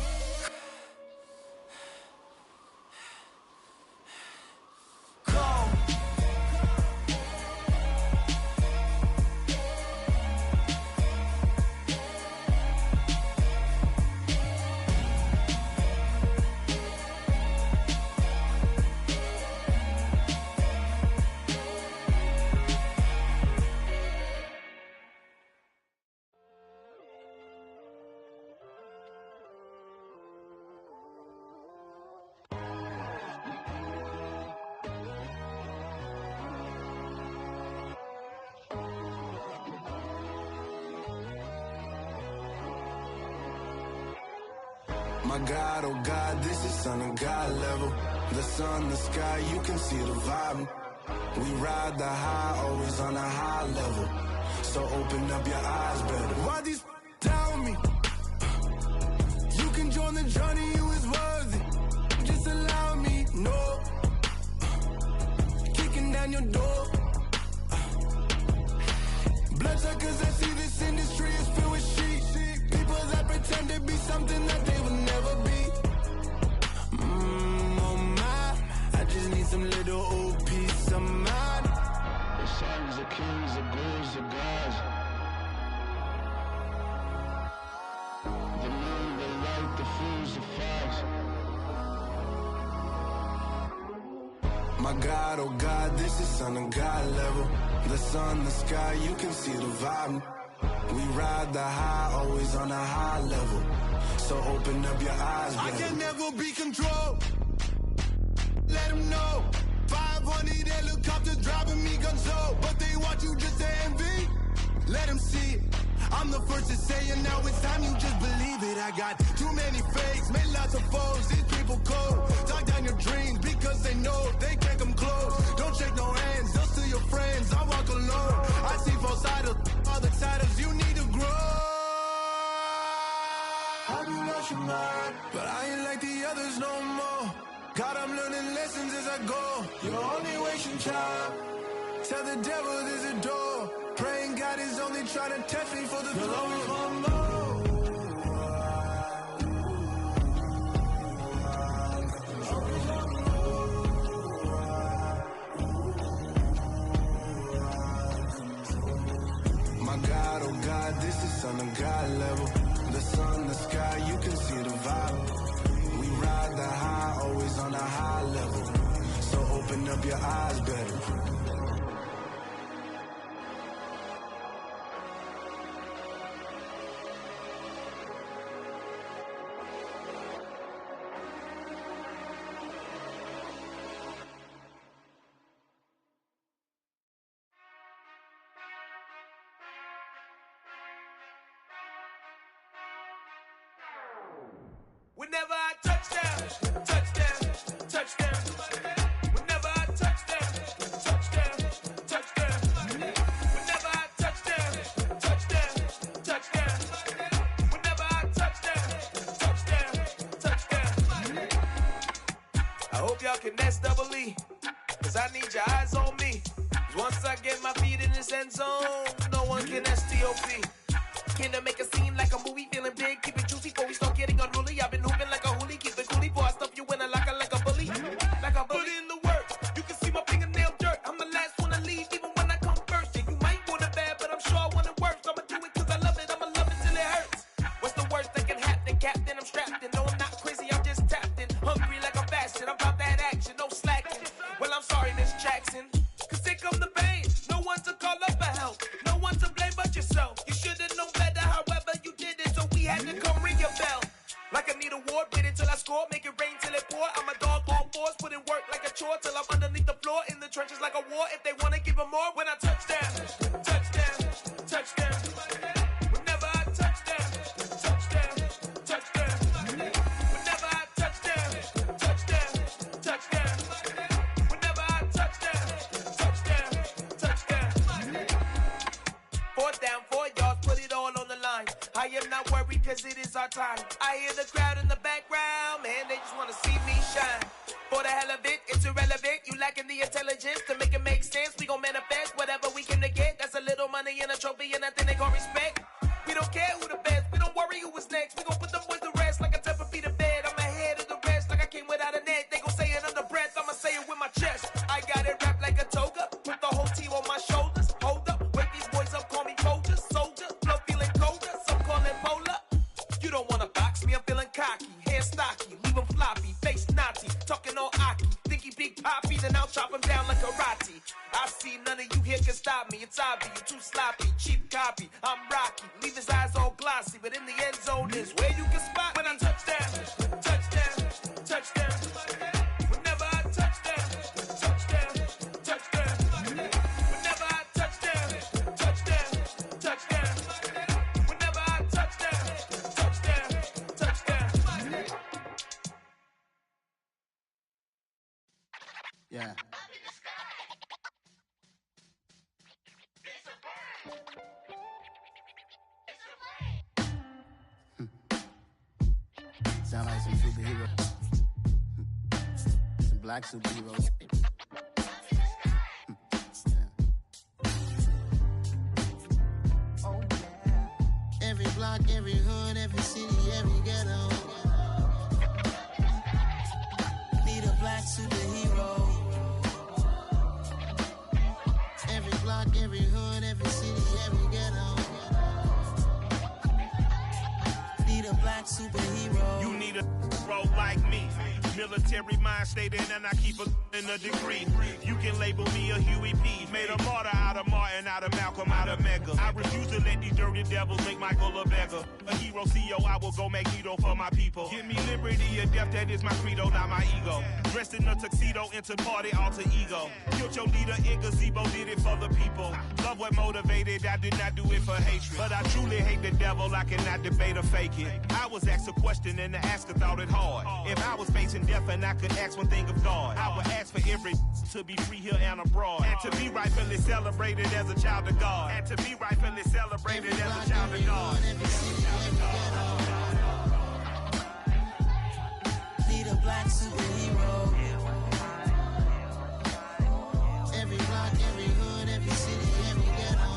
cold. My God, oh God, this is son of God level. The sun, the sky, you can see the vibe. We ride the high, always on a high level. So open up your eyes better. Why these down me? You can join the journey, you is worthy. Just allow me, no. Kicking down your door. Bloodsuckers, I see this industry is filled with sheep. People that pretend to be something that they will never be. Oh my, I just need some little old peace of mind. The sons of kings, the ghouls, the gods. The moon, the light, the fools, the fogs. My God, oh God, this is son of God level. The sun, the sky, you can see the vibe. We ride the high, always on a high level. So open up your eyes, baby. I can never be controlled. Let them know. 500 helicopters driving me gonzo. But they want you just to envy. Let them see it. I'm the first to say it, now it's time you just believe it. I got too many fakes, made lots of foes. These people cold. Talk down your dreams because they know they can't come close. Don't shake no hands, they'll steal your friends. I walk alone. I see false idols, other siders. You need to grow. Have you lost your mind? But I ain't like the others no more. God, I'm learning lessons as I go. You're only wasting time. Tell the devil there's a door. Praying God is only trying to test me for the throne. My God, oh God, this is son of God level. The sun, the sky, you can see the vibe. We ride the high, always on a high level. So open up your eyes better. Whenever I touch down, touchdown, touchdown. Whenever I touch down, touchdown, touchdown. Whenever I touch down, touchdown, touchdown. Whenever I touch down, touchdown, touchdown. I hope y'all can S-double-E, cause I need your eyes on me. Cause once I get my feet in this end zone, no one can S-T-O-P. Can I make a scene like a movie, feeling big, keep it juicy before we start getting unruly. I've been hooping like a hoolie, keep it coolie before I stuff you in a locker like a bully. Like a bully. Put in the work, you can see my fingernail dirt. I'm the last one to leave, even when I come first. Yeah, you might want it bad, but I'm sure I want it worse. I'ma do it cause I love it, I'ma love it till it hurts. What's the worst that can happen, Captain? I'm strapped in, no I'm not crazy, I'm just tapped in. Hungry like I'm fasting, I'm about that action, no slacking. Well, I'm sorry, Miss Jackson, cause here come the pain. No one to call up for help, no one to blame but yourself. You should've known better, however you did it, so we had to come ring your bell. Like I need a award, wait until I score, make it rain till it pour. I'm a dog on force, put in work like a chore till I'm underneath the floor, in the trenches like a war. If they wanna give them more, when I touch down, touchdown, touchdown. Whenever I touch down, touchdown, touchdown. Whenever I touch down, touchdown, touchdown. Whenever I touch down, touchdown, touchdown. 4th down, 4 yards, put it all on the line. I am not worried cause it is our time. I hear the crowd in the background, man, they just wanna see me shine. For the hell of it, it's irrelevant. You lacking the intelligence to make it make sense. We gon' manifest whatever we came to get. That's a little money and a trophy and nothing they call respect. We don't care who the best, we don't worry who was next. We gon' put them boys to rest like a 10 feet of bed. I'm ahead of the rest like I came without a net. They gon' say it under breath, I'ma say it with my chest. I got it wrapped like a toga, put the whole team on my shoulders. Hold up, wake these boys up, call me soldier, soldier. Flow feeling colder, some call it polar. You don't wanna box me, I'm feeling cocky. Hair stocky, leave him floppy, face naughty. Talking all aki, think he big poppy, then I'll chop him down like karate. I see none of you here can stop me. It's obvious, you too sloppy, cheap copy. I'm Rocky, leave his eyes all glossy, but in the end zone is where you can spot when I touch down, touchdown, touchdown. Whenever I touch down, touchdown, touchdown. Whenever I touch down, touchdown, touchdown. Whenever I touch down, touchdown, touchdown. Yeah. Sound like some superheroes. Some black superheroes. Oh, yeah. Every block, every hood, every city, every ghetto. Need a black superhero. Every block, every hood, every city, every ghetto. Need a black superhero. You need a role like me. Military mind stated, and I keep in a degree. You can label me a Huey P. Made a martyr out of Martin, out of Malcolm, out of Mega. I refuse to let these dirty devils make Michael a beggar. A hero CEO, I will go Magneto for my people. Give me liberty or death, that is my credo, not my ego. Dressed in a tuxedo, into party alter ego. Killed your leader in gazebo, did it for the people. Love what motivated, I did not do it for hatred. But I truly hate the devil, I cannot debate or fake it. I was asked a question and the asker thought it hard. If I was facing death and I could ask one thing of God, I would ask for every to be free here and abroad, and to be rightfully celebrated as a child of God, and to be rightfully celebrated as a child of God. Need a black superhero. Every block, every hood, every city, every ghetto.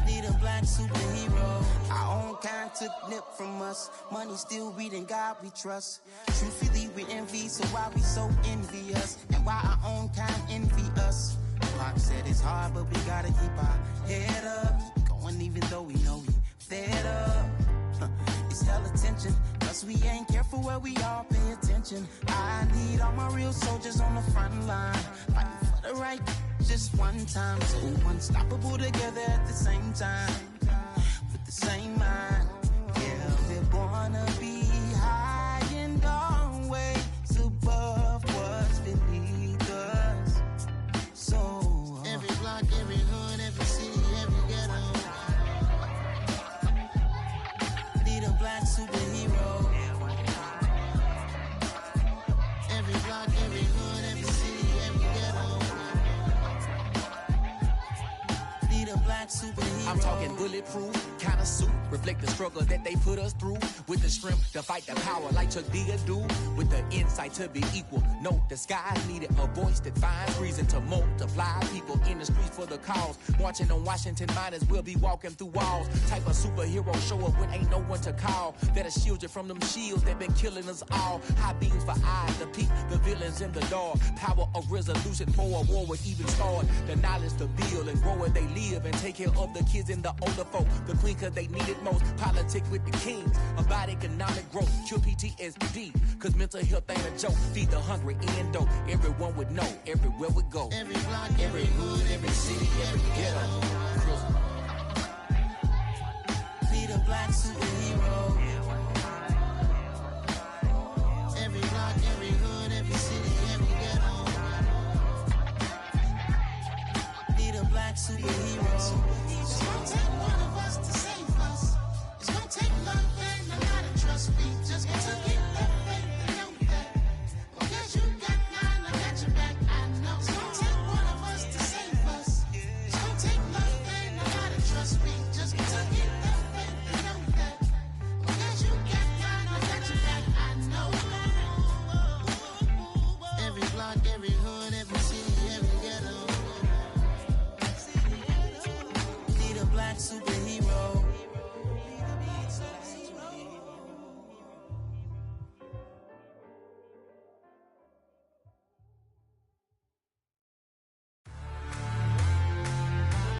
Need a black superhero. Our own kind took nip from us. Money still reading God we trust. Truthfully we envy, so why we so envious? And why our own kind envy us? Pac said it's hard, but we gotta keep our head up. Keep going even though we know we fed up. It's hella tension, cause we ain't careful where we all pay attention. I need all my real soldiers on the front line, fighting for the right just one time. So unstoppable together at the same time, with the same mind. Yeah, we're born to be high and always above what's beneath us. So every block, every hood, every city, every ghetto. Need a black superhero. Every block, every hood, every city, every ghetto. Need a black superhero. I'm talking bulletproof kind of suit, reflect the struggle that they put us through, with the strength to fight the power like Chuck D do, with the insight to be equal. No disguise needed, a voice that finds reason to multiply. People in the streets for the cause, marching on Washington miners will be walking through walls. Type of superhero show up when ain't no one to call, that'll shield you from them shields that been killing us all. High beams for eyes to peek the villains in the dark. Power of resolution for a war would even start. The knowledge to build and grow where they live, and take care of the kids and the older folk. The queen cause they need it most. Politic with the kings about economic growth. Cure PTSD cause mental health ain't a joke. Feed the hungry and everyone would know everywhere we go. Every block, every hood, every city, every ghetto.